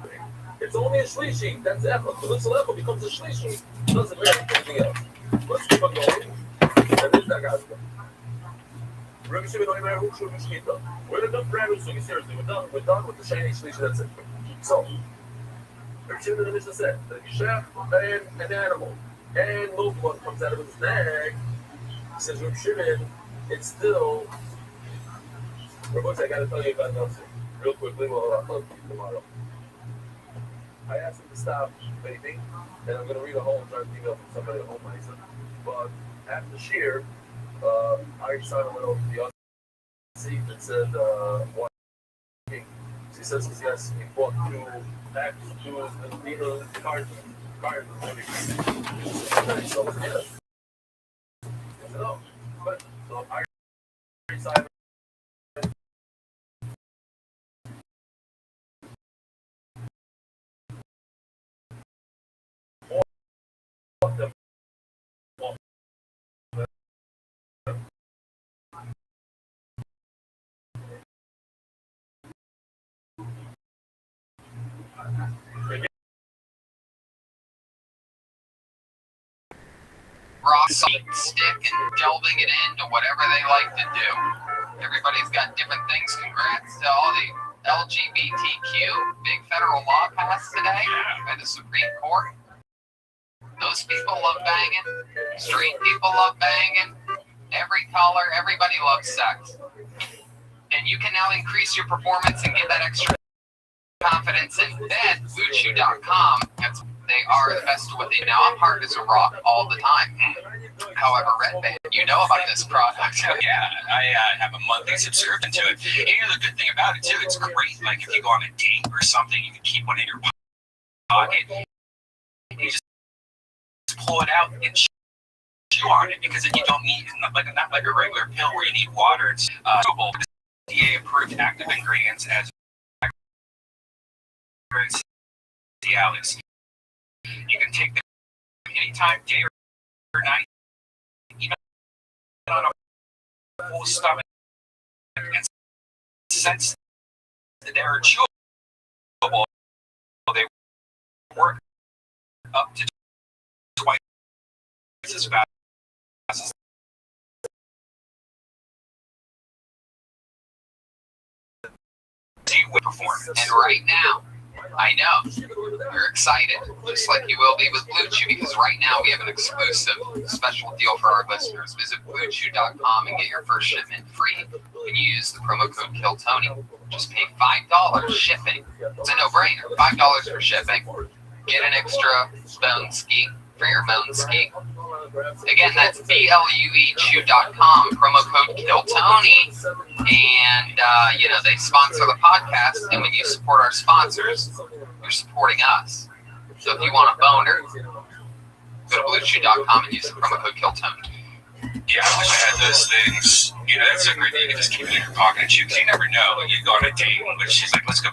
S10: It's only a shlishi. That's echad. The little echad becomes a shlishi. It doesn't matter anything else. Let's keep on going. And there's that guy's going. We're done for Rabbi seriously. We're done with the sheni shlishi. That's it. So, Rabbi Shimon the Mishnah said that if you shech an animal and no blood comes out of his neck, He says, Rip Shimon, it's still. Robots, I gotta tell you about Nelson real quickly. Well, I'll talk to you tomorrow. I asked him to stop vaping, and I'm gonna read a whole entire email from somebody at home. But after Sheer, Ari Simon went over to the other seat and said, "Why?" She says, "Yes, he bought 2 packs, 2 needle cards." So yeah. No, but so Ari Simon.
S1: Rock, stick, and delving it into whatever they like to do. Everybody's got different things. Congrats to all the LGBTQ. Big federal law passed today by the Supreme Court. Those people love banging. Straight people love banging. Every color, everybody loves sex. And you can now increase your performance and get that extra confidence in bed. BlueChew.com. They are the best at what they know. I'm hard as a rock all the time. However, Red Band, you know about this product.
S14: Yeah, I have a monthly subscription to it. And you know, the good thing about it, too, it's great. Like, if you go on a date or something, you can keep one in your pocket. You just pull it out and chew on it, because then you don't need, not like a regular pill where you need water. It's FDA-approved active ingredients as Cialis. You can take them anytime, day or night, even on a full stomach, and since they're chewable, they work up to twice as fast as you would perform.
S1: And right now, I know you're excited, just like you will be with Blue Chew, because right now we have an exclusive special deal for our listeners. Visit BlueChew.com and get your first shipment free when you use the promo code KILLTONY. Just pay $5 shipping. It's a no-brainer. $5 for shipping. Get an extra bone ski for your bone ski. Again, that's BLUEChew.com, promo code KILLTONY. And, they sponsor the podcast. And when you support our sponsors, you're supporting us. So if you want a boner, go to BlueChew.com and use the promo code KILLTONY.
S14: Yeah, I wish I had those things. That's so great that you can just keep it in your pocket and chew, because you never know. You go on a date, but she's like, let's go